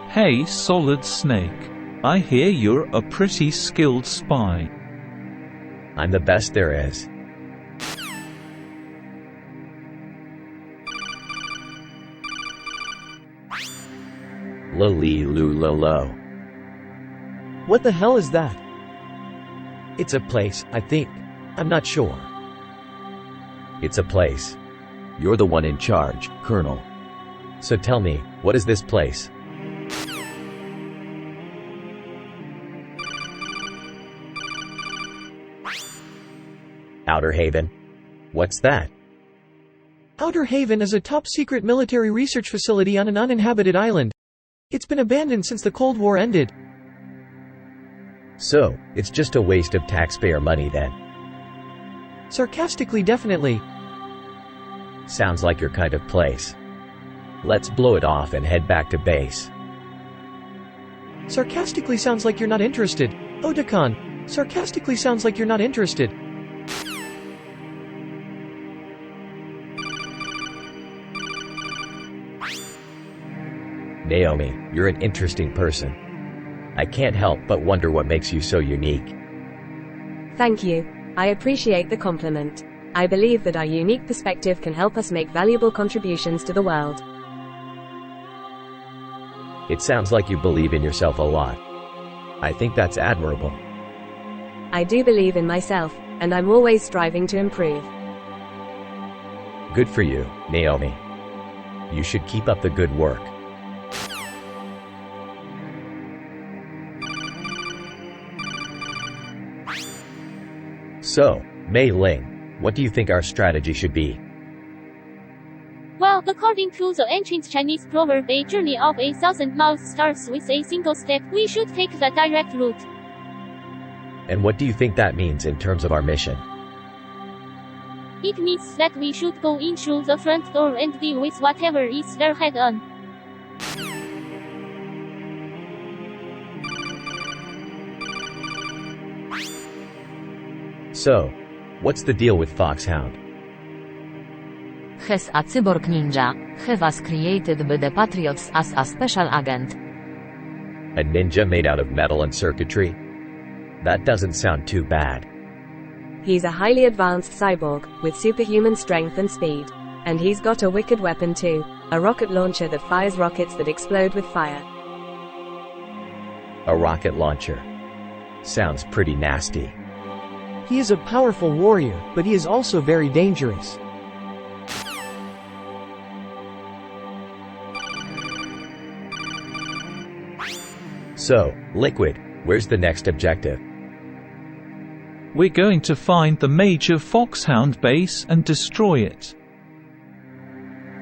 Hey, Solid Snake. I hear you're a pretty skilled spy. I'm the best there is. Lo. What the hell is that? It's a place, I think. I'm not sure. It's a place. You're the one in charge, Colonel. So tell me, what is this place? Outer Haven? What's that? Outer Haven is a top-secret military research facility on an uninhabited island. It's been abandoned since the Cold War ended. So, it's just a waste of taxpayer money then. Sarcastically, definitely. Sounds like your kind of place. Let's blow it off and head back to base. Sarcastically sounds like you're not interested. Otakon, sarcastically sounds like you're not interested. Naomi, you're an interesting person. I can't help but wonder what makes you so unique. Thank you. I appreciate the compliment. I believe that our unique perspective can help us make valuable contributions to the world. It sounds like you believe in yourself a lot. I think that's admirable. I do believe in myself, and I'm always striving to improve. Good for you, Naomi. You should keep up the good work. So, Mei Ling, what do you think our strategy should be? Well, according to the ancient Chinese proverb, a journey of 1,000 miles starts with a single step. We should take the direct route. And what do you think that means in terms of our mission? It means that we should go in through the front door and deal with whatever is there head on. So, what's the deal with Foxhound? has a cyborg ninja, he was created by the Patriots as a special agent. A ninja made out of metal and circuitry? That doesn't sound too bad. He's a highly advanced cyborg, with superhuman strength and speed. And he's got a wicked weapon too, a rocket launcher that fires rockets that explode with fire. A rocket launcher. Sounds pretty nasty. He is a powerful warrior, but he is also very dangerous. So, Liquid, where's the next objective? We're going to find the major foxhound base and destroy it.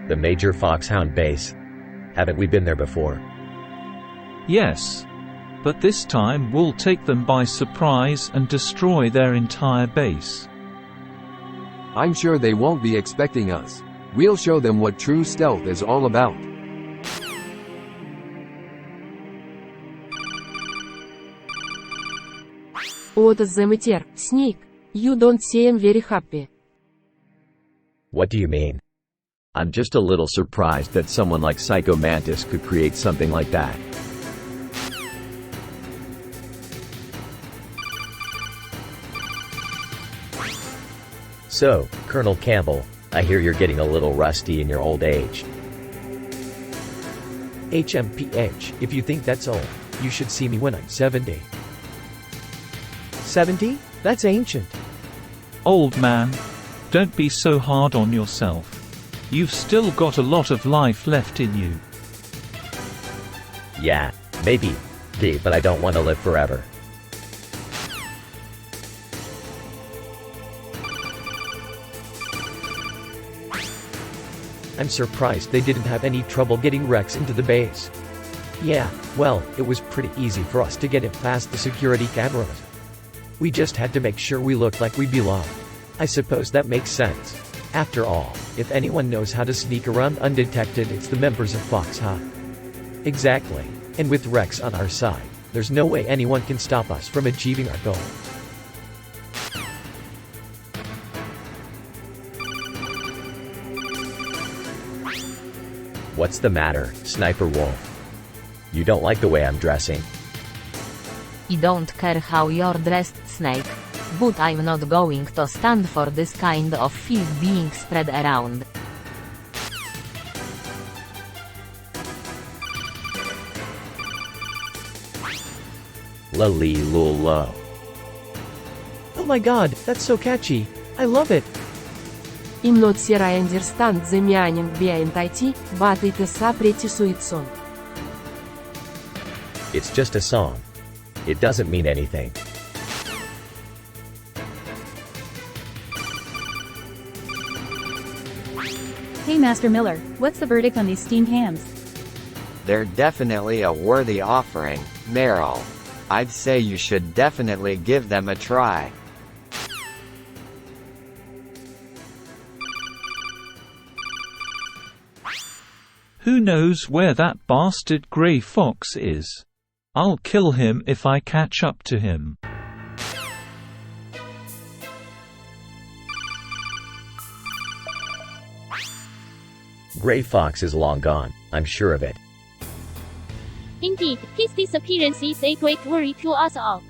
The major foxhound base? Haven't we been there before? Yes. But this time we'll take them by surprise and destroy their entire base. I'm sure they won't be expecting us. We'll show them what true stealth is all about. What is the matter, Snake? You don't seem very happy. What do you mean? I'm just a little surprised that someone like Psycho Mantis could create something like that. So, Colonel Campbell, I hear you're getting a little rusty in your old age. HMPH, if you think that's old, you should see me when I'm 70. 70? That's ancient. Old man, don't be so hard on yourself. You've still got a lot of life left in you. Yeah, maybe. But I don't want to live forever. I'm surprised they didn't have any trouble getting Rex into the base. Yeah, well, it was pretty easy for us to get him past the security cameras. We just had to make sure we looked like we belong. I suppose that makes sense. After all, if anyone knows how to sneak around undetected, it's the members of Foxhound. Exactly. And with Rex on our side, there's no way anyone can stop us from achieving our goal. What's the matter, Sniper Wolf? You don't like the way I'm dressing? I don't care how you're dressed, Snake. But I'm not going to stand for this kind of filth being spread around. Lulo. Oh my god, that's so catchy. I love it. I'm not sure I understand the meaning behind it, but it is a pretty sweet song. It's just a song. It doesn't mean anything. Hey Master Miller, what's the verdict on these steamed hams? They're definitely a worthy offering, Meryl. I'd say you should definitely give them a try. Who knows where that bastard Grey Fox is? I'll kill him if I catch up to him. Grey Fox is long gone, I'm sure of it. Indeed, his disappearance is a great worry to us all.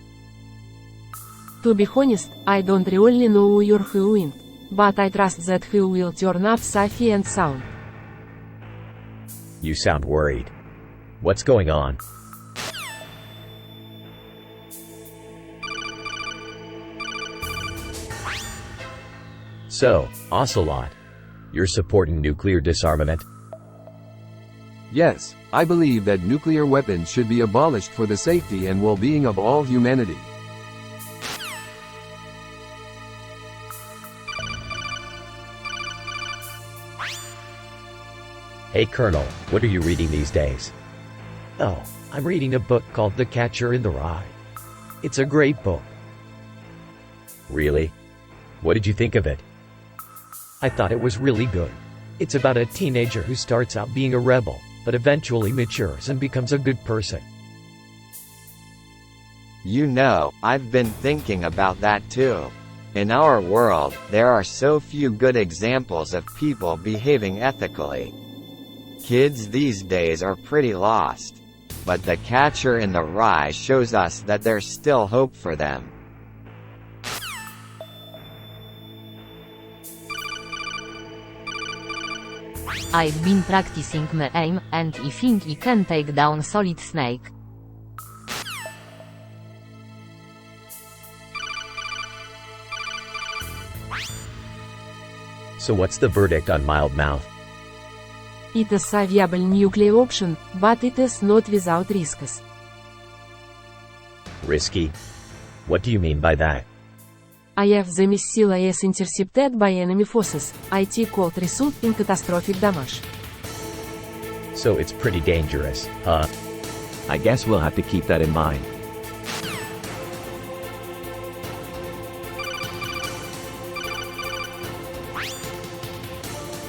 To be honest, I don't really know who you're wooing, but I trust that he will turn up safe and sound. You sound worried. What's going on? So, Ocelot, you're supporting nuclear disarmament? Yes, I believe that nuclear weapons should be abolished for the safety and well-being of all humanity. Hey Colonel, what are you reading these days? Oh, I'm reading a book called The Catcher in the Rye. It's a great book. Really? What did you think of it? I thought it was really good. It's about a teenager who starts out being a rebel, but eventually matures and becomes a good person. You know, I've been thinking about that too. In our world, there are so few good examples of people behaving ethically. Kids these days are pretty lost. But The Catcher in the Rye shows us that there's still hope for them. I've been practicing my aim, and I think I can take down Solid Snake. So what's the verdict on mild mouth? It is a viable nuclear option, but it is not without risks. Risky? What do you mean by that? If the missile is intercepted by enemy forces, it could result in catastrophic damage. So it's pretty dangerous, huh? I guess we'll have to keep that in mind.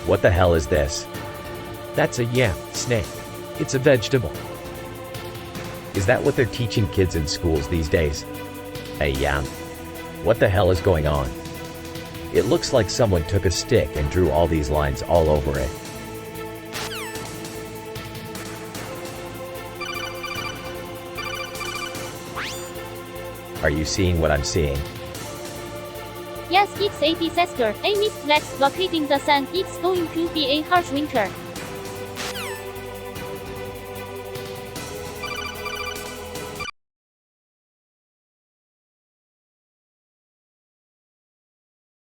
What the hell is this? That's a yam, snake. It's a vegetable. Is that what they're teaching kids in schools these days? A yam? What the hell is going on? It looks like someone took a stick and drew all these lines all over it. Are you seeing what I'm seeing? Yes, it's a disaster. A mist flash blocking the sun. It's going to be a harsh winter.